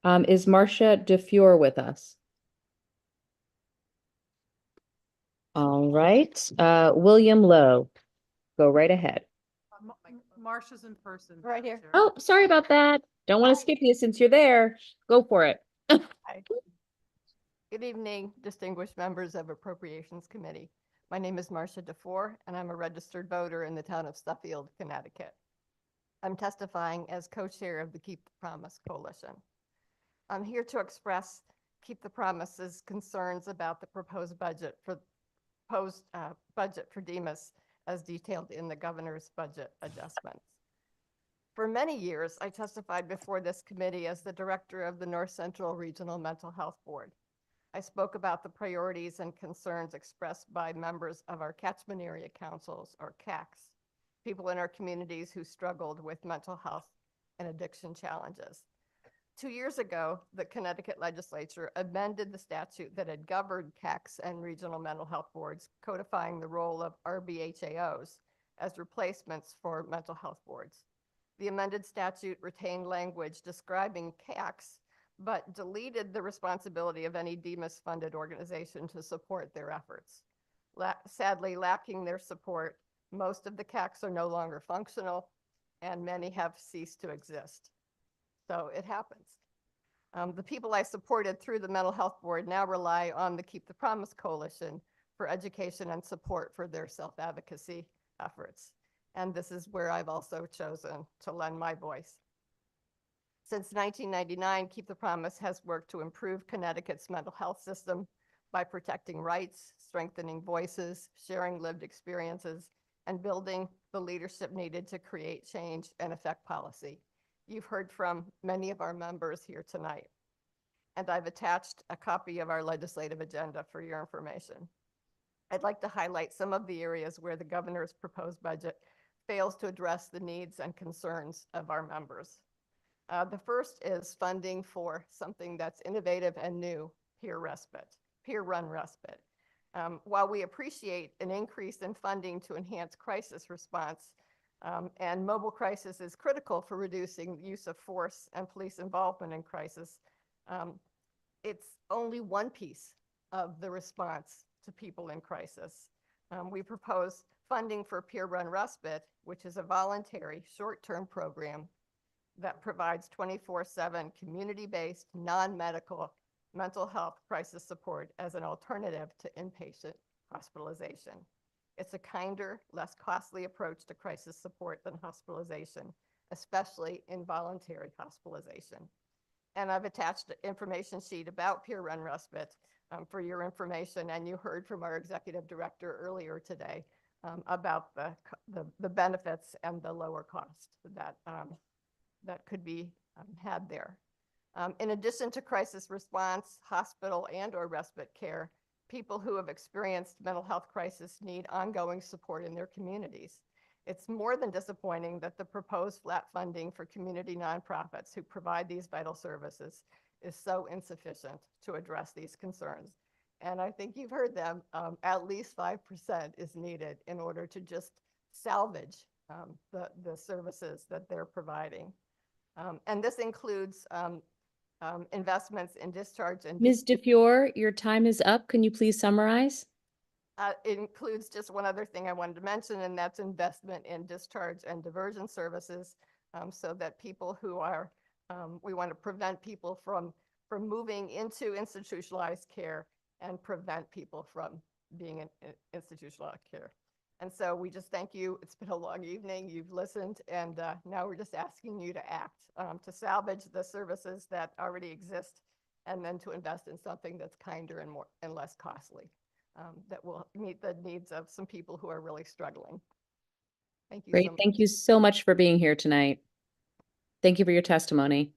Is Marcia DeFiore with us? All right. William Lowe, go right ahead. Marcia's in person. Right here. Oh, sorry about that. Don't want to skip you since you're there. Go for it. Hi. Good evening, distinguished members of Appropriations Committee. My name is Marcia DeFiore, and I'm a registered voter in the town of Suffield, Connecticut. I'm testifying as co-chair of the Keep the Promise Coalition. I'm here to express Keep the Promise's concerns about the proposed budget for DEMAS as detailed in the governor's budget adjustments. For many years, I testified before this committee as the director of the North Central Regional Mental Health Board. I spoke about the priorities and concerns expressed by members of our catchment area councils, or CACs, people in our communities who struggled with mental health and addiction challenges. 2 years ago, the Connecticut legislature amended the statute that had governed CACs and regional mental health boards, codifying the role of RBHAOs as replacements for mental health boards. The amended statute retained language describing CACs, but deleted the responsibility of any DEMAS-funded organization to support their efforts. Sadly, lacking their support, most of the CACs are no longer functional, and many have ceased to exist. So it happens. The people I supported through the Mental Health Board now rely on the Keep the Promise Coalition for education and support for their self-advocacy efforts. And this is where I've also chosen to lend my voice. Since 1999, Keep the Promise has worked to improve Connecticut's mental health system by protecting rights, strengthening voices, sharing lived experiences, and building the leadership needed to create change and affect policy. You've heard from many of our members here tonight, and I've attached a copy of our legislative agenda for your information. I'd like to highlight some of the areas where the governor's proposed budget fails to address the needs and concerns of our members. The first is funding for something that's innovative and new, peer-run respite. While we appreciate an increase in funding to enhance crisis response, and mobile crisis is critical for reducing the use of force and police involvement in crisis, it's only one piece of the response to people in crisis. We propose funding for peer-run respite, which is a voluntary short-term program that provides 24/7 community-based, non-medical mental health crisis support as an alternative to inpatient hospitalization. It's a kinder, less costly approach to crisis support than hospitalization, especially involuntary hospitalization. And I've attached an information sheet about peer-run respite for your information. And you heard from our executive director earlier today about the benefits and the lower cost that could be had there. In addition to crisis response, hospital and/or respite care, people who have experienced mental health crisis need ongoing support in their communities. It's more than disappointing that the proposed flat funding for community nonprofits who provide these vital services is so insufficient to address these concerns. And I think you've heard them, at least 5% is needed in order to just salvage the services that they're providing. And this includes investments in discharge and Ms. DeFiore, your time is up. Can you please summarize? it includes just one other thing I wanted to mention, and that's investment in discharge and diversion services, so that people who are, we want to prevent people from moving into institutionalized care and prevent people from being in institutionalized care. And so we just thank you. It's been a long evening. You've listened, and now we're just asking you to act, to salvage the services that already exist, and then to invest in something that's kinder and more and less costly, that will meet the needs of some people who are really struggling. Thank you. Great. So much. Thank you so much for being here tonight. Thank you for your testimony.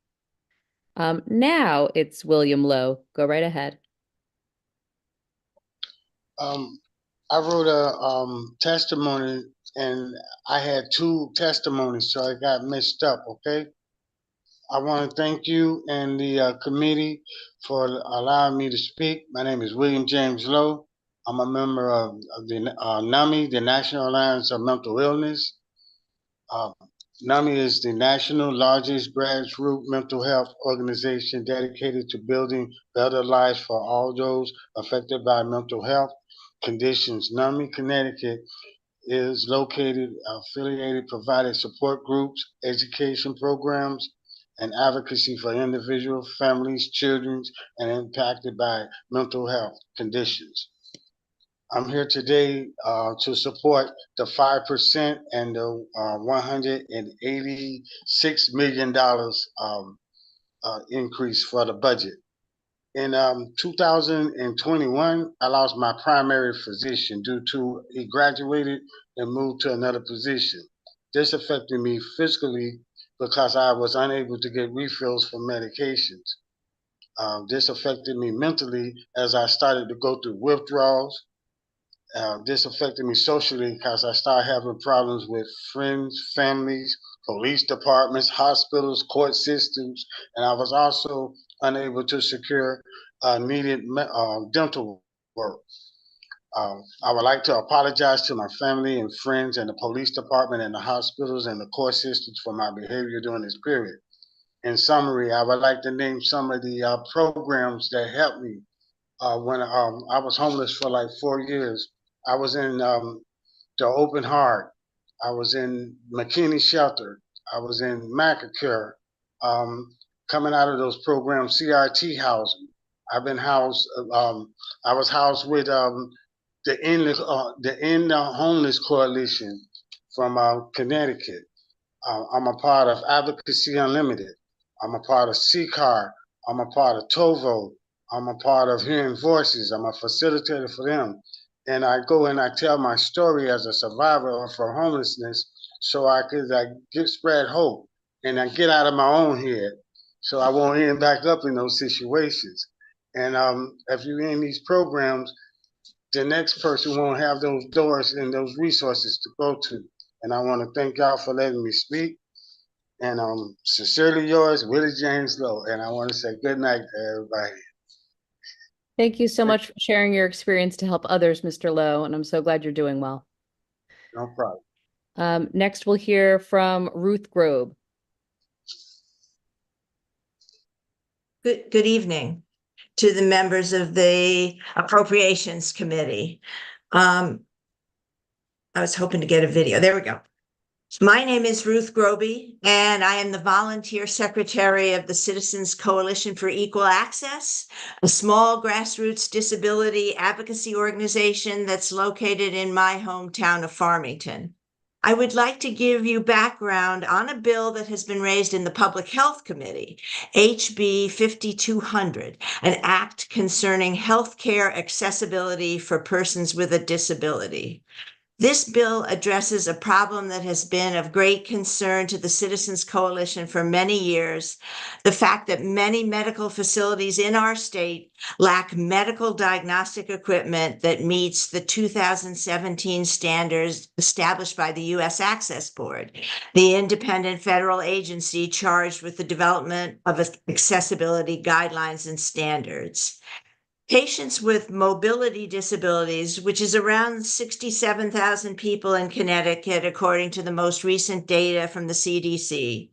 Now it's William Lowe. Go right ahead. I wrote a testimony, and I had 2 testimonies, so I got mixed up, okay? I want to thank you and the committee for allowing me to speak. My name is William James Lowe. I'm a member of the NAMI, the National Alliance of Mental Illness. NAMI is the national largest grassroots mental health organization dedicated to building better lives for all those affected by mental health conditions. NAMI Connecticut is located, affiliated, provided support groups, education programs, and advocacy for individuals, families, children, and impacted by mental health conditions. I'm here today to support the 5% and the $186 million increase for the budget. In 2021, I lost my primary physician due to he graduated and moved to another position. This affected me physically because I was unable to get refills for medications. This affected me mentally as I started to go through withdrawals. This affected me socially because I started having problems with friends, families, police departments, hospitals, court systems, and I was also unable to secure needed dental work. I would like to apologize to my family and friends and the police department and the hospitals and the court systems for my behavior during this period. In summary, I would like to name some of the programs that helped me when I was homeless for like 4 years. I was in the Open Heart. I was in McKinney Shelter. I was in Macacure. Coming out of those programs, CRT housing. I've been housed. I was housed with the End Homeless Coalition from Connecticut. I'm a part of Advocacy Unlimited. I'm a part of CCAR. I'm a part of TOVO. I'm a part of Hearing Voices. I'm a facilitator for them. And I go and I tell my story as a survivor for homelessness so I could spread hope and I get out of my own head so I won't end back up in those situations. And if you're in these programs, the next person won't have those doors and those resources to go to. And I want to thank y'all for letting me speak. And sincerely yours, Willie James Lowe. And I want to say good night to everybody. Thank you so much for sharing your experience to help others, Mr. Lowe, and I'm so glad you're doing well. No problem. Next, we'll hear from Ruth Grobe. Good evening to the members of the Appropriations Committee. I was hoping to get a video. There we go. My name is Ruth Grobe, and I am the volunteer secretary of the Citizens Coalition for Equal Access, a small grassroots disability advocacy organization that's located in my hometown of Farmington. I would like to give you background on a bill that has been raised in the Public Health Committee, HB 5200, an act concerning healthcare accessibility for persons with a disability. This bill addresses a problem that has been of great concern to the Citizens Coalition for many years, the fact that many medical facilities in our state lack medical diagnostic equipment that meets the 2017 standards established by the U.S. Access Board, the independent federal agency charged with the development of accessibility guidelines and standards. Patients with mobility disabilities, which is around 67,000 people in Connecticut, according to the most recent data from the CDC,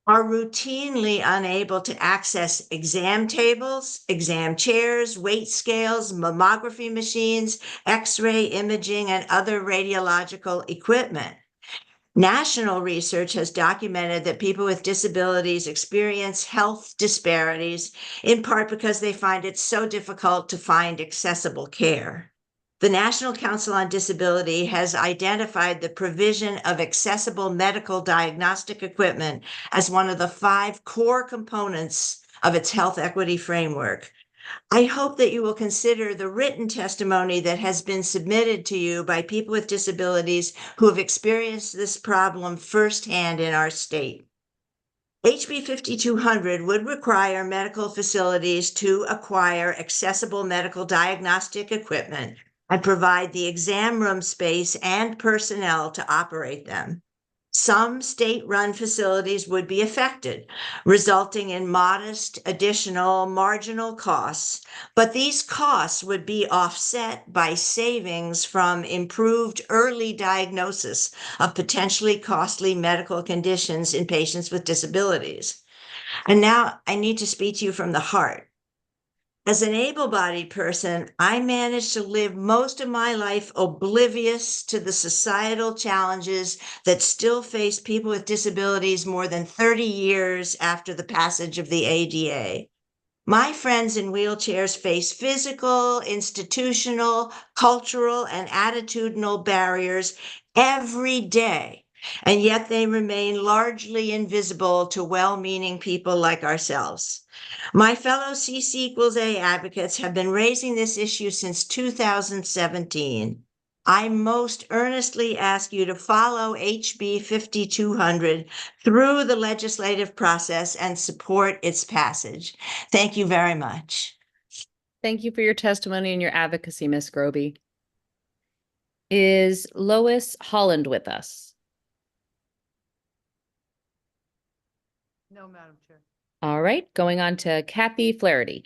are routinely unable to access exam tables, exam chairs, weight scales, mammography machines, X-ray imaging, and other radiological equipment. National research has documented that people with disabilities experience health disparities, in part because they find it so difficult to find accessible care. The National Council on Disability has identified the provision of accessible medical diagnostic equipment as one of the 5 core components of its health equity framework. I hope that you will consider the written testimony that has been submitted to you by people with disabilities who have experienced this problem firsthand in our state. HB 5200 would require medical facilities to acquire accessible medical diagnostic equipment and provide the exam room space and personnel to operate them. Some state-run facilities would be affected, resulting in modest additional marginal costs, but these costs would be offset by savings from improved early diagnosis of potentially costly medical conditions in patients with disabilities. And now I need to speak to you from the heart. As an able-bodied person, I managed to live most of my life oblivious to the societal challenges that still face people with disabilities more than 30 years after the passage of the ADA. My friends in wheelchairs face physical, institutional, cultural, and attitudinal barriers every day, and yet they remain largely invisible to well-meaning people like ourselves. My fellow CC=A advocates have been raising this issue since 2017. I most earnestly ask you to follow HB 5200 through the legislative process and support its passage. Thank you very much. Thank you for your testimony and your advocacy, Ms. Groby. Is Lois Holland with us? No, Madam Chair. All right, going on to Kathy Flaherty.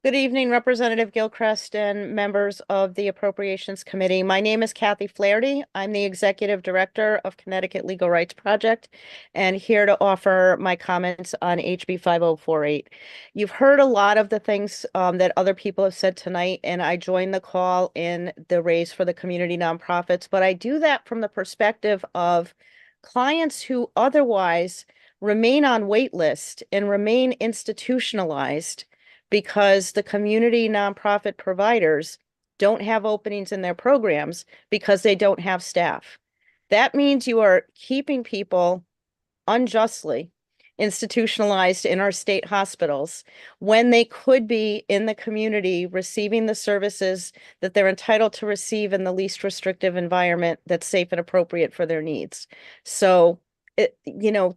Good evening, Representative Gilchrist and members of the Appropriations Committee. My name is Kathy Flaherty. I'm the Executive Director of Connecticut Legal Rights Project and here to offer my comments on HB 5048. You've heard a lot of the things that other people have said tonight, and I joined the call in the raise for the community nonprofits, but I do that from the perspective of clients who otherwise remain on wait list and remain institutionalized because the community nonprofit providers don't have openings in their programs because they don't have staff. That means you are keeping people unjustly institutionalized in our state hospitals when they could be in the community receiving the services that they're entitled to receive in the least restrictive environment that's safe and appropriate for their needs. So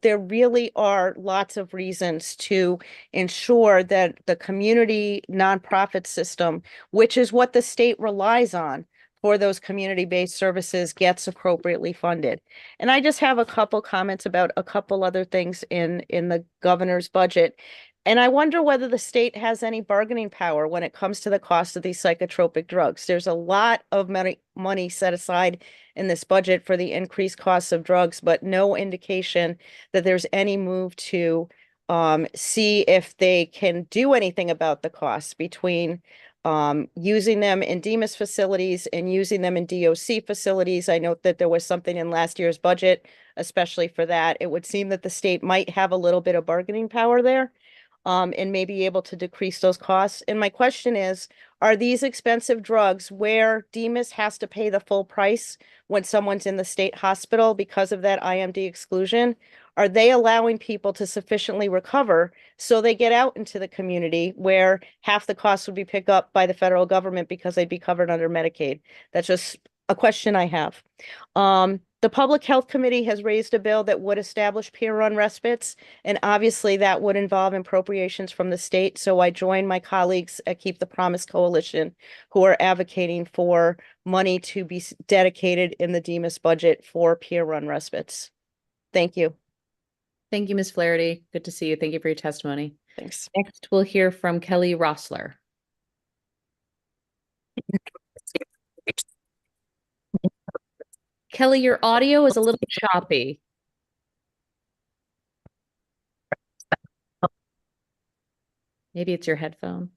there really are lots of reasons to ensure that the community nonprofit system, which is what the state relies on for those community-based services, gets appropriately funded. And I just have a couple comments about a couple other things in the governor's budget. And I wonder whether the state has any bargaining power when it comes to the cost of these psychotropic drugs. There's a lot of money set aside in this budget for the increased costs of drugs, but no indication that there's any move to see if they can do anything about the costs between using them in DEMIS facilities and using them in DOC facilities. I note that there was something in last year's budget, especially for that. It would seem that the state might have a little bit of bargaining power there. And may be able to decrease those costs. And my question is, Are these expensive drugs where Demas has to pay the full price when someone's in the state hospital because of that IMD exclusion? Are they allowing people to sufficiently recover so they get out into the community where half the cost would be picked up by the federal government because they'd be covered under Medicaid? That's just a question I have. The Public Health Committee has raised a bill that would establish peer-run respites, and obviously that would involve appropriations from the state. So I join my colleagues at Keep the Promise Coalition, who are advocating for money to be dedicated in the Demas budget for peer-run respites. Thank you. Thank you, Ms. Flaherty. Good to see you. Thank you for your testimony. Thanks. Next, we'll hear from Kelly Rossler. Kelly, your audio is a little choppy. Maybe it's your headphone.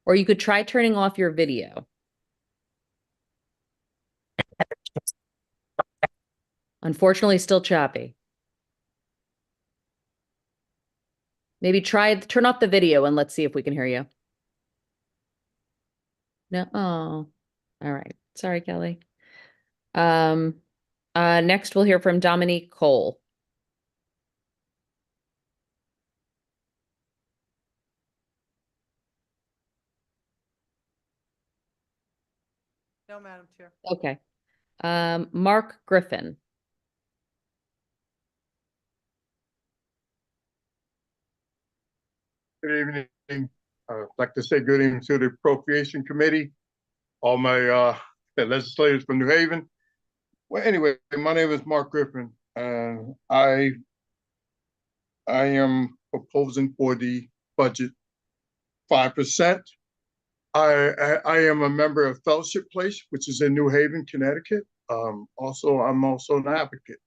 Or you could try turning off your video. Unfortunately, still choppy. Maybe turn off the video and let's see if we can hear you. No, oh, all right. Sorry, Kelly. Next we'll hear from Dominique Cole. No, Madam Chair. Okay. Mark Griffin. Good evening. I'd like to say good evening to the Appropriation Committee, all my legislators from New Haven. Well, anyway, my name is Mark Griffin, and I am proposing for the budget 5%. I am a member of Fellowship Place, which is in New Haven, Connecticut. I'm also an advocate.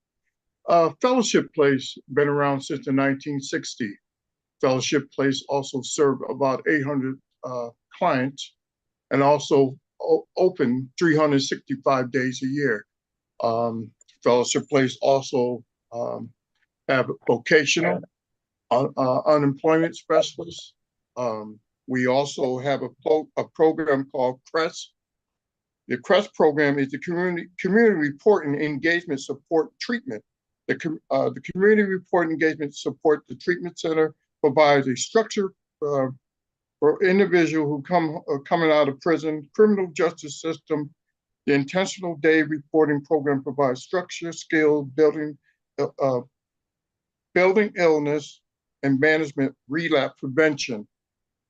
Fellowship Place been around since the 1960s. Fellowship Place also served about 800 clients and also open 365 days a year. Fellowship Place also have vocational unemployment specialists. We also have a program called CREST. The CREST program is the Community Report and Engagement Support Treatment. The Community Report and Engagement Support, the Treatment Center, provides a structure for individuals who coming out of prison, criminal justice system. The Intentional Day Reporting Program provides structure, skill, building illness, and management relapse prevention.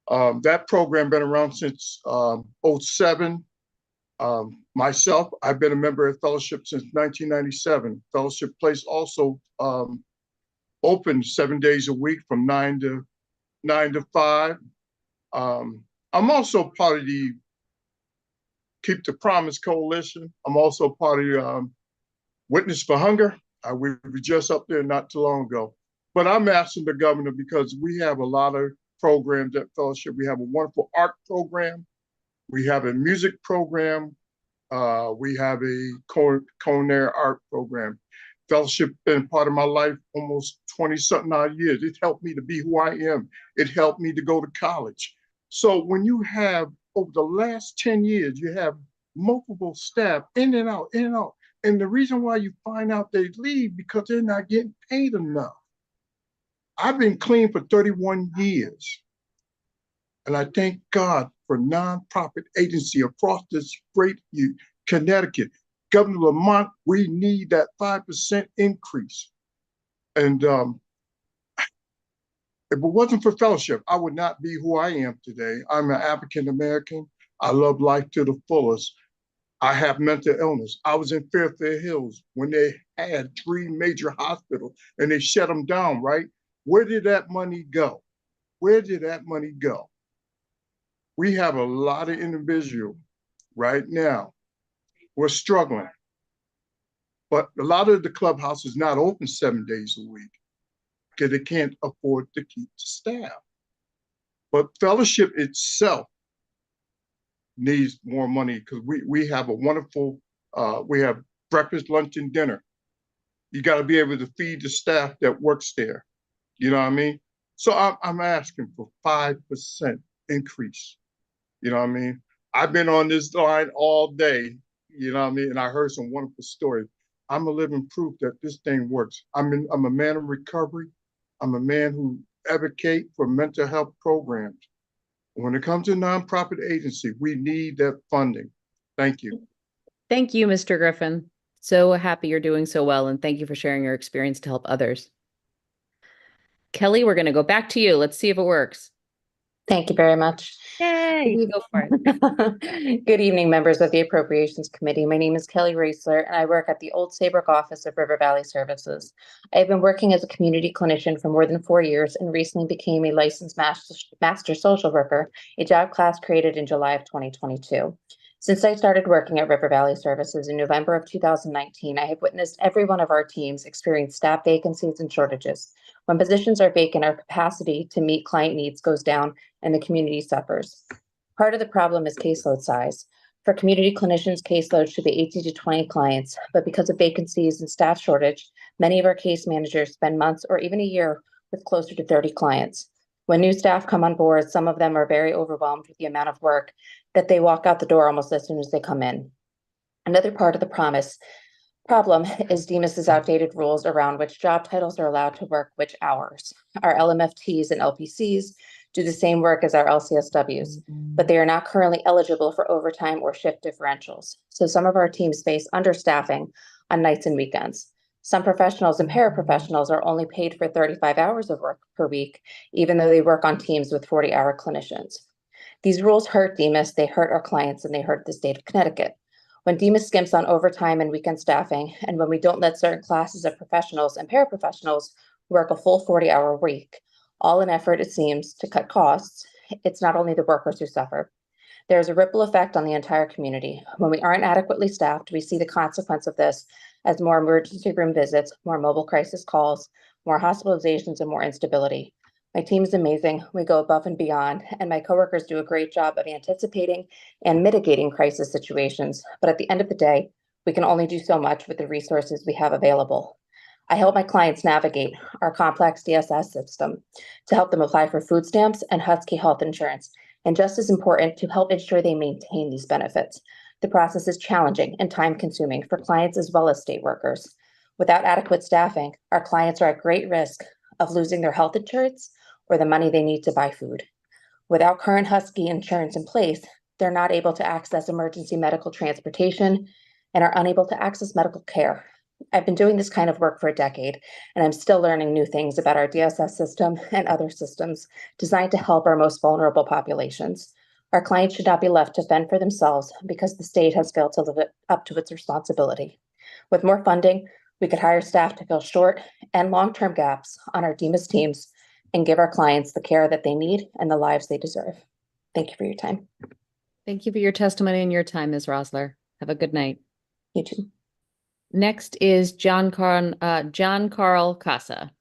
That program been around since 2007. Myself, I've been a member of Fellowship since 1997. Fellowship Place also open 7 days a week from 9 to 5. I'm also part of the Keep the Promise Coalition. I'm also part of the Witness for Hunger. We were just up there not too long ago. But I'm asking the governor because we have a lot of programs at Fellowship. We have a wonderful art program. We have a music program. We have a culinary art program. Fellowship been part of my life almost 20-something odd years. It helped me to be who I am. It helped me to go to college. So when you have, over the last 10 years, you have multiple staff in and out, in and out. And the reason why you find out they leave because they're not getting paid enough. I've been clean for 31 years. And I thank God for nonprofit agency across this great Connecticut. Governor Lamont, we need that 5% increase. And if it wasn't for Fellowship, I would not be who I am today. I'm an African American. I love life to the fullest. I have mental illness. I was in Fairfield Hills when they had 3 major hospitals and they shut them down, right? Where did that money go? Where did that money go? We have a lot of individuals right now. We're struggling. But a lot of the clubhouse is not open 7 days a week because they can't afford to keep the staff. But Fellowship itself needs more money because we have a wonderful, we have breakfast, lunch, and dinner. You got to be able to feed the staff that works there. You know what I mean? So I'm asking for 5% increase You know what I mean? I've been on this line all day, you know what I mean? And I heard some wonderful stories. I'm a living proof that this thing works. I'm a man of recovery. I'm a man who advocate for mental health programs. When it comes to nonprofit agency, we need that funding. Thank you. Thank you, Mr. Griffin. So happy you're doing so well, and thank you for sharing your experience to help others. Kelly, we're going to go back to you. Let's see if it works. Thank you very much. Yay! Go for it. Good evening, members of the Appropriations Committee. My name is Kelly Reisler, and I work at the Old Saybrook office of River Valley Services. I have been working as a community clinician for more than 4 years and recently became a licensed master social worker, a job class created in July of 2022. Since I started working at River Valley Services in November of 2019, I have witnessed every one of our teams experience staff vacancies and shortages. When positions are vacant, our capacity to meet client needs goes down and the community suffers. Part of the problem is caseload size. For community clinicians, caseload should be 18 to 20 clients, but because of vacancies and staff shortage, many of our case managers spend months or even a year with closer to 30 clients. When new staff come on board, some of them are very overwhelmed with the amount of work that they walk out the door almost as soon as they come in. Another part of the problem is DEMIS's outdated rules around which job titles are allowed to work which hours. Our LMFTs and LPCs do the same work as our LCSWs, but they are not currently eligible for overtime or shift differentials. So some of our teams face understaffing on nights and weekends. Some professionals and paraprofessionals are only paid for 35 hours of work per week, even though they work on teams with 40-hour clinicians. These rules hurt DEMIS, they hurt our clients, and they hurt the state of Connecticut. When DEMIS skimps on overtime and weekend staffing, and when we don't let certain classes of professionals and paraprofessionals work a full 40-hour week, all in effort, it seems, to cut costs, it's not only the workers who suffer. There's a ripple effect on the entire community. When we aren't adequately staffed, we see the consequence of this as more emergency room visits, more mobile crisis calls, more hospitalizations, and more instability. My team is amazing. We go above and beyond, and my coworkers do a great job of anticipating and mitigating crisis situations. But at the end of the day, we can only do so much with the resources we have available. I help my clients navigate our complex DSS system to help them apply for food stamps and Husky health insurance, and just as important, to help ensure they maintain these benefits. The process is challenging and time-consuming for clients as well as state workers. Without adequate staffing, our clients are at great risk of losing their health insurance or the money they need to buy food. Without current Husky insurance in place, they're not able to access emergency medical transportation and are unable to access medical care. I've been doing this kind of work for a decade, and I'm still learning new things about our DSS system and other systems designed to help our most vulnerable populations. Our clients should not be left to fend for themselves because the state has failed to live up to its responsibility. With more funding, we could hire staff to fill short and long-term gaps on our DEMIS teams and give our clients the care that they need and the lives they deserve. Thank you for your time. Thank you for your testimony and your time, Ms. Rosler. Have a good night. You too. Next is John Carl Casa.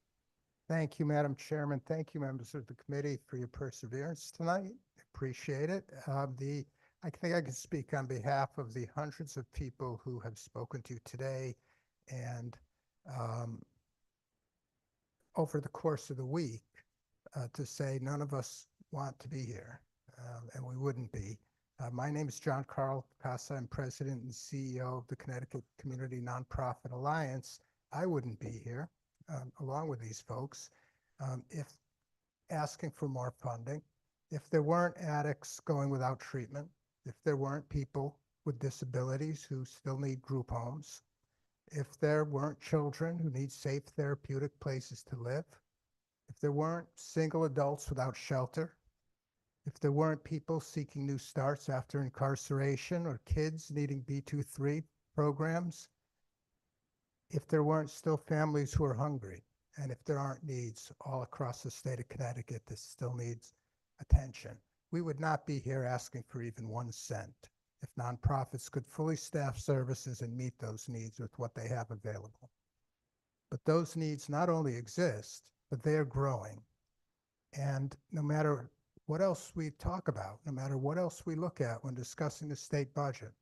Thank you, Madam Chairman. Thank you, members of the committee, for your perseverance tonight. Appreciate it. I think I can speak on behalf of the hundreds of people who have spoken to you today and over the course of the week to say none of us want to be here, and we wouldn't be. My name is John Carl Casa. I'm president and CEO of the Connecticut Community Nonprofit Alliance. I wouldn't be here along with these folks if asking for more funding, if there weren't addicts going without treatment, if there weren't people with disabilities who still need group homes, if there weren't children who need safe therapeutic places to live, if there weren't single adults without shelter, if there weren't people seeking new starts after incarceration or kids needing B23 programs, if there weren't still families who are hungry, and if there aren't needs all across the state of Connecticut that still needs attention, we would not be here asking for even 1 cent if nonprofits could fully staff services and meet those needs with what they have available. But those needs not only exist, but they are growing. And no matter what else we talk about, no matter what else we look at when discussing the state budget,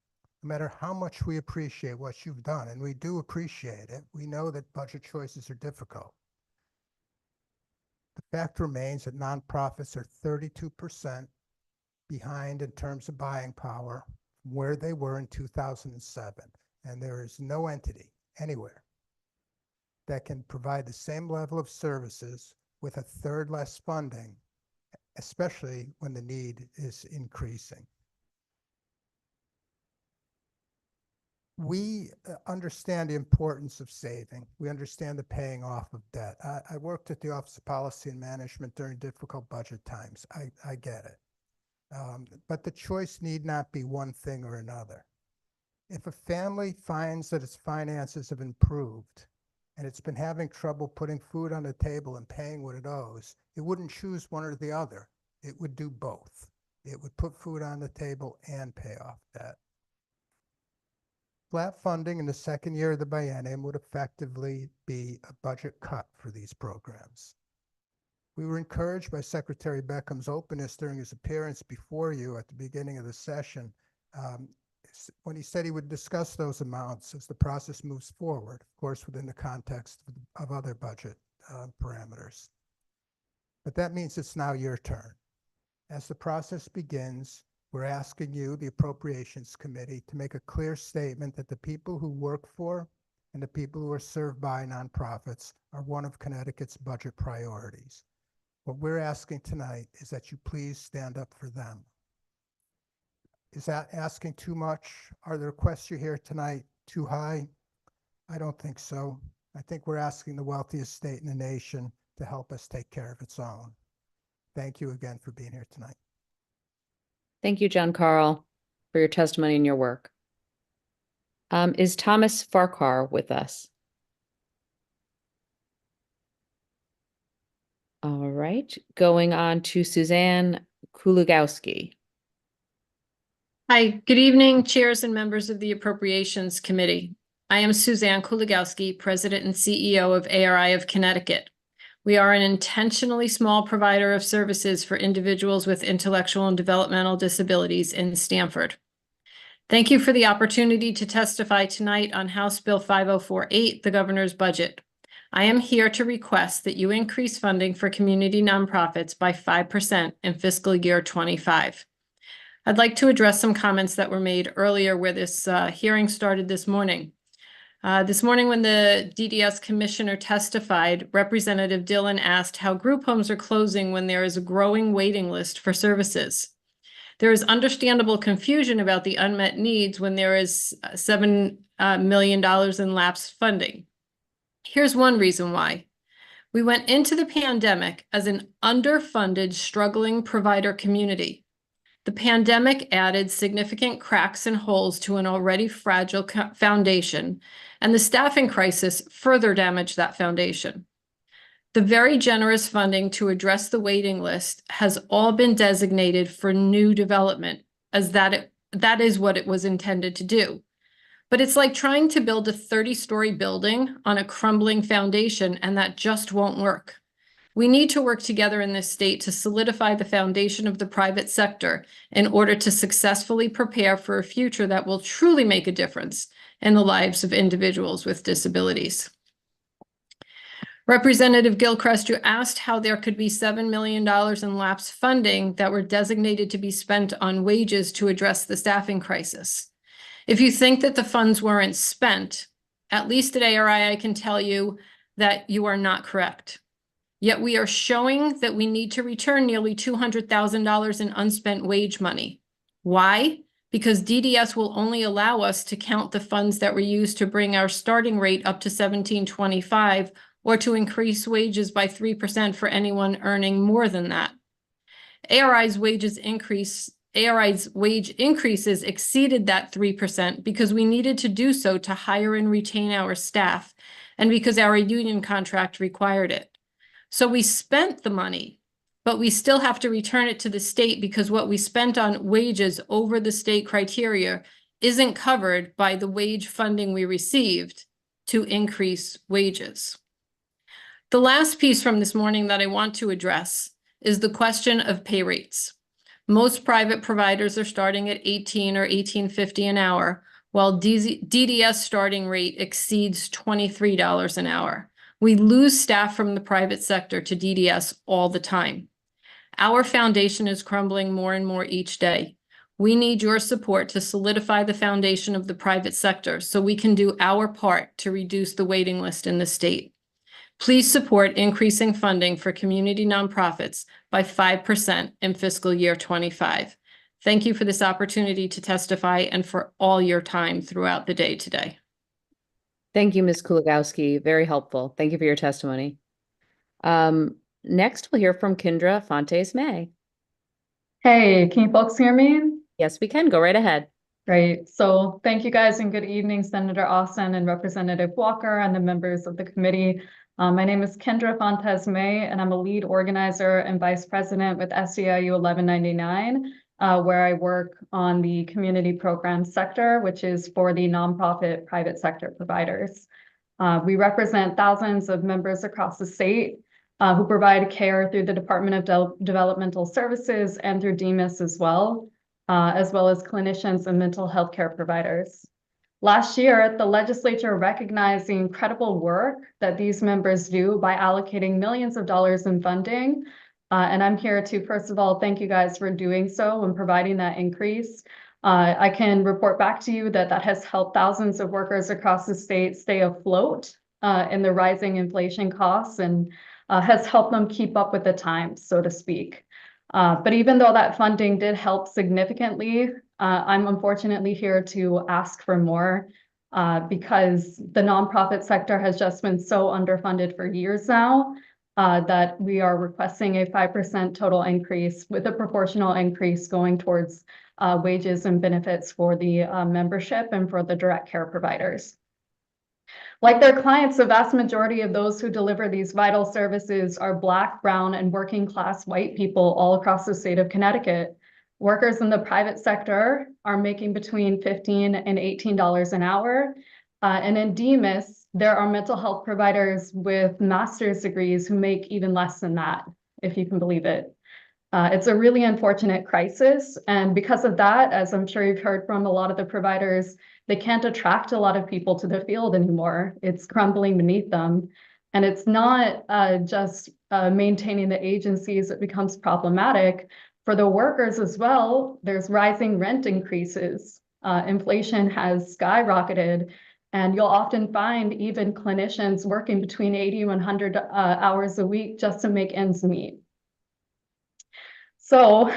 no matter how much we appreciate what you've done, and we do appreciate it, we know that budget choices are difficult. The fact remains that nonprofits are 32% behind in terms of buying power from where they were in 2007. And there is no entity anywhere that can provide the same level of services with a third less funding, especially when the need is increasing. We understand the importance of saving. We understand the paying off of debt. I worked at the Office of Policy and Management during difficult budget times. I get it. But the choice need not be one thing or another. If a family finds that its finances have improved and it's been having trouble putting food on the table and paying what it owes, it wouldn't choose one or the other. It would do both. It would put food on the table and pay off debt. Flat funding in the second year of the biennium would effectively be a budget cut for these programs. We were encouraged by Secretary Beckham's openness during his appearance before you at the beginning of the session when he said he would discuss those amounts as the process moves forward, of course, within the context of other budget parameters. But that means it's now your turn. As the process begins, we're asking you, the Appropriations Committee, to make a clear statement that the people who work for and the people who are served by nonprofits are one of Connecticut's budget priorities. What we're asking tonight is that you please stand up for them. Is that asking too much? Are the requests you hear tonight too high? I don't think so. I think we're asking the wealthiest state in the nation to help us take care of its own. Thank you again for being here tonight. Thank you, John Carl, for your testimony and your work. Is Thomas Farquhar with us? All right, going on to Suzanne Kulugowski. Hi, good evening, chairs and members of the Appropriations Committee. I am Suzanne Kulugowski, President and CEO of ARI of Connecticut. We are an intentionally small provider of services for individuals with intellectual and developmental disabilities in Stamford. Thank you for the opportunity to testify tonight on House Bill 5048, the governor's budget. I am here to request that you increase funding for community nonprofits by 5% in fiscal year 25. I'd like to address some comments that were made earlier where this hearing started this morning. This morning when the DDS commissioner testified, Representative Dillon asked how group homes are closing when there is a growing waiting list for services. There is understandable confusion about the unmet needs when there is $7 million in lapsed funding. Here's one reason why. We went into the pandemic as an underfunded, struggling provider community. The pandemic added significant cracks and holes to an already fragile foundation, and the staffing crisis further damaged that foundation. The very generous funding to address the waiting list has all been designated for new development, as that is what it was intended to do. But it's like trying to build a 30-story building on a crumbling foundation, and that just won't work. We need to work together in this state to solidify the foundation of the private sector in order to successfully prepare for a future that will truly make a difference in the lives of individuals with disabilities. Representative Gilchrist, you asked how there could be $7 million in lapsed funding that were designated to be spent on wages to address the staffing crisis. If you think that the funds weren't spent, at least at ARI, I can tell you that you are not correct. Yet we are showing that we need to return nearly $200,000 in unspent wage money. Why? Because DDS will only allow us to count the funds that were used to bring our starting rate up to $17.25 or to increase wages by 3% for anyone earning more than that. ARI's wage increases exceeded that 3% because we needed to do so to hire and retain our staff and because our union contract required it. So we spent the money, but we still have to return it to the state because what we spent on wages over the state criteria isn't covered by the wage funding we received to increase wages. The last piece from this morning that I want to address is the question of pay rates. Most private providers are starting at $18 or $18.50 an hour, while DDS starting rate exceeds $23 an hour. We lose staff from the private sector to DDS all the time. Our foundation is crumbling more and more each day. We need your support to solidify the foundation of the private sector so we can do our part to reduce the waiting list in the state. Please support increasing funding for community nonprofits by 5% in fiscal year 25. Thank you for this opportunity to testify and for all your time throughout the day today. Thank you, Ms. Kuligowski. Very helpful. Thank you for your testimony. Next, we'll hear from Kendra Fontes May. Hey, can you folks hear me? Yes, we can. Go right ahead. Great. So thank you guys and good evening, Senator Austin and Representative Walker and the members of the committee. My name is Kendra Fontes May, and I'm a lead organizer and vice president with SEIU 1199, where I work on the community program sector, which is for the nonprofit private sector providers. We represent thousands of members across the state who provide care through the Department of Developmental Services and through DEMIS as well as clinicians and mental health care providers. Last year, the legislature recognized the incredible work that these members do by allocating millions of dollars in funding. And I'm here to, first of all, thank you guys for doing so and providing that increase. I can report back to you that that has helped thousands of workers across the state stay afloat in the rising inflation costs and has helped them keep up with the times, so to speak. But even though that funding did help significantly, I'm unfortunately here to ask for more because the nonprofit sector has just been so underfunded for years now that we are requesting a 5% total increase with a proportional increase going towards wages and benefits for the membership and for the direct care providers. Like their clients, the vast majority of those who deliver these vital services are Black, brown, and working class white people all across the state of Connecticut. Workers in the private sector are making between $15 and $18 an hour. And in DEMIS, there are mental health providers with master's degrees who make even less than that, if you can believe it. It's a really unfortunate crisis. And because of that, as I'm sure you've heard from a lot of the providers, they can't attract a lot of people to the field anymore. It's crumbling beneath them. And it's not just maintaining the agencies that becomes problematic. For the workers as well, there's rising rent increases. Inflation has skyrocketed. And you'll often find even clinicians working between 80 and 100 hours a week just to make ends meet. So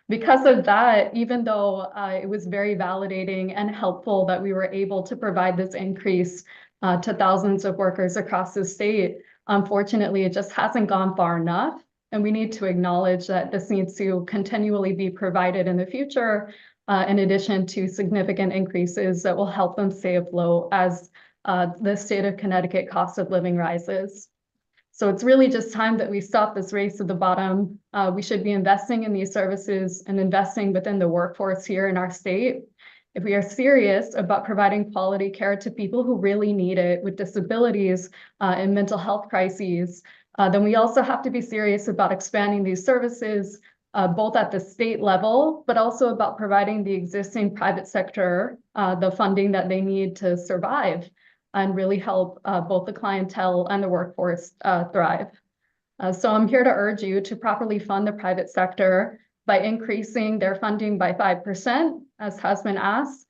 because of that, even though it was very validating and helpful that we were able to provide this increase to thousands of workers across the state, unfortunately, it just hasn't gone far enough. And we need to acknowledge that this needs to continually be provided in the future, in addition to significant increases that will help them stay afloat as the state of Connecticut cost of living rises. So it's really just time that we stop this race to the bottom. We should be investing in these services and investing within the workforce here in our state. If we are serious about providing quality care to people who really need it with disabilities and mental health crises, then we also have to be serious about expanding these services, both at the state level, but also about providing the existing private sector the funding that they need to survive and really help both the clientele and the workforce thrive. So I'm here to urge you to properly fund the private sector by increasing their funding by 5%, as has been asked,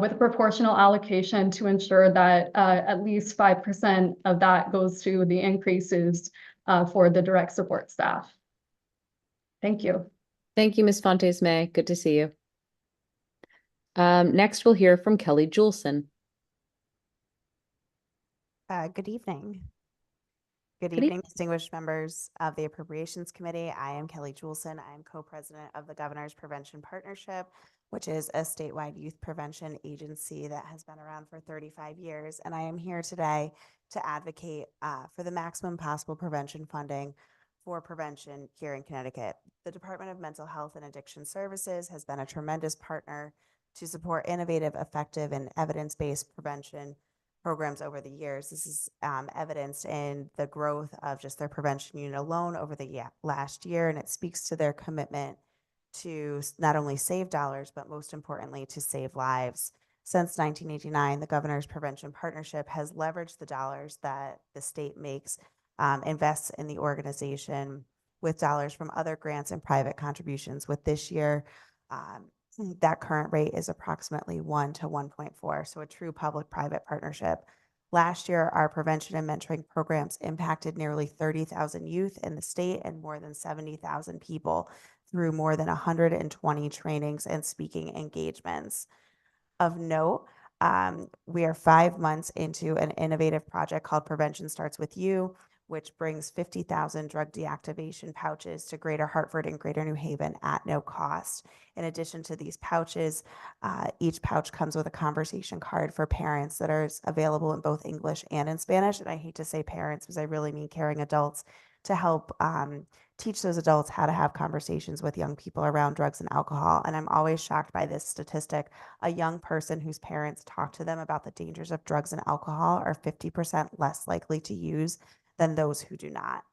with a proportional allocation to ensure that at least 5% of that goes to the increases for the direct support staff. Thank you. Thank you, Ms. Fontes May. Good to see you. Next, we'll hear from Kelly Juleson. Good evening. Good Good evening, distinguished members of the Appropriations Committee. I am Kelly Juleson. I am co-president of the Governor's Prevention Partnership, which is a statewide youth prevention agency that has been around for 35 years. And I am here today to advocate for the maximum possible prevention funding for prevention here in Connecticut. The Department of Mental Health and Addiction Services has been a tremendous partner to support innovative, effective, and evidence-based prevention programs over the years. This is evidenced in the growth of just their prevention unit alone over the last year, and it speaks to their commitment to not only save dollars, but most importantly, to save lives. Since 1989, the Governor's Prevention Partnership has leveraged the dollars that the state makes, invests in the organization with dollars from other grants and private contributions. With this year, that current rate is approximately 1 to 1.4, so a true public-private partnership. Last year, our prevention and mentoring programs impacted nearly 30,000 youth in the state and more than 70,000 people through more than 120 trainings and speaking engagements. Of note, we are 5 months into an innovative project called Prevention Starts With You, which brings 50,000 drug deactivation pouches to Greater Hartford and Greater New Haven at no cost. In addition to these pouches, each pouch comes with a conversation card for parents that are available in both English and in Spanish. And I hate to say parents because I really mean caring adults, to help teach those adults how to have conversations with young people around drugs and alcohol. And I'm always shocked by this statistic. A young person whose parents talk to them about the dangers of drugs and alcohol are 50% less likely to use than those who do not.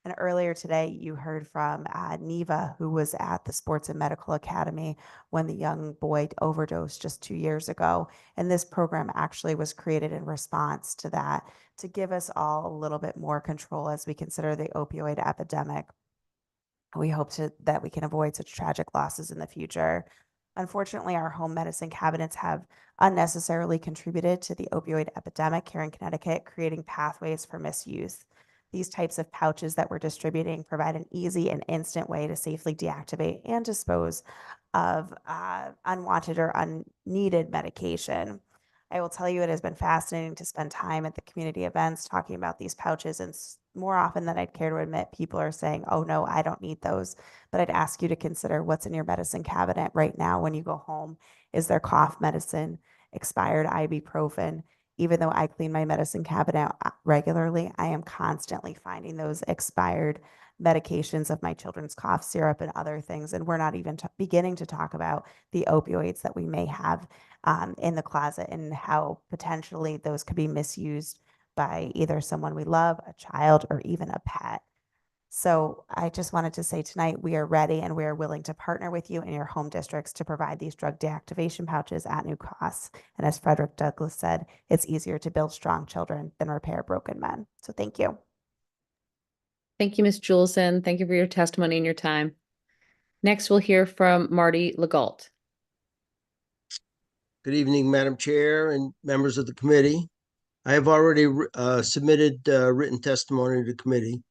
And earlier today, you heard from Neva, who was at the Sports and Medical Academy when the young boy overdosed just 2 years ago. And this program actually was created in response to that, to give us all a little bit more control as we consider the opioid epidemic. We hope that we can avoid such tragic losses in the future. Unfortunately, our home medicine cabinets have unnecessarily contributed to the opioid epidemic here in Connecticut, creating pathways for misuse. These types of pouches that we're distributing provide an easy and instant way to safely deactivate and dispose of unwanted or unneeded medication. I will tell you, it has been fascinating to spend time at the community events talking about these pouches, and more often than I'd care to admit, people are saying, oh no, I don't need those. But I'd ask you to consider what's in your medicine cabinet right now when you go home. Is there cough medicine, expired ibuprofen? Even though I clean my medicine cabinet regularly, I am constantly finding those expired medications of my children's cough syrup and other things. And we're not even beginning to talk about the opioids that we may have in the closet and how potentially those could be misused by either someone we love, a child, or even a pet. So I just wanted to say tonight, we are ready and we are willing to partner with you in your home districts to provide these drug deactivation pouches at no cost. And as Frederick Douglass said, it's easier to build strong children than repair broken men. So thank you. Thank you, Ms. Juleson. Thank you for your testimony and your time. Next, we'll hear from Marty Legault. Good evening, Madam Chair and members of the committee. I have already submitted written testimony to the committee.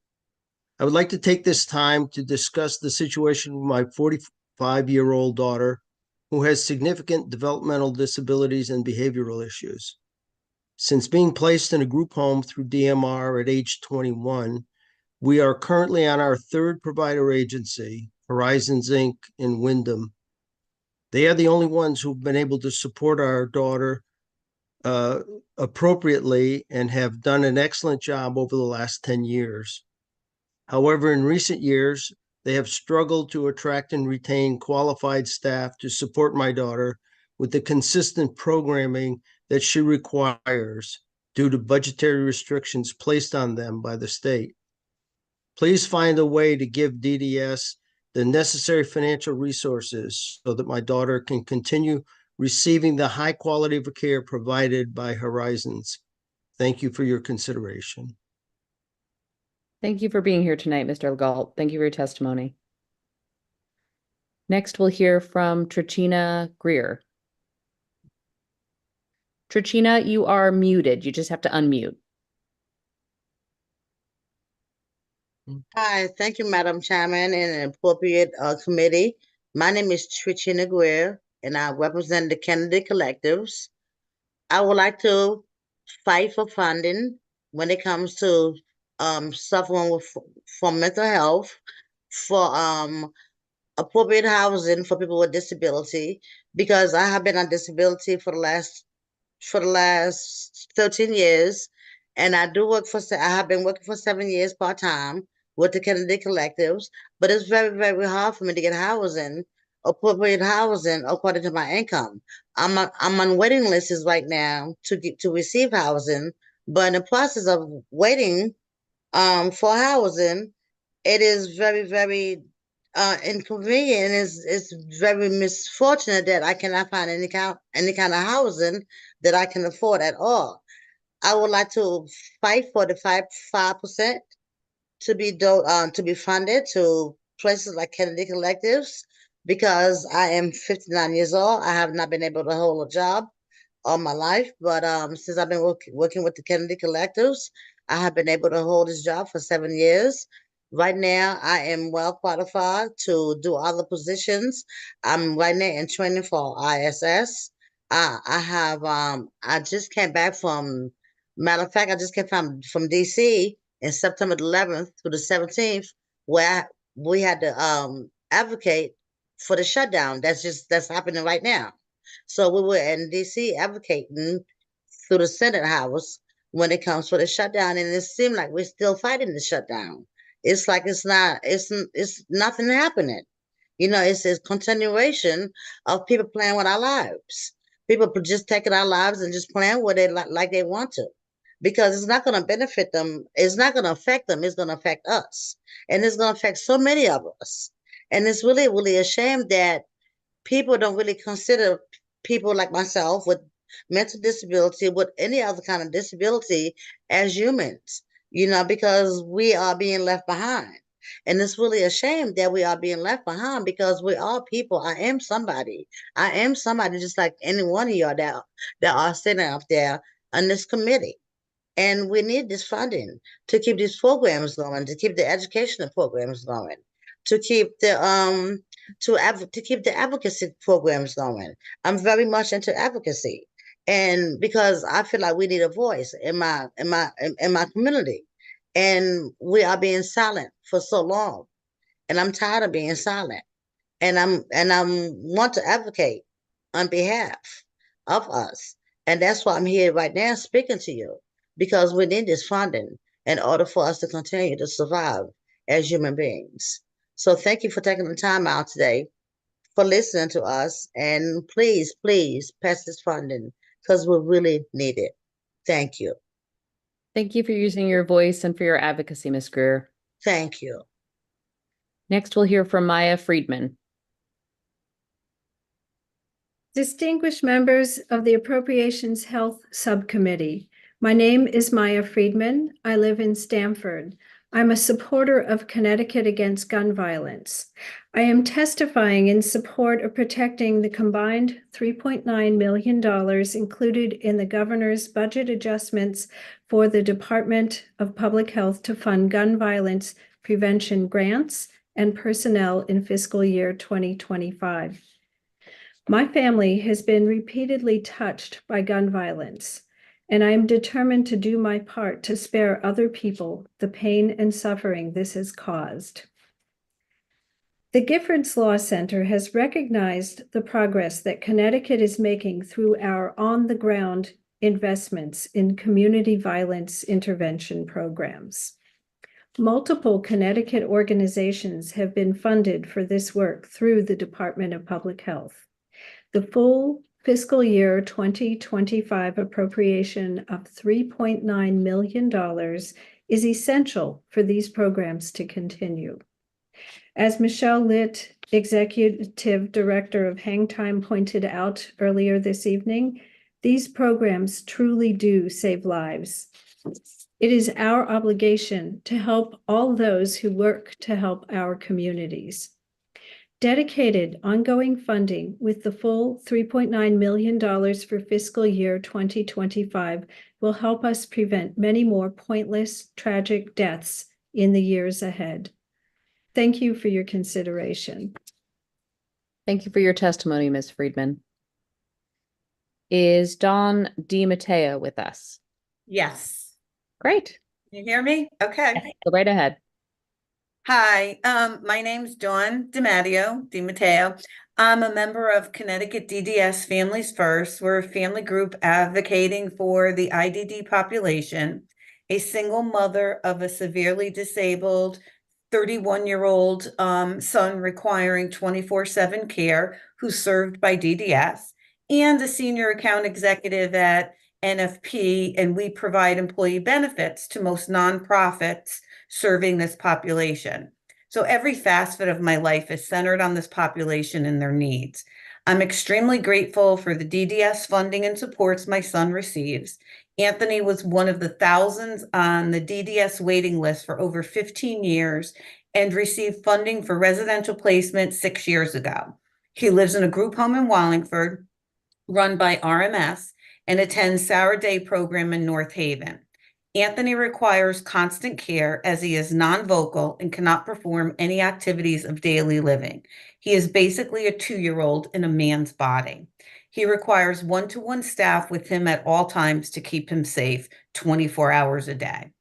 I would like to take this time to discuss the situation with my 45-year-old daughter, who has significant developmental disabilities and behavioral issues. Since being placed in a group home through DMR at age 21, we are currently on our third provider agency, Horizons, Inc. in Wyndham. They are the only ones who've been able to support our daughter appropriately and have done an excellent job over the last 10 years. However, in recent years, they have struggled to attract and retain qualified staff to support my daughter with the consistent programming that she requires due to budgetary restrictions placed on them by the state. Please find a way to give DDS the necessary financial resources so that my daughter can continue receiving the high quality of care provided by Horizons. Thank you for your consideration. Thank you for being here tonight, Mr. Legault. Thank you for your testimony. Next, we'll hear from Trachina Greer. Trachina, you are muted. You just have to unmute. Hi, thank you, Madam Chairman and an appropriate committee. My name is Trachina Greer, and I represent the candidate collectives. I would like to fight for funding when it comes to suffering from mental health, for appropriate housing for people with disability, because I have been on disability for the last 13 years, and I have been working for 7 years part-time with the candidate collectives, but it's very, very hard for me to get housing, appropriate housing, according to my income. I'm on waiting lists right now to receive housing, but in the process of waiting for housing, it is very, very inconvenient. It's very misfortunate that I cannot find any kind of housing that I can afford at all. I would like to fight for the 5% to be funded to places like Kennedy Collectives because I am 59 years old. I have not been able to hold a job all my life, but since I've been working with the Kennedy Collectives, I have been able to hold this job for 7 years. Right now, I am well qualified to do other positions. I'm right now in training for ISS. I just came back matter of fact, I just came from DC in September 11th through the 17th, where we had to advocate for the shutdown that's happening right now. So we were in DC advocating through the Senate House when it comes for the shutdown, and it seemed like we're still fighting the shutdown. It's like it's nothing happening. It's a continuation of people playing with our lives. People just taking our lives and just playing with it like they want to, because it's not going to benefit them. It's not going to affect them. It's going to affect us, and it's going to affect so many of us. And it's really, really a shame that people don't really consider people like myself with mental disability, with any other kind of disability, as humans, because we are being left behind. And it's really a shame that we are being left behind because we are people. I am somebody. I am somebody just like any one of y'all that are sitting up there on this committee. And we need this funding to keep these programs going, to keep the educational programs going, to keep the keep the advocacy programs going. I'm very much into advocacy, and because I feel like we need a voice in my community, and we are being silent for so long, and I'm tired of being silent, and I'm want to advocate on behalf of us, and that's why I'm here right now speaking to you, because we need this funding in order for us to continue to survive as human beings. So thank you for taking the time out today for listening to us. And please, please pass this funding because we really need it. Thank you. Thank you for using your voice and for your advocacy, Ms. Greer. Thank you. Next, we'll hear from Maya Friedman. Distinguished members of the Appropriations Health Subcommittee, my name is Maya Friedman. I live in Stamford. I'm a supporter of Connecticut Against Gun Violence. I am testifying in support of protecting the combined $3.9 million included in the governor's budget adjustments for the Department of Public Health to fund gun violence prevention grants and personnel in fiscal year 2025. My family has been repeatedly touched by gun violence, and I am determined to do my part to spare other people the pain and suffering this has caused. The Giffords Law Center has recognized the progress that Connecticut is making through our on-the-ground investments in community violence intervention programs. Multiple Connecticut organizations have been funded for this work through the Department of Public Health. The full fiscal year 2025 appropriation of $3.9 million is essential for these programs to continue. As Michelle Litt, Executive Director of Hang Time, pointed out earlier this evening, these programs truly do save lives. It is our obligation to help all those who work to help our communities. Dedicated ongoing funding with the full $3.9 million for fiscal year 2025 will help us prevent many more pointless, tragic deaths in the years ahead. Thank you for your consideration. Thank you for your testimony, Ms. Friedman. Is Dawn DiMatteo with us? Yes. Great. Can you hear me? Okay. Go right ahead. Hi, my name's Dawn DiMatteo. I'm a member of Connecticut DDS Families First. We're a family group advocating for the IDD population, a single mother of a severely disabled 31-year-old son requiring 24/7 care who's served by DDS, and a senior account executive at NFP, and we provide employee benefits to most nonprofits serving this population. So every facet of my life is centered on this population and their needs. I'm extremely grateful for the DDS funding and supports my son receives, Anthony was one of the thousands on the DDS waiting list for over 15 years and received funding for residential placement 6 years ago. He lives in a group home in Wallingford run by RMS and attends Sarah Day program in North Haven. Anthony requires constant care as he is non-vocal and cannot perform any activities of daily living. He is basically a 2-year-old in a man's body. He requires one-to-one staff with him at all times to keep him safe 24 hours a day.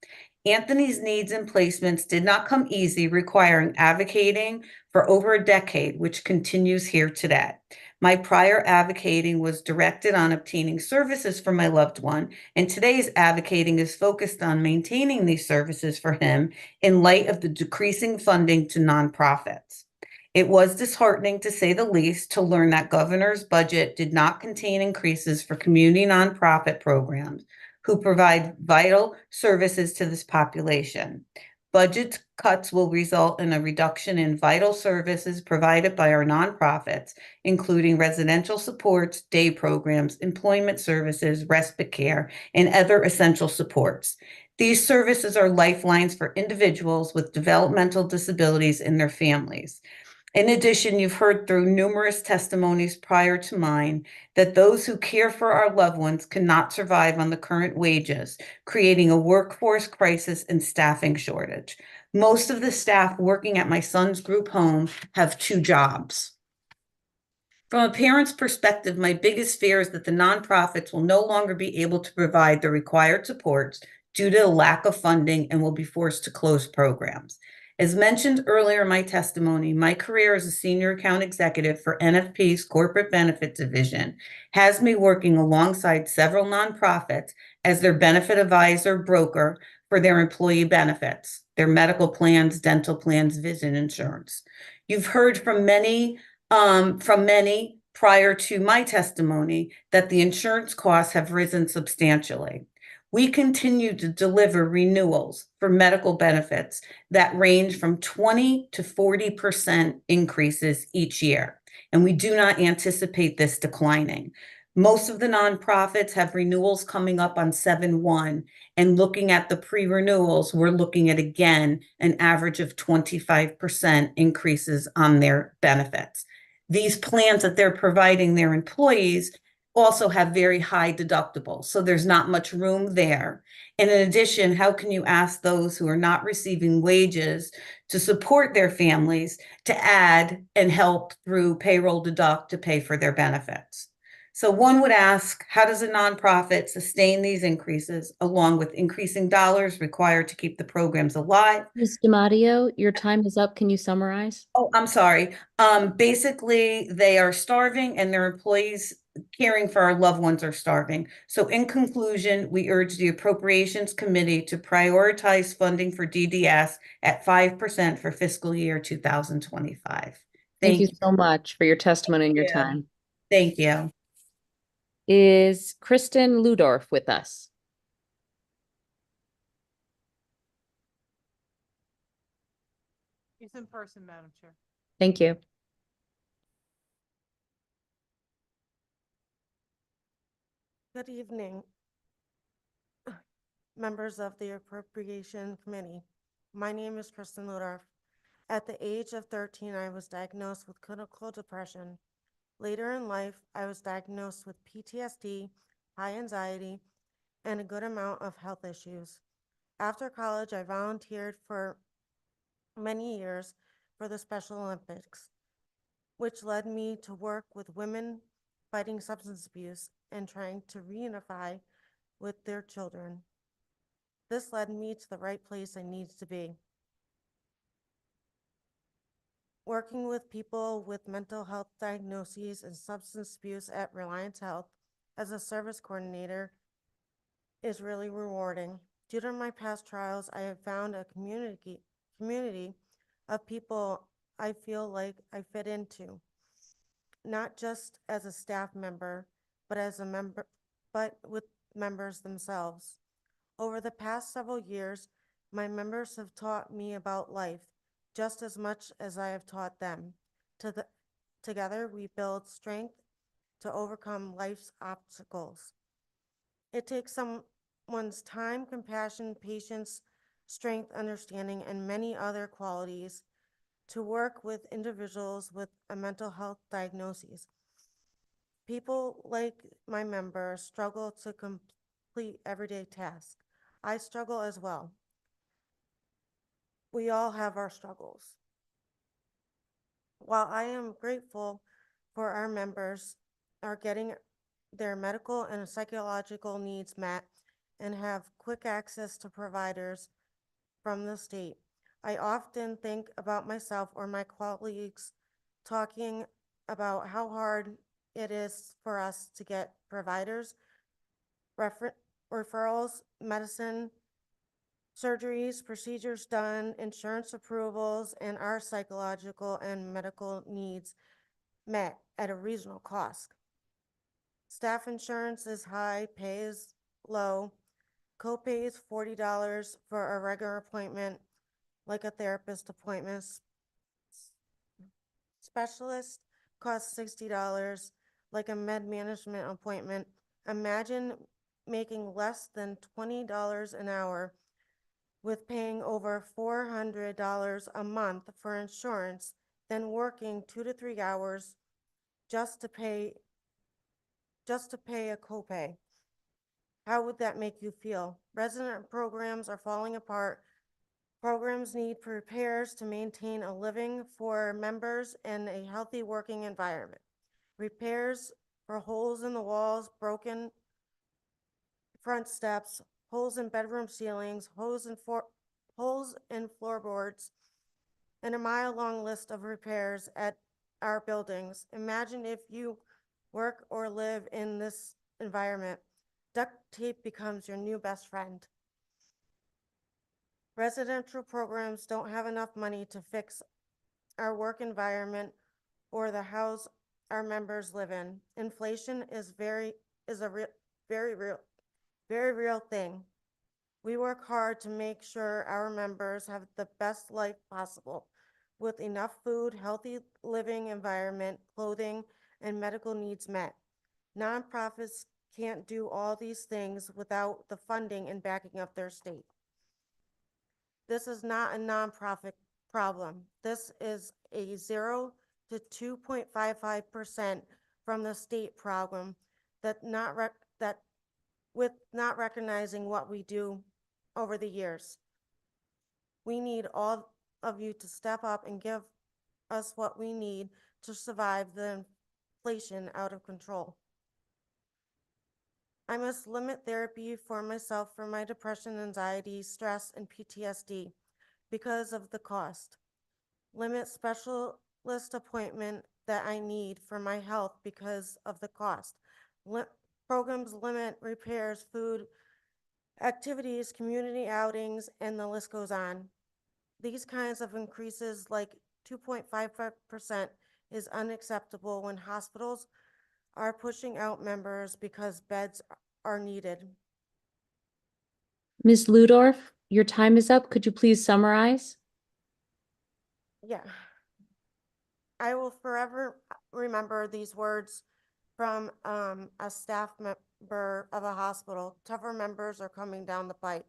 Anthony's needs and placements did not come easy, requiring advocating for over a decade, which continues here today. My prior advocating was directed on obtaining services for my loved one, and today's advocating is focused on maintaining these services for him in light of the decreasing funding to nonprofits. It was disheartening, to say the least, to learn that governor's budget did not contain increases for community nonprofit programs who provide vital services to this population. Budget cuts will result in a reduction in vital services provided by our nonprofits, including residential supports, day programs, employment services, respite care, and other essential supports. These services are lifelines for individuals with developmental disabilities and their families. In addition, you've heard through numerous testimonies prior to mine that those who care for our loved ones cannot survive on the current wages, creating a workforce crisis and staffing shortage. Most of the staff working at my son's group home have 2 jobs. From a parent's perspective, my biggest fear is that the nonprofits will no longer be able to provide the required supports due to a lack of funding and will be forced to close programs. As mentioned earlier in my testimony, my career as a senior account executive for NFP's Corporate Benefit Division has me working alongside several nonprofits as their benefit advisor broker for their employee benefits, their medical plans, dental plans, vision insurance. You've heard from many prior to my testimony that the insurance costs have risen substantially. We continue to deliver renewals for medical benefits that range from 20 to 40% increases each year, and we do not anticipate this declining. Most of the nonprofits have renewals coming up on 7/1, and looking at the pre-renewals, we're looking at, again, an average of 25% increases on their benefits. These plans that they're providing their employees also have very high deductibles, so there's not much room there. And in addition, how can you ask those who are not receiving wages to support their families to add and help through payroll deduct to pay for their benefits? So one would ask, how does a nonprofit sustain these increases along with increasing dollars required to keep the programs alive? Ms. DiMatteo, your time is up. Can you summarize? Oh, I'm sorry. Basically, they are starving and their employees caring for our loved ones are starving. So in conclusion, we urge the Appropriations Committee to prioritize funding for DDS at 5% for fiscal year 2025. Thank you so much for your testimony and your you. time. Thank you. Is Kristen Ludorf with us? He's in person, Madam Chair. Thank you. Good evening, members of the Appropriation Committee. My name is Kristen Ludorf. At the age of 13, I was diagnosed with clinical depression. Later in life, I was diagnosed with PTSD, high anxiety, and a good amount of health issues. After college, I volunteered for many years for the Special Olympics, which led me to work with women fighting substance abuse and trying to reunify with their children. This led me to the right place I needed to be. Working with people with mental health diagnoses and substance abuse at Reliance Health as a service coordinator is really rewarding. Due to my past trials, I have found a community of people I feel like I fit into, not just as a staff member, but as a member, but with members themselves. Over the past several years, my members have taught me about life just as much as I have taught them. Together, we build strength to overcome life's obstacles. It takes some one's time, compassion, patience, strength, understanding, and many other qualities to work with individuals with a mental health diagnosis. People like my member struggle to complete everyday tasks. I struggle as well. We all have our struggles. While I am grateful for our members are getting their medical and psychological needs met and have quick access to providers from the state, I often think about myself or my colleagues talking about how hard it is for us to get providers, referrals, medicine, surgeries, procedures done, insurance approvals, and our psychological and medical needs met at a reasonable cost. Staff insurance is high, pay is low, copay is $40 for a regular appointment, like a therapist appointment. Specialist costs $60, like a med management appointment. Imagine making less than $20 an hour with paying over $400 a month for insurance, then working 2 to 3 hours just to pay a copay. How would that make you feel? Resident programs are falling apart. Programs need repairs to maintain a living for members and a healthy working environment. Repairs for holes in the walls, broken front steps, holes in bedroom ceilings, holes in floorboards, and a mile-long list of repairs at our buildings. Imagine if you work or live in this environment. Duct tape becomes your new best friend. Residential programs don't have enough money to fix our work environment or the house our members live in. Inflation is a very real thing. We work hard to make sure our members have the best life possible with enough food, healthy living environment, clothing, and medical needs met. Nonprofits can't do all these things without the funding and backing of their state. This is not a nonprofit problem. This is a 0 to 2.55% from the state problem with not recognizing what we do over the years. We need all of you to step up and give us what we need to survive the inflation out of control. I must limit therapy for myself for my depression, anxiety, stress, and PTSD because of the cost. Limit specialist appointment that I need for my health because of the cost. Programs limit repairs, food, activities, community outings, and the list goes on. These kinds of increases, like 2.55%, is unacceptable when hospitals are pushing out members because beds are needed. Ms. Ludorf, your time is up. Could you please summarize? Yeah. I will forever remember these words from a staff member of a hospital. Tougher members are coming down the pipe.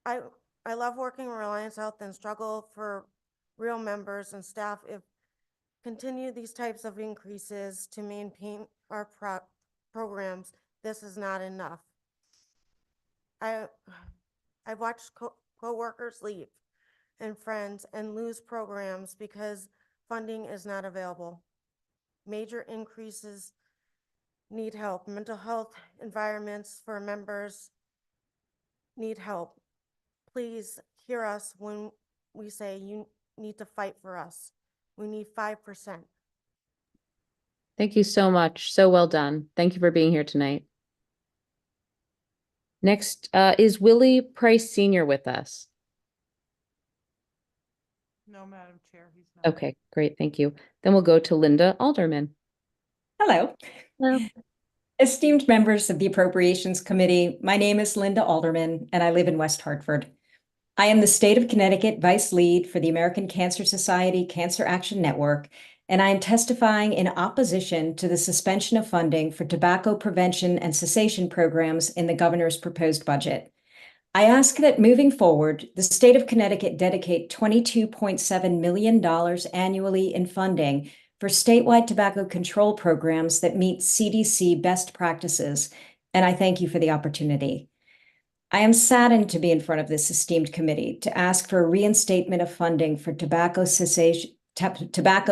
I love working in Reliance Health and struggle for real members and staff. If continue these types of increases to maintain our programs, this is not enough. I've watched co-workers leave and friends and lose programs because funding is not available. Major increases need help. Mental health environments for members need help. Please hear us when we say you need to fight for us. We need 5%. Thank you so much. So well done. Thank you for being here tonight. Next, is Willie Price Sr. with us? No, Madam Chair, he's not. Okay, great. Thank you. Then we'll go to Linda Alderman. Hello. Hello. Esteemed members of the Appropriations Committee, my name is Linda Alderman, and I live in West Hartford. I am the State of Connecticut Vice Lead for the American Cancer Society Cancer Action Network and I am testifying in opposition to the suspension of funding for tobacco prevention and cessation programs in the governor's proposed budget. I ask that moving forward, the state of Connecticut dedicate $22.7 million annually in funding for statewide tobacco control programs that meet CDC best practices, and I thank you for the opportunity. I am saddened to be in front of this esteemed committee to ask for a reinstatement of funding for tobacco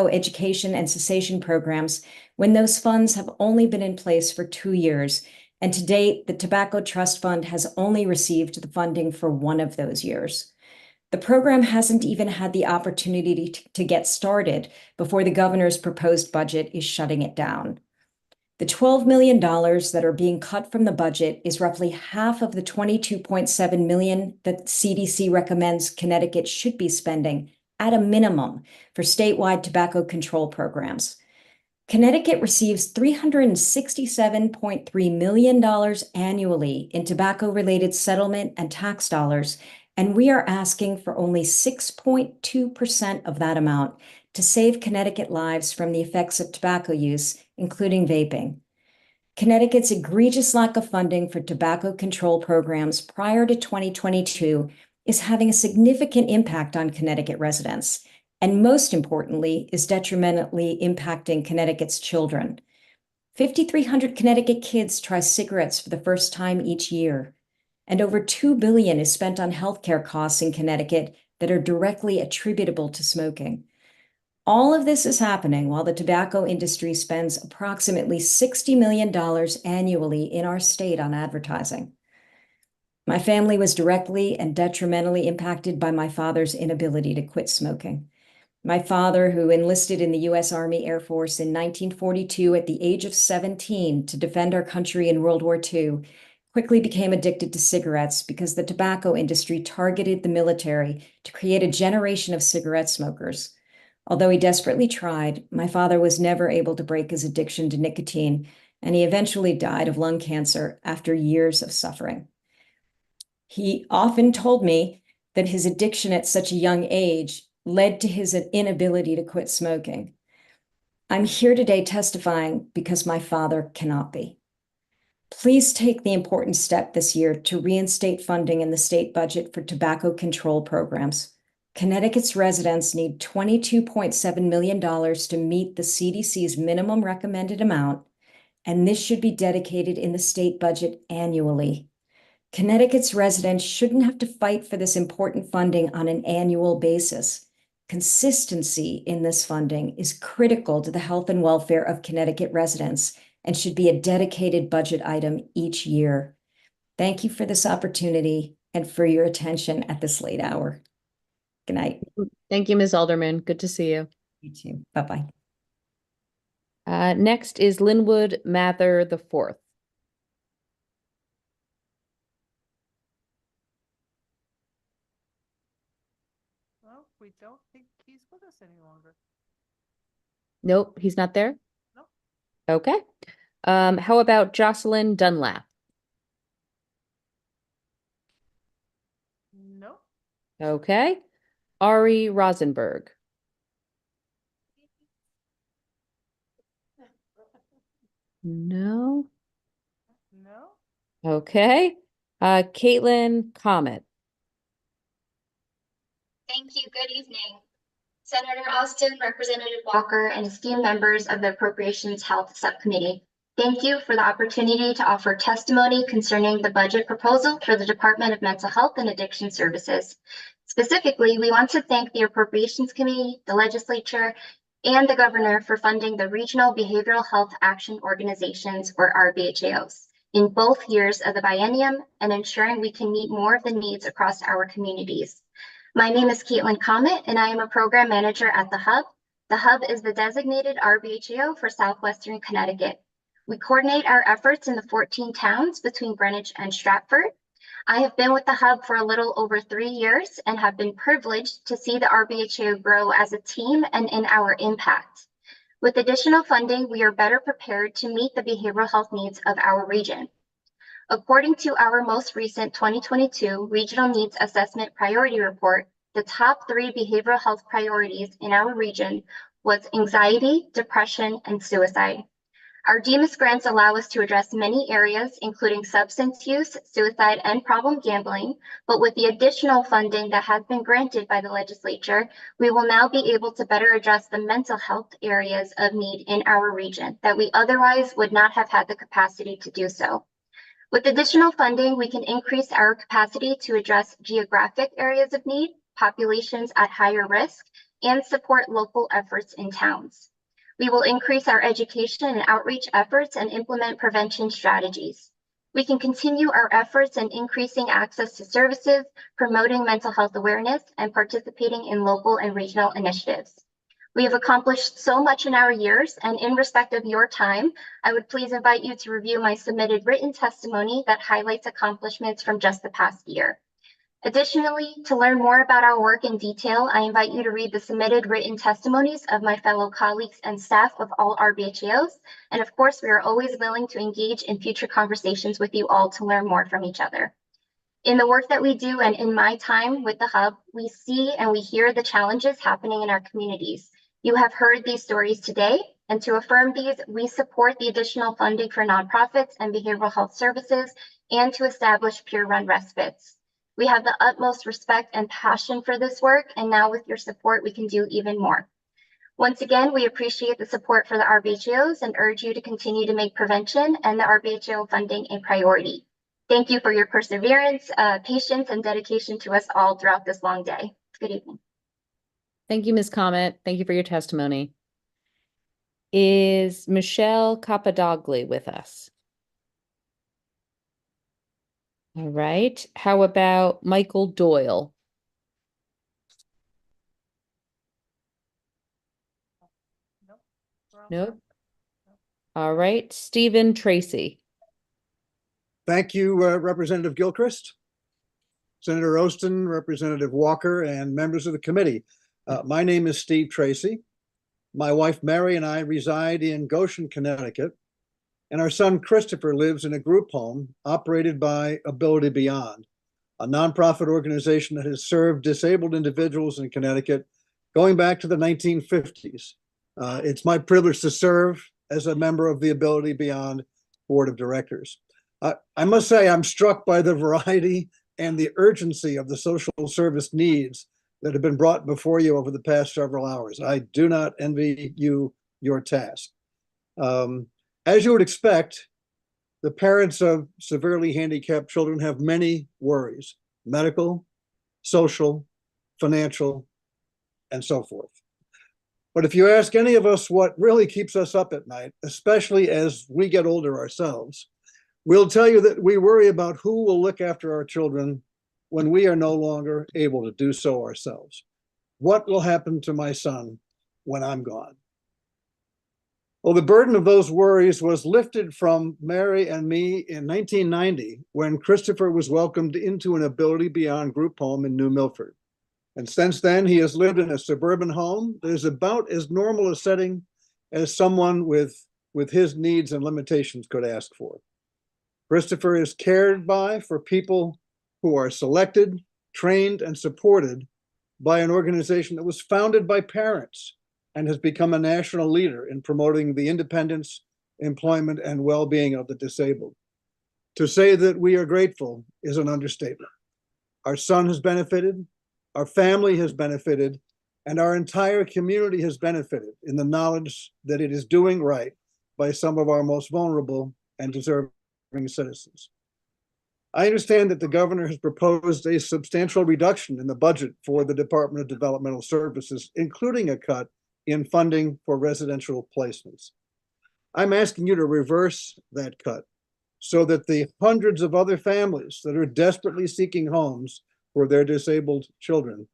education and cessation programs when those funds have only been in place for 2 years. And to date, the Tobacco Trust Fund has only received the funding for 1 of those years. The program hasn't even had the opportunity to get started before the governor's proposed budget is shutting it down. The $12 million that are being cut from the budget is roughly half of the $22.7 million that CDC recommends Connecticut should be spending at a minimum for statewide tobacco control programs. Connecticut receives $367.3 million annually in tobacco-related settlement and tax dollars, and we are asking for only 6.2% of that amount to save Connecticut lives from the effects of tobacco use, including vaping. Connecticut's egregious lack of funding for tobacco control programs prior to 2022 is having a significant impact on Connecticut residents, and most importantly, is detrimentally impacting Connecticut's children. 5,300 Connecticut kids try cigarettes for the first time each year, and over $2 billion is spent on healthcare costs in Connecticut that are directly attributable to smoking. All of this is happening while the tobacco industry spends approximately $60 million annually in our state on advertising. My family was directly and detrimentally impacted by my father's inability to quit smoking. My father, who enlisted in the U.S. Army Air Force in 1942 at the age of 17 to defend our country in World War II, quickly became addicted to cigarettes because the tobacco industry targeted the military to create a generation of cigarette smokers. Although he desperately tried, my father was never able to break his addiction to nicotine, and he eventually died of lung cancer after years of suffering. He often told me that his addiction at such a young age led to his inability to quit smoking. I'm here today testifying because my father cannot be. Please take the important step this year to reinstate funding in the state budget for tobacco control programs. Connecticut's residents need $22.7 million to meet the CDC's minimum recommended amount, and this should be dedicated in the state budget annually. Connecticut's residents shouldn't have to fight for this important funding on an annual basis. Consistency in this funding is critical to the health and welfare of Connecticut residents and should be a dedicated budget item each year. Thank you for this opportunity and for your attention at this late hour. Good night. Thank you, Ms. Alderman. Good to see you. You too. Bye-bye. Next is Linwood Mather IV. Well, we don't think he's with us any longer. Nope, he's not there? Nope. Okay. How about Jocelyn Dunlap? Nope. Okay. Ari Rosenberg. No. No. Okay. Caitlin Comet. Thank you. Good evening. Senator Austin, Representative Walker, and esteemed members of the Appropriations Health Subcommittee. Thank you for the opportunity to offer testimony concerning the budget proposal for the Department of Mental Health and Addiction Services. Specifically, we want to thank the Appropriations Committee, the legislature, and the governor for funding the Regional Behavioral Health Action Organizations, or RBHAOs, in both years of the biennium and ensuring we can meet more of the needs across our communities. My name is Caitlin Comet, and I am a program manager at the Hub. The Hub is the designated RBHAO for Southwestern Connecticut. We coordinate our efforts in the 14 towns between Greenwich and Stratford. I have been with the Hub for a little over 3 years and have been privileged to see the RBHAO grow as a team and in our impact. With additional funding, we are better prepared to meet the behavioral health needs of our region. According to our most recent 2022 Regional Needs Assessment Priority Report, the top 3 behavioral health priorities in our region was anxiety, depression, and suicide. Our DEMIS grants allow us to address many areas, including substance use, suicide, and problem gambling. But with the additional funding that has been granted by the legislature, we will now be able to better address the mental health areas of need in our region that we otherwise would not have had the capacity to do so. With additional funding, we can increase our capacity to address geographic areas of need, populations at higher risk, and support local efforts in towns. We will increase our education and outreach efforts and implement prevention strategies. We can continue our efforts in increasing access to services, promoting mental health awareness, and participating in local and regional initiatives. We have accomplished so much in our years, and in respect of your time, I would please invite you to review my submitted written testimony that highlights accomplishments from just the past year. Additionally, to learn more about our work in detail, I invite you to read the submitted written testimonies of my fellow colleagues and staff of all RBHAOs. And of course, we are always willing to engage in future conversations with you all to learn more from each other. In the work that we do and in my time with the Hub, we see and we hear the challenges happening in our communities. You have heard these stories today, and to affirm these, we support the additional funding for nonprofits and behavioral health services and to establish peer-run respites. We have the utmost respect and passion for this work, and now with your support, we can do even more. Once again, we appreciate the support for the RBHAOs and urge you to continue to make prevention and the RBHAO funding a priority. Thank you for your perseverance, patience, and dedication to us all throughout this long day. Good evening. Thank you, Ms. Comet. Thank you for your testimony. Is Michelle Capadogli with us? All right. How about Michael Doyle? Nope. All right. Stephen Tracy. Thank you, Representative Gilchrist, Senator Ostin, Representative Walker, and members of the committee. My name is Steve Tracy. My wife, Mary, and I reside in Goshen, Connecticut, and our son, Christopher, lives in a group home operated by Ability Beyond, a nonprofit organization that has served disabled individuals in Connecticut going back to the 1950s. It's my privilege to serve as a member of the Ability Beyond Board of Directors. I must say I'm struck by the variety and the urgency of the social service needs that have been brought before you over the past several hours. I do not envy you your task. As you would expect, the parents of severely handicapped children have many worries: medical, social, financial, and so forth. But if you ask any of us what really keeps us up at night, especially as we get older ourselves, we'll tell you that we worry about who will look after our children when we are no longer able to do so ourselves. What will happen to my son when I'm gone? Well, the burden of those worries was lifted from Mary and me in 1990 when Christopher was welcomed into an Ability Beyond group home in New Milford. And since then, he has lived in a suburban home that is about as normal a setting as someone with his needs and limitations could ask for. Christopher is cared by for people who are selected, trained, and supported by an organization that was founded by parents and has become a national leader in promoting the independence, employment, and well-being of the disabled. To say that we are grateful is an understatement. Our son has benefited, our family has benefited, and our entire community has benefited in the knowledge that it is doing right by some of our most vulnerable and deserving citizens. I understand that the governor has proposed a substantial reduction in the budget for the Department of Developmental Services, including a cut in funding for residential placements. I'm asking you to reverse that cut so that the hundreds of other families that are desperately seeking homes for their disabled children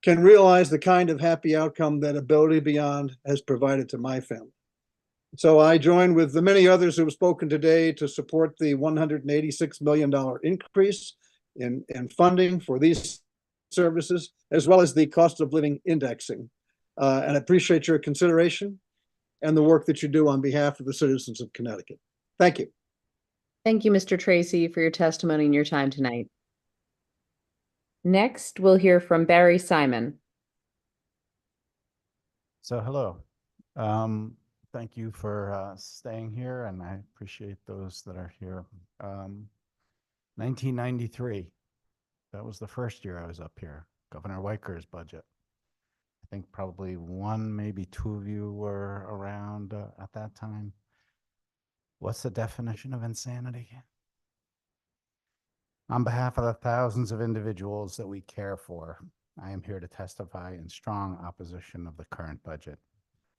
can realize the kind of happy outcome that Ability Beyond has provided to my family. So I join with the many others who have spoken today to support the $186 million increase in funding for these services, as well as the cost of living indexing. And I appreciate your consideration and the work that you do on behalf of the citizens of Connecticut. Thank you. Thank you, Mr. Tracy, for your testimony and your time tonight. Next, we'll hear from Barry Simon. So hello, Thank you for staying here, and I appreciate those that are here. 1993, that was the first year I was up here, Governor Weiker's budget. I think probably one, maybe two of you were around at that time. What's the definition of insanity? On behalf of the thousands of individuals that we care for, I am here to testify in strong opposition of the current budget.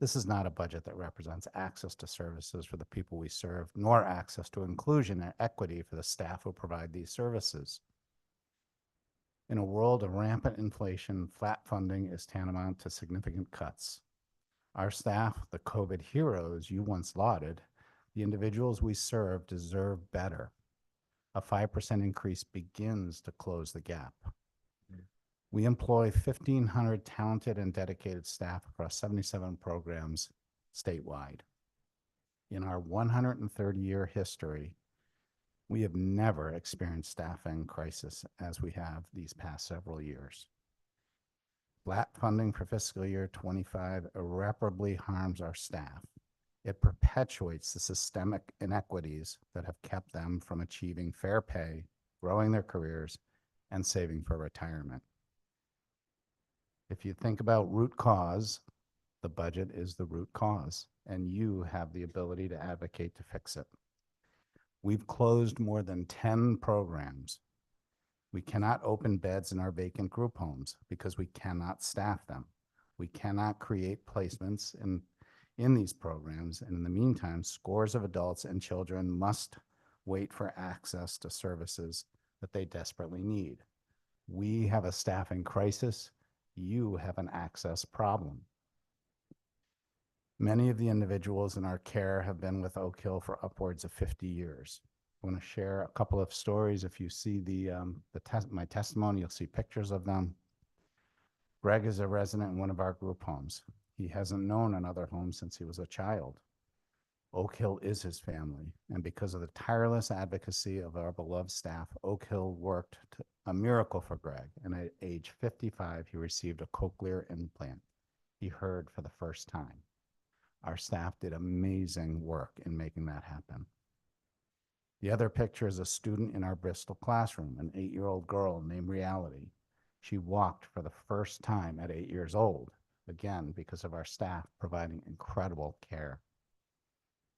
This is not a budget that represents access to services for the people we serve, nor access to inclusion and equity for the staff who provide these services. In a world of rampant inflation, flat funding is tantamount to significant cuts. Our staff, the COVID heroes you once lauded, the individuals we serve deserve better. A 5% increase begins to close the gap. We employ 1,500 talented and dedicated staff across 77 programs statewide. In our 130-year history, we have never experienced staffing crisis as we have these past several years. Flat funding for fiscal year 25 irreparably harms our staff. It perpetuates the systemic inequities that have kept them from achieving fair pay, growing their careers, and saving for retirement. If you think about root cause, the budget is the root cause, and you have the ability to advocate to fix it. We've closed more than 10 programs. We cannot open beds in our vacant group homes because we cannot staff them. We cannot create placements in these programs, and in the meantime, scores of adults and children must wait for access to services that they desperately need. We have a staffing crisis. You have an access problem. Many of the individuals in our care have been with Oak Hill for upwards of 50 years. I want to share a couple of stories. If you see my testimony, you'll see pictures of them. Greg is a resident in one of our group homes. He hasn't known another home since he was a child. Oak Hill is his family, and because of the tireless advocacy of our beloved staff, Oak Hill worked a miracle for Greg, and at age 55, he received a cochlear implant. He heard for the first time. Our staff did amazing work in making that happen. The other picture is a student in our Bristol classroom, an 8-year-old girl named Reality. She walked for the first time at 8 years old, again, because of our staff providing incredible care.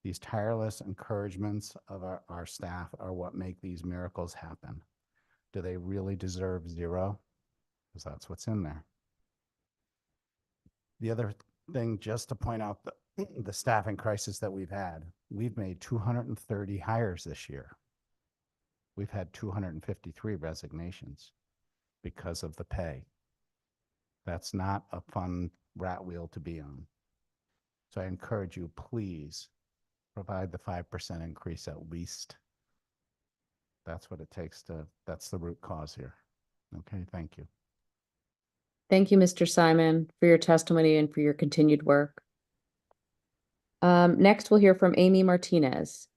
These tireless encouragements of our staff are what make these miracles happen. Do they really deserve 0? Because that's what's in there. The other thing, just to point out the staffing crisis that we've made 230 hires this year. We've had 253 resignations because of the pay. That's not a fun rat wheel to be on. So I encourage you, please provide the 5% increase at least. That's what it takes that's the root cause here. Okay, thank you. Thank you, Mr. Simon, for your testimony and for your continued work. Next, we'll hear from Amy Martinez.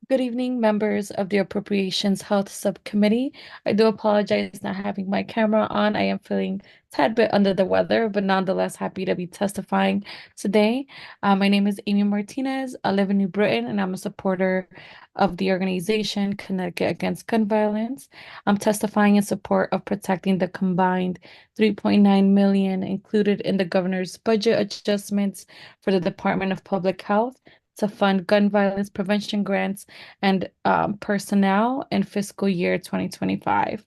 Good evening, members of the Appropriations Health Subcommittee. I do apologize not having my camera on. I am feeling a tad bit under the weather, but nonetheless happy to be testifying today. My name is Amy Martinez. I live in New Britain, and I'm a supporter of the organization Connecticut Against Gun Violence. I'm testifying in support of protecting the combined $3.9 million included in the governor's budget adjustments for the Department of Public Health to fund gun violence prevention grants and personnel in fiscal year 2025.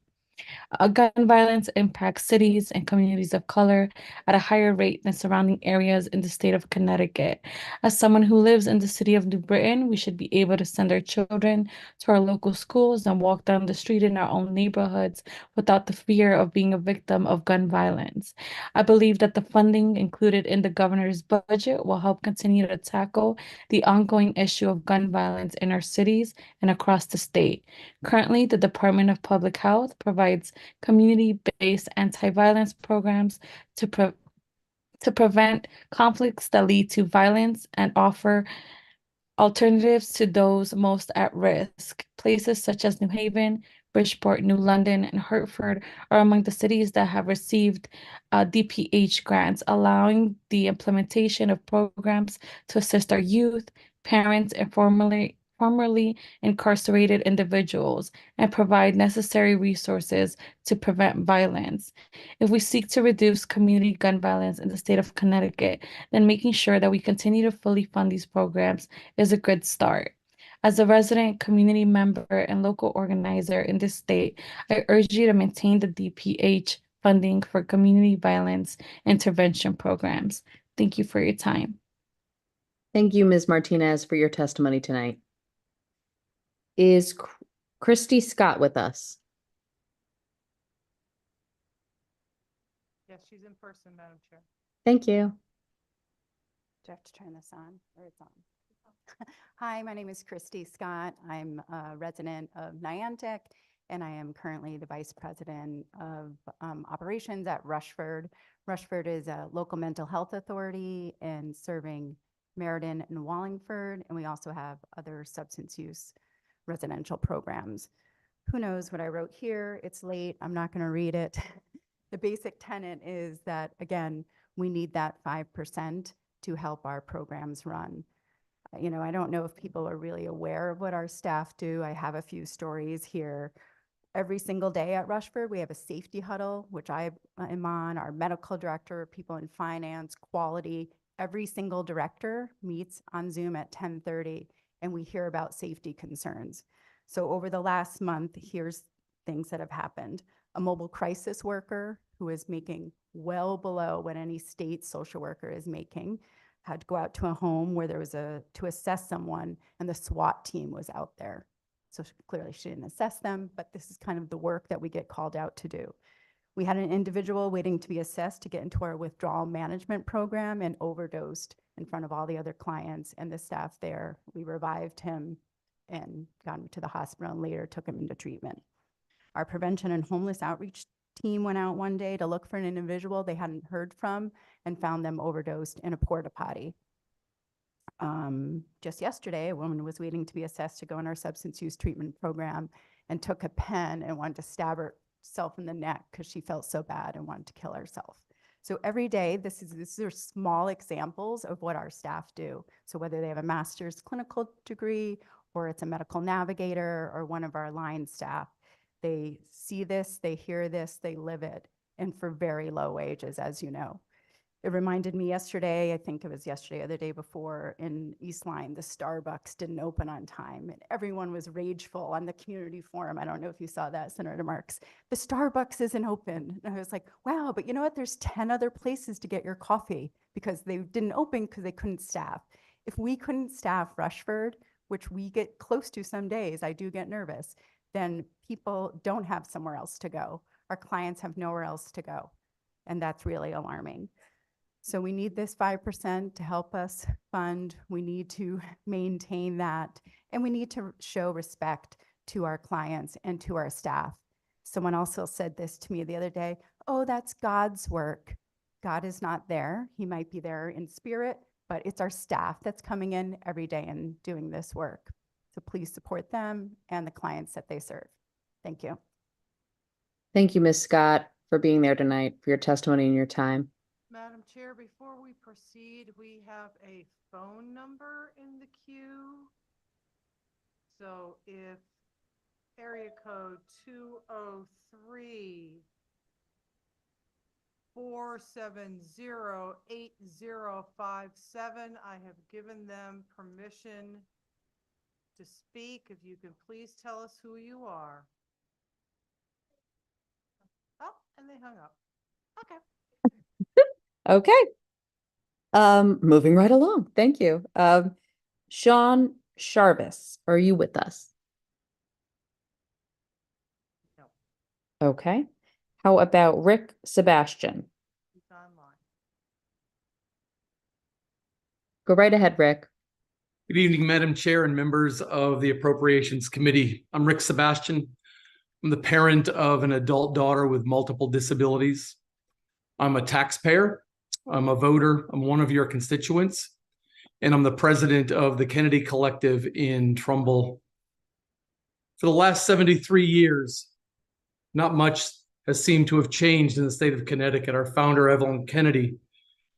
Gun violence impacts cities and communities of color at a higher rate than surrounding areas in the state of Connecticut. As someone who lives in the city of New Britain, we should be able to send our children to our local schools and walk down the street in our own neighborhoods without the fear of being a victim of gun violence. I believe that the funding included in the governor's budget will help continue to tackle the ongoing issue of gun violence in our cities and across the state. Currently, the Department of Public Health provides community-based anti-violence programs to prevent conflicts that lead to violence and offer alternatives to those most at risk. Places such as New Haven, Bridgeport, New London, and Hartford are among the cities that have received DPH grants, allowing the implementation of programs to assist our youth, parents, and formerly incarcerated individuals and provide necessary resources to prevent violence. If we seek to reduce community gun violence in the state of Connecticut, then making sure that we continue to fully fund these programs is a good start. As a resident, community member, and local organizer in this state, I urge you to maintain the DPH funding for community violence intervention programs. Thank you for your time. Thank you, Ms. Martinez, for your testimony tonight. Is Christy Scott with us? Yes, she's in person, Madam Chair. Thank you. Do I have to turn this on or it's on? Hi, my name is Christy Scott. I'm a resident of Niantic, and I am currently the Vice President of Operations at Rushford. Rushford is a local mental health authority and serving Meriden and Wallingford, and we also have other substance use residential programs. Who knows what I wrote here? It's late. I'm not going to read it. The basic tenet is that, again, we need that 5% to help our programs run. You know, I don't know if people are really aware of what our staff do. I have a few stories here. Every single day at Rushford, we have a safety huddle, which I am on, our medical director, people in finance, quality. Every single director meets on Zoom at 10:30, and we hear about safety concerns. So over the last month, here's things that have happened. A mobile crisis worker who is making well below what any state social worker is making had to go out to a home where there was to assess someone, and the SWAT team was out there. So clearly she didn't assess them, but this is kind of the work that we get called out to do. We had an individual waiting to be assessed to get into our withdrawal management program and overdosed in front of all the other clients and the staff there. We revived him and got him to the hospital and later took him into treatment. Our prevention and homeless outreach team went out one day to look for an individual they hadn't heard from and found them overdosed in a porta potty. Just yesterday, a woman was waiting to be assessed to go in our substance use treatment program and took a pen and wanted to stab herself in the neck because she felt so bad and wanted to kill herself. So every day, these are small examples of what our staff do. So whether they have a master's clinical degree or it's a medical navigator or one of our line staff, they see this, they hear this, they live it, and for very low wages, as you know. It reminded me yesterday, I think it was yesterday or the day before, in East Line, the Starbucks didn't open on time, and everyone was rageful on the community forum. I don't know if you saw that, Senator Marks. The Starbucks isn't open. And I was like, wow, but you know what? There's 10 other places to get your coffee because they didn't open because they couldn't staff. If we couldn't staff Rushford, which we get close to some days, I do get nervous, then people don't have somewhere else to go. Our clients have nowhere else to go. And that's really alarming. So we need this 5% to help us fund. We need to maintain that. And we need to show respect to our clients and to our staff. Someone also said this to me the other day, oh, that's God's work. God is not there. He might be there in spirit, but it's our staff that's coming in every day and doing this work. So please support them and the clients that they serve. Thank you. Thank you, Ms. Scott, for being there tonight, for your testimony and your time. Madam Chair, before we proceed, we have a phone number in the queue. So if area code 203 470-8057, I have given them permission to speak. If you can please tell us who you are. Oh, and they hung up. Okay. Okay. Moving right along. Thank you. Sharon Sharvis, are you with us? No. Okay. How about Rick Sebastian? He's online. Go right ahead, Rick. Good evening, Madam Chair and members of the Appropriations Committee. I'm Rick Sebastian. I'm the parent of an adult daughter with multiple disabilities. I'm a taxpayer. I'm a voter. I'm one of your constituents. And I'm the president of the Kennedy Collective in Trumbull. For the last 73 years, not much has seemed to have changed in the state of Connecticut. Our founder, Evelyn Kennedy,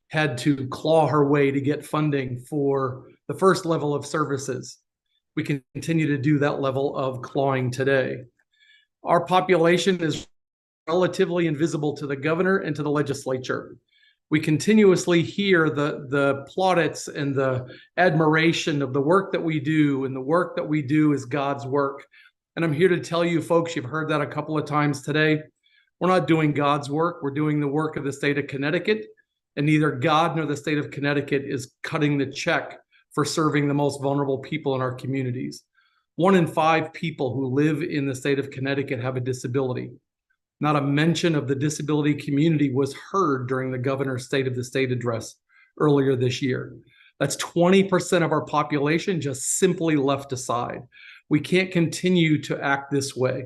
had to claw her way to get funding for the first level of services. We continue to do that level of clawing today. Our population is relatively invisible to the governor and to the legislature. We continuously hear the plaudits and the admiration of the work that we do, and the work that we do is God's work. And I'm here to tell you folks, you've heard that a couple of times today. We're not doing God's work. We're doing the work of the state of Connecticut, and neither God nor the state of Connecticut is cutting the check for serving the most vulnerable people in our communities. 1 in 5 people who live in the state of Connecticut have a disability. Not a mention of the disability community was heard during the governor's State of the State address earlier this year. That's 20% of our population just simply left aside. We can't continue to act this way.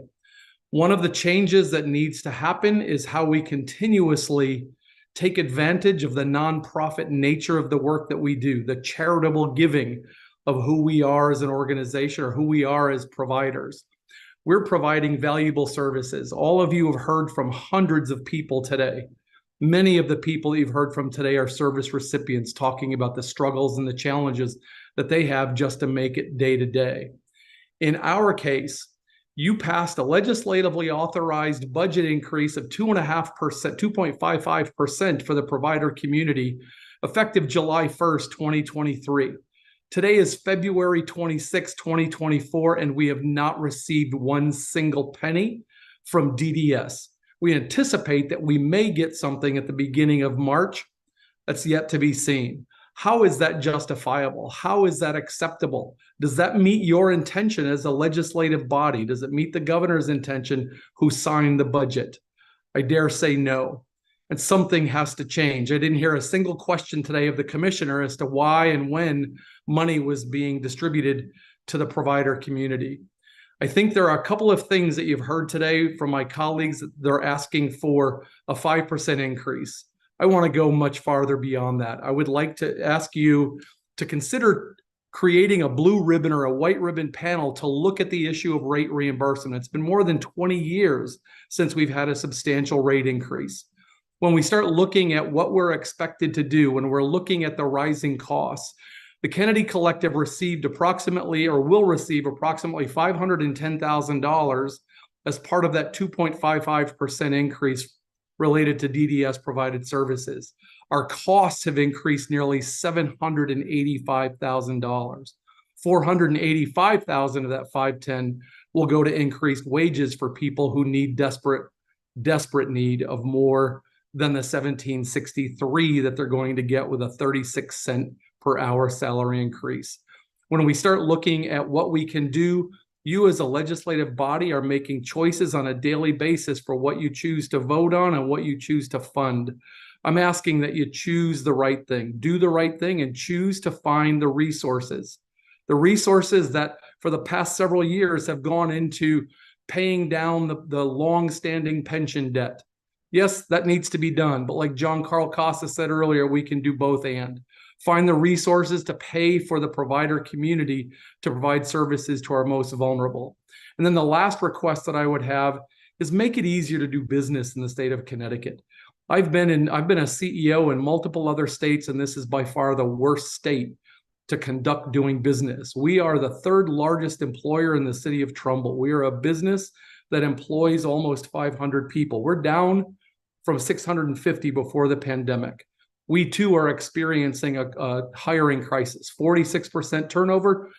One of the changes that needs to happen is how we continuously take advantage of the nonprofit nature of the work that we do, the charitable giving of who we are as an organization or who we are as providers. We're providing valuable services. All of you have heard from hundreds of people today. Many of the people you've heard from today are service recipients talking about the struggles and the challenges that they have just to make it day to day. In our case, you passed a legislatively authorized budget increase of 2.5%, 2.55% for the provider community, effective July 1st, 2023. Today is February 26, 2024, and we have not received one single penny from DDS. We anticipate that we may get something at the beginning of March. That's yet to be seen. How is that justifiable? How is that acceptable? Does that meet your intention as a legislative body? Does it meet the governor's intention who signed the budget? I dare say no. And something has to change. I didn't hear a single question today of the commissioner as to why and when money was being distributed to the provider community. I think there are a couple of things that you've heard today from my colleagues. They're asking for a 5% increase. I want to go much farther beyond that. I would like to ask you to consider creating a blue ribbon or a white ribbon panel to look at the issue of rate reimbursement. It's been more than 20 years since we've had a substantial rate increase. When we start looking at what we're expected to do, when we're looking at the rising costs, the Kennedy Collective received approximately, or will receive approximately $510,000 as part of that 2.55% increase related to DDS provided services. Our costs have increased nearly $785,000. $485,000 of that 510 will go to increased wages for people who need desperate need of more than the $17.63 that they're going to get with a 36-cent per hour salary increase. When we start looking at what we can do, you as a legislative body are making choices on a daily basis for what you choose to vote on and what you choose to fund. I'm asking that you choose the right thing, do the right thing, and choose to find the resources that for the past several years have gone into paying down the long-standing pension debt. Yes, that needs to be done. But like John Carl Costa said earlier, we can do both and find the resources to pay for the provider community to provide services to our most vulnerable. And then the last request that I would have is make it easier to do business in the state of Connecticut. I've been a CEO in multiple other states, and this is by far the worst state to conduct doing business. We are the 3rd largest employer in the city of Trumbull. We are a business that employs almost 500 people. We're down from 650 before the pandemic. We too are experiencing a hiring crisis, 46% turnover,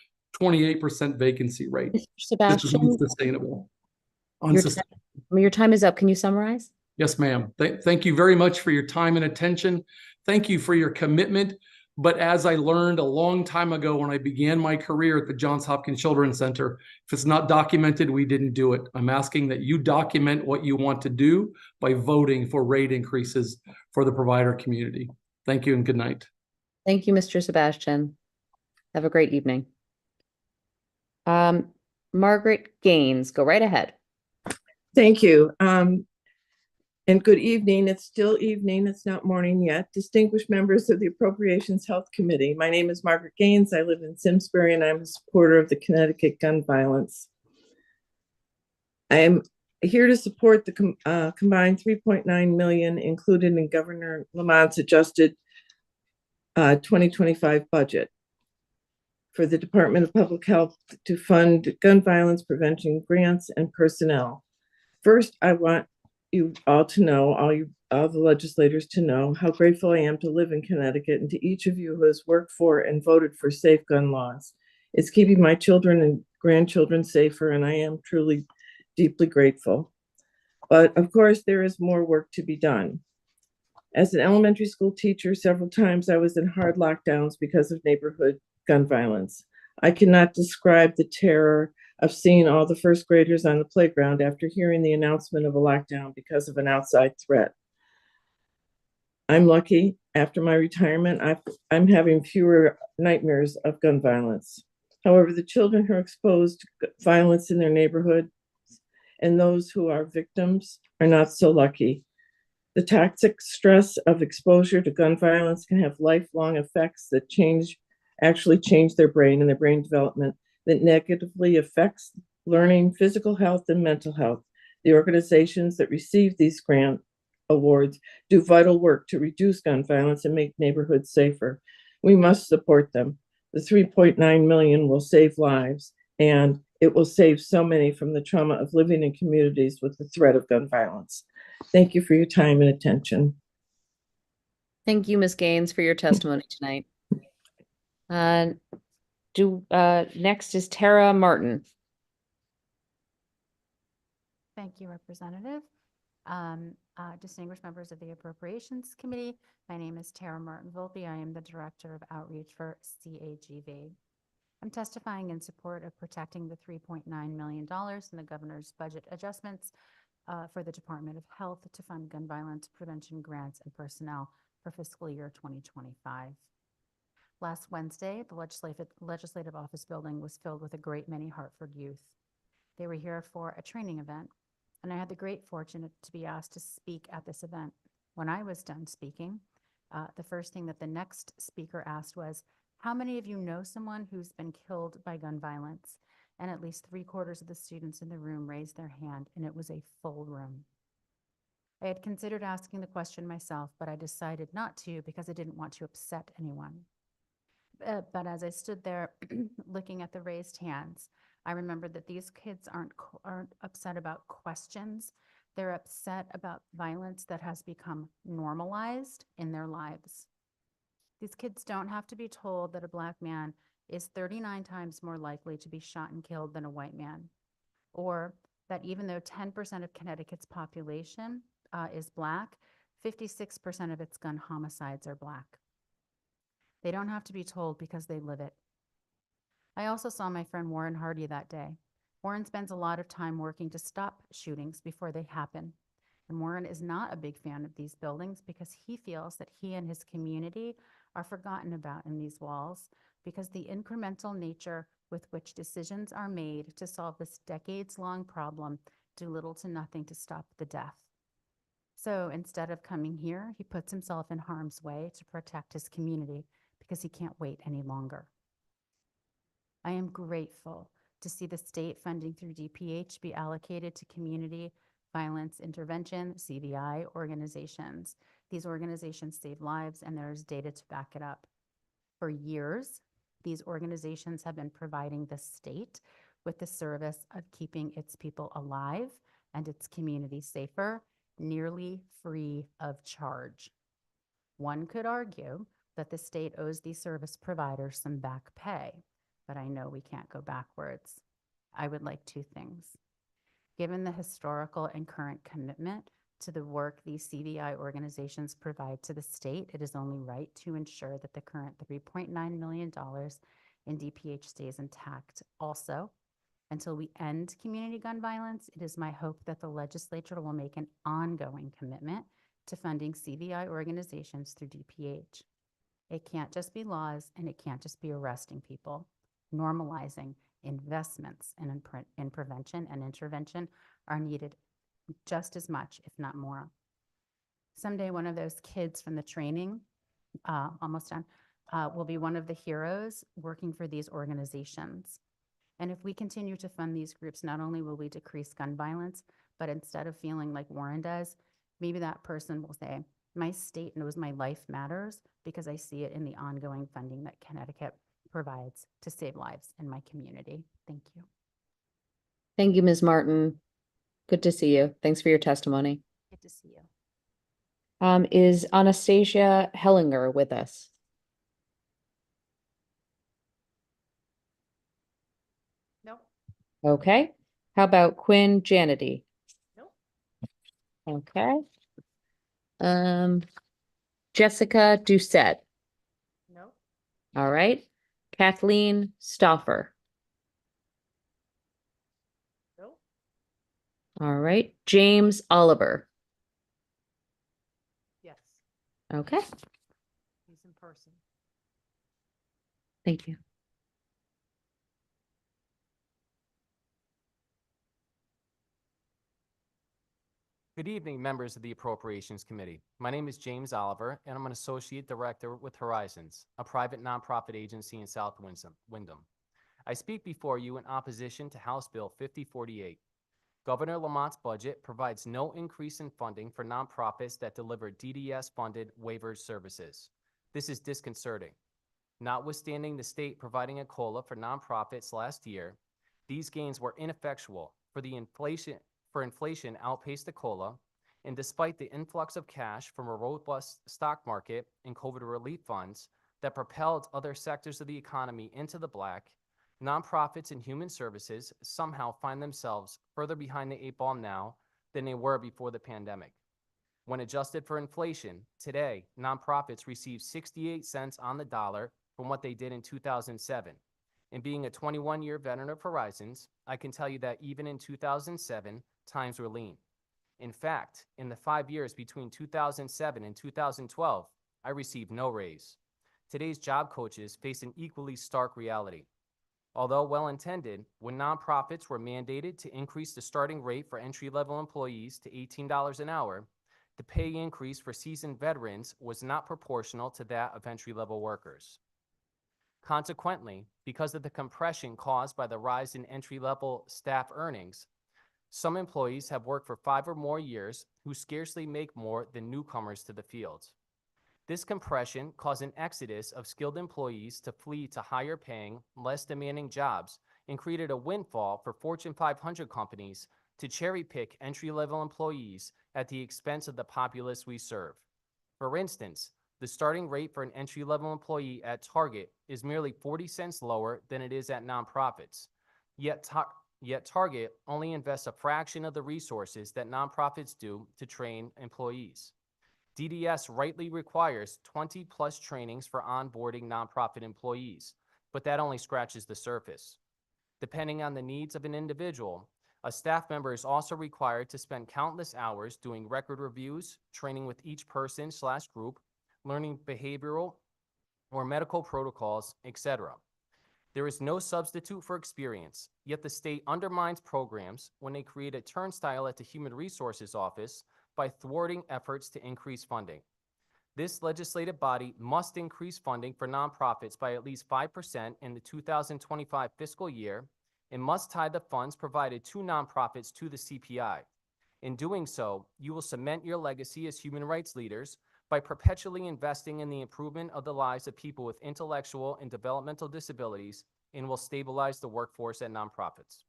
28% vacancy rate. Mr. Sebastian, this is unsustainable. Your time is up. Can you summarize? Yes, ma'am. Thank you very much for your time and attention. Thank you for your commitment. But as I learned a long time ago when I began my career at the Johns Hopkins Children's Center, if it's not documented, we didn't do it. I'm asking that you document what you want to do by voting for rate increases for the provider community. Thank you and good night. Thank you, Mr. Sebastian. Have a great evening. Margaret Gaines, go right ahead. Thank you. And good evening. It's still evening. It's not morning yet. Distinguished members of the Appropriations Health Committee. My name is Margaret Gaines. I live in Simsbury and I'm a supporter of the Connecticut gun violence. I am here to support the combined 3.9 million included in Governor Lamont's adjusted 2025 budget for the Department of Public Health to fund gun violence prevention grants and personnel. First, I want you all to know, all the legislators to know how grateful I am to live in Connecticut and to each of you who has worked for and voted for safe gun laws. It's keeping my children and grandchildren safer, and I am truly deeply grateful. But of course, there is more work to be done. As an elementary school teacher, several times I was in hard lockdowns because of neighborhood gun violence. I cannot describe the terror of seeing all the first graders on the playground after hearing the announcement of a lockdown because of an outside threat. I'm lucky. After my retirement, I'm having fewer nightmares of gun violence. However, the children who are exposed to violence in their neighborhood and those who are victims are not so lucky. The toxic stress of exposure to gun violence can have lifelong effects that actually change their brain and their brain development, that negatively affects learning, physical health, and mental health. The organizations that receive these grant awards do vital work to reduce gun violence and make neighborhoods safer. We must support them. The 3.9 million will save lives, and it will save so many from the trauma of living in communities with the threat of gun violence. Thank you for your time and attention. Thank you, Ms. Gaines, for your testimony tonight. Next is Tara Martin. Thank you, Representative. Distinguished members of the Appropriations Committee, my name is Tara Martin Volpe. I am the Director of Outreach for CAGV. I'm testifying in support of protecting the $3.9 million in the governor's budget adjustments for the Department of Health to fund gun violence prevention grants and personnel for fiscal year 2025. Last Wednesday, the Legislative Office building was filled with a great many Hartford youth. They were here for a training event, and I had the great fortune to be asked to speak at this event. When I was done speaking, the first thing that the next speaker asked was, how many of you know someone who's been killed by gun violence? And at least 3/4 of the students in the room raised their hand, and it was a full room. I had considered asking the question myself, but I decided not to because I didn't want to upset anyone. But as I stood there looking at the raised hands, I remembered that these kids aren't upset about questions. They're upset about violence that has become normalized in their lives. These kids don't have to be told that a Black man is 39 times more likely to be shot and killed than a white man, or that even though 10% of Connecticut's population is Black, 56% of its gun homicides are Black. They don't have to be told because they live it. I also saw my friend Warren Hardy that day. Warren spends a lot of time working to stop shootings before they happen. And Warren is not a big fan of these buildings because he feels that he and his community are forgotten about in these walls because the incremental nature with which decisions are made to solve this decades-long problem do little to nothing to stop the death. So instead of coming here, he puts himself in harm's way to protect his community because he can't wait any longer. I am grateful to see the state funding through DPH be allocated to community violence intervention, CVI organizations. These organizations save lives, and there's data to back it up. For years, these organizations have been providing the state with the service of keeping its people alive and its community safer, nearly free of charge. One could argue that the state owes these service providers some back pay, but I know we can't go backwards. I would like two things. Given the historical and current commitment to the work these CVI organizations provide to the state, it is only right to ensure that the current $3.9 million in DPH stays intact. Also, until we end community gun violence, it is my hope that the legislature will make an ongoing commitment to funding CVI organizations through DPH. It can't just be laws, and it can't just be arresting people. Normalizing investments in prevention and intervention are needed just as much, if not more. Someday, one of those kids from the training, almost done, will be one of the heroes working for these organizations. And if we continue to fund these groups, not only will we decrease gun violence, but instead of feeling like Warren does, maybe that person will say, my state knows my life matters because I see it in the ongoing funding that Connecticut provides to save lives in my community. Thank you. Thank you, Ms. Martin. Good to see you. Thanks for your testimony. Good to see you. Is Anastasia Hellinger with us? No. Okay. How about Quinn Janity? No. Okay. Jessica Doucette. No. All right. Kathleen Stauffer. No. All right. James Oliver. Yes. Okay. He's in person. Thank you. Good evening, members of the Appropriations Committee. My name is James Oliver, and I'm an Associate Director with Horizons, a private nonprofit agency in South Windham. I speak before you in opposition to House Bill 5048. Governor Lamont's budget provides no increase in funding for nonprofits that deliver DDS-funded waiver services. This is disconcerting. Notwithstanding the state providing a COLA for nonprofits last year, these gains were ineffectual inflation outpaced the COLA, and despite the influx of cash from a robust stock market and COVID relief funds that propelled other sectors of the economy into the black, nonprofits and human services somehow find themselves further behind the 8 ball now than they were before the pandemic. When adjusted for inflation, today, nonprofits receive 68 cents on the dollar from what they did in 2007. And being a 21-year veteran of Horizons, I can tell you that even in 2007, times were lean. In fact, in the 5 years between 2007 and 2012, I received no raise. Today's job coaches face an equally stark reality. Although well-intended, when nonprofits were mandated to increase the starting rate for entry-level employees to $18 an hour, the pay increase for seasoned veterans was not proportional to that of entry-level workers. Consequently, because of the compression caused by the rise in entry-level staff earnings, some employees have worked for 5 or more years who scarcely make more than newcomers to the field. This compression caused an exodus of skilled employees to flee to higher paying, less demanding jobs and created a windfall for Fortune 500 companies to cherry pick entry-level employees at the expense of the populace we serve. For instance, the starting rate for an entry-level employee at Target is merely 40 cents lower than it is at nonprofits. Yet Target only invests a fraction of the resources that nonprofits do to train employees. DDS rightly requires 20+ trainings for onboarding nonprofit employees, but that only scratches the surface. Depending on the needs of an individual, a staff member is also required to spend countless hours doing record reviews, training with each person/group, learning behavioral or medical protocols, etc. There is no substitute for experience, yet the state undermines programs when they create a turnstile at the Human Resources Office by thwarting efforts to increase funding. This legislative body must increase funding for nonprofits by at least 5% in the 2025 fiscal year and must tie the funds provided to nonprofits to the CPI. In doing so, you will cement your legacy as human rights leaders by perpetually investing in the improvement of the lives of people with intellectual and developmental disabilities and will stabilize the workforce at nonprofits.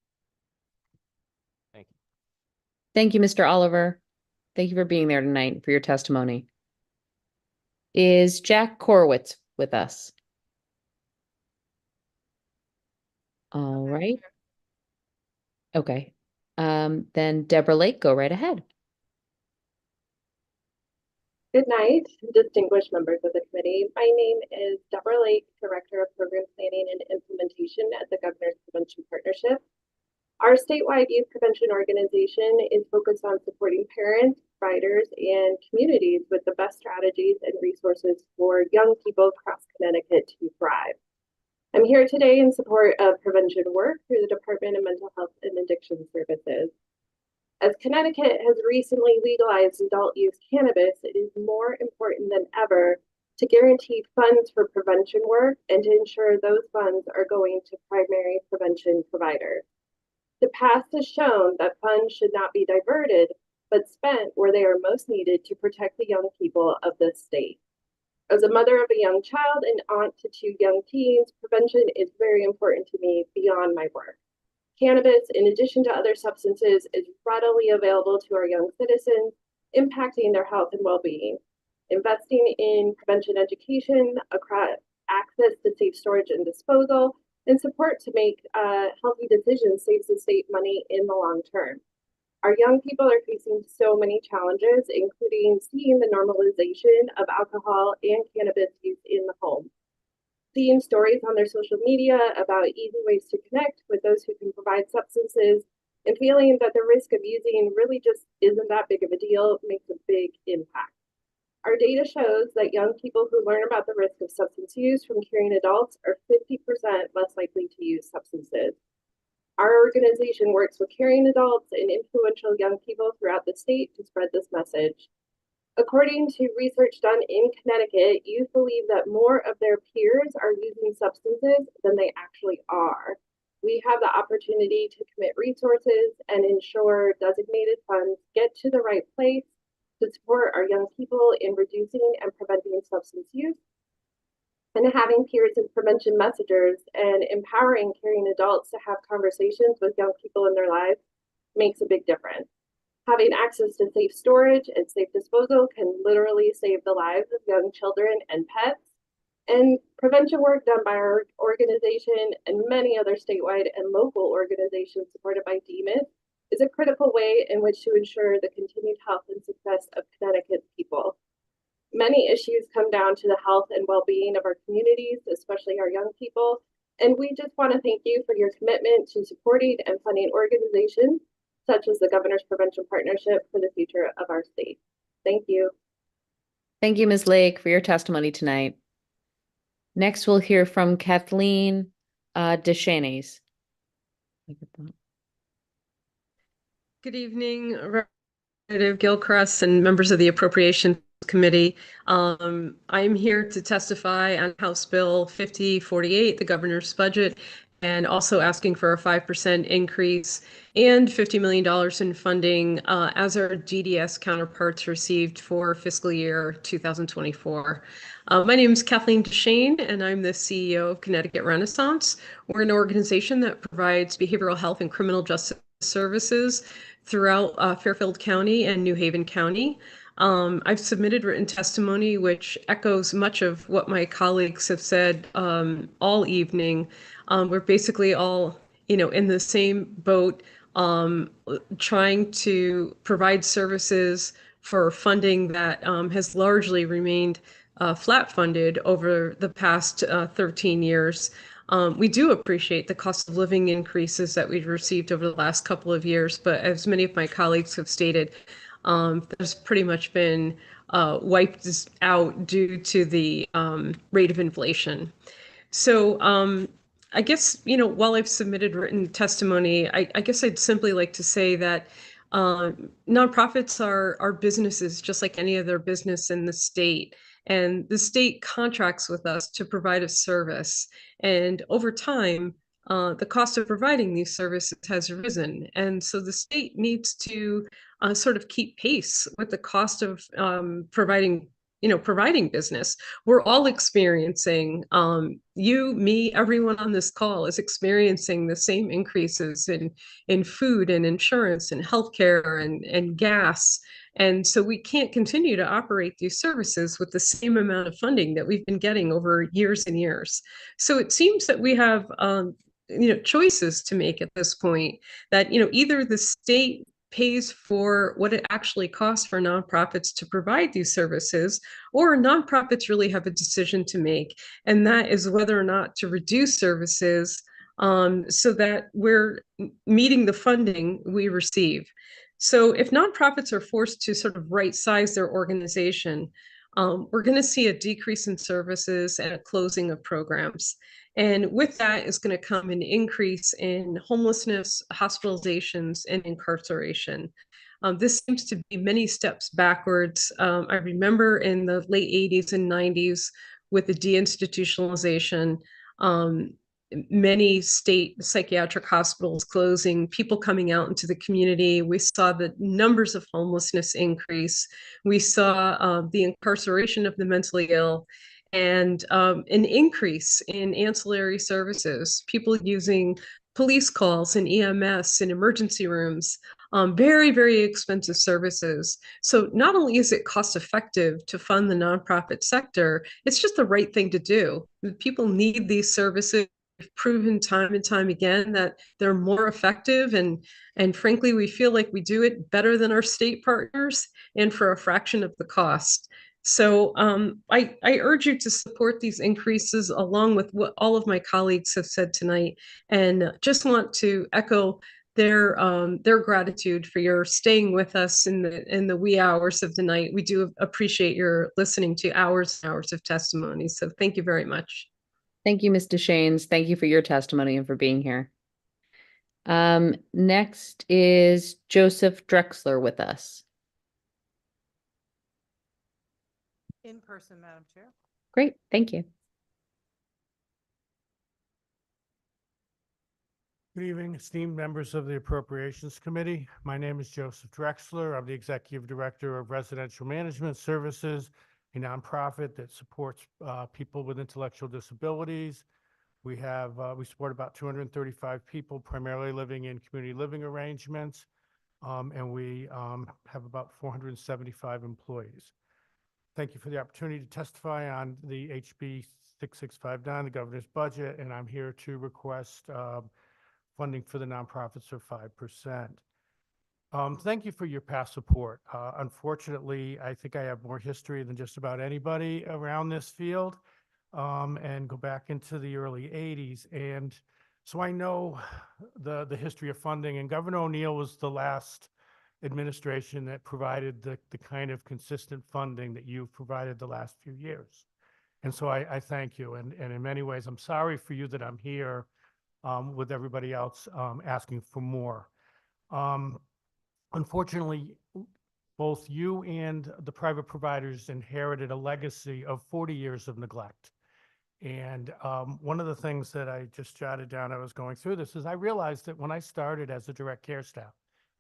Thank you. Thank you, Mr. Oliver. Thank you for being there tonight for your testimony. Is Jack Korowitz with us? All right. Okay. Then Deborah Lake, go right ahead. Good night, distinguished members of the committee. My name is Deborah Lake, Director of Program Planning and Implementation at the Governor's Prevention Partnership. Our statewide youth prevention organization is focused on supporting parents, providers, and communities with the best strategies and resources for young people across Connecticut to thrive. I'm here today in support of prevention work through the Department of Mental Health and Addiction Services. As Connecticut has recently legalized adult use cannabis, it is more important than ever to guarantee funds for prevention work and to ensure those funds are going to primary prevention providers. The past has shown that funds should not be diverted, but spent where they are most needed to protect the young people of this state. As a mother of a young child and aunt to 2 young teens, prevention is very important to me beyond my work. Cannabis, in addition to other substances, is readily available to our young citizens, impacting their health and well-being. Investing in prevention education, across access to safe storage and disposal, and support to make healthy decisions saves the state money in the long term. Our young people are facing so many challenges, including seeing the normalization of alcohol and cannabis use in the home. Seeing stories on their social media about easy ways to connect with those who can provide substances and feeling that the risk of using really just isn't that big of a deal makes a big impact. Our data shows that young people who learn about the risk of substance use from caring adults are 50% less likely to use substances. Our organization works with caring adults and influential young people throughout the state to spread this message. According to research done in Connecticut, youth believe that more of their peers are using substances than they actually are. We have the opportunity to commit resources and ensure designated funds get to the right place to support our young people in reducing and preventing substance use. And having peers and prevention messengers and empowering caring adults to have conversations with young people in their lives makes a big difference. Having access to safe storage and safe disposal can literally save the lives of young children and pets. And prevention work done by our organization and many other statewide and local organizations supported by DMIS is a critical way in which to ensure the continued health and success of Connecticut's people. Many issues come down to the health and well-being of our communities, especially our young people. And we just want to thank you for your commitment to supporting and funding organizations such as the Governor's Prevention Partnership for the future of our state. Thank you. Thank you, Ms. Lake, for your testimony tonight. Next, we'll hear from Kathleen Deschaines. Good evening, Representative Gilchrist and members of the Appropriations Committee. I'm here to testify on House Bill 5048, the governor's budget, and also asking for a 5% increase and $50 million in funding as our GDS counterparts received for fiscal year 2024. My name is Kathleen Deschaines, and I'm the CEO of Connecticut Renaissance. We're an organization that provides behavioral health and criminal justice services throughout Fairfield County and New Haven County. I've submitted written testimony which echoes much of what my colleagues have said all evening. We're basically all, in the same boat, trying to provide services for funding that has largely remained flat funded over the past 13 years. We do appreciate the cost of living increases that we've received over the last couple of years, but as many of my colleagues have stated, there's pretty much been wiped out due to the rate of inflation. So I guess, while I've submitted written testimony, I guess I'd simply like to say that nonprofits are businesses just like any other business in the state. And the state contracts with us to provide a service. And over time, the cost of providing these services has risen. And so the state needs to sort of keep pace with the cost of providing business. We're all experiencing, you, me, everyone on this call is experiencing the same increases in food and insurance and healthcare and gas. And so we can't continue to operate these services with the same amount of funding that we've been getting over years and years. So it seems that we have, choices to make at this point, that, either the state pays for what it actually costs for nonprofits to provide these services, or nonprofits really have a decision to make, and that is whether or not to reduce services so that we're meeting the funding we receive. So if nonprofits are forced to sort of right-size their organization, we're going to see a decrease in services and a closing of programs. And with that is going to come an increase in homelessness, hospitalizations, and incarceration. This seems to be many steps backwards. I remember in the late 80s and 90s with the deinstitutionalization, many state psychiatric hospitals closing, people coming out into the community. We saw the numbers of homelessness increase. We saw the incarceration of the mentally ill, and an increase in ancillary services, people using police calls and EMS and emergency rooms, very, very expensive services. So not only is it cost effective to fund the nonprofit sector, it's just the right thing to do. People need these services. We've proven time and time again that they're more effective, and frankly, we feel like we do it better than our state partners and for a fraction of the cost. So I urge you to support these increases along with what all of my colleagues have said tonight, and just want to echo their gratitude for your staying with us in the wee hours of the night. We do appreciate your listening to hours and hours of testimony. So thank you very much. Thank you, Ms. DeShanes. Thank you for your testimony and for being here. Next is Joseph Drexler with us. In person, Madam Chair. Great, thank you. Good evening, esteemed members of the Appropriations Committee. My name is Joseph Drexler. I'm the Executive Director of Residential Management Services, a nonprofit that supports people with intellectual disabilities. We support about 235 people, primarily living in community living arrangements, and we have about 475 employees. Thank you for the opportunity to testify on the HB 6659, the governor's budget, and I'm here to request funding for the nonprofits of 5%. Thank you for your past support. Unfortunately, I think I have more history than just about anybody around this field, and go back into the early 80s. And so I know the history of funding, and Governor O'Neill was the last administration that provided the kind of consistent funding that you've provided the last few years. And so I thank you. And in many ways, I'm sorry for you that I'm here with everybody else asking for more. Unfortunately, both you and the private providers inherited a legacy of 40 years of neglect. And one of the things that I just jotted down, I was going through this, is I realized that when I started as a direct care staff,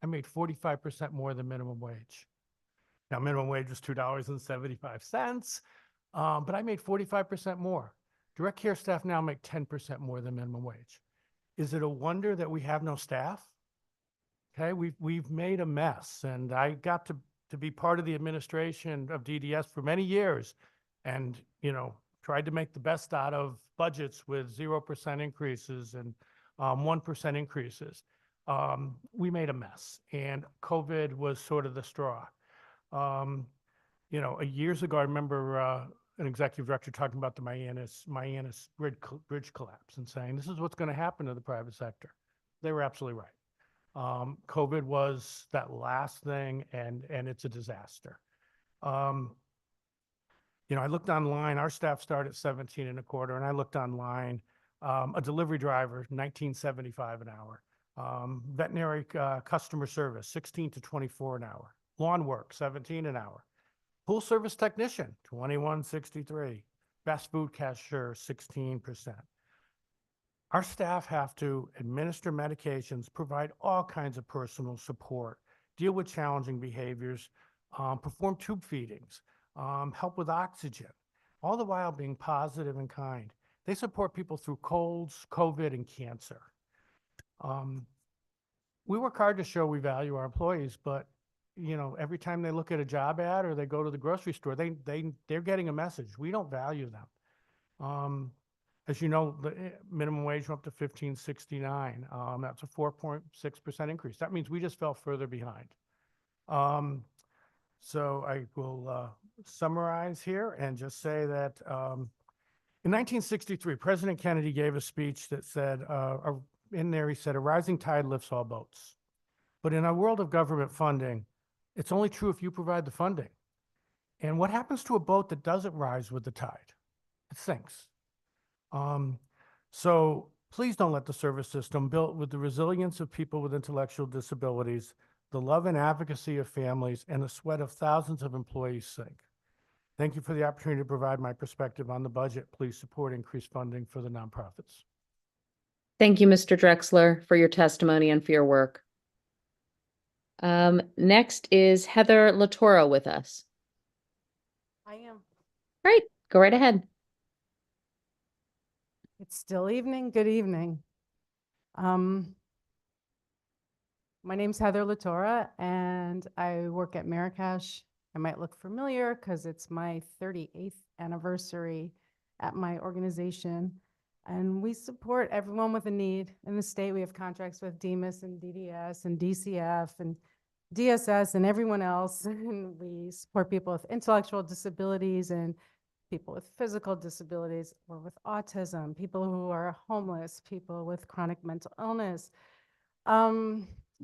I made 45% more than minimum wage. Now, minimum wage was $2.75, but I made 45% more. Direct care staff now make 10% more than minimum wage. Is it a wonder that we have no staff? Okay, we've made a mess, and I got to be part of the administration of DDS for many years, and tried to make the best out of budgets with 0% increases and 1% increases. We made a mess, and COVID was sort of the straw. Years ago, I remember an executive director talking about the Maryanne bridge collapse and saying, this is what's going to happen to the private sector. They were absolutely right. COVID was that last thing, and it's a disaster. I looked online, our staff started at 17 and a quarter, and I looked online, a delivery driver, $19.75 an hour. Veterinary customer service, 16 to 24 an hour. Lawn work, 17 an hour. Pool service technician, 21.63. Fast food cashier, 16%. Our staff have to administer medications, provide all kinds of personal support, deal with challenging behaviors, perform tube feedings, help with oxygen, all the while being positive and kind. They support people through colds, COVID, and cancer. We work hard to show we value our employees, but every time they look at a job ad or they go to the grocery store, they're getting a message. We don't value them. As you know, the minimum wage went up to $15.69. That's a 4.6% increase. That means we just fell further behind. So I will summarize here and just say that in 1963, President Kennedy gave a speech that said, in there he said, a rising tide lifts all boats. But in a world of government funding, it's only true if you provide the funding. And what happens to a boat that doesn't rise with the tide? It sinks. So please don't let the service system built with the resilience of people with intellectual disabilities, the love and advocacy of families, and the sweat of thousands of employees sink. Thank you for the opportunity to provide my perspective on the budget. Please support increased funding for the nonprofits. Thank you, Mr. Drexler, for your testimony and for your work. Next is Heather Latoro with us. I am. Right, go right ahead. It's still evening. Good evening. My name's Heather Latoro, and I work at Marrakesh. I might look familiar because it's my 38th anniversary at my organization. And we support everyone with a need in the state. We have contracts with DEMIS and DDS and DCF and DSS and everyone else. And we support people with intellectual disabilities and people with physical disabilities or with autism, people who are homeless, people with chronic mental illness,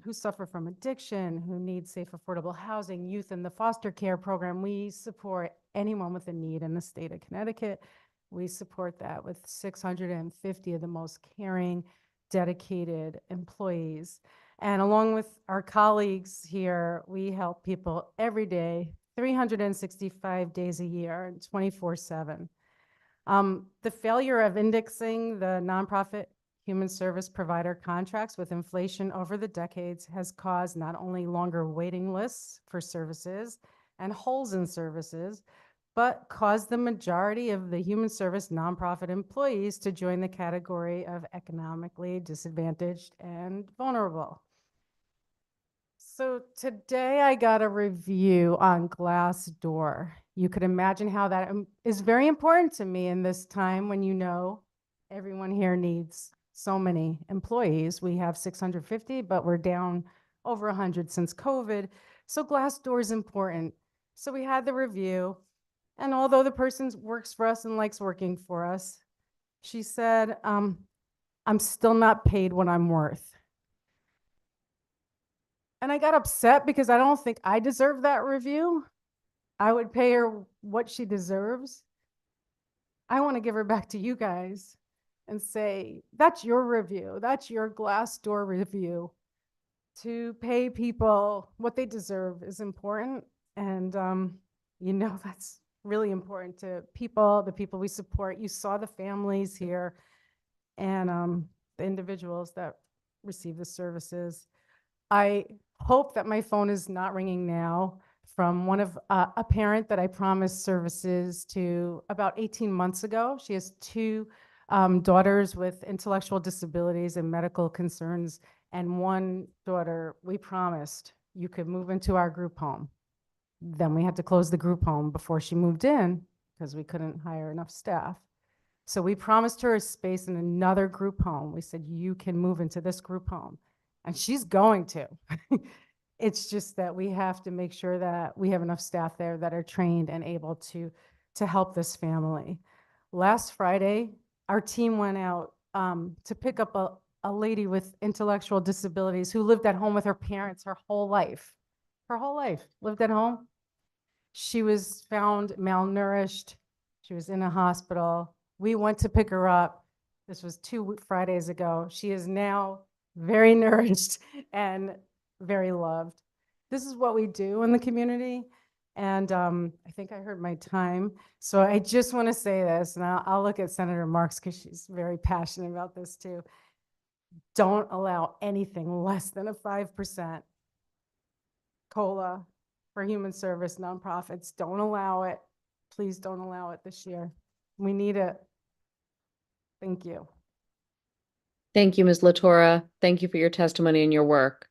who suffer from addiction, who need safe, affordable housing, youth in the foster care program. We support anyone with a need in the state of Connecticut. We support that with 650 of the most caring, dedicated employees. And along with our colleagues here, we help people every day, 365 days a year, and 24/7. The failure of indexing the nonprofit human service provider contracts with inflation over the decades has caused not only longer waiting lists for services and holes in services, but caused the majority of the human service nonprofit employees to join the category of economically disadvantaged and vulnerable. So today I got a review on Glassdoor. You could imagine how that is very important to me in this time when you know everyone here needs so many employees. We have 650, but we're down over 100 since COVID. So Glassdoor is important. So we had the review. And although the person works for us and likes working for us, she said, I'm still not paid what I'm worth. And I got upset because I don't think I deserve that review. I would pay her what she deserves. I want to give her back to you guys and say, that's your review. That's your Glassdoor review. To pay people what they deserve is important. And, that's really important to people, the people we support. You saw the families here and the individuals that receive the services. I hope that my phone is not ringing now from one of a parent that I promised services to about 18 months ago. She has two daughters with intellectual disabilities and medical concerns, and one daughter we promised you could move into our group home. Then we had to close the group home before she moved in because we couldn't hire enough staff. So we promised her a space in another group home. We said, you can move into this group home. And she's going to. It's just that we have to make sure that we have enough staff there that are trained and able to help this family. Last Friday, our team went out to pick up a lady with intellectual disabilities who lived at home with her parents her whole life. Her whole life, lived at home. She was found malnourished. She was in a hospital. We went to pick her up. This was 2 Fridays ago. She is now very nourished and very loved. This is what we do in the community. And I think I heard my time. So I just want to say this, and I'll look at Senator Marks because she's very passionate about this too. Don't allow anything less than a 5% COLA for human service nonprofits. Don't allow it. Please don't allow it this year. We need it. Thank you. Thank you, Ms. Latoro. Thank you for your testimony and your work.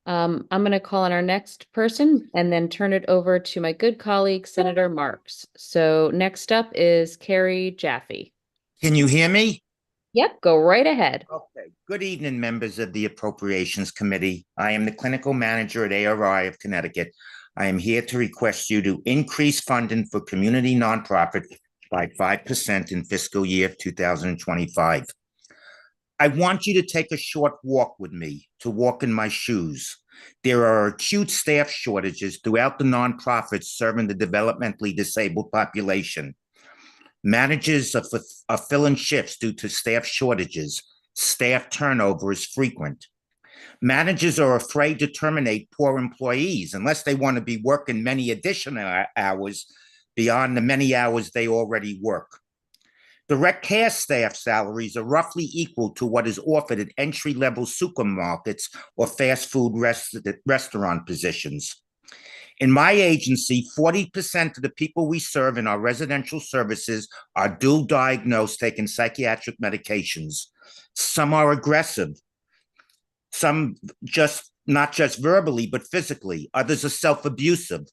I'm going to call on our next person and then turn it over to my good colleague, Senator Marks. So next up is Carrie Jaffe. Can you hear me? Yep, go right ahead. Okay. Good evening, members of the Appropriations Committee. I am the clinical manager at ARI of Connecticut. I am here to request you to increase funding for community nonprofits by 5% in fiscal year 2025. I want you to take a short walk with me to walk in my shoes. There are acute staff shortages throughout the nonprofits serving the developmentally disabled population. Managers are filling shifts due to staff shortages. Staff turnover is frequent. Managers are afraid to terminate poor employees unless they want to be working many additional hours beyond the many hours they already work. Direct care staff salaries are roughly equal to what is offered at entry-level supermarkets or fast food restaurant positions. In my agency, 40% of the people we serve in our residential services are dual diagnosed, taking psychiatric medications. Some are aggressive, some not just verbally, but physically. Others are self-abusive.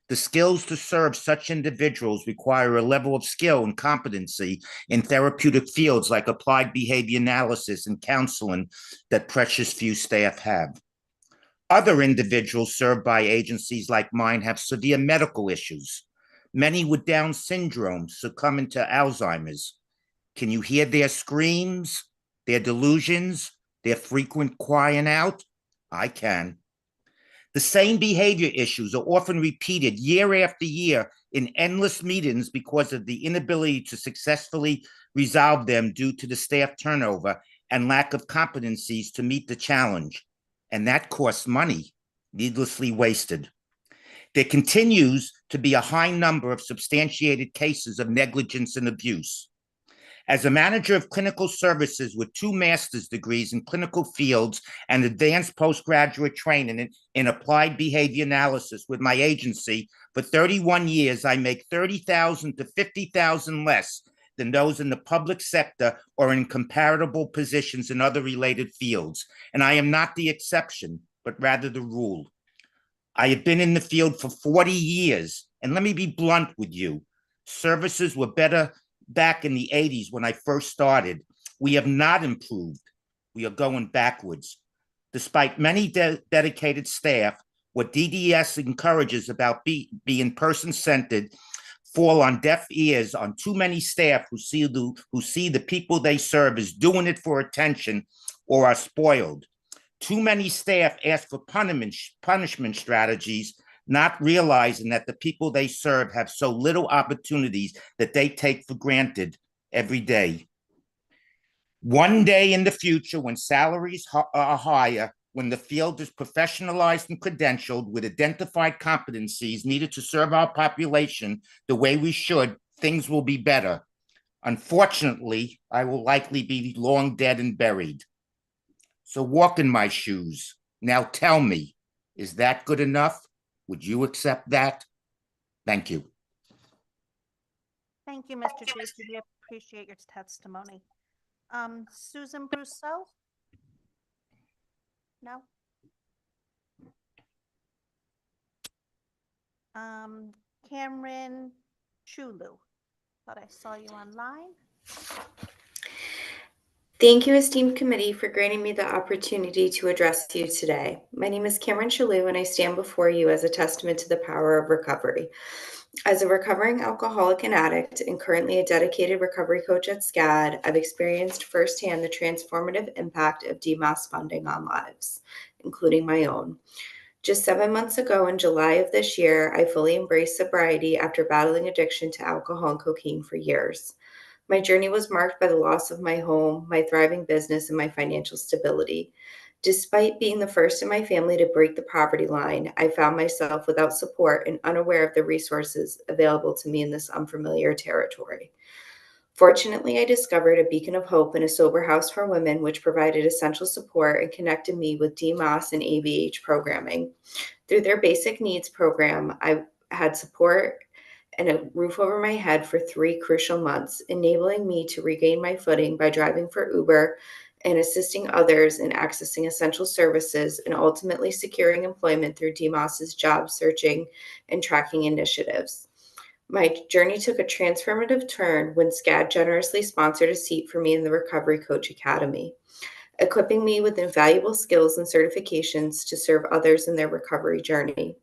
The skills to serve such individuals require a level of skill and competency in therapeutic fields like applied behavior analysis and counseling that precious few staff have. Other individuals served by agencies like mine have severe medical issues. Many with Down syndrome succumb to Alzheimer's. Can you hear their screams, their delusions, their frequent crying out? I can. The same behavior issues are often repeated year after year in endless meetings because of the inability to successfully resolve them due to the staff turnover and lack of competencies to meet the challenge. And that costs money, needlessly wasted. There continues to be a high number of substantiated cases of negligence and abuse. As a manager of clinical services with 2 master's degrees in clinical fields and advanced postgraduate training in applied behavior analysis with my agency for 31 years, I make $30,000 to $50,000 less than those in the public sector or in comparable positions in other related fields. And I am not the exception, but rather the rule. I have been in the field for 40 years, and let me be blunt with you. Services were better back in the 80s when I first started. We have not improved. We are going backwards. Despite many dedicated staff, what DDS encourages about being person-centered fall on deaf ears on too many staff who see the people they serve as doing it for attention or are spoiled. Too many staff ask for punishment strategies, not realizing that the people they serve have so little opportunities that they take for granted every day. One day in the future, when salaries are higher, when the field is professionalized and credentialed with identified competencies needed to serve our population the way we should, things will be better. Unfortunately, I will likely be long dead and buried. So walk in my shoes. Now tell me, is that good enough? Would you accept that? Thank you. Thank you, Mr. Tracy. We appreciate your testimony. Susan Brousseau? No? Cameron Chulu. Thought I saw you online. Thank you, esteemed committee, for granting me the opportunity to address you today. My name is Cameron Chulu, and I stand before you as a testament to the power of recovery. As a recovering alcoholic and addict and currently a dedicated recovery coach at SCAD, I've experienced firsthand the transformative impact of DMAS funding on lives, including my own. Just 7 months ago, in July of this year, I fully embraced sobriety after battling addiction to alcohol and cocaine for years. My journey was marked by the loss of my home, my thriving business, and my financial stability. Despite being the first in my family to break the poverty line, I found myself without support and unaware of the resources available to me in this unfamiliar territory. Fortunately, I discovered a beacon of hope in a sober house for women, which provided essential support and connected me with DMAS and ABH programming. Through their basic needs program, I had support and a roof over my head for 3 crucial months, enabling me to regain my footing by driving for Uber and assisting others in accessing essential services and ultimately securing employment through DMAS's job searching and tracking initiatives. My journey took a transformative turn when SCAD generously sponsored a seat for me in the Recovery Coach Academy, equipping me with invaluable skills and certifications to serve others in their recovery journey.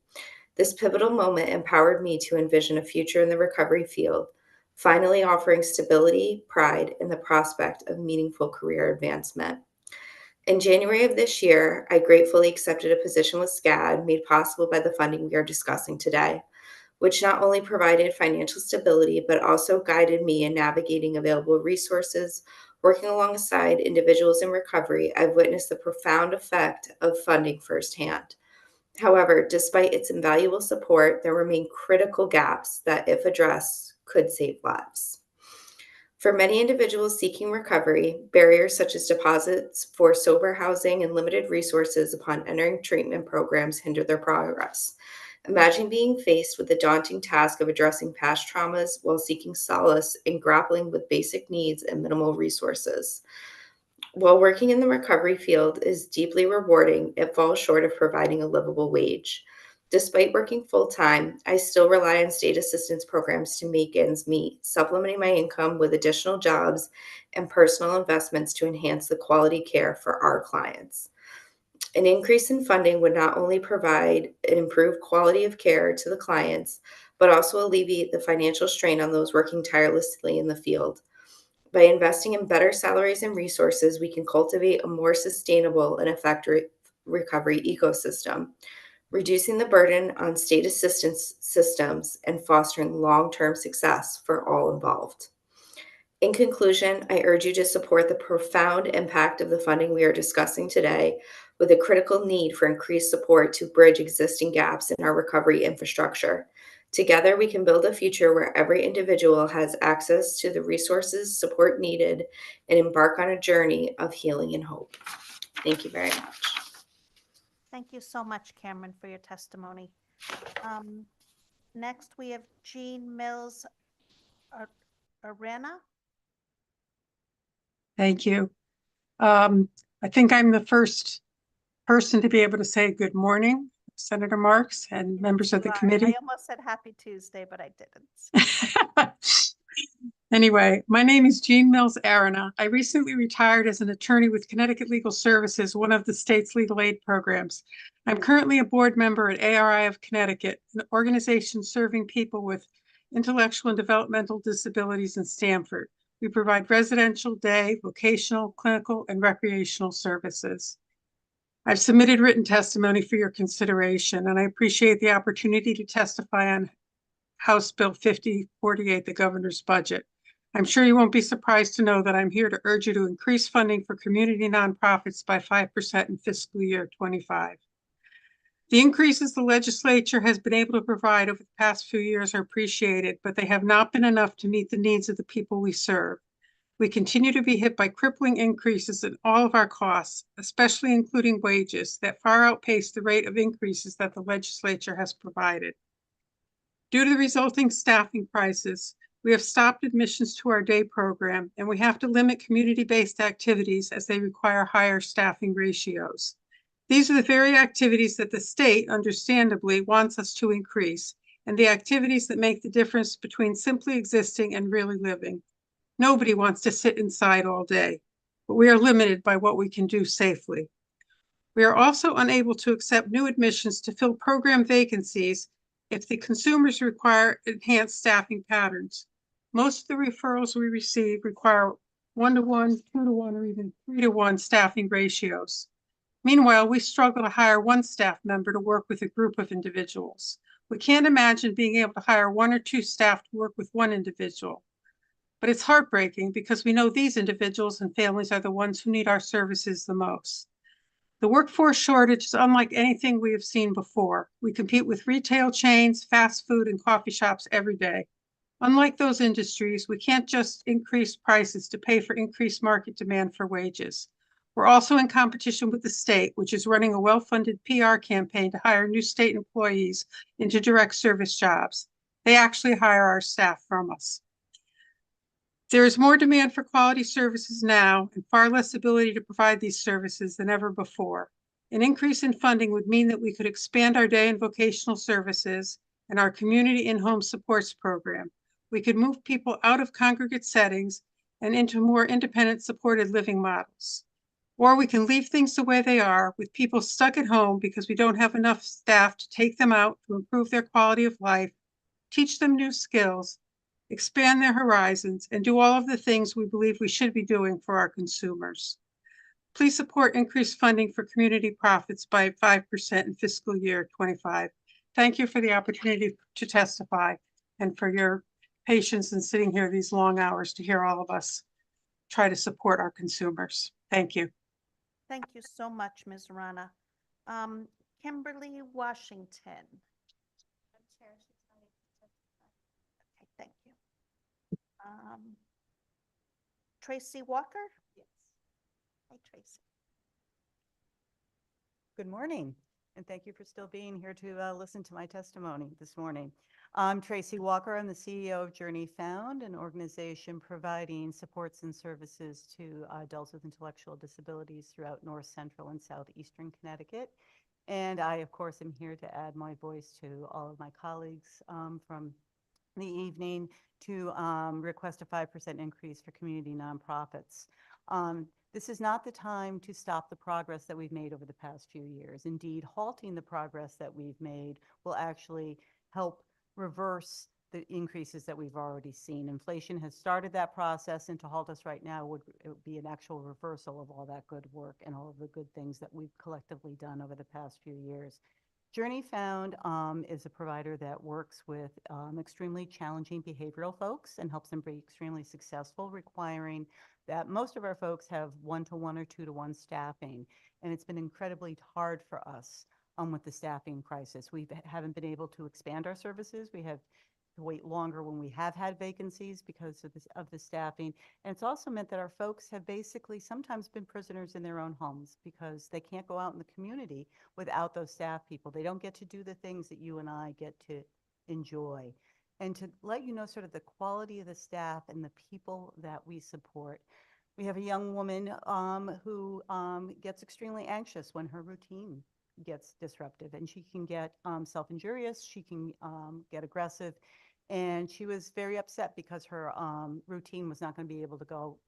This pivotal moment empowered me to envision a future in the recovery field, finally offering stability, pride, and the prospect of meaningful career advancement. In January of this year, I gratefully accepted a position with SCAD made possible by the funding we are discussing today, which not only provided financial stability, but also guided me in navigating available resources, Working alongside individuals in recovery, I've witnessed the profound effect of funding firsthand. However, despite its invaluable support, there remain critical gaps that, if addressed, could save lives. For many individuals seeking recovery, barriers such as deposits for sober housing and limited resources upon entering treatment programs hinder their progress. Imagine being faced with the daunting task of addressing past traumas while seeking solace in grappling with basic needs and minimal resources. While working in the recovery field is deeply rewarding, it falls short of providing a livable wage. Despite working full-time, I still rely on state assistance programs to make ends meet, supplementing my income with additional jobs and personal investments to enhance the quality care for our clients. An increase in funding would not only provide an improved quality of care to the clients, but also alleviate the financial strain on those working tirelessly in the field. By investing in better salaries and resources, we can cultivate a more sustainable and effective recovery ecosystem, reducing the burden on state assistance systems and fostering long-term success for all involved. In conclusion, I urge you to support the profound impact of the funding we are discussing today, with a critical need for increased support to bridge existing gaps in our recovery infrastructure. Together, we can build a future where every individual has access to the resources, support needed, and embark on a journey of healing and hope. Thank you very much. Thank you so much, Cameron, for your testimony. Next, we have Jean Mills Urena. Thank you. I think I'm the first person to be able to say good morning, Senator Marks and members of the committee. I almost said happy Tuesday, but I didn't. Anyway, my name is Jean Mills Urena. I recently retired as an attorney with Connecticut Legal Services, one of the state's legal aid programs. I'm currently a board member at ARI of Connecticut, an organization serving people with intellectual and developmental disabilities in Stamford. We provide residential, day, vocational, clinical, and recreational services. I've submitted written testimony for your consideration, and I appreciate the opportunity to testify on House Bill 5048, the governor's budget. I'm sure you won't be surprised to know that I'm here to urge you to increase funding for community nonprofits by 5% in fiscal year 25. The increases the legislature has been able to provide over the past few years are appreciated, but they have not been enough to meet the needs of the people we serve. We continue to be hit by crippling increases in all of our costs, especially including wages, that far outpace the rate of increases that the legislature has provided. Due to the resulting staffing crisis, we have stopped admissions to our day program, and we have to limit community-based activities as they require higher staffing ratios. These are the very activities that the state, understandably, wants us to increase, and the activities that make the difference between simply existing and really living. Nobody wants to sit inside all day, but we are limited by what we can do safely. We are also unable to accept new admissions to fill program vacancies if the consumers require enhanced staffing patterns. Most of the referrals we receive require 1-to-1, 2-to-1, or even 3-to-1 staffing ratios. Meanwhile, we struggle to hire one staff member to work with a group of individuals. We can't imagine being able to hire 1 or 2 staff to work with one individual. But it's heartbreaking because we know these individuals and families are the ones who need our services the most. The workforce shortage is unlike anything we have seen before. We compete with retail chains, fast food, and coffee shops every day. Unlike those industries, we can't just increase prices to pay for increased market demand for wages. We're also in competition with the state, which is running a well-funded PR campaign to hire new state employees into direct service jobs. They actually hire our staff from us. There is more demand for quality services now and far less ability to provide these services than ever before. An increase in funding would mean that we could expand our day and vocational services and our community in-home supports program. We could move people out of congregate settings and into more independent supported living models. Or we can leave things the way they are, with people stuck at home because we don't have enough staff to take them out to improve their quality of life, teach them new skills, expand their horizons, and do all of the things we believe we should be doing for our consumers. Please support increased funding for community profits by 5% in fiscal year 25. Thank you for the opportunity to testify and for your patience in sitting here these long hours to hear all of us. try to support our consumers. Thank you. Thank you so much, Ms. Rana. Kimberly Washington. Okay, thank you. Tracy Walker? Yes. Hi, Tracy. Good morning, and thank you for still being here to listen to my testimony this morning. I'm Tracy Walker. I'm the CEO of Journey Found, an organization providing supports and services to adults with intellectual disabilities throughout North Central and Southeastern Connecticut. And I, of course, am here to add my voice to all of my colleagues from the evening to request a 5% increase for community nonprofits. This is not the time to stop the progress that we've made over the past few years. Indeed, halting the progress that we've made will actually help reverse the increases that we've already seen. Inflation has started that process, and to halt us right now would be an actual reversal of all that good work and all of the good things that we've collectively done over the past few years. Journey Found is a provider that works with extremely challenging behavioral folks and helps them be extremely successful, requiring that most of our folks have 1-to-1 or 2-to-1 staffing. And it's been incredibly hard for us with the staffing crisis. We haven't been able to expand our services. We have to wait longer when we have had vacancies because of the staffing. And it's also meant that our folks have basically sometimes been prisoners in their own homes because they can't go out in the community without those staff people. They don't get to do the things that you and I get to enjoy. And to let you know sort of the quality of the staff and the people that we support, we have a young woman who gets extremely anxious when her routine gets disruptive, and she can get self-injurious, she can get aggressive. And she was very upset because her routine was not going to be able to go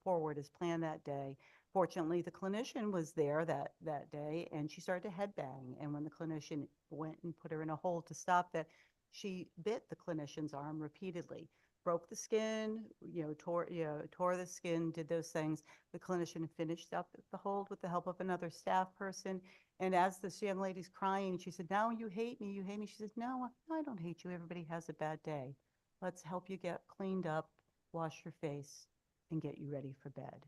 forward as planned that day. Fortunately, the clinician was there that day, and she started to headbang. And when the clinician went and put her in a hold to stop that, she bit the clinician's arm repeatedly, broke the skin, tore the skin, did those things. The clinician finished up the hold with the help of another staff person. And as this young lady's crying, she said, "Now you hate me, you hate me." She says, "No, I don't hate you. Everybody has a bad day. Let's help you get cleaned up, wash your face, and get you ready for bed."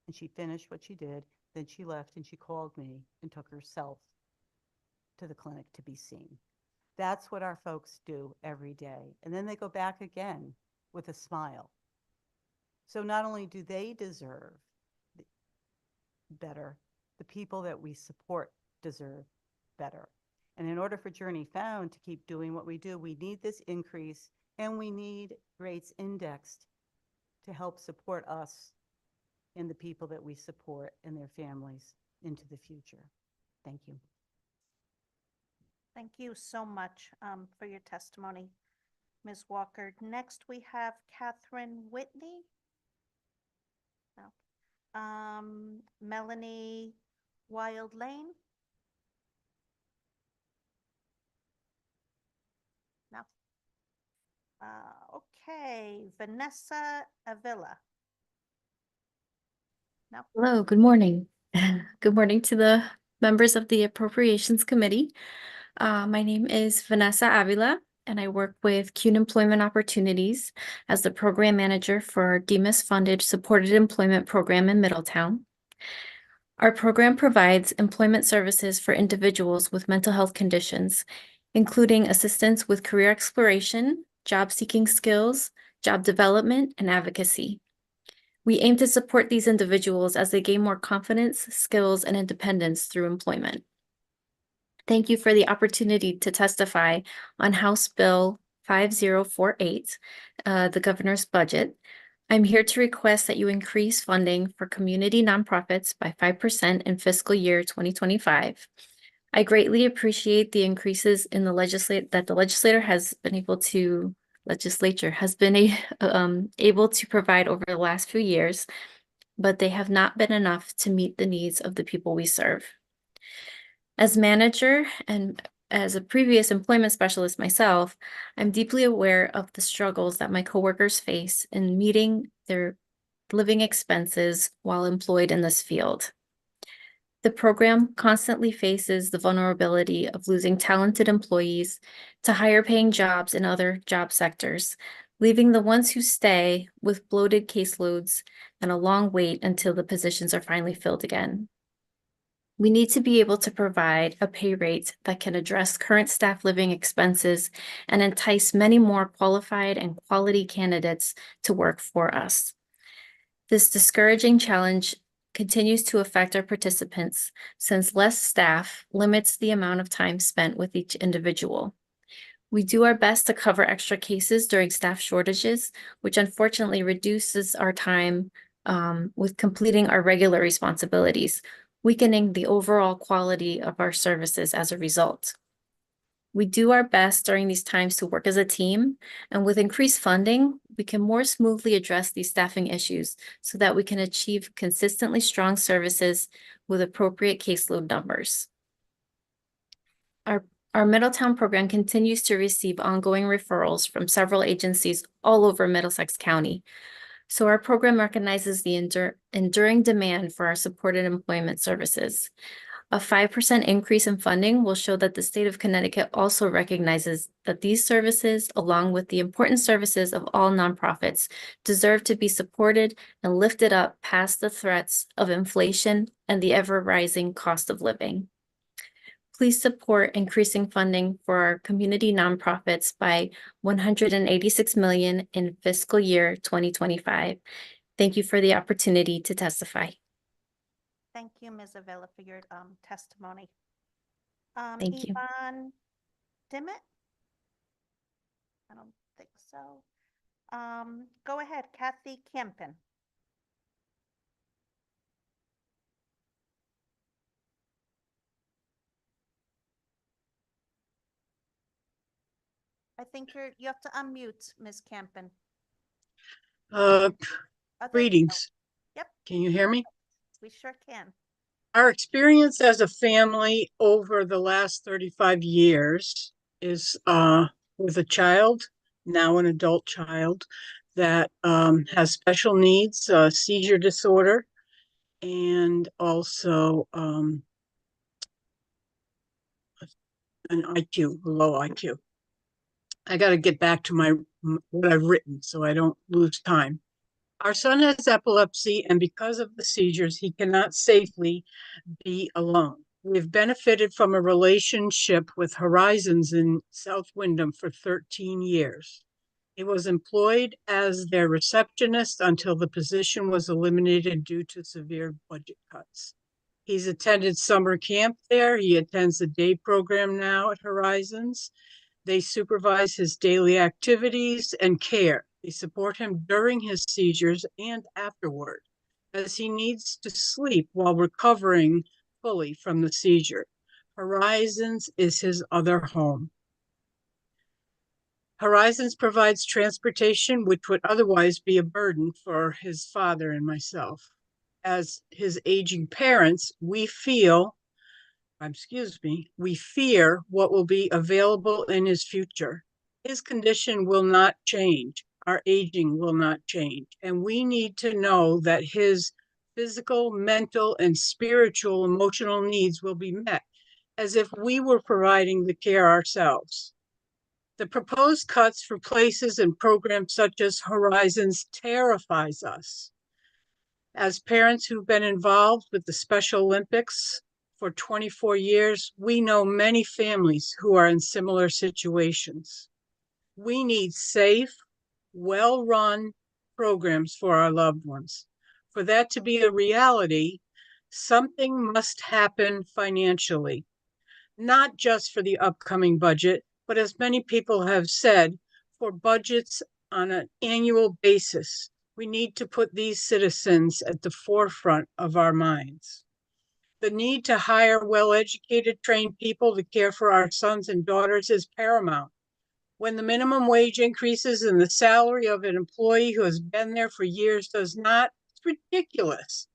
And she finished what she did. Then she left and she called me and took herself to the clinic to be seen. That's what our folks do every day. And then they go back again with a smile. So not only do they deserve better, the people that we support deserve better. And in order for Journey Found to keep doing what we do, we need this increase, and we need rates indexed to help support us and the people that we support and their families into the future. Thank you. Thank you so much for your testimony, Ms. Walker. Next, we have Catherine Whitney. No. Melanie Wild Lane. No. Okay, Vanessa Avila. No. Hello, good morning. Good morning to the members of the Appropriations Committee. My name is Vanessa Avila, and I work with CUNE Employment Opportunities as the program manager for our DEMIS-funded supported employment program in Middletown. Our program provides employment services for individuals with mental health conditions, including assistance with career exploration, job-seeking skills, job development, and advocacy. We aim to support these individuals as they gain more confidence, skills, and independence through employment. Thank you for the opportunity to testify on House Bill 5048, the governor's budget. I'm here to request that you increase funding for community nonprofits by 5% in fiscal year 2025. I greatly appreciate the increases in the legislature has been able to provide over the last few years, but they have not been enough to meet the needs of the people we serve. As manager and as a previous employment specialist myself, I'm deeply aware of the struggles that my coworkers face in meeting their living expenses while employed in this field. The program constantly faces the vulnerability of losing talented employees to higher paying jobs in other job sectors, leaving the ones who stay with bloated caseloads and a long wait until the positions are finally filled again. We need to be able to provide a pay rate that can address current staff living expenses and entice many more qualified and quality candidates to work for us. This discouraging challenge continues to affect our participants since less staff limits the amount of time spent with each individual. We do our best to cover extra cases during staff shortages, which unfortunately reduces our time with completing our regular responsibilities, weakening the overall quality of our services as a result. We do our best during these times to work as a team, and with increased funding, we can more smoothly address these staffing issues so that we can achieve consistently strong services with appropriate caseload numbers. Our Middletown program continues to receive ongoing referrals from several agencies all over Middlesex County. So our program recognizes the enduring demand for our supported employment services. A 5% increase in funding will show that the state of Connecticut also recognizes that these services, along with the important services of all nonprofits, deserve to be supported and lifted up past the threats of inflation and the ever-rising cost of living. Please support increasing funding for our community nonprofits by $186 million in fiscal year 2025. Thank you for the opportunity to testify. Thank you, Ms. Avila, for your testimony. Thank you. Yvonne Dimmitt? I don't think so. Go ahead, Kathy Campen. I think you have to unmute, Ms. Campen. Greetings. Yep. Can you hear me? We sure can. Our experience as a family over the last 35 years is with a child, now an adult child, that has special needs, seizure disorder, and also an IQ, low IQ. I got to get back to what I've written so I don't lose time. Our son has epilepsy, and because of the seizures, he cannot safely be alone. We've benefited from a relationship with Horizons in South Windham for 13 years. He was employed as their receptionist until the position was eliminated due to severe budget cuts. He's attended summer camp there. He attends the day program now at Horizons. They supervise his daily activities and care. They support him during his seizures and afterward, as he needs to sleep while recovering fully from the seizure. Horizons is his other home. Horizons provides transportation, which would otherwise be a burden for his father and myself. As his aging parents, we fear what will be available in his future. His condition will not change. Our aging will not change. And we need to know that his physical, mental, and spiritual, emotional needs will be met as if we were providing the care ourselves. The proposed cuts for places and programs such as Horizons terrifies us. As parents who've been involved with the Special Olympics for 24 years, we know many families who are in similar situations. We need safe, well-run programs for our loved ones. For that to be a reality, something must happen financially, not just for the upcoming budget, but as many people have said, for budgets on an annual basis. We need to put these citizens at the forefront of our minds. The need to hire well-educated, trained people to care for our sons and daughters is paramount. When the minimum wage increases and the salary of an employee who has been there for years does not, it's ridiculous.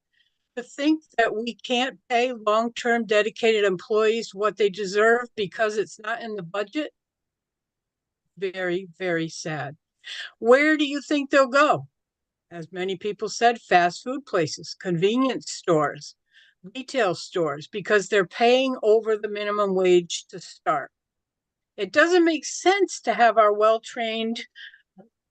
To think that we can't pay long-term dedicated employees what they deserve because it's not in the budget, very, very sad. Where do you think they'll go? As many people said, fast food places, convenience stores, retail stores, because they're paying over the minimum wage to start. It doesn't make sense to have our well-trained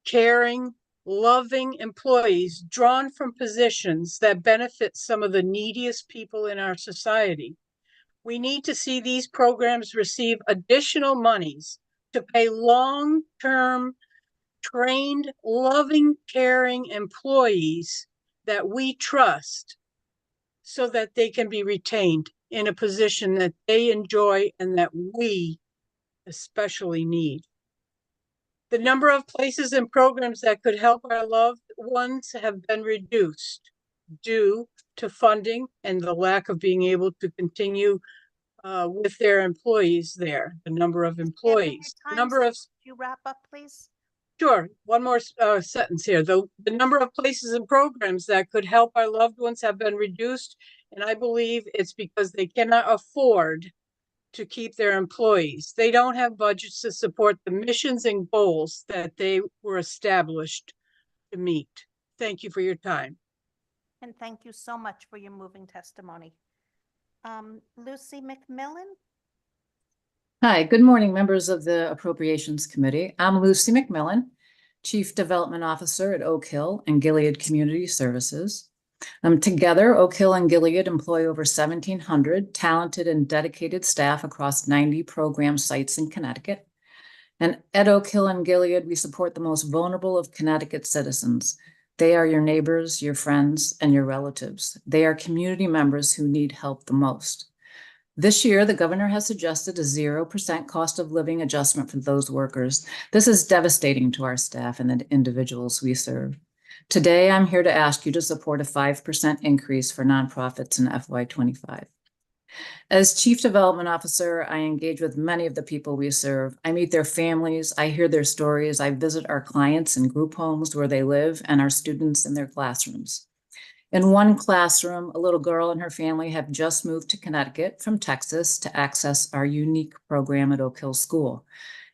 caring, loving employees drawn from positions that benefit some of the neediest people in our society. We need to see these programs receive additional monies to pay long-term, trained, loving, caring employees that we trust so that they can be retained in a position that they enjoy and that we especially need. The number of places and programs that could help our loved ones have been reduced due to funding and the lack of being able to continue with their employees there, the number of employees. You wrap up, please. Sure, one more sentence here. The number of places and programs that could help our loved ones have been reduced, and I believe it's because they cannot afford to keep their employees. They don't have budgets to support the missions and goals that they were established to meet. Thank you for your time. And thank you so much for your moving testimony. Lucy McMillan? Hi, good morning, members of the Appropriations Committee. I'm Lucy McMillan, Chief Development Officer at Oak Hill and Gilead Community Services. Together, Oak Hill and Gilead employ over 1,700 talented and dedicated staff across 90 program sites in Connecticut. And at Oak Hill and Gilead, we support the most vulnerable of Connecticut citizens. They are your neighbors, your friends, and your relatives. They are community members who need help the most. This year, the governor has suggested a 0% cost of living adjustment for those workers. This is devastating to our staff and the individuals we serve. Today, I'm here to ask you to support a 5% increase for nonprofits in FY25. As Chief Development Officer, I engage with many of the people we serve. I meet their families, I hear their stories, I visit our clients in group homes where they live and our students in their classrooms. In one classroom, a little girl and her family have just moved to Connecticut from Texas to access our unique program at Oak Hill School.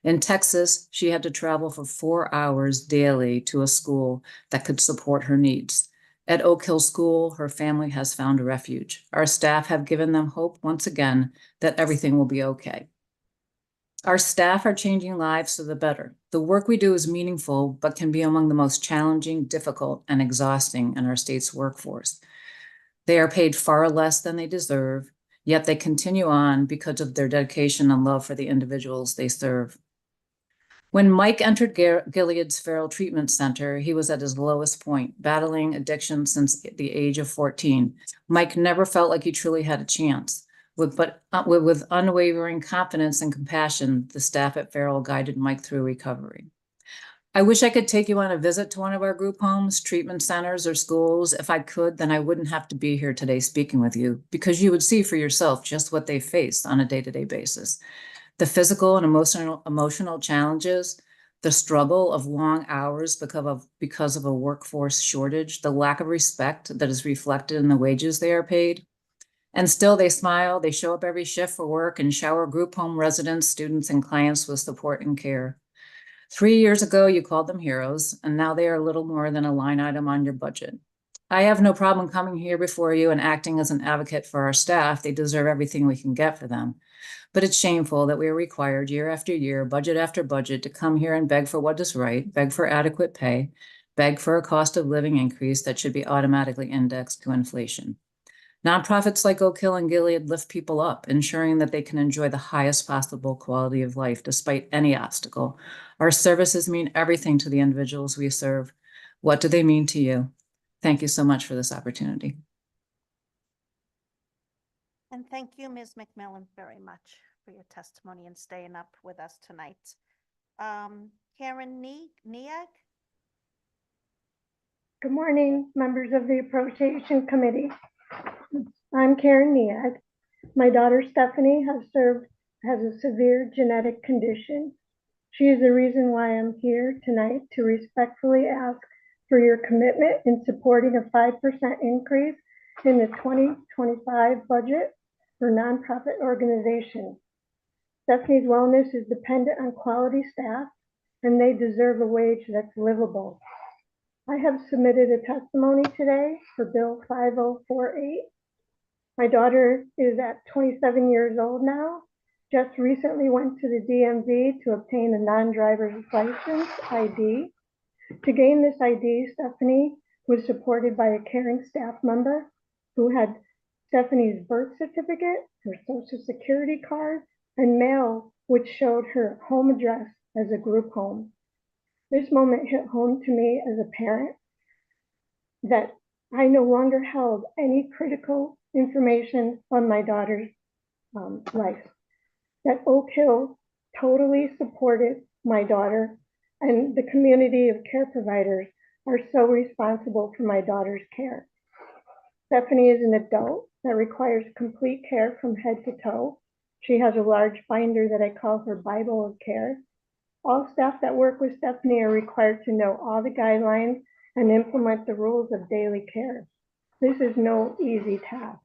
In Texas, she had to travel for 4 hours daily to a school that could support her needs. At Oak Hill School, her family has found a refuge. Our staff have given them hope once again that everything will be okay. Our staff are changing lives for the better. The work we do is meaningful, but can be among the most challenging, difficult, and exhausting in our state's workforce. They are paid far less than they deserve, yet they continue on because of their dedication and love for the individuals they serve. When Mike entered Gilead's Feral Treatment Center, he was at his lowest point, battling addiction since the age of 14. Mike never felt like he truly had a chance. With unwavering confidence and compassion, the staff at Feral guided Mike through recovery. I wish I could take you on a visit to one of our group homes, treatment centers, or schools. If I could, then I wouldn't have to be here today speaking with you, because you would see for yourself just what they face on a day-to-day basis. The physical and emotional challenges, the struggle of long hours because of a workforce shortage, the lack of respect that is reflected in the wages they are paid. And still they smile, they show up every shift for work and shower group home residents, students, and clients with support and care. 3 years ago, you called them heroes, and now they are little more than a line item on your budget. I have no problem coming here before you and acting as an advocate for our staff. They deserve everything we can get for them. But it's shameful that we are required year after year, budget after budget, to come here and beg for what is right, beg for adequate pay, beg for a cost of living increase that should be automatically indexed to inflation. Nonprofits like Oak Hill and Gilead lift people up, ensuring that they can enjoy the highest possible quality of life despite any obstacle. Our services mean everything to the individuals we serve. What do they mean to you? Thank you so much for this opportunity. And thank you, Ms. McMillan, very much for your testimony and staying up with us tonight. Karen Niag? Good morning, members of the Appropriations Committee. I'm Karen Niag. My daughter Stephanie has a severe genetic condition. She is the reason why I'm here tonight to respectfully ask for your commitment in supporting a 5% increase in the 2025 budget for nonprofit organizations. Stephanie's wellness is dependent on quality staff, and they deserve a wage that's livable. I have submitted a testimony today for Bill 5048. My daughter is at 27 years old now, just recently went to the DMV to obtain a non-driver's license ID. To gain this ID, Stephanie was supported by a caring staff member who had Stephanie's birth certificate, her social security card, and mail, which showed her home address as a group home. This moment hit home to me as a parent that I no longer held any critical information on my daughter's life. That Oak Hill totally supported my daughter, and the community of care providers are so responsible for my daughter's care. Stephanie is an adult that requires complete care from head to toe. She has a large binder that I call her Bible of care. All staff that work with Stephanie are required to know all the guidelines and implement the rules of daily care. This is no easy task.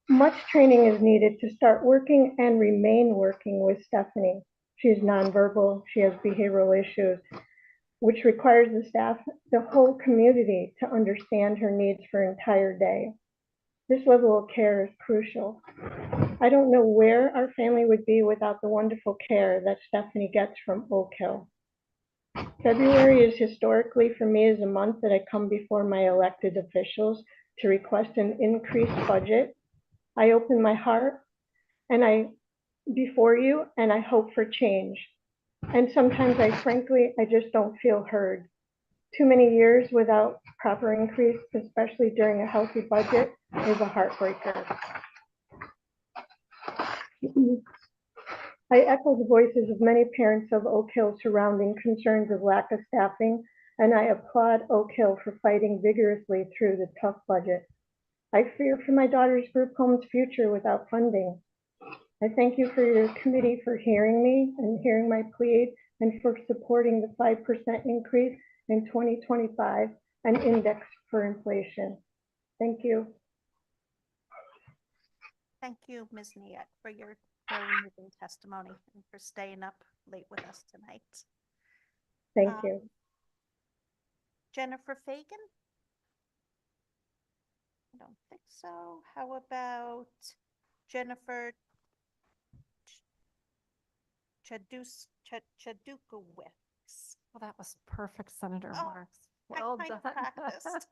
Much training is needed to start working and remain working with Stephanie. She is nonverbal, she has behavioral issues, which requires the staff, the whole community, to understand her needs for an entire day. This level of care is crucial. I don't know where our family would be without the wonderful care that Stephanie gets from Oak Hill. February is historically for me is a month that I come before my elected officials to request an increased budget. I open my heart before you, and I hope for change. And sometimes frankly, I just don't feel heard. Too many years without proper increase, especially during a healthy budget, is a heartbreaker. I echo the voices of many parents of Oak Hill surrounding concerns of lack of staffing, and I applaud Oak Hill for fighting vigorously through the tough budget. I fear for my daughter's group home's future without funding. I thank you for your committee for hearing me and hearing my plea, and for supporting the 5% increase in 2025 and index for inflation. Thank you. Thank you, Ms. Niha, for your very moving testimony and for staying up late with us tonight. Thank you. Jennifer Fagan? I don't think so. How about Jennifer Chadukowicz? Well, that was perfect, Senator Oh, Marks. Well I done. practiced.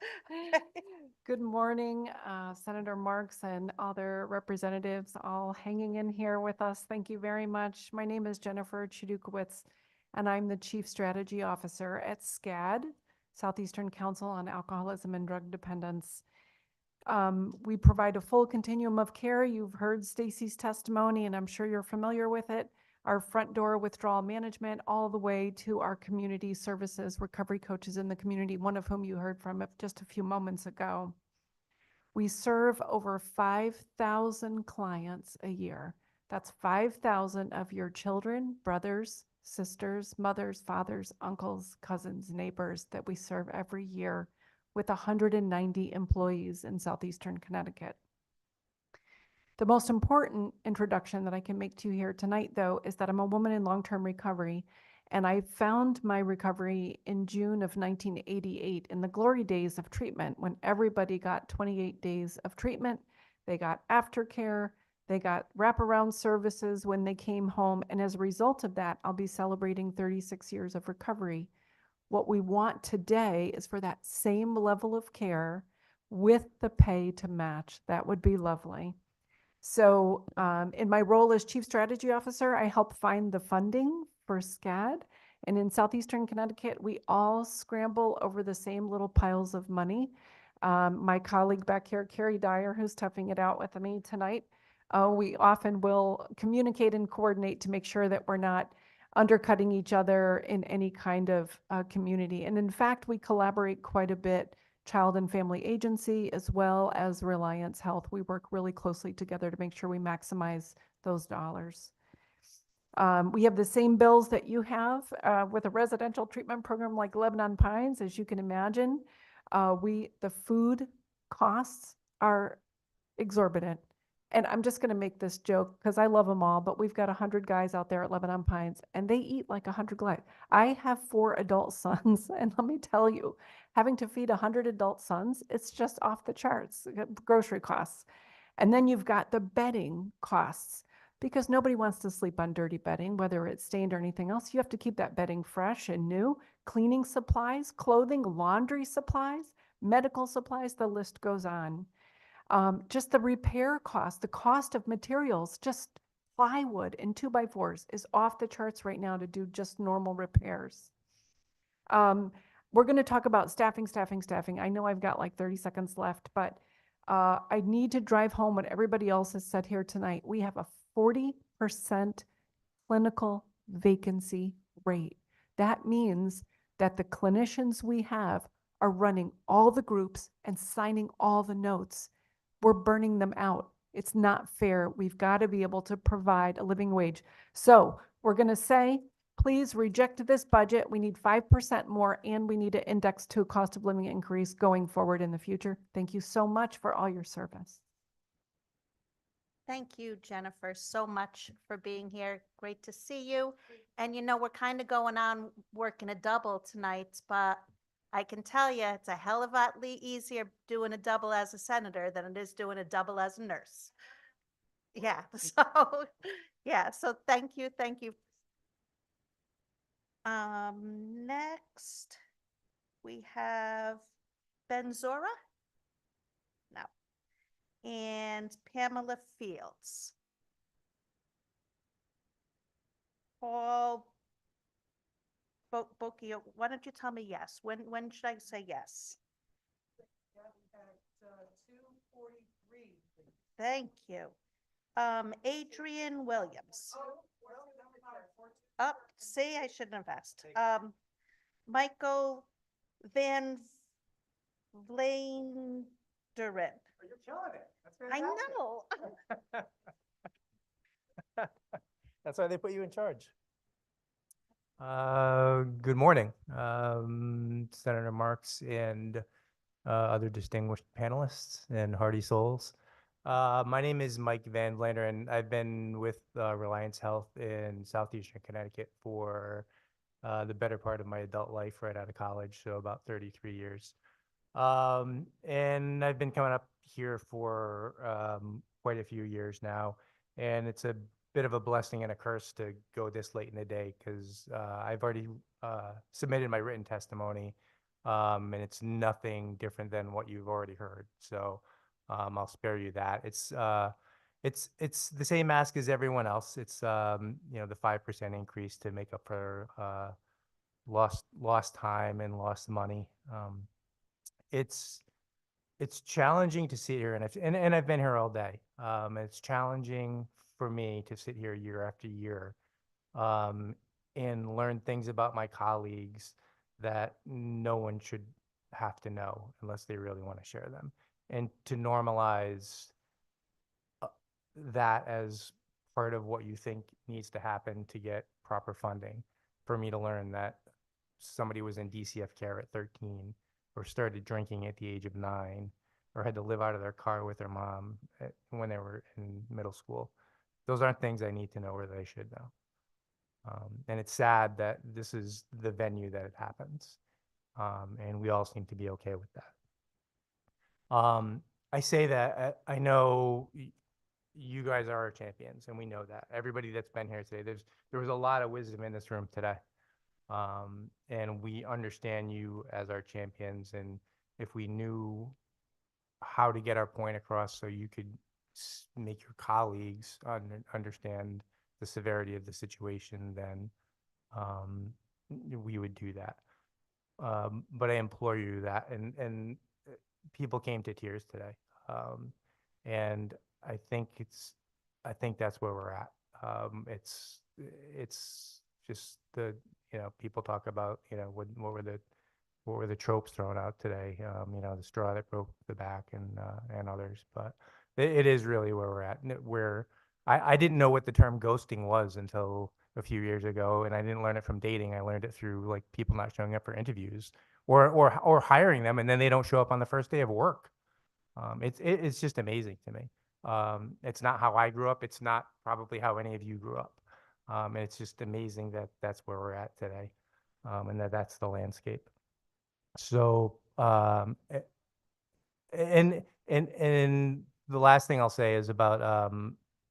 Good morning, Senator Marks and other representatives all hanging in here with us. Thank you very much. My name is Jennifer Chadukowicz, and I'm the Chief Strategy Officer at SCAD, Southeastern Council on Alcoholism and Drug Dependence. We provide a full continuum of care. You've heard Stacy's testimony, and I'm sure you're familiar with it. Our front door withdrawal management, all the way to our community services, recovery coaches in the community, one of whom you heard from just a few moments ago. We serve over 5,000 clients a year. That's 5,000 of your children, brothers, sisters, mothers, fathers, uncles, cousins, neighbors that we serve every year, with 190 employees in Southeastern Connecticut. The most important introduction that I can make to you here tonight, though, is that I'm a woman in long-term recovery, and I found my recovery in June of 1988 in the glory days of treatment, when everybody got 28 days of treatment. They got aftercare, they got wraparound services when they came home, and as a result of that, I'll be celebrating 36 years of recovery. What we want today is for that same level of care with the pay to match. That would be lovely. So in my role as Chief Strategy Officer, I help find the funding for SCAD. And in Southeastern Connecticut, we all scramble over the same little piles of money. My colleague back here, Carrie Dyer, who's toughing it out with me tonight, we often will communicate and coordinate to make sure that we're not undercutting each other in any kind of community. And in fact, we collaborate quite a bit. Child and Family Agency, as well as Reliance Health. We work really closely together to make sure we maximize those dollars. We have the same bills that you have with a residential treatment program like Lebanon Pines, as you can imagine. The food costs are exorbitant. And I'm just going to make this joke because I love them all, but we've got 100 guys out there at Lebanon Pines, and they eat like 100 guys. I have 4 adult sons, and let me tell you, having to feed 100 adult sons, it's just off the charts, grocery costs. And then you've got the bedding costs. because nobody wants to sleep on dirty bedding, whether it's stained or anything else. You have to keep that bedding fresh and new. Cleaning supplies, clothing, laundry supplies, medical supplies, the list goes on. Just the repair cost, the cost of materials, just plywood and 2x4s is off the charts right now to do just normal repairs. We're going to talk about staffing. I know I've got like 30 seconds left, but I need to drive home what everybody else has said here tonight. We have a 40% clinical vacancy rate. That means that the clinicians we have are running all the groups and signing all the notes. We're burning them out. It's not fair. We've got to be able to provide a living wage. So we're going to say, please reject this budget. We need 5% more, and we need to index to a cost of living increase going forward in the future. Thank you so much for all your service. Thank you, Jennifer, so much for being here. Great to see you. And you know, we're kind of going on working a double tonight, but I can tell you it's a hell of a lot easier doing a double as a senator than it is doing a double as a nurse. Yeah, so yeah, so thank you. Next we have Benzora. No. And Pamela Fields. Paul Bocchio, why don't you tell me yes? When should I say yes? Thank you. Adrian Williams. Oh, see, I shouldn't have asked. Michael Van Vlanderen. You're killing it. That's I fantastic. know. That's why they put you in charge. Good morning, Senator Marks and other distinguished panelists and hardy souls. My name is Mike Van Vlanderen, and I've been with Reliance Health in Southeastern Connecticut for the better part of my adult life right out of college, so about 33 years. And I've been coming up here for quite a few years now, and it's a bit of a blessing and a curse to go this late in the day because I've already submitted my written testimony, and it's nothing different than what you've already heard. So I'll spare you that. It's the same ask as everyone else. It's you know, the 5% increase to make up for lost time and lost money. It's challenging to sit here, and I've been here all day. It's challenging for me to sit here year after year and learn things about my colleagues that no one should have to know unless they really want to share them, and to normalize that as part of what you think needs to happen to get proper funding. For me to learn that somebody was in DCF care at 13 or started drinking at the age of 9 or had to live out of their car with their mom when they were in middle school. Those aren't things I need to know or that I should know. And it's sad that this is the venue that it happens. And we all seem to be okay with that. I say that I know you guys are our champions, and we know that. Everybody that's been here today, there was a lot of wisdom in this room today. And we understand you as our champions. And if we knew how to get our point across so you could make your colleagues understand the severity of the situation, then we would do that. But I implore you that, and people came to tears today. And I think that's where we're at. It's just the, you know, people talk about, you know, what were the tropes thrown out today? You know, the straw that broke the back and others, but it is really where we're at. Where I didn't know what the term ghosting was until a few years ago, and I didn't learn it from dating. I learned it through like people not showing up for interviews or hiring them, and then they don't show up on the first day of work. It's just amazing to me. It's not how I grew up. It's not probably how any of you grew up. And it's just amazing that that's where we're at today, and that's the landscape. So, and the last thing I'll say is about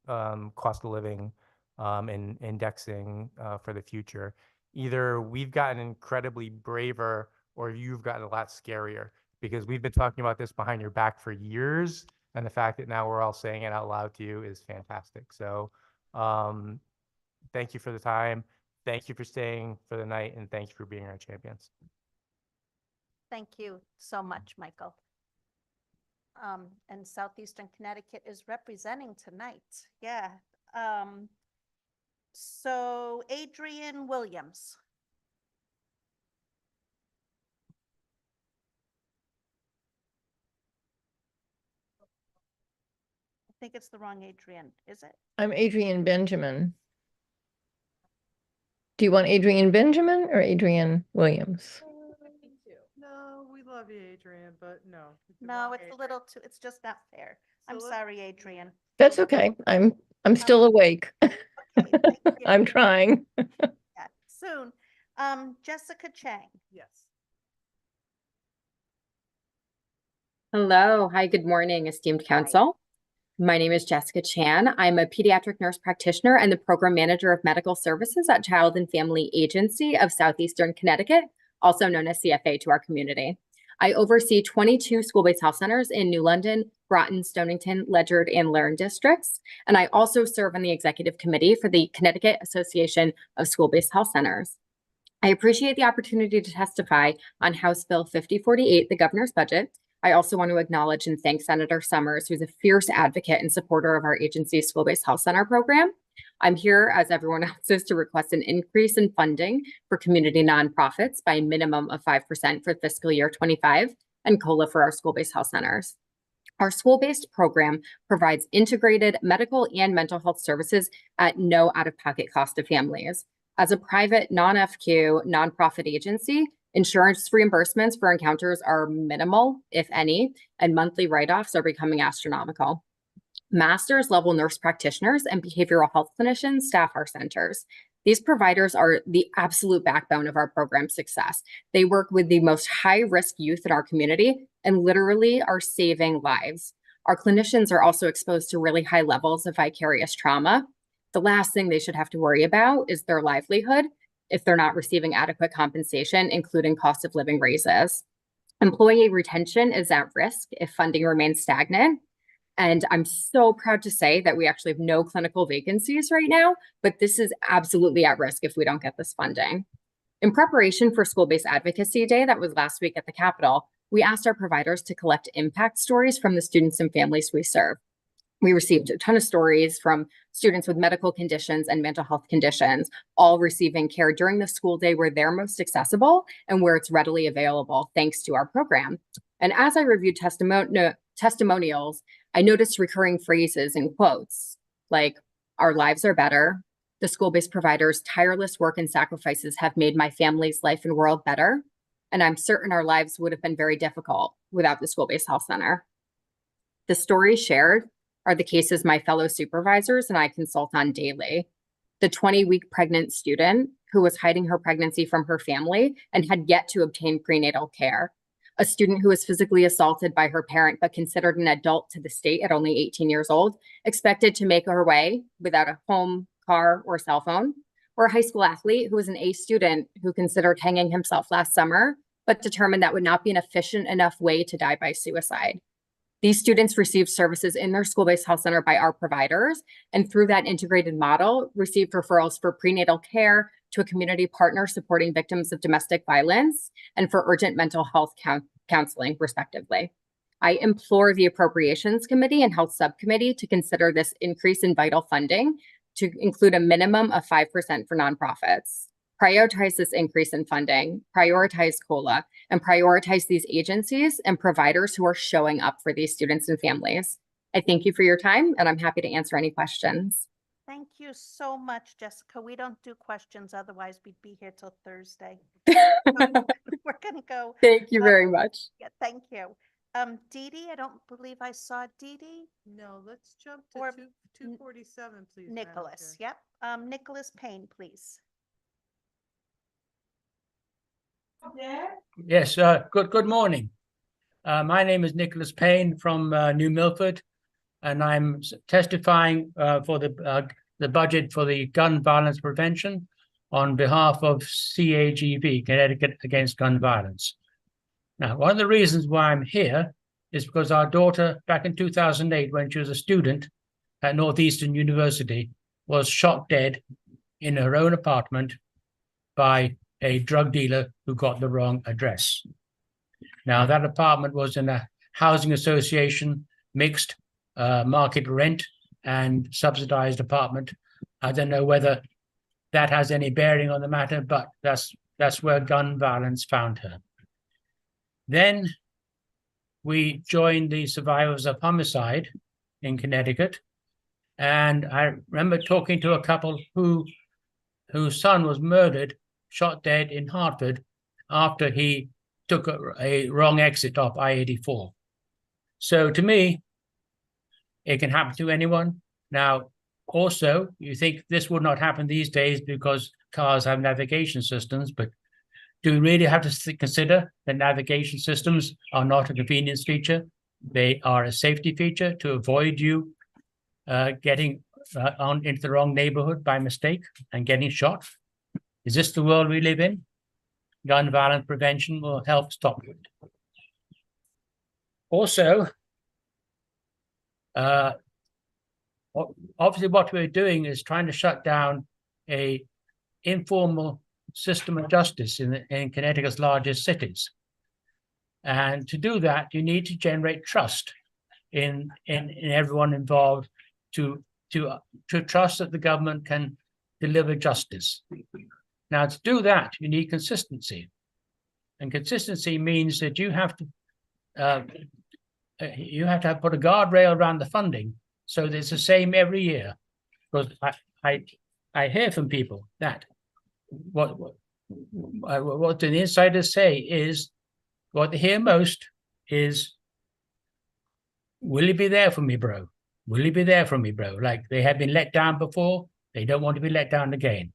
cost of living and indexing for the future. Either we've gotten incredibly braver or you've gotten a lot scarier, because we've been talking about this behind your back for years. And the fact that now we're all saying it out loud to you is fantastic. So thank you for the time. Thank you for staying for the night. And thank you for being our champions. Thank you so much, Michael. And Southeastern Connecticut is representing tonight. Yeah. So Adrienne Williams. I think it's the wrong Adrienne, is it? I'm Adrienne Benjamin. Do you want Adrienne Benjamin or Adrienne Williams? No, we love you, Adrienne, but no. No, it's a little too, it's just not fair. I'm sorry, Adrienne. That's okay. I'm still awake. I'm trying. Yeah, soon. Jessica Chang. Yes. Hello. Hi, good morning, esteemed council. My name is Jessica Chan. I'm a pediatric nurse practitioner and the program manager of medical services at Child and Family Agency of Southeastern Connecticut, also known as CFA to our community. I oversee 22 school-based health centers in New London, Groton, Stonington, Ledyard, and Lerne districts. And I also serve on the executive committee for the Connecticut Association of School-Based Health Centers. I appreciate the opportunity to testify on House Bill 5048, the governor's budget. I also want to acknowledge and thank Senator Summers, who's a fierce advocate and supporter of our agency's school-based health center program. I'm here, as everyone else is, to request an increase in funding for community nonprofits by a minimum of 5% for fiscal year 25 and COLA for our school-based health centers. Our school-based program provides integrated medical and mental health services at no out-of-pocket cost to families. As a private non-FQ nonprofit agency, insurance reimbursements for encounters are minimal, if any, and monthly write-offs are becoming astronomical. Master's level nurse practitioners and behavioral health clinicians staff our centers. These providers are the absolute backbone of our program success. They work with the most high-risk youth in our community and literally are saving lives. Our clinicians are also exposed to really high levels of vicarious trauma. The last thing they should have to worry about is their livelihood if they're not receiving adequate compensation, including cost of living raises. Employee retention is at risk if funding remains stagnant. And I'm so proud to say that we actually have no clinical vacancies right now, but this is absolutely at risk if we don't get this funding. In preparation for School-Based Advocacy Day that was last week at the Capitol, we asked our providers to collect impact stories from the students and families we serve. We received a ton of stories from students with medical conditions and mental health conditions, all receiving care during the school day where they're most accessible and where it's readily available, thanks to our program. And as I reviewed testimonials, I noticed recurring phrases and quotes like, "Our lives are better," "The school-based providers' tireless work and sacrifices have made my family's life and world better," and "I'm certain our lives would have been very difficult without the school-based health center." The stories shared are the cases my fellow supervisors and I consult on daily. The 20-week pregnant student who was hiding her pregnancy from her family and had yet to obtain prenatal care. A student who was physically assaulted by her parent but considered an adult to the state at only 18 years old, expected to make her way without a home, car, or cell phone. Or a high school athlete who was an A student who considered hanging himself last summer, but determined that would not be an efficient enough way to die by suicide. These students received services in their school-based health center by our providers, and through that integrated model, received referrals for prenatal care to a community partner supporting victims of domestic violence and for urgent mental health counseling, respectively. I implore the Appropriations Committee and Health Subcommittee to consider this increase in vital funding to include a minimum of 5% for nonprofits. Prioritize this increase in funding, prioritize COLA, and prioritize these agencies and providers who are showing up for these students and families. I thank you for your time, and I'm happy to answer any questions. Thank you so much, Jessica. We don't do questions, otherwise we'd be here till Thursday. We're gonna go. Thank you very much. Yeah, thank you. Dee Dee, I don't believe I saw Dee Dee. No, let's jump to Or 247, please. Madam Nicholas, Chair. yep. Nicholas Payne, please. Yes, good morning. My name is Nicholas Payne from New Milford. and I'm testifying for the budget for the gun violence prevention on behalf of CAGV, Connecticut Against Gun Violence. Now, one of the reasons why I'm here is because our daughter, back in 2008, when she was a student at Northeastern University, was shot dead in her own apartment by a drug dealer who got the wrong address. Now, that apartment was in a housing association, mixed market rent and subsidized apartment. I don't know whether that has any bearing on the matter, but that's where gun violence found her. Then we joined the survivors of homicide in Connecticut. And I remember talking to a couple whose son was murdered, shot dead in Hartford after he took a wrong exit off I-84. So to me, it can happen to anyone. Now, also, you think this would not happen these days because cars have navigation systems, but do we really have to consider that navigation systems are not a convenience feature? They are a safety feature to avoid you getting into the wrong neighborhood by mistake and getting shot. Is this the world we live in? Gun violence prevention will help stop it. Also, obviously what we're doing is trying to shut down a informal system of justice in Connecticut's largest cities. And to do that, you need to generate trust in everyone involved to trust that the government can deliver justice. Now, to do that, you need consistency. And consistency means that you have to put a guardrail around the funding so that it's the same every year. Because I hear from people that what the insiders say is, what they hear most is, will you be there for me, bro? Will you be there for me, bro? Like they have been let down before, they don't want to be let down again.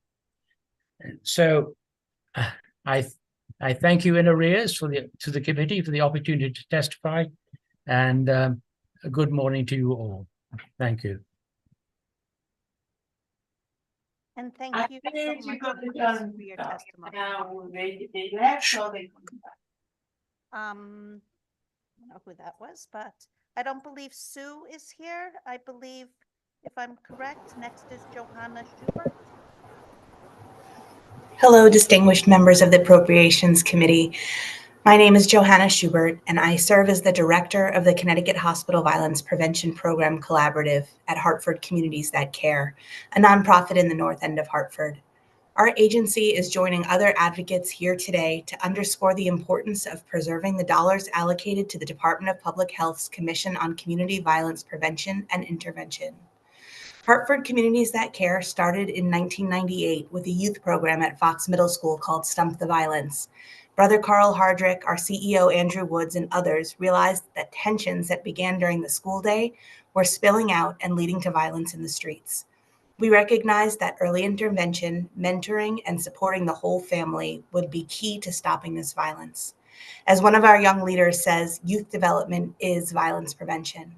And so I thank you in arrears to the committee for the opportunity to testify, and a good morning to you all. Thank you. And thank you so much for your testimony. I don't know who that was, but I don't believe Sue is here. I believe, if I'm correct, next is Johanna Schubert. Hello, distinguished members of the Appropriations Committee. My name is Johanna Schubert, and I serve as the director of the Connecticut Hospital Violence Prevention Program Collaborative at Hartford Communities That Care, a nonprofit in the north end of Hartford. Our agency is joining other advocates here today to underscore the importance of preserving the dollars allocated to the Department of Public Health's Commission on Community Violence Prevention and Intervention. Hartford Communities That Care started in 1998 with a youth program at Fox Middle School called Stump the Violence. Brother Carl Hardrick, our CEO Andrew Woods, and others realized that tensions that began during the school day were spilling out and leading to violence in the streets. We recognized that early intervention, mentoring, and supporting the whole family would be key to stopping this violence. As one of our young leaders says, youth development is violence prevention.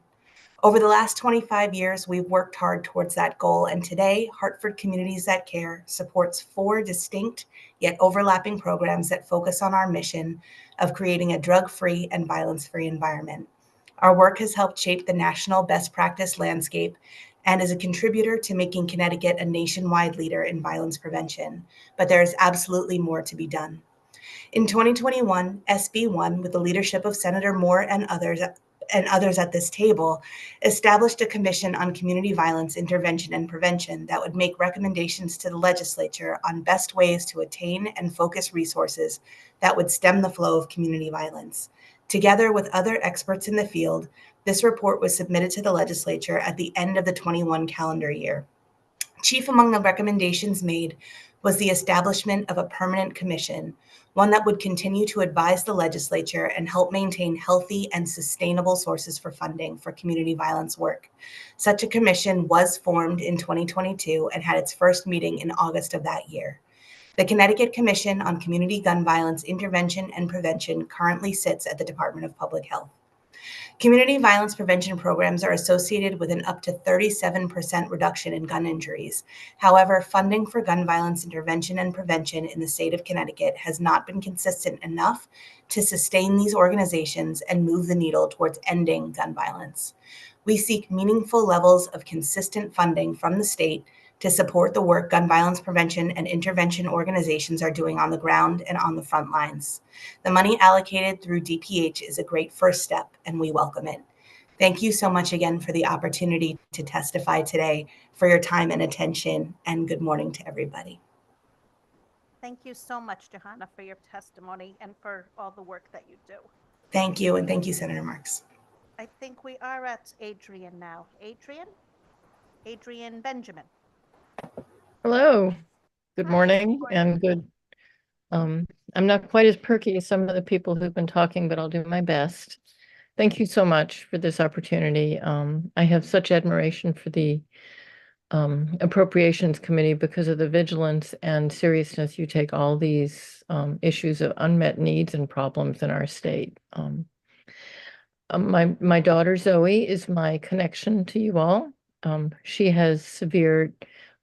Over the last 25 years, we've worked hard towards that goal, and today, Hartford Communities That Care supports 4 distinct yet overlapping programs that focus on our mission of creating a drug-free and violence-free environment. Our work has helped shape the national best practice landscape and is a contributor to making Connecticut a nationwide leader in violence prevention, but there is absolutely more to be done. In 2021, SB 1, with the leadership of Senator Moore and others at this table, established a commission on community violence intervention and prevention that would make recommendations to the legislature on best ways to attain and focus resources that would stem the flow of community violence. Together with other experts in the field, this report was submitted to the legislature at the end of the 21 calendar year. Chief among the recommendations made was the establishment of a permanent commission, one that would continue to advise the legislature and help maintain healthy and sustainable sources for funding for community violence work. Such a commission was formed in 2022 and had its first meeting in August of that year. The Connecticut Commission on Community Gun Violence Intervention and Prevention currently sits at the Department of Public Health. Community violence prevention programs are associated with an up to 37% reduction in gun injuries. However, funding for gun violence intervention and prevention in the state of Connecticut has not been consistent enough to sustain these organizations and move the needle towards ending gun violence. We seek meaningful levels of consistent funding from the state to support the work gun violence prevention and intervention organizations are doing on the ground and on the front lines. The money allocated through DPH is a great first step, and we welcome it. Thank you so much again for the opportunity to testify today, for your time and attention, and good morning to everybody. Thank you so much, Johanna, for your testimony and for all the work that you do. Thank you, and thank you, Senator Marks. I think we are at Adrian now. Adrian Benjamin. Hello, good morning and good. I'm not quite as perky as some of the people who've been talking, but I'll do my best. Thank you so much for this opportunity. I have such admiration for the Appropriations Committee because of the vigilance and seriousness you take all these issues of unmet needs and problems in our state. My daughter Zoe is my connection to you all. She has severe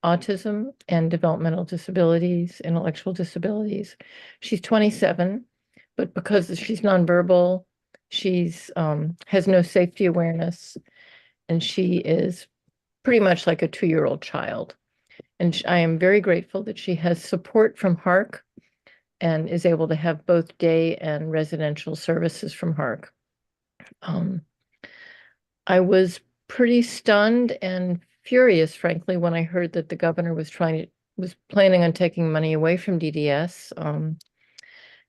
autism and developmental disabilities, intellectual disabilities. She's 27, but because she's nonverbal, she's has no safety awareness, and she is pretty much like a 2-year-old child. And I am very grateful that she has support from HARC and is able to have both day and residential services from HARC. I was pretty stunned and furious, frankly, when I heard that the governor was planning on taking money away from DDS.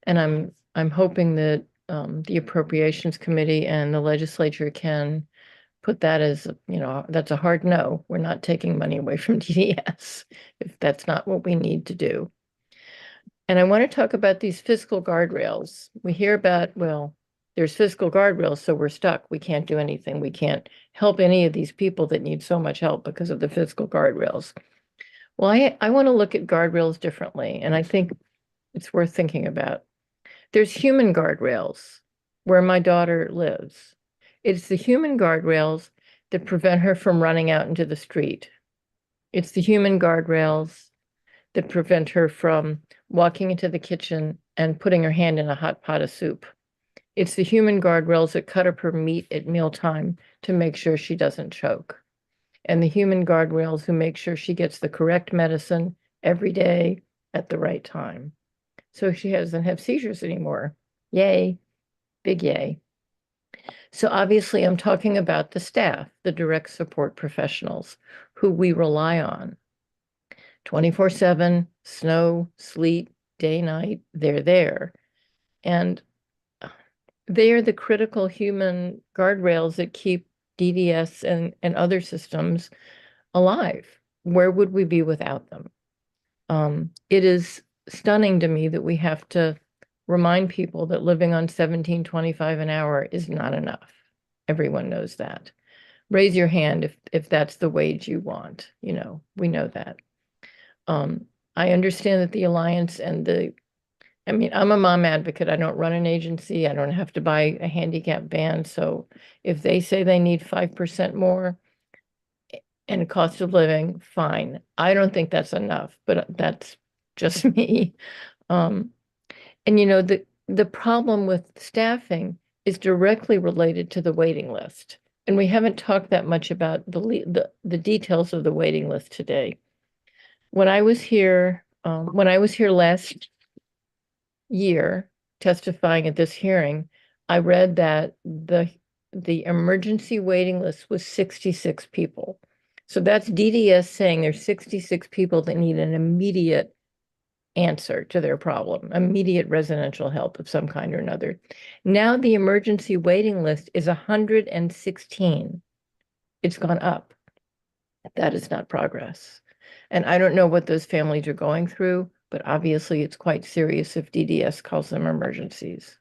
And I'm hoping that the Appropriations Committee and the legislature can put that as, that's a hard no. We're not taking money away from DDS if that's not what we need to do. And I want to talk about these fiscal guardrails. We hear about, well, there's fiscal guardrails, so we're stuck. We can't do anything. We can't help any of these people that need so much help because of the fiscal guardrails. Well, I want to look at guardrails differently, and I think it's worth thinking about. There's human guardrails where my daughter lives. It's the human guardrails that prevent her from running out into the street. It's the human guardrails that prevent her from walking into the kitchen and putting her hand in a hot pot of soup. It's the human guardrails that cut up her meat at mealtime to make sure she doesn't choke. And the human guardrails who make sure she gets the correct medicine every day at the right time. So she doesn't have seizures anymore. Yay, big yay. So obviously I'm talking about the staff, the direct support professionals who we rely on. 24/7, snow, sleet, day, night, they're there. And they are the critical human guardrails that keep DDS and other systems alive. Where would we be without them? It is stunning to me that we have to remind people that living on $17.25 an hour is not enough. Everyone knows that. Raise your hand if that's the wage you want. We know that. I understand that the Alliance and I'm a mom advocate. I don't run an agency. I don't have to buy a handicap van. So if they say they need 5% more in cost of living, fine. I don't think that's enough, but that's just me. The problem with staffing is directly related to the waiting list. And we haven't talked that much about the details of the waiting list today. When I was here last year testifying at this hearing, I read that the emergency waiting list was 66 people. So that's DDS saying there's 66 people that need an immediate answer to their problem, immediate residential help of some kind or another. Now the emergency waiting list is 116. It's gone up. That is not progress. And I don't know what those families are going through, but obviously it's quite serious if DDS calls them emergencies.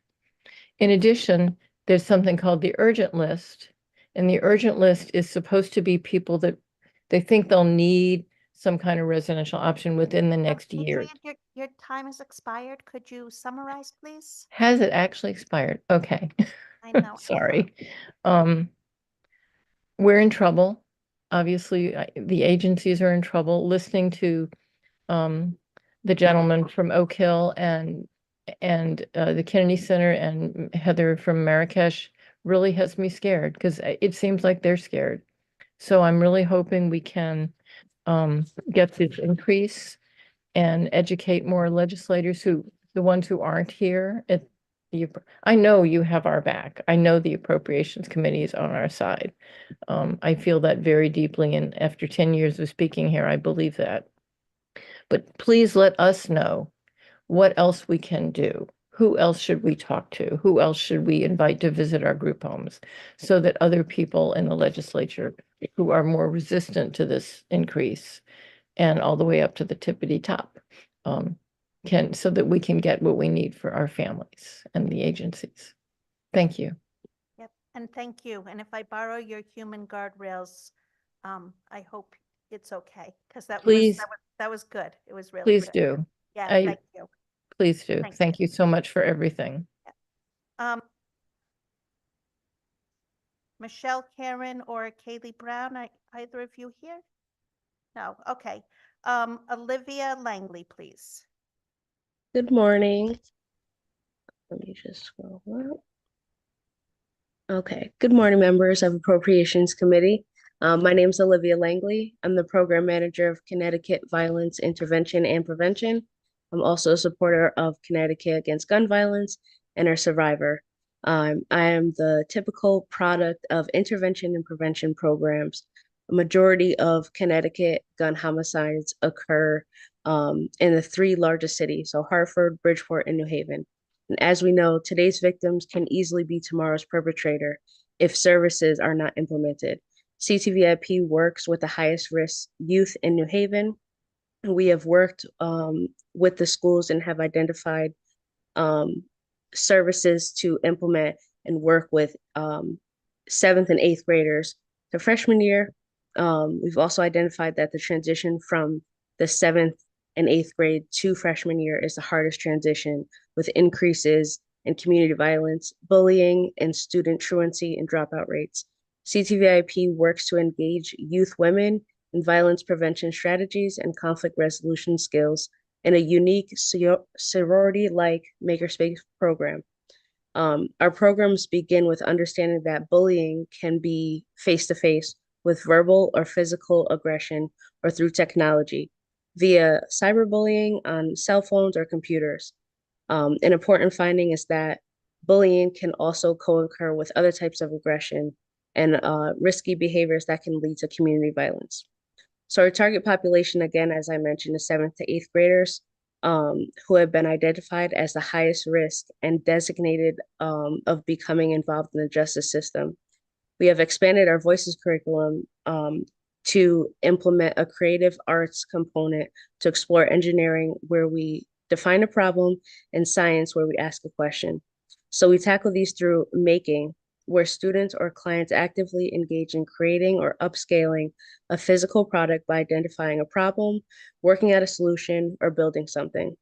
In addition, there's something called the urgent list, and the urgent list is supposed to be people that they think they'll need some kind of residential option within the next year. Your time has expired. Could you summarize, please? Has it actually expired? Okay. I know. Sorry. We're in trouble. Obviously, the agencies are in trouble. Listening to the gentleman from Oak Hill and the Kennedy Center and Heather from Marrakesh really has me scared because it seems like they're scared. So I'm really hoping we can get this increase and educate more legislators the ones who aren't here at I know you have our back. I know the Appropriations Committee is on our side. I feel that very deeply, and after 10 years of speaking here, I believe that. But please let us know what else we can do. Who else should we talk to? Who else should we invite to visit our group homes so that other people in the legislature who are more resistant to this increase and all the way up to the tippity top so that we can get what we need for our families and the agencies. Thank you. Yep, and thank you. And if I borrow your human guardrails, I hope it's okay, because that was good. It was really Please good. do. Yeah, thank you. Please do. Thank you so much for everything. Michelle, Karen, or Kaylee Brown, either of you here? No, okay. Olivia Langley, please. Good morning. Let me just scroll up. Okay. Good morning, members of Appropriations Committee. My name is Olivia Langley. I'm the Program Manager of Connecticut Violence Intervention and Prevention. I'm also a supporter of Connecticut Against Gun Violence and a survivor. I am the typical product of intervention and prevention programs. A majority of Connecticut gun homicides occur in the 3 largest cities, so Hartford, Bridgeport, and New Haven. And as we know, today's victims can easily be tomorrow's perpetrator if services are not implemented. CTVIP works with the highest risk youth in New Haven. We have worked with the schools and have identified services to implement and work with 7th and 8th graders. The freshman year, we've also identified that the transition from the 7th and 8th grade to freshman year is the hardest transition, with increases in community violence, bullying, and student truancy and dropout rates. CTVIP works to engage youth women in violence prevention strategies and conflict resolution skills in a unique sorority-like makerspace program. Our programs begin with understanding that bullying can be face-to-face with verbal or physical aggression or through technology via cyberbullying on cell phones or computers. An important finding is that bullying can also co-occur with other types of aggression and risky behaviors that can lead to community violence. So our target population, again, as I mentioned, is 7th to 8th graders who have been identified as the highest risk and designated of becoming involved in the justice system. We have expanded our Voices curriculum to implement a creative arts component to explore engineering, where we define a problem, and science, where we ask a question. So we tackle these through making, where students or clients actively engage in creating or upscaling a physical product by identifying a problem, working out a solution, or building something.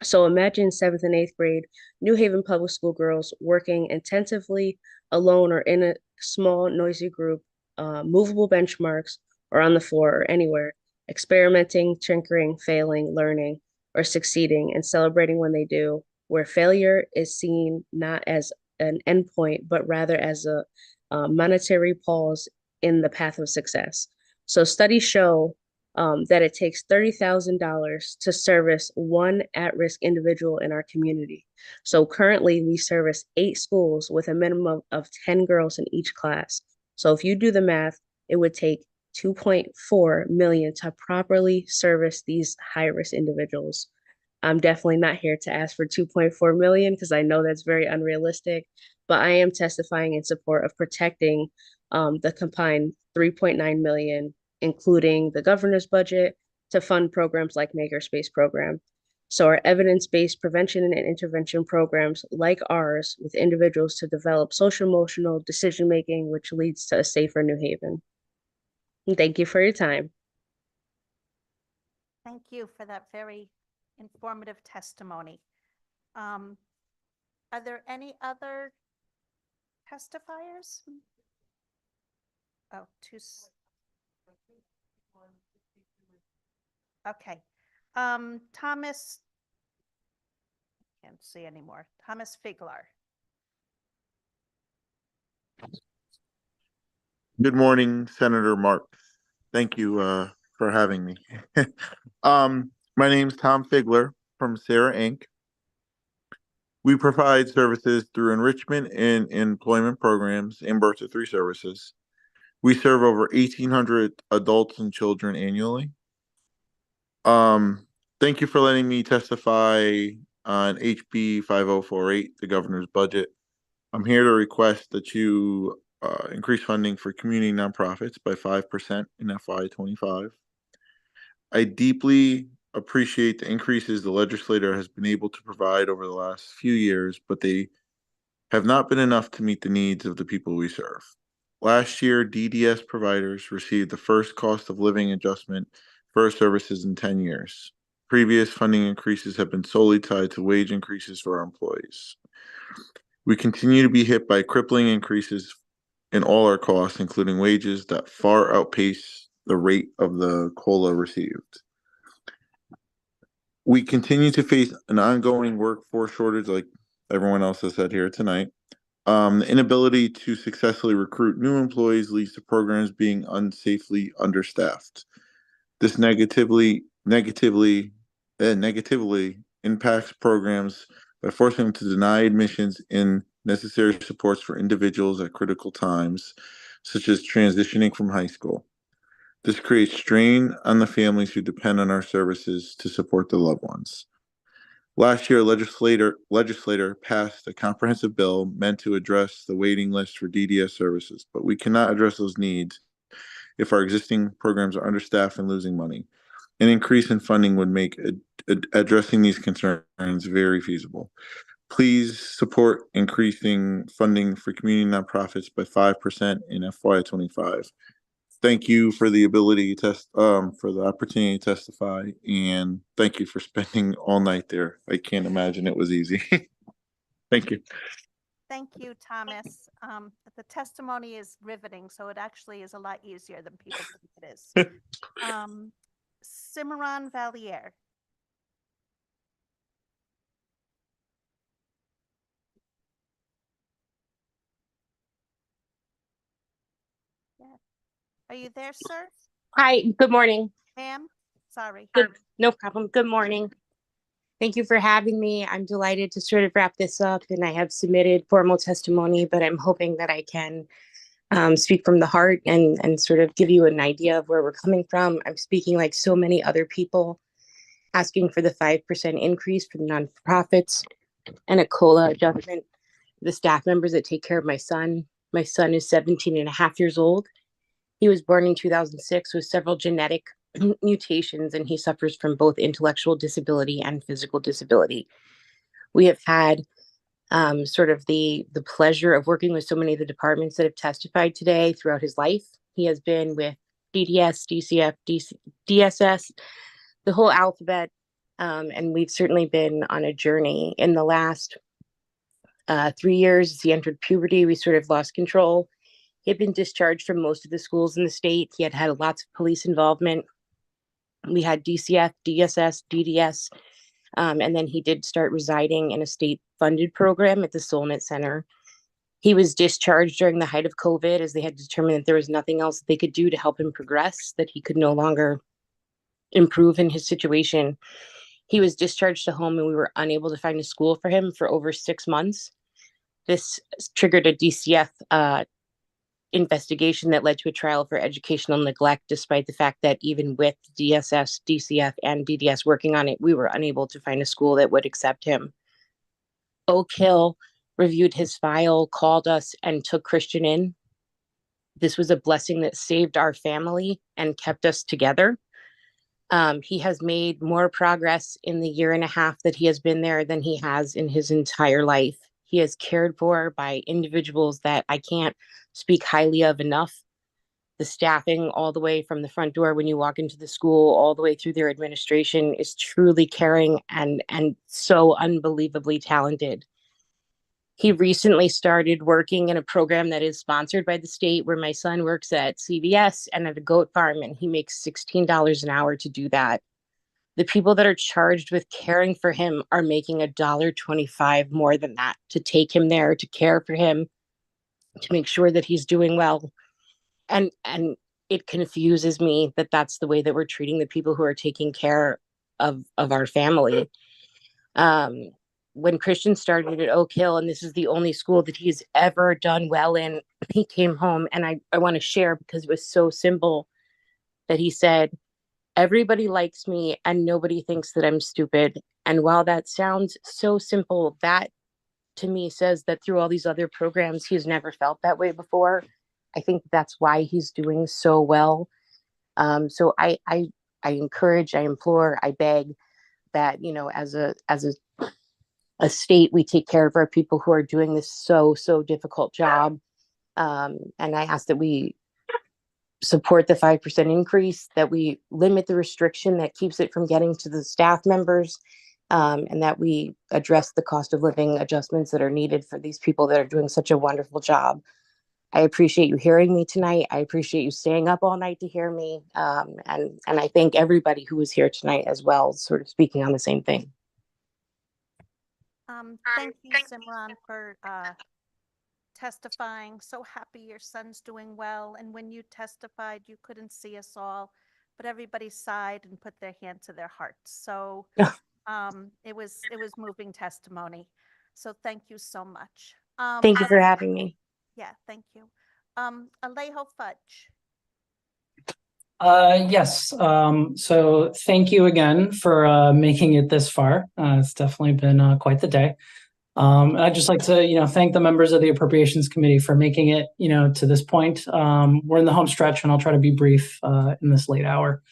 So imagine 7th and 8th grade New Haven Public School girls working intensively alone or in a small, noisy group, movable benchmarks, or on the floor or anywhere, experimenting, tinkering, failing, learning, or succeeding, and celebrating when they do, where failure is seen not as an endpoint, but rather as a monetary pause in the path of success. So studies show that it takes $30,000 to service one at-risk individual in our community. So currently we service 8 schools with a minimum of 10 girls in each class. So if you do the math, it would take $2.4 million to properly service these high-risk individuals. I'm definitely not here to ask for $2.4 million because I know that's very unrealistic, but I am testifying in support of protecting the combined $3.9 million, including the governor's budget, to fund programs like Makerspace program. So our evidence-based prevention and intervention programs like ours with individuals to develop social-emotional decision-making, which leads to a safer New Haven. And thank you for your time. Thank you for that very informative testimony. Are there any other testifiers? Oh, okay. Thomas, can't see anymore. Thomas Fischler. Good morning, Senator Marks. Thank you for having me. My name is Tom Fischler from Sarah Inc. We provide services through enrichment and employment programs and birth to 3 services. We serve over 1,800 adults and children annually. Thank you for letting me testify on HB 5048, the governor's budget. I'm here to request that you increase funding for community nonprofits by 5% in FY25. I deeply appreciate the increases the legislator has been able to provide over the last few years, but they have not been enough to meet the needs of the people we serve. Last year, DDS providers received the first cost of living adjustment for services in 10 years. Previous funding increases have been solely tied to wage increases for our employees. We continue to be hit by crippling increases in all our costs, including wages that far outpace the rate of the COLA received. We continue to face an ongoing workforce shortage, like everyone else has said here tonight. The inability to successfully recruit new employees leads to programs being unsafely understaffed. This negatively impacts programs by forcing them to deny admissions in necessary supports for individuals at critical times, such as transitioning from high school. This creates strain on the families who depend on our services to support their loved ones. Last year, a legislator passed a comprehensive bill meant to address the waiting list for DDS services, but we cannot address those needs if our existing programs are understaffed and losing money. An increase in funding would make addressing these concerns very feasible. Please support increasing funding for community nonprofits by 5% in FY25. Thank you for the ability to for the opportunity to testify, and thank you for spending all night there. I can't imagine it was easy. Thank you. Thank you, Thomas. The testimony is riveting, so it actually is a lot easier than people think it is. Cimarron Valier. Yeah. Are you there, sir? Hi, good morning. Ma'am? Sorry. No problem. Good morning. Thank you for having me. I'm delighted to sort of wrap this up, and I have submitted formal testimony, but I'm hoping that I can speak from the heart and sort of give you an idea of where we're coming from. I'm speaking like so many other people, asking for the 5% increase for the nonprofits and a COLA adjustment for the staff members that take care of my son. My son is 17 and a half years old. He was born in 2006 with several genetic mutations, and he suffers from both intellectual disability and physical disability. We have had sort of the pleasure of working with so many of the departments that have testified today throughout his life. He has been with DDS, DCF, DSS, the whole alphabet, and we've certainly been on a journey. In the last 3 years, as he entered puberty, we sort of lost control. He had been discharged from most of the schools in the state. He had had lots of police involvement. We had DCF, DSS, DDS, and then he did start residing in a state-funded program at the Solnit Center. He was discharged during the height of COVID, as they had determined that there was nothing else that they could do to help him progress, that he could no longer improve in his situation. He was discharged to home, and we were unable to find a school for him for over 6 months. This triggered a DCF investigation that led to a trial for educational neglect, despite the fact that even with DSS, DCF, and DDS working on it, we were unable to find a school that would accept him. Oak Hill reviewed his file, called us, and took Christian in. This was a blessing that saved our family and kept us together. He has made more progress in the year and a half that he has been there than he has in his entire life. He is cared for by individuals that I can't speak highly of enough. The staffing all the way from the front door when you walk into the school, all the way through their administration, is truly caring and so unbelievably talented. He recently started working in a program that is sponsored by the state where my son works at CVS and at a goat farm, and he makes $16 an hour to do that. The people that are charged with caring for him are making $1.25 more than that to take him there, to care for him, to make sure that he's doing well. And it confuses me that that's the way that we're treating the people who are taking care of our family. When Christian started at Oak Hill, and this is the only school that he's ever done well in, he came home, and I want to share because it was so simple that he said, everybody likes me and nobody thinks that I'm stupid. And while that sounds so simple, that to me says that through all these other programs, he's never felt that way before. I think that's why he's doing so well. So I encourage, I implore, I beg that, you know, as a state, we take care of our people who are doing this so difficult job. And I ask that we support the 5% increase, that we limit the restriction that keeps it from getting to the staff members, and that we address the cost of living adjustments that are needed for these people that are doing such a wonderful job. I appreciate you hearing me tonight. I appreciate you staying up all night to hear me. And I thank everybody who was here tonight as well, sort of speaking on the same thing. Thank you, Simran, for testifying. So happy your son's doing well. And when you testified, you couldn't see us all, but everybody sighed and put their hand to their hearts. So it was moving testimony. So thank you so much. Thank you for having me. Yeah, thank you. Alejo Fudge. Yes. So thank you again for making it this far. It's definitely been quite the day. I'd just like to, thank the members of the Appropriations Committee for making it, to this point. We're in the home stretch, and I'll try to be brief in this late hour.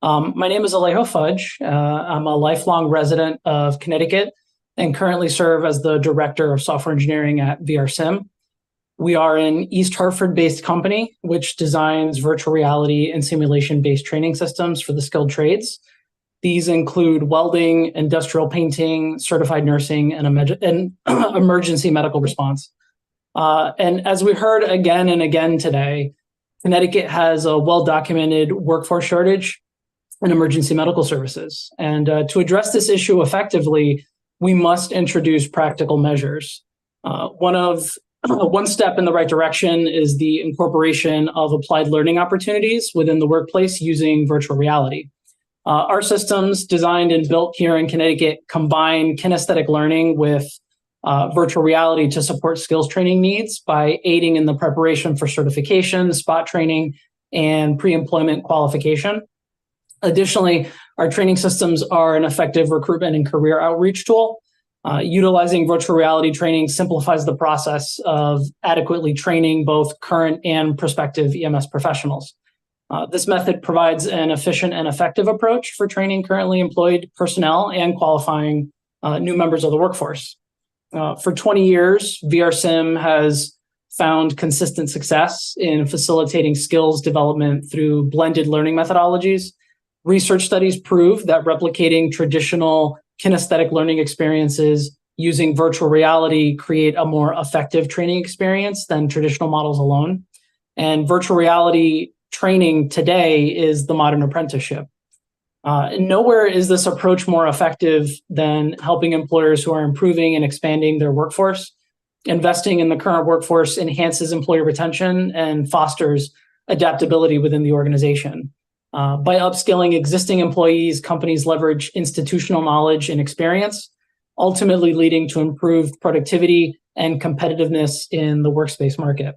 My name is Alejo Fudge. I'm a lifelong resident of Connecticut and currently serve as the Director of Software Engineering at VRSIM. We are an East Hartford-based company which designs virtual reality and simulation-based training systems for the skilled trades. These include welding, industrial painting, certified nursing, and emergency medical response. And as we heard again and again today, Connecticut has a well-documented workforce shortage in emergency medical services. And to address this issue effectively, we must introduce practical measures. One step in the right direction is the incorporation of applied learning opportunities within the workplace using virtual reality. Our systems, designed and built here in Connecticut, combine kinesthetic learning with virtual reality to support skills training needs by aiding in the preparation for certification, spot training, and pre-employment qualification. Additionally, our training systems are an effective recruitment and career outreach tool. Utilizing virtual reality training simplifies the process of adequately training both current and prospective EMS professionals. This method provides an efficient and effective approach for training currently employed personnel and qualifying new members of the workforce. For 20 years, VRSIM has found consistent success in facilitating skills development through blended learning methodologies. Research studies prove that replicating traditional kinesthetic learning experiences using virtual reality create a more effective training experience than traditional models alone. And virtual reality training today is the modern apprenticeship. Nowhere is this approach more effective than helping employers who are improving and expanding their workforce. Investing in the current workforce enhances employee retention and fosters adaptability within the organization. By upskilling existing employees, companies leverage institutional knowledge and experience, ultimately leading to improved productivity and competitiveness in the workspace market.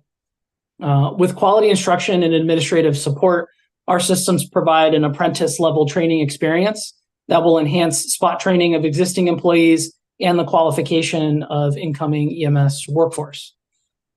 With quality instruction and administrative support, our systems provide an apprentice-level training experience that will enhance spot training of existing employees and the qualification of incoming EMS workforce.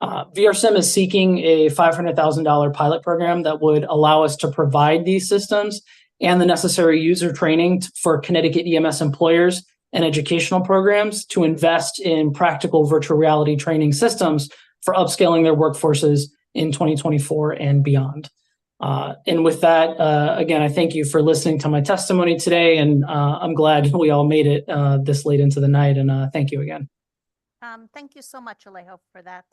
VRSIM is seeking a $500,000 pilot program that would allow us to provide these systems and the necessary user training for Connecticut EMS employers and educational programs to invest in practical virtual reality training systems for upscaling their workforces in 2024 and beyond. And with that, again, I thank you for listening to my testimony today, and I'm glad we all made it this late into the night, and thank you again. Thank you so much, Alejo, for that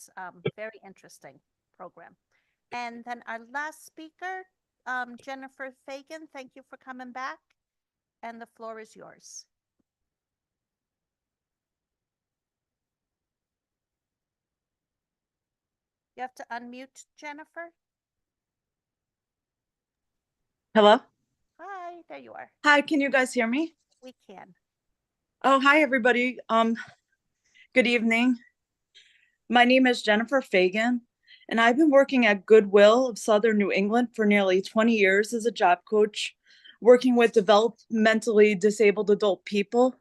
very interesting program. And then our last speaker, Jennifer Fagan, thank you for coming back. And the floor is yours. You have to unmute, Jennifer. Hello? Hi, there you are. Hi, can you guys hear me? We can. Oh, hi, everybody. Good evening. My name is Jennifer Fagan, and I've been working at Goodwill of Southern New England for nearly 20 years as a job coach, working with developmentally disabled adult people.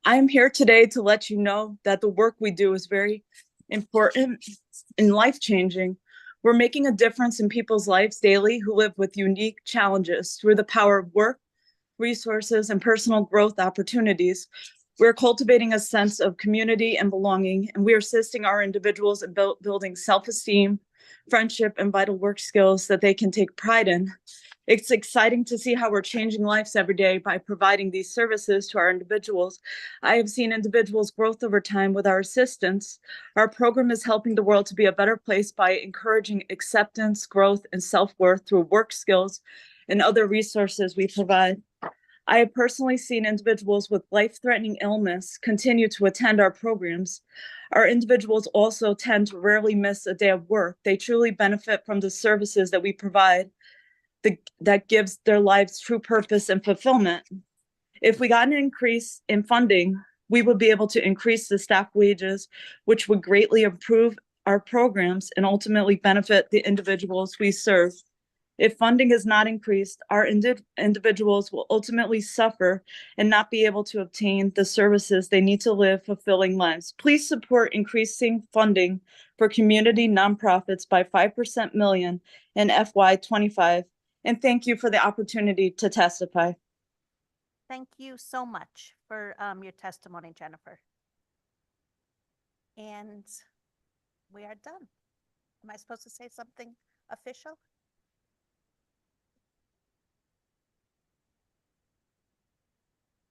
I am here today to let you know that the work we do is very important and life-changing. We're making a difference in people's lives daily who live with unique challenges through the power of work, resources, and personal growth opportunities. We're cultivating a sense of community and belonging, and we are assisting our individuals in building self-esteem, friendship, and vital work skills that they can take pride in. It's exciting to see how we're changing lives every day by providing these services to our individuals. I have seen individuals' growth over time with our assistance. Our program is helping the world to be a better place by encouraging acceptance, growth, and self-worth through work skills and other resources we provide. I have personally seen individuals with life-threatening illness continue to attend our programs. Our individuals also tend to rarely miss a day of work. They truly benefit from the services that we provide that gives their lives true purpose and fulfillment. If we got an increase in funding, we would be able to increase the staff wages, which would greatly improve our programs and ultimately benefit the individuals we serve. If funding is not increased, our individuals will ultimately suffer and not be able to obtain the services they need to live fulfilling lives. Please support increasing funding for community nonprofits by 5% million in FY25. And thank you for the opportunity to testify. Thank you so much for your testimony, Jennifer. And we are done. Am I supposed to say something official?